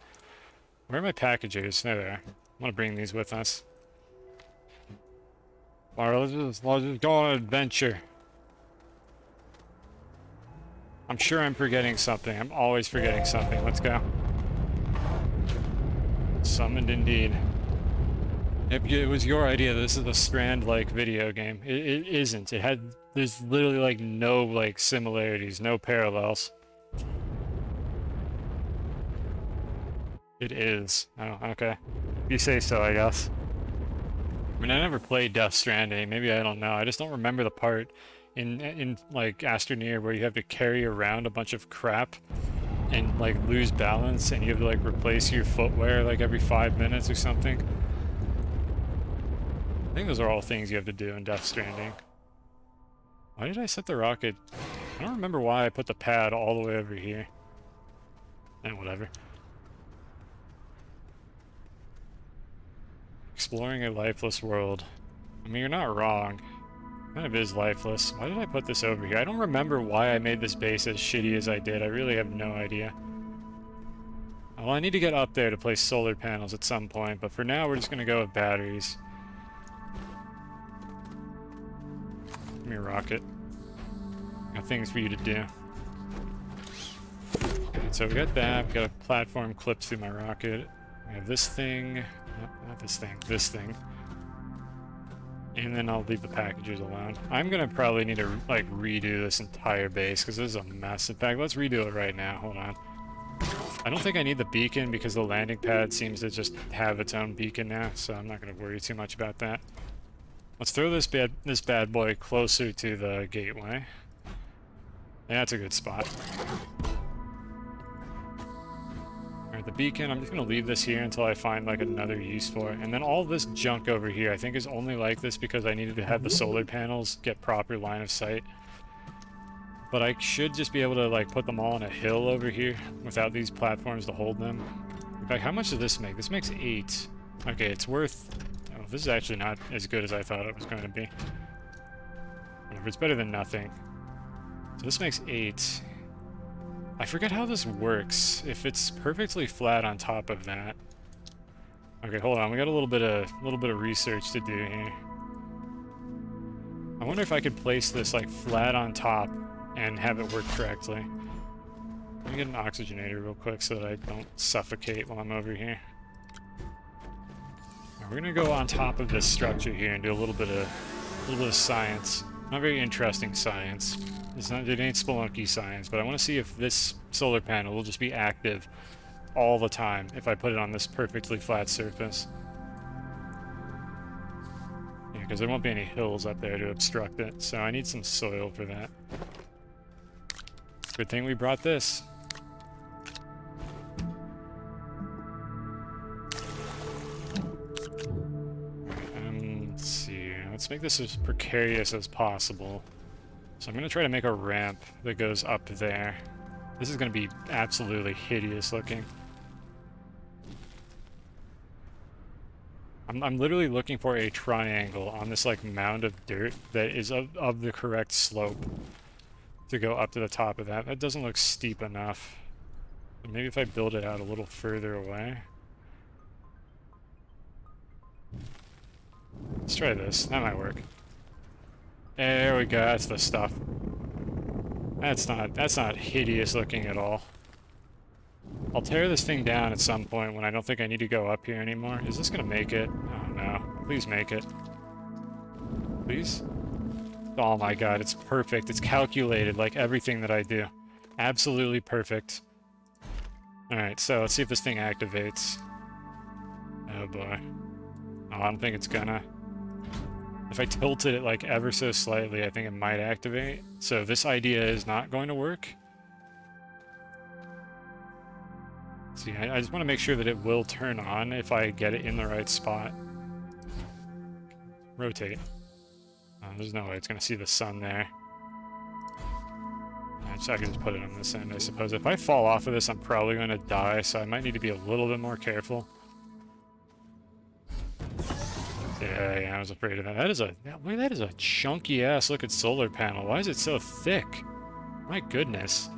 Where are my packages? There they are. I want to bring these with us. Alright, let's just go on an adventure. I'm sure I'm forgetting something. I'm always forgetting something. Let's go. Summoned indeed. It was your idea. This is a Strand-like video game. It isn't. There's literally like no like similarities, no parallels. It is. Oh, okay. You say so, I guess. I mean, I never played Death Stranding. Maybe I don't know. I just don't remember the part in like Astroneer where you have to carry around a bunch of crap and like lose balance and you have to like replace your footwear like every 5 minutes or something. I think those are all things you have to do in Death Stranding. Why did I set the rocket? I don't remember why I put the pad all the way over here. Whatever. Exploring a lifeless world. I mean, you're not wrong. It kind of is lifeless. Why did I put this over here? I don't remember why I made this base as shitty as I did. I really have no idea. Well, I need to get up there to place solar panels at some point, but for now we're just gonna go with batteries. Give me a rocket. Got things for you to do. So we got that. We got a platform clipped through my rocket. We have this thing. Not this thing. This thing. And then I'll leave the packages alone. I'm gonna probably need to like redo this entire base because this is a mess. In fact, let's redo it right now. Hold on. I don't think I need the beacon because the landing pad seems to just have its own beacon now, so I'm not gonna worry too much about that. Let's throw this bad boy closer to the gateway. Yeah, that's a good spot. Alright, the beacon, I'm just gonna leave this here until I find like another use for it. And then all this junk over here, I think is only like this because I needed to have the solar panels get proper line of sight. But I should just be able to like put them all on a hill over here without these platforms to hold them. In fact, how much does this make? This makes 8. Okay, it's worth... Oh, this is actually not as good as I thought it was going to be. Whatever, it's better than nothing. So this makes 8. I forget how this works. If it's perfectly flat on top of that. Okay, hold on. We got a little bit of research to do here. I wonder if I could place this like flat on top and have it work correctly. Let me get an oxygenator real quick so that I don't suffocate while I'm over here. Now we're gonna go on top of this structure here and do a little bit of science. Not very interesting science. It ain't spelunky science, but I want to see if this solar panel will just be active all the time if I put it on this perfectly flat surface. Yeah, because there won't be any hills up there to obstruct it, so I need some soil for that. Good thing we brought this. Let's see. Let's make this as precarious as possible. So I'm going to try to make a ramp that goes up there. This is going to be absolutely hideous looking. I'm literally looking for a triangle on this like mound of dirt that is of the correct slope to go up to the top of that. That doesn't look steep enough. But maybe if I build it out a little further away. Let's try this. That might work. There we go. That's the stuff. That's not hideous looking at all. I'll tear this thing down at some point when I don't think I need to go up here anymore. Is this gonna make it? Oh no. Please make it. Please? Oh my god, it's perfect. It's calculated like everything that I do. Absolutely perfect. Alright, so let's see if this thing activates. Oh boy. Oh, I don't think it's gonna. If I tilted it like ever so slightly, I think it might activate. So this idea is not going to work. See, I just want to make sure that it will turn on if I get it in the right spot. Rotate. There's no way it's going to see the sun there. I can just put it on this end, I suppose. If I fall off of this, I'm probably going to die, so I might need to be a little bit more careful. Yeah, I was afraid of that. That is a chunky ass looking solar panel. Why is it so thick? My goodness.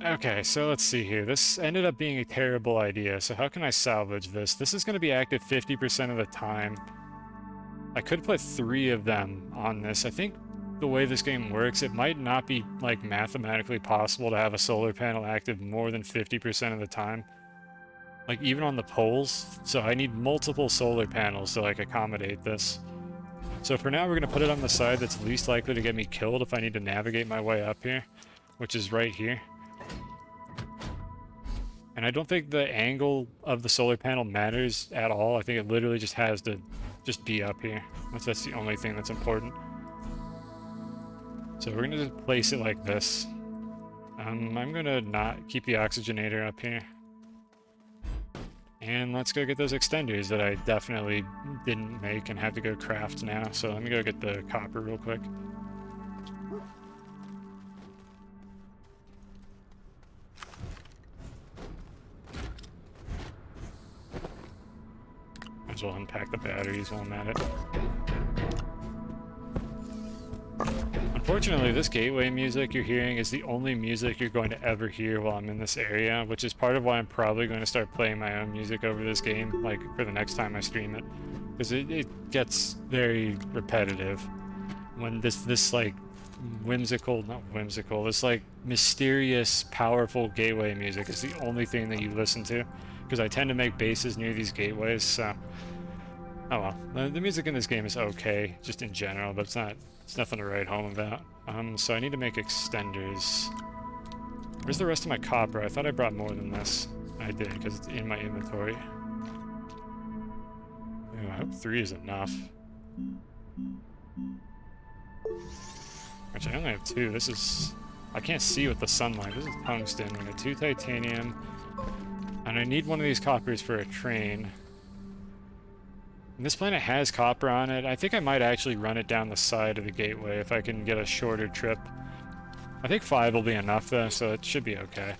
Okay, so let's see here. This ended up being a terrible idea, so how can I salvage this? This is going to be active 50% of the time. I could put 3 of them on this. I think the way this game works, it might not be, like, mathematically possible to have a solar panel active more than 50% of the time. Like, even on the poles. So I need multiple solar panels to, like, accommodate this. So for now, we're going to put it on the side that's least likely to get me killed if I need to navigate my way up here, which is right here. And I don't think the angle of the solar panel matters at all. I think it literally just has to just be up here. That's the only thing that's important. So we're gonna just place it like this. I'm gonna not keep the oxygenator up here. And let's go get those extenders that I definitely didn't make and have to go craft now. So let me go get the copper real quick. Might as well unpack the batteries while I'm at it. Unfortunately, this gateway music you're hearing is the only music you're going to ever hear while I'm in this area, which is part of why I'm probably going to start playing my own music over this game, like, for the next time I stream it. Because it gets very repetitive when this like, this, like, mysterious, powerful gateway music is the only thing that you listen to. Because I tend to make bases near these gateways, so... Oh well. The music in this game is okay, just in general, but it's nothing to write home about. So I need to make extenders. Where's the rest of my copper? I thought I brought more than this. I did, because it's in my inventory. Ooh, I hope 3 is enough. Actually, I only have 2. This is... I can't see with the sunlight. This is tungsten. We got 2 titanium. And I need one of these coppers for a train. And this planet has copper on it. I think I might actually run it down the side of the gateway if I can get a shorter trip. I think 5 will be enough though, so it should be okay.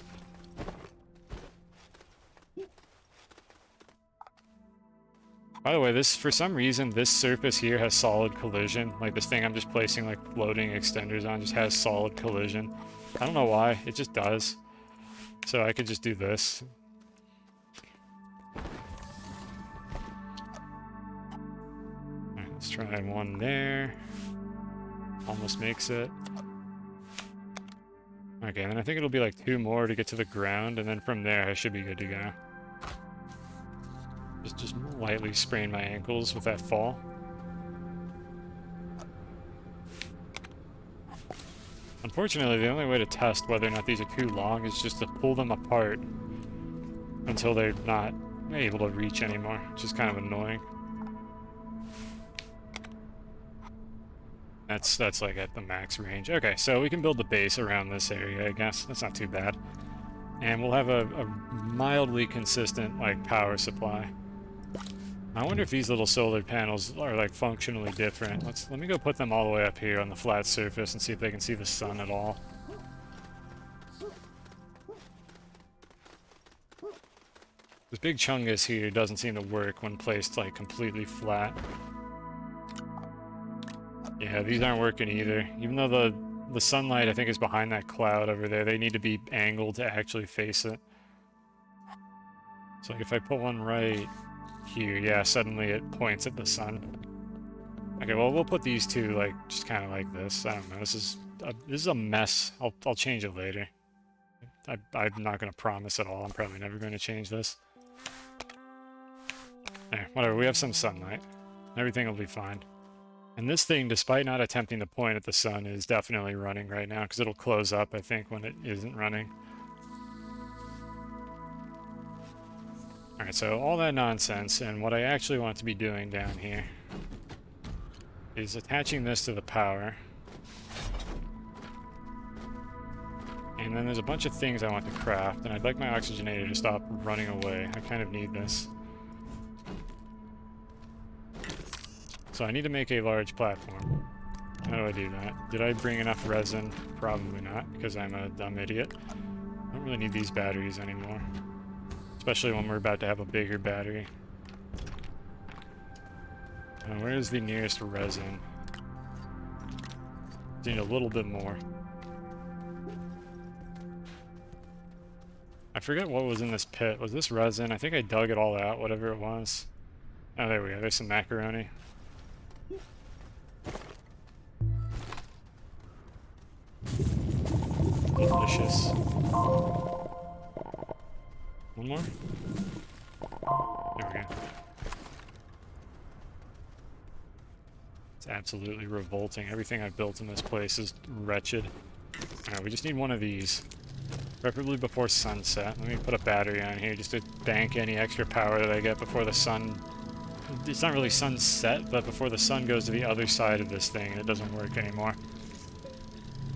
By the way, for some reason, this surface here has solid collision. Like this thing I'm just placing like floating extenders on just has solid collision. I don't know why, it just does. So I could just do this. Let's try one there. Almost makes it. Okay, and then I think it'll be like 2 more to get to the ground, and then from there I should be good to go. Just lightly sprained my ankles with that fall. Unfortunately, the only way to test whether or not these are too long is just to pull them apart until they're not able to reach anymore, which is kind of annoying. That's like at the max range. Okay, so we can build the base around this area, I guess. That's not too bad. And we'll have a mildly consistent, like, power supply. I wonder if these little solar panels are, like, functionally different. Let me go put them all the way up here on the flat surface and see if they can see the sun at all. This big chungus here doesn't seem to work when placed, like, completely flat. Yeah, these aren't working either. Even though the sunlight, I think, is behind that cloud over there, they need to be angled to actually face it. So, like, if I put one right here, yeah, suddenly it points at the sun. Okay, well, we'll put these two, like, just kind of like this. I don't know. This is a mess. I'll change it later. I'm not going to promise at all. I'm probably never going to change this. There, whatever. We have some sunlight. Everything will be fine. And this thing, despite not attempting to point at the sun, is definitely running right now, because it'll close up, I think, when it isn't running. Alright, so all that nonsense, and what I actually want to be doing down here is attaching this to the power. And then there's a bunch of things I want to craft, and I'd like my oxygenator to stop running away. I kind of need this. So I need to make a large platform. How do I do that? Did I bring enough resin? Probably not, because I'm a dumb idiot. I don't really need these batteries anymore. Especially when we're about to have a bigger battery. Where is the nearest resin? Need a little bit more. I forget what was in this pit. Was this resin? I think I dug it all out, whatever it was. Oh, there we go. There's some macaroni. Delicious. One more? There we go. It's absolutely revolting. Everything I've built in this place is wretched. Alright, we just need one of these. Preferably before sunset. Let me put a battery on here just to bank any extra power that I get before the sun... It's not really sunset, but before the sun goes to the other side of this thing and it doesn't work anymore.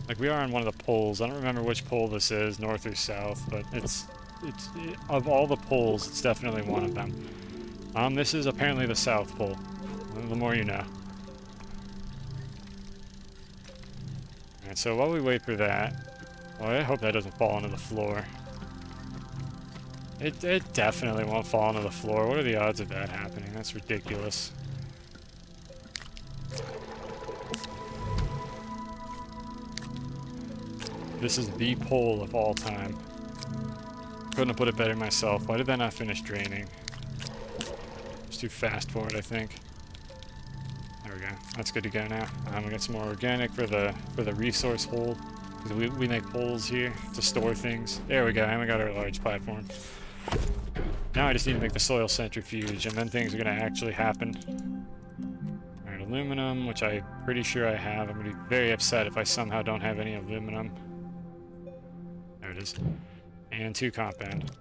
Like, we are on one of the poles. I don't remember which pole this is, north or south, but of all the poles, it's definitely one of them. This is apparently the south pole. The more you know. Alright, so while we wait for that, well, I hope that doesn't fall onto the floor. It definitely won't fall onto the floor. What are the odds of that happening? That's ridiculous. This is the pole of all time. Couldn't have put it better myself. Why did that not finish draining? Just too fast for it, I think. There we go. That's good to go now. We got some more organic for the resource hole. Because we make holes here to store things. There we go. And we got our large platform. Now I just need to make the soil centrifuge, and then things are going to actually happen. Alright, aluminum, which I'm pretty sure I have. I'm going to be very upset if I somehow don't have any aluminum. There it is. And 2 compound.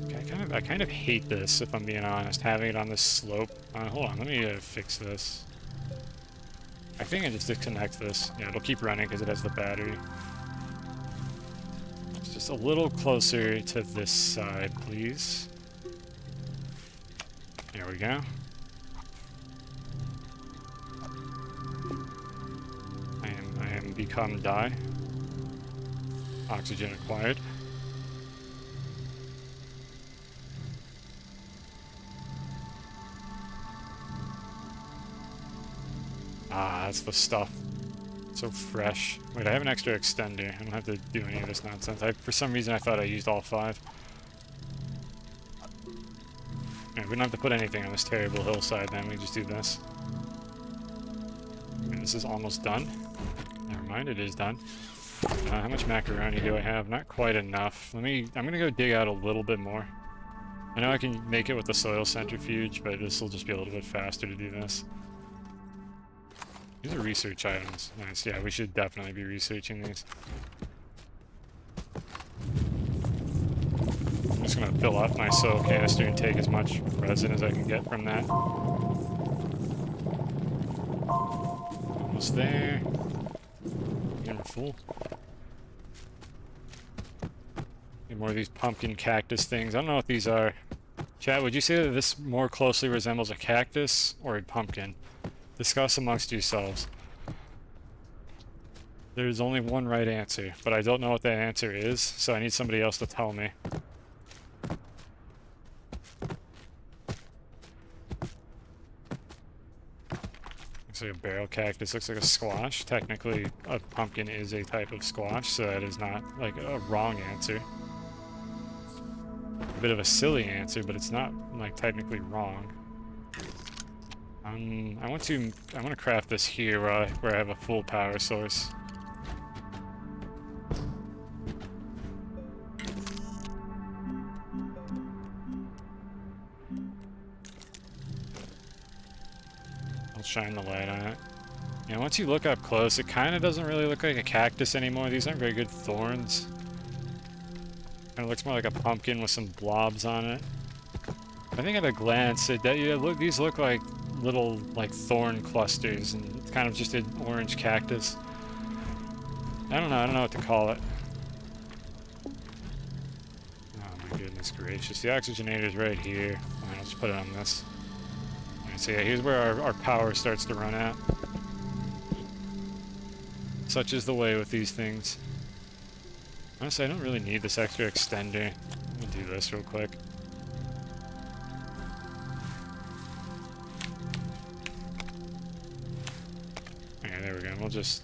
Okay, I kind of hate this, if I'm being honest, having it on this slope. Hold on, let me fix this. I think I just disconnect this. Yeah, it'll keep running because it has the battery. It's just a little closer to this side, please. There we go. I am become die. Oxygen acquired. Ah, that's the stuff. So fresh. Wait, I have an extra extender. I don't have to do any of this nonsense. For some reason, I thought I used all 5. Alright, we don't have to put anything on this terrible hillside then, we just do this. And this is almost done. Never mind, it is done. How much macaroni do I have? Not quite enough. I'm gonna go dig out a little bit more. I know I can make it with the soil centrifuge, but this will just be a little bit faster to do this. These are research items. Nice, yeah, we should definitely be researching these. I'm just gonna fill up my soil canister and take as much resin as I can get from that. Almost there. And we're full. Need more of these pumpkin cactus things. I don't know what these are. Chat, would you say that this more closely resembles a cactus or a pumpkin? Discuss amongst yourselves. There's only one right answer, but I don't know what that answer is, so I need somebody else to tell me. Looks like a barrel cactus, looks like a squash. Technically, a pumpkin is a type of squash, so that is not like a wrong answer. A bit of a silly answer, but it's not like technically wrong. I want to craft this here where I have a full power source. I'll shine the light on it. Yeah, once you look up close, it kind of doesn't really look like a cactus anymore. These aren't very good thorns. Kind of looks more like a pumpkin with some blobs on it. I think at a glance, these look like little like thorn clusters, and it's kind of just an orange cactus. I don't know what to call it. Oh my goodness gracious, the oxygenator's right here. Alright, I'll just put it on this. Alright, so yeah, here's where our power starts to run out. Such is the way with these things. Honestly, I don't really need this extra extender. Let me do this real quick. There we go. We'll just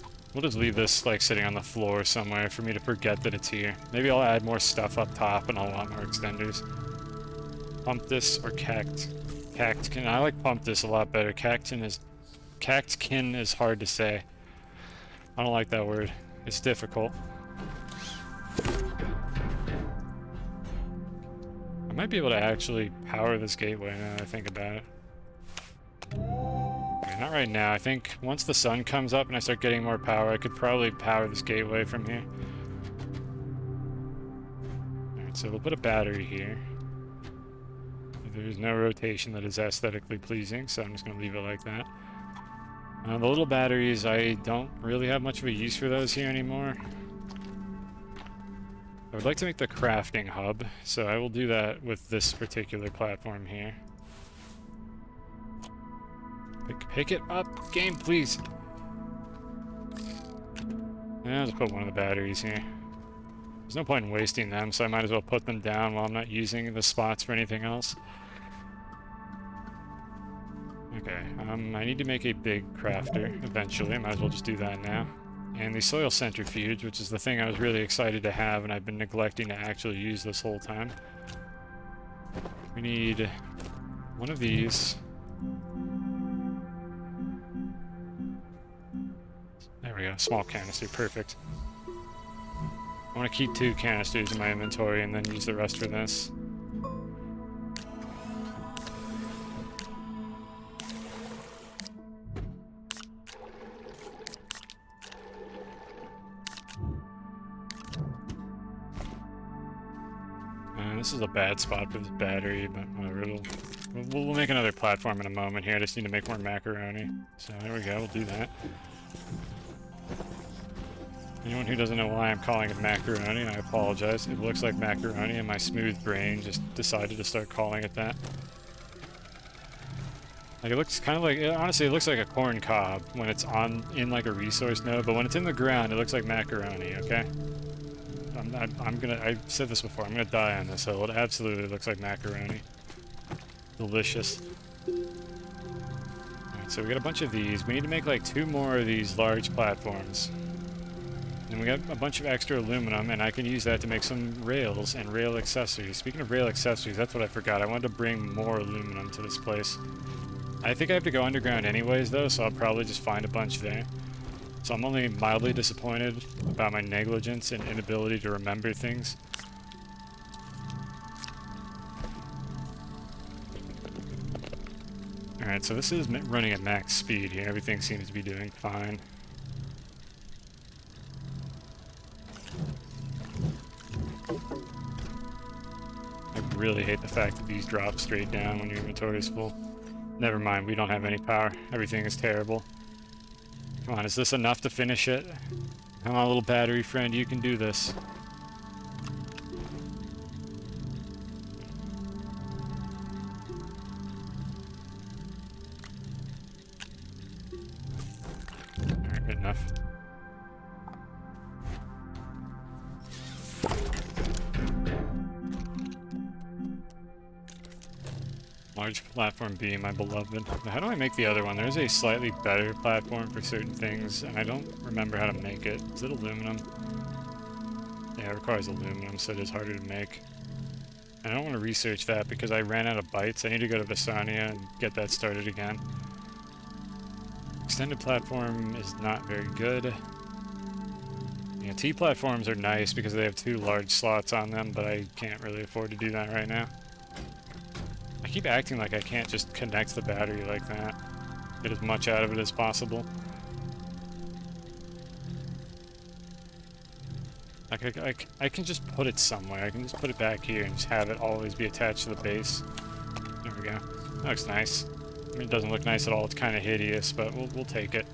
leave this like sitting on the floor somewhere for me to forget that it's here. Maybe I'll add more stuff up top and I'll want more extenders. Pump this or cactkin. I like pump this a lot better. Cactkin is hard to say. I don't like that word. It's difficult. I might be able to actually power this gateway now that I think about it. Not right now. I think once the sun comes up and I start getting more power, I could probably power this gateway from here. Alright, so we'll put a battery here. There's no rotation that is aesthetically pleasing, so I'm just going to leave it like that. The little batteries, I don't really have much of a use for those here anymore. I would like to make the crafting hub, so I will do that with this particular platform here. Pick it up, game, please. Yeah, I'll just put one of the batteries here. There's no point in wasting them, so I might as well put them down while I'm not using the spots for anything else. Okay, I need to make a big crafter eventually. I might as well just do that now. And the soil centrifuge, which is the thing I was really excited to have and I've been neglecting to actually use this whole time. We need one of these. There we go, small canister, perfect. I want to keep 2 canisters in my inventory and then use the rest for this. This is a bad spot for this battery, but whatever. We'll make another platform in a moment here. I just need to make more macaroni. So there we go, we'll do that. Anyone who doesn't know why I'm calling it macaroni, I apologize. It looks like macaroni and my smooth brain just decided to start calling it that. Like it looks kind of like, honestly it looks like a corn cob when it's in like a resource node, but when it's in the ground it looks like macaroni, okay? I said this before, I'm gonna die on this hill. It absolutely looks like macaroni. Delicious. Alright, so we got a bunch of these. We need to make like 2 more of these large platforms. And we got a bunch of extra aluminum, and I can use that to make some rails and rail accessories. Speaking of rail accessories, that's what I forgot. I wanted to bring more aluminum to this place. I think I have to go underground anyways, though, so I'll probably just find a bunch there. So I'm only mildly disappointed about my negligence and inability to remember things. Alright, so this is running at max speed here. Everything seems to be doing fine. I really hate the fact that these drop straight down when your inventory is full. Never mind, we don't have any power. Everything is terrible. Come on, is this enough to finish it? Come on, little battery friend, you can do this. Alright, good enough. Large platform B, my beloved. How do I make the other one? There's a slightly better platform for certain things, and I don't remember how to make it. Is it aluminum? Yeah, it requires aluminum, so it is harder to make. And I don't want to research that because I ran out of bytes. I need to go to Astroneer and get that started again. Extended platform is not very good. Yeah, T platforms are nice because they have 2 large slots on them, but I can't really afford to do that right now. I keep acting like I can't just connect the battery like that. Get as much out of it as possible. Like, I can just put it somewhere. I can just put it back here and just have it always be attached to the base. There we go. That looks nice. I mean, it doesn't look nice at all. It's kind of hideous, but we'll take it.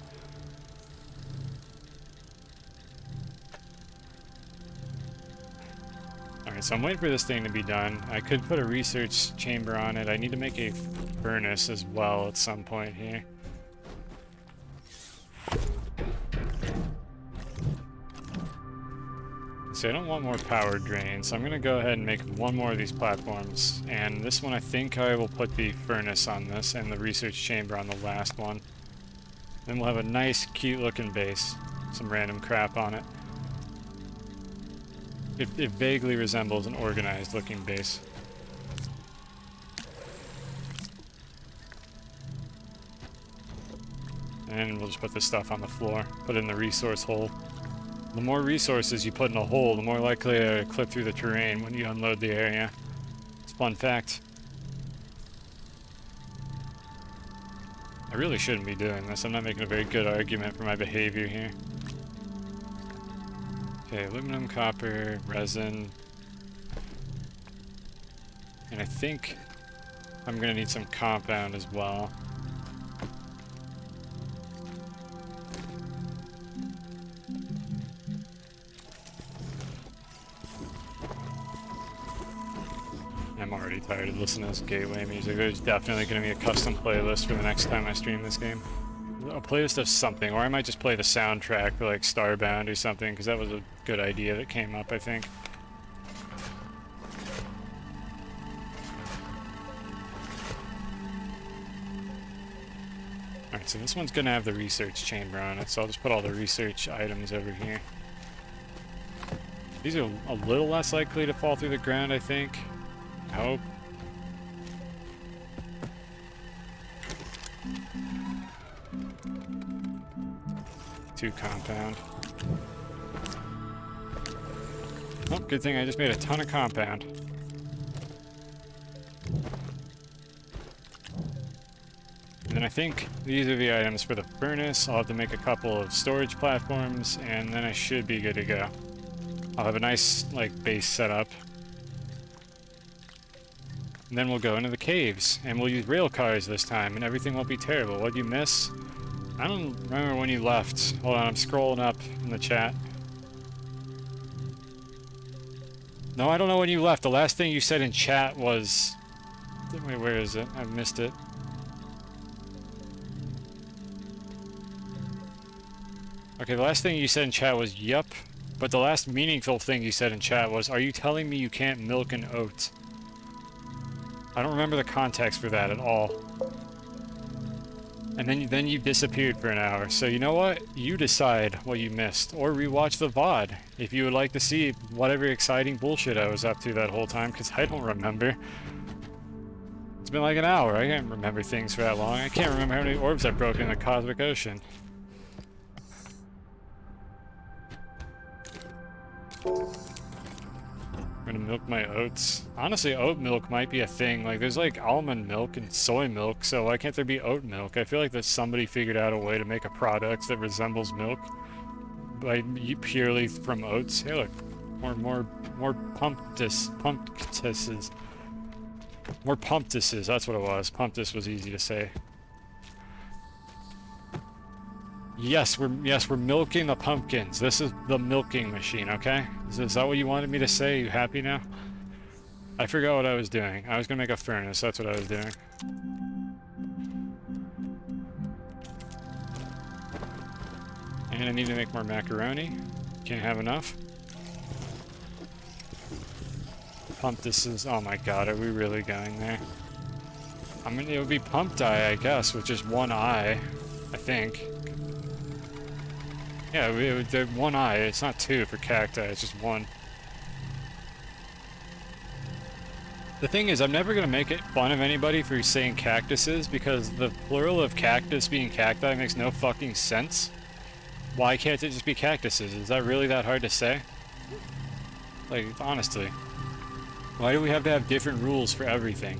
Alright, so I'm waiting for this thing to be done. I could put a research chamber on it. I need to make a furnace as well at some point here. So I don't want more power drain, so I'm going to go ahead and make one more of these platforms. And this one, I think I will put the furnace on this and the research chamber on the last one. Then we'll have a nice, cute-looking base. Some random crap on it. It vaguely resembles an organized-looking base. And we'll just put this stuff on the floor. Put it in the resource hole. The more resources you put in a hole, the more likely to clip through the terrain when you unload the area. It's a fun fact. I really shouldn't be doing this. I'm not making a very good argument for my behavior here. Okay, aluminum, copper, resin. And I think I'm gonna need some compound as well. I'm already tired of listening to this gateway music. There's definitely gonna be a custom playlist for the next time I stream this game. A playlist of something, or I might just play the soundtrack for like Starbound or something, because that was a good idea that came up, I think. Alright, so this one's gonna have the research chamber on it, so I'll just put all the research items over here. These are a little less likely to fall through the ground, I think. I hope. Compound. Oh, good thing I just made a ton of compound. And then I think these are the items for the furnace. I'll have to make a couple of storage platforms, and then I should be good to go. I'll have a nice, like, base set up. And then we'll go into the caves, and we'll use rail cars this time, and everything won't be terrible. What'd you miss? I don't remember when you left. Hold on, I'm scrolling up in the chat. No, I don't know when you left. The last thing you said in chat was... Wait, where is it? I missed it. Okay, the last thing you said in chat was, yup. But the last meaningful thing you said in chat was, are you telling me you can't milk an oat? I don't remember the context for that at all. And then you disappeared for an hour. So you know what? You decide what you missed. Or rewatch the VOD if you would like to see whatever exciting bullshit I was up to that whole time, because I don't remember. It's been like an hour. I can't remember things for that long. I can't remember how many orbs I broke in the cosmic ocean. I'm gonna milk my oats. Honestly, oat milk might be a thing. Like, there's like almond milk and soy milk, so why can't there be oat milk? I feel like that somebody figured out a way to make a product that resembles milk purely from oats. Hey, look, more pumptises. More pumptises. That's what it was. Pumptis was easy to say. Yes, we're milking the pumpkins. This is the milking machine, okay? Is that what you wanted me to say? You happy now? I forgot what I was doing. I was gonna make a furnace. That's what I was doing. And I need to make more macaroni. Can't have enough. Pump this is... Oh my god, are we really going there? I mean, it would be pump dye, I guess, with just one eye. I think. Yeah, they're one eye. It's not two for cacti, it's just one. The thing is, I'm never going to make it fun of anybody for saying cactuses, because the plural of cactus being cacti makes no fucking sense. Why can't it just be cactuses? Is that really that hard to say? Like, honestly. Why do we have to have different rules for everything?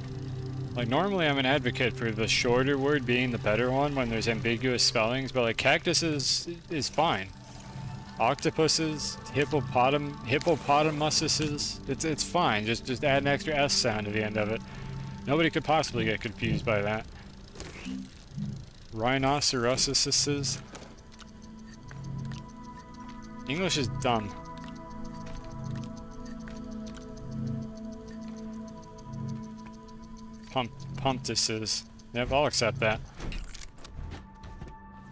Like, normally I'm an advocate for the shorter word being the better one when there's ambiguous spellings, but like cactuses is fine. Octopuses, hippopotamuses, it's fine. Just add an extra S sound to the end of it. Nobody could possibly get confused by that. Rhinoceroses. English is dumb. Pumptises. Yep, I'll accept that.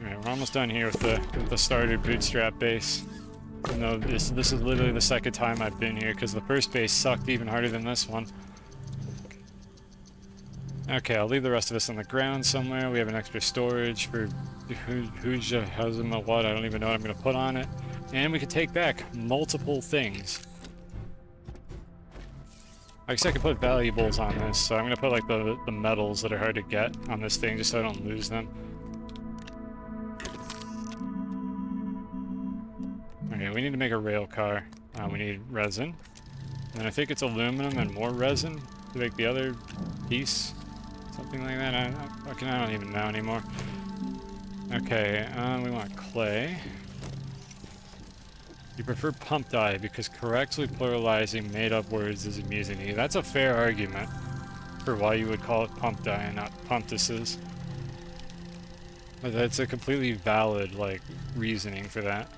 Alright, we're almost done here with the starter bootstrap base. No, this is literally the second time I've been here, because the first base sucked even harder than this one. Okay, I'll leave the rest of this on the ground somewhere. We have an extra storage for who's what, I don't even know what I'm going to put on it. And we can take back multiple things. I guess I could put valuables on this, so I'm gonna put like the metals that are hard to get on this thing just so I don't lose them. Okay, we need to make a rail car. We need resin. And I think it's aluminum and more resin to make the other piece. Something like that. I don't even know anymore. Okay, we want clay. You prefer pump dye because correctly pluralizing made-up words is amusing to you. That's a fair argument for why you would call it pump dye and not pumptises. But that's a completely valid, like, reasoning for that.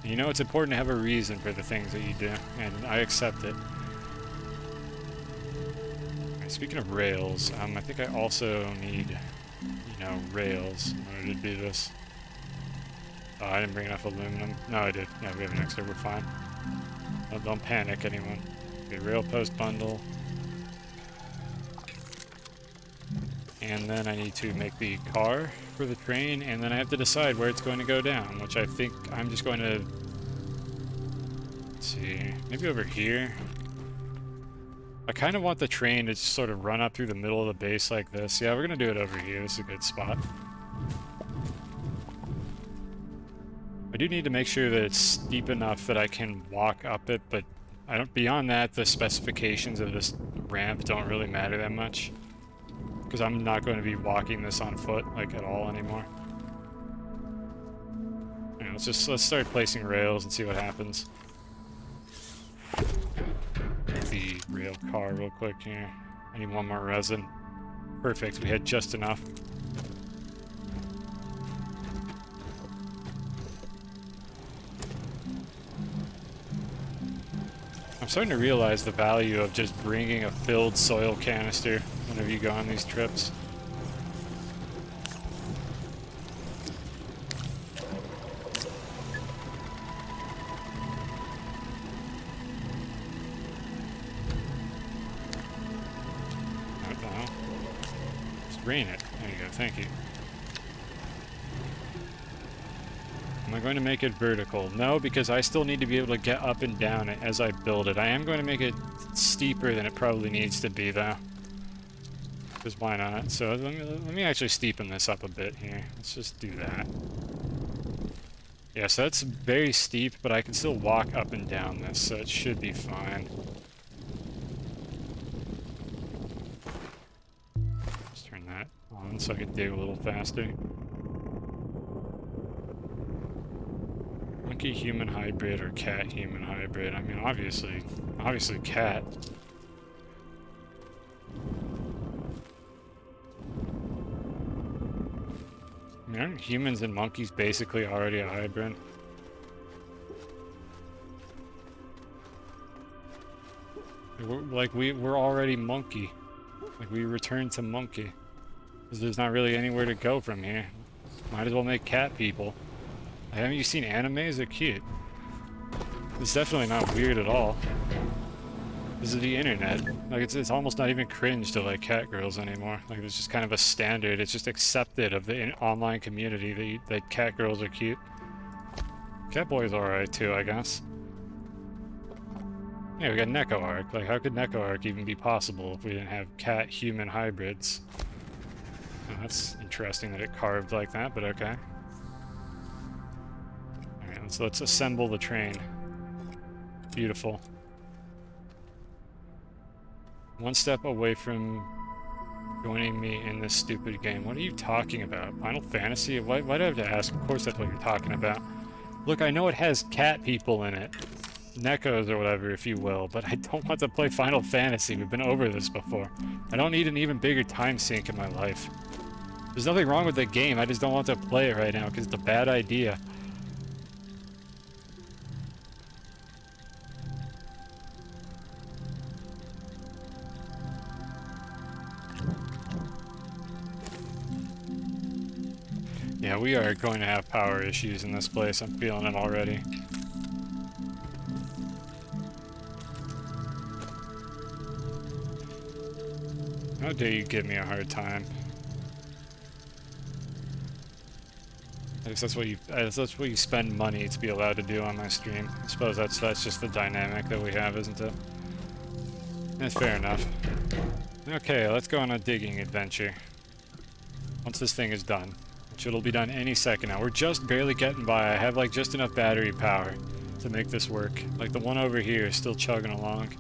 And you know it's important to have a reason for the things that you do, and I accept it. Right, speaking of rails, I think I also need, rails in order to do this. Oh, I didn't bring enough aluminum. No, I did. Yeah, we have an extra. We're fine. Don't panic, anyone. Okay, rail post bundle. And then I need to make the car for the train, and then I have to decide where it's going to go down, which I think I'm just going to... Let's see. Maybe over here. I kind of want the train to just sort of run up through the middle of the base like this. Yeah, we're going to do it over here. This is a good spot. I do need to make sure that it's steep enough that I can walk up it, but I don't. Beyond that, the specifications of this ramp don't really matter that much, because I'm not going to be walking this on foot like at all anymore. Right, let's start placing rails and see what happens. The rail car real quick here. I need one more resin. Perfect. We had just enough. I'm starting to realize the value of just bringing a filled soil canister whenever you go on these trips. What the hell? Just rain it. There you go, thank you. I going to make it vertical? No, because I still need to be able to get up and down it as I build it. I am going to make it steeper than it probably needs to be, though. Because why not? So let me actually steepen this up a bit here. Let's just do that. Yeah, so that's very steep, but I can still walk up and down this, so it should be fine. Let's turn that on so I can dig a little faster. Monkey human hybrid or cat human hybrid? I mean, obviously cat. I mean, aren't humans and monkeys basically already a hybrid? We're already monkey. Like, we return to monkey. Because there's not really anywhere to go from here. Might as well make cat people. Haven't you seen animes? They're cute. It's definitely not weird at all. This is the internet. Like, it's almost not even cringe to like cat girls anymore. Like, it's just kind of a standard. It's just accepted of the online community that cat girls are cute. Cat boys are alright too, I guess. Yeah, we got Neko Arc. Like, how could Neko Arc even be possible if we didn't have cat-human hybrids? Oh, that's interesting that it carved like that, but okay. Alright, let's assemble the train. Beautiful. One step away from joining me in this stupid game. What are you talking about? Final Fantasy? Why do I have to ask? Of course that's what you're talking about. Look, I know it has cat people in it. Nekos or whatever, if you will, but I don't want to play Final Fantasy. We've been over this before. I don't need an even bigger time sink in my life. There's nothing wrong with the game, I just don't want to play it right now because it's a bad idea. Yeah, we are going to have power issues in this place. I'm feeling it already. How dare you give me a hard time? I guess that's what you spend money to be allowed to do on my stream. I suppose that's just the dynamic that we have, isn't it? That's fair enough. Okay, let's go on a digging adventure. Once this thing is done. Which it'll be done any second now. We're just barely getting by. I have like just enough battery power to make this work. Like the one over here is still chugging along.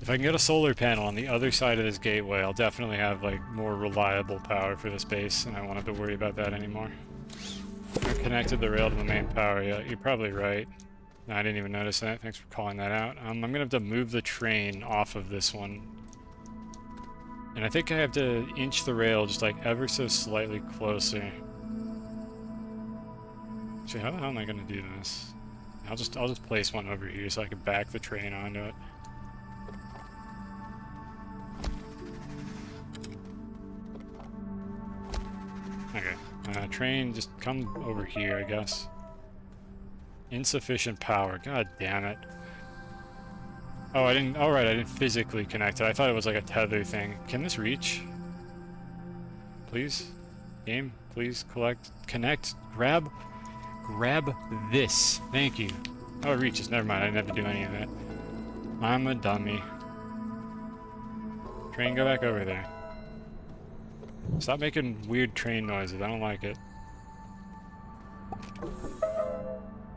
If I can get a solar panel on the other side of this gateway, I'll definitely have like more reliable power for this base, and I won't have to worry about that anymore. I connected the rail to the main power. Yeah, you're probably right. No, I didn't even notice that. Thanks for calling that out. I'm gonna have to move the train off of this one. And I think I have to inch the rail just like ever so slightly closer. Actually, how the hell am I gonna do this? I'll just place one over here so I can back the train onto it. Okay, train, just come over here, I guess. Insufficient power, god damn it. Oh, I didn't physically connect it. I thought it was like a tether thing. Can this reach? Please? Game, please connect, grab this. Thank you. Oh, it reaches, never mind, I didn't have to do any of that. I'm a dummy. Train, go back over there. Stop making weird train noises, I don't like it.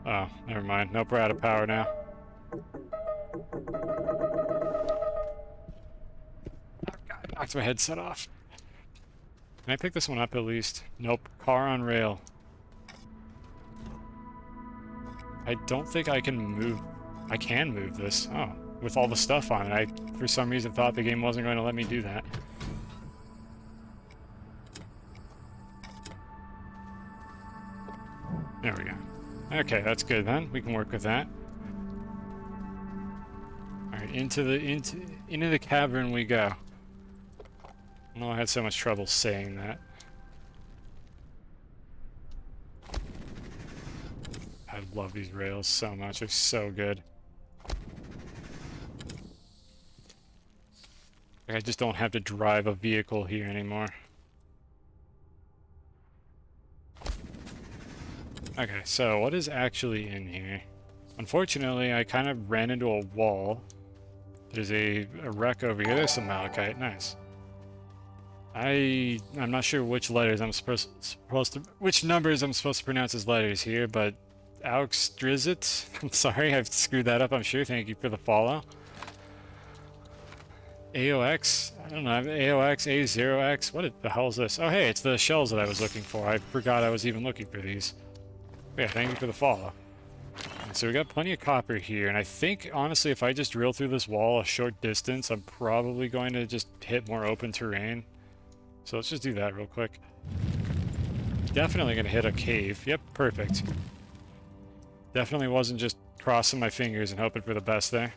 Oh, never mind. Nope, we're out of power now. Knocked my headset off. Can I pick this one up at least? Nope. Car on rail. I don't think I can move... I can move this. Oh, with all the stuff on it. I, for some reason, thought the game wasn't going to let me do that. There we go. Okay, that's good then. We can work with that. Alright, into the cavern we go. I don't know, I had so much trouble saying that. I love these rails so much, they're so good. I just don't have to drive a vehicle here anymore. Okay, so what is actually in here? Unfortunately, I kind of ran into a wall. There's a wreck over here. There's some malachite. Nice. I'm not sure which letters I'm supposed to which numbers I'm supposed to pronounce as letters here, but Auxtrizit. I'm sorry, I've screwed that up. I'm sure. Thank you for the follow. AOX. I don't know. AOX A0X. What the hell is this? Oh, hey, it's the shells that I was looking for. I forgot I was even looking for these. Yeah, thank you for the follow. So we got plenty of copper here, and I think, honestly, if I just drill through this wall a short distance, I'm probably going to just hit more open terrain. So let's just do that real quick. Definitely going to hit a cave. Yep, perfect. Definitely wasn't just crossing my fingers and hoping for the best there.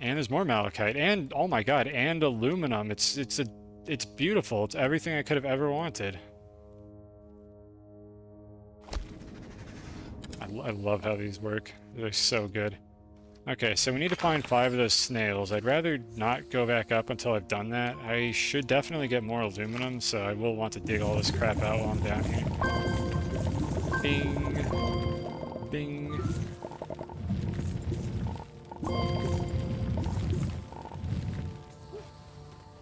And there's more malachite, and, oh my god, and aluminum. It's beautiful. It's everything I could have ever wanted. I love how these work. They're so good. Okay, so we need to find 5 of those snails. I'd rather not go back up until I've done that. I should definitely get more aluminum, so I will want to dig all this crap out while I'm down here. Bing. Bing.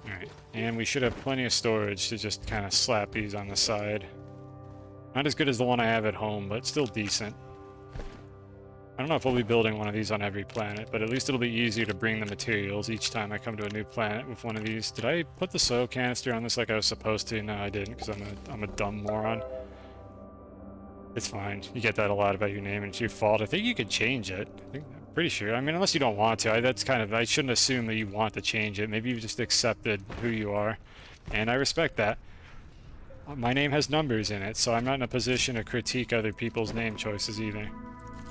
Alright, and we should have plenty of storage to just kind of slap these on the side. Not as good as the one I have at home, but still decent. I don't know if we'll be building one of these on every planet, but at least it'll be easier to bring the materials each time I come to a new planet with one of these. Did I put the soil canister on this like I was supposed to? No, I didn't, because I'm a dumb moron. It's fine. You get that a lot about your name, and it's your fault. I think you could change it. I'm pretty sure. I mean, unless you don't want to. I shouldn't assume that you want to change it. Maybe you just accepted who you are, and I respect that. My name has numbers in it, so I'm not in a position to critique other people's name choices either.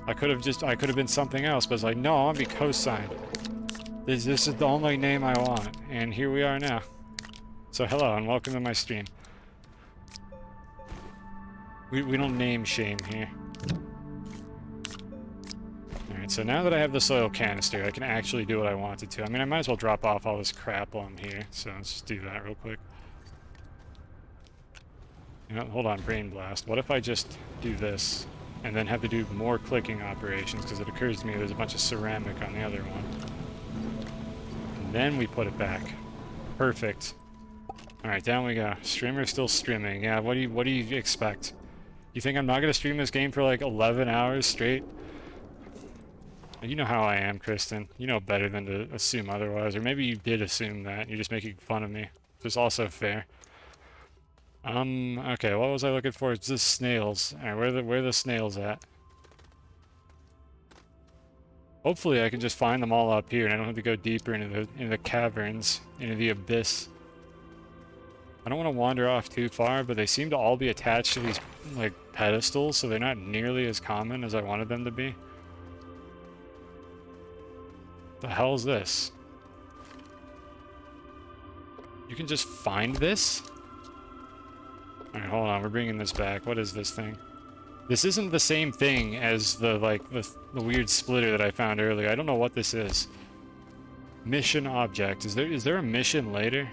I could have been something else, but it's like, no, I want to be co-signed. This is the only name I want, and here we are now. So hello, and welcome to my stream. We don't name shame here. Alright, so now that I have the soil canister, I can actually do what I wanted to. I mean, I might as well drop off all this crap while I'm here, so let's just do that real quick. You know, hold on, brain blast. What if I just do this? And then have to do more clicking operations, because it occurs to me there's a bunch of ceramic on the other one. And then we put it back. Perfect. Alright, down we go. Streamer's still streaming. Yeah, what do you expect? You think I'm not going to stream this game for like 11 hours straight? You know how I am, Kristen. You know better than to assume otherwise. Or maybe you did assume that, and you're just making fun of me. It's also fair. Okay, what was I looking for? It's the snails. Alright, where are the snails at? Hopefully I can just find them all up here and I don't have to go deeper into the caverns, into the abyss. I don't want to wander off too far, but they seem to all be attached to these, like, pedestals, so they're not nearly as common as I wanted them to be. The hell is this? You can just find this? Alright, hold on, we're bringing this back. What is this thing? This isn't the same thing as the weird splitter that I found earlier. I don't know what this is. Mission object. Is there a mission later?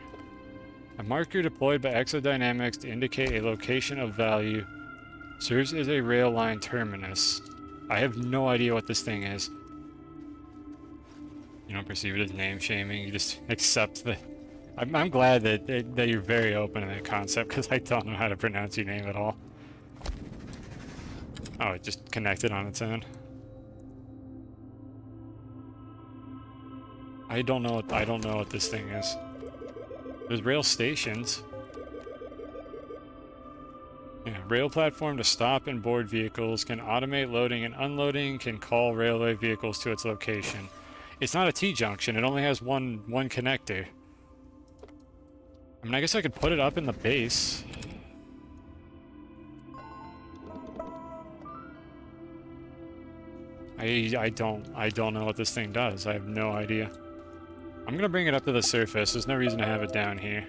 A marker deployed by exodynamics to indicate a location of value. Serves as a rail line terminus. I have no idea what this thing is. You don't perceive it as name shaming. You just accept the... I'm glad that you're very open to that concept, because I don't know how to pronounce your name at all. Oh, it just connected on its own. I don't know what this thing is. There's rail stations. Yeah, rail platform to stop and board vehicles, can automate loading and unloading, can call railway vehicles to its location. It's not a T-junction, it only has one connector. I mean, I guess I could put it up in the base. I don't know what this thing does. I have no idea. I'm gonna bring it up to the surface. There's no reason to have it down here.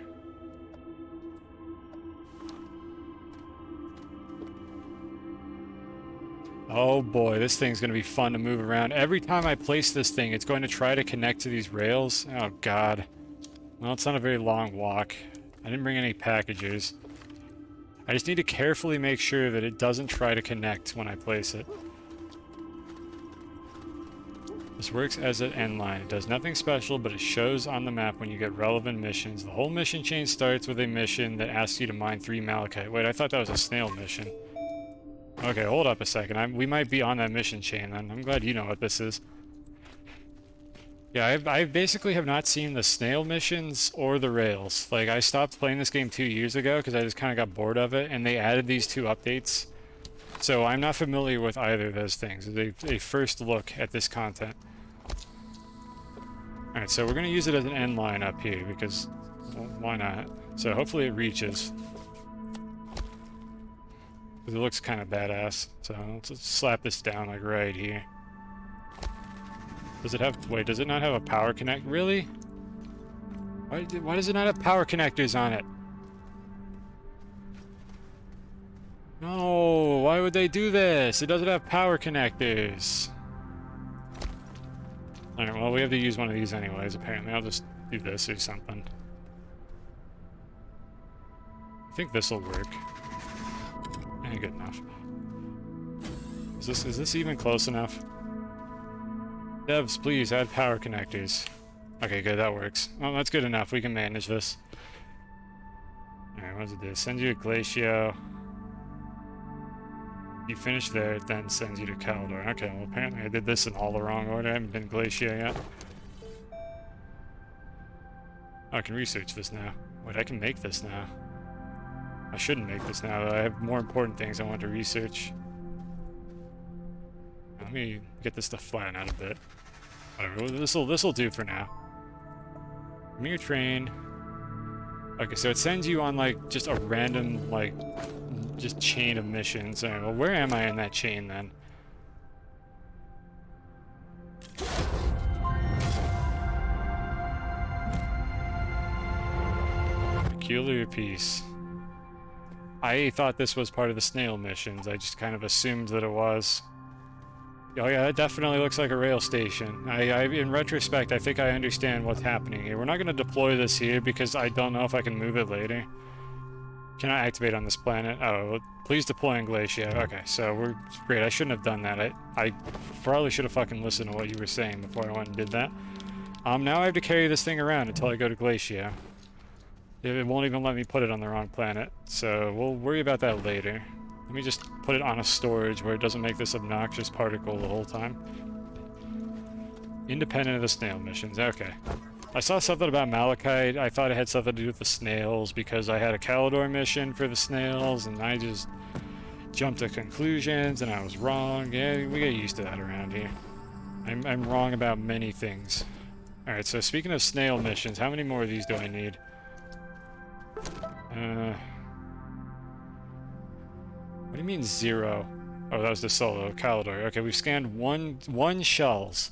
Oh boy, this thing's gonna be fun to move around. Every time I place this thing, it's going to try to connect to these rails. Oh god. Well, it's not a very long walk. I didn't bring any packages. I just need to carefully make sure that it doesn't try to connect when I place it. This works as an end line. It does nothing special, but it shows on the map when you get relevant missions. The whole mission chain starts with a mission that asks you to mine 3 malachite. Wait, I thought that was a snail mission. Okay, hold up a second. We might be on that mission chain then. I'm glad you know what this is. Yeah, I basically have not seen the snail missions or the rails. Like, I stopped playing this game 2 years ago because I just kind of got bored of it, and they added these 2 updates. So I'm not familiar with either of those things. It's a first look at this content. Alright, so we're going to use it as an end line up here because, well, why not? So hopefully it reaches. Because it looks kind of badass. So let's just slap this down like right here. Does it have, wait, does it not have a power connect? Really? Why does it not have power connectors on it? No, why would they do this? It doesn't have power connectors. Alright, well, we have to use one of these anyways, apparently. I'll just do this or something. I think this will work. Ain't good enough. Is this even close enough? Devs, please add power connectors. Okay, good, that works. Well, that's good enough. We can manage this. Alright, what does it do? Sends you to Glacio. You finish there, it then sends you to Caldor. Okay, well apparently I did this in all the wrong order. I haven't been Glacio yet. Oh, I can research this now. Wait, I can make this now. I shouldn't make this now, though. I have more important things I want to research. Let me get this to flatten out a bit. Whatever, this'll do for now. Mere train. Okay, so it sends you on, like, just a random, like, just chain of missions. Alright, well, where am I in that chain, then? Peculiar piece. I thought this was part of the snail missions. I just kind of assumed that it was. Oh yeah, that definitely looks like a rail station. In retrospect, I think I understand what's happening here. We're not going to deploy this here because I don't know if I can move it later. Can I activate on this planet? Oh, well, please deploy in Glacia. Okay, so we're great. I shouldn't have done that. I probably should have fucking listened to what you were saying before I went and did that. Now I have to carry this thing around until I go to Glacia. It won't even let me put it on the wrong planet, so we'll worry about that later. Let me just put it on a storage where it doesn't make this obnoxious particle the whole time. Independent of the snail missions. Okay. I saw something about malachite. I thought it had something to do with the snails because I had a Calidor mission for the snails, and I just jumped to conclusions, and I was wrong. Yeah, we get used to that around here. I'm wrong about many things. Alright, so speaking of snail missions, how many more of these do I need? What do you mean 0? Oh, that was the solo Calidor. Okay, we've scanned one shells.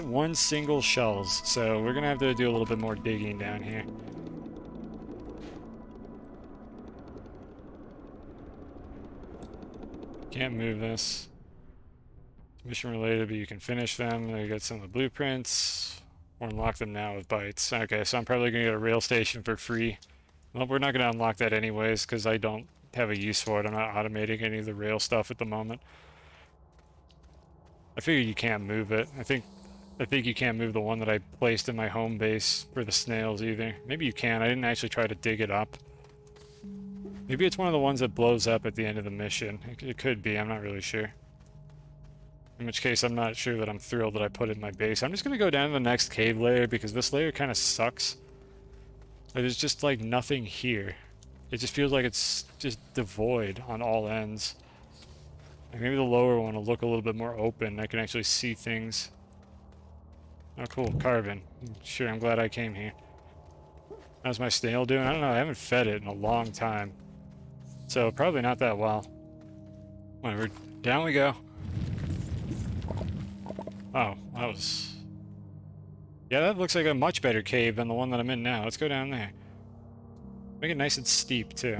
One single shells. So we're gonna have to do a little bit more digging down here. Can't move this. Mission related, but you can finish them. You get some of the blueprints. Or unlock them now with bytes. Okay, so I'm probably gonna get a rail station for free. Well, we're not going to unlock that anyways, because I don't have a use for it. I'm not automating any of the rail stuff at the moment. I figure you can't move it. I think you can't move the one that I placed in my home base for the snails either. Maybe you can. I didn't actually try to dig it up. Maybe it's one of the ones that blows up at the end of the mission. It could be. I'm not really sure. In which case, I'm not sure that I'm thrilled that I put it in my base. I'm just going to go down to the next cave layer, because this layer kind of sucks. There's just like nothing here. It just feels like it's just devoid on all ends. Like maybe the lower one will look a little bit more open. I can actually see things. Oh cool, carbon. Sure, I'm glad I came here. How's my snail doing? I don't know, I haven't fed it in a long time. So probably not that well. Whatever, down we go. Oh, that was... Yeah, that looks like a much better cave than the one that I'm in now. Let's go down there. Make it nice and steep, too.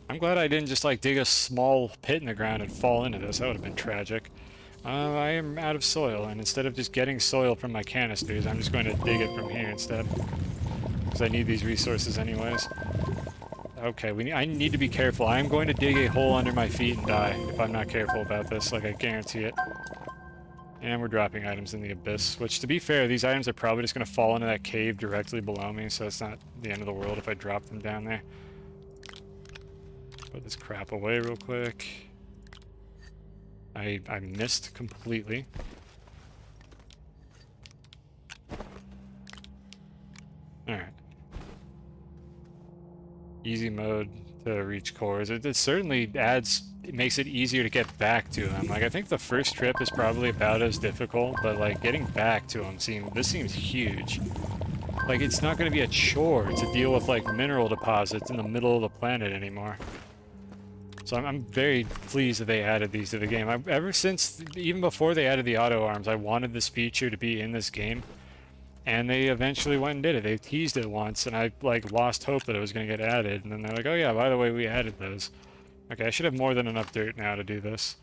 I'm glad I didn't just, like, dig a small pit in the ground and fall into this. That would have been tragic. I am out of soil, and instead of just getting soil from my canisters, I'm just going to dig it from here instead. because I need these resources anyways. Okay, I need to be careful. I am going to dig a hole under my feet and die if I'm not careful about this, like I guarantee it. And we're dropping items in the abyss, which to be fair, these items are probably just going to fall into that cave directly below me, so it's not the end of the world if I drop them down there. Put this crap away real quick. I missed completely. Alright. Easy mode to reach cores. It certainly adds, it makes it easier to get back to them. Like, I think the first trip is probably about as difficult, but like getting back to them this seems huge. Like, it's not going to be a chore to deal with like mineral deposits in the middle of the planet anymore. So I'm very pleased that they added these to the game. Ever since, even before they added the auto arms, I wanted this feature to be in this game. And they eventually went and did it. They teased it once, and I like lost hope that it was going to get added. And then they're like, oh yeah, by the way, we added those. Okay, I should have more than enough dirt now to do this.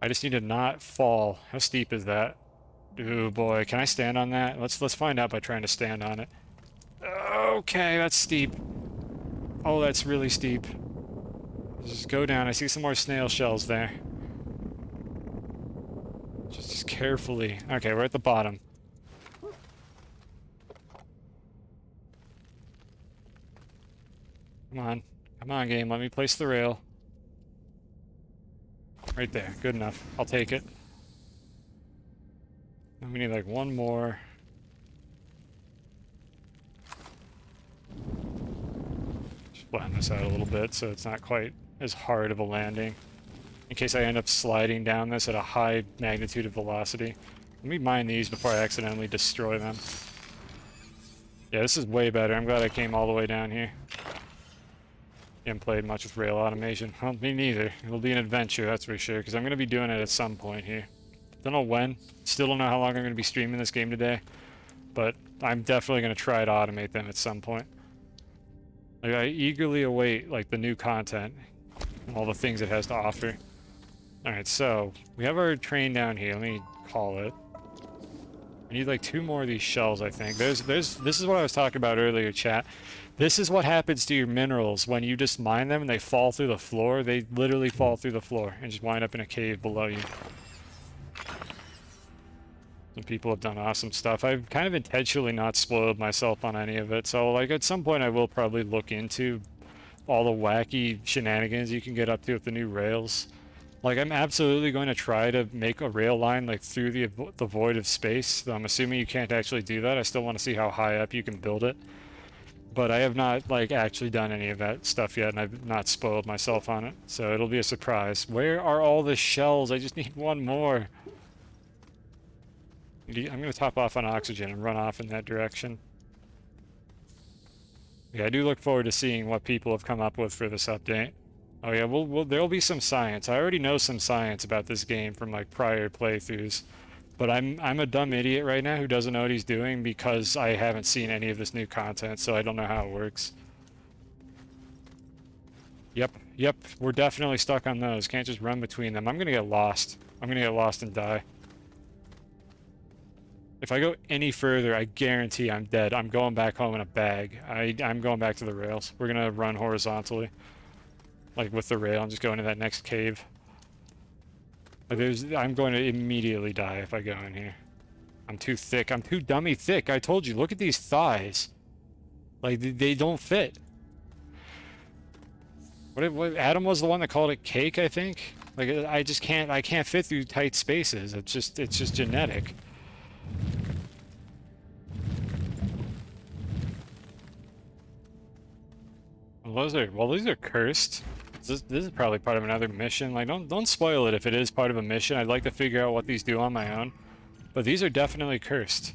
I just need to not fall. How steep is that? Ooh boy, can I stand on that? Let's find out by trying to stand on it. Okay, that's steep. Oh, that's really steep. Just go down. I see some more snail shells there. Just carefully. Okay, we're at the bottom. Come on. Come on, game. Let me place the rail. Right there. Good enough. I'll take it. And we need like one more. Just flatten this out a little bit so it's not quite as hard of a landing. In case I end up sliding down this at a high magnitude of velocity. Let me mine these before I accidentally destroy them. Yeah, this is way better. I'm glad I came all the way down here. Haven't played much with rail automation. Well, me neither. It'll be an adventure, that's for sure, because I'm going to be doing it at some point here. Don't know when. Still don't know how long I'm going to be streaming this game today. But I'm definitely going to try to automate them at some point. Like, I eagerly await, like, the new content. And all the things it has to offer. Alright, so, we have our train down here. Let me call it. I need, like, 2 more of these shells, I think. This is what I was talking about earlier, chat. This is what happens to your minerals when you just mine them and they fall through the floor. They literally fall through the floor and just wind up in a cave below you. Some people have done awesome stuff. I've kind of intentionally not spoiled myself on any of it. So, like, at some point I will probably look into all the wacky shenanigans you can get up to with the new rails. Like, I'm absolutely going to try to make a rail line, like, through the void of space. Though I'm assuming you can't actually do that. I still want to see how high up you can build it. But I have not, like, actually done any of that stuff yet, and I've not spoiled myself on it. So it'll be a surprise. Where are all the shells? I just need one more. I'm going to top off on oxygen and run off in that direction. Yeah, I do look forward to seeing what people have come up with for this update. Oh yeah, there'll be some science. I already know some science about this game from, like, prior playthroughs. But I'm a dumb idiot right now who doesn't know what he's doing because I haven't seen any of this new content, so I don't know how it works. Yep, we're definitely stuck on those. Can't just run between them. I'm gonna get lost. I'm gonna get lost and die. If I go any further, I guarantee I'm dead. I'm going back home in a bag. I'm going back to the rails. We're gonna run horizontally. Like, with the rail, and just go into that next cave. I'm going to immediately die if I go in here. I'm too thick. I'm too dummy thick. I told you, look at these thighs. Like, they don't fit. What Adam was the one that called it cake, I think? Like, I can't fit through tight spaces. It's just genetic. Well, these are cursed. This is probably part of another mission. Like, don't spoil it if it is part of a mission. I'd like to figure out what these do on my own. But these are definitely cursed.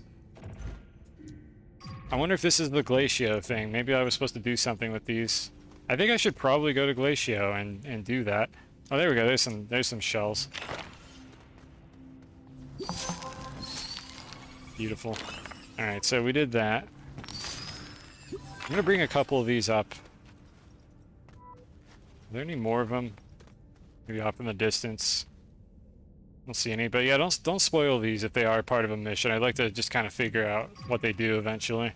I wonder if this is the Glacio thing. Maybe I was supposed to do something with these. I think I should probably go to Glacio and do that. Oh, there we go. There's some shells. Beautiful. Alright, so we did that. I'm gonna bring a couple of these up. Are there any more of them? Maybe up in the distance. Don't see any, but yeah, don't spoil these if they are part of a mission. I'd like to just kind of figure out what they do eventually.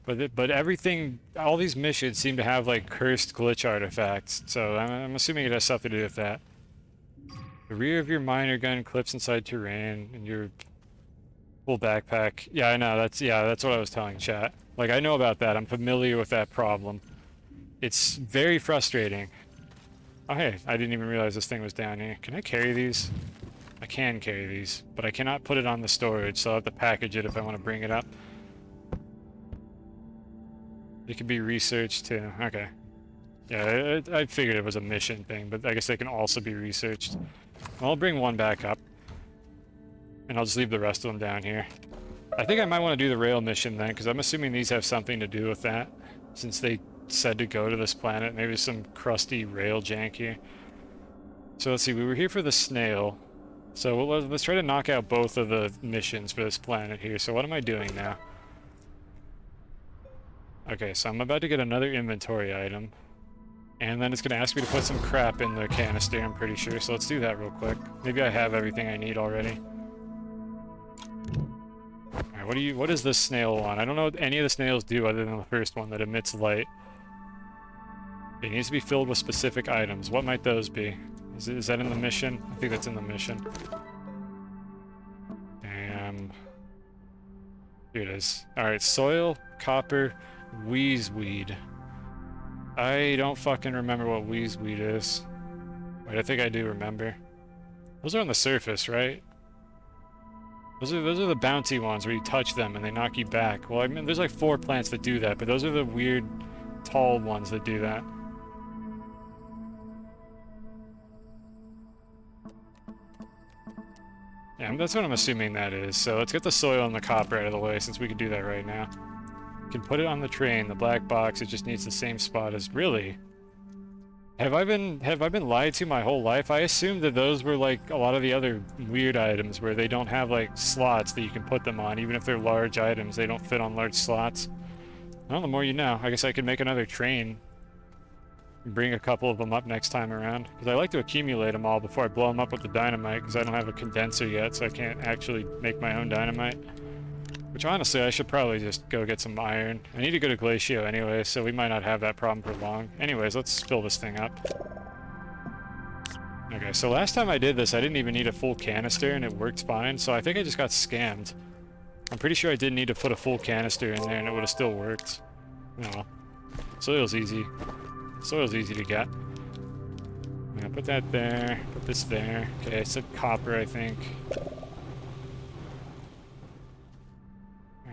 But everything, all these missions seem to have like cursed glitch artifacts, so I'm assuming it has something to do with that. The rear of your miner gun clips inside terrain, and your full backpack. Yeah, I know. That's what I was telling chat. Like, I know about that. I'm familiar with that problem. It's very frustrating. Oh, hey, I didn't even realize this thing was down here. Can I carry these? I can carry these, but I cannot put it on the storage, so I'll have to package it if I want to bring it up. It can be researched too. Okay. Yeah, I figured it was a mission thing, but I guess they can also be researched. Well, I'll bring one back up. And I'll just leave the rest of them down here. I think I might want to do the rail mission then, because I'm assuming these have something to do with that. Since they said to go to this planet. Maybe some crusty rail jank here. So let's see, we were here for the snail. So let's try to knock out both of the missions for this planet here. So what am I doing now? Okay, so I'm about to get another inventory item. And then it's going to ask me to put some crap in the canister, I'm pretty sure. So let's do that real quick. Maybe I have everything I need already. Alright, what is this snail one? I don't know what any of the snails do other than the first one that emits light. It needs to be filled with specific items. What might those be? Is that in the mission? I think that's in the mission. Damn. Here it is. Alright, soil, copper, wheezeweed. I don't fucking remember what wheezeweed is. Wait, I think I do remember. Those are on the surface, right? Those are the bouncy ones where you touch them and they knock you back. Well, I mean, there's like 4 plants that do that, but those are the weird, tall ones that do that. Yeah, that's what I'm assuming that is. So let's get the soil and the copper out of the way since we can do that right now. We can put it on the train, the black box, it just needs the same spot as... Really? Have I been lied to my whole life? I assumed that those were like a lot of the other weird items where they don't have like slots that you can put them on. Even if they're large items, they don't fit on large slots. Well, the more you know. I guess I could make another train. And bring a couple of them up next time around. Because I like to accumulate them all before I blow them up with the dynamite, because I don't have a condenser yet, so I can't actually make my own dynamite. Which honestly, I should probably just go get some iron. I need to go to Glacio anyway, so we might not have that problem for long. Anyways, let's fill this thing up. Okay, so last time I did this, I didn't even need a full canister, and it worked fine, so I think I just got scammed. I'm pretty sure I didn't need to put a full canister in there, and it would have still worked. Oh well. Soil's easy. Soil's easy to get. I'm gonna put that there, put this there. Okay, it's a copper, I think.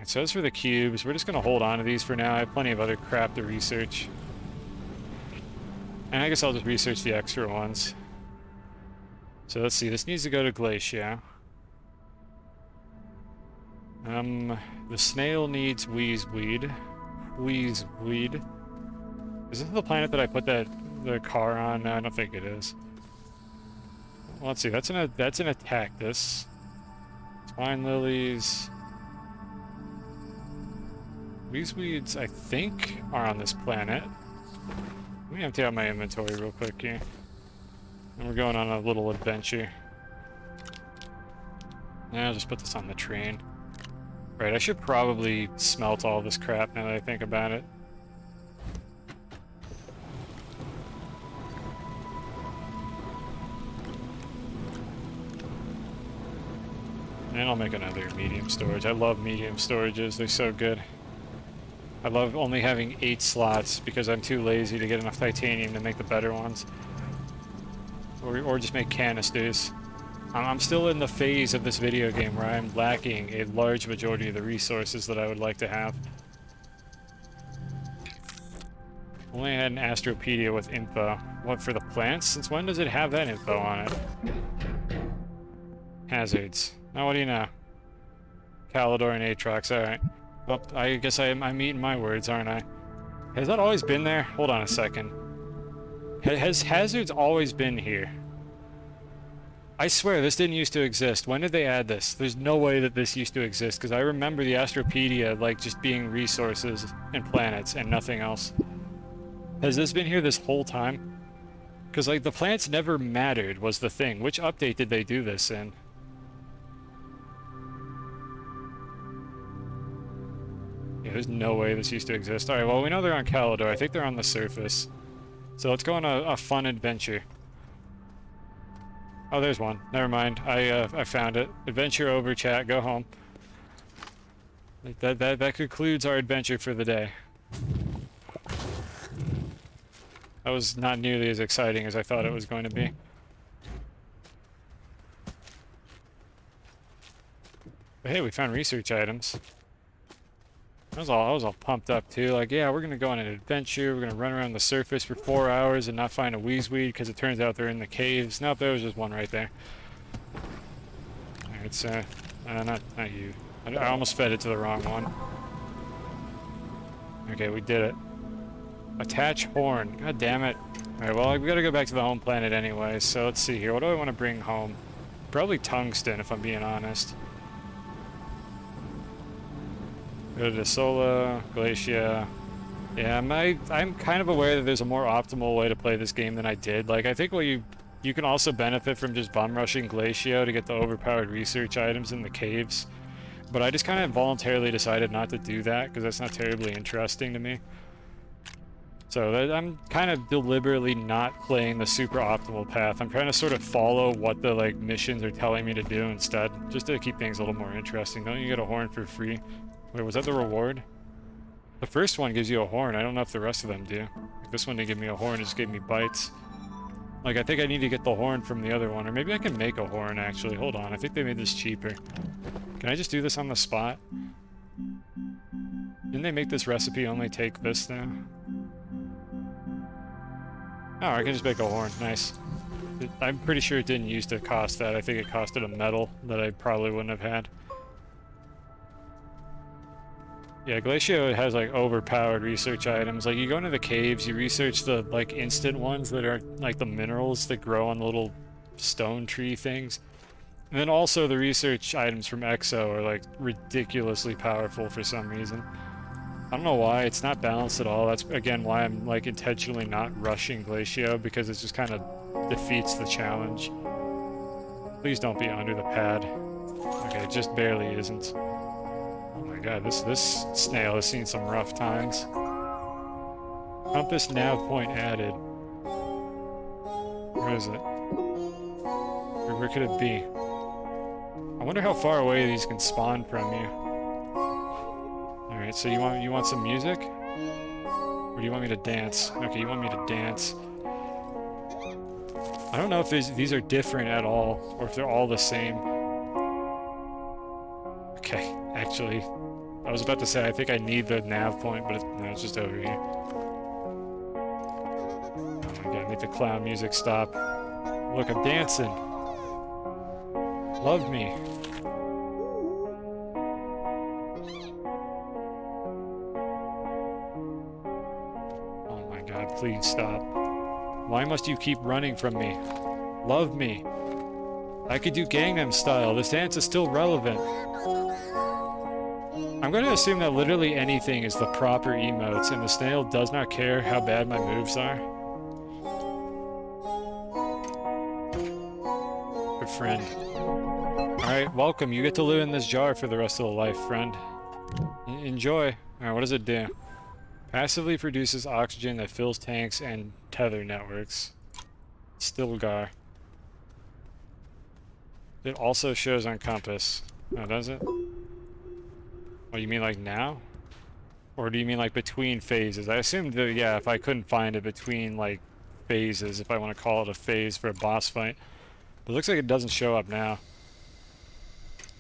So as for the cubes, we're just going to hold on to these for now. I have plenty of other crap to research. And I guess I'll just research the extra ones. So let's see, this needs to go to Glacio. The snail needs wheezeweed. Wheezeweed. Is this the planet that I put the car on? No, I don't think it is. Well, let's see, that's an cactus. Twine lilies. Wheezeweeds, I think, are on this planet. Let me empty out my inventory real quick here. And we're going on a little adventure. Yeah, I'll just put this on the train. Right, I should probably smelt all this crap now that I think about it. And I'll make another medium storage. I love medium storages, they're so good. I love only having 8 slots because I'm too lazy to get enough titanium to make the better ones. Or just make canisters. I'm still in the phase of this video game where I'm lacking a large majority of the resources that I would like to have. Only had an Astropedia with info. What, for the plants? Since when does it have that info on it? Hazards. Now what do you know? Calidor and Aatrox, alright. Well, I guess I'm eating my words, aren't I? Has that always been there? Hold on a second. Has hazards always been here? I swear, this didn't used to exist. When did they add this? There's no way that this used to exist, because I remember the Astropedia, like, just being resources and planets and nothing else. Has this been here this whole time? Because, like, the plants never mattered, was the thing. Which update did they do this in? There's no way this used to exist. Alright, well, we know they're on Calidor. I think they're on the surface. So let's go on a fun adventure. Oh, there's one. Never mind. I found it. Adventure over, chat. Go home. Like that concludes our adventure for the day. That was not nearly as exciting as I thought it was going to be. But hey, we found research items. I was all pumped up too. Like, yeah, we're gonna go on an adventure. We're gonna run around the surface for 4 hours and not find a weed because it turns out they're in the caves. Nope, there was just one right there. Alright, so not you. I almost fed it to the wrong one. Okay, we did it. Attach horn. God damn it. Alright, well, we gotta go back to the home planet anyway. So let's see here. What do I want to bring home? Probably tungsten, if I'm being honest. Go to Sola, Glacia. Yeah, I'm kind of aware that there's a more optimal way to play this game than I did. Like, I think what you can also benefit from just bum rushing Glacio to get the overpowered research items in the caves. But I just kind of voluntarily decided not to do that because that's not terribly interesting to me. So I'm kind of deliberately not playing the super optimal path. I'm trying to sort of follow what the like missions are telling me to do instead, just to keep things a little more interesting. Don't you get a horn for free? Wait, was that the reward? The first one gives you a horn. I don't know if the rest of them do. Like, this one didn't give me a horn, it just gave me bites. Like, I think I need to get the horn from the other one. Or maybe I can make a horn, actually. Hold on, I think they made this cheaper. Can I just do this on the spot? Didn't they make this recipe only take this now? Oh, I can just make a horn. Nice. I'm pretty sure it didn't used to cost that. I think it costed a metal that I probably wouldn't have had. Yeah, Glacio has like overpowered research items. Like you go into the caves, you research the like instant ones that are like the minerals that grow on the little stone tree things. And then also the research items from Exo are like ridiculously powerful for some reason. I don't know why, it's not balanced at all. That's again why I'm like intentionally not rushing Glacio, because it just kind of defeats the challenge. Please don't be under the pad. Okay, it just barely isn't. Oh my god, this snail has seen some rough times. Compass nav point added. Where is it? Where could it be? I wonder how far away these can spawn from you. Alright, so you want some music? Or do you want me to dance? Okay, you want me to dance. I don't know if these are different at all, or if they're all the same. Okay, actually, I was about to say I think I need the nav point, but no, it's just over here. Oh my god, make the clown music stop. Look, I'm dancing. Love me. Oh my god, please stop. Why must you keep running from me? Love me. I could do Gangnam Style. This dance is still relevant. I'm going to assume that literally anything is the proper emotes, and the snail does not care how bad my moves are. Good friend. Alright, welcome. You get to live in this jar for the rest of the life, friend. Enjoy. Alright, what does it do? Passively produces oxygen that fills tanks and tether networks. Stilgar. It also shows on compass. Oh, does it? Oh, you mean like now? Or do you mean like between phases? I assumed that, yeah, if I couldn't find it between like phases, if I want to call it a phase for a boss fight. But it looks like it doesn't show up now.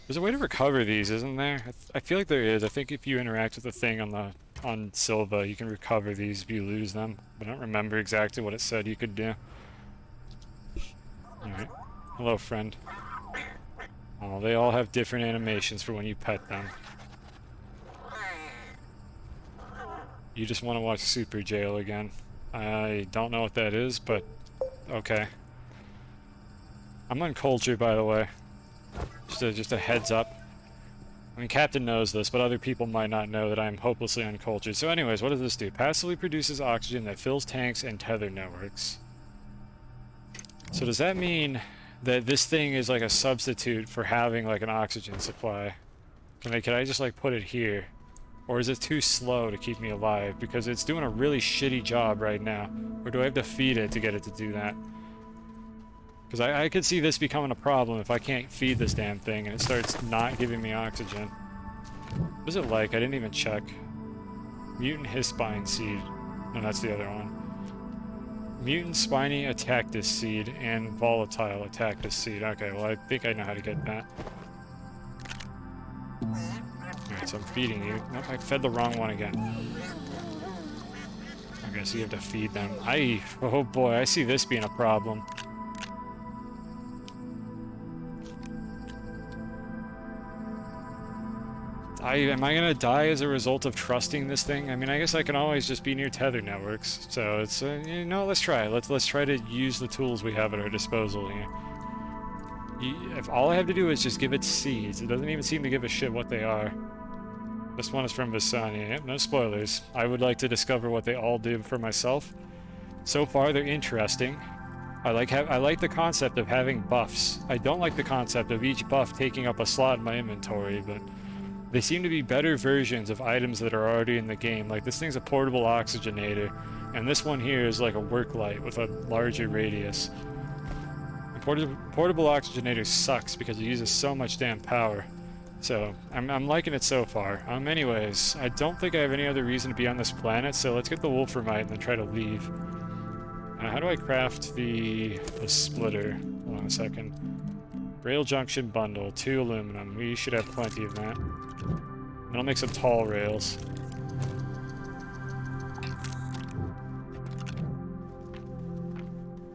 There's a way to recover these, isn't there? I feel like there is. I think if you interact with the thing on Silva, you can recover these if you lose them. But I don't remember exactly what it said you could do. Alright. Hello, friend. Oh, they all have different animations for when you pet them. You just want to watch Super Jail again. I don't know what that is, but okay. I'm uncultured, by the way. Just a heads up. I mean, Captain knows this, but other people might not know that I'm hopelessly uncultured. So anyways, what does this do? Passively produces oxygen that fills tanks and tether networks. So does that mean that this thing is like a substitute for having like an oxygen supply? Can I just like put it here? Or is it too slow to keep me alive? Because it's doing a really shitty job right now. Or do I have to feed it to get it to do that? Because I could see this becoming a problem if I can't feed this damn thing and it starts not giving me oxygen. What is it like? I didn't even check. Mutant Hispine Seed. No, that's the other one. Mutant Spiny Attactus Seed and Volatile Attactus Seed. Okay, well I think I know how to get that. Alright, so I'm feeding you. Nope, I fed the wrong one again. Okay, so you have to feed them. Oh boy, I see this being a problem. Am I gonna die as a result of trusting this thing? I mean, I guess I can always just be near tether networks. So it's, you know, let's try it. Let's try to use the tools we have at our disposal here. If all I have to do is just give it seeds, it doesn't even seem to give a shit what they are. This one is from Visania. Yep, no spoilers. I would like to discover what they all do for myself. So far, they're interesting. I like the concept of having buffs. I don't like the concept of each buff taking up a slot in my inventory, but they seem to be better versions of items that are already in the game. Like this thing's a portable oxygenator, and this one here is like a work light with a larger radius. And portable oxygenator sucks because it uses so much damn power. So I'm liking it so far. Anyways, I don't think I have any other reason to be on this planet, so let's get the Wolframite and then try to leave. How do I craft the splitter? Hold on a second. Rail junction bundle, 2 aluminum. We should have plenty of that. And I'll make some tall rails.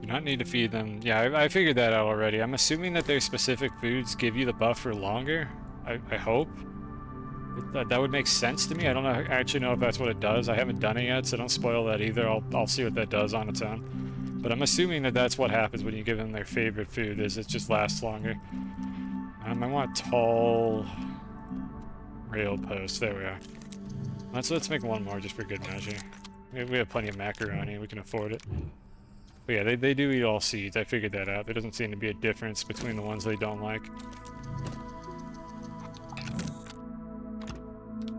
Do not need to feed them. Yeah, I figured that out already. I'm assuming that their specific foods give you the buff for longer. I hope. That would make sense to me. I don't actually know if that's what it does. I haven't done it yet, so don't spoil that either. I'll see what that does on its own. But I'm assuming that that's what happens when you give them their favorite food, is it just lasts longer. I want tall rail posts. There we are. Let's make one more just for good measure. We have plenty of macaroni. We can afford it. But yeah, they do eat all seeds. I figured that out. There doesn't seem to be a difference between the ones they don't like.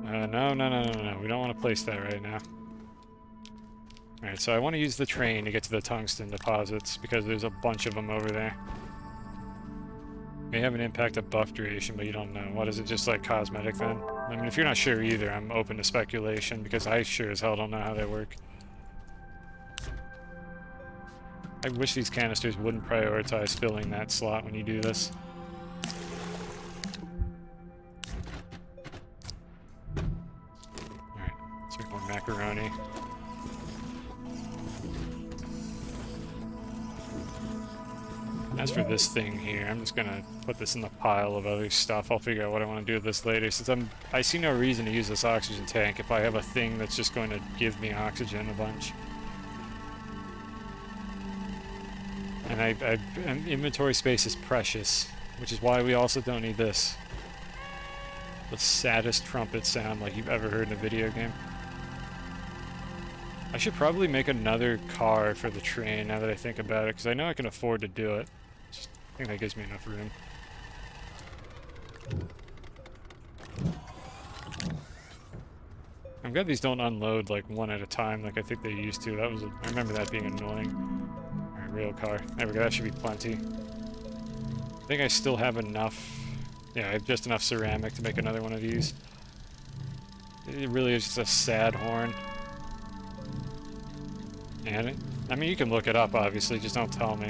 No. We don't want to place that right now. Alright, so I want to use the train to get to the tungsten deposits, because there's a bunch of them over there. May have an impact of buff duration, but you don't know. What is it, just like cosmetic then? I mean, if you're not sure either, I'm open to speculation, because I sure as hell don't know how they work. I wish these canisters wouldn't prioritize filling that slot when you do this. Alright, let's make more macaroni. As for this thing here, I'm just gonna put this in the pile of other stuff. I'll figure out what I want to do with this later, since I see no reason to use this oxygen tank if I have a thing that's just going to give me oxygen a bunch. And inventory space is precious, which is why we also don't need this. The saddest trumpet sound like you've ever heard in a video game. I should probably make another car for the train now that I think about it, because I know I can afford to do it. I think that gives me enough room. I'm glad these don't unload like one at a time like I think they used to. I remember that being annoying. Alright, rail car. There we go, that should be plenty. I think I still have enough. Yeah, I have just enough ceramic to make another one of these. It really is just a sad horn. And I mean, you can look it up, obviously, just don't tell me.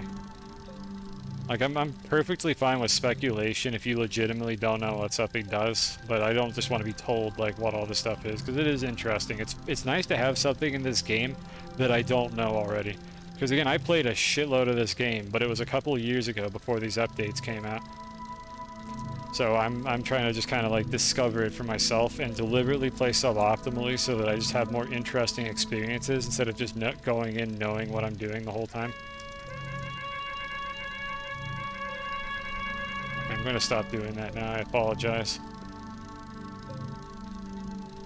Like, I'm perfectly fine with speculation if you legitimately don't know what something does, but I don't just want to be told, like, what all this stuff is, because it is interesting. It's nice to have something in this game that I don't know already. Because, again, I played a shitload of this game, but it was a couple of years ago before these updates came out. So I'm trying to just kind of, like, discover it for myself and deliberately play suboptimally so that I just have more interesting experiences instead of just going in knowing what I'm doing the whole time. I'm going to stop doing that now, I apologize.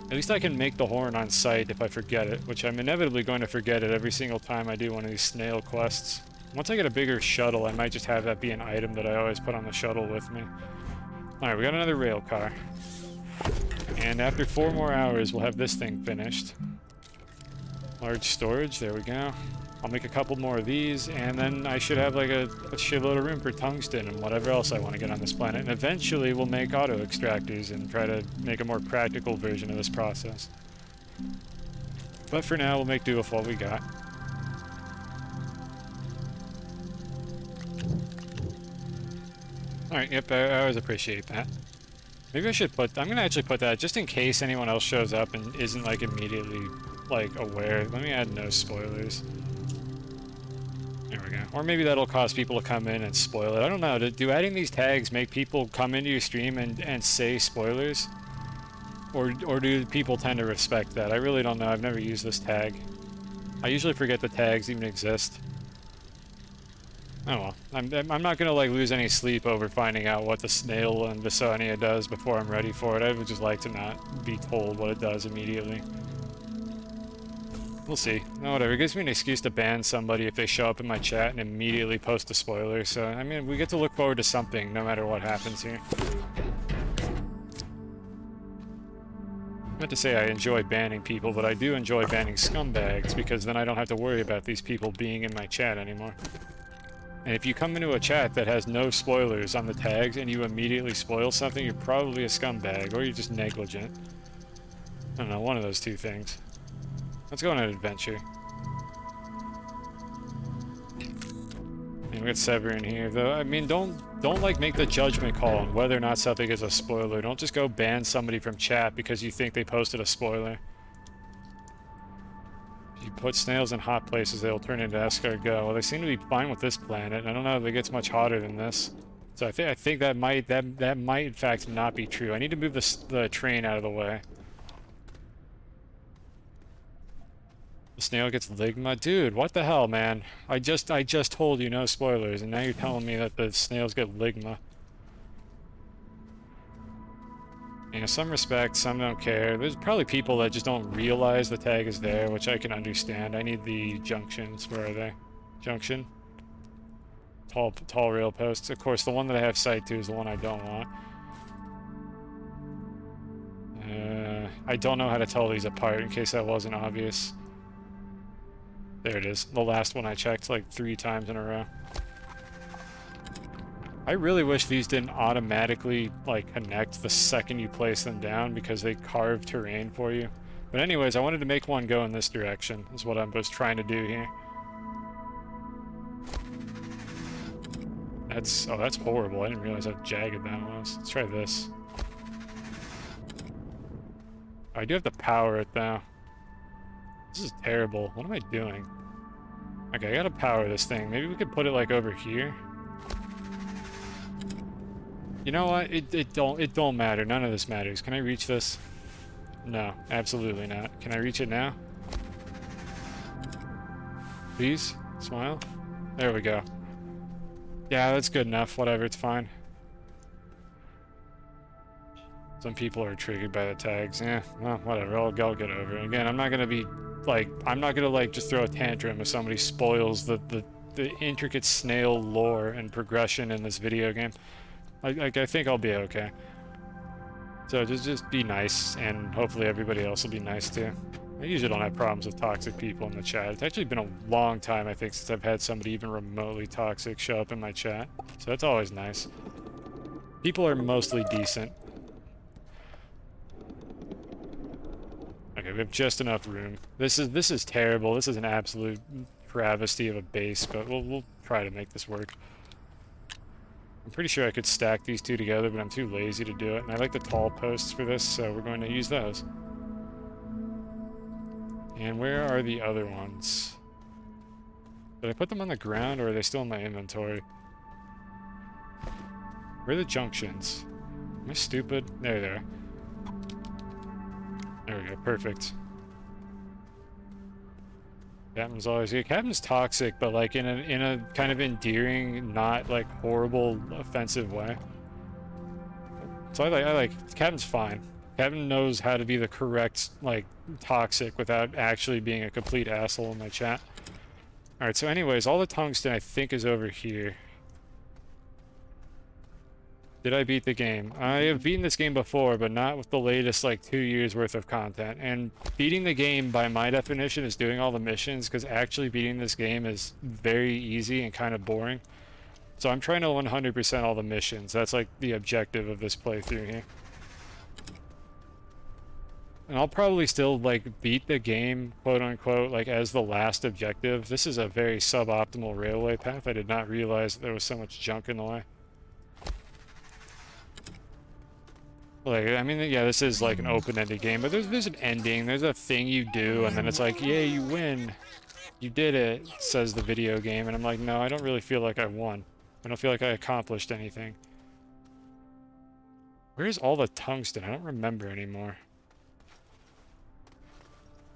At least I can make the horn on site if I forget it, which I'm inevitably going to forget it every single time I do one of these snail quests. Once I get a bigger shuttle, I might just have that be an item that I always put on the shuttle with me. Alright, we got another rail car. And after 4 more hours, we'll have this thing finished. Large storage, there we go. I'll make a couple more of these, and then I should have like a shitload of room for tungsten and whatever else I want to get on this planet. And eventually we'll make auto extractors and try to make a more practical version of this process. But for now, we'll make do with what we got. Alright, yep, I always appreciate that. Maybe I should put... I'm gonna actually put that just in case anyone else shows up and isn't like immediately like aware. Let me add no spoilers. There we go. Or maybe that'll cause people to come in and spoil it. I don't know. Do adding these tags make people come into your stream and say spoilers? Or do people tend to respect that? I really don't know. I've never used this tag. I usually forget the tags even exist. Oh well. I'm not gonna like lose any sleep over finding out what the snail and Astroneer does before I'm ready for it. I would just like to not be told what it does immediately. We'll see. No, whatever. It gives me an excuse to ban somebody if they show up in my chat and immediately post a spoiler. So, I mean, we get to look forward to something no matter what happens here. I meant to say I enjoy banning people, but I do enjoy banning scumbags because then I don't have to worry about these people being in my chat anymore. And if you come into a chat that has no spoilers on the tags and you immediately spoil something, you're probably a scumbag or you're just negligent. I don't know, one of those two things. Let's go on an adventure. And we got Sever in here, though. I mean, don't like make the judgment call on whether or not something is a spoiler. Don't just go ban somebody from chat because you think they posted a spoiler. If you put snails in hot places, they'll turn into escargot. Well, they seem to be fine with this planet. I don't know if it gets much hotter than this. So I think that might in fact not be true. I need to move the train out of the way. The snail gets ligma? Dude, what the hell, man? I just told you no spoilers, and now you're telling me that the snails get ligma. You know, some respect, some don't care. There's probably people that just don't realize the tag is there, which I can understand. I need the junctions. Where are they? Junction? Tall rail posts. Of course, the one that I have sight to is the one I don't want. I don't know how to tell these apart in case that wasn't obvious. There it is. The last one I checked like 3 times in a row. I really wish these didn't automatically like connect the second you place them down because they carve terrain for you. But anyways, I wanted to make one go in this direction is what I was trying to do here. That's horrible. I didn't realize how jagged that was. Let's try this. I do have to power it though. This is terrible. What am I doing? Okay, I gotta power this thing. Maybe we could put it like over here. You know what? It don't matter. None of this matters. Can I reach this? No, absolutely not. Can I reach it now? Please? Smile? There we go. Yeah, that's good enough. Whatever, it's fine. Some people are triggered by the tags. Yeah, well, whatever. I'll get over it. Again, I'm not gonna be like, I'm not gonna like just throw a tantrum if somebody spoils the intricate snail lore and progression in this video game. I think I'll be okay. So just be nice, and hopefully everybody else will be nice too. I usually don't have problems with toxic people in the chat. It's actually been a long time, I think, since I've had somebody even remotely toxic show up in my chat. So that's always nice. People are mostly decent. Okay, we have just enough room. This is terrible. This is an absolute travesty of a base, but we'll try to make this work. I'm pretty sure I could stack these two together, but I'm too lazy to do it. And I like the tall posts for this, so we're going to use those. And where are the other ones? Did I put them on the ground, or are they still in my inventory? Where are the junctions? Am I stupid? There they are. There we go, perfect. Captain's always good. Captain's toxic, but like in a kind of endearing, not like horrible, offensive way. So I like Captain's fine. Captain knows how to be the correct like toxic without actually being a complete asshole in my chat. All right, so anyways, all the tungsten I think is over here. Did I beat the game? I have beaten this game before, but not with the latest, like, 2 years worth of content. And beating the game, by my definition, is doing all the missions, because actually beating this game is very easy and kind of boring. So I'm trying to 100% all the missions. That's, like, the objective of this playthrough here. And I'll probably still, like, beat the game, quote-unquote, like, as the last objective. This is a very suboptimal railway path. I did not realize that there was so much junk in the way. Like, I mean, yeah, this is like an open-ended game, but there's an ending, there's a thing you do, and then it's like, yeah, you win. You did it, says the video game, and I'm like, no, I don't really feel like I won. I don't feel like I accomplished anything. Where's all the tungsten? I don't remember anymore.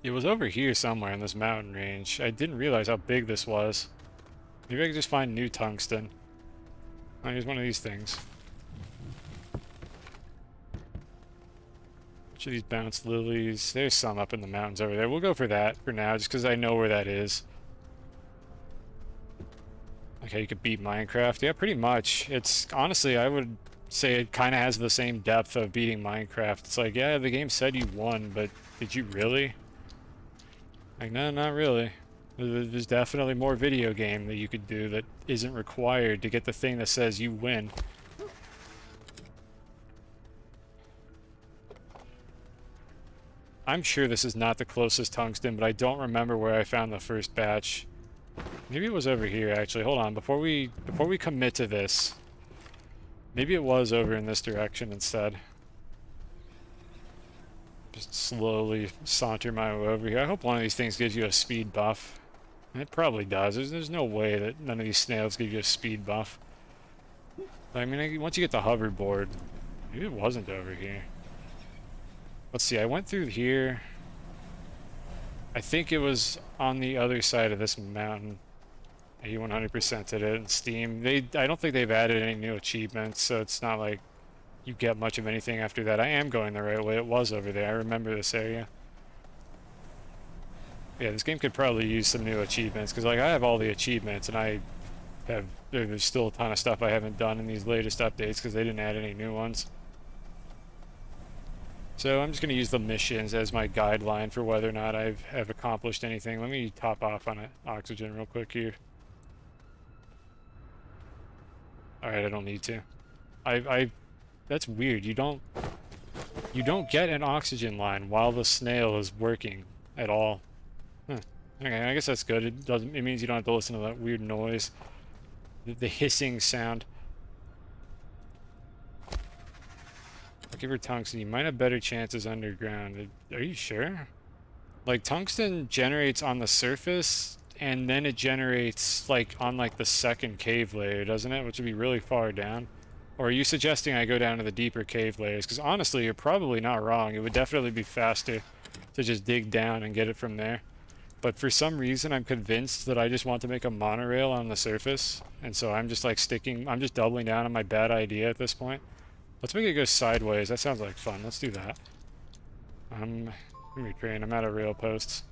It was over here somewhere in this mountain range. I didn't realize how big this was. Maybe I could just find new tungsten. Oh, here's one of these things. Which of these bounce lilies? There's some up in the mountains over there. We'll go for that for now, just because I know where that is. Okay, you could beat Minecraft. Yeah, pretty much. It's, honestly, I would say it kind of has the same depth of beating Minecraft. It's like, yeah, the game said you won, but did you really? Like, no, not really. There's definitely more video game that you could do that isn't required to get the thing that says you win. I'm sure this is not the closest tungsten, but I don't remember where I found the first batch. Maybe it was over here, actually. Hold on, before we commit to this. Maybe it was over in this direction instead. Just slowly saunter my way over here. I hope one of these things gives you a speed buff. It probably does. There's no way that none of these snails give you a speed buff. I mean, once you get the hoverboard, maybe it wasn't over here. Let's see, I went through here. I think it was on the other side of this mountain. You 100%ed it in Steam. I don't think they've added any new achievements, so it's not like you get much of anything after that. I am going the right way. It was over there. I remember this area. Yeah, this game could probably use some new achievements, because like I have all the achievements, and there's still a ton of stuff I haven't done in these latest updates because they didn't add any new ones. So I'm just going to use the missions as my guideline for whether or not have accomplished anything. Let me top off on oxygen real quick here. Alright, I don't need to. That's weird. You don't get an oxygen line while the snail is working at all. Huh. Okay, I guess that's good. It means you don't have to listen to that weird noise. The hissing sound. Give her tungsten. You might have better chances underground. Are you sure? Like, tungsten generates on the surface, and then it generates, like, on, like, the second cave layer, doesn't it? Which would be really far down. Or are you suggesting I go down to the deeper cave layers? Because honestly, you're probably not wrong. It would definitely be faster to just dig down and get it from there. But for some reason, I'm convinced that I just want to make a monorail on the surface. And so I'm just, like, I'm just doubling down on my bad idea at this point. Let's make it go sideways. That sounds like fun. Let's do that. I'm retrain. I'm out of rail posts.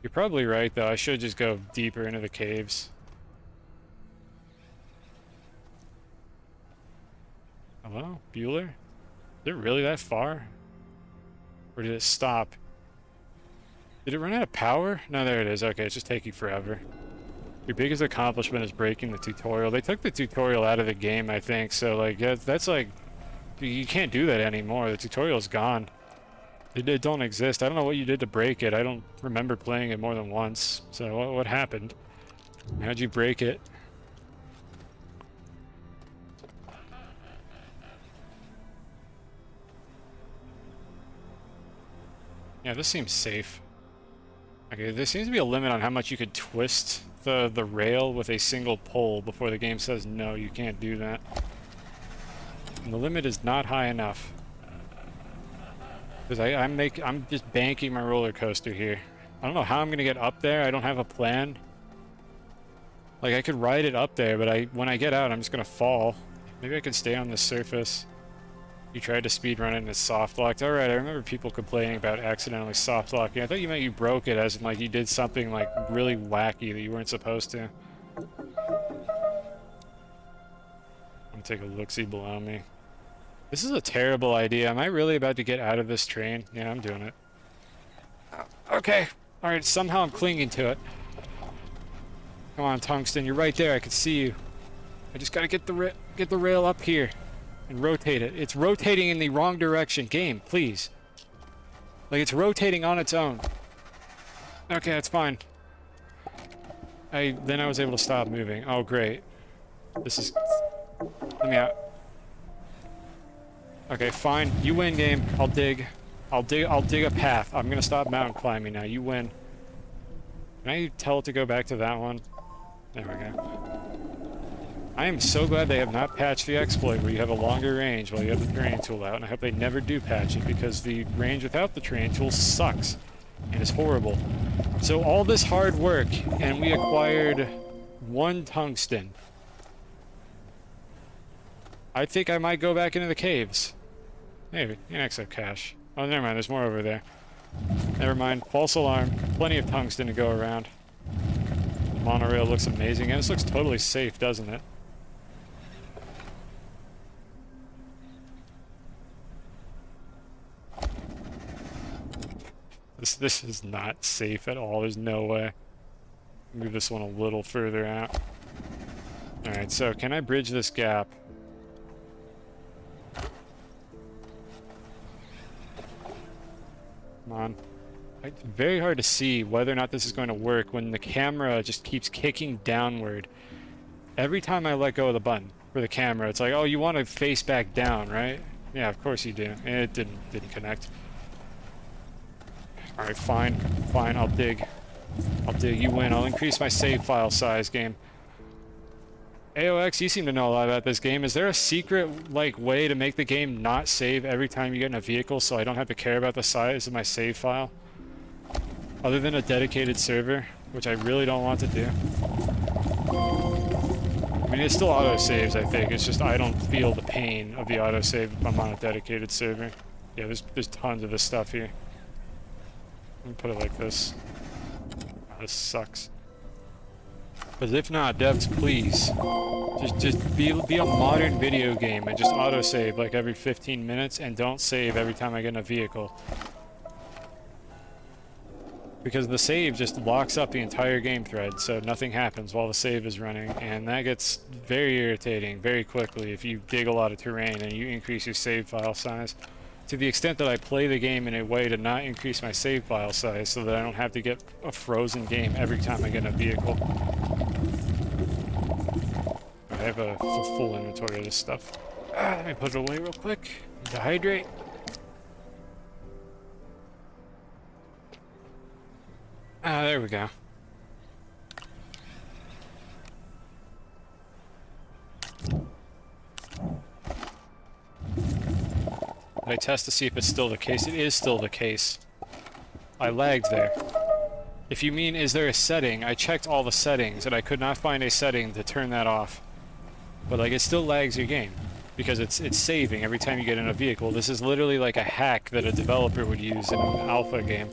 You're probably right, though. I should just go deeper into the caves. Hello? Bueller? Is it really that far? Or did it stop? Did it run out of power? No, there it is. Okay, it's just taking forever. Your biggest accomplishment is breaking the tutorial. They took the tutorial out of the game, I think. So, like, yeah, that's like... You can't do that anymore. The tutorial's gone. It don't exist. I don't know what you did to break it. I don't remember playing it more than once. So what happened? How'd you break it? Yeah, this seems safe. Okay, there seems to be a limit on how much you could twist the rail with a single pole before the game says no, you can't do that. And the limit is not high enough. Because I'm just banking my roller coaster here. I don't know how I'm gonna get up there. I don't have a plan. Like, I could ride it up there, but when I get out, I'm just gonna fall. Maybe I could stay on the surface. You tried to speedrun it and it's soft locked. Alright, I remember people complaining about accidentally soft locking. I thought you meant you broke it as in, like, you did something, like, really wacky that you weren't supposed to. I'm gonna take a look-see below me. This is a terrible idea. Am I really about to get out of this train? Yeah, I'm doing it. Okay. Alright, somehow I'm clinging to it. Come on, Tungsten, you're right there. I can see you. I just gotta get the rail up here and rotate it. It's rotating in the wrong direction. Game, please. Like, it's rotating on its own. Okay, that's fine. Then I was able to stop moving. Oh, great. This is... Let me out. Okay, fine. You win, game. I'll dig a path. I'm gonna stop mountain climbing now. You win. Can I tell it to go back to that one? There we go. I am so glad they have not patched the exploit where you have a longer range while you have the terrain tool out, and I hope they never do patch it, because the range without the terrain tool sucks and is horrible. So all this hard work, and we acquired 1 tungsten. I think I might go back into the caves. Maybe. An extra cache. Oh, never mind. There's more over there. Never mind. False alarm. Plenty of tungsten to go around. The monorail looks amazing, and this looks totally safe, doesn't it? This is not safe at all. There's no way. Move this one a little further out. Alright, so can I bridge this gap? Come on. It's very hard to see whether or not this is going to work when the camera just keeps kicking downward. Every time I let go of the button for the camera, it's like, oh, you want to face back down, right? Yeah, of course you do. And it didn't connect. Alright, fine. Fine, I'll dig. You win. I'll increase my save file size, game. AOX, you seem to know a lot about this game. Is there a secret, like, way to make the game not save every time you get in a vehicle so I don't have to care about the size of my save file? Other than a dedicated server, which I really don't want to do. I mean, it still auto-saves, I think. It's just I don't feel the pain of the autosave if I'm on a dedicated server. Yeah, there's tons of this stuff here. Let me put it like this. Oh, this sucks. Because if not, devs, please. Just be a modern video game and just autosave like every 15 minutes and don't save every time I get in a vehicle. Because the save just locks up the entire game thread, so nothing happens while the save is running, and that gets very irritating very quickly if you dig a lot of terrain and you increase your save file size. To the extent that I play the game in a way to not increase my save file size so that I don't have to get a frozen game every time I get in a vehicle. I have a full inventory of this stuff. Let me put it away real quick. Dehydrate. There we go. I test to see if it's still the case. It is still the case. I lagged there. If you mean, is there a setting? I checked all the settings, and I could not find a setting to turn that off. But, like, it still lags your game. Because it's saving every time you get in a vehicle. This is literally like a hack that a developer would use in an alpha game.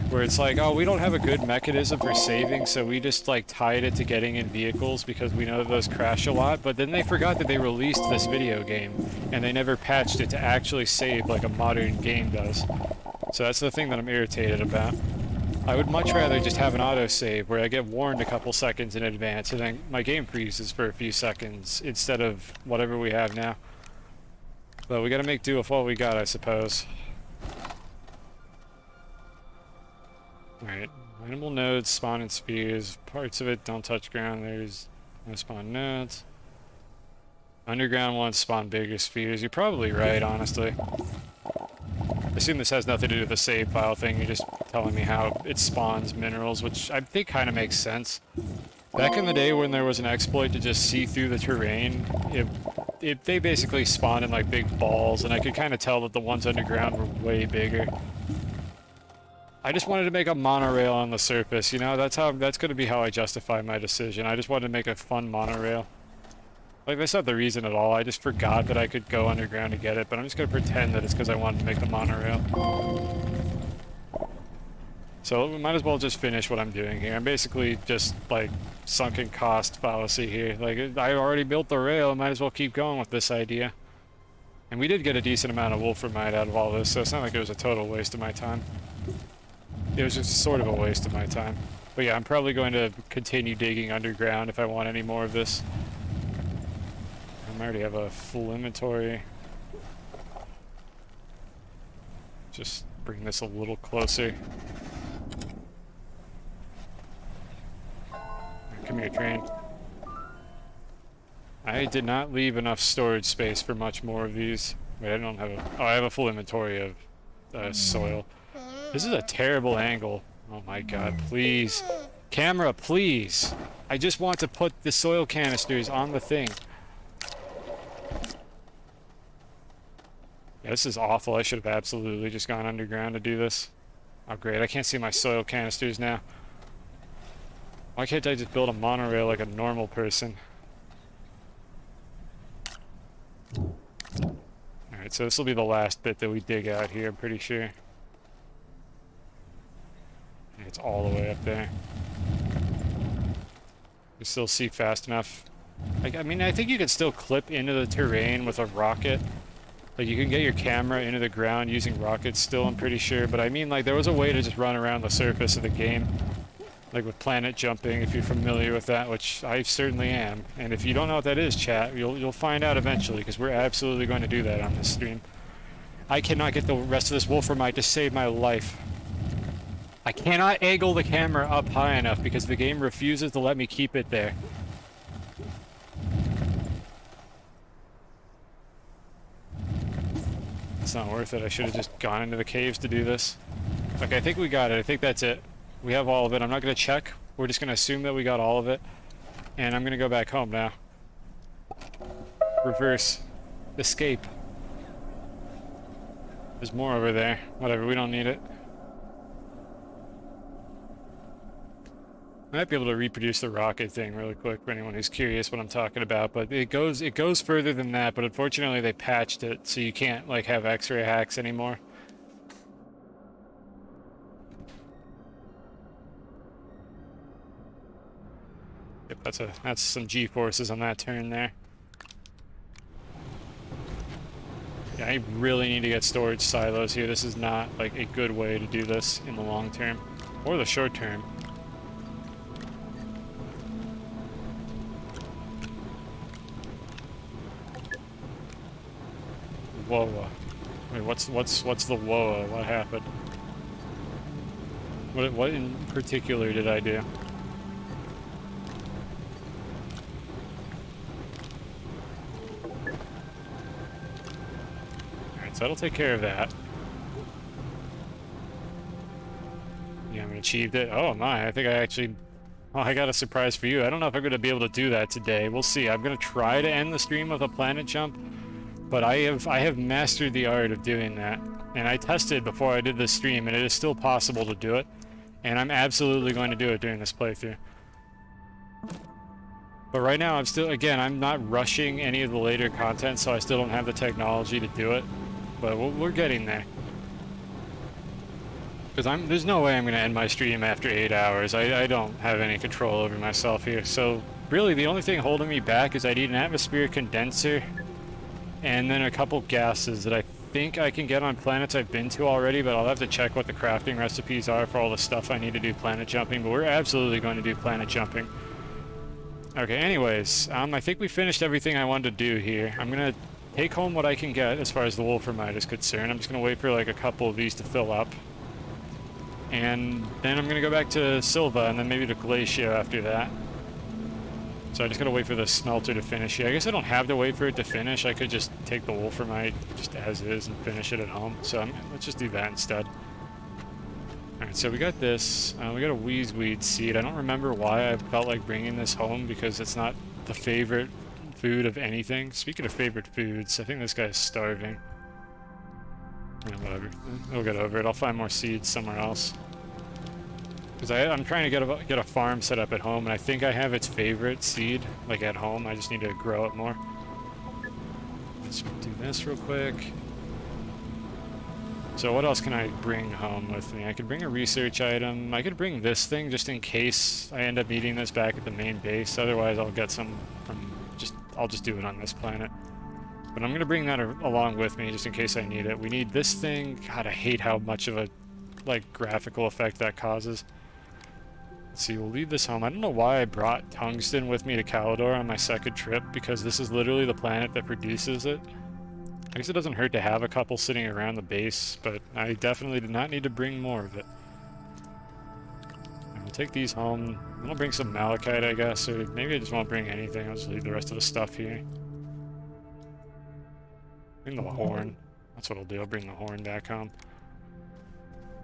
Where it's like, oh, we don't have a good mechanism for saving, so we just, like, tied it to getting in vehicles because we know that those crash a lot. But then they forgot that they released this video game, and they never patched it to actually save like a modern game does. So that's the thing that I'm irritated about. I would much rather just have an autosave where I get warned a couple seconds in advance, and then my game freezes for a few seconds, instead of whatever we have now. But we gotta make do with what we got, I suppose. Alright, animal nodes spawn in spheres. Parts of it don't touch ground. There's no spawn nodes. Underground ones spawn bigger spheres. You're probably right, honestly. I assume this has nothing to do with the save file thing. You're just telling me how it spawns minerals, which I think kind of makes sense. Back in the day when there was an exploit to just see through the terrain, they basically spawned in like big balls, and I could kind of tell that the ones underground were way bigger. I just wanted to make a monorail on the surface, you know, that's going to be how I justify my decision. I just wanted to make a fun monorail. Like, that's not the reason at all. I just forgot that I could go underground to get it, but I'm just going to pretend that it's because I wanted to make the monorail. So we might as well just finish what I'm doing here. I'm basically just, like, sunken cost fallacy here. Like, I already built the rail, I might as well keep going with this idea. And we did get a decent amount of wolframite out of all this, so it's not like it was a total waste of my time. It was just sort of a waste of my time. But yeah, I'm probably going to continue digging underground if I want any more of this. I already have a full inventory. Just bring this a little closer. Come here, train. I did not leave enough storage space for much more of these. Wait, I don't have a... Oh, I have a full inventory of soil. This is a terrible angle. Oh my god, please. Camera, please. I just want to put the soil canisters on the thing. Yeah, this is awful. I should have absolutely just gone underground to do this. Oh great, I can't see my soil canisters now. Why can't I just build a monorail like a normal person? Alright, so this will be the last bit that we dig out here, I'm pretty sure. It's all the way up there. You still see fast enough. Like, I mean, I think you can still clip into the terrain with a rocket. Like, you can get your camera into the ground using rockets still, I'm pretty sure. But I mean, like, there was a way to just run around the surface of the game. Like with planet jumping, if you're familiar with that, which I certainly am. And if you don't know what that is, chat, you'll find out eventually, because we're absolutely going to do that on this stream. I cannot get the rest of this wolframite to save my life. I cannot angle the camera up high enough because the game refuses to let me keep it there. It's not worth it. I should have just gone into the caves to do this. Okay, I think we got it. I think that's it. We have all of it. I'm not going to check. We're just going to assume that we got all of it. And I'm going to go back home now. Reverse. Escape. There's more over there. Whatever, we don't need it. I might be able to reproduce the rocket thing really quick for anyone who's curious what I'm talking about, but it goes further than that, but unfortunately they patched it so you can't like have X-ray hacks anymore. Yep, that's some G-forces on that turn there. Yeah, I really need to get storage silos here. This is not like a good way to do this in the long term or the short term. Whoa. Wait, what's the whoa? What happened? What in particular did I do? Alright, so that'll take care of that. Yeah, I achieved it. Oh my, I think I actually... Oh, I got a surprise for you. I don't know if I'm going to be able to do that today. We'll see. I'm going to try to end the stream with a planet jump. But I have mastered the art of doing that, and I tested before I did this stream, and it is still possible to do it, and I'm absolutely going to do it during this playthrough. But right now, I'm not rushing any of the later content, so I still don't have the technology to do it, but we're getting there. Because there's no way I'm going to end my stream after 8 hours. I don't have any control over myself here, so really the only thing holding me back is I need an atmospheric condenser, and then a couple gases that I think I can get on planets I've been to already, but I'll have to check what the crafting recipes are for all the stuff I need to do planet jumping, but we're absolutely going to do planet jumping. Okay, anyways, I think we finished everything I wanted to do here. I'm going to take home what I can get as far as the wolframite is concerned. I'm just going to wait for like a couple of these to fill up. And then I'm going to go back to Silva and then maybe to Glacio after that. So I just gotta wait for the smelter to finish here. I guess I don't have to wait for it to finish. I could just take the wolframite just as is and finish it at home. So let's just do that instead. Alright, so we got this. We got a wheezeweed seed. I don't remember why I felt like bringing this home because it's not the favorite food of anything. Speaking of favorite foods, I think this guy's starving. Yeah, whatever. We'll get over it. I'll find more seeds somewhere else. Because I'm trying to get a farm set up at home, and I think I have its favorite seed, like at home. I just need to grow it more. Let's do this real quick. So what else can I bring home with me? I could bring a research item. I could bring this thing just in case I end up needing this back at the main base. Otherwise, I'll get some from I'll just do it on this planet. But I'm going to bring that along with me just in case I need it. We need this thing. God, I hate how much of a, like, graphical effect that causes. Let's see, we'll leave this home. I don't know why I brought tungsten with me to Calidor on my second trip, because this is literally the planet that produces it. I guess it doesn't hurt to have a couple sitting around the base, but I definitely did not need to bring more of it. I'll take these home. I'll bring some malachite, I guess, or maybe I just won't bring anything. I'll just leave the rest of the stuff here. Bring the horn. That's what I'll do. I'll bring the horn back home.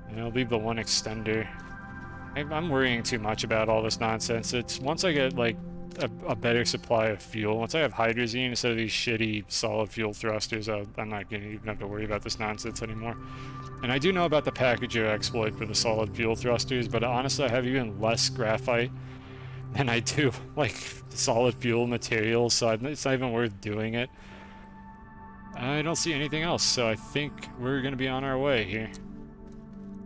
And I'll leave the one extender. I'm worrying too much about all this nonsense. It's once I get, like, a better supply of fuel, once I have hydrazine instead of these shitty solid fuel thrusters, I'm not going to even have to worry about this nonsense anymore. And I do know about the packager exploit for the solid fuel thrusters, but honestly I have even less graphite than I do, like, solid fuel materials, so it's not even worth doing it. I don't see anything else, so I think we're going to be on our way here.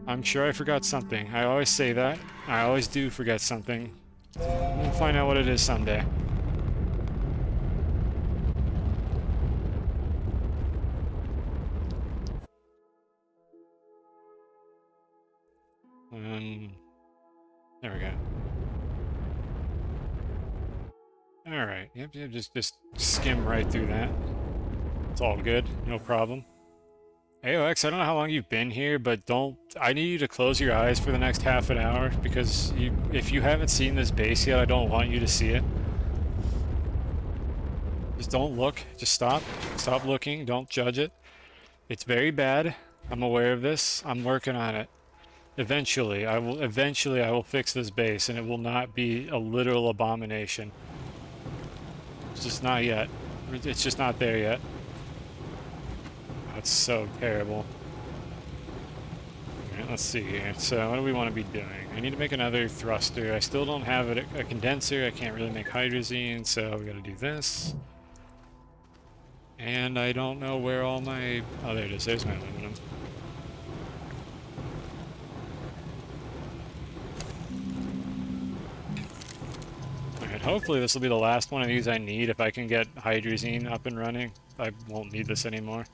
I'm sure I forgot something. I always say that. I always do forget something. We'll find out what it is someday. There we go. Alright, yep, just skim right through that. It's all good, no problem. AOX, I don't know how long you've been here, but I need you to close your eyes for the next half an hour, because if you haven't seen this base yet, I don't want you to see it. Just don't look, just stop. Stop looking, don't judge it. It's very bad. I'm aware of this. I'm working on it. Eventually I will fix this base, and it will not be a literal abomination. It's just not yet. It's just not there yet. That's so terrible. Alright, let's see here. So what do we want to be doing? I need to make another thruster. I still don't have a condenser. I can't really make hydrazine, so we gotta do this. And I don't know where all my... Oh, there it is. There's my aluminum. Alright, hopefully this will be the last one of these I need. If I can get hydrazine up and running, I won't need this anymore.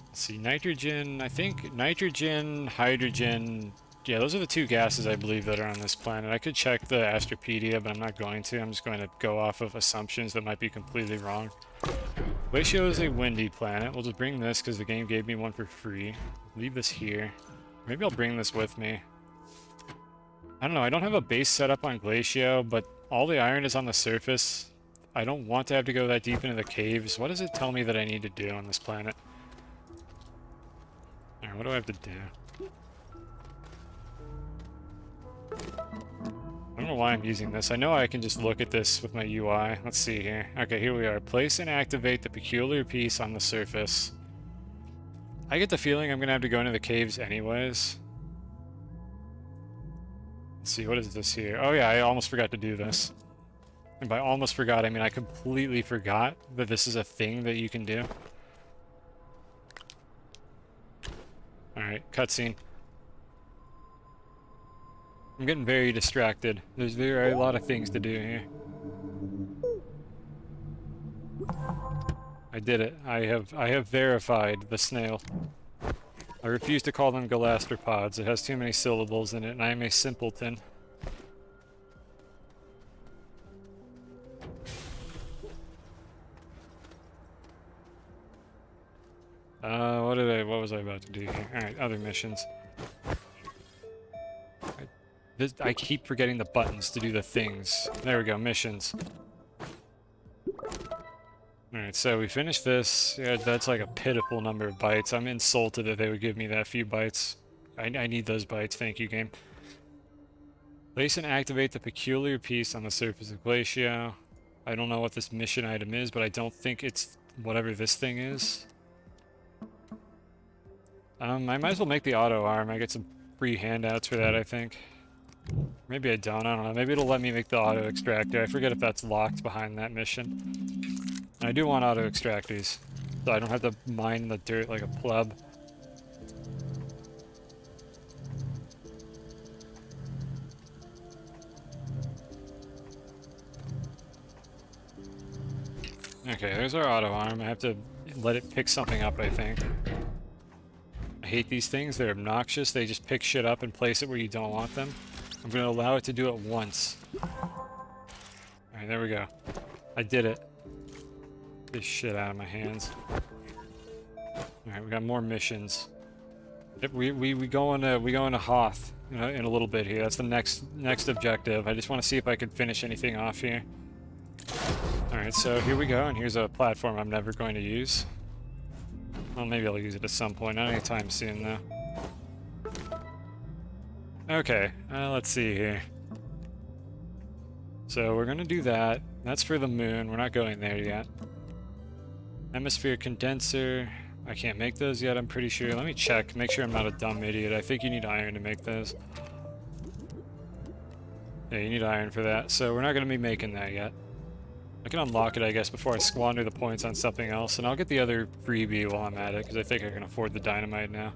Let's see, nitrogen, I think nitrogen, hydrogen, yeah, those are the two gases I believe that are on this planet. I could check the Astropedia, but I'm not going to. I'm just going to go off of assumptions that might be completely wrong. Glacio is a windy planet. We'll just bring this because the game gave me one for free. Leave this here. Maybe I'll bring this with me. I don't know, I don't have a base set up on Glacio, but all the iron is on the surface. I don't want to have to go that deep into the caves. What does it tell me that I need to do on this planet? Alright, what do I have to do? I don't know why I'm using this. I know I can just look at this with my UI. Let's see here. Okay, here we are. Place and activate the peculiar piece on the surface. I get the feeling I'm gonna have to go into the caves anyways. Let's see, what is this here? Oh yeah, I almost forgot to do this. And by almost forgot, I mean I completely forgot that this is a thing that you can do. Alright, cutscene. I'm getting very distracted. There are a lot of things to do here. I did it. I have verified the snail. I refuse to call them galastropods. It has too many syllables in it, and I am a simpleton. What was I about to do here? Alright, other missions. I keep forgetting the buttons to do the things. There we go, missions. Alright, so we finished this. Yeah, that's like a pitiful number of bytes. I'm insulted that they would give me that few bytes. I need those bytes, thank you, game. Place and activate the peculiar piece on the surface of Glacio. I don't know what this mission item is, but I don't think it's whatever this thing is. I might as well make the auto arm. I get some free handouts for that, I think. Maybe I don't know. Maybe it'll let me make the auto extractor. I forget if that's locked behind that mission. I do want auto extractors, so I don't have to mine the dirt like a pleb. Okay, there's our auto arm. I have to let it pick something up, I think. I hate these things. They're obnoxious. They just pick shit up and place it where you don't want them. I'm going to allow it to do it once. Alright, there we go. I did it. Get this shit out of my hands. Alright, we got more missions. Yep, we go into Hoth in a little bit here. That's the next objective. I just want to see if I can finish anything off here. Alright, so here we go, and here's a platform I'm never going to use. Well, maybe I'll use it at some point, not anytime soon, though. Okay, let's see here. So we're gonna do that. That's for the moon. We're not going there yet. Atmosphere condenser. I can't make those yet, I'm pretty sure. Let me check, make sure I'm not a dumb idiot. I think you need iron to make those. Yeah, you need iron for that. So we're not gonna be making that yet. I can unlock it, I guess, before I squander the points on something else, and I'll get the other freebie while I'm at it, because I think I can afford the dynamite now.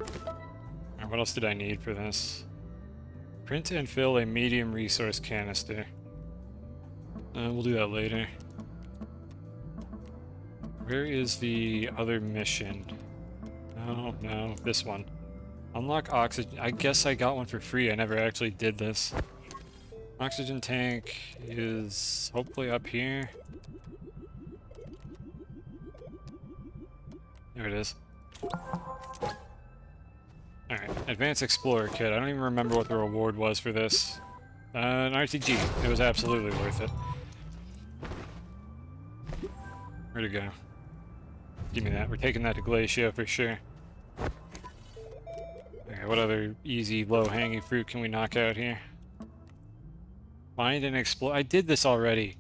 Alright, what else did I need for this? Print and fill a medium resource canister. We'll do that later. Where is the other mission? Oh, no, this one. Unlock oxygen. I guess I got one for free. I never actually did this. Oxygen tank is hopefully up here. There it is. Alright, Advanced Explorer Kit. I don't even remember what the reward was for this. An RTG. It was absolutely worth it. Where'd it go? Give me that. We're taking that to Glacio for sure. Okay, what other easy, low-hanging fruit can we knock out here? Find and explore. I did this already.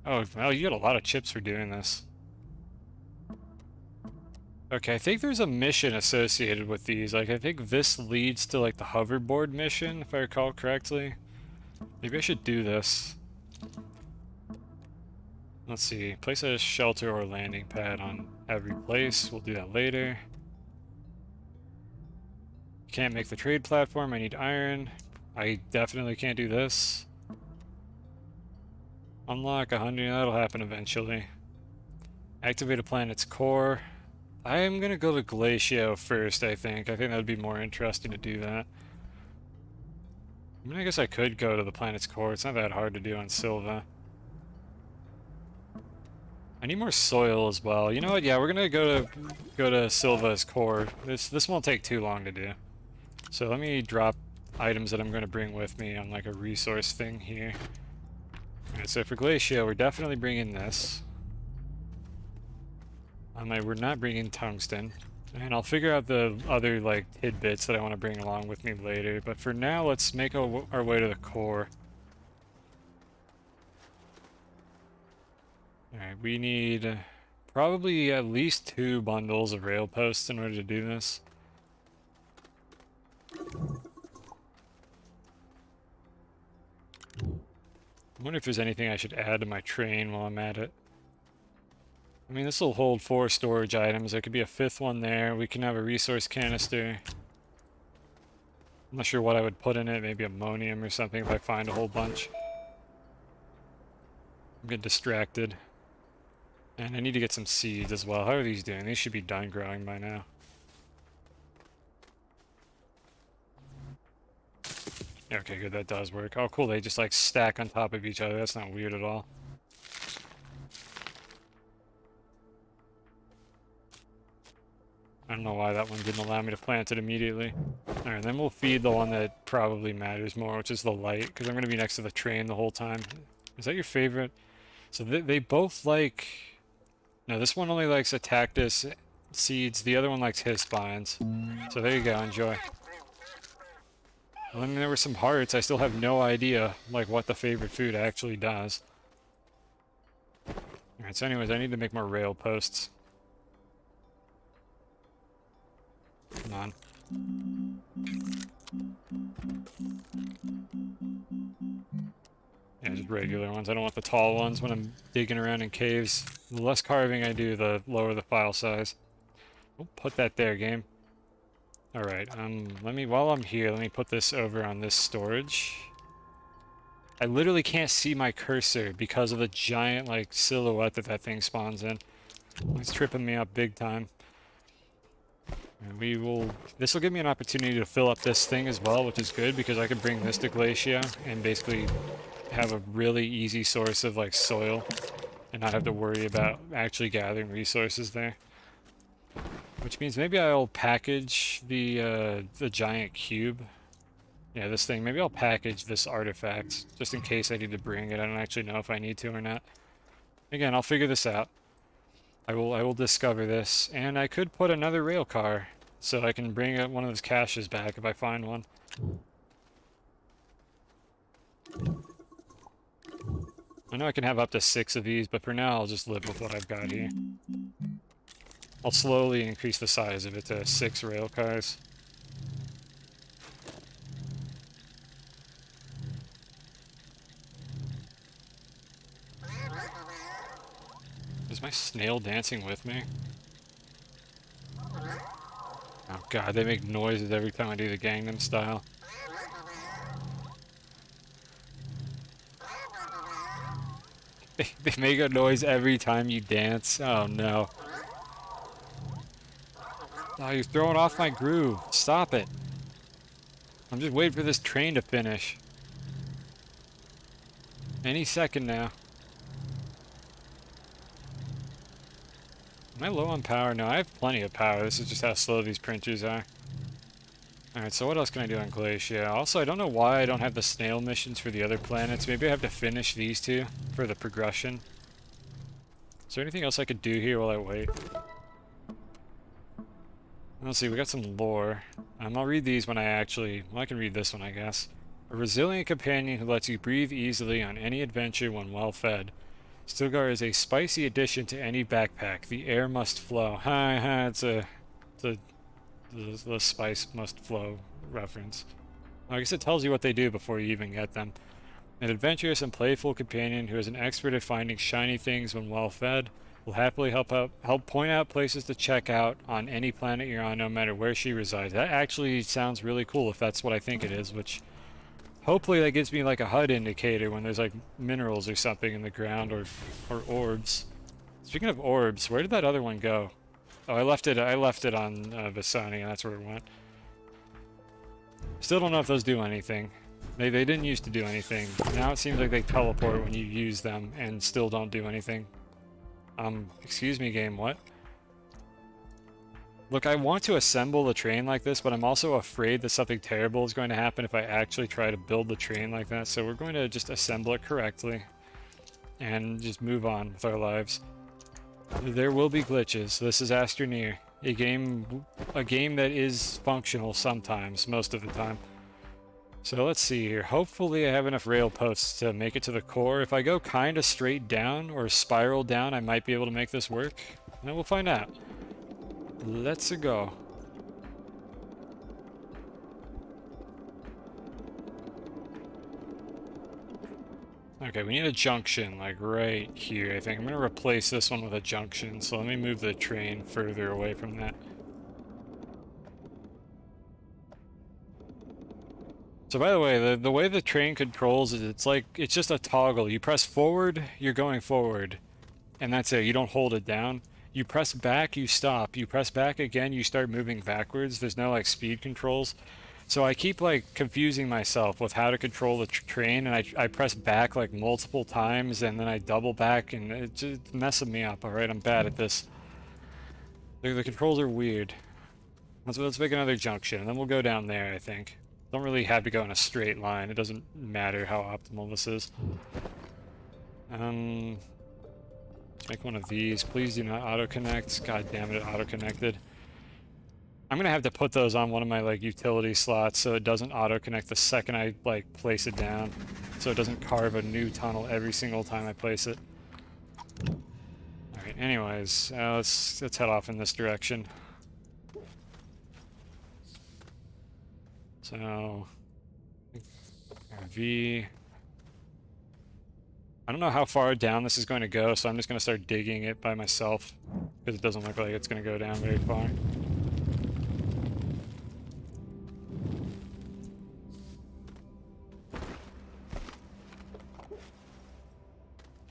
Oh, well, you got a lot of chips for doing this. Okay, I think there's a mission associated with these. Like, I think this leads to, like, the hoverboard mission, if I recall correctly. Maybe I should do this. Let's see. Place a shelter or landing pad on every place. We'll do that later. Can't make the trade platform. I need iron. I definitely can't do this. Unlock 100. That'll happen eventually. Activate a planet's core. I am gonna go to Glacio first, I think. I think that would be more interesting to do that. I mean, I guess I could go to the planet's core. It's not that hard to do on Silva. I need more soil as well. You know what? Yeah, we're gonna go to Silva's core. This won't take too long to do. So let me drop items that I'm gonna bring with me on like a resource thing here. Alright, so for Glacio, we're definitely bringing this. We're not bringing tungsten. And I'll figure out the other like tidbits that I want to bring along with me later. But for now, let's make our way to the core. Alright, we need probably at least 2 bundles of rail posts in order to do this. I wonder if there's anything I should add to my train while I'm at it. I mean, this will hold 4 storage items. There could be a 5th one there. We can have a resource canister. I'm not sure what I would put in it. Maybe ammonium or something if I find a whole bunch. I'm getting distracted. And I need to get some seeds as well. How are these doing? These should be done growing by now. Okay, good. That does work. Oh, cool. They just like stack on top of each other. That's not weird at all. I don't know why that one didn't allow me to plant it immediately. Alright, then we'll feed the one that probably matters more, which is the light, because I'm going to be next to the train the whole time. Is that your favorite? So they both like... No, this one only likes Attactus seeds, the other one likes his spines. So there you go, enjoy. Well, I mean, there were some hearts. I still have no idea, like, what the favorite food actually does. Alright, so anyways, I need to make more rail posts. Come on. Yeah, just regular ones. I don't want the tall ones when I'm digging around in caves. The less carving I do, the lower the file size. Oh, put that there, game. Alright, while I'm here, let me put this over on this storage. I literally can't see my cursor because of the giant, like, silhouette that thing spawns in. It's tripping me up big time. And this will give me an opportunity to fill up this thing as well, which is good because I can bring this to Glacia and basically have a really easy source of, like, soil and not have to worry about actually gathering resources there. Which means maybe I'll package the giant cube. Yeah, this thing. Maybe I'll package this artifact just in case I need to bring it. I don't actually know if I need to or not. Again, I'll figure this out. I will discover this, and I could put another rail car so I can bring one of those caches back if I find one. I know I can have up to 6 of these, but for now I'll just live with what I've got here. I'll slowly increase the size of it to 6 rail cars. Is my snail dancing with me? Oh god, they make noises every time I do the Gangnam Style. They make a noise every time you dance. Oh no. Oh, you're throwing off my groove. Stop it. I'm just waiting for this train to finish. Any second now. Am I low on power? No, I have plenty of power. This is just how slow these printers are. Alright, so what else can I do on Glacia? Also, I don't know why I don't have the snail missions for the other planets. Maybe I have to finish these two for the progression. Is there anything else I could do here while I wait? Let's see, we got some lore. I'll read these when I can read this one, I guess. A resilient companion who lets you breathe easily on any adventure when well fed. Stilgar is a spicy addition to any backpack. The air must flow. It's the spice must flow reference. I guess it tells you what they do before you even get them. An adventurous and playful companion who is an expert at finding shiny things when well fed will happily help point out places to check out on any planet you're on, no matter where she resides. That actually sounds really cool if that's what I think it is, which hopefully that gives me like a HUD indicator when there's like minerals or something in the ground or orbs. Speaking of orbs, where did that other one go? Oh, I left it on Visani, and that's where it went. Still don't know if those do anything. They didn't used to do anything. Now it seems like they teleport when you use them and still don't do anything. Excuse me, game, what? Look, I want to assemble the train like this, but I'm also afraid that something terrible is going to happen if I actually try to build the train like that, so we're going to just assemble it correctly and just move on with our lives. There will be glitches. This is Astroneer, a game that is functional sometimes, most of the time. So let's see here. Hopefully I have enough rail posts to make it to the core. If I go kind of straight down or spiral down, I might be able to make this work. And we'll find out. Let's go. Okay, we need a junction, like right here, I think. I'm going to replace this one with a junction, so let me move the train further away from that. So by the way, the way the train controls is it's just a toggle. You press forward, you're going forward. And that's it, you don't hold it down. You press back, you stop. You press back again, you start moving backwards. There's no like speed controls. So I keep like confusing myself with how to control the train, and I press back like multiple times and then I double back, and it's just messing me up, alright? I'm bad at this. The controls are weird. Let's make another junction, and then we'll go down there, I think. Don't really have to go in a straight line. It doesn't matter how optimal this is. Let's make one of these. Please do not auto-connect. God damn it, it auto-connected. I'm gonna have to put those on one of my like utility slots so it doesn't auto-connect the second I like place it down. So it doesn't carve a new tunnel every single time I place it. Alright, anyways, let's head off in this direction. So, V. I don't know how far down this is going to go, so I'm just going to start digging it by myself, because it doesn't look like it's going to go down very far.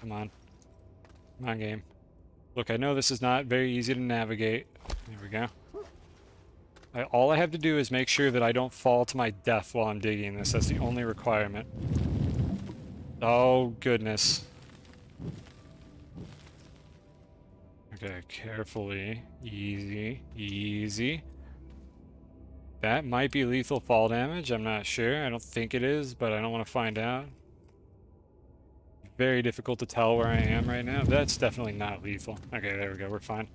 Come on. Come on, game. Look, I know this is not very easy to navigate. There we go. All I have to do is make sure that I don't fall to my death while I'm digging this. That's the only requirement. Oh, goodness. Okay, carefully. Easy. Easy. That might be lethal fall damage. I'm not sure. I don't think it is, but I don't want to find out. Very difficult to tell where I am right now. That's definitely not lethal. Okay, there we go. We're fine.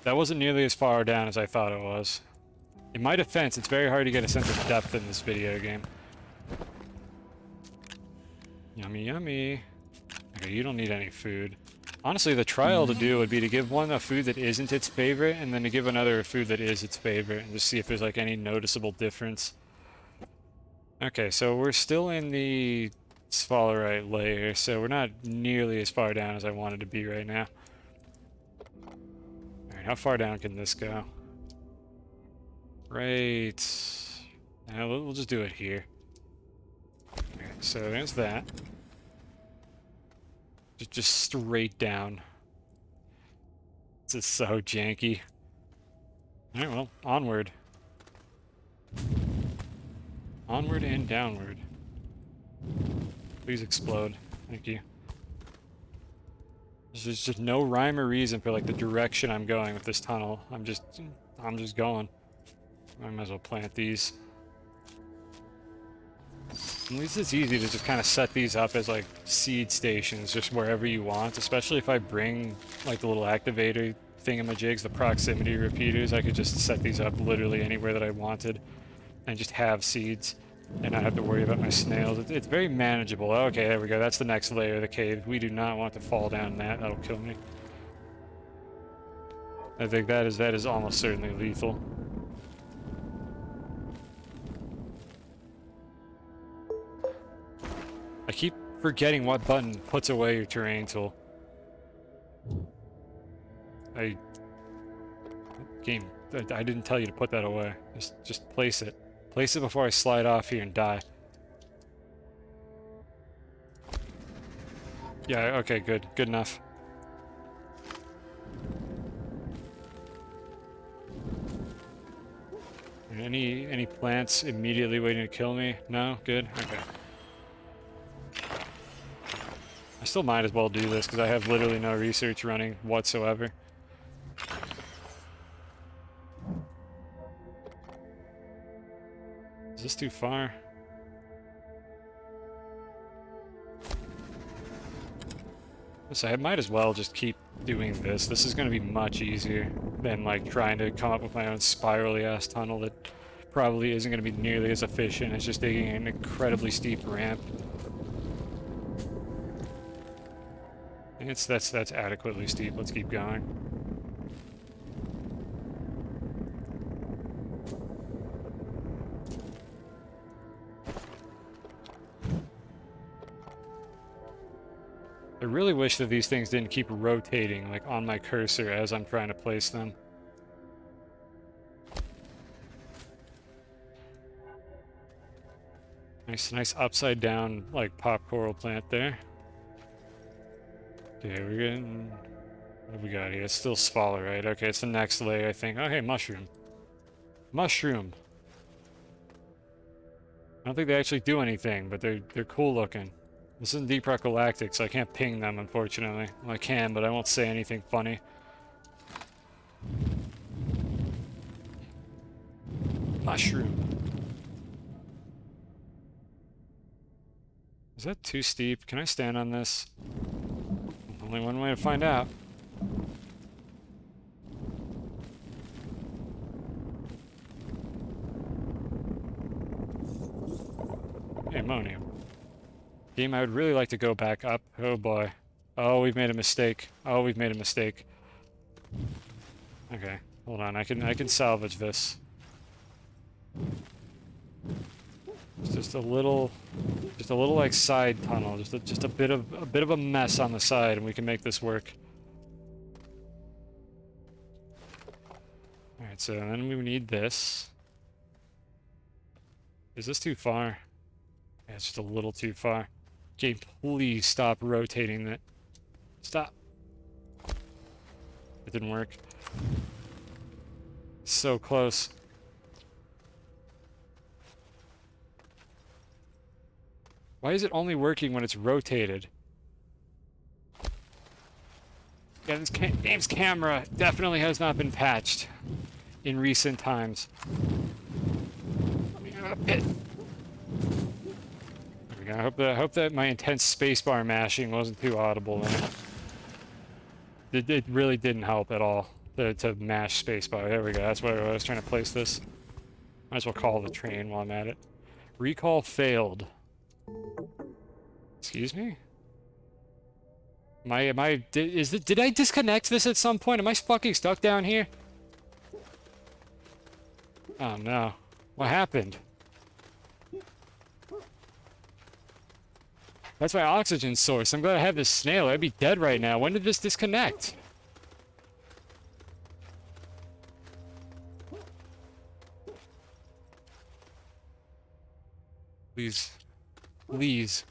That wasn't nearly as far down as I thought it was. In my defense, it's very hard to get a sense of depth in this video game. Yummy, yummy. Okay, you don't need any food. Honestly, the trial to do would be to give one a food that isn't its favorite, and then to give another a food that is its favorite, and just see if there's like any noticeable difference. Okay, so we're still in the sphalerite layer, so we're not nearly as far down as I wanted to be right now. Alright, how far down can this go? Right. Now we'll just do it here. Okay, so there's that. Just straight down. This is so janky. Alright, well, onward. Onward and downward. Please explode. Thank you. There's just no rhyme or reason for like the direction I'm going with this tunnel. I'm just going. I might as well plant these. At least it's easy to just kind of set these up as like seed stations just wherever you want, especially if I bring like the little activator thingamajigs, the proximity repeaters. I could just set these up literally anywhere that I wanted and just have seeds and not have to worry about my snails. It's very manageable. Okay, there we go. That's the next layer of the cave. We do not want to fall down that. That'll kill me. I think that is almost certainly lethal. I keep forgetting what button puts away your terrain tool. Game, I didn't tell you to put that away. Just place it. Place it before I slide off here and die. Yeah, okay, good. Good enough. Any plants immediately waiting to kill me? No? Good? Okay. I still might as well do this because I have literally no research running whatsoever. Is this too far? So I might as well just keep doing this. This is going to be much easier than like trying to come up with my own spirally ass tunnel that probably isn't going to be nearly as efficient. It's just digging an incredibly steep ramp. That's adequately steep. Let's keep going. I really wish that these things didn't keep rotating like on my cursor as I'm trying to place them. Nice upside down like pop coral plant there. Okay, we're getting... What do we got here? It's still smaller, right? Okay, it's the next layer, I think. Oh, hey, mushroom. Mushroom. I don't think they actually do anything, but they're cool looking. This isn't Deep Rock Galactic, so I can't ping them, unfortunately. Well, I can, but I won't say anything funny. Mushroom. Is that too steep? Can I stand on this? Only one way to find out. Hey, ammonium. Game, I would really like to go back up. Oh boy. Oh, we've made a mistake. Oh, we've made a mistake. Okay, hold on. I can salvage this. It's just a little like side tunnel. Just a bit of a mess on the side, and we can make this work. All right, so then we need this. Is this too far? Yeah, it's just a little too far. Game, please stop rotating it. Stop. It didn't work. So close. Why is it only working when it's rotated? Yeah, this game's camera definitely has not been patched in recent times. Pit. I hope that my intense spacebar mashing wasn't too audible then. It really didn't help at all to mash spacebar. There we go. That's where I was trying to place this. Might as well call the train while I'm at it. Recall failed. Excuse me? Did I disconnect this at some point? Am I fucking stuck down here? Oh no. What happened? That's my oxygen source. I'm glad I have this snail. I'd be dead right now. When did this disconnect? Please. Please.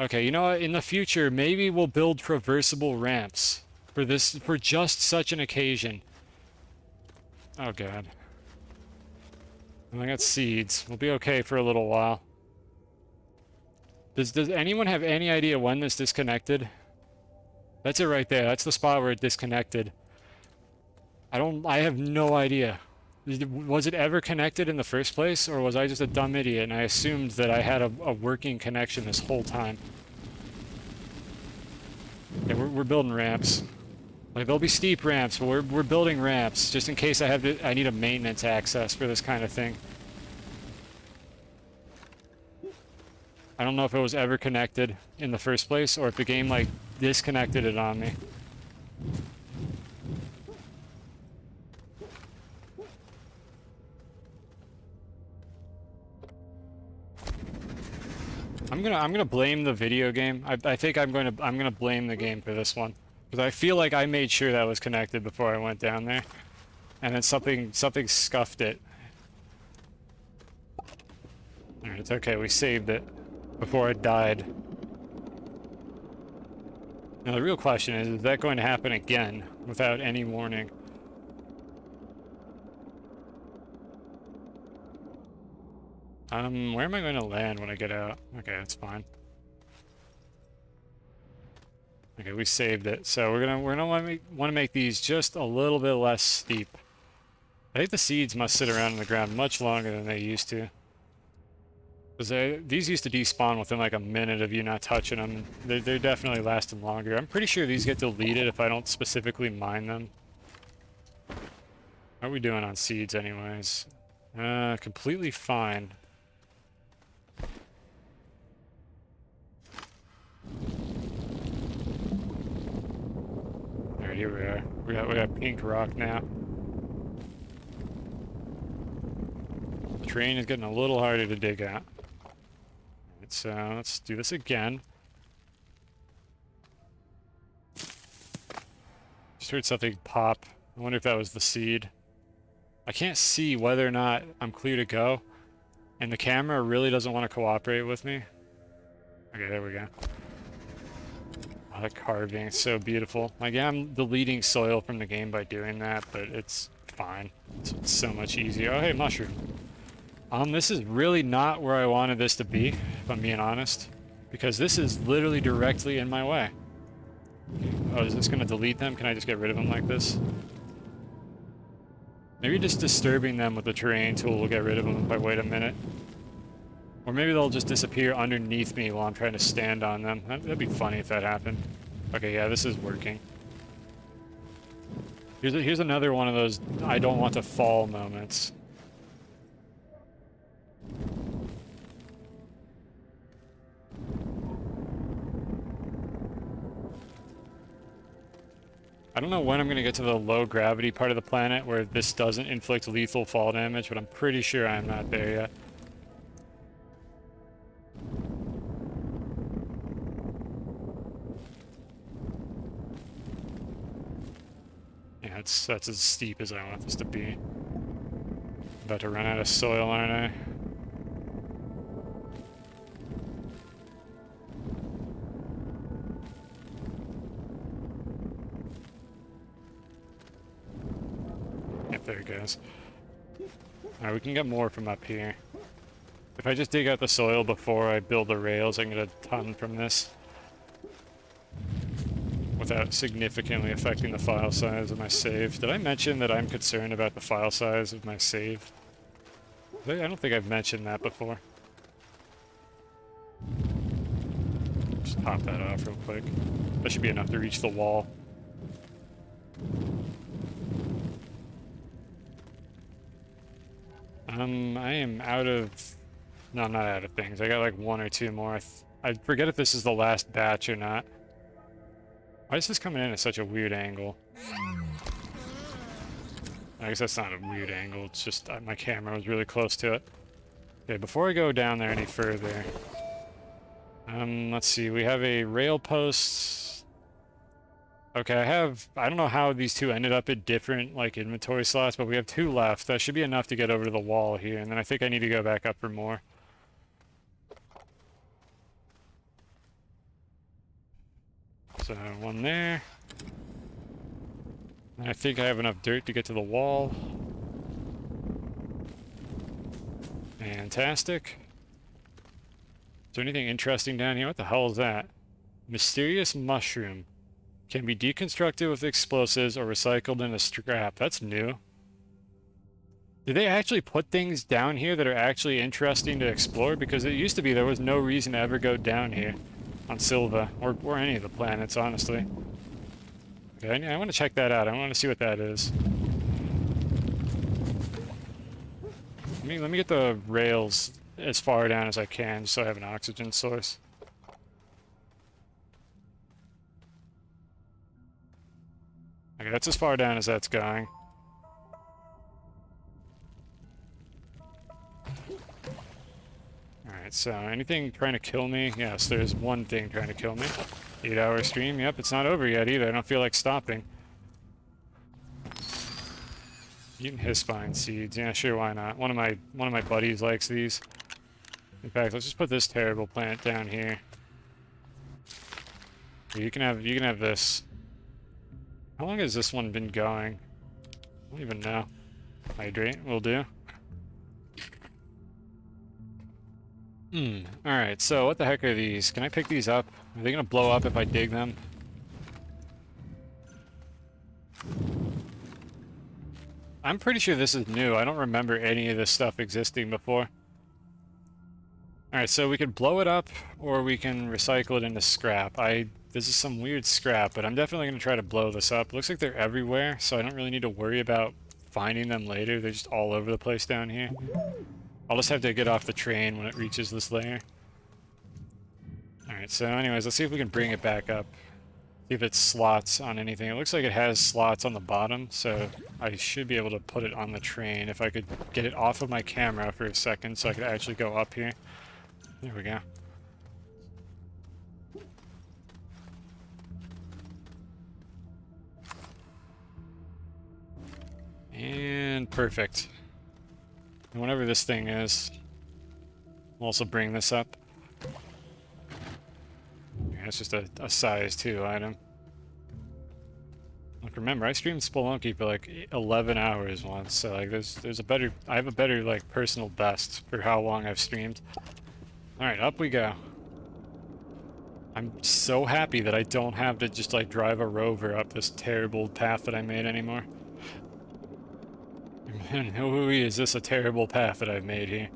Okay, you know what? In the future, maybe we'll build traversable ramps for just such an occasion. Oh god. I got seeds. We'll be okay for a little while. Does anyone have any idea when this disconnected? That's it right there. That's the spot where it disconnected. I have no idea. Was it ever connected in the first place, or was I just a dumb idiot and I assumed that I had a working connection this whole time? Yeah, we're building ramps. Like, there'll be steep ramps, but we're building ramps just in case I need a maintenance access for this kind of thing. I don't know if it was ever connected in the first place, or if the game, like, disconnected it on me. I'm gonna blame the video game. I think I'm gonna blame the game for this one, because I feel like I made sure that was connected before I went down there, and then something scuffed it. Alright, it's okay. We saved it before it died. Now the real question is that going to happen again without any warning? Where am I going to land when I get out? Okay, that's fine. Okay, we saved it. So we're gonna want to make these just a little bit less steep. I think the seeds must sit around in the ground much longer than they used to. Because these used to despawn within like a minute of you not touching them. They're definitely lasting longer. I'm pretty sure these get deleted if I don't specifically mine them. How are we doing on seeds anyways? Completely fine. Alright, here we are. We got pink rock now. The train is getting a little harder to dig at. Let's do this again. Just heard something pop. I wonder if that was the seed. I can't see whether or not I'm clear to go, and the camera really doesn't want to cooperate with me. Okay, there we go. Oh, that carving is so beautiful. Like, yeah, I'm deleting soil from the game by doing that, but it's fine. It's so much easier. Oh, hey, mushroom. This is really not where I wanted this to be, if I'm being honest, because this is literally directly in my way. Oh, is this gonna delete them? Can I just get rid of them like this? Maybe just disturbing them with the terrain tool will get rid of them if I wait a minute. Or maybe they'll just disappear underneath me while I'm trying to stand on them. That'd be funny if that happened. Okay, yeah, this is working. Here's another one of those I don't want to fall moments. I don't know when I'm going to get to the low gravity part of the planet where this doesn't inflict lethal fall damage, but I'm pretty sure I'm not there yet. Yeah, that's as steep as I want this to be. About to run out of soil, aren't I? There it goes. Alright, we can get more from up here. If I just dig out the soil before I build the rails, I can get a ton from this. Without significantly affecting the file size of my save. Did I mention that I'm concerned about the file size of my save? I don't think I've mentioned that before. Just pop that off real quick. That should be enough to reach the wall. I am out of... No, I'm not out of things. I got like one or two more. I forget if this is the last batch or not. Why is this coming in at such a weird angle? I guess that's not a weird angle, it's just my camera was really close to it. Okay, before I go down there any further... let's see, we have a rail post... Okay, I don't know how these two ended up at different, like, inventory slots, but we have two left. That should be enough to get over to the wall here, and then I think I need to go back up for more. So, one there. And I think I have enough dirt to get to the wall. Fantastic. Is there anything interesting down here? What the hell is that? Mysterious mushroom. Can be deconstructed with explosives or recycled into scrap. That's new. Did they actually put things down here that are actually interesting to explore? Because it used to be there was no reason to ever go down here. On Silva, or any of the planets, honestly. Okay, I want to check that out. I want to see what that is. Let me get the rails as far down as I can, so I have an oxygen source. Okay, that's as far down as that's going. Alright, so anything trying to kill me? Yes, there's one thing trying to kill me. 8-hour stream. Yep, it's not over yet either. I don't feel like stopping. Eating Hispine seeds. Yeah, sure, why not? One of my buddies likes these. In fact, let's just put this terrible plant down here. You can have this. How long has this one been going? I don't even know. Hydrate will do. Alright, so what the heck are these? Can I pick these up? Are they gonna blow up if I dig them? I'm pretty sure this is new. I don't remember any of this stuff existing before. Alright, so we could blow it up, or we can recycle it into scrap. This is some weird scrap, but I'm definitely gonna try to blow this up. Looks like they're everywhere, so I don't really need to worry about finding them later. They're just all over the place down here. I'll just have to get off the train when it reaches this layer. Alright, so anyways, let's see if we can bring it back up. See if it slots on anything. It looks like it has slots on the bottom, so I should be able to put it on the train if I could get it off of my camera for a second so I could actually go up here. There we go. And perfect. And whatever this thing is, we'll also bring this up. Yeah, it's just a size 2 item. Like, remember, I streamed Spelunky for like 11 hours once, so like I have a better like personal best for how long I've streamed. Alright, up we go. I'm so happy that I don't have to just like drive a rover up this terrible path that I made anymore. Is this a terrible path that I've made here?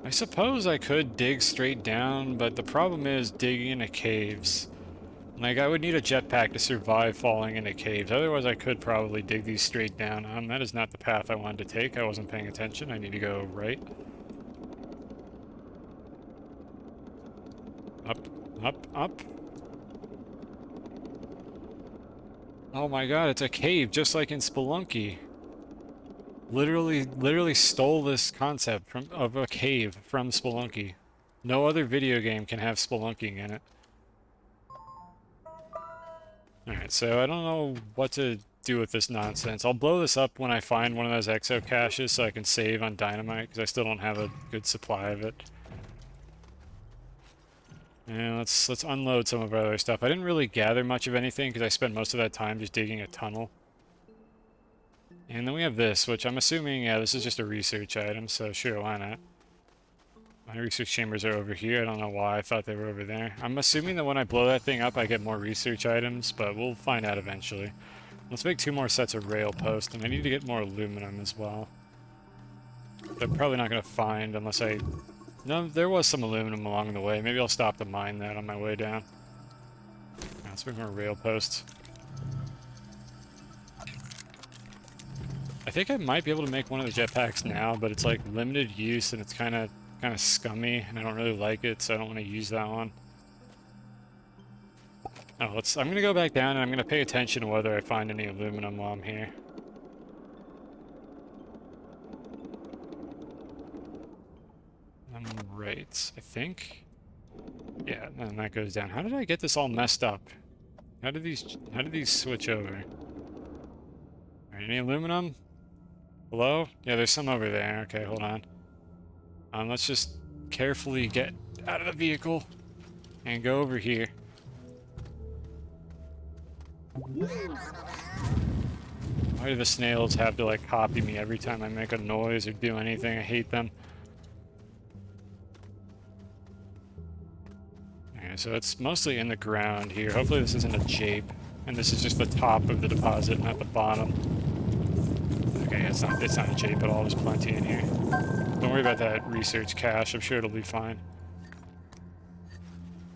I suppose I could dig straight down, but the problem is digging into caves. Like, I would need a jetpack to survive falling into caves. Otherwise, I could probably dig these straight down. That is not the path I wanted to take. I wasn't paying attention. I need to go right. Up, up, up. Oh my god, it's a cave, just like in Spelunky. Literally stole this concept of a cave from Spelunky. No other video game can have spelunking in it. Alright, so I don't know what to do with this nonsense. I'll blow this up when I find one of those exo caches so I can save on dynamite, because I still don't have a good supply of it. And let's unload some of our other stuff. I didn't really gather much of anything because I spent most of that time just digging a tunnel. And then we have this, which I'm assuming, yeah, this is just a research item, so sure, why not? My research chambers are over here. I don't know why I thought they were over there. I'm assuming that when I blow that thing up, I get more research items, but we'll find out eventually. Let's make 2 more sets of rail posts, and I need to get more aluminum as well. I'm probably not going to find unless I... No, there was some aluminum along the way. Maybe I'll stop to mine that on my way down. Let's make more rail posts. I think I might be able to make one of the jetpacks now, but it's like limited use and it's kind of scummy, and I don't really like it, so I don't want to use that one. Oh, I'm gonna go back down and I'm gonna pay attention to whether I find any aluminum while I'm here. Right, I think. Yeah, and that goes down. How did I get this all messed up? How did these switch over? Alright, any aluminum? Hello? Yeah, there's some over there. Okay, hold on. Let's just carefully get out of the vehicle and go over here. Why do the snails have to like copy me every time I make a noise or do anything? I hate them. Okay, so it's mostly in the ground here. Hopefully this isn't a jape, and this is just the top of the deposit, not the bottom. Okay, it's not a jape at all. There's plenty in here. Don't worry about that research cache. I'm sure it'll be fine.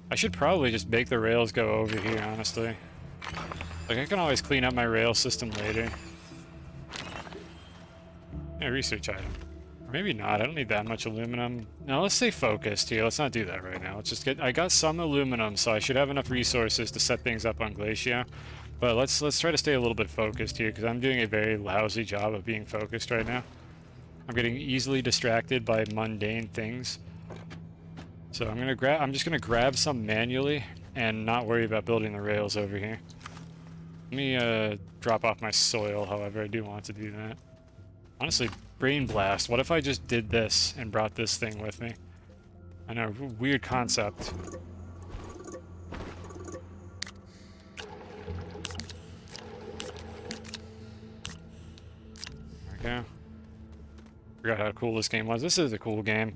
I should probably just make the rails go over here, honestly. Like, I can always clean up my rail system later. Yeah, research item. Or maybe not. I don't need that much aluminum. No, let's stay focused here. Let's not do that right now. Let's just get... I got some aluminum, so I should have enough resources to set things up on Glacia. But let's try to stay a little bit focused here, because I'm doing a very lousy job of being focused right now. I'm getting easily distracted by mundane things. So I'm just gonna grab some manually and not worry about building the rails over here. Let me drop off my soil, however, I do want to do that. Honestly, brain blast. What if I just did this and brought this thing with me? I know, weird concept. There we go. Forgot how cool this game was. This is a cool game.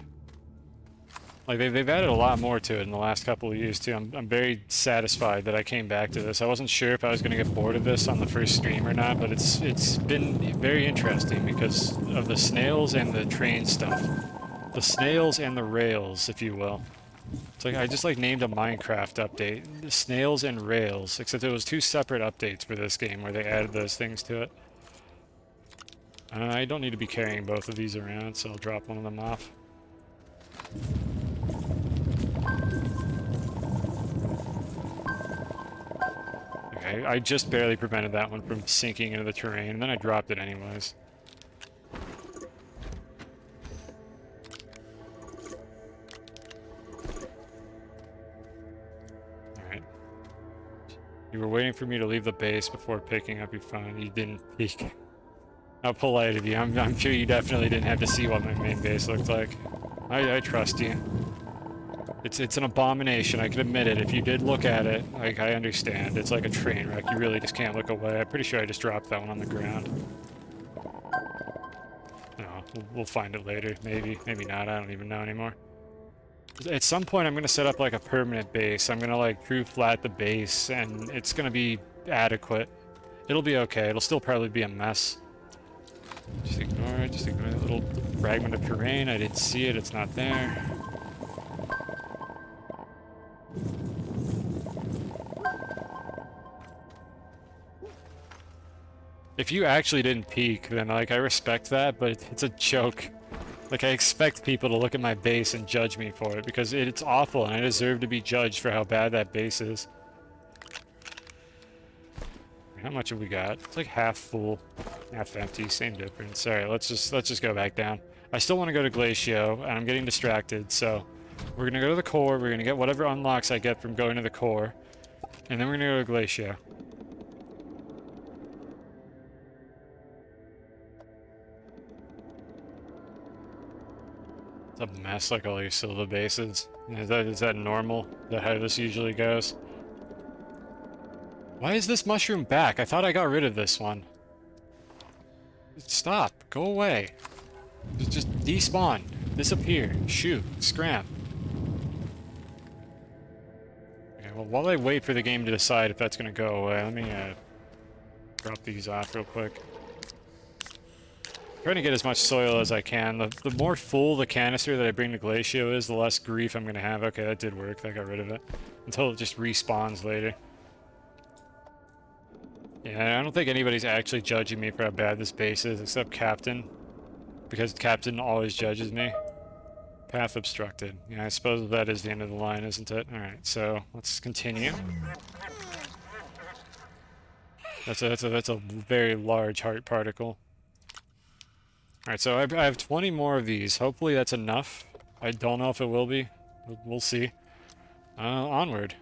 Like, they've added a lot more to it in the last couple of years, too. I'm very satisfied that I came back to this. I wasn't sure if I was going to get bored of this on the first stream or not, but it's been very interesting because of the snails and the train stuff. The snails and the rails, if you will. It's like, I just, like, named a Minecraft update. The snails and rails, except it was 2 separate updates for this game where they added those things to it. I don't need to be carrying both of these around, so I'll drop one of them off. Okay, I just barely prevented that one from sinking into the terrain, and then I dropped it anyways. Alright. You were waiting for me to leave the base before picking up your phone. You didn't peek. How polite of you. I'm sure you definitely didn't have to see what my main base looked like. I trust you. It's an abomination, I can admit it. If you did look at it, like, I understand. It's like a train wreck. You really just can't look away. I'm pretty sure I just dropped that one on the ground. No, we'll find it later. Maybe. Maybe not. I don't even know anymore. At some point, I'm going to set up, like, a permanent base. I'm going to, like, true flat the base, and it's going to be adequate. It'll be okay. It'll still probably be a mess. Just ignore it. Just ignore that little fragment of terrain. I didn't see it. It's not there. If you actually didn't peek, then, like, I respect that, but it's a joke. Like, I expect people to look at my base and judge me for it, because it's awful, and I deserve to be judged for how bad that base is. How much have we got? It's like half full, half empty, same difference. Alright, let's just go back down. I still want to go to Glacio, and I'm getting distracted, so we're gonna go to the core, we're gonna get whatever unlocks I get from going to the core, and then we're gonna go to Glacio. It's a mess like all your Silva bases. Is that normal? Is that how this usually goes? Why is this mushroom back? I thought I got rid of this one. Stop. Go away. Just despawn. Disappear. Shoot. Scram. Okay, well, while I wait for the game to decide if that's going to go away, let me drop these off real quick. Trying to get as much soil as I can. The more full the canister that I bring to Glacio is, the less grief I'm going to have. Okay, that did work. That got rid of it. Until it just respawns later. Yeah, I don't think anybody's actually judging me for how bad this base is, except Captain. Because Captain always judges me. Path obstructed. Yeah, I suppose that is the end of the line, isn't it? Alright, so let's continue. That's a very large heart particle. Alright, so I have 20 more of these. Hopefully that's enough. I don't know if it will be. We'll see. Onward.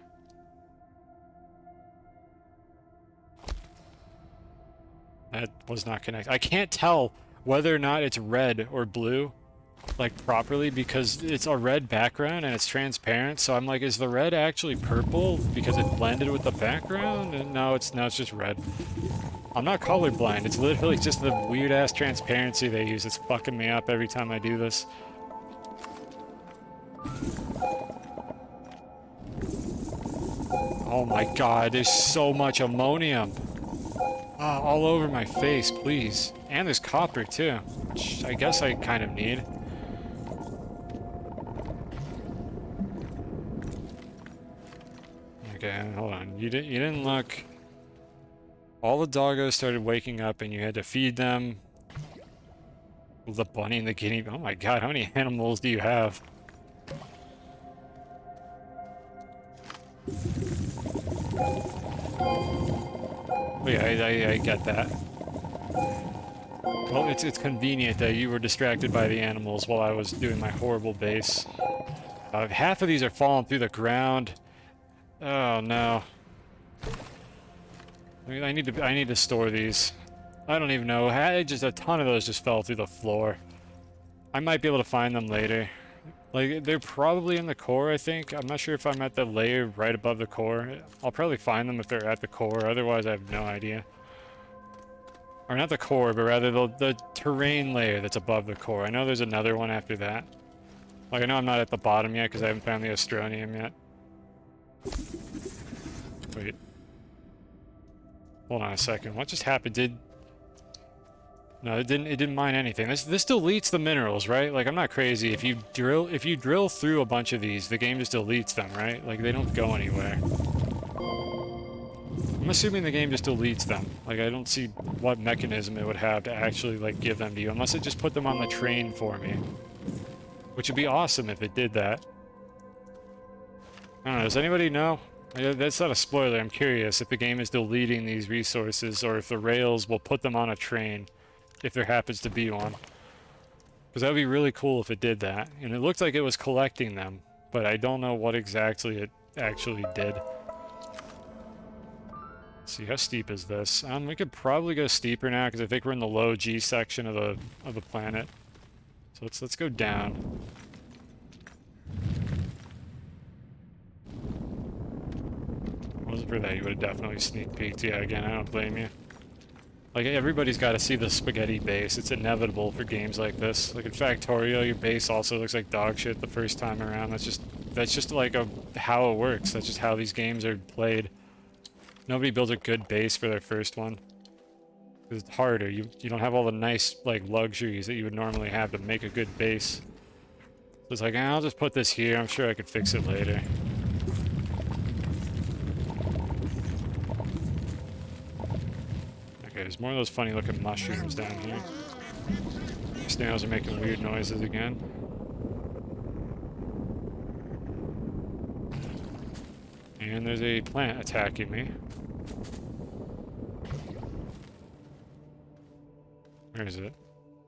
That was not connected. I can't tell whether or not it's red or blue, like, properly, because it's a red background and it's transparent, so I'm like, is the red actually purple because it blended with the background? And no, it's just red. I'm not colorblind, it's literally just the weird-ass transparency they use. It's fucking me up every time I do this. Oh my god, there's so much ammonium. Ah, all over my face, please. And there's copper, too. Which I guess I kind of need. Okay, hold on. You didn't look... All the doggos started waking up and you had to feed them. The bunny and the guinea... Oh my god, how many animals do you have? Oh yeah, I get that. Well, it's convenient that you were distracted by the animals while I was doing my horrible base. Half of these are falling through the ground. Oh no. I need to store these. I don't even know. Just a ton of those just fell through the floor. I might be able to find them later. Like, they're probably in the core, I think. I'm not sure if I'm at the layer right above the core. I'll probably find them if they're at the core, otherwise I have no idea. Or not the core, but rather the terrain layer that's above the core. I know there's another one after that. Like, I know I'm not at the bottom yet because I haven't found the Astroneer yet. Wait. Hold on a second. What just happened? No, it didn't mine anything. This deletes the minerals, right? Like, I'm not crazy. If you drill through a bunch of these, the game just deletes them, right? Like, they don't go anywhere. I'm assuming the game just deletes them. Like, I don't see what mechanism it would have to actually, like, give them to you, unless it just put them on the train for me. Which would be awesome if it did that. I don't know, does anybody know? That's not a spoiler, I'm curious if the game is deleting these resources, or if the rails will put them on a train, if there happens to be one. Because that would be really cool if it did that. And it looked like it was collecting them, but I don't know what exactly it actually did. Let's see, how steep is this? We could probably go steeper now, because I think we're in the low G section of the planet. So let's go down. Wasn't for that, you would have definitely sneak peeked. Yeah, again, I don't blame you. Like, everybody's got to see the spaghetti base. It's inevitable for games like this. Like, in Factorio, your base also looks like dog shit the first time around. That's just like how it works. That's just how these games are played. Nobody builds a good base for their first one. Because it's harder. You don't have all the nice, like, luxuries that you would normally have to make a good base. So it's like, I'll just put this here. I'm sure I could fix it later. Okay, there's more of those funny looking mushrooms down here. Snails are making weird noises again. And there's a plant attacking me. Where is it?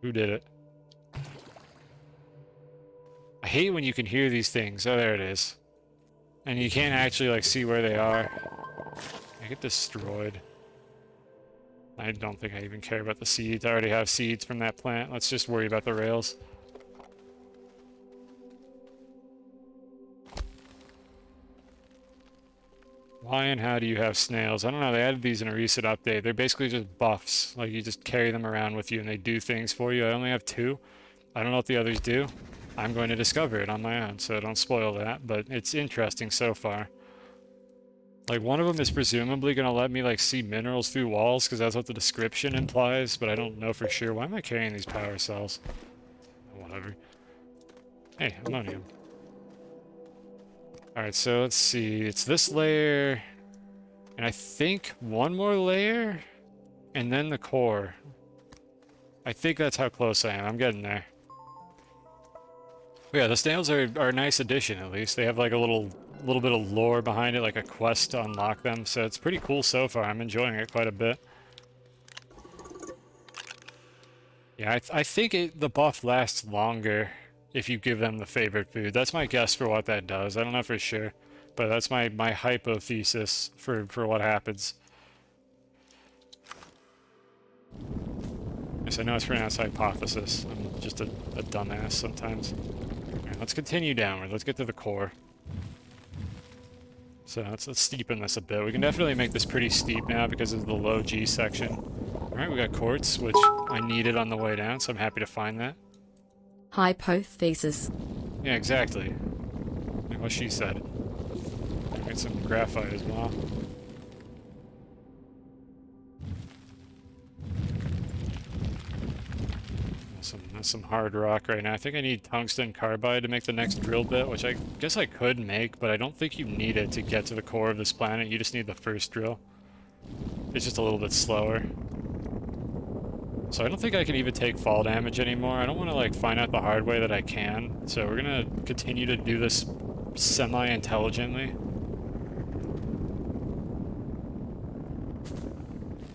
Who did it? I hate when you can hear these things. Oh, there it is. And you can't actually, like, see where they are. I get destroyed. I don't think I even care about the seeds. I already have seeds from that plant. Let's just worry about the rails. Why and how do you have snails? I don't know, they added these in a recent update. They're basically just buffs. Like, you just carry them around with you and they do things for you. I only have 2. I don't know what the others do. I'm going to discover it on my own, so don't spoil that, but it's interesting so far. Like, one of them is presumably going to let me, like, see minerals through walls, because that's what the description implies, but I don't know for sure. Why am I carrying these power cells? Whatever. Hey, ammonium. Alright, so let's see. It's this layer, and I think one more layer, and then the core. I think that's how close I am. I'm getting there. But yeah, the snails are a nice addition, at least. They have like a little bit of lore behind it, like a quest to unlock them, so it's pretty cool so far. I'm enjoying it quite a bit. Yeah, I think the buff lasts longer if you give them the favorite food. That's my guess for what that does. I don't know for sure, but that's my hypothesis for what happens. Yes, I know it's pronounced hypothesis. I'm just a dumbass sometimes. Alright, let's continue downward. Let's get to the core. So let's steepen this a bit. We can definitely make this pretty steep now because of the low G section. Alright, we got quartz, which I needed on the way down, so I'm happy to find that. Hypothesis. Yeah, exactly. Like what she said. Get some graphite as well. Some hard rock right now. I think I need tungsten carbide to make the next drill bit, which I guess I could make, but I don't think you need it to get to the core of this planet. You just need the first drill. It's just a little bit slower. So I don't think I can even take fall damage anymore. I don't want to like find out the hard way that I can. So we're gonna continue to do this semi-intelligently.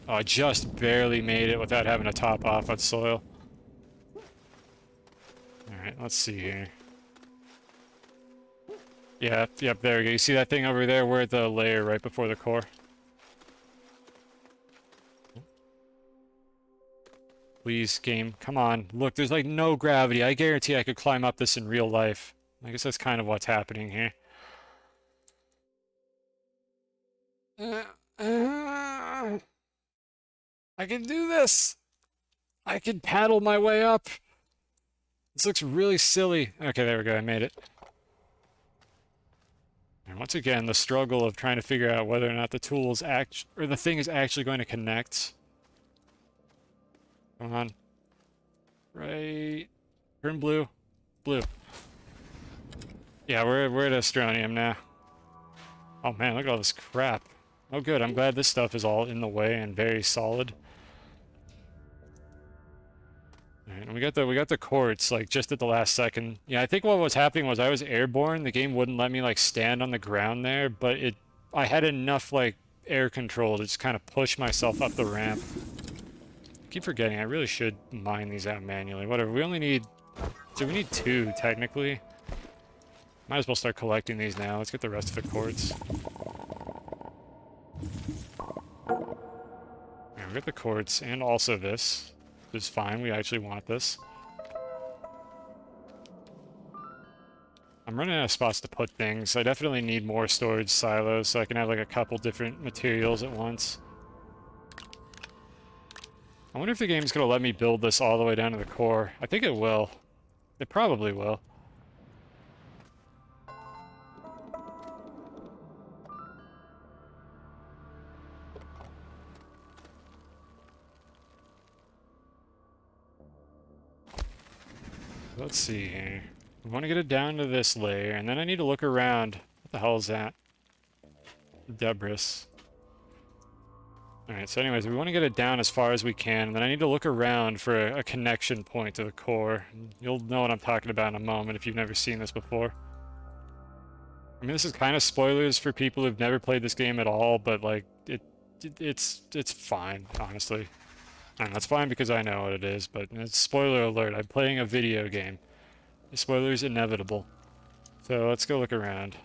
Oh, I just barely made it without having to top off on soil. Alright, let's see here. Yeah, yep, there we go. You see that thing over there? We're at the layer right before the core. Please, game, come on. Look, there's like no gravity. I guarantee I could climb up this in real life. I guess that's kind of what's happening here. I can do this! I can paddle my way up! This looks really silly. Okay, there we go, I made it. And once again, the struggle of trying to figure out whether or not the tool is or the thing is actually going to connect. Come on. Right. Turn blue. Blue. Yeah, we're at Astronium now. Oh man, look at all this crap. Oh good, I'm glad this stuff is all in the way and very solid. Alright, and we got the quartz, like, just at the last second. Yeah, I think what was happening was I was airborne, the game wouldn't let me, like, stand on the ground there, but I had enough, like, air control to just kind of push myself up the ramp. I keep forgetting, I really should mine these out manually. Whatever, we only need... So we need 2, technically. Might as well start collecting these now. Let's get the rest of the quartz. Alright, we got the quartz, and also this. Which is fine, we actually want this. I'm running out of spots to put things. I definitely need more storage silos so I can have like a couple different materials at once. I wonder if the game's gonna let me build this all the way down to the core. I think it will. It probably will. Let's see here. I want to get it down to this layer, and then I need to look around. What the hell is that? Debris. Alright, so anyways, we want to get it down as far as we can, and then I need to look around for a connection point to the core. You'll know what I'm talking about in a moment if you've never seen this before. I mean, this is kind of spoilers for people who've never played this game at all, but like, it's fine, honestly. And that's fine because I know what it is, but it's spoiler alert. I'm playing a video game. The spoiler's inevitable. So let's go look around.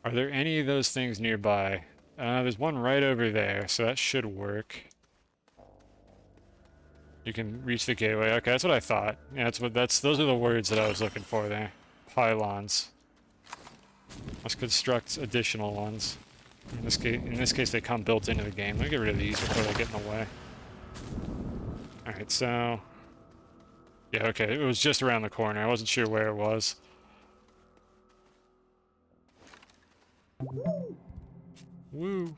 Are there any of those things nearby? There's one right over there, so that should work. You can reach the gateway. Okay, that's what I thought. Yeah, those are the words that I was looking for there. Pylons. Must construct additional ones. In this case, they come built into the game. Let me get rid of these before they get in the way. Alright, so... yeah, okay, it was just around the corner. I wasn't sure where it was. Woo!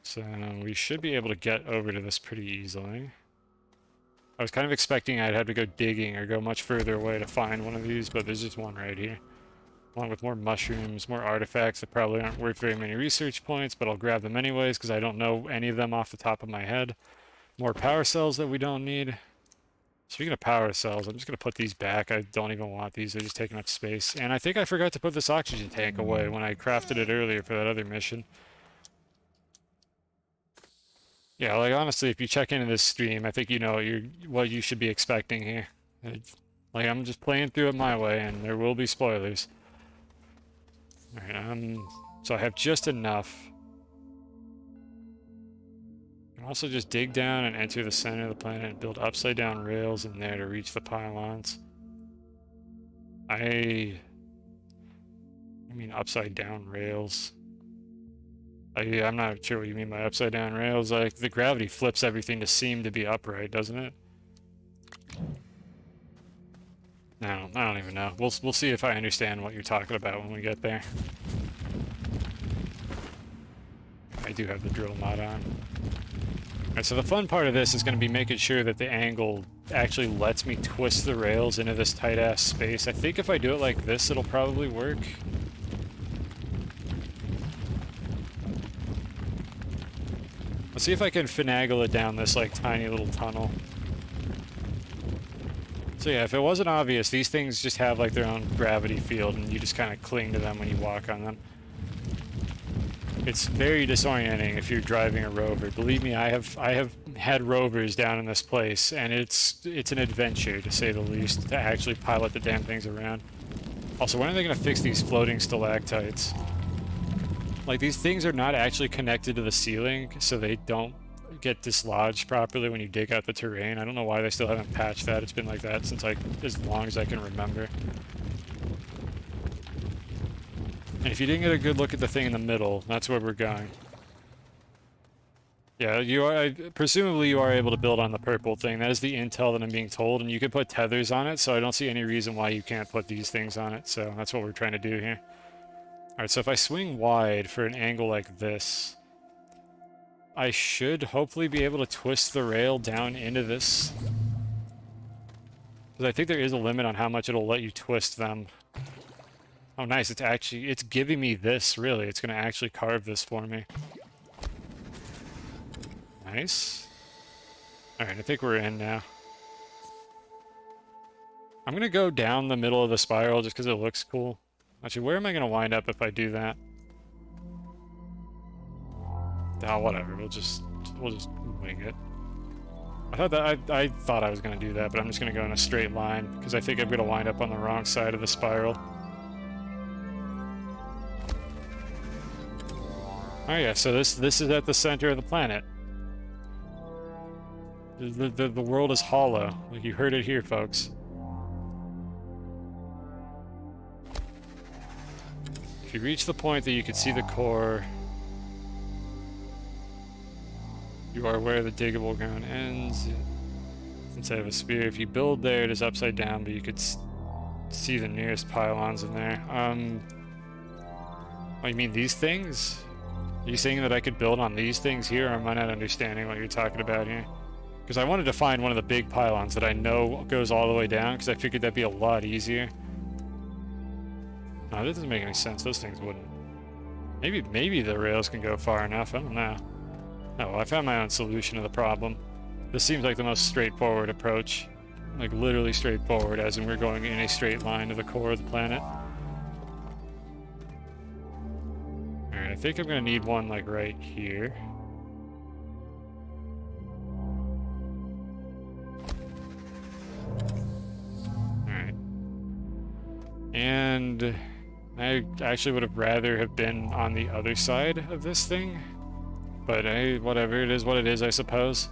So we should be able to get over to this pretty easily. I was kind of expecting I'd have to go digging or go much further away to find one of these, but there's just one right here. Along with more mushrooms, more artifacts that probably aren't worth very many research points, but I'll grab them anyways because I don't know any of them off the top of my head. More power cells that we don't need. Speaking of power cells, I'm just going to put these back. I don't even want these. They're just taking up space. And I think I forgot to put this oxygen tank away when I crafted it earlier for that other mission. Yeah, like honestly, if you check into this stream, I think you know what you should be expecting here. Like I'm just playing through it my way, and there will be spoilers. Alright, so I have just enough. I can also just dig down and enter the center of the planet and build upside down rails in there to reach the pylons. I mean upside down rails. I'm not sure what you mean by upside down rails. Like the gravity flips everything to seem to be upright, doesn't it? No, I don't even know. We'll see if I understand what you're talking about when we get there. I do have the drill mod on. Alright, so the fun part of this is going to be making sure that the angle actually lets me twist the rails into this tight-ass space. I think if I do it like this, it'll probably work. Let's see if I can finagle it down this, like, tiny little tunnel. So yeah, if it wasn't obvious, these things just have, like, their own gravity field, and you just kind of cling to them when you walk on them. It's very disorienting if you're driving a rover. Believe me, I have had rovers down in this place, and it's an adventure, to say the least, to actually pilot the damn things around. Also, when are they going to fix these floating stalactites? Like, these things are not actually connected to the ceiling, so they don't get dislodged properly when you dig out the terrain. I don't know why they still haven't patched that. It's been like that since, like, as long as I can remember. And if you didn't get a good look at the thing in the middle, that's where we're going. Yeah, presumably you are able to build on the purple thing. That is the intel that I'm being told, and you can put tethers on it, so I don't see any reason why you can't put these things on it, so that's what we're trying to do here. Alright, so if I swing wide for an angle like this, I should hopefully be able to twist the rail down into this. Because I think there is a limit on how much it'll let you twist them. Oh nice, it's giving me this, really. It's going to actually carve this for me. Nice. Alright, I think we're in now. I'm going to go down the middle of the spiral just because it looks cool. Actually, where am I going to wind up if I do that? Oh, whatever. We'll just wing it. I thought I was going to do that, but I'm just going to go in a straight line because I think I'm going to wind up on the wrong side of the spiral. Oh yeah, so this is at the center of the planet. The world is hollow. Like, you heard it here, folks. If you reach the point that you can see the core, you are where the diggable ground ends. Inside of a sphere, if you build there, it is upside down, but you could see the nearest pylons in there. Oh, you mean these things? Are you saying that I could build on these things here, or am I not understanding what you're talking about here? Because I wanted to find one of the big pylons that I know goes all the way down, because I figured that'd be a lot easier. No, that doesn't make any sense. Those things wouldn't. Maybe the rails can go far enough. I don't know. No, I found my own solution to the problem. This seems like the most straightforward approach. Like, literally straightforward, as in we're going in a straight line to the core of the planet. Alright, I think I'm gonna need one, like, right here. Alright. And I actually would have rather have been on the other side of this thing. But hey, whatever, it is what it is, I suppose.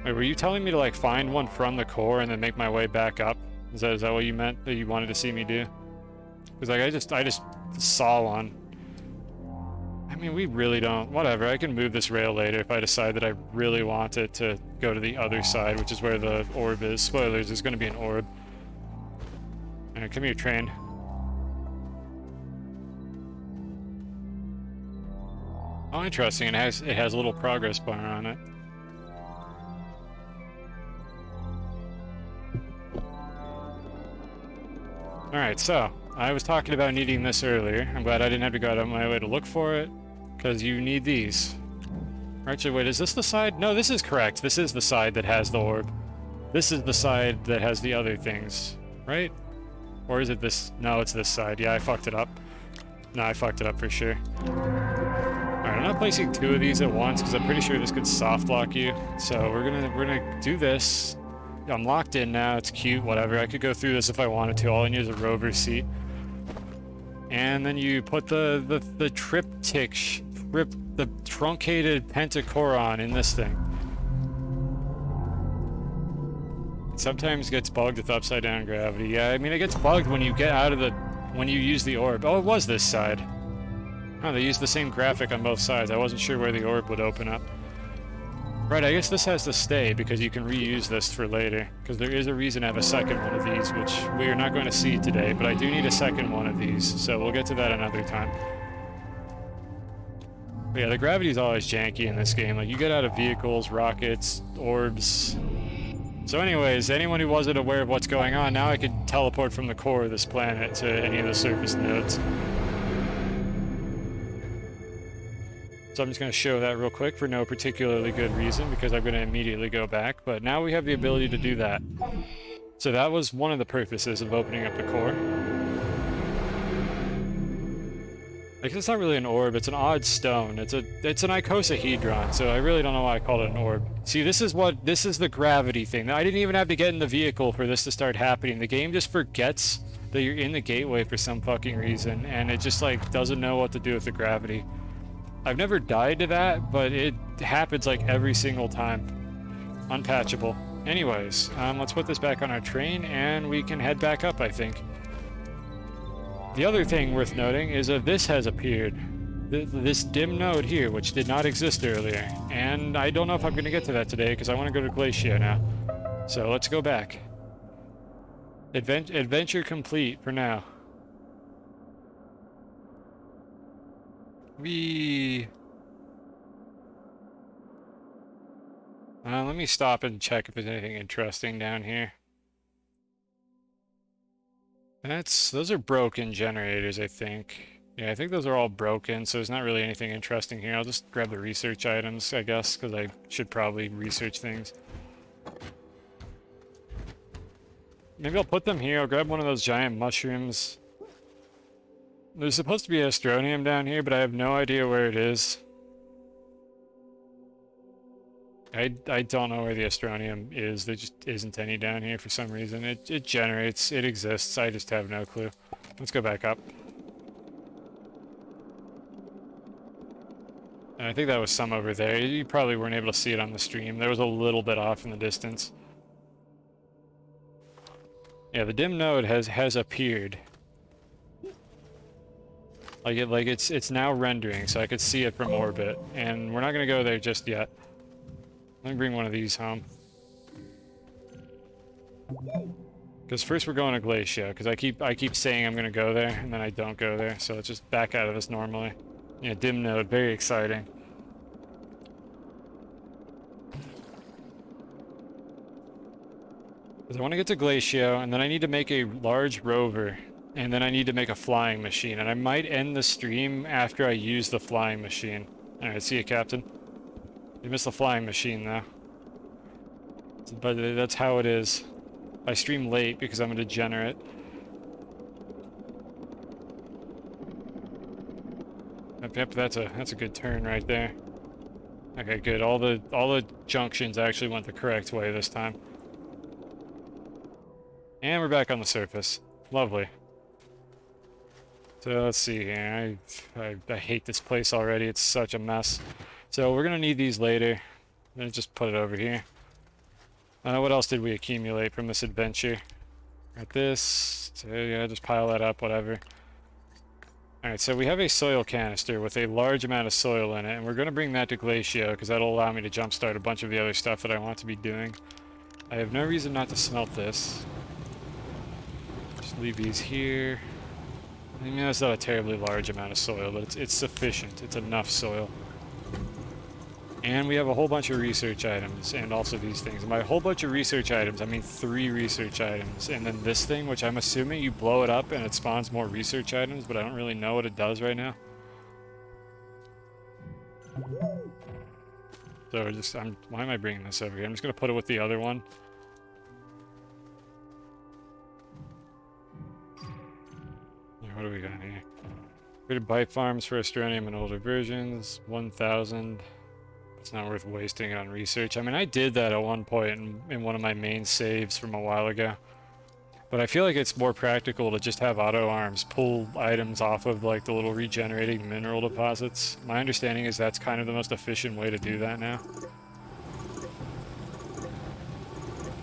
Wait, were you telling me to like find one from the core and then make my way back up? Is that what you meant that you wanted to see me do? Because like I just saw one. I mean, we really don't. Whatever. I can move this rail later if I decide that I really want it to go to the other side, which is where the orb is. Spoilers. There's going to be an orb. All right, come here, train. Oh, interesting. It has a little progress bar on it. Alright, so, I was talking about needing this earlier. I'm glad I didn't have to go out of my way to look for it, because you need these. Actually, wait, is this the side? No, this is correct. This is the side that has the orb. This is the side that has the other things, right? Or is it this? No, it's this side. Yeah, I fucked it up. No, I fucked it up for sure. Alright, I'm not placing two of these at once, because I'm pretty sure this could soft lock you. So we're gonna do this. I'm locked in now, it's cute, whatever. I could go through this if I wanted to. All I need is a rover seat. And then you put the truncated pentacoron in this thing. It sometimes gets bugged with upside down gravity. Yeah, I mean it gets bugged when you get out of when you use the orb. Oh, it was this side. Oh, they used the same graphic on both sides. I wasn't sure where the orb would open up. Right, I guess this has to stay because you can reuse this for later. Because there is a reason to have a second one of these, which we are not going to see today, but I do need a second one of these, so we'll get to that another time. But yeah, the gravity is always janky in this game. Like, you get out of vehicles, rockets, orbs. So anyways, anyone who wasn't aware of what's going on, now I can teleport from the core of this planet to any of the surface nodes. So I'm just going to show that real quick for no particularly good reason, because I'm going to immediately go back. But now we have the ability to do that. So that was one of the purposes of opening up the core. Like, it's not really an orb, it's an odd stone. It's an icosahedron, so I really don't know why I called it an orb. See, this is the gravity thing. I didn't even have to get in the vehicle for this to start happening. The game just forgets that you're in the gateway for some fucking reason, and it just, like, doesn't know what to do with the gravity. I've never died to that, but it happens like every single time. Unpatchable. Anyways, let's put this back on our train and we can head back up, I think. The other thing worth noting is that this has appeared. This dim node here, which did not exist earlier. And I don't know if I'm going to get to that today because I want to go to Glacia now. So let's go back. Adventure complete for now. Let me stop and check if there's anything interesting down here. Those are broken generators, I think. Yeah, I think those are all broken, so there's not really anything interesting here. I'll just grab the research items, I guess, because I should probably research things. Maybe I'll put them here. I'll grab one of those giant mushrooms. There's supposed to be Astronium down here, but I have no idea where it is. I don't know where the Astronium is. There just isn't any down here for some reason. It generates, it exists, I just have no clue. Let's go back up. And I think that was some over there. You probably weren't able to see it on the stream. There was a little bit off in the distance. Yeah, the dim node has appeared. Like it's now rendering, so I could see it from orbit, and we're not gonna go there just yet. Let me bring one of these home. Because first we're going to Glacia, because I keep saying I'm gonna go there, and then I don't go there, so let's just back out of this normally. Yeah, dim node, very exciting. Because I want to get to Glacia, and then I need to make a large rover. And then I need to make a flying machine, and I might end the stream after I use the flying machine. Alright, see you, Captain. You missed the flying machine, though. But that's how it is. I stream late because I'm a degenerate. Yep, that's a good turn right there. Okay, good. All the junctions actually went the correct way this time. And we're back on the surface. Lovely. So let's see here. I hate this place already. It's such a mess. So we're gonna need these later. Let's just put it over here. What else did we accumulate from this adventure? Got this. So yeah, just pile that up, whatever. Alright, so we have a soil canister with a large amount of soil in it, and we're going to bring that to Glacio, because that'll allow me to jumpstart a bunch of the other stuff that I want to be doing. I have no reason not to smelt this. Just leave these here. I mean, that's not a terribly large amount of soil, but it's sufficient. It's enough soil. And we have a whole bunch of research items, and also these things. And by a whole bunch of research items, I mean 3 research items. And then this thing, which I'm assuming you blow it up and it spawns more research items, but I don't really know what it does right now. So just, why am I bringing this over here? I'm just going to put it with the other one. What do we got here? Created bite farms for Astronium and older versions. 1,000. It's not worth wasting it on research. I mean, I did that at one point in one of my main saves from a while ago. But I feel like it's more practical to just have auto arms pull items off of like the little regenerating mineral deposits. My understanding is that's kind of the most efficient way to do that now.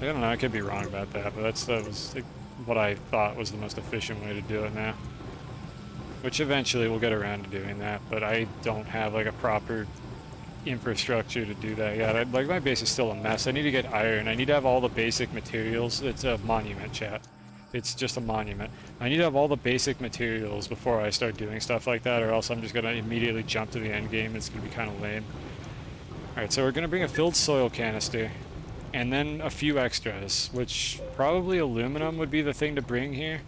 I don't know, I could be wrong about that, but that was like, what I thought was the most efficient way to do it now. Which eventually we'll get around to doing that, but I don't have like a proper infrastructure to do that yet. Like my base is still a mess. I need to get iron. I need to have all the basic materials. It's a monument, chat. It's just a monument. I need to have all the basic materials before I start doing stuff like that, or else I'm just gonna immediately jump to the end game. It's gonna be kind of lame. Alright, so we're gonna bring a filled soil canister and then a few extras, which probably aluminum would be the thing to bring here,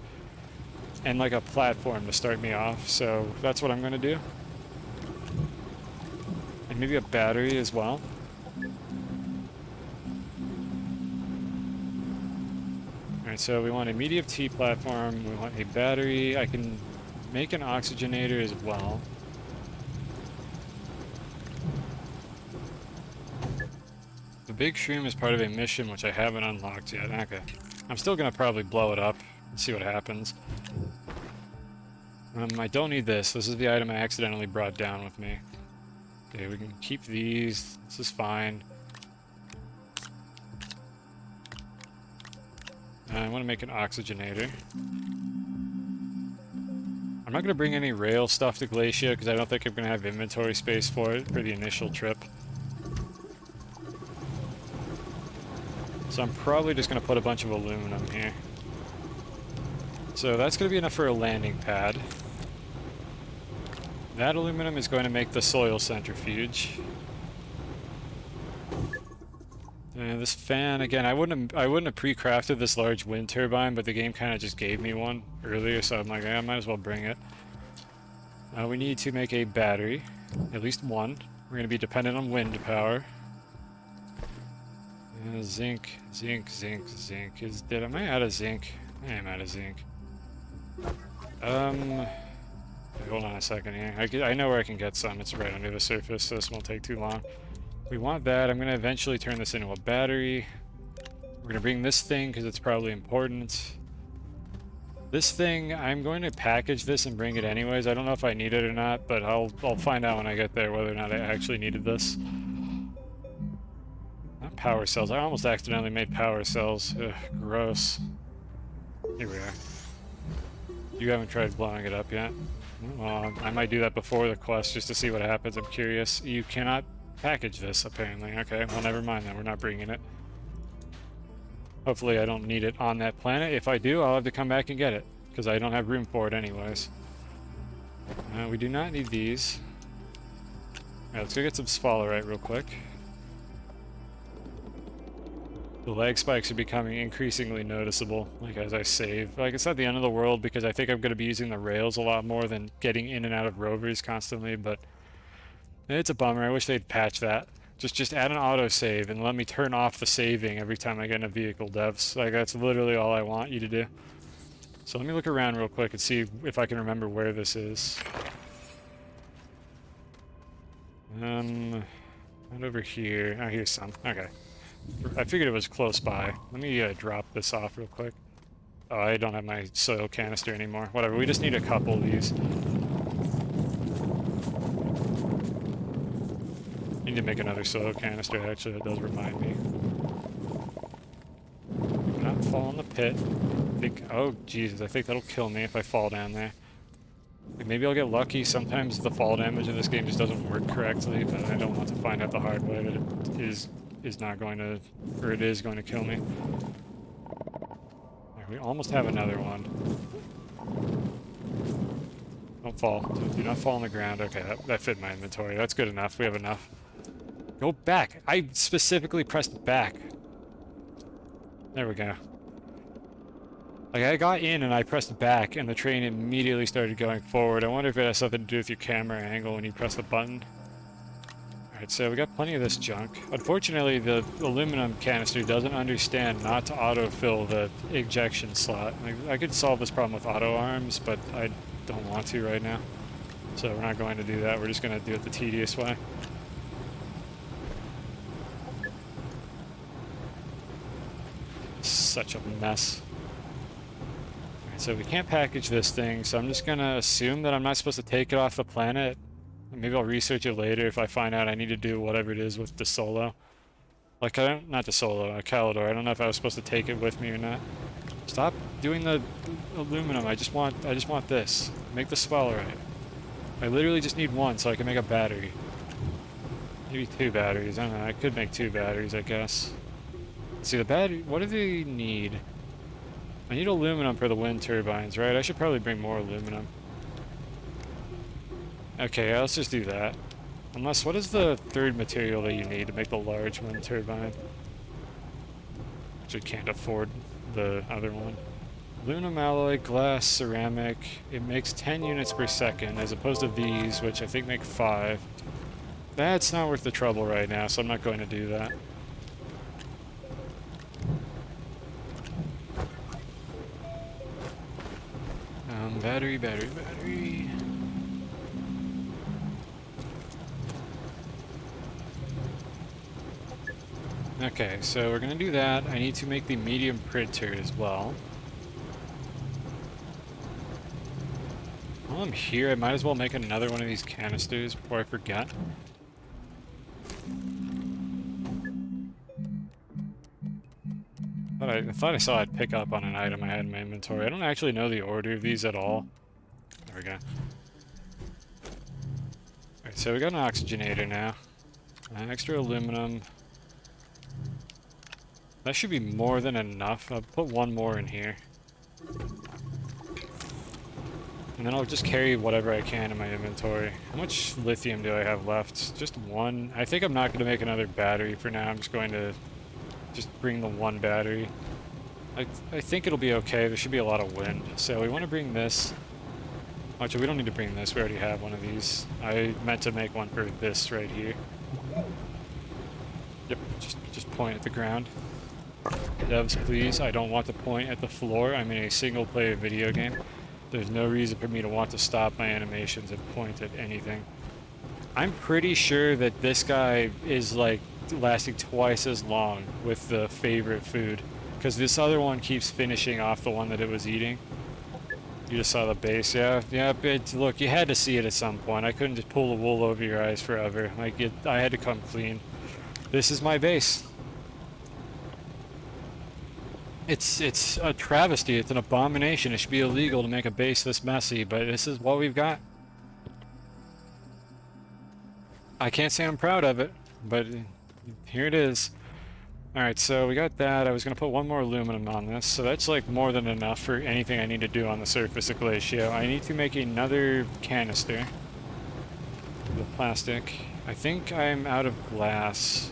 and like a platform to start me off. So that's what I'm gonna do. And maybe a battery as well. Alright, so we want a medium T platform, we want a battery. I can make an oxygenator as well. The big shroom is part of a mission which I haven't unlocked yet. Okay. I'm still gonna probably blow it up and see what happens. I don't need this. This is the item I accidentally brought down with me. Okay, we can keep these. This is fine. I want to make an oxygenator. I'm not going to bring any rail stuff to Glacia because I don't think I'm going to have inventory space for it for the initial trip. So I'm probably just going to put a bunch of aluminum here. So that's going to be enough for a landing pad. That aluminum is going to make the soil centrifuge. And this fan, again, I wouldn't have pre-crafted this large wind turbine, but the game kind of just gave me one earlier, so I'm like, I might as well bring it. We need to make a battery, at least one. We're going to be dependent on wind power. Zinc. Am I out of zinc? I am out of zinc. Hold on a second here. I know where I can get some. It's right under the surface, so this won't take too long. We want that. I'm going to eventually turn this into a battery. We're going to bring this thing because it's probably important. This thing, I'm going to package this and bring it anyways. I don't know if I need it or not, but I'll find out when I get there whether or not I actually needed this. Not power cells. I almost accidentally made power cells. Ugh, gross. Here we are. You haven't tried blowing it up yet? Well, I might do that before the quest just to see what happens. I'm curious. You cannot package this, apparently. Okay, well, never mind then. We're not bringing it. Hopefully I don't need it on that planet. If I do, I'll have to come back and get it, because I don't have room for it anyways. We do not need these. Alright, let's go get some sphalerite real quick. The lag spikes are becoming increasingly noticeable, like as I save. Like, it's not the end of the world because I think I'm going to be using the rails a lot more than getting in and out of rovers constantly, but it's a bummer. I wish they'd patch that. Just add an autosave and let me turn off the saving every time I get in a vehicle, devs. Like, that's literally all I want you to do. So let me look around real quick and see if I can remember where this is. Not over here. Oh, here's some. Okay. I figured it was close by. Let me drop this off real quick. Oh, I don't have my soil canister anymore. Whatever, we just need a couple of these. Need to make another soil canister, actually, that does remind me. fall in the pit. I think, oh Jesus, I think that'll kill me if I fall down there. Like, maybe I'll get lucky. Sometimes the fall damage in this game just doesn't work correctly, but I don't want to find out the hard way that it is not going to, or it is going to kill me. Right, we almost have another one. Don't fall. Do not fall on the ground. Okay, that fit my inventory. That's good enough. We have enough. Go back. I specifically pressed back. There we go. Like, I got in and I pressed back and the train immediately started going forward. I wonder if it has something to do with your camera angle when you press the button. Alright, so we got plenty of this junk. Unfortunately, the aluminum canister doesn't understand not to autofill the ejection slot. Like, I could solve this problem with auto arms, but I don't want to right now. So we're not going to do that. We're just going to do it the tedious way. Such a mess. So we can't package this thing, so I'm just gonna assume that I'm not supposed to take it off the planet. Maybe I'll research it later if I find out I need to do whatever it is with the Solo. Like, not the Solo, Calidor. I don't know if I was supposed to take it with me or not. Stop doing the aluminum. I just want this. Make the spell right. I literally just need one so I can make a battery. Maybe 2 batteries. I don't know. I could make 2 batteries, I guess. Let's see, the battery. What do they need? I need aluminum for the wind turbines, right? I should probably bring more aluminum. Okay, yeah, let's just do that. Unless, what is the 3rd material that you need to make the large wind turbine? Actually can't afford the other one. Aluminum alloy, glass, ceramic. It makes 10 units per second, as opposed to these, which I think make 5. That's not worth the trouble right now, so I'm not going to do that. Battery. Okay, so we're gonna do that. I need to make the medium printer as well. While I'm here, I might as well make another one of these canisters before I forget. I thought I saw it pick up on an item I had in my inventory. I don't actually know the order of these at all. There we go. Alright, so we got an oxygenator now. Extra aluminum. That should be more than enough. I'll put one more in here. And then I'll just carry whatever I can in my inventory. How much lithium do I have left? Just 1. I think I'm not going to make another battery for now. I'm just going to just bring the 1 battery. I think it'll be okay. There should be a lot of wind. So we want to bring this. Actually, we don't need to bring this. We already have one of these. I meant to make one for this right here. Yep, just point at the ground. Devs, please. I don't want to point at the floor. I'm in a single-player video game. There's no reason for me to want to stop my animations and point at anything. I'm pretty sure that this guy is like lasting twice as long with the favorite food, because this other one keeps finishing off the one that it was eating. You just saw the base, yeah. Look, you had to see it at some point. I couldn't just pull the wool over your eyes forever. I had to come clean. This is my base. It's a travesty. It's an abomination. It should be illegal to make a base this messy, but this is what we've got. I can't say I'm proud of it, but here it is. Alright, so we got that. I was going to put 1 more aluminum on this, so that's like more than enough for anything I need to do on the surface of Glacio. I need to make another canister. The plastic. I think I'm out of glass.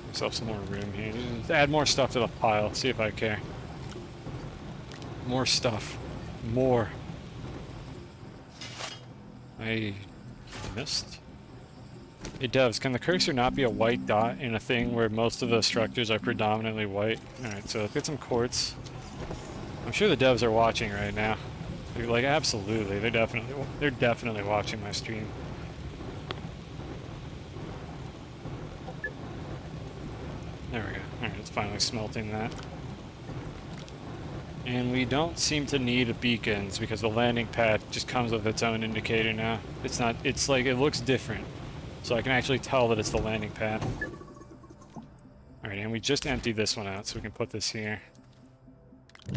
Myself some more room here. Just add more stuff to the pile. See if I care. More stuff. More. I missed. Hey devs, can the cursor not be a white dot in a thing where most of the structures are predominantly white? Alright, so let's get some quartz. I'm sure the devs are watching right now. They're like, absolutely. They're definitely watching my stream. There we go. Alright, it's finally smelting that. And we don't seem to need beacons because the landing pad just comes with its own indicator now. It's like, it looks different. So I can actually tell that it's the landing pad. Alright, and we just emptied this one out, so we can put this here.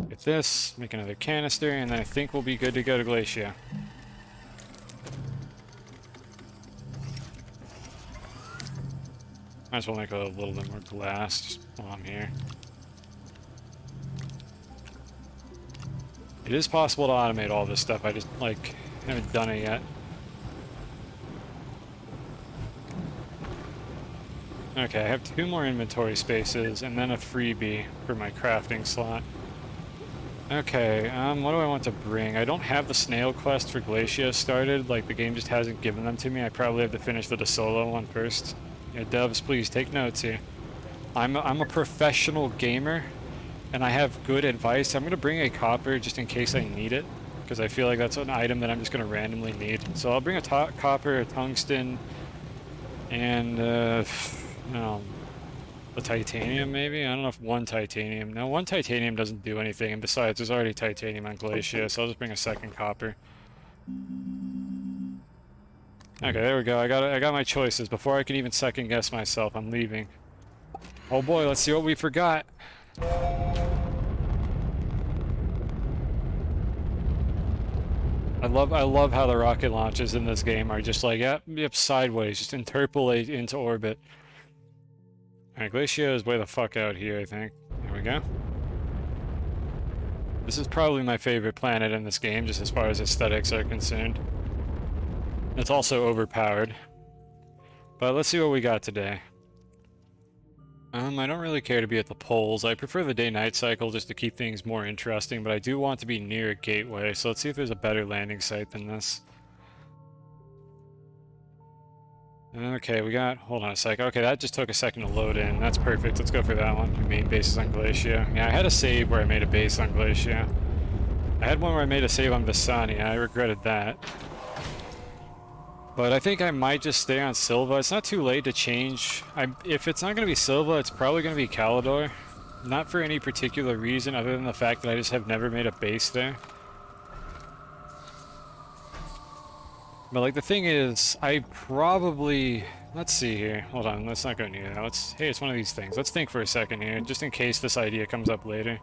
Get this, make another canister, and then I think we'll be good to go to Glacia. Might as well make a little bit more glass just while I'm here. It is possible to automate all this stuff, I just, like, haven't done it yet. Okay, I have 2 more inventory spaces, and then a freebie for my crafting slot. Okay, what do I want to bring? I don't have the snail quest for Glacia started, like, the game just hasn't given them to me. I probably have to finish the solo one first. Yeah, devs, please take notes here. I'm a professional gamer, and I have good advice. I'm gonna bring a copper just in case I need it, because I feel like that's an item that I'm just gonna randomly need. So I'll bring a copper, a tungsten, and no, a titanium maybe? I don't know if 1 titanium. No, 1 titanium doesn't do anything, and besides, there's already titanium on Glacia, so I'll just bring a 2nd copper. Okay, there we go. I got my choices. Before I can even second guess myself, I'm leaving. Oh boy, let's see what we forgot. I love how the rocket launches in this game are just like, yep, sideways, just interpolate into orbit. Alright, Glacia is way the fuck out here, I think. There we go. This is probably my favorite planet in this game, just as far as aesthetics are concerned. It's also overpowered. But let's see what we got today. I don't really care to be at the poles. I prefer the day-night cycle just to keep things more interesting, but I do want to be near a gateway, so let's see if there's a better landing site than this. Okay, we got... hold on a sec. Okay, that just took a second to load in. That's perfect. Let's go for that one. The main base is on Glacia. Yeah, I had a save where I made a base on Glacia. I had one where I made a save on Visania. I regretted that. But I think I might just stay on Silva. It's not too late to change. If it's not going to be Silva, it's probably going to be Calidor. Not for any particular reason other than the fact that I just have never made a base there. But like the thing is, I probably... let's see here. Hold on, let's not go near that. Hey, it's one of these things. Let's think for a second here, just in case this idea comes up later.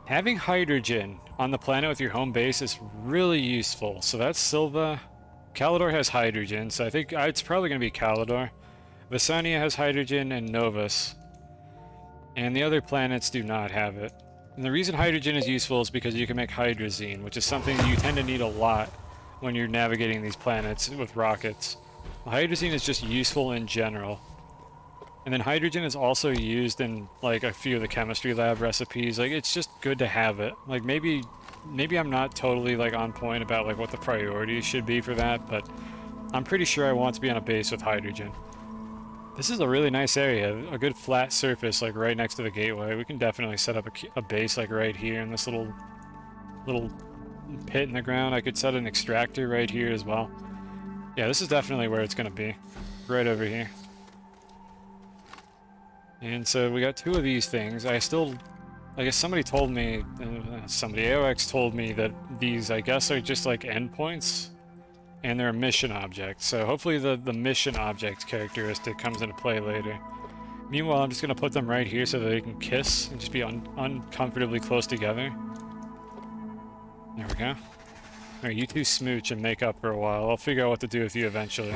Having hydrogen on the planet with your home base is really useful. So that's Silva. Calidor has hydrogen, so I think it's probably going to be Calidor. Visania has hydrogen and Novus. And the other planets do not have it. And the reason hydrogen is useful is because you can make hydrazine, which is something you tend to need a lot when you're navigating these planets with rockets. Hydrazine is just useful in general. And then hydrogen is also used in like a few of the chemistry lab recipes. Like, it's just good to have it. Like, maybe I'm not totally like on point about like what the priorities should be for that, but I'm pretty sure I want to be on a base with hydrogen. This is a really nice area, a good flat surface like right next to the gateway. We can definitely set up a base like right here in this little pit in the ground. I could set an extractor right here as well. Yeah, this is definitely where it's going to be, right over here. And so we got 2 of these things. I guess somebody told me, AOX told me that these, I guess, are just like endpoints, and they're a mission object. So hopefully the mission object characteristic comes into play later. Meanwhile, I'm just going to put them right here so that they can kiss and just be uncomfortably close together. There we go. Alright, you 2 smooch and make up for a while. I'll figure out what to do with you eventually.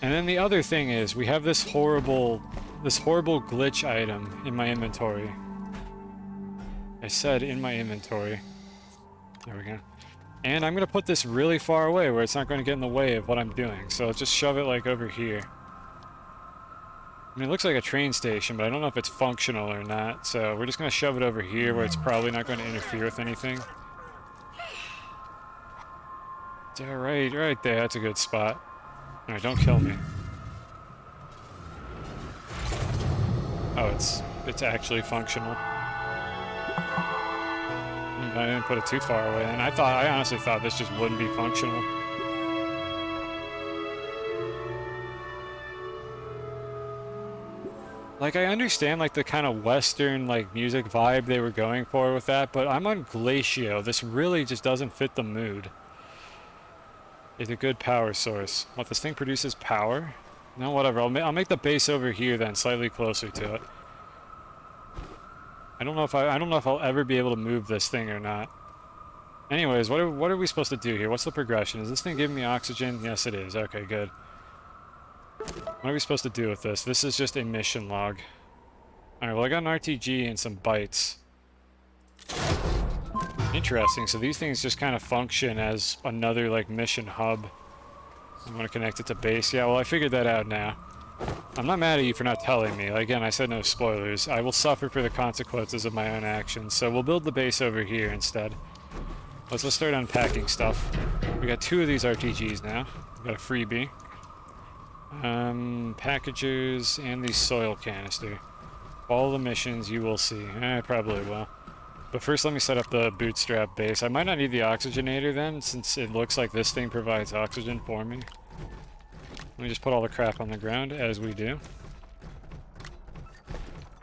And then the other thing is, we have this horrible glitch item in my inventory. I said in my inventory. There we go. And I'm going to put this really far away where it's not going to get in the way of what I'm doing. So I'll just shove it like over here. I mean, it looks like a train station, but I don't know if it's functional or not. So we're just going to shove it over here where it's probably not going to interfere with anything. Alright, right there. That's a good spot. Alright, don't kill me. Oh, it's actually functional. I didn't put it too far away, and I honestly thought this just wouldn't be functional. Like, I understand, like, the kind of Western, like, music vibe they were going for with that, but I'm on Glacio. This really just doesn't fit the mood. It's a good power source. What, this thing produces power? No, whatever. I'll make the base over here then, slightly closer to it. I don't know if I'll ever be able to move this thing or not. Anyways, what are we supposed to do here? What's the progression? Is this thing giving me oxygen? Yes, it is. Okay, good. What are we supposed to do with this? This is just a mission log. Alright, well I got an RTG and some bytes. Interesting, so these things just kind of function as another, like, mission hub. I'm gonna connect it to base. Yeah, well I figured that out now. I'm not mad at you for not telling me. Again, I said no spoilers. I will suffer for the consequences of my own actions, so we'll build the base over here instead. Let's start unpacking stuff. We got 2 of these RTGs now. We got a freebie. Packages and the soil canister. All the missions you will see. I probably will. But first let me set up the bootstrap base. I might not need the oxygenator then, since it looks like this thing provides oxygen for me. Let me just put all the crap on the ground, as we do.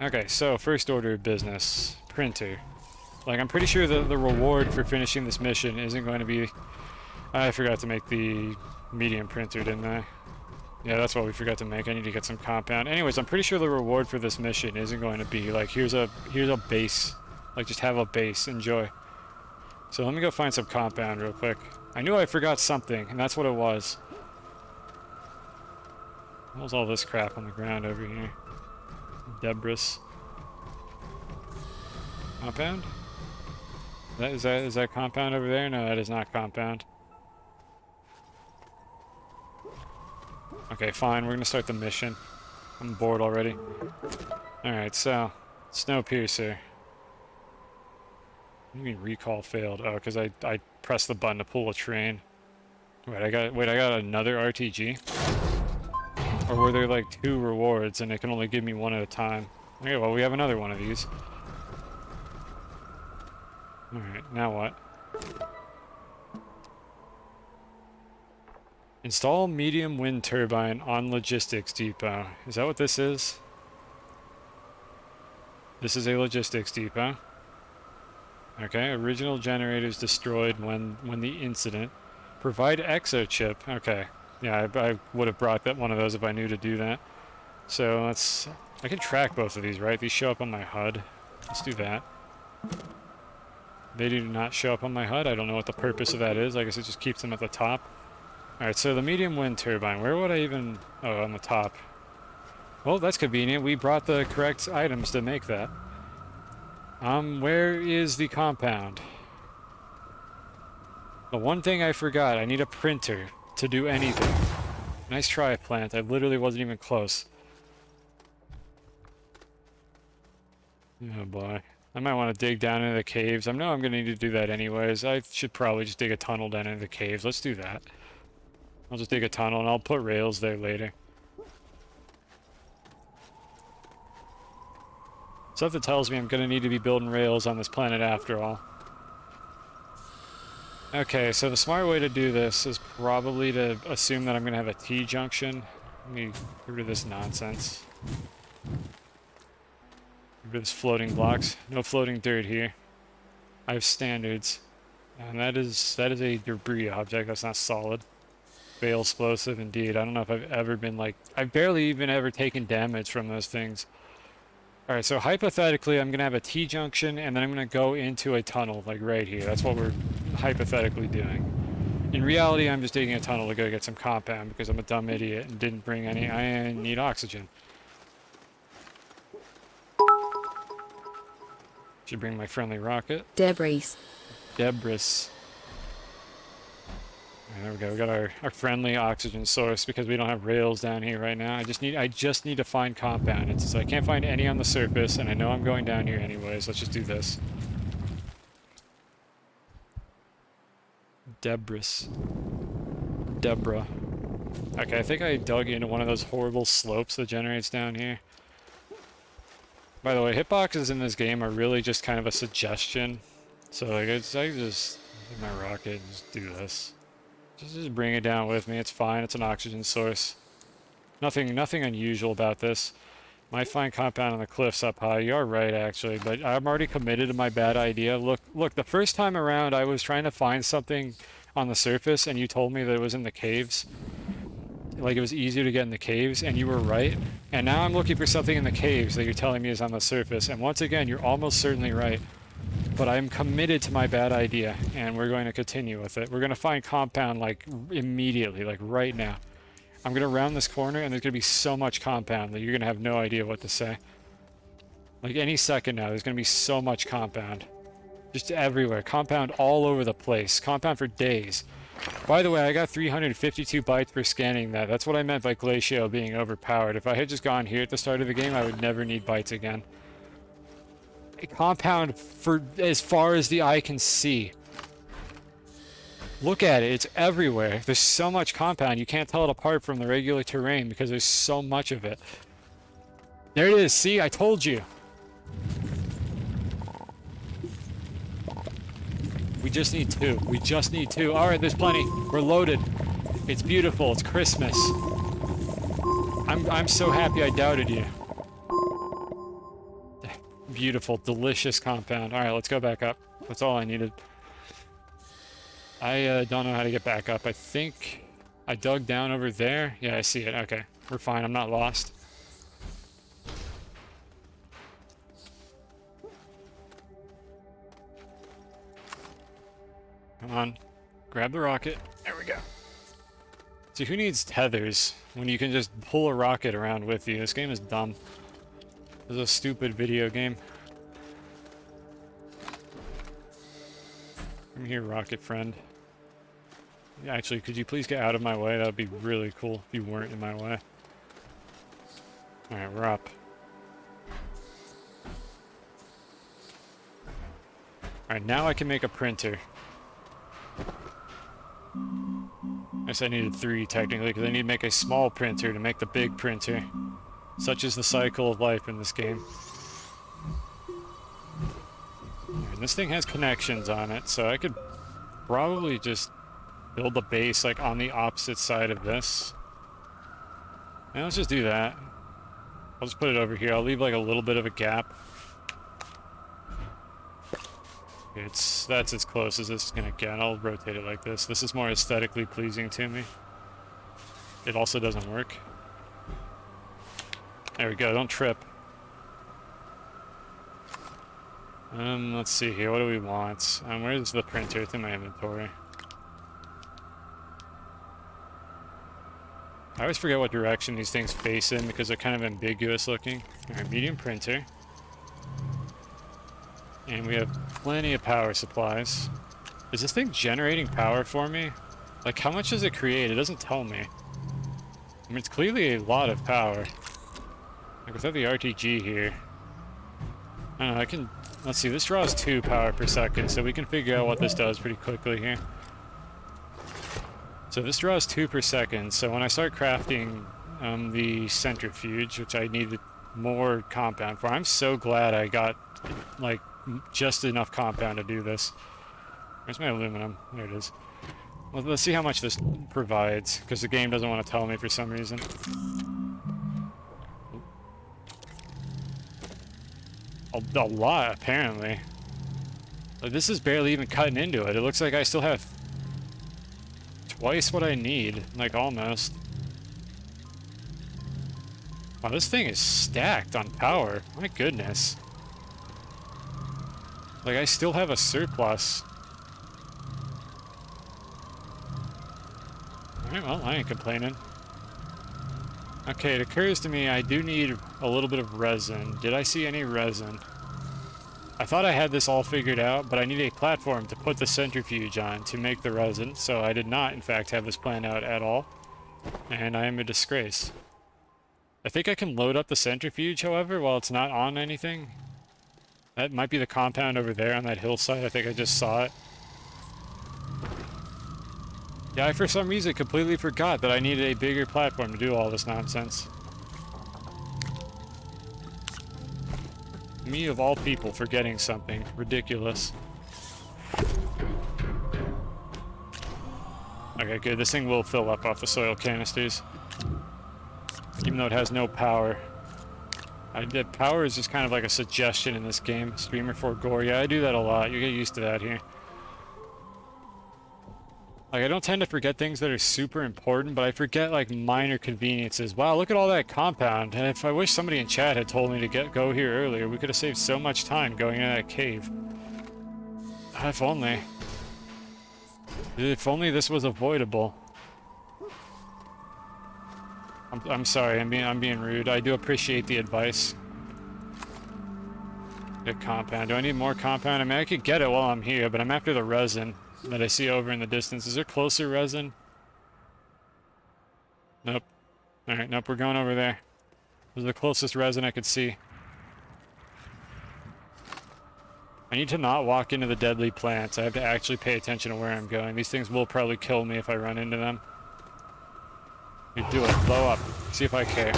Okay, so first order of business. Printer. Like, I'm pretty sure the reward for finishing this mission isn't going to be... I forgot to make the medium printer, didn't I? Yeah, that's what we forgot to make. I need to get some compound. Anyways, I'm pretty sure the reward for this mission isn't going to be, like, here's a base. Like, just have a base. Enjoy. So let me go find some compound real quick. I knew I forgot something, and that's what it was. What's all this crap on the ground over here? Debris. Compound? Is that compound over there? No, that is not compound. Okay, fine. We're gonna start the mission. I'm bored already. Alright, so... Snowpiercer. What do you mean recall failed? Oh, because I pressed the button to pull a train. Wait, I got another RTG? Or were there like 2 rewards and it can only give me 1 at a time? Okay, well we have another one of these. Alright, now what? Install medium wind turbine on logistics depot. Is that what this is? This is a logistics depot. Okay, original generators destroyed when the incident. Provide exochip. Okay. Yeah, I would have brought one of those if I knew to do that. So let's... I can track both of these, right? These show up on my HUD. Let's do that. They do not show up on my HUD. I don't know what the purpose of that is. I guess it just keeps them at the top. Alright, so the medium wind turbine. Where would I even... Oh, on the top. Well, that's convenient. We brought the correct items to make that. Where is the compound? The one thing I forgot, I need a printer to do anything. Nice try, plant. I literally wasn't even close. Oh boy. I might want to dig down into the caves. I know I'm going to need to do that anyways. I should probably just dig a tunnel down into the caves. Let's do that. I'll just dig a tunnel and I'll put rails there later. Something tells me I'm going to need to be building rails on this planet after all. Okay, so the smart way to do this is probably to assume that I'm going to have a T-junction. Let me get rid of this nonsense. Get rid of this floating blocks. No floating dirt here. I have standards. And that is a debris object. That's not solid. Fail explosive, indeed. I don't know if I've ever been like... I've barely even ever taken damage from those things. Alright, so hypothetically, I'm going to have a T-junction, and then I'm going to go into a tunnel, like right here. That's what we're hypothetically doing. In reality, I'm just digging a tunnel to go get some compound, because I'm a dumb idiot and didn't bring any... I need oxygen. Should bring my friendly rocket. Debris. Debris. There we go. We got our friendly oxygen source because we don't have rails down here right now. I just need to find compound. It's just, I can't find any on the surface, and I know I'm going down here anyways. Let's just do this. Debris. Debra. Okay, I think I dug into one of those horrible slopes that generates down here. By the way, hitboxes in this game are really just kind of a suggestion. So like, I just get my rocket and just do this. Just bring it down with me. It's fine. It's an oxygen source. Nothing unusual about this. Might find compound on the cliffs up high. You're right, actually, but I'm already committed to my bad idea. Look. The first time around, I was trying to find something on the surface, and you told me that it was in the caves. like it was easier to get in the caves, and you were right. And now I'm looking for something in the caves that you're telling me is on the surface. And once again, you're almost certainly right. But I'm committed to my bad idea, and we're going to continue with it. We're going to find compound, like, immediately, like, right now. I'm going to round this corner, and there's going to be so much compound that you're going to have no idea what to say. Like, any second now, there's going to be so much compound. Just everywhere. Compound all over the place. Compound for days. By the way, I got 352 bytes for scanning that. That's what I meant by Glacio being overpowered. If I had just gone here at the start of the game, I would never need bytes again. A compound for as far as the eye can see. Look at it, it's everywhere. There's so much compound, you can't tell it apart from the regular terrain because there's so much of it. There it is, see, I told you. We just need two. We just need two. Alright, there's plenty. We're loaded. It's beautiful, it's Christmas. I'm so happy I doubted you. Beautiful, delicious compound. Alright, let's go back up. That's all I needed. I don't know how to get back up. I think I dug down over there. Yeah, I see it. Okay, we're fine. I'm not lost. Come on. Grab the rocket. There we go. See, who needs tethers when you can just pull a rocket around with you? This game is dumb. This is a stupid video game. Come here, rocket friend. Yeah, actually, could you please get out of my way? That would be really cool if you weren't in my way. Alright, we're up. Alright, now I can make a printer. I guess I needed 3 technically, because I need to make a small printer to make the big printer. Such is the cycle of life in this game. And this thing has connections on it, so I could probably just build the base like on the opposite side of this. And let's just do that. I'll just put it over here. I'll leave like a little bit of a gap. That's as close as this is gonna get. I'll rotate it like this. This is more aesthetically pleasing to me. It also doesn't work. There we go, don't trip. Let's see here, what do we want? Where's the printer? It's in my inventory. I always forget what direction these things face in because they're kind of ambiguous looking. Alright, medium printer. And we have plenty of power supplies. Is this thing generating power for me? Like, how much does it create? It doesn't tell me. I mean, it's clearly a lot of power. Like, without the RTG here. I don't know, I can... Let's see, this draws 2 power per second, so we can figure out what this does pretty quickly here. So this draws 2 per second, so when I start crafting the centrifuge, which I needed more compound for, I'm so glad I got, like, just enough compound to do this. Where's my aluminum? There it is. Well, let's see how much this provides, because the game doesn't want to tell me for some reason. A lot, apparently. Like, this is barely even cutting into it. It looks like I still have twice what I need, like almost. Wow, this thing is stacked on power. My goodness. Like, I still have a surplus. Alright, well, I ain't complaining. Okay, it occurs to me I do need a little bit of resin. Did I see any resin? I thought I had this all figured out, but I need a platform to put the centrifuge on to make the resin, so I did not, in fact, have this planned out at all. And I am a disgrace. I think I can load up the centrifuge, however, while it's not on anything. That might be the compound over there on that hillside. I think I just saw it. Yeah, I for some reason completely forgot that I needed a bigger platform to do all this nonsense. Me of all people forgetting something ridiculous. Okay, good. This thing will fill up off the soil canisters. Even though it has no power. Power is just kind of like a suggestion in this game. Streamer for gore. Yeah, I do that a lot. You get used to that here. Like, I don't tend to forget things that are super important, but I forget, like, minor conveniences. Wow, look at all that compound. And if I wish somebody in chat had told me to go here earlier, we could have saved so much time going in that cave. If only. If only this was avoidable. I'm sorry, I'm being rude. I do appreciate the advice. Get compound. Do I need more compound? I mean, I could get it while I'm here, but I'm after the resin that I see over in the distance. Is there closer resin? Nope. Alright, nope, we're going over there. This is the closest resin I could see. I need to not walk into the deadly plants. I have to actually pay attention to where I'm going. These things will probably kill me if I run into them. You do it. Blow up. See if I care.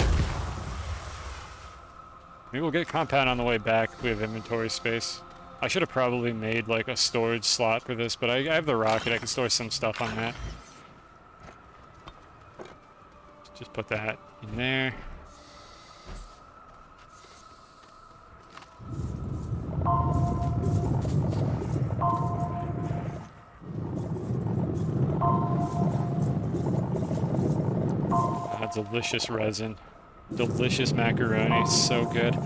Maybe we'll get compound on the way back if we have inventory space. I should have probably made like a storage slot for this, but I have the rocket. I can store some stuff on that. Just put that in there. Delicious resin. Delicious macaroni. So good.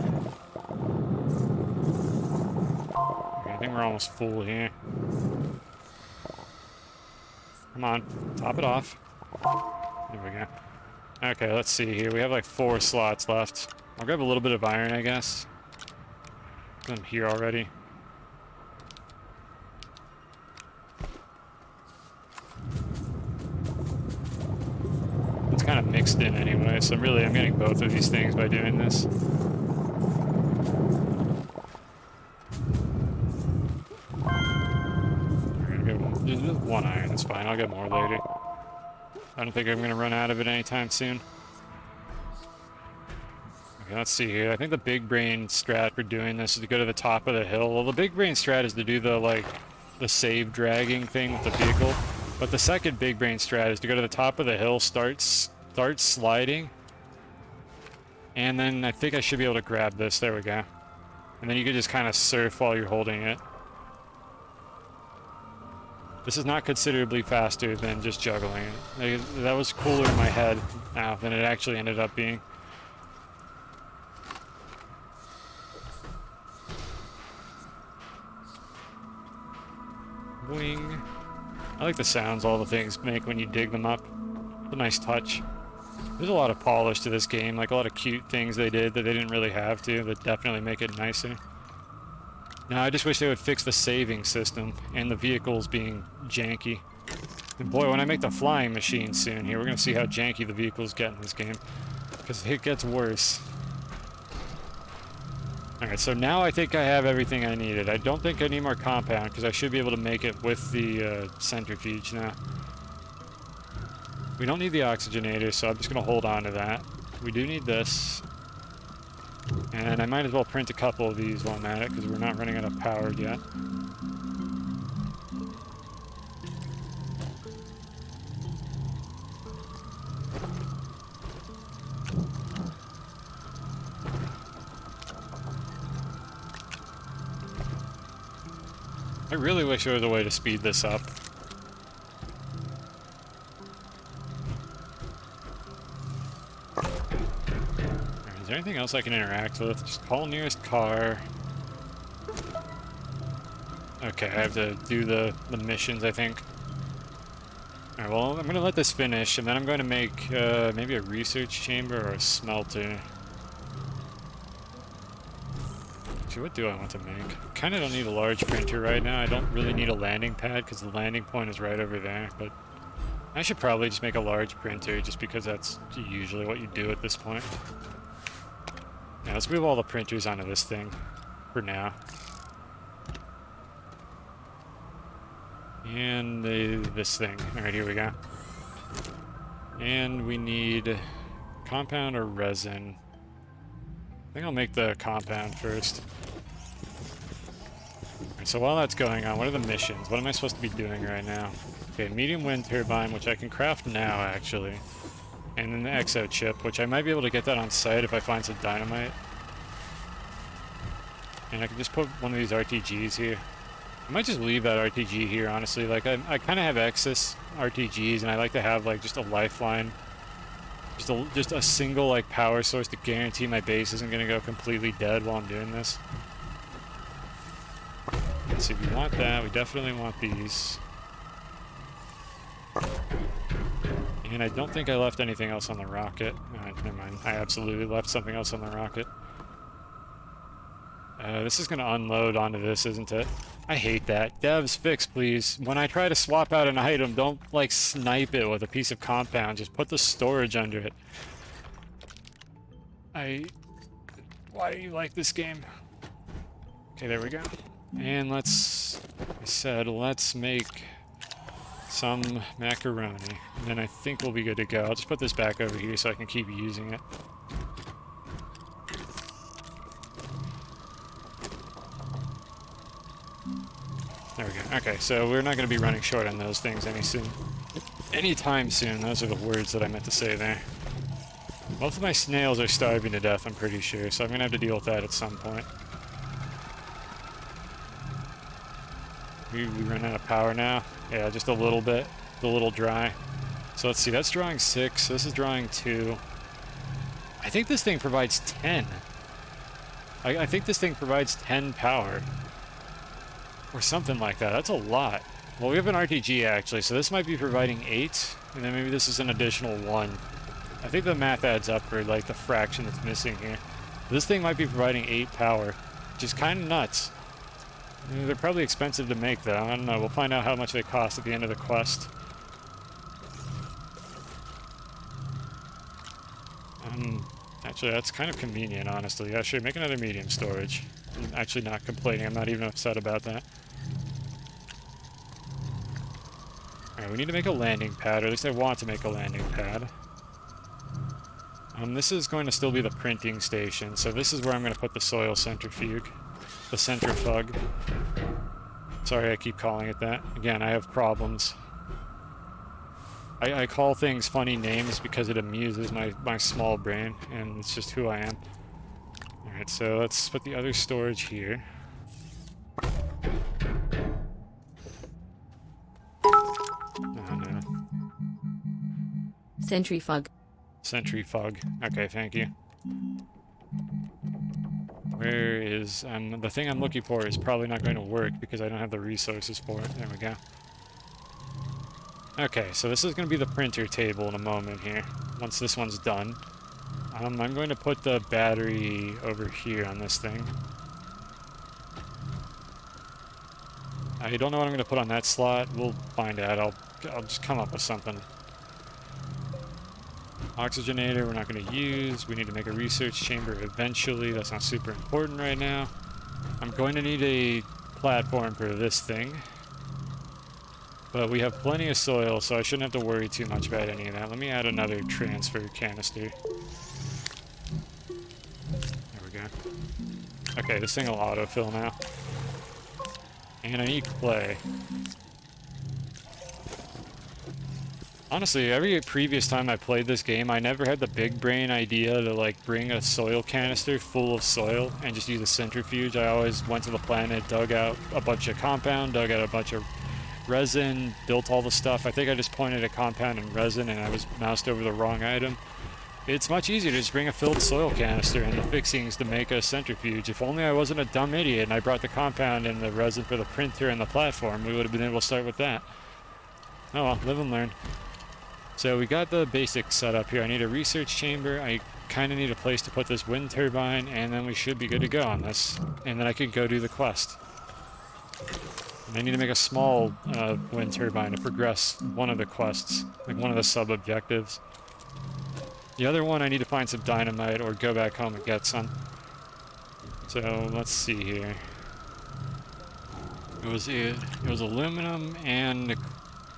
Okay, I think we're almost full here. Come on. Top it off. There we go. Okay, let's see here. We have like 4 slots left. I'll grab a little bit of iron, I guess. I'm here already. It's kind of mixed in anyway, so really I'm getting both of these things by doing this. Just 1 iron, that's fine. I'll get more later. I don't think I'm going to run out of it anytime soon. Okay, let's see here. I think the big brain strat for doing this is to go to the top of the hill. Well, the big brain strat is to do the, like, the save dragging thing with the vehicle. But the second big brain strat is to go to the top of the hill, start sliding. And then I think I should be able to grab this. There we go. And then you can just kind of surf while you're holding it. This is not considerably faster than just juggling it. That was cooler in my head now than it actually ended up being. Wing. I like the sounds all the things make when you dig them up. It's a nice touch. There's a lot of polish to this game, like a lot of cute things they did that they didn't really have to, that definitely make it nicer. Now, I just wish they would fix the saving system and the vehicles being janky. And boy, when I make the flying machine soon here, we're going to see how janky the vehicles get in this game. Because it gets worse. Alright, so now I think I have everything I needed. I don't think I need more compound, because I should be able to make it with the centrifuge now. We don't need the oxygenator, so I'm just going to hold on to that. We do need this. And I might as well print a couple of these while I'm at it, because we're not running out of power yet. I really wish there was a way to speed this up. Is there anything else I can interact with? Just call nearest car. Okay, I have to do the missions, I think. Alright, well, I'm going to let this finish, and then I'm going to make maybe a research chamber or a smelter. Actually, what do I want to make? Kind of don't need a large printer right now. I don't really need a landing pad, because the landing point is right over there, but I should probably just make a large printer, just because that's usually what you do at this point. Now, let's move all the printers onto this thing for now. And this thing. Alright, here we go. And we need compound or resin. I think I'll make the compound first. Alright, so while that's going on, what are the missions? What am I supposed to be doing right now? Okay, medium wind turbine, which I can craft now, actually. And then the exo chip, which I might be able to get that on site if I find some dynamite. And I can just put one of these RTGs here. I might just leave that RTG here, honestly. Like, I kind of have excess RTGs, and I like to have, like, just a lifeline. Just a single, like, power source to guarantee my base isn't going to go completely dead while I'm doing this. Let's see, we want that. We definitely want these. And I don't think I left anything else on the rocket. Never mind. I absolutely left something else on the rocket. This is going to unload onto this, isn't it? I hate that. Devs, fix, please. When I try to swap out an item, don't, like, snipe it with a piece of compound. Just put the storage under it. Why do you like this game? Okay, there we go. And let's... I said, let's make some macaroni. And then I think we'll be good to go. I'll just put this back over here so I can keep using it. There we go. Okay, so we're not going to be running short on those things anytime soon. Those are the words that I meant to say there. Most of my snails are starving to death, I'm pretty sure, so I'm going to have to deal with that at some point. We run out of power now? Yeah, just a little bit. A little dry. So let's see, that's drawing 6, this is drawing 2. I think this thing provides 10. I think this thing provides 10 power. Or something like that. That's a lot. Well, we have an RTG actually, so this might be providing 8, and then maybe this is an additional 1. I think the math adds up for like the fraction that's missing here. This thing might be providing 8 power, which is kind of nuts. They're probably expensive to make though. I don't know. We'll find out how much they cost at the end of the quest. Actually, that's kind of convenient, honestly. Yeah, sure, make another medium storage. I'm actually not complaining. I'm not even upset about that. Alright, we need to make a landing pad, or at least I want to make a landing pad. This is going to still be the printing station, so this is where I'm going to put the soil centrifuge. The centrifug. Sorry, I keep calling it that. Again, I have problems. I call things funny names because it amuses my small brain, and it's just who I am. Alright, so let's put the other storage here. Oh no. Centrifug. Centrifug. Okay, thank you. Where is... the thing I'm looking for is probably not going to work because I don't have the resources for it. There we go. Okay, so this is going to be the printer table in a moment here, once this one's done. I'm going to put the battery over here on this thing. I don't know what I'm going to put on that slot. We'll find out. I'll just come up with something. Oxygenator we're not going to use. We need to make a research chamber eventually. That's not super important right now. I'm going to need a platform for this thing. But we have plenty of soil, so I shouldn't have to worry too much about any of that. Let me add another transfer canister. There we go. Okay, this thing will autofill now. And I need clay. Honestly, every previous time I played this game, I never had the big brain idea to like bring a soil canister full of soil and just use a centrifuge. I always went to the planet, dug out a bunch of compound, dug out a bunch of resin, built all the stuff. I think I just pointed at compound and resin and I was moused over the wrong item. It's much easier to just bring a filled soil canister and the fixings to make a centrifuge. If only I wasn't a dumb idiot and I brought the compound and the resin for the printer and the platform, we would have been able to start with that. Oh well, live and learn. So we got the basics set up here. I need a research chamber. I kind of need a place to put this wind turbine, and then we should be good to go on this. And then I could go do the quest. And I need to make a small wind turbine to progress one of the quests, like one of the sub-objectives. The other one, I need to find some dynamite or go back home and get some. So let's see here. It was aluminum and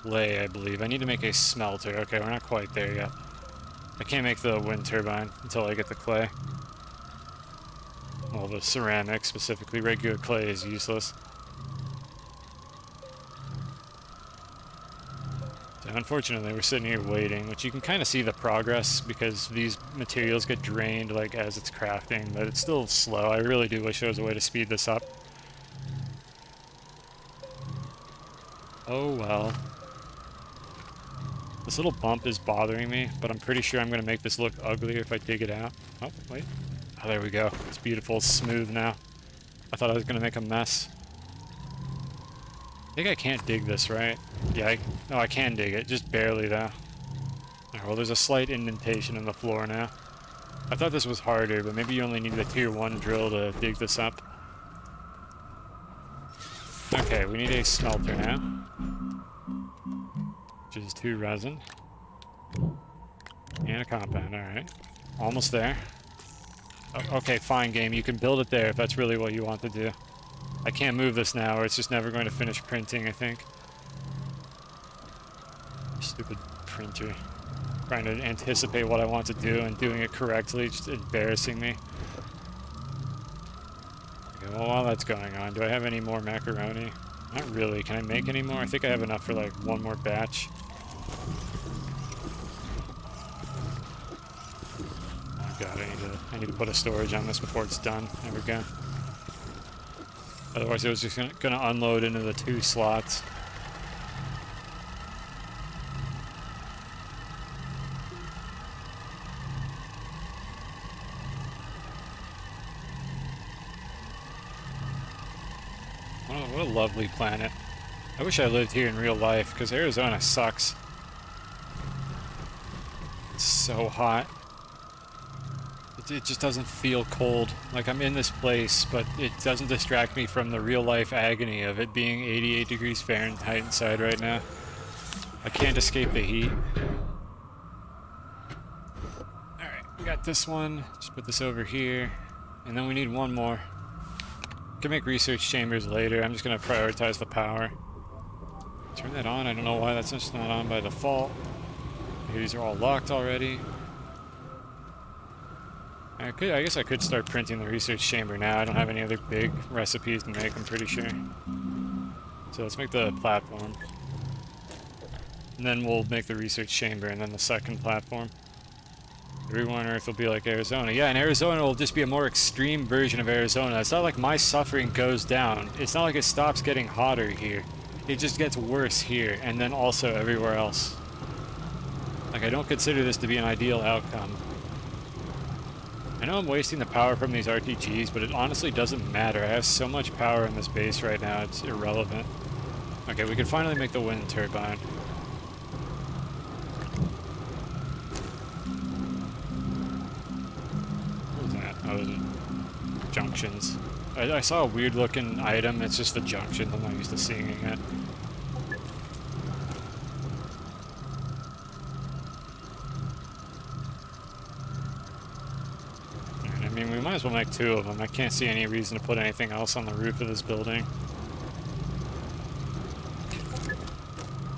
clay, I believe. I need to make a smelter. Okay, we're not quite there yet. I can't make the wind turbine until I get the clay. Well, the ceramic specifically. Regular clay is useless. So unfortunately, we're sitting here waiting, which you can kind of see the progress because these materials get drained like as it's crafting, but it's still slow. I really do wish there was a way to speed this up. Oh well. This little bump is bothering me, but I'm pretty sure I'm going to make this look uglier if I dig it out. Oh, wait. Oh, there we go. It's beautiful. It's smooth now. I thought I was going to make a mess. I think I can't dig this, right? Yeah, no, I can dig it. Just barely, though. Alright, well, there's a slight indentation in the floor now. I thought this was harder, but maybe you only need a tier 1 drill to dig this up. Okay, we need a smelter now. Which is 2 resin. And a compound, alright. Almost there. Oh, okay, fine, game. You can build it there if that's really what you want to do. I can't move this now, or it's just never going to finish printing, I think. Stupid printer. Trying to anticipate what I want to do and doing it correctly, just embarrassing me. Okay, well, while that's going on, do I have any more macaroni? Not really. Can I make any more? I think I have enough for like one more batch. Oh god, I need to put a storage on this before it's done. There we go. Otherwise it was just gonna unload into the 2 slots. What a lovely planet. I wish I lived here in real life, because Arizona sucks. It's so hot. It just doesn't feel cold. Like, I'm in this place, but it doesn't distract me from the real-life agony of it being 88 degrees Fahrenheit inside right now. I can't escape the heat. Alright, we got this one. Just put this over here. And then we need one more. Can make research chambers later. I'm just going to prioritize the power. Turn that on. I don't know why that's just not on by default. Maybe these are all locked already. I guess I could start printing the research chamber now. I don't have any other big recipes to make, I'm pretty sure. So let's make the platform. And then we'll make the research chamber and then the second platform. Everyone on Earth will be like Arizona. Yeah, and Arizona will just be a more extreme version of Arizona. It's not like my suffering goes down. It's not like it stops getting hotter here. It just gets worse here, and then also everywhere else. Like, I don't consider this to be an ideal outcome. I know I'm wasting the power from these RTGs, but it honestly doesn't matter. I have so much power in this base right now, it's irrelevant. Okay, we can finally make the wind turbine. Oh, is it? Junctions. I saw a weird looking item, it's just the junctions, I'm not used to seeing it. I mean, we might as well make 2 of them. I can't see any reason to put anything else on the roof of this building.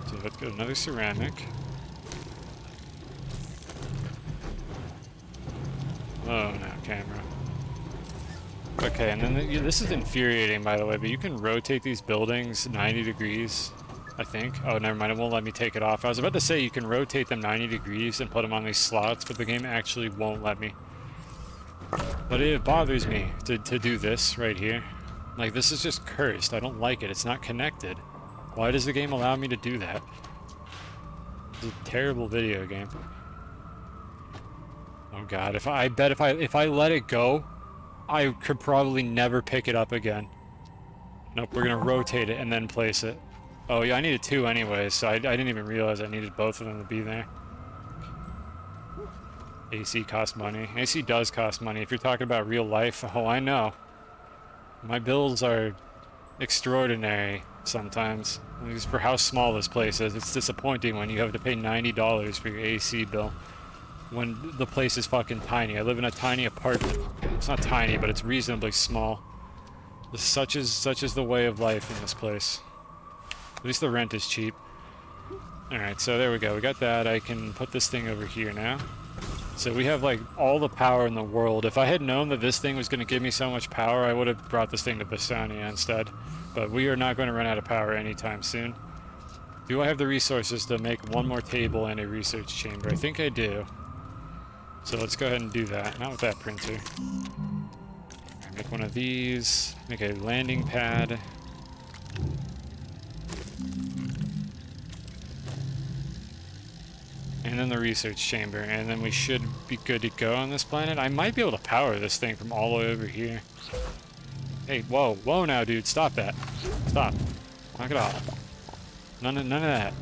So let's get another ceramic. Oh no, camera. Okay, and then this is infuriating, by the way, but you can rotate these buildings 90 degrees, I think. Oh, never mind, it won't let me take it off. I was about to say you can rotate them 90 degrees and put them on these slots, but the game actually won't let me. But it bothers me to do this right here. Like, this is just cursed. I don't like it. It's not connected. Why does the game allow me to do that? It's a terrible video game. Oh god, if I let it go, I could probably never pick it up again. Nope, we're gonna rotate it and then place it. Oh yeah, I needed 2 anyways, so I didn't even realize I needed both of them to be there. AC costs money. AC does cost money. If you're talking about real life, oh, I know. My bills are extraordinary sometimes. Just for how small this place is, it's disappointing when you have to pay $90 for your AC bill. When the place is fucking tiny. I live in a tiny apartment. It's not tiny, but it's reasonably small. Such is the way of life in this place. At least the rent is cheap. Alright, so there we go. We got that. I can put this thing over here now. So we have like all the power in the world. If I had known that this thing was going to give me so much power, I would have brought this thing to Basania instead. But we are not going to run out of power anytime soon. Do I have the resources to make one more table and a research chamber? I think I do. So let's go ahead and do that. Not with that printer. Make one of these. Make a landing pad. and then the research chamber, and then we should be good to go on this planet. I might be able to power this thing from all the way over here. Hey, whoa, whoa now, dude, stop that. Stop. Knock it off. None of that.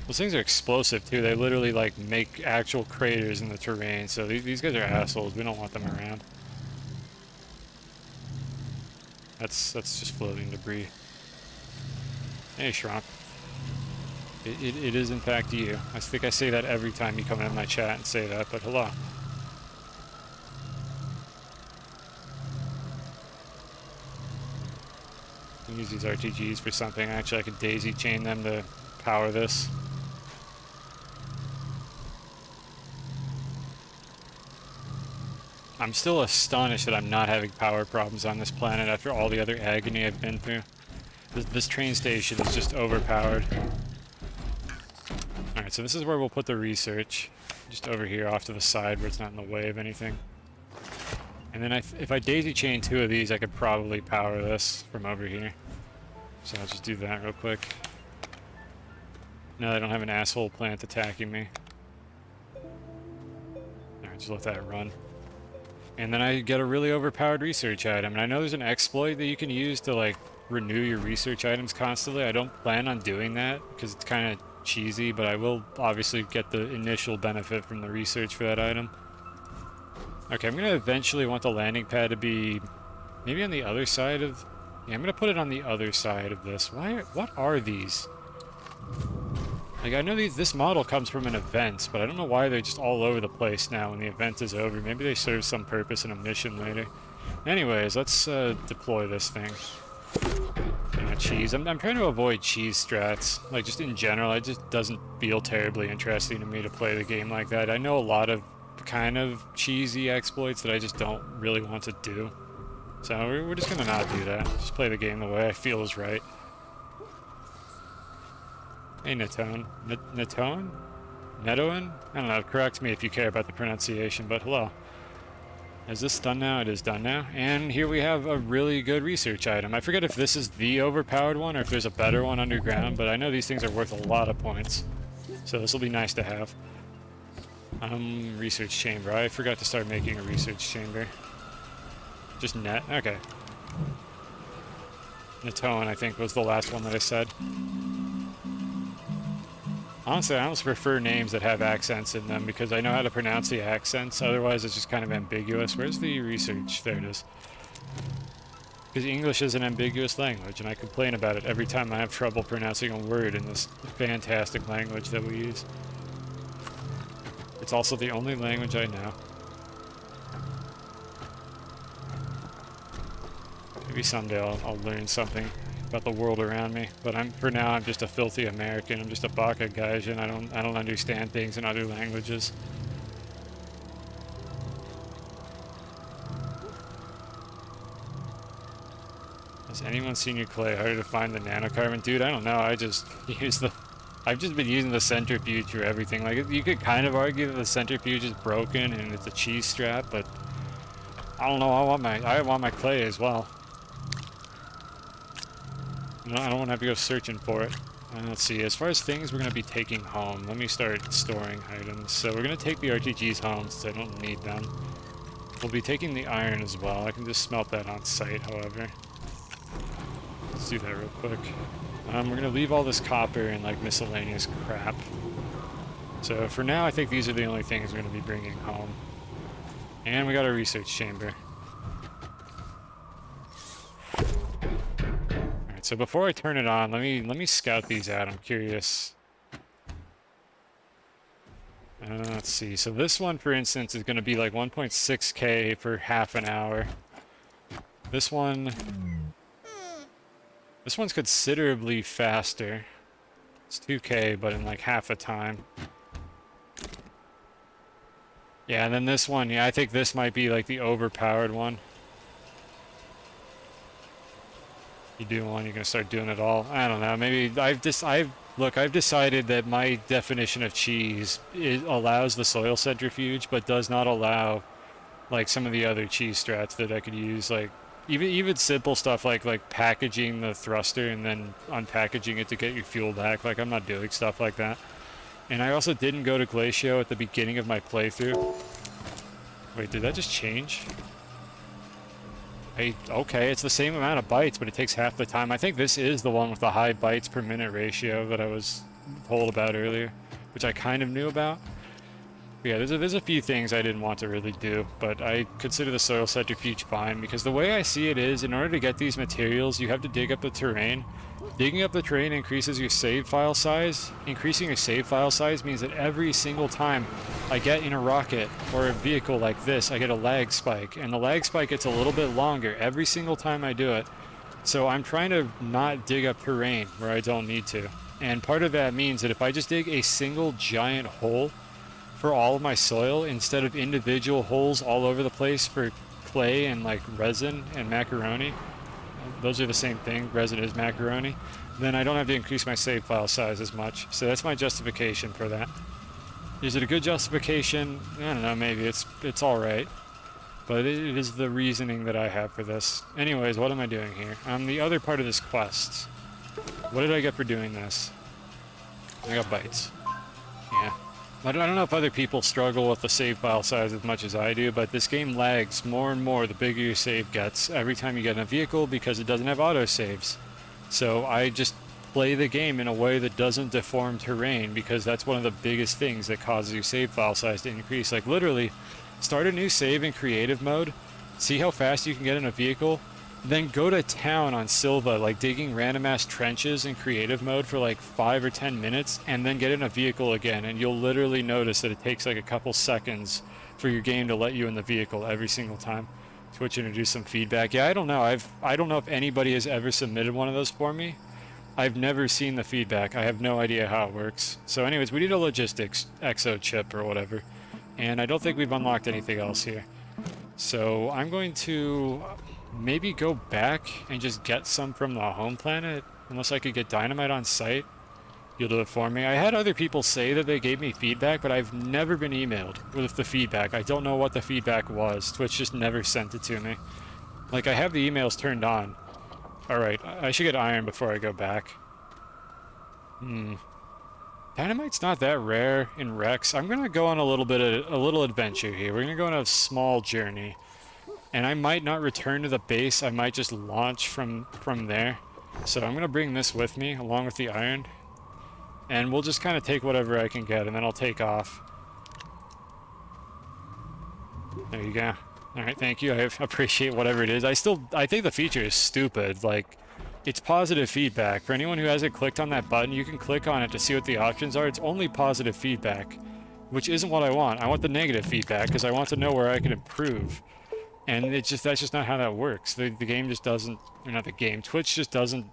Those things are explosive, too. They literally, like, make actual craters in the terrain, so these guys are assholes. We don't want them around. That's just floating debris. Hey, Shrunk. It is, in fact, you. I think I say that every time you come into my chat and say that, but hello. I can use these RTGs for something. Actually, I could daisy chain them to power this. I'm still astonished that I'm not having power problems on this planet after all the other agony I've been through. This train station is just overpowered. Alright, so this is where we'll put the research. Just over here off to the side where it's not in the way of anything. And then if I daisy chain 2 of these, I could probably power this from over here. So I'll just do that real quick. Now I don't have an asshole plant attacking me. Alright, just let that run. And then I get a really overpowered research item. And I know there's an exploit that you can use to, like, renew your research items constantly. I don't plan on doing that because it's kind of cheesy, but I will obviously get the initial benefit from the research for that item. Okay, I'm going to eventually want the landing pad to be maybe on the other side of... Yeah, I'm going to put it on the other side of this. What are these? Like, I know this model comes from an event, but I don't know why they're just all over the place now when the event is over. Maybe they serve some purpose in a mission later. Anyways, let's deploy this thing. Yeah, cheese. I'm trying to avoid cheese strats. Like, just in general, it just doesn't feel terribly interesting to me to play the game like that. I know a lot of kind of cheesy exploits that I just don't really want to do. So we're just gonna not do that. Just play the game the way I feel is right. Hey, Natone. Natone? Netoin? I don't know, correct me if you care about the pronunciation, but hello. Is this done now? It is done now. And here we have a really good research item. I forget if this is the overpowered one or if there's a better one underground, but I know these things are worth a lot of points. So this will be nice to have. Research chamber. I forgot to start making a research chamber. Just net? Okay. Natone, I think, was the last one that I said. Honestly, I almost prefer names that have accents in them because I know how to pronounce the accents. Otherwise, it's just kind of ambiguous. Where's the research? There it is. Because English is an ambiguous language, and I complain about it every time I have trouble pronouncing a word in this fantastic language that we use. It's also the only language I know. Maybe someday I'll learn something about the world around me, but for now I'm just a filthy American. I'm just a baka gaijin. I don't understand things in other languages. Has anyone seen your clay harder to find than nanocarbon? Dude, I don't know. I've just been using the centrifuge for everything. Like, you could kind of argue that the centrifuge is broken and it's a cheese strap, but I don't know. I want my clay as well. No, I don't want to have to go searching for it. Let's see, as far as things we're going to be taking home, let me start storing items. So we're going to take the RTGs home since I don't need them. We'll be taking the iron as well. I can just smelt that on site, however. Let's do that real quick. We're going to leave all this copper and like miscellaneous crap. So for now, I think these are the only things we're going to be bringing home. And we got a research chamber. So before I turn it on, let me scout these out. I'm curious. Let's see. So this one, for instance, is going to be like 1.6K for half an hour. This one's considerably faster. It's 2K, but in like half the time. Yeah, and then this one, yeah, I think this might be like the overpowered one. You do one, you're gonna start doing it all. I don't know. Maybe I've decided that my definition of cheese allows the soil centrifuge, but does not allow like some of the other cheese strats that I could use, like Even simple stuff like packaging the thruster and then unpackaging it to get your fuel back. Like I'm not doing stuff like that. And I also didn't go to Glacio at the beginning of my playthrough. Wait, did that just change? Okay, it's the same amount of bytes, but it takes half the time. I think this is the one with the high bytes per minute ratio that I was told about earlier, which I kind of knew about. But yeah, there's a few things I didn't want to really do, but I consider the soil centrifuge fine, because the way I see it is, in order to get these materials, you have to dig up the terrain. Digging up the terrain increases your save file size. Increasing your save file size means that every single time I get in a rocket or a vehicle like this, I get a lag spike, and the lag spike gets a little bit longer every single time I do it. So I'm trying to not dig up terrain where I don't need to. And part of that means that if I just dig a single giant hole for all of my soil instead of individual holes all over the place for clay and like resin and macaroni, those are the same thing, resin is macaroni, then I don't have to increase my save file size as much. So that's my justification for that. Is it a good justification? I don't know, maybe it's alright. But it is the reasoning that I have for this. Anyways, what am I doing here? The other part of this quest. What did I get for doing this? I got bytes. Yeah. I don't know if other people struggle with the save file size as much as I do, but this game lags more and more the bigger your save gets every time you get in a vehicle because it doesn't have autosaves. So I just play the game in a way that doesn't deform terrain, because that's one of the biggest things that causes your save file size to increase. Like literally, start a new save in creative mode, see how fast you can get in a vehicle, then go to town on Silva, like digging random ass trenches in creative mode for like 5 or 10 minutes, and then get in a vehicle again, and you'll literally notice that it takes like a couple seconds for your game to let you in the vehicle every single time. Twitch introduced some feedback. Yeah, I don't know. I don't know if anybody has ever submitted one of those for me. I've never seen the feedback. I have no idea how it works. So anyways, we need a logistics exo chip or whatever, and I don't think we've unlocked anything else here. So I'm going to maybe go back and just get some from the home planet, unless I could get dynamite on site. You'll do it for me. I had other people say that they gave me feedback, but I've never been emailed with the feedback. I don't know what the feedback was. Twitch just never sent it to me. Like, I have the emails turned on. Alright, I should get iron before I go back. Dynamite's not that rare in Rex. I'm gonna go on a little adventure here. We're gonna go on a small journey. And I might not return to the base, I might just launch from there. So I'm going to bring this with me, along with the iron. And we'll just kind of take whatever I can get, and then I'll take off. There you go. Alright, thank you, I appreciate whatever it is. I think the feature is stupid. Like, it's positive feedback. For anyone who hasn't clicked on that button, you can click on it to see what the options are. It's only positive feedback, which isn't what I want. I want the negative feedback, because I want to know where I can improve. And that's just not how that works. The game just doesn't, or not the game, Twitch just doesn't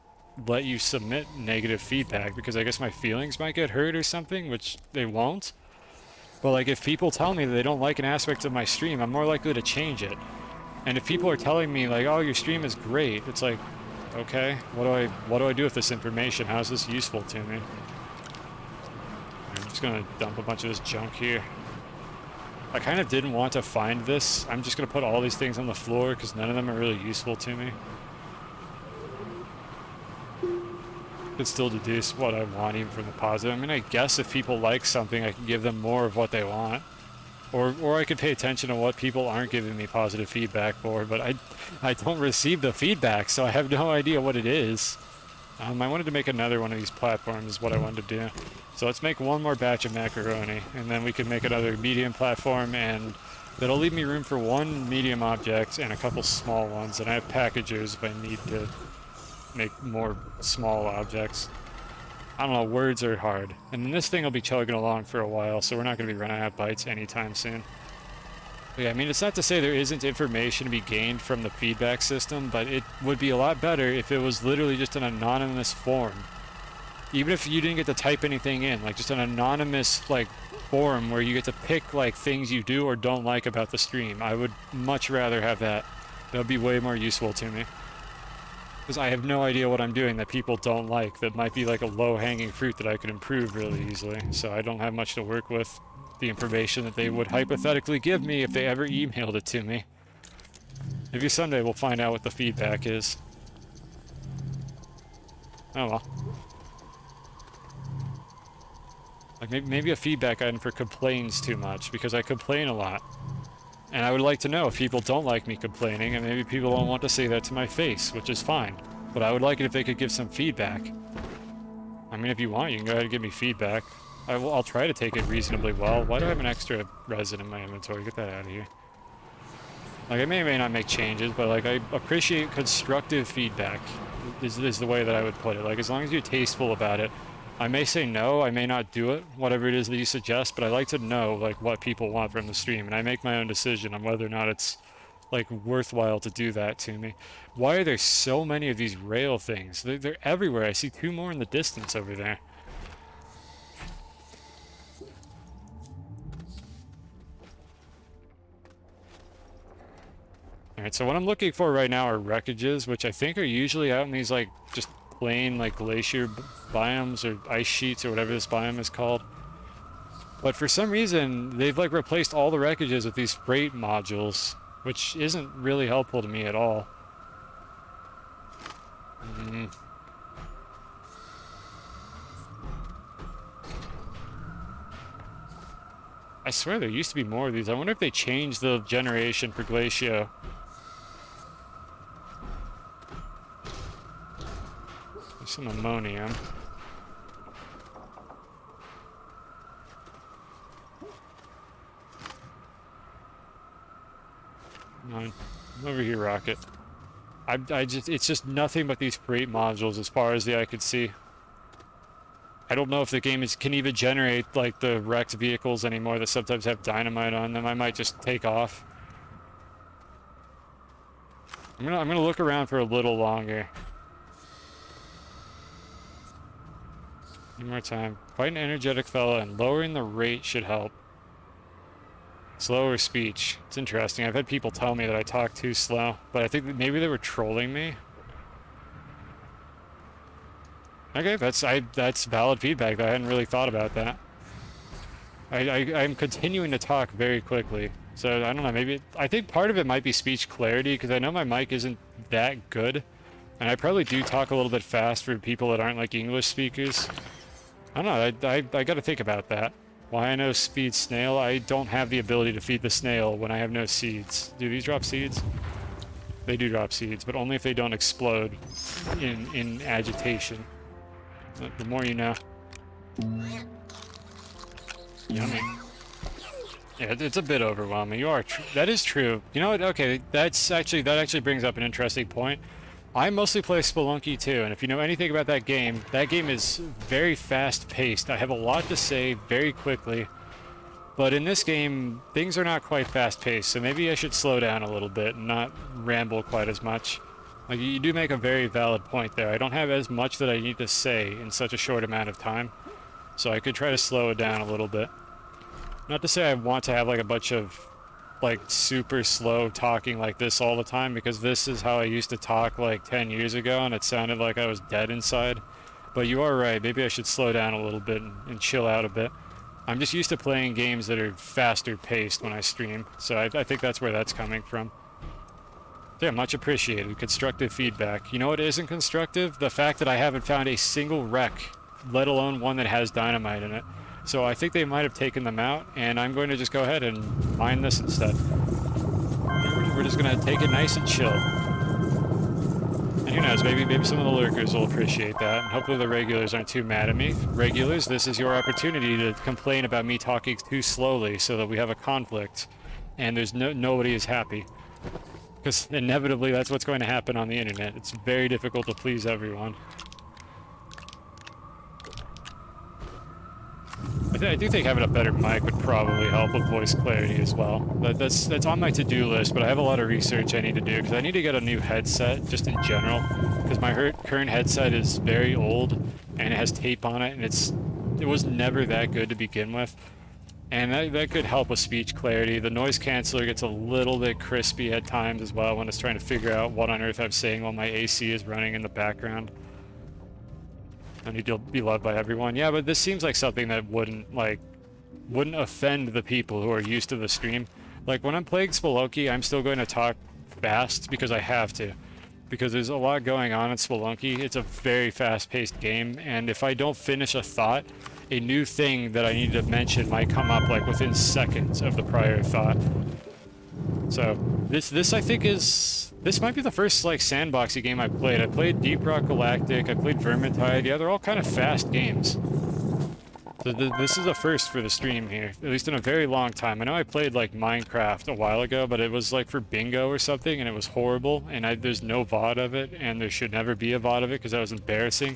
let you submit negative feedback, because I guess my feelings might get hurt or something, which they won't. But like, if people tell me that they don't like an aspect of my stream, I'm more likely to change it. And if people are telling me like, oh, your stream is great, it's like, okay, what do I do with this information? How is this useful to me? I'm just gonna dump a bunch of this junk here. I kind of didn't want to find this. I'm just going to put all these things on the floor because none of them are really useful to me. Could still deduce what I want even from the positive. I mean, I guess if people like something, I can give them more of what they want. Or I could pay attention to what people aren't giving me positive feedback for, but I don't receive the feedback, so I have no idea what it is. I wanted to make another one of these platforms is what I wanted to do. So let's make one more batch of macaroni, and then we can make another medium platform, and that'll leave me room for one medium object and a couple small ones, and I have packagers if I need to make more small objects. I don't know, words are hard. And then this thing will be chugging along for a while, so we're not going to be running out of bytes anytime soon. But yeah, I mean, it's not to say there isn't information to be gained from the feedback system, but it would be a lot better if it was literally just an anonymous form. Even if you didn't get to type anything in, like just an anonymous, like, forum where you get to pick, like, things you do or don't like about the stream. I would much rather have that. That would be way more useful to me. Because I have no idea what I'm doing that people don't like. That might be like a low-hanging fruit that I could improve really easily. So I don't have much to work with. The information that they would hypothetically give me if they ever emailed it to me. Maybe someday we'll find out what the feedback is. Oh well. Like maybe a feedback item for complains too much, because I complain a lot. And I would like to know if people don't like me complaining, and maybe people don't want to say that to my face, which is fine. But I would like it if they could give some feedback. I mean, if you want, you can go ahead and give me feedback. I'll try to take it reasonably well. Why do I have an extra resin in my inventory? Get that out of here. Like, I may or may not make changes, but, like, I appreciate constructive feedback, is the way that I would put it. Like, as long as you're tasteful about it. I may say no, I may not do it, whatever it is that you suggest, but I like to know, like, what people want from the stream, and I make my own decision on whether or not it's, like, worthwhile to do that to me. Why are there so many of these rail things? They're everywhere. I see 2 more in the distance over there. Alright, so what I'm looking for right now are wreckages, which I think are usually out in these, like, just plain, like, glacier biomes or ice sheets or whatever this biome is called. But for some reason, they've, like, replaced all the wreckages with these freight modules, which isn't really helpful to me at all. I swear there used to be more of these. I wonder if they changed the generation for Glacio. There's some ammonium. Come on. Over here, Rocket. It's just nothing but these freight modules as far as the eye could see. I don't know if the game can even generate, like, the wrecked vehicles anymore that sometimes have dynamite on them. I might just take off. I'm gonna look around for a little longer. One more time. Quite an energetic fella, and lowering the rate should help. Slower speech. It's interesting. I've had people tell me that I talk too slow, but I think that maybe they were trolling me. Okay, that's valid feedback. I hadn't really thought about that. I'm continuing to talk very quickly, so I don't know. Maybe I think part of it might be speech clarity, because I know my mic isn't that good, and I probably do talk a little bit fast for people that aren't like English speakers. I don't know. I got to think about that. Why I know feed snail? I don't have the ability to feed the snail when I have no seeds. Do these drop seeds? They do drop seeds, but only if they don't explode in agitation. The more you know. Yummy. Yeah, it's a bit overwhelming. That is true. You know what? Okay, that actually brings up an interesting point. I mostly play Spelunky too, and if you know anything about that game is very fast-paced. I have a lot to say very quickly, but in this game, things are not quite fast-paced, so maybe I should slow down a little bit and not ramble quite as much. Like, you do make a very valid point there. I don't have as much that I need to say in such a short amount of time, so I could try to slow it down a little bit. Not to say I want to have, like, a bunch of, like, super slow talking like this all the time, because this is how I used to talk, like, 10 years ago, and it sounded like I was dead inside. But you are right. Maybe I should slow down a little bit and chill out a bit. I'm just used to playing games that are faster paced when I stream, so I think that's where that's coming from. Yeah, much appreciated. Constructive feedback. You know what isn't constructive? The fact that I haven't found a single wreck, let alone one that has dynamite in it. So I think they might have taken them out, and I'm going to just go ahead and mine this instead. We're just going to take it nice and chill. And who knows, maybe some of the lurkers will appreciate that, and hopefully the regulars aren't too mad at me. Regulars, this is your opportunity to complain about me talking too slowly so that we have a conflict, and there's nobody is happy. Because inevitably that's what's going to happen on the internet. It's very difficult to please everyone. I do think having a better mic would probably help with voice clarity as well. That's on my to-do list, but I have a lot of research I need to do, because I need to get a new headset, just in general. Because my current headset is very old, and it has tape on it, and it was never that good to begin with. And that could help with speech clarity. The noise canceller gets a little bit crispy at times as well when it's trying to figure out what on earth I'm saying while my AC is running in the background. I need to be loved by everyone. Yeah, but this seems like something that wouldn't offend the people who are used to the stream. Like, when I'm playing Spelunky, I'm still going to talk fast because I have to. Because there's a lot going on in Spelunky. It's a very fast-paced game, and if I don't finish a thought, a new thing that I need to mention might come up like within seconds of the prior thought. So this I think this might be the first like sandboxy game I played. I played Deep Rock Galactic, I played Vermintide. Yeah, they're all kind of fast games. So this is a first for the stream here, at least in a very long time. I know I played like Minecraft a while ago, but it was like for bingo or something, and it was horrible, and there's no VOD of it, and there should never be a VOD of it because that was embarrassing.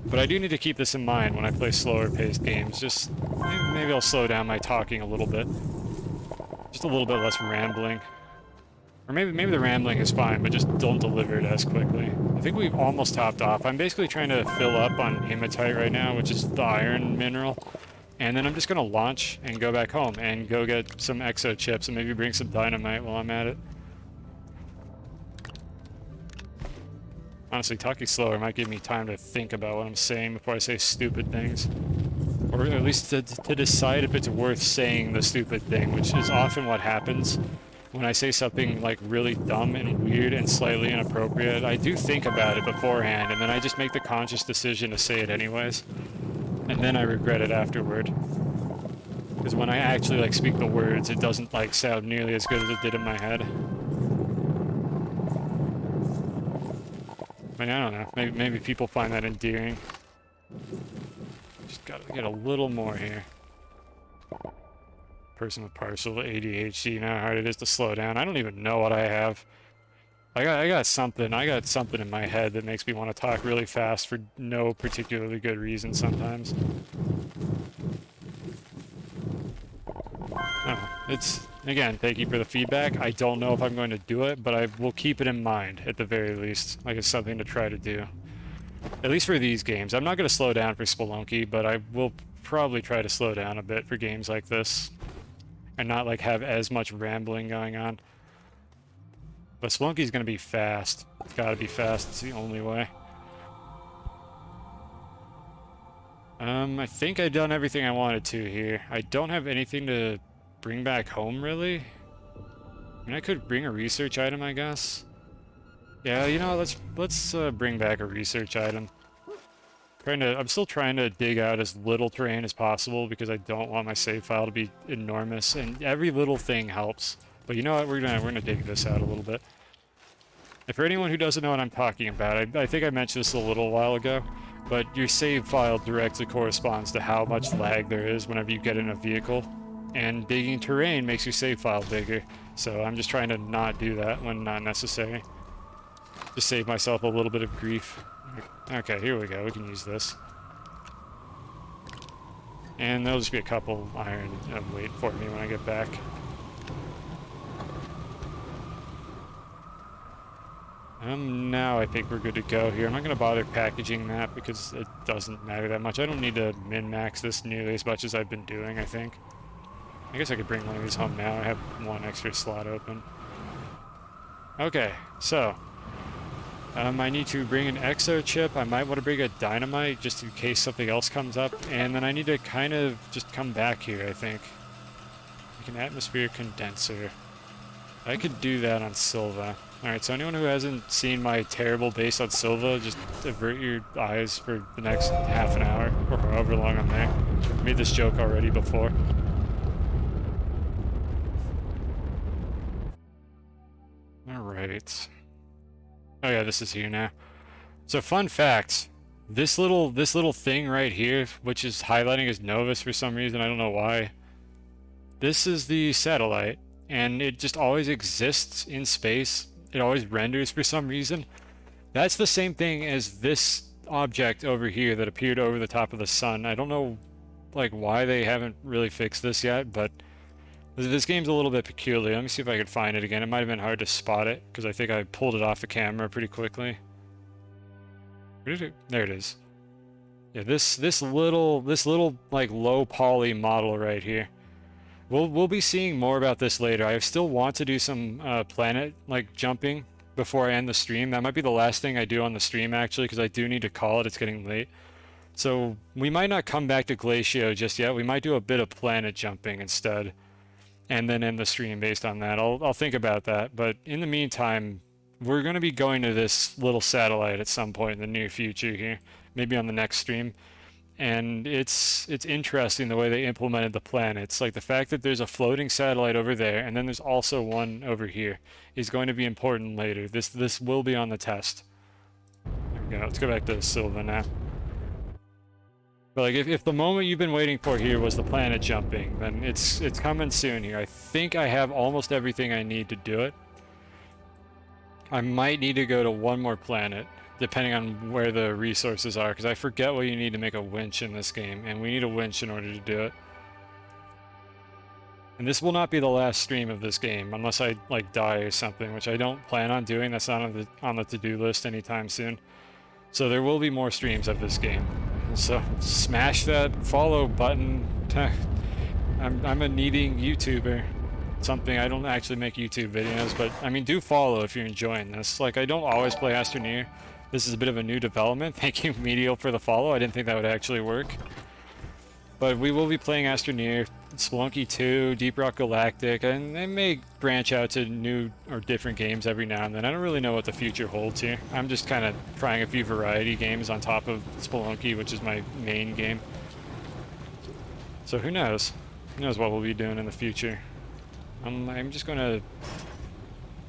But I do need to keep this in mind when I play slower paced games. Just maybe I'll slow down my talking a little bit. Just a little bit less rambling. Or maybe the rambling is fine, but just don't deliver it as quickly. I think we've almost topped off. I'm basically trying to fill up on hematite right now, which is the iron mineral. And then I'm just going to launch and go back home and go get some exo chips and maybe bring some dynamite while I'm at it. Honestly, talking slower might give me time to think about what I'm saying before I say stupid things. Or at least to decide if it's worth saying the stupid thing, which is often what happens. When I say something like really dumb and weird and slightly inappropriate, I do think about it beforehand, and then I just make the conscious decision to say it anyways. And then I regret it afterward. Because when I actually like speak the words, it doesn't like sound nearly as good as it did in my head. I mean, I don't know. Maybe people find that endearing. Just gotta get a little more here. Person with partial ADHD, you know how hard it is to slow down. I don't even know what I have. I got something in my head that makes me want to talk really fast for no particularly good reason sometimes. It's, again, thank you for the feedback. I don't know if I'm going to do it, but I will keep it in mind at the very least. Like it's something to try to do. At least for these games. I'm not going to slow down for Spelunky, but I will probably try to slow down a bit for games like this. And not like have as much rambling going on. But Spelunky's gonna be fast. It's gotta be fast, it's the only way. I think I've done everything I wanted to here. I don't have anything to bring back home, really. I mean, I could bring a research item, I guess. Yeah, you know, let's bring back a research item. I'm still trying to dig out as little terrain as possible because I don't want my save file to be enormous, and every little thing helps. But you know what? We're gonna dig this out a little bit. And for anyone who doesn't know what I'm talking about, I think I mentioned this a little while ago, but your save file directly corresponds to how much lag there is whenever you get in a vehicle, and digging terrain makes your save file bigger. So I'm just trying to not do that when not necessary. Just save myself a little bit of grief. Okay, here we go. We can use this. And there'll just be a couple iron waiting for me when I get back. Now I think we're good to go here. I'm not going to bother packaging that because it doesn't matter that much. I don't need to min-max this nearly as much as I've been doing, I think. I guess I could bring one of these home now. I have one extra slot open. Okay, so I need to bring an exo chip. I might want to bring a dynamite just in case something else comes up. And then I need to kind of just come back here, I think. Like an atmosphere condenser. I could do that on Silva. Alright, so anyone who hasn't seen my terrible base on Silva, just avert your eyes for the next half an hour, or however long I'm there. I made this joke already before. Alright. Oh yeah, this is here now. So fun fact, this little thing right here, which is highlighting as Novus for some reason, I don't know why. This is the satellite, and it just always exists in space. It always renders for some reason. That's the same thing as this object over here that appeared over the top of the sun. I don't know like why they haven't really fixed this yet, but this game's a little bit peculiar. Let me see if I can find it again. It might have been hard to spot it because I think I pulled it off the camera pretty quickly. Where did it? There it is. Yeah, this little like low poly model right here. We'll be seeing more about this later. I still want to do some planet like jumping before I end the stream. That might be the last thing I do on the stream actually, because I do need to call it. It's getting late. So we might not come back to Glacio just yet. We might do a bit of planet jumping instead. and then end the stream based on that. I'll think about that. But in the meantime, we're going to be going to this little satellite at some point in the near future here, maybe on the next stream. And it's interesting the way they implemented the planets. Like the fact that there's a floating satellite over there, and then there's also one over here, is going to be important later. This will be on the test. There we go. Let's go back to Silva now. But like if the moment you've been waiting for here was the planet jumping, then it's coming soon here. I think I have almost everything I need to do it. I might need to go to one more planet, depending on where the resources are, because I forget what you need to make a winch in this game, and we need a winch in order to do it. And this will not be the last stream of this game, unless I like die or something, which I don't plan on doing. That's not on the to-do list anytime soon. So there will be more streams of this game. So smash that follow button. I'm a needing YouTuber. Something, I don't actually make YouTube videos, but I mean, do follow if you're enjoying this. Like, I don't always play Astroneer. This is a bit of a new development. Thank you, Medial, for the follow. I didn't think that would actually work. But we will be playing Astroneer, Spelunky 2, Deep Rock Galactic, and they may branch out to new or different games every now and then. I don't really know what the future holds here. I'm just kind of trying a few variety games on top of Spelunky, which is my main game. So who knows? Who knows what we'll be doing in the future? I'm just gonna...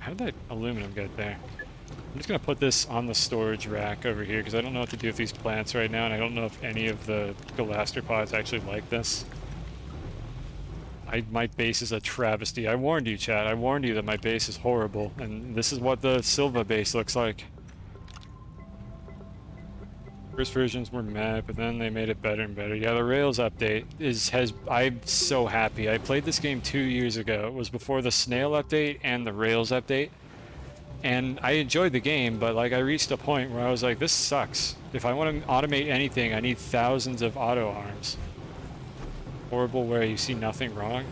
How did that aluminum get there? I'm just gonna put this on the storage rack over here because I don't know what to do with these plants right now, and I don't know if any of the Galaster actually like this. My base is a travesty. I warned you, chat. I warned you that my base is horrible, and this is what the Silva base looks like. First versions were meh, but then they made it better and better. Yeah, the Rails update I'm so happy. I played this game 2 years ago. It was before the Snail update and the Rails update. And I enjoyed the game, but like I reached a point where I was like, this sucks. If I want to automate anything, I need thousands of auto arms. Horrible where you see nothing wrong.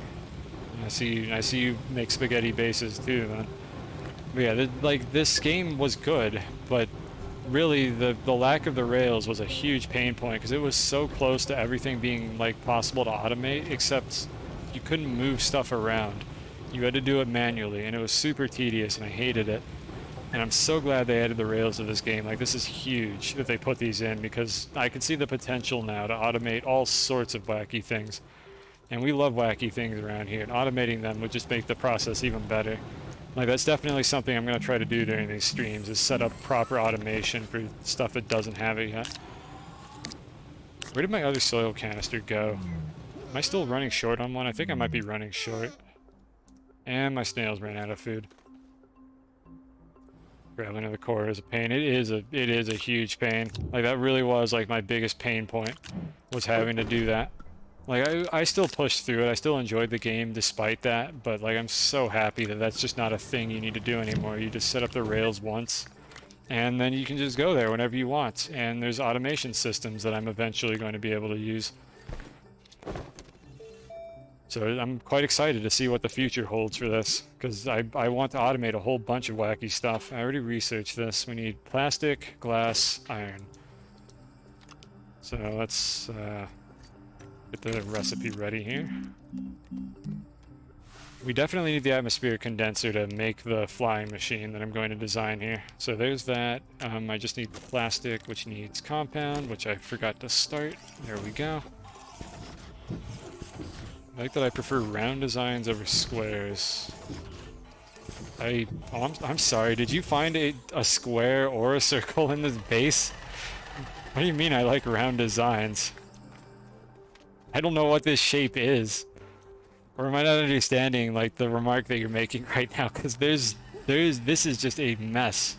I see you make spaghetti bases too, man. But yeah, like this game was good, but really the lack of the rails was a huge pain point because it was so close to everything being like possible to automate, except you couldn't move stuff around. You had to do it manually, and it was super tedious, and I hated it. And I'm so glad they added the rails to this game. Like, this is huge that they put these in, because I can see the potential now to automate all sorts of wacky things. And we love wacky things around here, and automating them would just make the process even better. Like, that's definitely something I'm going to try to do during these streams, is set up proper automation for stuff that doesn't have it yet. Where did my other soil canister go? Am I still running short on one? I think I might be running short. And my snails ran out of food. Grabbing to the core is a pain. It is a huge pain. Like, that really was like my biggest pain point, was having to do that. Like, I still pushed through it. I still enjoyed the game despite that, but like, I'm so happy that that's just not a thing you need to do anymore. You just set up the rails once, and then you can just go there whenever you want. And there's automation systems that I'm eventually going to be able to use. So I'm quite excited to see what the future holds for this, because I want to automate a whole bunch of wacky stuff. I already researched this. We need plastic, glass, iron. So let's get the recipe ready here. We definitely need the atmospheric condenser to make the flying machine that I'm going to design here. So there's that. I just need plastic, which needs compound, which I forgot to start. There we go. I like that I prefer round designs over squares. I'm sorry, did you find a square or a circle in this base? What do you mean I like round designs? I don't know what this shape is. Or am I not understanding like the remark that you're making right now? Because this is just a mess.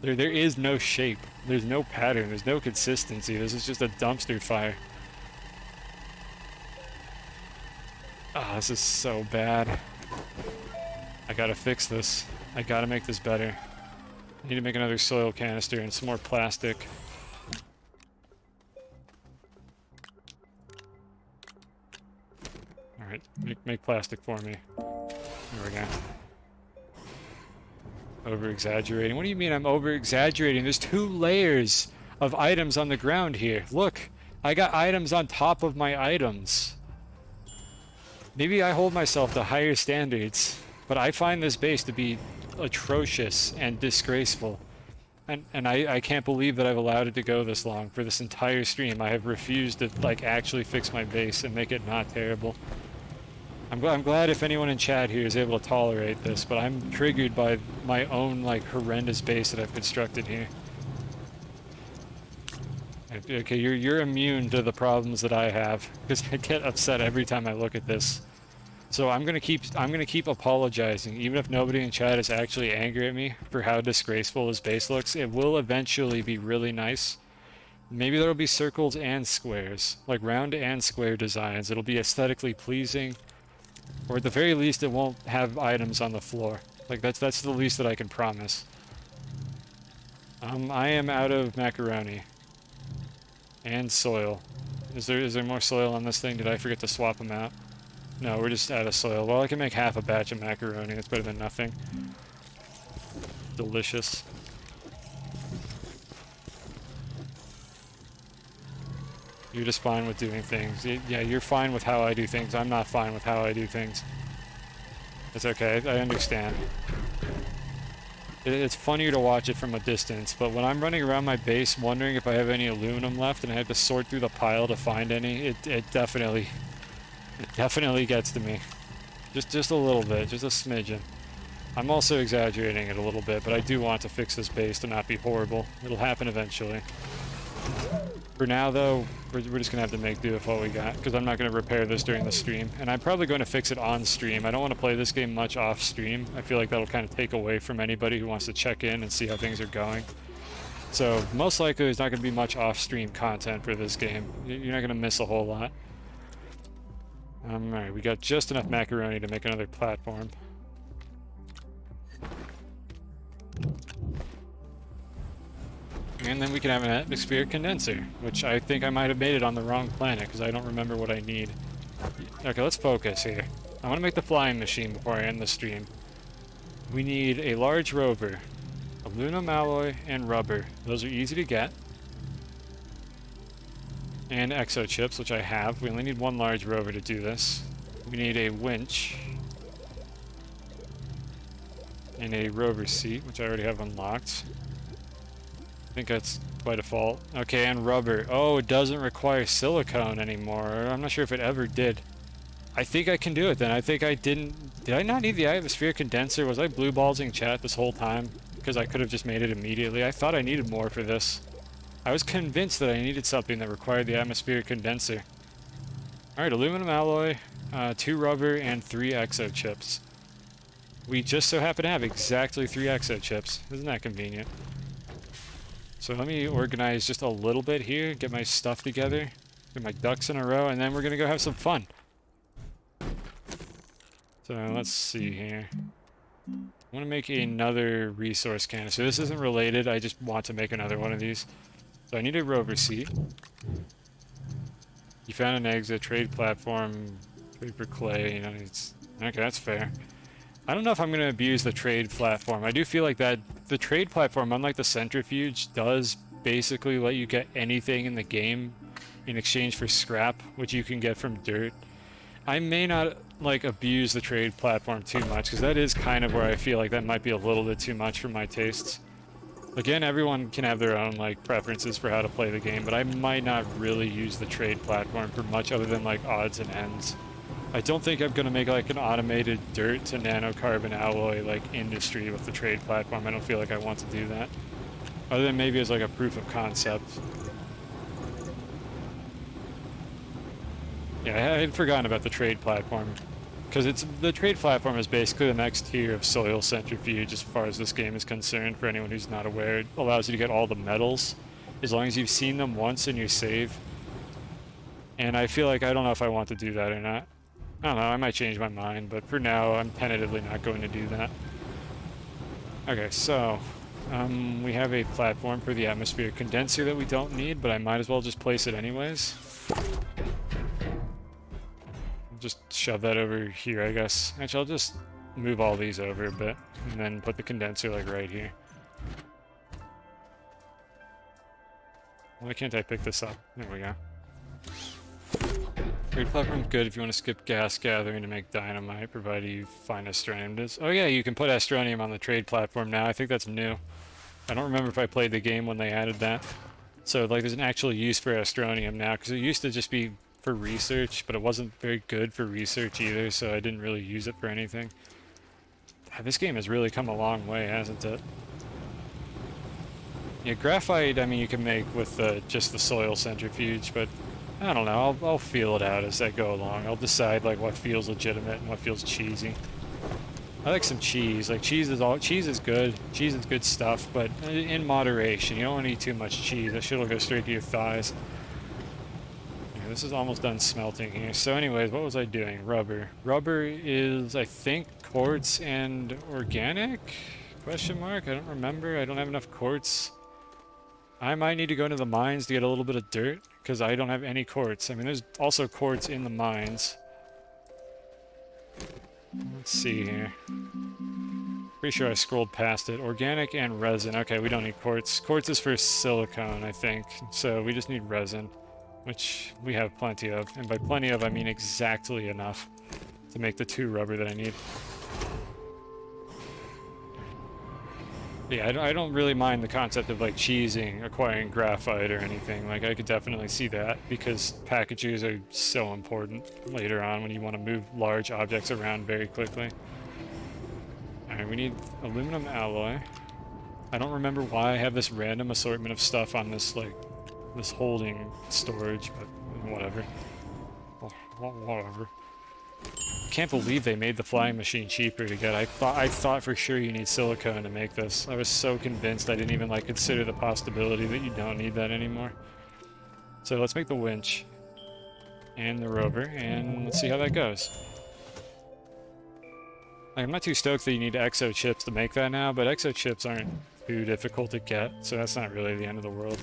There is no shape. There's no pattern. There's no consistency. This is just a dumpster fire. Oh, this is so bad. I gotta fix this. I gotta make this better. I need to make another soil canister and some more plastic. Alright, make plastic for me. There we go. Over-exaggerating. What do you mean I'm over-exaggerating? There's 2 layers of items on the ground here. Look, I got items on top of my items. Maybe I hold myself to higher standards, but I find this base to be atrocious and disgraceful. And I can't believe that I've allowed it to go this long. For this entire stream, I have refused to, like, actually fix my base and make it not terrible. I'm glad if anyone in chat here is able to tolerate this, but I'm triggered by my own, like, horrendous base that I've constructed here. Okay, you're immune to the problems that I have, because I get upset every time I look at this. So I'm gonna keep apologizing, even if nobody in chat is actually angry at me for how disgraceful this base looks. It will eventually be really nice. Maybe there'll be circles and squares, like round and square designs. It'll be aesthetically pleasing, or at the very least, it won't have items on the floor. Like that's the least that I can promise. I am out of macaroni and soil. Is there more soil on this thing? Did I forget to swap them out? No, we're just out of soil. Well, I can make half a batch of macaroni. It's better than nothing. Delicious. You're just fine with doing things. Yeah, you're fine with how I do things. I'm not fine with how I do things. It's okay. I understand. It's funnier to watch it from a distance, but when I'm running around my base wondering if I have any aluminum left and I have to sort through the pile to find any, it definitely gets to me. Just a little bit, just a smidgen. I'm also exaggerating it a little bit, but I do want to fix this base to not be horrible. It'll happen eventually. For now, though, we're just going to have to make do with what we got, because I'm not going to repair this during the stream. And I'm probably going to fix it on stream. I don't want to play this game much off stream. I feel like that'll kind of take away from anybody who wants to check in and see how things are going. So, most likely there's not going to be much off-stream content for this game. You're not going to miss a whole lot. Alright, we got just enough macaroni to make another platform. And then we can have an atmospheric condenser, which I think I might have made it on the wrong planet, because I don't remember what I need. Okay, let's focus here. I want to make the flying machine before I end the stream. We need a large rover, aluminum alloy, and rubber. Those are easy to get. And exo chips, which I have. We only need one large rover to do this. We need a winch. And a rover seat, which I already have unlocked. I think that's by default. Okay, and rubber. Oh, it doesn't require silicone anymore. I'm not sure if it ever did. I think I can do it then. I think I didn't... Did I not need the atmospheric condenser? Was I blue ballsing chat this whole time? Because I could have just made it immediately. I thought I needed more for this. I was convinced that I needed something that required the atmospheric condenser. Alright, aluminum alloy, 2 rubber, and 3 exo chips. We just so happen to have exactly 3 exo chips. Isn't that convenient? So let me organize just a little bit here, get my stuff together, get my ducks in a row, and then we're gonna go have some fun. So let's see here. I want to make another resource canister. This isn't related, I just want to make another one of these. So I need a rover seat. You found an exit, trade platform, trade for clay, you know, it's... Okay, that's fair. I don't know if I'm going to abuse the trade platform. I do feel like that the trade platform, unlike the centrifuge, does basically let you get anything in the game in exchange for scrap, which you can get from dirt. I may not, like, abuse the trade platform too much, because that is kind of where I feel like that might be a little bit too much for my tastes. Again, everyone can have their own, like, preferences for how to play the game, but I might not really use the trade platform for much other than, like, odds and ends. I don't think I'm going to make, like, an automated dirt to nanocarbon alloy, like, industry with the trade platform. I don't feel like I want to do that. Other than maybe as, like, a proof of concept. Yeah, I had forgotten about the trade platform. Because the trade platform is basically the next tier of soil centrifuge as far as this game is concerned, for anyone who's not aware. It allows you to get all the metals, as long as you've seen them once in your save. And I feel like I don't know if I want to do that or not. I don't know, I might change my mind, but for now, I'm tentatively not going to do that. Okay, so, we have a platform for the atmospheric condenser that we don't need, but I might as well just place it anyways. Just shove that over here, I guess. Actually, I'll just move all these over a bit, and then put the condenser, like, right here. Why can't I pick this up? There we go. Trade platform's good if you want to skip gas gathering to make dynamite, provided you find astronium. Oh yeah, you can put astronium on the trade platform now. I think that's new. I don't remember if I played the game when they added that. So like there's an actual use for astronium now, because it used to just be for research, but it wasn't very good for research either, so I didn't really use it for anything. This game has really come a long way, hasn't it? Yeah, graphite, I mean, you can make with just the soil centrifuge, but I don't know, I'll feel it out as I go along. I'll decide like what feels legitimate and what feels cheesy. I like some cheese. Like cheese is good. Cheese is good stuff, but in moderation. You don't want to eat too much cheese. That shit will go straight to your thighs. Yeah, this is almost done smelting here. So anyways, what was I doing? Rubber. Rubber is, I think, quartz and organic? Question mark? I don't remember. I don't have enough quartz. I might need to go into the mines to get a little bit of dirt, because I don't have any quartz. I mean, there's also quartz in the mines. Let's see here. Pretty sure I scrolled past it. Organic and resin. Okay, we don't need quartz. Quartz is for silicone, I think. So we just need resin, which we have plenty of. And by plenty of, I mean exactly enough to make the 2 rubber that I need. Yeah, I don't really mind the concept of like cheesing, acquiring graphite or anything. Like I could definitely see that, because packages are so important later on when you want to move large objects around very quickly. Alright, we need aluminum alloy. I don't remember why I have this random assortment of stuff on this like this holding storage, but whatever. Whatever. Can't believe they made the flying machine cheaper to get. I thought for sure you need silicone to make this. I was so convinced I didn't even like consider the possibility that you don't need that anymore. So let's make the winch and the rover, and let's see how that goes. Like, I'm not too stoked that you need exo chips to make that now, but exo chips aren't too difficult to get, so that's not really the end of the world.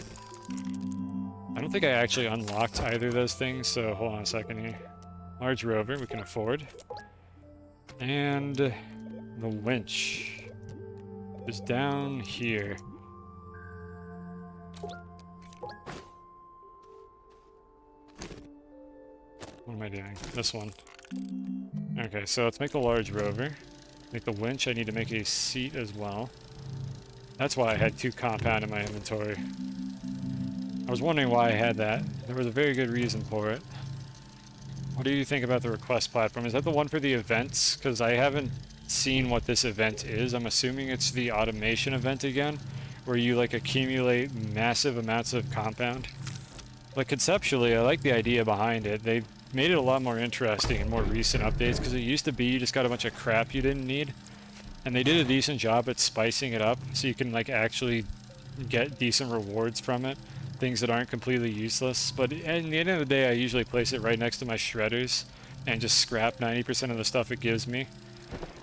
I don't think I actually unlocked either of those things, so hold on a second here. Large rover, we can afford. And the winch is down here. What am I doing? This one. Okay, so let's make the large rover. Make the winch. I need to make a seat as well. That's why I had 2 compound in my inventory. I was wondering why I had that. There was a very good reason for it. What do you think about the request platform? Is that the one for the events? Because I haven't seen what this event is. I'm assuming it's the automation event again, where you like accumulate massive amounts of compound. Like conceptually, I like the idea behind it. They made it a lot more interesting in more recent updates, because it used to be you just got a bunch of crap you didn't need. And they did a decent job at spicing it up so you can like actually get decent rewards from it. Things that aren't completely useless, but at the end of the day I usually place it right next to my shredders and just scrap 90% of the stuff it gives me.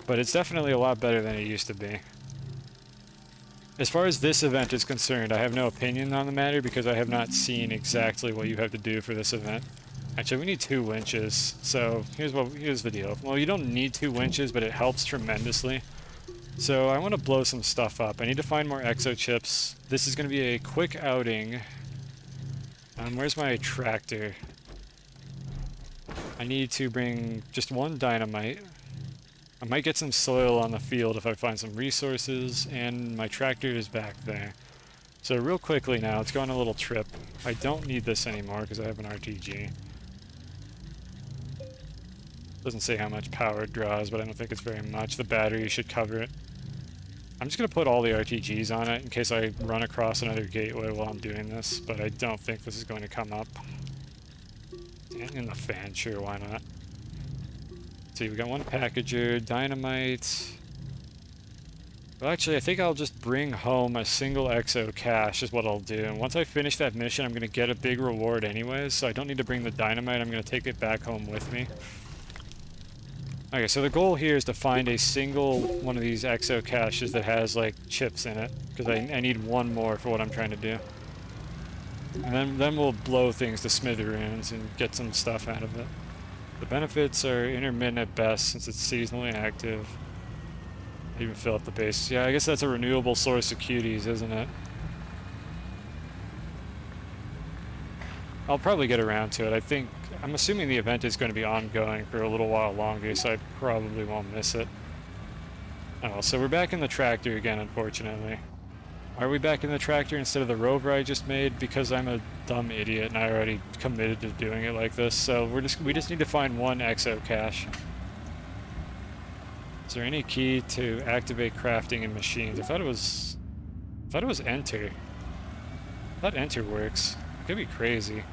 But it's definitely a lot better than it used to be. As far as this event is concerned, I have no opinion on the matter because I have not seen exactly what you have to do for this event. Actually, we need 2 winches, so here's the deal. Well, you don't need 2 winches, but it helps tremendously. So I want to blow some stuff up. I need to find more exo chips. This is going to be a quick outing. Where's my tractor? I need to bring just 1 dynamite. I might get some soil on the field if I find some resources, and my tractor is back there. So real quickly now, let's go on a little trip. I don't need this anymore because I have an RTG. Doesn't say how much power it draws, but I don't think it's very much. The battery should cover it. I'm just going to put all the RTGs on it in case I run across another gateway while I'm doing this, but I don't think this is going to come up. And in the fan, sure, why not? See, we got 1 packager, dynamite. Well, actually, I think I'll just bring home a single exo cache is what I'll do. And once I finish that mission, I'm going to get a big reward anyways, so I don't need to bring the dynamite. I'm going to take it back home with me. Okay, so the goal here is to find a single one of these exo caches that has like chips in it, because I need 1 more for what I'm trying to do. And then we'll blow things to smithereens and get some stuff out of it. The benefits are intermittent at best since it's seasonally active. Even fill up the base. Yeah, I guess that's a renewable source of cuties, isn't it? I'll probably get around to it. I'm assuming the event is going to be ongoing for a little while longer, so I probably won't miss it. Oh, well, so we're back in the tractor again, unfortunately. Are we back in the tractor instead of the rover I just made? Because I'm a dumb idiot and I already committed to doing it like this. So we just need to find one exo cache. Is there any key to activate crafting in machines? I thought it was enter. I thought enter works. It could be crazy.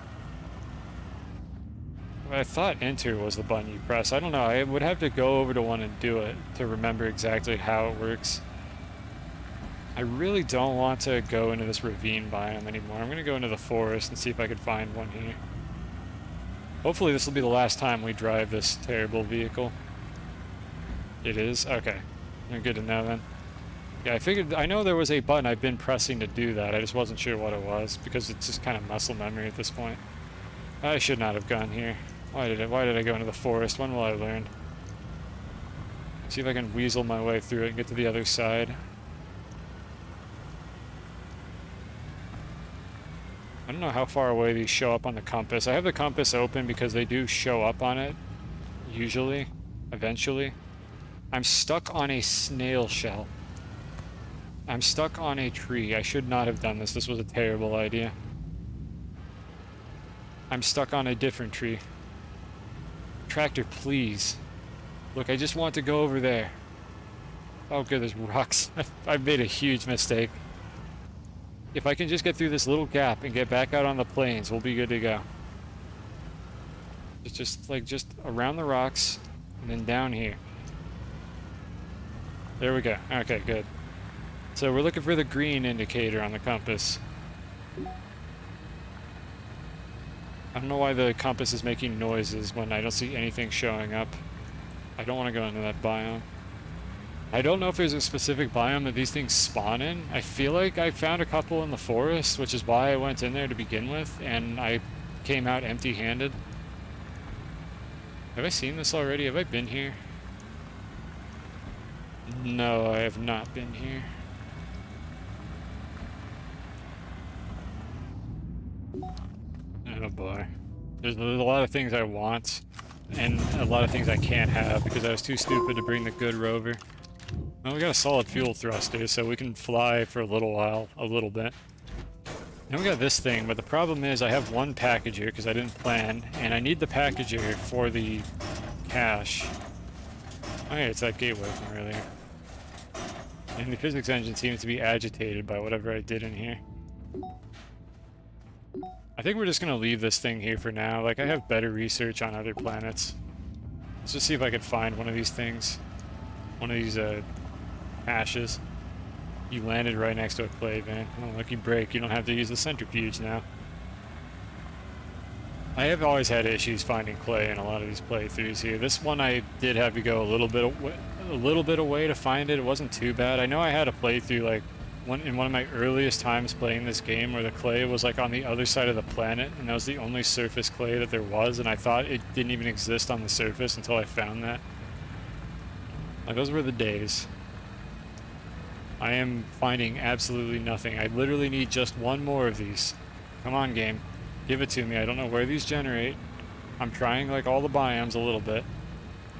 I thought enter was the button you press. I don't know. I would have to go over to one and do it to remember exactly how it works. I really don't want to go into this ravine biome anymore. I'm going to go into the forest and see if I can find one here. Hopefully this will be the last time we drive this terrible vehicle. It is? Okay. Good to know then. Yeah, I know there was a button I've been pressing to do that. I just wasn't sure what it was because it's just kind of muscle memory at this point. I should not have gone here. Why did I go into the forest? When will I learn? See if I can weasel my way through it and get to the other side. I don't know how far away these show up on the compass. I have the compass open because they do show up on it. Usually. Eventually. I'm stuck on a snail shell. I'm stuck on a tree. I should not have done this. This was a terrible idea. I'm stuck on a different tree. Tractor, please. Look, I just want to go over there. Oh, good, there's rocks. I've made a huge mistake. If I can just get through this little gap and get back out on the plains, we'll be good to go. It's just around the rocks and then down here. There we go. Okay, good. So we're looking for the green indicator on the compass. I don't know why the compass is making noises when I don't see anything showing up. I don't want to go into that biome. I don't know if there's a specific biome that these things spawn in. I feel like I found a couple in the forest, which is why I went in there to begin with, and I came out empty-handed. Have I seen this already? Have I been here? No, I have not been here. Oh boy. There's a lot of things I want, and a lot of things I can't have because I was too stupid to bring the good rover. Well, we got a solid fuel thruster, so we can fly for a little while, a little bit. Then we got this thing, but the problem is I have one packager because I didn't plan, and I need the packager for the cache. Oh yeah, it's that gateway from earlier. And the physics engine seems to be agitated by whatever I did in here. I think we're just gonna leave this thing here for now. Like, I have better research on other planets. Let's just see if I can find one of these things. One of these, caches. You landed right next to a clay van. Oh, lucky break. You don't have to use the centrifuge now. I have always had issues finding clay in a lot of these playthroughs here. This one I did have to go a little bit away to find it. It wasn't too bad. I know I had a playthrough, like, in one of my earliest times playing this game where the clay was like on the other side of the planet and that was the only surface clay that there was, and I thought it didn't even exist on the surface until I found that. Like, those were the days. I am finding absolutely nothing. I literally need just one more of these. Come on, game. Give it to me. I don't know where these generate. I'm trying like all the biomes a little bit.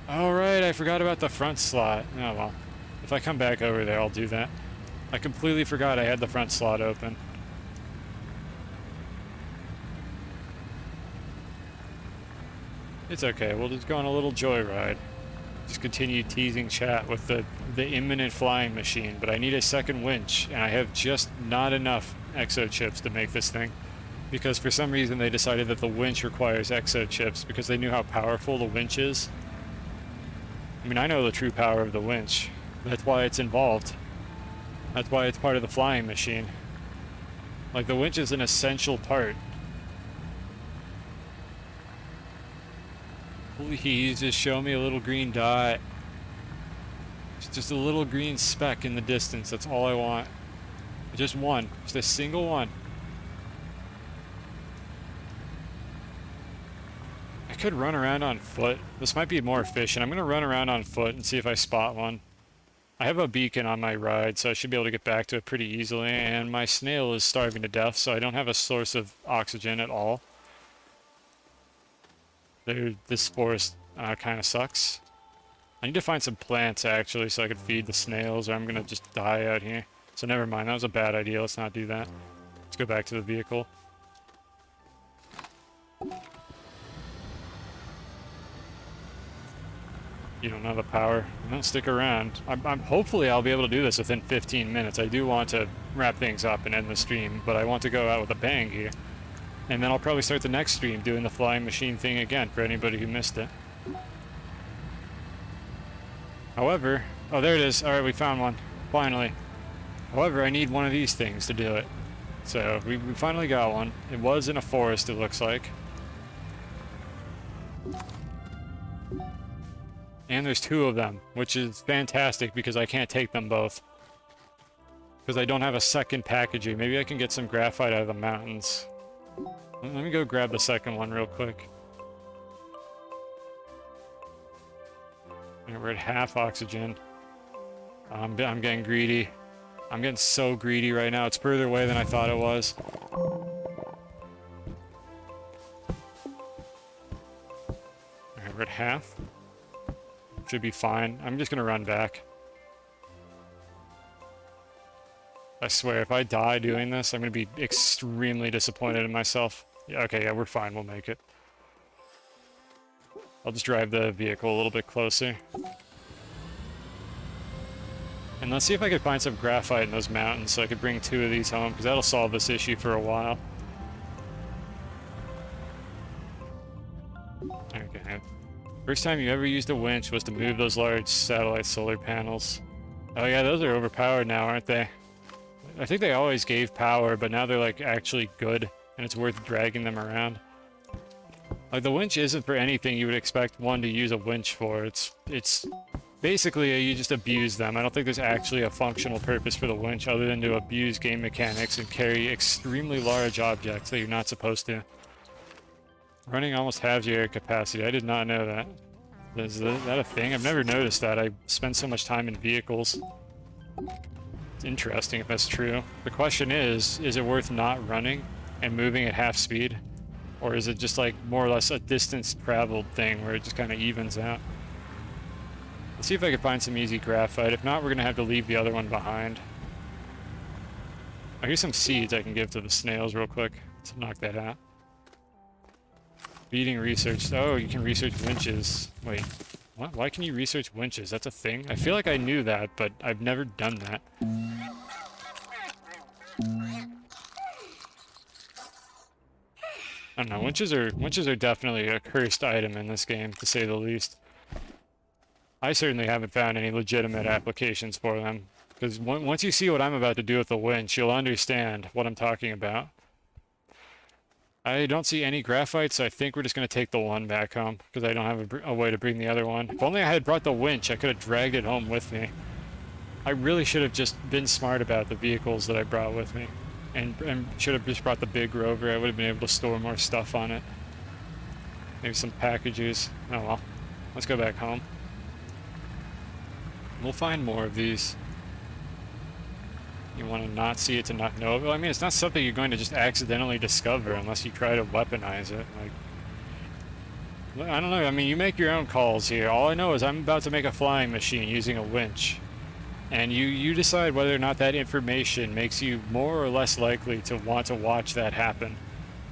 Alright, I forgot about the front slot. Oh well. If I come back over there, I'll do that. I completely forgot I had the front slot open. It's okay, we'll just go on a little joyride. Just continue teasing chat with the imminent flying machine, but I need a second winch, and I have just not enough exo chips to make this thing. Because for some reason they decided that the winch requires exo chips because they knew how powerful the winch is. I mean, I know the true power of the winch. That's why it's involved. That's why it's part of the flying machine. Like, the winch is an essential part. Please just show me a little green dot. It's just a little green speck in the distance. That's all I want. Just one. Just a single one. I could run around on foot. This might be more efficient. I'm going to run around on foot and see if I spot one. I have a beacon on my ride, so I should be able to get back to it pretty easily, and my snail is starving to death, so I don't have a source of oxygen at all. This forest kind of sucks. I need to find some plants, actually, so I could feed the snails, or I'm gonna just die out here. So never mind, that was a bad idea. Let's not do that. Let's go back to the vehicle. You don't have the power. Don't stick around. Hopefully I'll be able to do this within 15 minutes. I do want to wrap things up and end the stream, but I want to go out with a bang here. And then I'll probably start the next stream doing the flying machine thing again for anybody who missed it. However, oh, there it is. All right, we found one. Finally. However, I need one of these things to do it. So we finally got one. It was in a forest, it looks like. And there's 2 of them, which is fantastic because I can't take them both. Because I don't have a second packaging. Maybe I can get some graphite out of the mountains. Let me go grab the second one real quick. We're at half oxygen. I'm getting greedy. I'm getting so greedy right now. It's further away than I thought it was. Alright, we're at half. Should be fine. I'm just gonna run back. I swear, if I die doing this, I'm gonna be extremely disappointed in myself. Yeah, okay, yeah, we're fine. We'll make it. I'll just drive the vehicle a little bit closer. And let's see if I can find some graphite in those mountains so I could bring 2 of these home, because that'll solve this issue for a while. Okay. First time you ever used a winch was to move those large satellite solar panels. Oh yeah, those are overpowered now, aren't they? I think they always gave power, but now they're like actually good, and it's worth dragging them around. Like, the winch isn't for anything you would expect one to use a winch for. It's basically you just abuse them. I don't think there's actually a functional purpose for the winch other than to abuse game mechanics and carry extremely large objects that you're not supposed to. Running almost halves your air capacity. I did not know that. Is that a thing? I've never noticed that. I spend so much time in vehicles. It's interesting if that's true. The question is it worth not running and moving at half speed? Or is it just like more or less a distance traveled thing where it just kind of evens out? Let's see if I can find some easy graphite. If not, we're going to have to leave the other one behind. Oh, here's some seeds I can give to the snails real quick. Let's knock that out. Feeding research. Oh, you can research winches. Wait, what? Why can you research winches? That's a thing? I feel like I knew that, but I've never done that. I don't know, winches are definitely a cursed item in this game, to say the least. I certainly haven't found any legitimate applications for them, because once you see what I'm about to do with the winch, you'll understand what I'm talking about. I don't see any graphite, so I think we're just going to take the one back home, because I don't have a way to bring the other one. If only I had brought the winch, I could have dragged it home with me. I really should have just been smart about the vehicles that I brought with me. And should have just brought the big rover. I would have been able to store more stuff on it. Maybe some packages. Oh well. Let's go back home. We'll find more of these. You want to not see it to not know it? Well, I mean, it's not something you're going to just accidentally discover unless you try to weaponize it. Like, I don't know. I mean, you make your own calls here. All I know is I'm about to make a flying machine using a winch. And you decide whether or not that information makes you more or less likely to want to watch that happen.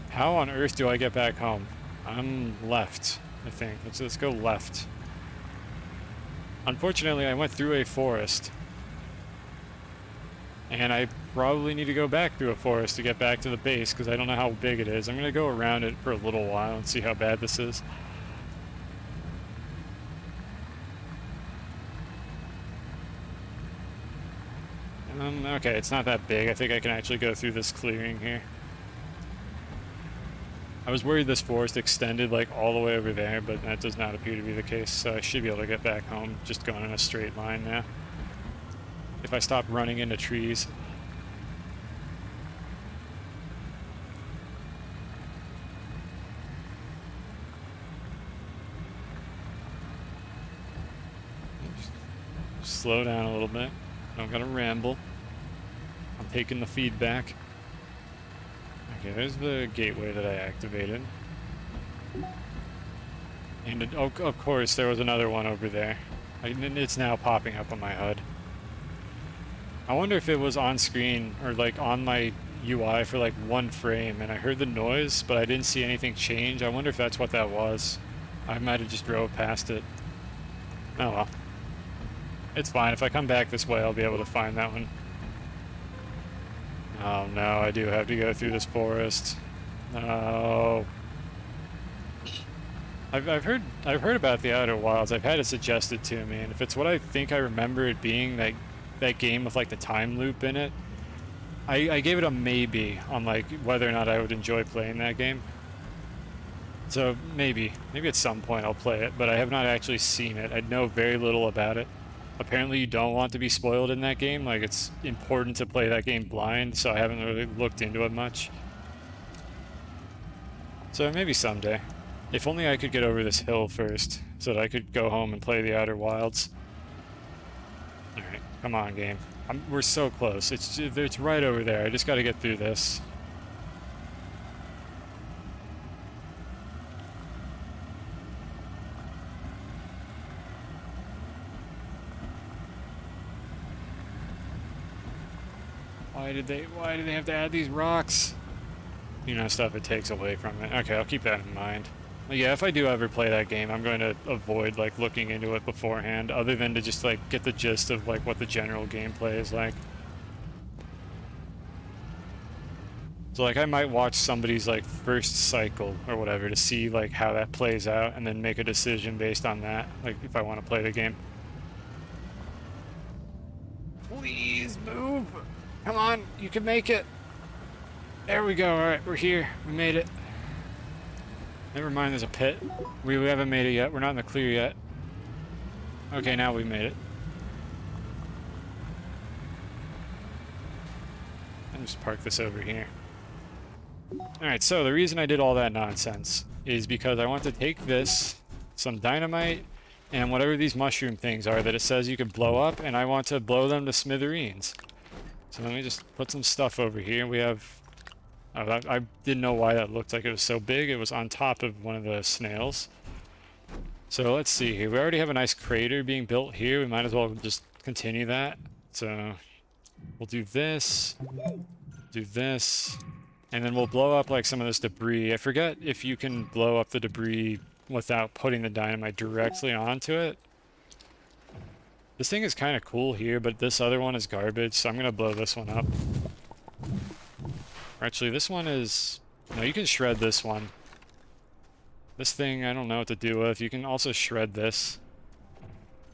How on earth do I get back home? I'm left, I think. Let's go left. Unfortunately, I went through a forest. And I probably need to go back through a forest to get back to the base, because I don't know how big it is. I'm going to go around it for a little while and see how bad this is. Okay, it's not that big. I think I can actually go through this clearing here. I was worried this forest extended like all the way over there, but that does not appear to be the case, so I should be able to get back home just going in a straight line now. If I stop running into trees. Just slow down a little bit. Don't gotta ramble. I'm taking the feedback. Okay, there's the gateway that I activated. And of course, there was another one over there. It's now popping up on my HUD. I wonder if it was on screen or like on my UI for like 1 frame and I heard the noise, but I didn't see anything change. I wonder if that's what that was. I might have just drove past it. Oh well. It's fine. If I come back this way, I'll be able to find that one. Oh no, I do have to go through this forest. No. I've heard about the Outer Wilds. I've had it suggested to me, and if it's what I think I remember it being, that game with like the time loop in it, I gave it a maybe on like whether or not I would enjoy playing that game. So maybe at some point I'll play it, but I have not actually seen it. I know very little about it. Apparently you don't want to be spoiled in that game, like it's important to play that game blind, so I haven't really looked into it much. So maybe someday. If only I could get over this hill first, so that I could go home and play the Outer Wilds. Alright, come on game. We're so close. It's right over there. I just gotta get through this. Why did they have to add these rocks? You know, stuff it takes away from it. Okay, I'll keep that in mind. But yeah, if I do ever play that game, I'm going to avoid like looking into it beforehand, other than to just like get the gist of like what the general gameplay is like. So like I might watch somebody's like first cycle or whatever to see like how that plays out and then make a decision based on that, like if I want to play the game. Please move! Come on, you can make it! There we go, alright, we're here. We made it. Never mind, there's a pit. We haven't made it yet. We're not in the clear yet. Okay, now we made it. I'll just park this over here. Alright, so the reason I did all that nonsense is because I want to take this, some dynamite, and whatever these mushroom things are that it says you can blow up, and I want to blow them to smithereens. So let me just put some stuff over here. We have... I didn't know why that looked like it was so big. It was on top of one of the snails. So let's see here. We already have a nice crater being built here. We might as well just continue that. So we'll do this, and then we'll blow up like some of this debris. I forget if you can blow up the debris without putting the dynamite directly onto it. This thing is kind of cool here, but this other one is garbage, so I'm going to blow this one up. Actually, this one is... No, you can shred this one. This thing, I don't know what to do with. You can also shred this.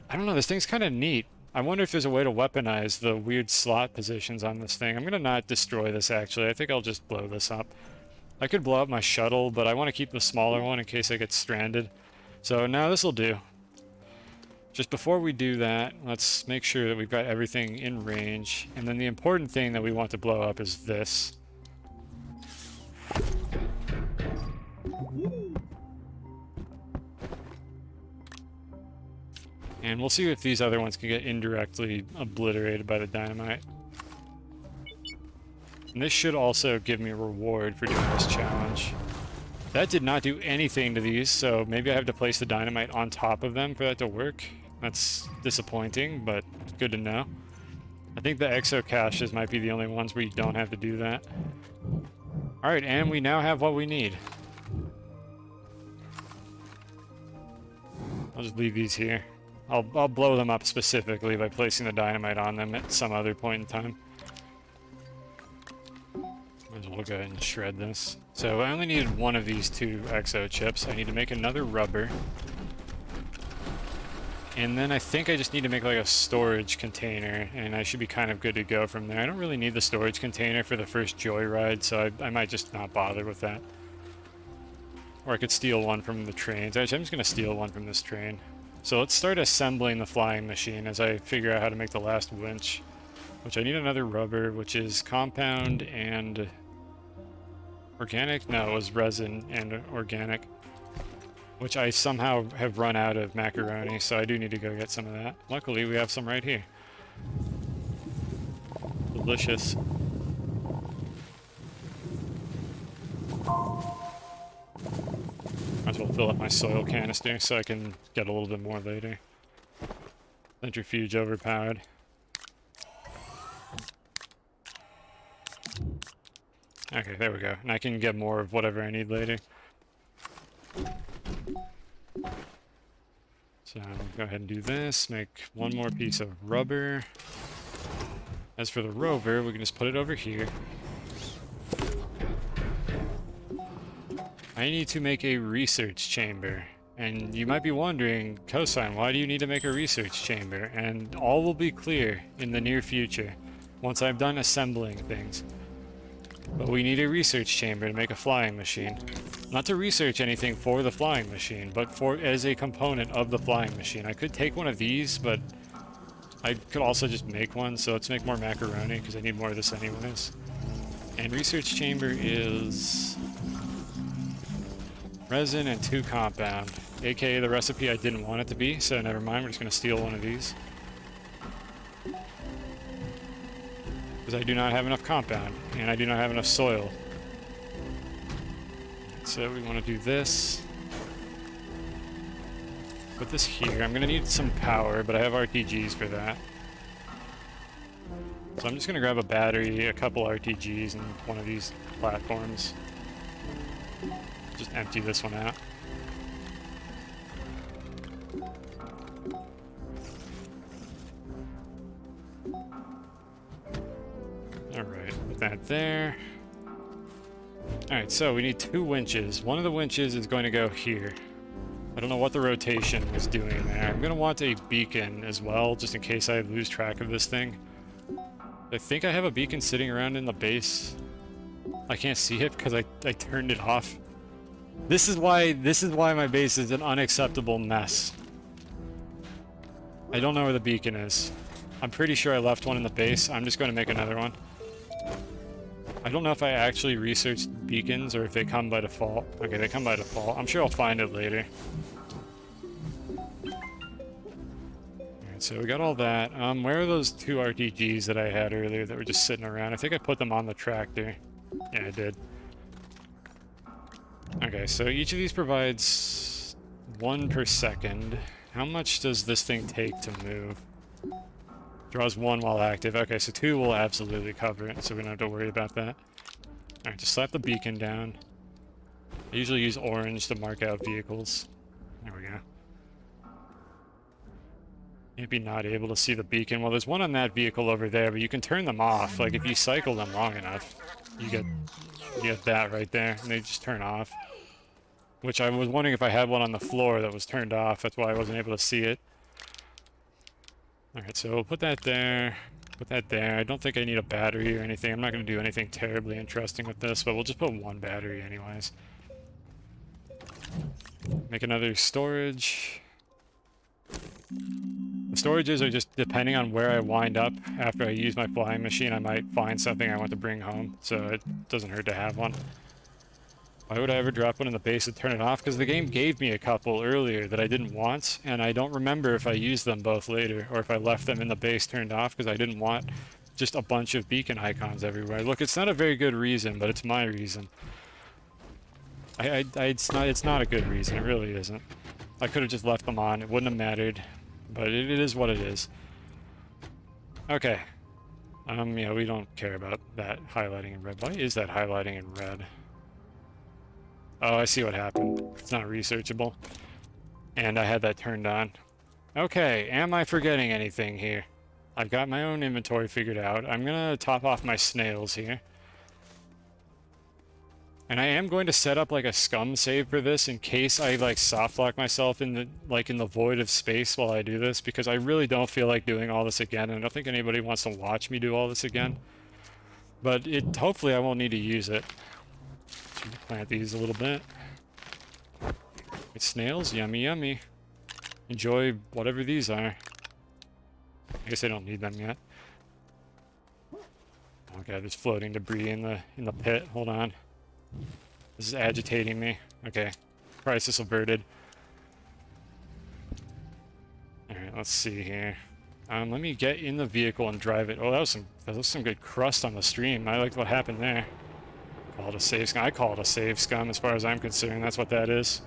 I don't know, this thing's kind of neat. I wonder if there's a way to weaponize the weird slot positions on this thing. I'm gonna not destroy this, actually. I think I'll just blow this up. I could blow up my shuttle, but I want to keep the smaller one in case I get stranded. So now this'll do. Just before we do that, let's make sure that we've got everything in range. And then the important thing that we want to blow up is this. And we'll see if these other ones can get indirectly obliterated by the dynamite. And this should also give me a reward for doing this challenge. That did not do anything to these, so maybe I have to place the dynamite on top of them for that to work. That's disappointing, but good to know. I think the exo caches might be the only ones where you don't have to do that. Alright, and we now have what we need. I'll just leave these here. I'll blow them up specifically by placing the dynamite on them at some other point in time. Might as well go ahead and shred this. So I only needed one of these 2 exo chips. I need to make another rubber. And then I think I just need to make like a storage container, and I should be kind of good to go from there. I don't really need the storage container for the first joyride, so I might just not bother with that. Or I could steal one from the trains. Actually, I'm just going to steal one from this train. So let's start assembling the flying machine as I figure out how to make the last winch. Which I need another rubber, which is compound and... organic? No, it was resin and organic. Which I somehow have run out of macaroni, so I do need to go get some of that. Luckily, we have some right here. Delicious. Might Might as well fill up my soil canister so I can get a little bit more later. Centrifuge overpowered. Okay, there we go. And I can get more of whatever I need later. So go ahead and do this. Make one more piece of rubber. As for the rover, we can just put it over here. I need to make a research chamber. And you might be wondering, Cosine, why do you need to make a research chamber? And all will be clear in the near future, once I'm done assembling things. But we need a research chamber to make a flying machine. Not to research anything for the flying machine, but for as a component of the flying machine. I could take one of these, but I could also just make one, so let's make more macaroni, because I need more of this anyways. And research chamber is resin and 2 compound, aka the recipe I didn't want it to be, so never mind, we're just going to steal one of these. Because I do not have enough compound, and I do not have enough soil. So we want to do this. Put this here. I'm going to need some power, but I have RTGs for that. So I'm just going to grab a battery, a couple RTGs, and one of these platforms. Just empty this one out. Alright, put that there. Alright, so we need 2 winches. One of the winches is going to go here. I don't know what the rotation is doing there. I'm going to want a beacon as well, just in case I lose track of this thing. I think I have a beacon sitting around in the base. I can't see it because I turned it off. This is why my base is an unacceptable mess. I don't know where the beacon is. I'm pretty sure I left one in the base. I'm just going to make another one. I don't know if I actually researched beacons or if they come by default. Okay, they come by default. I'm sure I'll find it later. Alright, so we got all that. Where are those 2 RTGs that I had earlier that were just sitting around? I think I put them on the tractor. Yeah, I did. Okay, so each of these provides 1 per second. How much does this thing take to move? Draws 1 while active. Okay, so 2 will absolutely cover it, so we don't have to worry about that. Alright, just slap the beacon down. I usually use orange to mark out vehicles. There we go. Maybe not able to see the beacon. Well, there's one on that vehicle over there, but you can turn them off. Like, if you cycle them long enough, you get that right there, and they just turn off. Which I was wondering if I had one on the floor that was turned off. That's why I wasn't able to see it. Alright, so we'll put that there. Put that there. I don't think I need a battery or anything. I'm not going to do anything terribly interesting with this, but we'll just put 1 battery anyways. Make another storage. The storages are just depending on where I wind up after I use my flying machine. I might find something I want to bring home, so it doesn't hurt to have one. Why would I ever drop one in the base and turn it off? Because the game gave me a couple earlier that I didn't want, and I don't remember if I used them both later, or if I left them in the base turned off because I didn't want just a bunch of beacon icons everywhere. Look, it's not a very good reason, but it's my reason. It's not a good reason, it really isn't. I could have just left them on, it wouldn't have mattered, but it is what it is. Okay. Yeah, we don't care about that highlighting in red. Why is that highlighting in red? Oh, I see what happened. It's not researchable. And I had that turned on. Okay, am I forgetting anything here? I've got my own inventory figured out. I'm gonna top off my snails here. And I am going to set up like a scum save for this in case I like soft lock myself in the void of space while I do this, because I really don't feel like doing all this again, and I don't think anybody wants to watch me do all this again. But hopefully I won't need to use it. Plant these a little bit. It's snails, yummy yummy. Enjoy whatever these are. I guess I don't need them yet. Okay, there's floating debris in the pit. Hold on. This is agitating me. Okay. Crisis averted. Alright, let's see here. Let me get in the vehicle and drive it. Oh, that was some good crust on the stream. I liked what happened there. Call it a save scum. I call it a save scum as far as I'm concerned. That's what that is.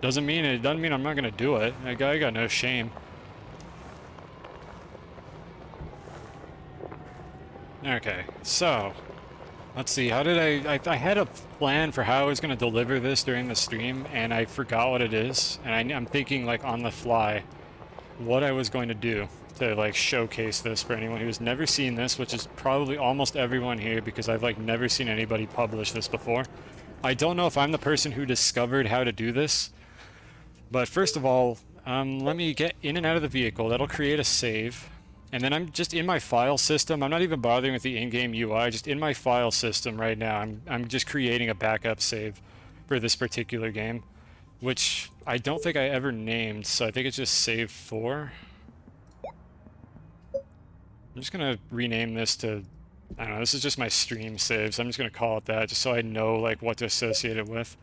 Doesn't mean I'm not gonna do it. I got no shame. Okay, so let's see. How did I had a plan for how I was gonna deliver this during the stream, and I forgot what it is. And I'm thinking like on the fly what I was going to do to like showcase this for anyone who's never seen this, which is probably almost everyone here because I've like never seen anybody publish this before. I don't know if I'm the person who discovered how to do this, but first of all, let me get in and out of the vehicle. That'll create a save. And then I'm just in my file system. I'm not even bothering with the in-game UI. Just in my file system right now, I'm just creating a backup save for this particular game, which I don't think I ever named, so I think it's just save 4. I'm just gonna rename this to, I don't know, this is just my stream save, so I'm just gonna call it that, just so I know like what to associate it with.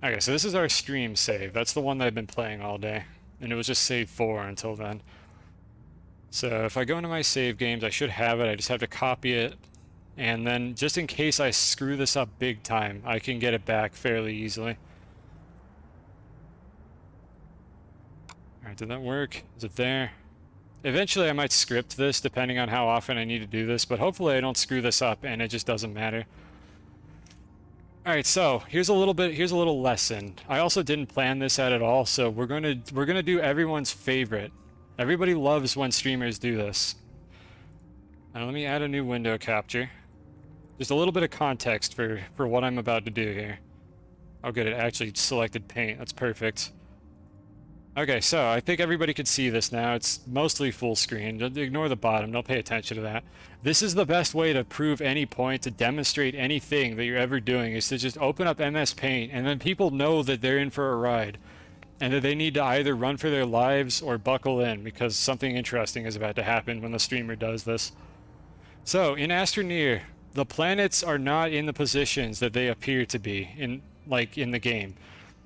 Okay, so this is our stream save. That's the one that I've been playing all day, and it was just save 4 until then. So if I go into my save games, I should have it. I just have to copy it, and then just in case I screw this up big time, I can get it back fairly easily. Alright, did that work? Is it there? Eventually I might script this depending on how often I need to do this, but hopefully I don't screw this up and it just doesn't matter. Alright, so here's a little lesson. I also didn't plan this out at all, so we're gonna do everyone's favorite. Everybody loves when streamers do this. Now let me add a new window capture. Just a little bit of context for what I'm about to do here. Oh good, it actually selected paint. That's perfect. Okay, so I think everybody can see this now. It's mostly full screen. Ignore the bottom. Don't pay attention to that. This is the best way to prove any point, to demonstrate anything that you're ever doing, is to just open up MS Paint, and then people know that they're in for a ride, and that they need to either run for their lives or buckle in, because something interesting is about to happen when the streamer does this. So, in Astroneer, the planets are not in the positions that they appear to be in the game.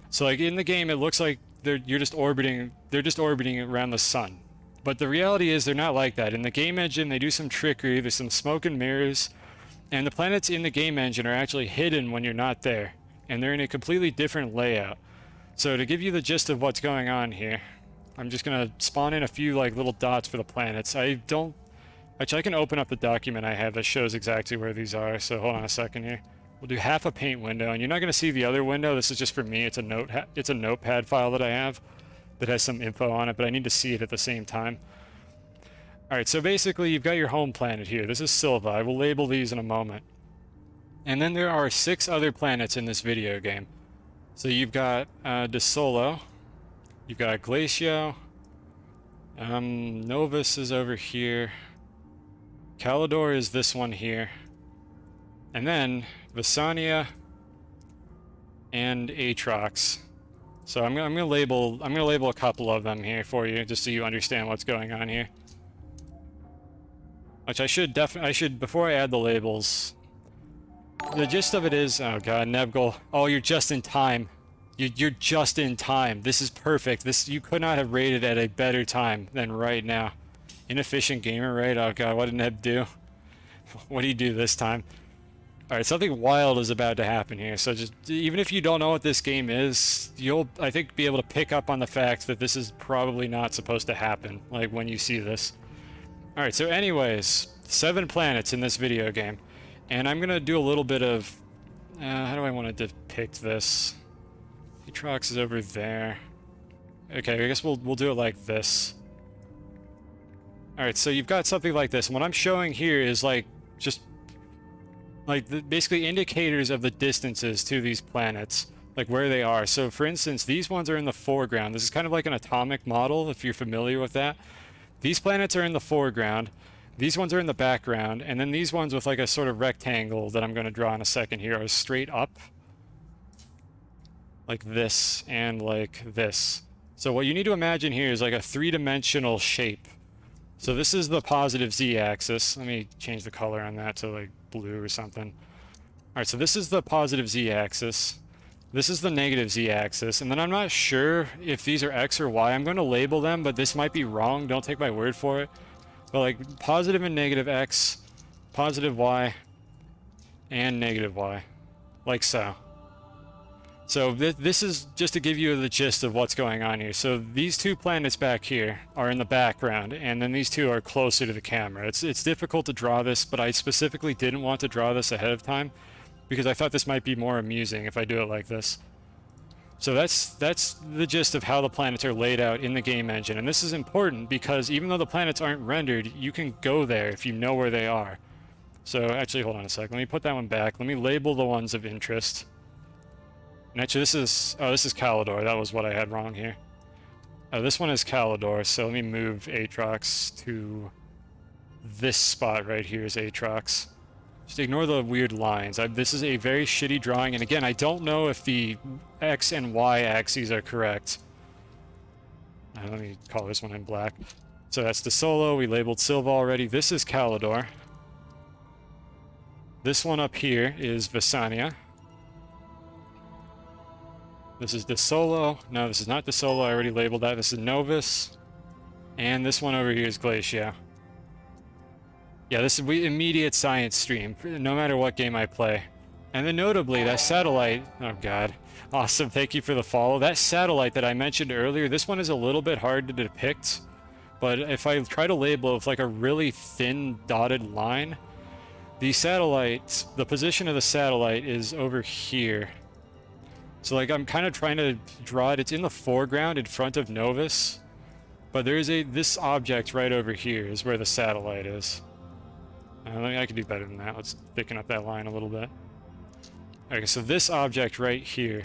So like in the game, it looks like they're just orbiting around the sun. But the reality is they're not like that. In the game engine, they do some trickery, there's some smoke and mirrors, and the planets in the game engine are actually hidden when you're not there, and they're in a completely different layout. So to give you the gist of what's going on here, I'm just gonna spawn in a few like little dots for the planets. Actually, I can open up the document I have that shows exactly where these are, so hold on a second here. We'll do half a paint window, and you're not going to see the other window. This is just for me. It's a notepad file that I have that has some info on it, but I need to see it at the same time. Alright, so basically you've got your home planet here. This is Silva. I will label these in a moment. And then there are 6 other planets in this video game. So you've got De Solo, you've got Glacio, Novus is over here, Calidor is this one here, and then Visania and Atrox. So I'm gonna label a couple of them here for you, just so you understand what's going on here. Which I should before I add the labels. The gist of it is, oh god, Nebgul. Oh, you're just in time. You're just in time. This is perfect. You could not have rated at a better time than right now. Inefficient gamer, right? Oh god, what did Neb do? What did he do this time? Alright, something wild is about to happen here, so just, even if you don't know what this game is, you'll, I think, be able to pick up on the fact that this is probably not supposed to happen, like, when you see this. Alright, so anyways, 7 planets in this video game, and I'm gonna do a little bit of, how do I want to depict this? Atrox is over there. Okay, I guess we'll do it like this. Alright, so you've got something like this, and what I'm showing here is, like, just basically indicators of the distances to these planets, like where they are. So for instance, these ones are in the foreground. This is kind of like an atomic model, if you're familiar with that. These planets are in the foreground, these ones are in the background, and then these ones with like a sort of rectangle that I'm going to draw in a second here are straight up. Like this, and like this. So what you need to imagine here is like a 3-dimensional shape. So this is the positive z-axis. Let me change the color on that to like blue or something. Alright, so this is the positive z-axis. This is the negative z-axis. And then I'm not sure if these are x or y. I'm going to label them, but this might be wrong. Don't take my word for it. But like positive and negative x, positive y, and negative y. Like so. So this is just to give you the gist of what's going on here. So these two planets back here are in the background, and then these two are closer to the camera. It's difficult to draw this, but I specifically didn't want to draw this ahead of time because I thought this might be more amusing if I do it like this. So that's the gist of how the planets are laid out in the game engine. And this is important because even though the planets aren't rendered, you can go there if you know where they are. So actually, hold on a sec. Let me put that one back. Let me label the ones of interest. And actually, this is Calidor. That was what I had wrong here. This one is Calidor, so let me move Aatrox to this spot right here is Aatrox. Just ignore the weird lines. This is a very shitty drawing, and again, I don't know if the X and Y axes are correct. Let me call this one in black. So that's the Solo. We labeled Silva already. This is Calidor. This one up here is Visania. This is the Solo. No, this is not the Solo. I already labeled that. This is Novus. And this one over here is Glacia. Yeah, this is immediate science stream, no matter what game I play. And then notably, that satellite... Oh, God. Awesome. Thank you for the follow. That satellite that I mentioned earlier, this one is a little bit hard to depict. But if I try to label it with like a really thin dotted line, the satellite, the position of the satellite is over here. So like I'm kind of trying to draw it. It's in the foreground in front of Novus, but there is this object right over here is where the satellite is. I could do better than that. Let's thicken up that line a little bit. Okay, so this object right here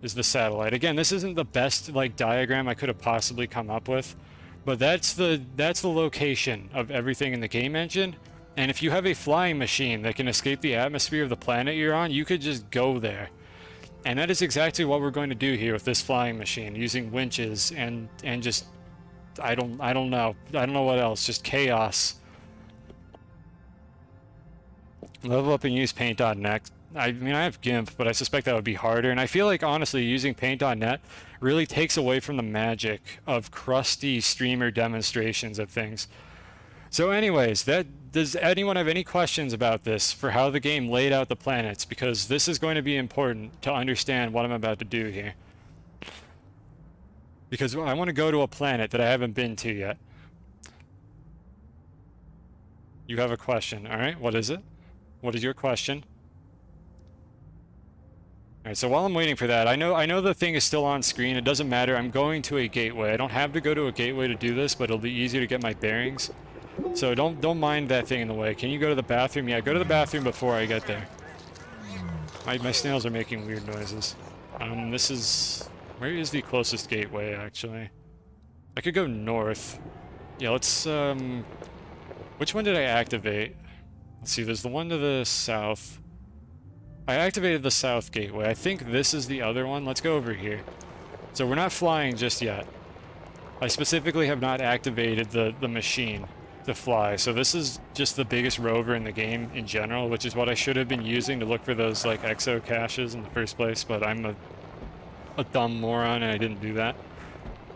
is the satellite. Again, this isn't the best like diagram I could have possibly come up with, but that's the location of everything in the game engine. And if you have a flying machine that can escape the atmosphere of the planet you're on, you could just go there. And that is exactly what we're going to do here with this flying machine, using winches and just I don't know what else, just chaos. Level up and use Paint.net. I mean, I have GIMP, but I suspect that would be harder. And I feel like, honestly, using Paint.net really takes away from the magic of crusty streamer demonstrations of things. So anyways, does anyone have any questions about this for how the game laid out the planets? Because this is going to be important to understand what I'm about to do here. Because I want to go to a planet that I haven't been to yet. You have a question. All right, what is it? What is your question? All right, so while I'm waiting for that, I know the thing is still on screen. It doesn't matter. I'm going to a gateway. I don't have to go to a gateway to do this, but it'll be easier to get my bearings. So don't mind that thing in the way. Can you go to the bathroom? Yeah, go to the bathroom before I get there. My snails are making weird noises. This is... Where is the closest gateway, actually? I could go north. Yeah, let's... Which one did I activate? Let's see, there's the one to the south. I activated the south gateway. I think this is the other one. Let's go over here. So we're not flying just yet. I specifically have not activated the machine to fly. So this is just the biggest rover in the game in general, which is what I should have been using to look for those like exo caches in the first place, but I'm a dumb moron and I didn't do that.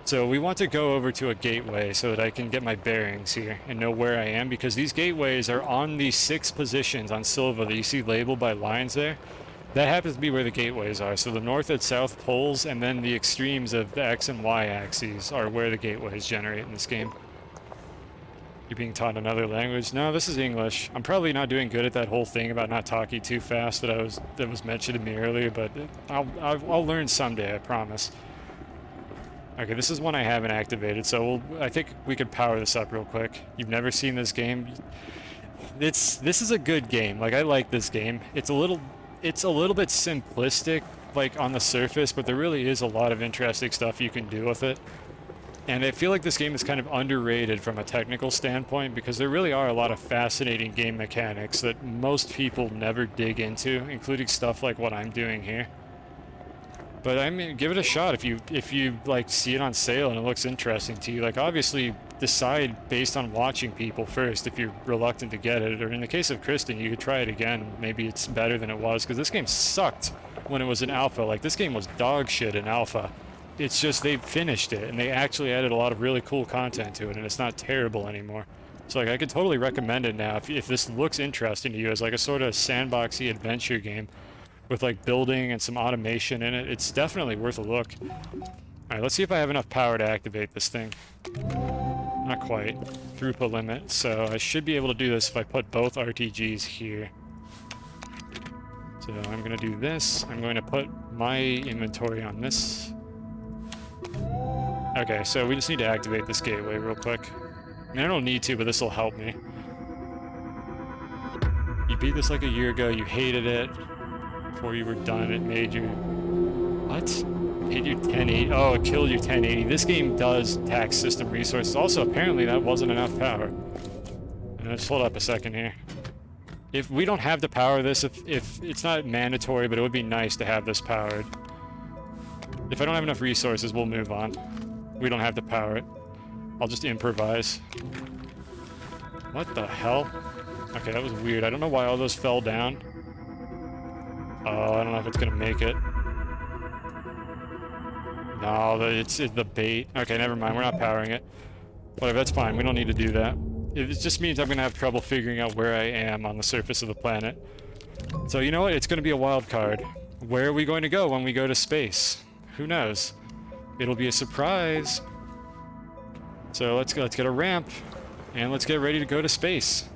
So we want to go over to a gateway so that I can get my bearings here and know where I am, because these gateways are on these 6 positions on Silva that you see labeled by lines there. That happens to be where the gateways are. So the north and south poles and then the extremes of the X and Y axes are where the gateways generate in this game. You're being taught another language? No, this is English. I'm probably not doing good at that whole thing about not talking too fast that was mentioned to me earlier, but I'll learn someday, I promise. Okay, this is one I haven't activated, so I think we could power this up real quick. You've never seen this game? This is a good game. Like, I like this game. It's a little bit simplistic, like on the surface, but there really is a lot of interesting stuff you can do with it. And I feel like this game is kind of underrated from a technical standpoint, because there really are a lot of fascinating game mechanics that most people never dig into, including stuff like what I'm doing here. But I mean, give it a shot if you like see it on sale and it looks interesting to you. Like, obviously decide based on watching people first if you're reluctant to get it. Or in the case of Kristen, you could try it again. Maybe it's better than it was, because this game sucked when it was in alpha. Like, this game was dog shit in alpha. It's just they finished it and they actually added a lot of really cool content to it, and it's not terrible anymore. So like, I could totally recommend it now if this looks interesting to you as like a sort of sandboxy adventure game. with like building and some automation in it. It's definitely worth a look. Alright, let's see if I have enough power to activate this thing. Not quite. Throughput limit. So I should be able to do this if I put both RTGs here. So I'm going to do this. I'm going to put my inventory on this. Okay, so we just need to activate this gateway real quick. I mean, I don't need to, but this will help me. You beat this like a year ago. You hated it. Before you were done, it made you... What? Hit you 1080. Oh, it killed you 1080. This game does tax system resources. Also, apparently that wasn't enough power. Just hold up a second here. If we don't have to power this, if it's not mandatory, but it would be nice to have this powered. If I don't have enough resources, we'll move on. We don't have to power it. I'll just improvise. What the hell? Okay, that was weird. I don't know why all those fell down. Oh, I don't know if it's gonna make it. No, it's the bait. Okay, never mind. We're not powering it. Whatever, that's fine. We don't need to do that. It just means I'm gonna have trouble figuring out where I am on the surface of the planet. So you know what? It's gonna be a wild card. Where are we going to go when we go to space? Who knows? It'll be a surprise. So let's get a ramp, and let's get ready to go to space.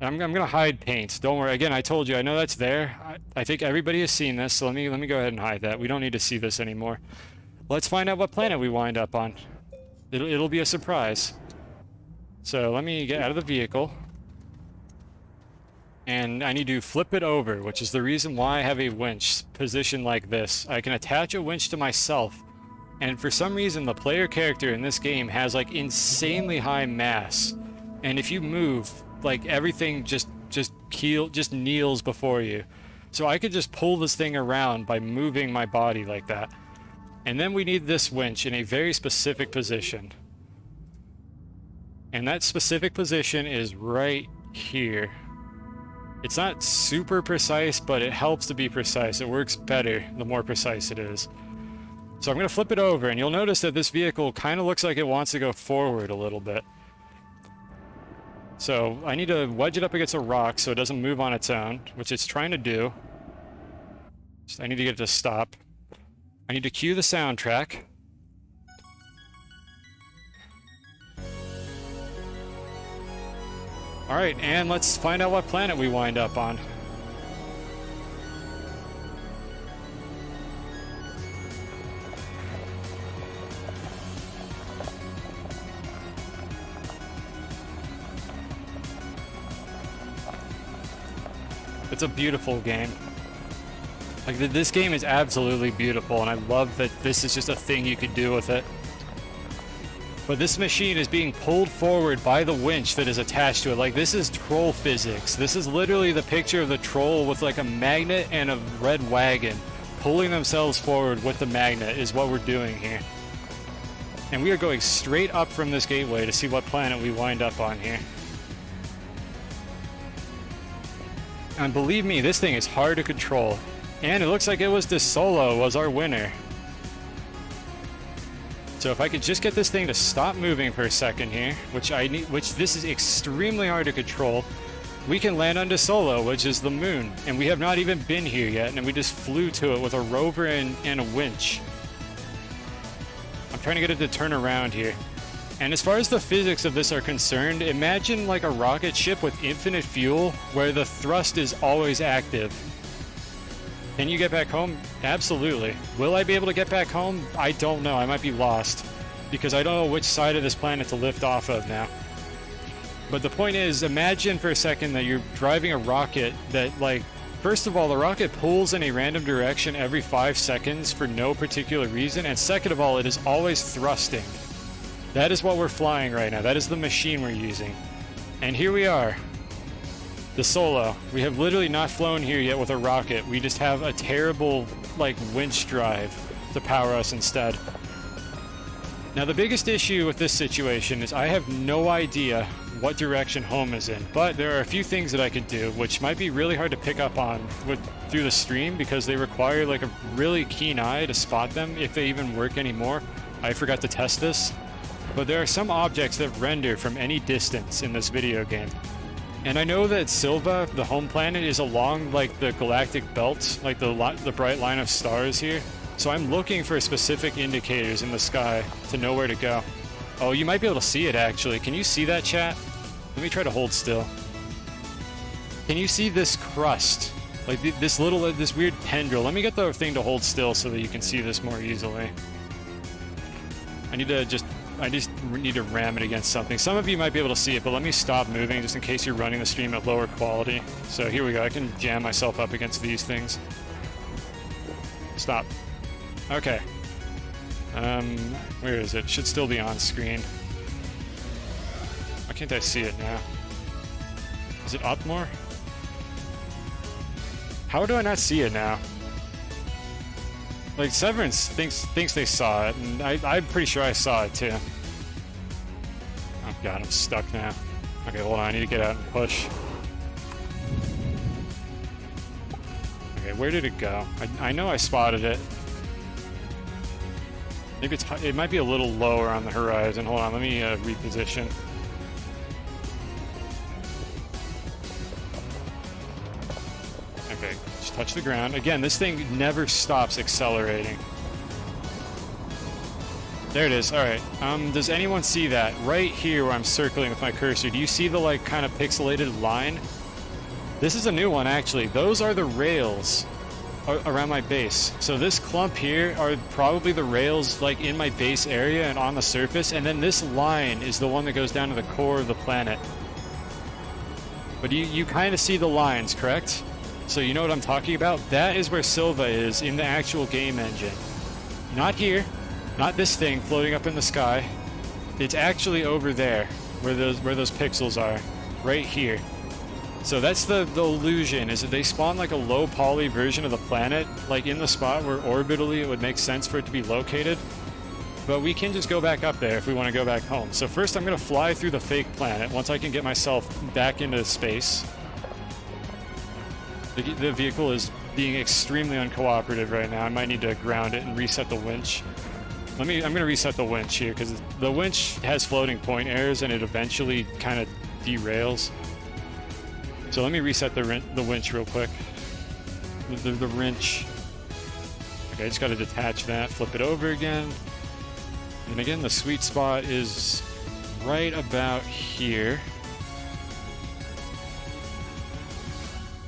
I'm gonna hide paint. Don't worry. Again, I told you. I know that's there. I think everybody has seen this. So let me go ahead and hide that. We don't need to see this anymore. Let's find out what planet we wind up on. It'll be a surprise. So let me get out of the vehicle, and I need to flip it over, which is the reason why I have a winch positioned like this. I can attach a winch to myself, and for some reason the player character in this game has like insanely high mass, and if you move, like everything just kneels before you. So I could just pull this thing around by moving my body like that. And then we need this winch in a very specific position. And that specific position is right here. It's not super precise, but it helps to be precise. It works better the more precise it is. So I'm going to flip it over, and you'll notice that this vehicle kind of looks like it wants to go forward a little bit. So I need to wedge it up against a rock so it doesn't move on its own, which it's trying to do. So I need to get it to stop. I need to cue the soundtrack. Alright, and let's find out what planet we wind up on. It's a beautiful game. Like, this game is absolutely beautiful, and I love that this is just a thing you could do with it. But this machine is being pulled forward by the winch that is attached to it. Like, this is troll physics. This is literally the picture of the troll with like a magnet and a red wagon pulling themselves forward with the magnet is what we're doing here. And we are going straight up from this gateway to see what planet we wind up on here. And believe me, this thing is hard to control. And it looks like it was DeSolo was our winner. So if I could just get this thing to stop moving for a second here, which this is extremely hard to control, we can land on DeSolo, which is the moon. And we have not even been here yet, and we just flew to it with a rover and a winch. I'm trying to get it to turn around here. And as far as the physics of this are concerned, imagine like a rocket ship with infinite fuel where the thrust is always active. Can you get back home? Absolutely. Will I be able to get back home? I don't know. I might be lost because I don't know which side of this planet to lift off of now. But the point is, imagine for a second that you're driving a rocket that, like, first of all, the rocket pulls in a random direction every 5 seconds for no particular reason, and second of all, it is always thrusting. That is what we're flying right now. That is the machine we're using. And here we are. DeSolo. We have literally not flown here yet with a rocket. We just have a terrible, like, winch drive to power us instead. Now, the biggest issue with this situation is I have no idea what direction home is in, but there are a few things that I could do, which might be really hard to pick up on through the stream because they require, like, a really keen eye to spot them, if they even work anymore. I forgot to test this. But there are some objects that render from any distance in this video game. And I know that Silva, the home planet, is along like the galactic belt, like the bright line of stars here. So I'm looking for specific indicators in the sky to know where to go. Oh, you might be able to see it actually. Can you see that, chat? Let me try to hold still. Can you see this crust? Like this weird tendril. Let me get the thing to hold still so that you can see this more easily. I just need to ram it against something. Some of you might be able to see it, but let me stop moving just in case you're running the stream at lower quality. So here we go. I can jam myself up against these things. Stop. Okay. Where is it? Should still be on screen. Why can't I see it now? Is it up more? How do I not see it now? Like, Severance thinks they saw it, and I'm pretty sure I saw it too. Oh god, I'm stuck now. Okay, hold on, I need to get out and push. Okay, where did it go? I know I spotted it. Maybe it might be a little lower on the horizon. Hold on, let me reposition. Okay, just touch the ground. Again, this thing never stops accelerating. There it is. All right. Does anyone see that? Right here where I'm circling with my cursor. Do you see the, like, kind of pixelated line? This is a new one, actually. Those are the rails around my base. So this clump here are probably the rails, like, in my base area and on the surface. And then this line is the one that goes down to the core of the planet. But you kind of see the lines, correct? So you know what I'm talking about? That is where Silva is in the actual game engine. Not here. Not this thing floating up in the sky. It's actually over there, where those pixels are. Right here. So that's the illusion, is that they spawn like a low poly version of the planet, like in the spot where orbitally it would make sense for it to be located. But we can just go back up there if we want to go back home. So first I'm going to fly through the fake planet once I can get myself back into space. The vehicle is being extremely uncooperative right now. I might need to ground it and reset the winch. I'm going to reset the winch here because the winch has floating point errors and it eventually kind of derails. So let me reset the winch real quick. The wrench. Okay, I just got to detach that, flip it over again. And again, the sweet spot is right about here.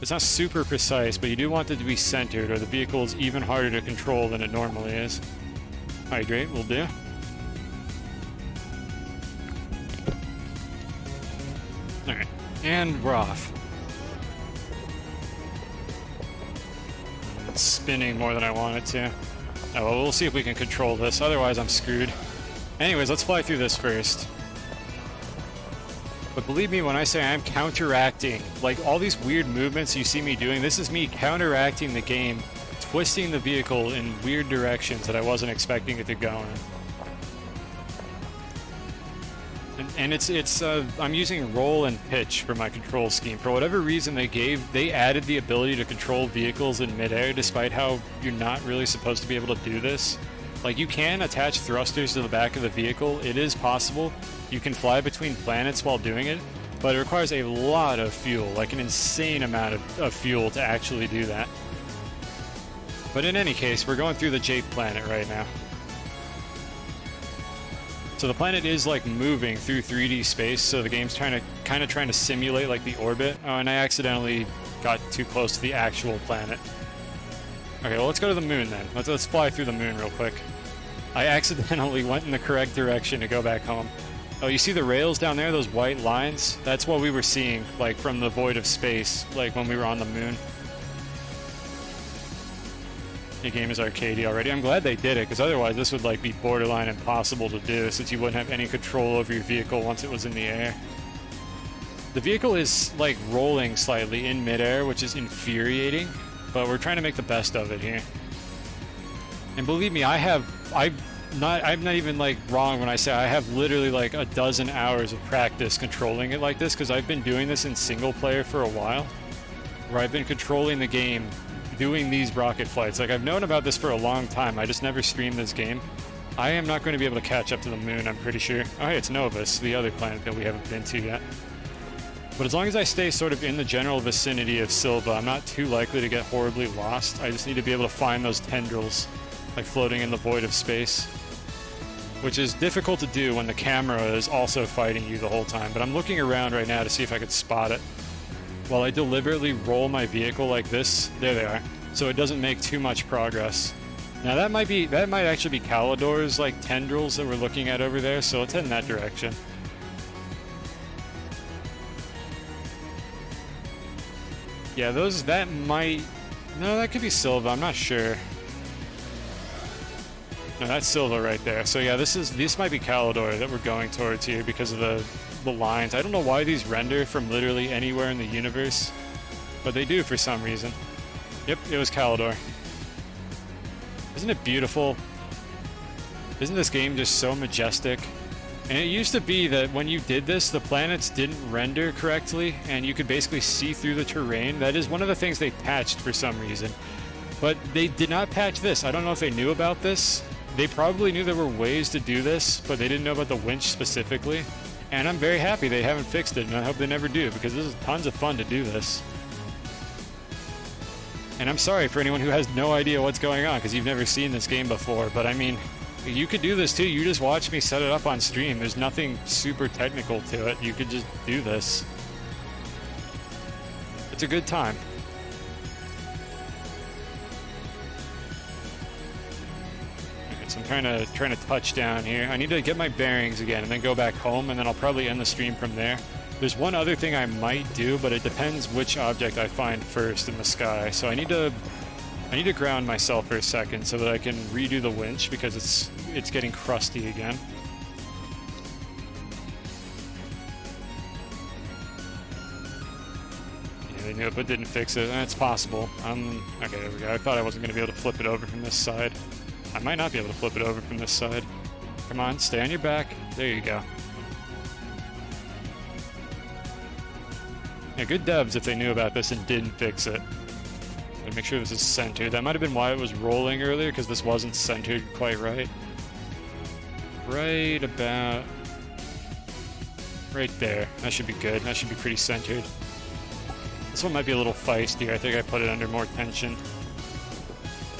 It's not super precise, but you do want it to be centered or the vehicle is even harder to control than it normally is. Alright, great, will do. Alright, and we're off. It's spinning more than I want it to. Oh, well, we'll see if we can control this, otherwise I'm screwed. Anyways, let's fly through this first. But believe me when I say I'm counteracting, like all these weird movements you see me doing, this is me counteracting the game, twisting the vehicle in weird directions that I wasn't expecting it to go in. And I'm using roll and pitch for my control scheme. For whatever reason they added the ability to control vehicles in midair despite how you're not really supposed to be able to do this. Like, you can attach thrusters to the back of the vehicle. It is possible. You can fly between planets while doing it, but it requires a lot of fuel, like an insane amount of fuel to actually do that. But in any case, we're going through the Jade planet right now. So the planet is like moving through 3D space, so the game's kind of trying to simulate like the orbit. Oh, and I accidentally got too close to the actual planet. Okay, well, let's go to the moon then. Let's fly through the moon real quick. I accidentally went in the correct direction to go back home. Oh, you see the rails down there, those white lines? That's what we were seeing, like, from the void of space, like, when we were on the moon. The game is arcadey already. I'm glad they did it, because otherwise this would, like, be borderline impossible to do, since you wouldn't have any control over your vehicle once it was in the air. The vehicle is, like, rolling slightly in midair, which is infuriating, but we're trying to make the best of it here. And believe me, I'm not even like wrong when I say I have literally like a dozen hours of practice controlling it like this, because I've been doing this in single player for a while, where I've been controlling the game doing these rocket flights. Like, I've known about this for a long time. I just never streamed this game. I am not going to be able to catch up to the moon, I'm pretty sure. Oh, hey, it's Novus, the other planet that we haven't been to yet. But as long as I stay sort of in the general vicinity of Silva, I'm not too likely to get horribly lost. I just need to be able to find those tendrils, like floating in the void of space, which is difficult to do when the camera is also fighting you the whole time. But I'm looking around right now to see if I could spot it. While I deliberately roll my vehicle like this, there they are, so it doesn't make too much progress. Now that might actually be Calidor's like tendrils that we're looking at over there, so let's head in that direction. Yeah, no, that could be Silva, I'm not sure. No, that's Silva right there. So yeah, this might be Calidor that we're going towards here because of the lines. I don't know why these render from literally anywhere in the universe, but they do for some reason. Yep, it was Calidor. Isn't it beautiful? Isn't this game just so majestic? And it used to be that when you did this, the planets didn't render correctly, and you could basically see through the terrain. That is one of the things they patched for some reason. But they did not patch this. I don't know if they knew about this. They probably knew there were ways to do this, but they didn't know about the winch specifically. And I'm very happy they haven't fixed it, and I hope they never do, because this is tons of fun to do this. And I'm sorry for anyone who has no idea what's going on, because you've never seen this game before, but I mean, you could do this too. You just watch me set it up on stream. There's nothing super technical to it. You could just do this. It's a good time. So I'm trying to touch down here. I need to get my bearings again and then go back home, and then I'll probably end the stream from there. There's one other thing I might do, but it depends which object I find first in the sky. So I need to ground myself for a second so that I can redo the winch, because it's getting crusty again. Yeah, they knew it but didn't fix it. That's possible. Okay, there we go. I thought I wasn't going to be able to flip it over from this side. I might not be able to flip it over from this side. Come on, stay on your back. There you go. Yeah, good devs if they knew about this and didn't fix it. Gotta make sure this is centered. That might have been why it was rolling earlier, because this wasn't centered quite right. Right about... right there. That should be good. That should be pretty centered. This one might be a little feisty. I think I put it under more tension.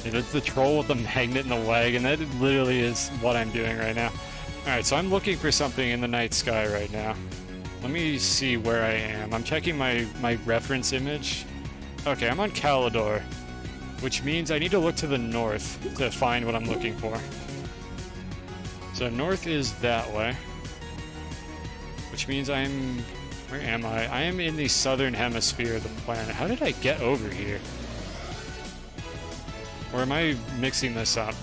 That's the troll with the magnet and the wagon. That literally is what I'm doing right now. Alright, so I'm looking for something in the night sky right now. Let me see where I am. I'm checking my reference image. Okay, I'm on Calidor, which means I need to look to the north to find what I'm looking for. So north is that way, which means where am I? I am in the southern hemisphere of the planet. How did I get over here? Or am I mixing this up?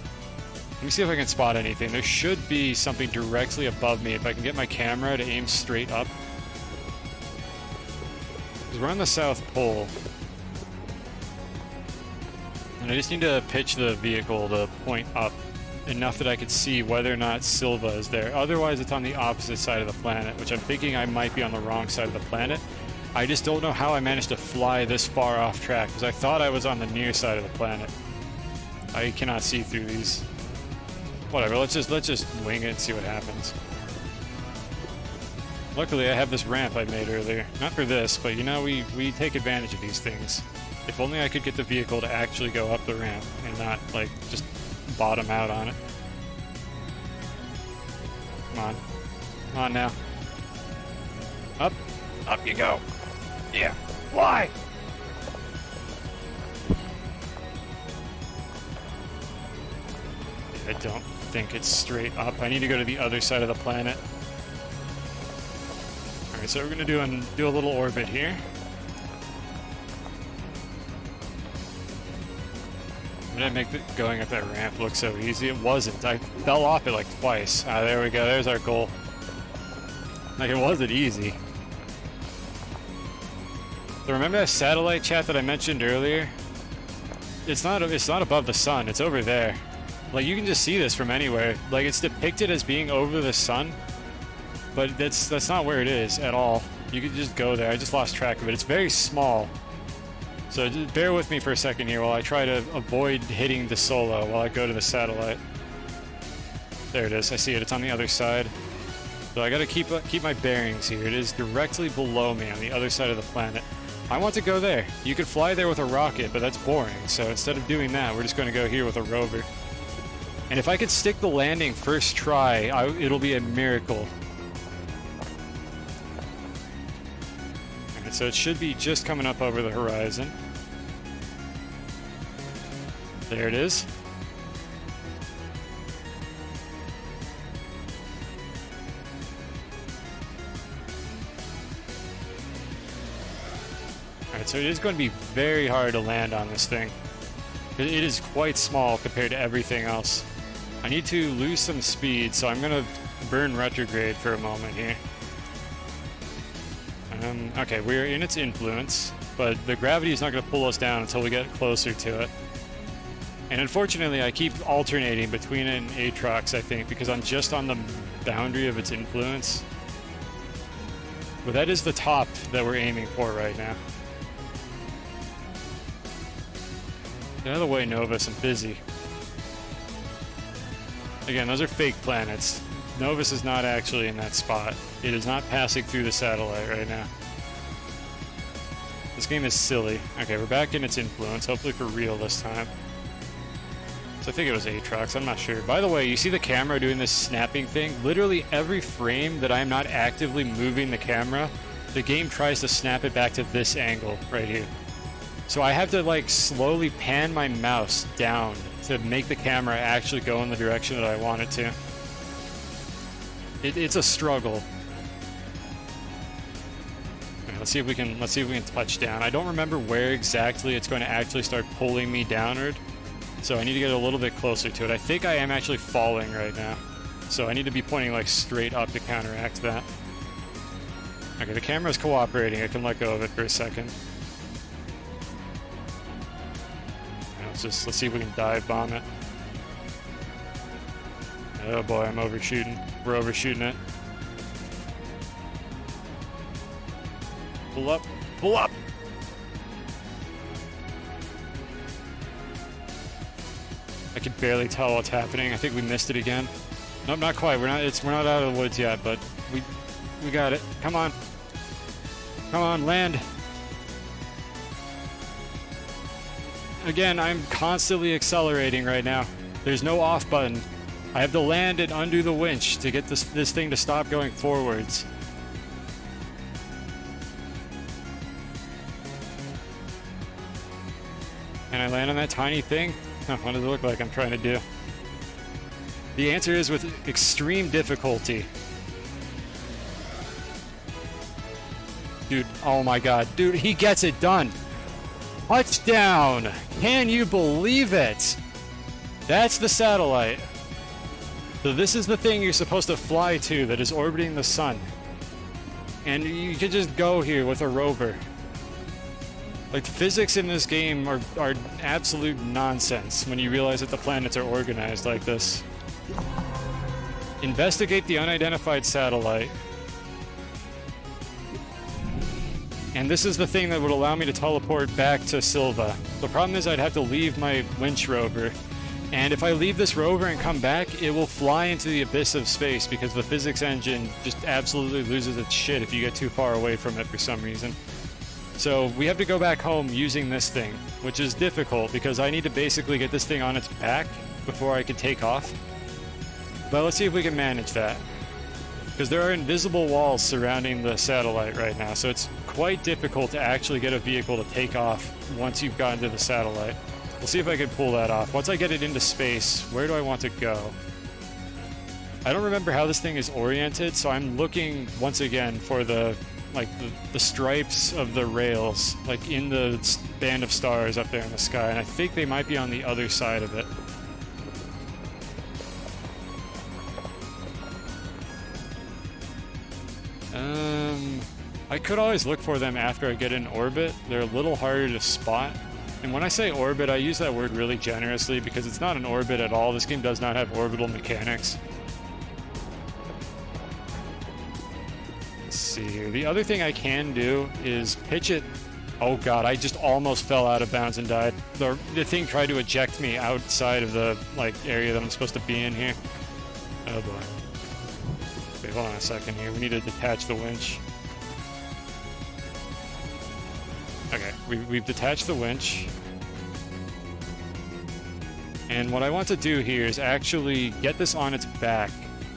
Let me see if I can spot anything. There should be something directly above me if I can get my camera to aim straight up. Because we're on the South Pole. And I just need to pitch the vehicle to point up enough that I could see whether or not Silva is there. Otherwise, it's on the opposite side of the planet, which I'm thinking I might be on the wrong side of the planet. I just don't know how I managed to fly this far off track, because I thought I was on the near side of the planet. I cannot see through these. Whatever, let's just wing it and see what happens. Luckily, I have this ramp I made earlier. Not for this, but you know, we take advantage of these things. If only I could get the vehicle to actually go up the ramp and not, like, just bottom out on it. Come on. Come on now. Up. Up you go. Yeah. Fly! I don't think it's straight up. I need to go to the other side of the planet. Alright, so we're gonna do a little orbit here. Did I make going up that ramp look so easy? It wasn't. I fell off it like twice. Ah, there we go. There's our goal. Like, it wasn't easy. So remember that satellite chat that I mentioned earlier? It's not above the sun. It's over there. Like, you can just see this from anywhere. Like, it's depicted as being over the sun, but that's not where it is at all. You could just go there. I just lost track of it. It's very small. So just bear with me for a second here while I try to avoid hitting the solo while I go to the satellite. There it is. I see it. It's on the other side. So I gotta keep my bearings here. It is directly below me on the other side of the planet. I want to go there. You could fly there with a rocket, but that's boring. So instead of doing that, we're just gonna go here with a rover. And if I could stick the landing first try, it'll be a miracle. Alright, so it should be just coming up over the horizon. There it is. Alright, so it is going to be very hard to land on this thing. It is quite small compared to everything else. I need to lose some speed, so I'm going to burn retrograde for a moment here. Okay, we're in its influence, but the gravity is not going to pull us down until we get closer to it. And unfortunately, I keep alternating between it and Aatrox, I think, because I'm just on the boundary of its influence. But that is the top that we're aiming for right now. Get out of the way, Novus, I'm busy. Again, those are fake planets. Novus is not actually in that spot. It is not passing through the satellite right now. This game is silly. Okay, we're back in its influence, hopefully for real this time. So I think it was Aatrox, I'm not sure. By the way, you see the camera doing this snapping thing? Literally every frame that I'm not actively moving the camera, the game tries to snap it back to this angle right here. So I have to like slowly pan my mouse down to make the camera actually go in the direction that I want it to. It's a struggle. Right, let's see if we can touch down. I don't remember where exactly it's going to actually start pulling me downward, so I need to get a little bit closer to it. I think I am actually falling right now, so I need to be pointing like straight up to counteract that. Okay, the camera's cooperating. I can let go of it for a second. Let's see if we can dive bomb it. Oh boy, I'm overshooting. We're overshooting it. Pull up. Pull up! I can barely tell what's happening. I think we missed it again. Nope, not quite. We're not out of the woods yet, but we got it. Come on. Come on, land. Again, I'm constantly accelerating right now. There's no off button. I have to land and undo the winch to get this thing to stop going forwards. Can I land on that tiny thing? Huh, what does it look like I'm trying to do? The answer is with extreme difficulty. Dude, oh my god. Dude, he gets it done. Touchdown! Can you believe it? That's the satellite. So this is the thing you're supposed to fly to that is orbiting the sun. And you could just go here with a rover. Like, the physics in this game are absolute nonsense when you realize that the planets are organized like this. Investigate the unidentified satellite. And this is the thing that would allow me to teleport back to Silva. The problem is I'd have to leave my winch rover. And if I leave this rover and come back, it will fly into the abyss of space because the physics engine just absolutely loses its shit if you get too far away from it for some reason. So we have to go back home using this thing, which is difficult because I need to basically get this thing on its back before I can take off. But let's see if we can manage that. Because there are invisible walls surrounding the satellite right now, so it's quite difficult to actually get a vehicle to take off once you've gotten to the satellite. We'll see if I can pull that off. Once I get it into space, where do I want to go? I don't remember how this thing is oriented, so I'm looking once again for the stripes of the rails, like in the band of stars up there in the sky, and I think they might be on the other side of it. I could always look for them after I get in orbit. They're a little harder to spot. And when I say orbit, I use that word really generously because it's not an orbit at all. This game does not have orbital mechanics. Let's see here. The other thing I can do is pitch it. Oh god, I just almost fell out of bounds and died. The thing tried to eject me outside of the area that I'm supposed to be in here. Oh boy. Okay, hold on a second here. We need to detach the winch. Okay, we've detached the winch. And what I want to do here is actually get this on its back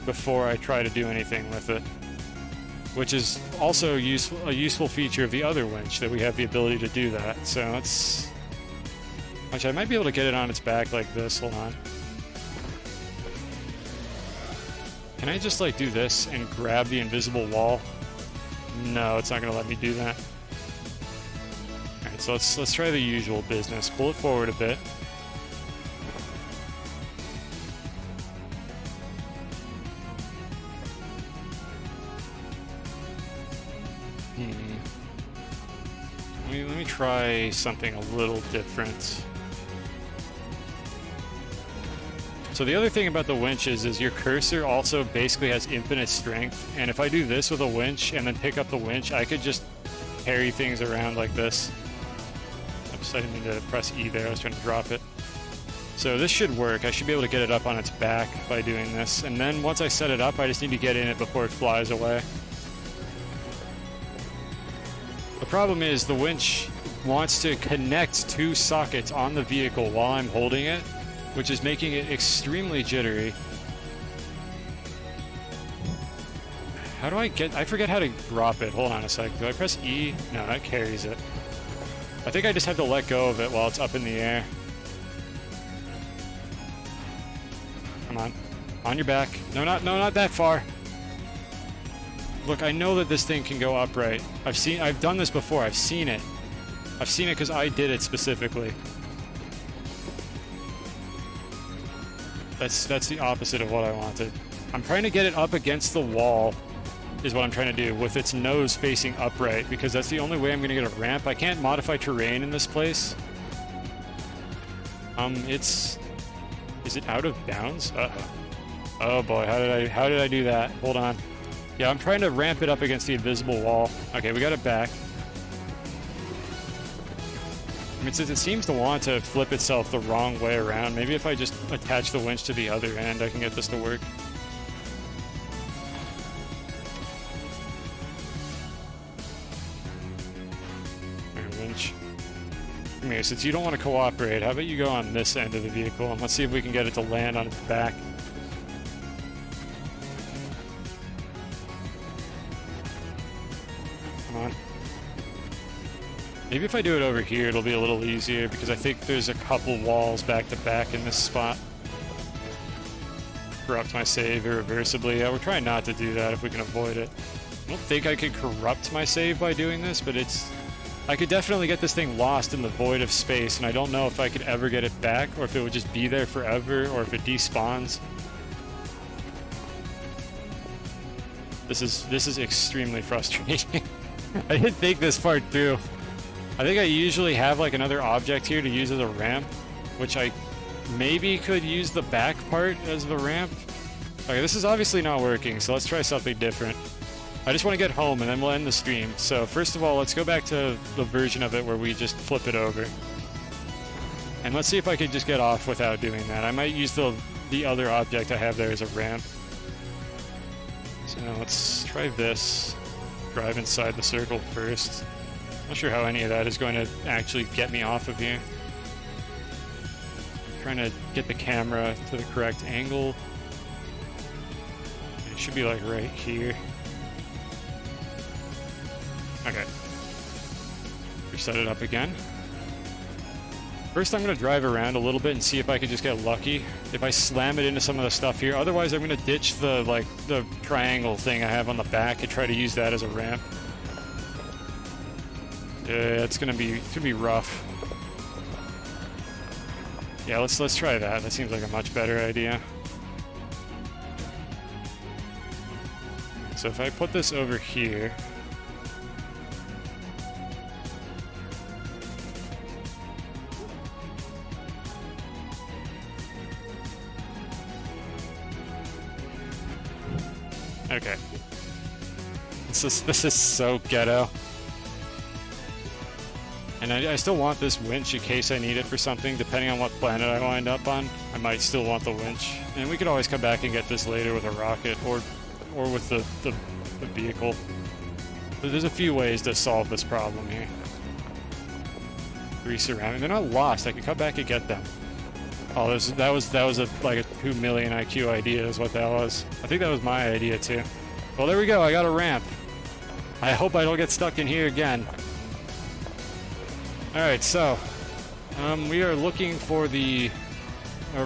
before I try to do anything with it. Which is also a useful feature of the other winch, that we have the ability to do that. So let's... Actually, I might be able to get it on its back like this. Hold on. Can I just, like, do this and grab the invisible wall? No, it's not going to let me do that. Alright, so let's try the usual business. Pull it forward a bit. Let me try something a little different. So the other thing about the winch is your cursor also basically has infinite strength, and if I do this with a winch and then pick up the winch, I could just carry things around like this. Oops, I didn't mean to press E there, I was trying to drop it. So this should work. I should be able to get it up on its back by doing this, and then once I set it up, I just need to get in it before it flies away. The problem is the winch wants to connect two sockets on the vehicle while I'm holding it, which is making it extremely jittery. How do I get... I forget how to drop it. Hold on a sec. Do I press E? No, that carries it. I think I just have to let go of it while it's up in the air. Come on. On your back. No, not that far. Look, I know that this thing can go upright. I've done this before. I've seen it. I've seen it because I did it specifically. That's the opposite of what I wanted. I'm trying to get it up against the wall, is what I'm trying to do, with its nose facing upright, because that's the only way I'm going to get a ramp. I can't modify terrain in this place. Is it out of bounds? Uh-oh. Oh boy, how did I do that? Hold on. Yeah, I'm trying to ramp it up against the invisible wall. Okay, we got it back. I mean, since it seems to want to flip itself the wrong way around, maybe if I just attach the winch to the other end, I can get this to work. Alright, winch. Come here, since you don't want to cooperate, how about you go on this end of the vehicle, and let's see if we can get it to land on its back. Come on. Maybe if I do it over here, it'll be a little easier, because I think there's a couple walls back to back in this spot. Corrupt my save irreversibly. Yeah, we're trying not to do that if we can avoid it. I don't think I could corrupt my save by doing this, but I could definitely get this thing lost in the void of space, and I don't know if I could ever get it back, or if it would just be there forever, or if it despawns. This is extremely frustrating. I didn't think this part through. I think I usually have like another object here to use as a ramp, which I maybe could use the back part as the ramp. Okay, this is obviously not working, so let's try something different. I just want to get home and then we'll end the stream. So first of all, let's go back to the version of it where we just flip it over. And let's see if I can just get off without doing that. I might use the other object I have there as a ramp. So let's try this. Drive inside the circle first. Not sure how any of that is going to actually get me off of here. I'm trying to get the camera to the correct angle. It should be like right here. Okay. Reset it up again. First I'm going to drive around a little bit and see if I can just get lucky. If I slam it into some of the stuff here. Otherwise I'm going to ditch the triangle thing I have on the back and try to use that as a ramp. Yeah, it's gonna be rough. Yeah, let's try that. That seems like a much better idea. So if I put this over here. Okay. This is so ghetto. And I still want this winch in case I need it for something. Depending on what planet I wind up on, I might still want the winch. And we could always come back and get this later with a rocket, or or with the vehicle. But there's a few ways to solve this problem here. 3 surrounding. They're not lost. I can come back and get them. Oh, that was like a 2 million IQ idea is what that was. I think that was my idea too. Well, there we go. I got a ramp. I hope I don't get stuck in here again. All right, so we are looking for the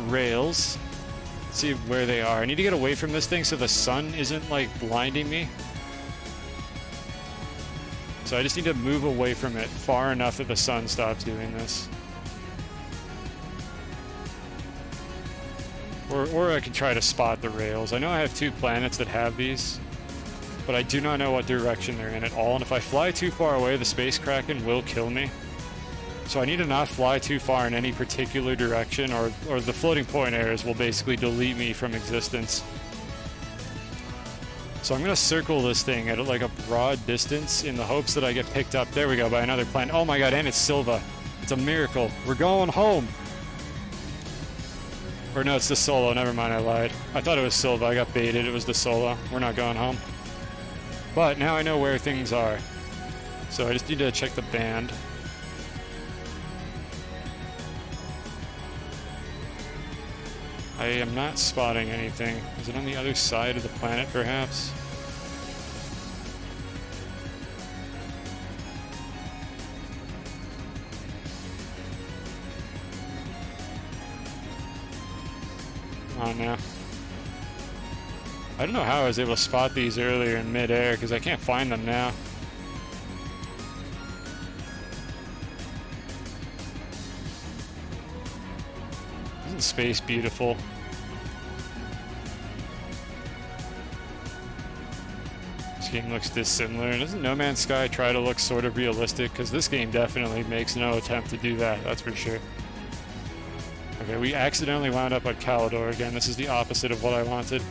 rails. Let's see where they are. I need to get away from this thing so the sun isn't like blinding me. So I just need to move away from it far enough that the sun stops doing this. Or I can try to spot the rails. I know I have 2 planets that have these, but I do not know what direction they're in at all. And if I fly too far away, the Space Kraken will kill me. So I need to not fly too far in any particular direction, or the floating point errors will basically delete me from existence. So I'm going to circle this thing at like a broad distance in the hopes that I get picked up. There we go, by another planet. Oh my god, and it's Silva. It's a miracle. We're going home. Or no, it's the Solo. Never mind, I lied. I thought it was Silva. I got baited. It was the Solo. We're not going home. But now I know where things are. So I just need to check the band. I am not spotting anything. Is it on the other side of the planet, perhaps? Oh no. I don't know how I was able to spot these earlier in mid-air, because I can't find them now. Isn't space beautiful? This game looks dissimilar. Doesn't No Man's Sky try to look sort of realistic? Because this game definitely makes no attempt to do that, that's for sure. Okay, we accidentally wound up at Calidor again. This is the opposite of what I wanted.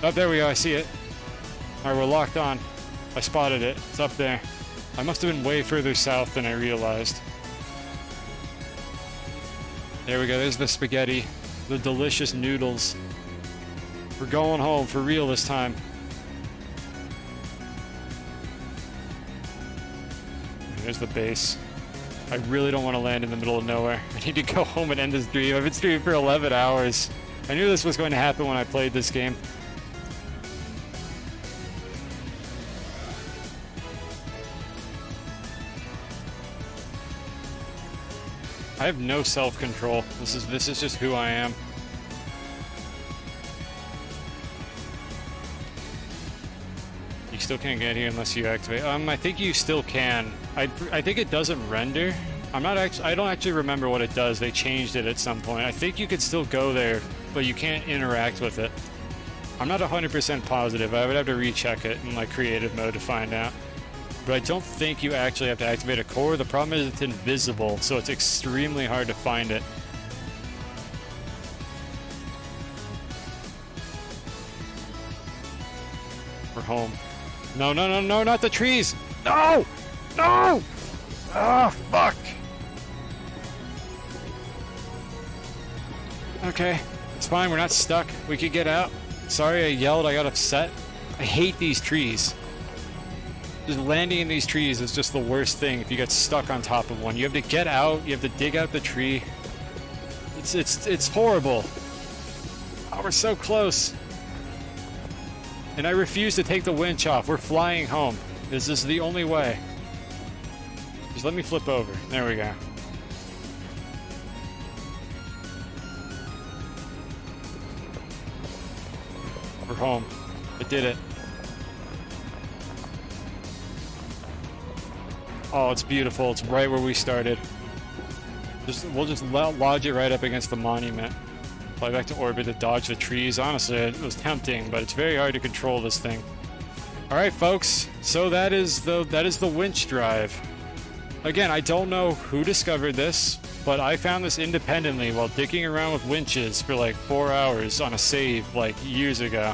Oh, there we go. I see it. Alright, we're locked on. I spotted it. It's up there. I must have been way further south than I realized. There we go. There's the spaghetti. The delicious noodles. We're going home for real this time. There's the base. I really don't want to land in the middle of nowhere. I need to go home and end this dream. I've been streaming for 11 hours. I knew this was going to happen when I played this game. I have no self-control. This is just who I am. You still can't get here unless you activate. I think you still can. I think it doesn't render. I don't actually remember what it does. They changed it at some point. I think you could still go there, but you can't interact with it. I'm not 100% positive. I would have to recheck it in like creative mode to find out. But I don't think you actually have to activate a core. The problem is it's invisible, so it's extremely hard to find it. We're home. No, no, no, no, not the trees! No! No! Ah, fuck! Okay, it's fine, we're not stuck. We could get out. Sorry I yelled, I got upset. I hate these trees. Just landing in these trees is just the worst thing if you get stuck on top of one. You have to get out, you have to dig out the tree. It's horrible. Oh, we're so close. And I refuse to take the winch off. We're flying home. This is the only way. Just let me flip over. There we go. We're home. I did it. Oh, it's beautiful. It's right where we started. We'll just lodge it right up against the monument. Fly back to orbit to dodge the trees. Honestly, it was tempting, but it's very hard to control this thing. All right, folks. So that is the winch drive. Again, I don't know who discovered this, but I found this independently while digging around with winches for like 4 hours on a save like years ago.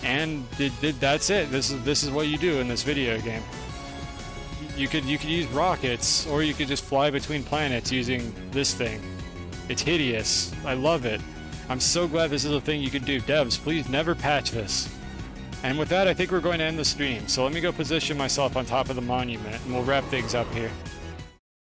And that's it. This is what you do in this video game. You could use rockets, or you could just fly between planets using this thing. It's hideous. I love it. I'm so glad this is a thing you can do. Devs, please never patch this. And with that, I think we're going to end the stream. So let me go position myself on top of the monument, and we'll wrap things up here.